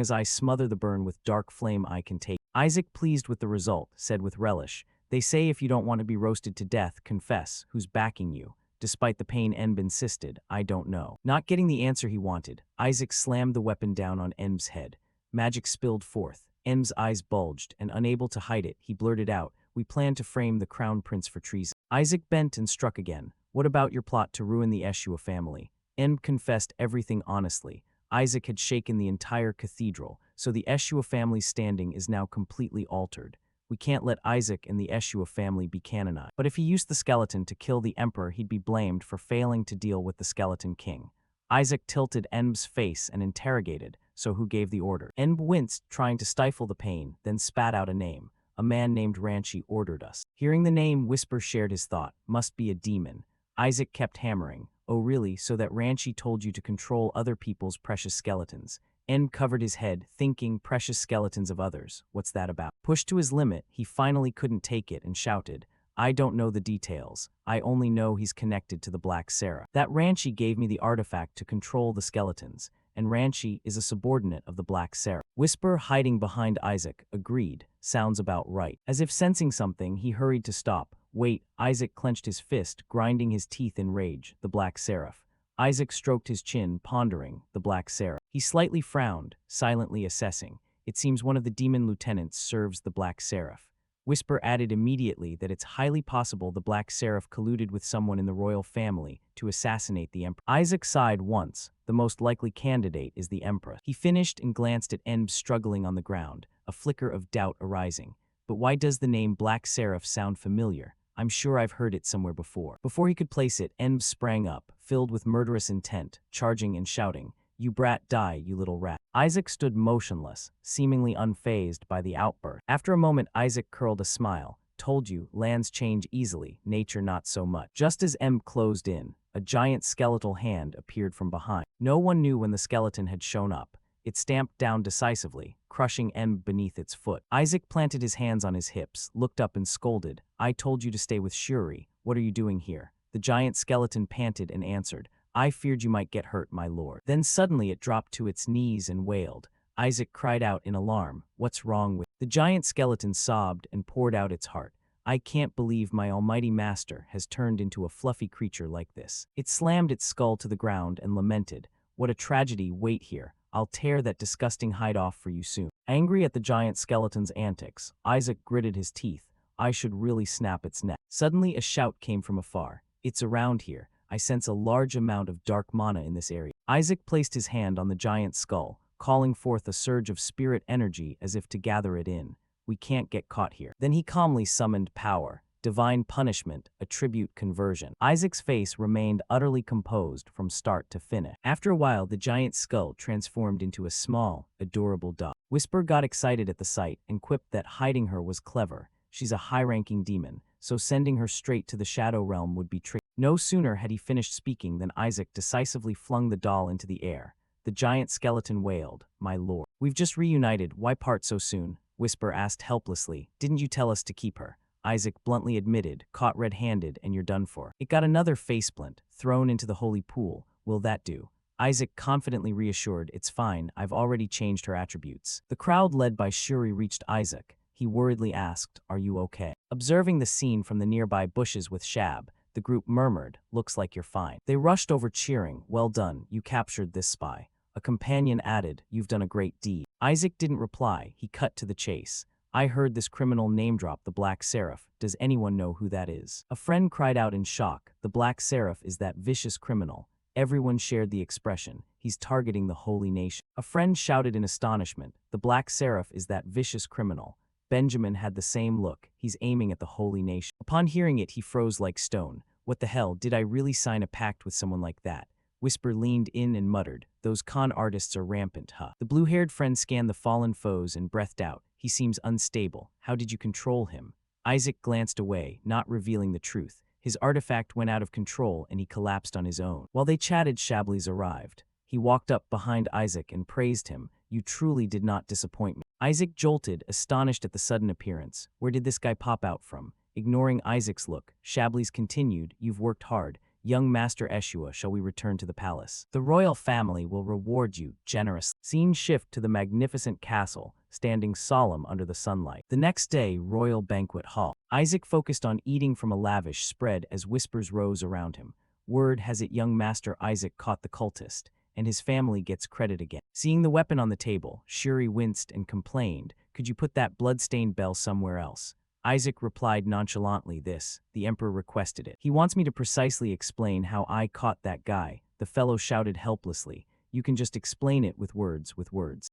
as I smother the burn with dark flame I can take." Isaac, pleased with the result, said with relish, "They say if you don't want to be roasted to death, confess. Who's backing you?" Despite the pain, Enb insisted, "I don't know." Not getting the answer he wanted, Isaac slammed the weapon down on Enb's head. Magic spilled forth. Enb's eyes bulged, and unable to hide it, he blurted out, "We plan to frame the Crown Prince for treason." Isaac bent and struck again. "What about your plot to ruin the Eshua family?" Enb confessed everything honestly. Isaac had shaken the entire cathedral, so the Eshua family's standing is now completely altered. We can't let Isaac and the Eshua family be canonized. But if he used the skeleton to kill the emperor, he'd be blamed for failing to deal with the Skeleton King. Isaac tilted Enb's face and interrogated, "So who gave the order?" Enb winced, trying to stifle the pain, then spat out a name. "A man named Ranchi ordered us." Hearing the name, Whisper shared his thought. "Must be a demon." Isaac kept hammering. "Oh really, so that Ranchi told you to control other people's precious skeletons?" Enb covered his head, thinking, precious skeletons of others. What's that about? Pushed to his limit, he finally couldn't take it and shouted, "I don't know the details. I only know he's connected to the Black Seraph. That Ranchi gave me the artifact to control the skeletons, and Ranchi is a subordinate of the Black Seraph." Whisper, hiding behind Isaac, agreed. "Sounds about right." As if sensing something, he hurried to stop. "Wait." Isaac clenched his fist, grinding his teeth in rage. "The Black Seraph." Isaac stroked his chin, pondering. The Black Seraph. He slightly frowned, silently assessing. "It seems one of the demon lieutenants serves the Black Seraph." Whisper added immediately that it's highly possible the Black Seraph colluded with someone in the royal family to assassinate the emperor. Isaac sighed once. The most likely candidate is the emperor. He finished and glanced at Enb struggling on the ground, a flicker of doubt arising. "But why does the name Black Seraph sound familiar? I'm sure I've heard it somewhere before." Before he could place it, Enb sprang up, filled with murderous intent, charging and shouting, "You brat, die, you little rat." Isaac stood motionless, seemingly unfazed by the outburst. After a moment, Isaac curled a smile. told you, lands change easily, nature not so much. Just as M closed in, a giant skeletal hand appeared from behind. No one knew when the skeleton had shown up. It stamped down decisively, crushing M beneath its foot. Isaac planted his hands on his hips, looked up and scolded, I told you to stay with Shuri. What are you doing here? The giant skeleton panted and answered, I feared you might get hurt, my lord. Then suddenly it dropped to its knees and wailed. Isaac cried out in alarm, what's wrong with... The giant skeleton sobbed and poured out its heart. I can't believe my almighty master has turned into a fluffy creature like this. It slammed its skull to the ground and lamented, what a tragedy, wait here. I'll tear that disgusting hide off for you soon. Angry at the giant skeleton's antics, Isaac gritted his teeth. I should really snap its neck. Suddenly a shout came from afar. It's around here. I sense a large amount of dark mana in this area. Isaac placed his hand on the giant's skull, calling forth a surge of spirit energy as if to gather it in. We can't get caught here. Then he calmly summoned power, divine punishment, attribute conversion. Isaac's face remained utterly composed from start to finish. After a while, the giant skull transformed into a small, adorable dog. Whisper got excited at the sight and quipped that hiding her was clever. She's a high-ranking demon, so sending her straight to the Shadow Realm would be tricky. No sooner had he finished speaking than Isaac decisively flung the doll into the air. The giant skeleton wailed, my lord. We've just reunited, why part so soon? Whisper asked helplessly, didn't you tell us to keep her? Isaac bluntly admitted, caught red-handed and you're done for. It got another faceplint, thrown into the holy pool. Will that do? Isaac confidently reassured, it's fine, I've already changed her attributes. The crowd led by Shuri reached Isaac. He worriedly asked, are you okay? Observing the scene from the nearby bushes with Shab, the group murmured, looks like you're fine. They rushed over cheering, well done, you captured this spy. A companion added, you've done a great deed. Isaac didn't reply, he cut to the chase. I heard this criminal name drop the Black Seraph. Does anyone know who that is? A friend cried out in shock, the Black Seraph is that vicious criminal. Everyone shared the expression, he's targeting the holy nation. A friend shouted in astonishment, the Black Seraph is that vicious criminal. Benjamin had the same look, he's aiming at the holy nation. Upon hearing it, he froze like stone. What the hell, did I really sign a pact with someone like that? Whisper leaned in and muttered, those con artists are rampant, huh? The blue-haired friend scanned the fallen foes and breathed out, he seems unstable. How did you control him? Isaac glanced away, not revealing the truth. His artifact went out of control and he collapsed on his own. While they chatted, Shablies arrived. He walked up behind Isaac and praised him. You truly did not disappoint me. Isaac jolted, astonished at the sudden appearance. Where did this guy pop out from? Ignoring Isaac's look, Shablies continued, you've worked hard. Young Master Eshua, shall we return to the palace? The royal family will reward you generously. Scene shift to the magnificent castle, standing solemn under the sunlight. The next day, royal banquet hall. Isaac focused on eating from a lavish spread as whispers rose around him. Word has it young Master Isaac caught the cultist, and his family gets credit again. Seeing the weapon on the table, Shuri winced and complained, could you put that blood-stained bell somewhere else? Isaac replied nonchalantly, the Emperor requested it. He wants me to precisely explain how I caught that guy. The fellow shouted helplessly. You can just explain it with words.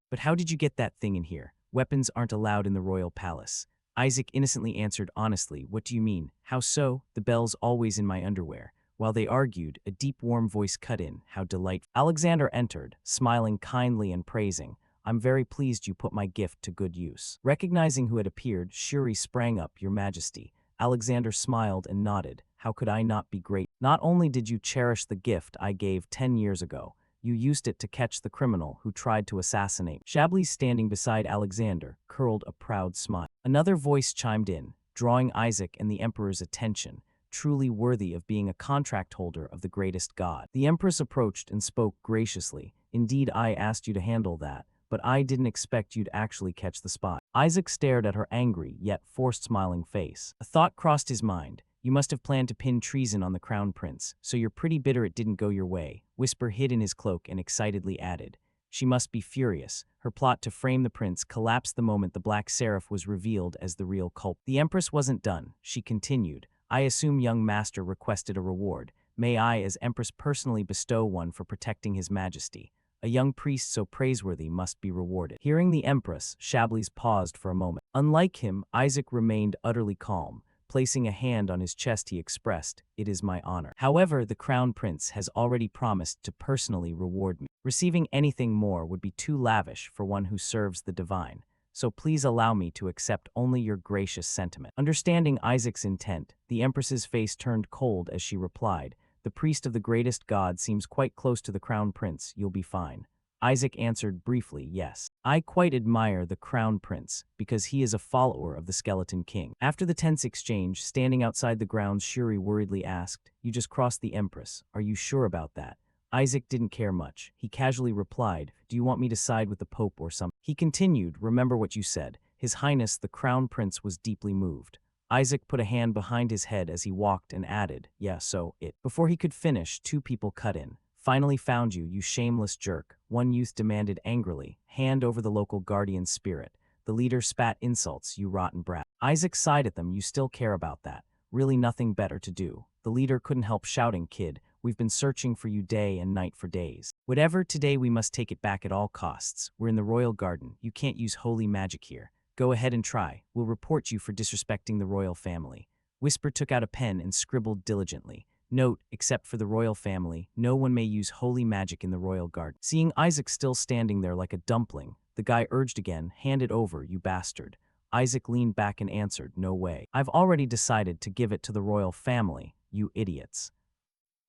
But how did you get that thing in here? Weapons aren't allowed in the royal palace. Isaac innocently answered honestly, what do you mean? How so? The bell's always in my underwear. While they argued, a deep warm voice cut in, how delightful. Alexander entered, smiling kindly and praising. I'm very pleased you put my gift to good use. Recognizing who had appeared, Shuri sprang up, Your Majesty. Alexander smiled and nodded. How could I not be great? Not only did you cherish the gift I gave 10 years ago, you used it to catch the criminal who tried to assassinate. Shablies, standing beside Alexander, curled a proud smile. Another voice chimed in, drawing Isaac and the Emperor's attention, truly worthy of being a contract holder of the greatest god. The Empress approached and spoke graciously. Indeed, I asked you to handle that, but I didn't expect you'd actually catch the spy. Isaac stared at her angry, yet forced smiling face. A thought crossed his mind. You must have planned to pin treason on the crown prince, so you're pretty bitter it didn't go your way. Whisper hid in his cloak and excitedly added. She must be furious. Her plot to frame the prince collapsed the moment the Black Seraph was revealed as the real culprit. The Empress wasn't done. She continued. I assume young master requested a reward. May I, as Empress, personally bestow one for protecting his majesty. A young priest so praiseworthy must be rewarded. Hearing the Empress, Shablies paused for a moment. Unlike him, Isaac remained utterly calm. Placing a hand on his chest, he expressed, it is my honor. However, the crown prince has already promised to personally reward me. Receiving anything more would be too lavish for one who serves the divine. so please allow me to accept only your gracious sentiment. Understanding Isaac's intent, the Empress's face turned cold as she replied, the priest of the greatest god seems quite close to the crown prince, you'll be fine. Isaac answered briefly, yes. I quite admire the crown prince, because he is a follower of the Skeleton King. After the tense exchange, standing outside the grounds, Shuri worriedly asked, you just crossed the Empress, are you sure about that? Isaac didn't care much. He casually replied, do you want me to side with the Pope or something? He continued, remember what you said. His Highness the Crown Prince was deeply moved. Isaac put a hand behind his head as he walked and added, yeah, so it. Before he could finish, two people cut in. Finally found you, you shameless jerk, one youth demanded angrily. Hand over the local guardian spirit. The leader spat insults, you rotten brat. Isaac sighed at them, you still care about that. Really nothing better to do. The leader couldn't help shouting, kid, we've been searching for you day and night for days. Whatever, today we must take it back at all costs. We're in the royal garden, you can't use holy magic here. Go ahead and try, we'll report you for disrespecting the royal family. Whisper took out a pen and scribbled diligently. Note, except for the royal family, no one may use holy magic in the royal garden. Seeing Isaac still standing there like a dumpling, the guy urged again, hand it over, you bastard. Isaac leaned back and answered, no way. I've already decided to give it to the royal family, you idiots.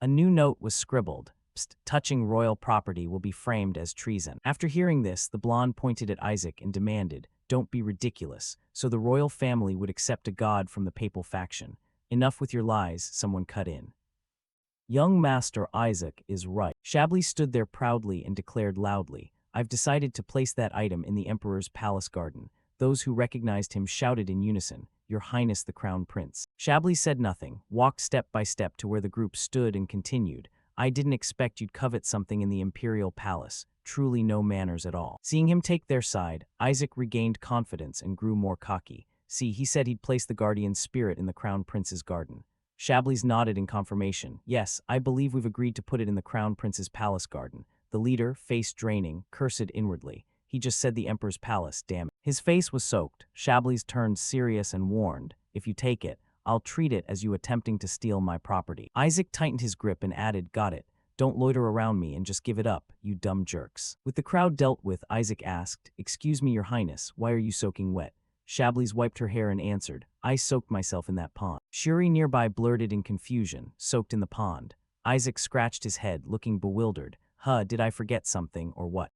A new note was scribbled. Psst, touching royal property will be framed as treason. After hearing this, the blonde pointed at Isaac and demanded, don't be ridiculous, so the royal family would accept a god from the papal faction. Enough with your lies, someone cut in. Young Master Isaac is right. Chablis stood there proudly and declared loudly, I've decided to place that item in the Emperor's palace garden. Those who recognized him shouted in unison, Your Highness the Crown Prince. Chablis said nothing, walked step by step to where the group stood and continued, I didn't expect you'd covet something in the Imperial Palace. Truly no manners at all. Seeing him take their side, Isaac regained confidence and grew more cocky. See, he said he'd place the guardian spirit in the Crown Prince's garden. Chablis nodded in confirmation. Yes, I believe we've agreed to put it in the Crown Prince's palace garden. The leader, face draining, cursed inwardly. He just said the Emperor's palace, damn it. His face was soaked. Chablis turned serious and warned, if you take it, I'll treat it as you attempting to steal my property. Isaac tightened his grip and added, got it. Don't loiter around me and just give it up, you dumb jerks. With the crowd dealt with, Isaac asked, excuse me, Your Highness, why are you soaking wet? Chablis wiped her hair and answered, I soaked myself in that pond. Shuri nearby blurted in confusion, soaked in the pond. Isaac scratched his head, looking bewildered. Did I forget something or what?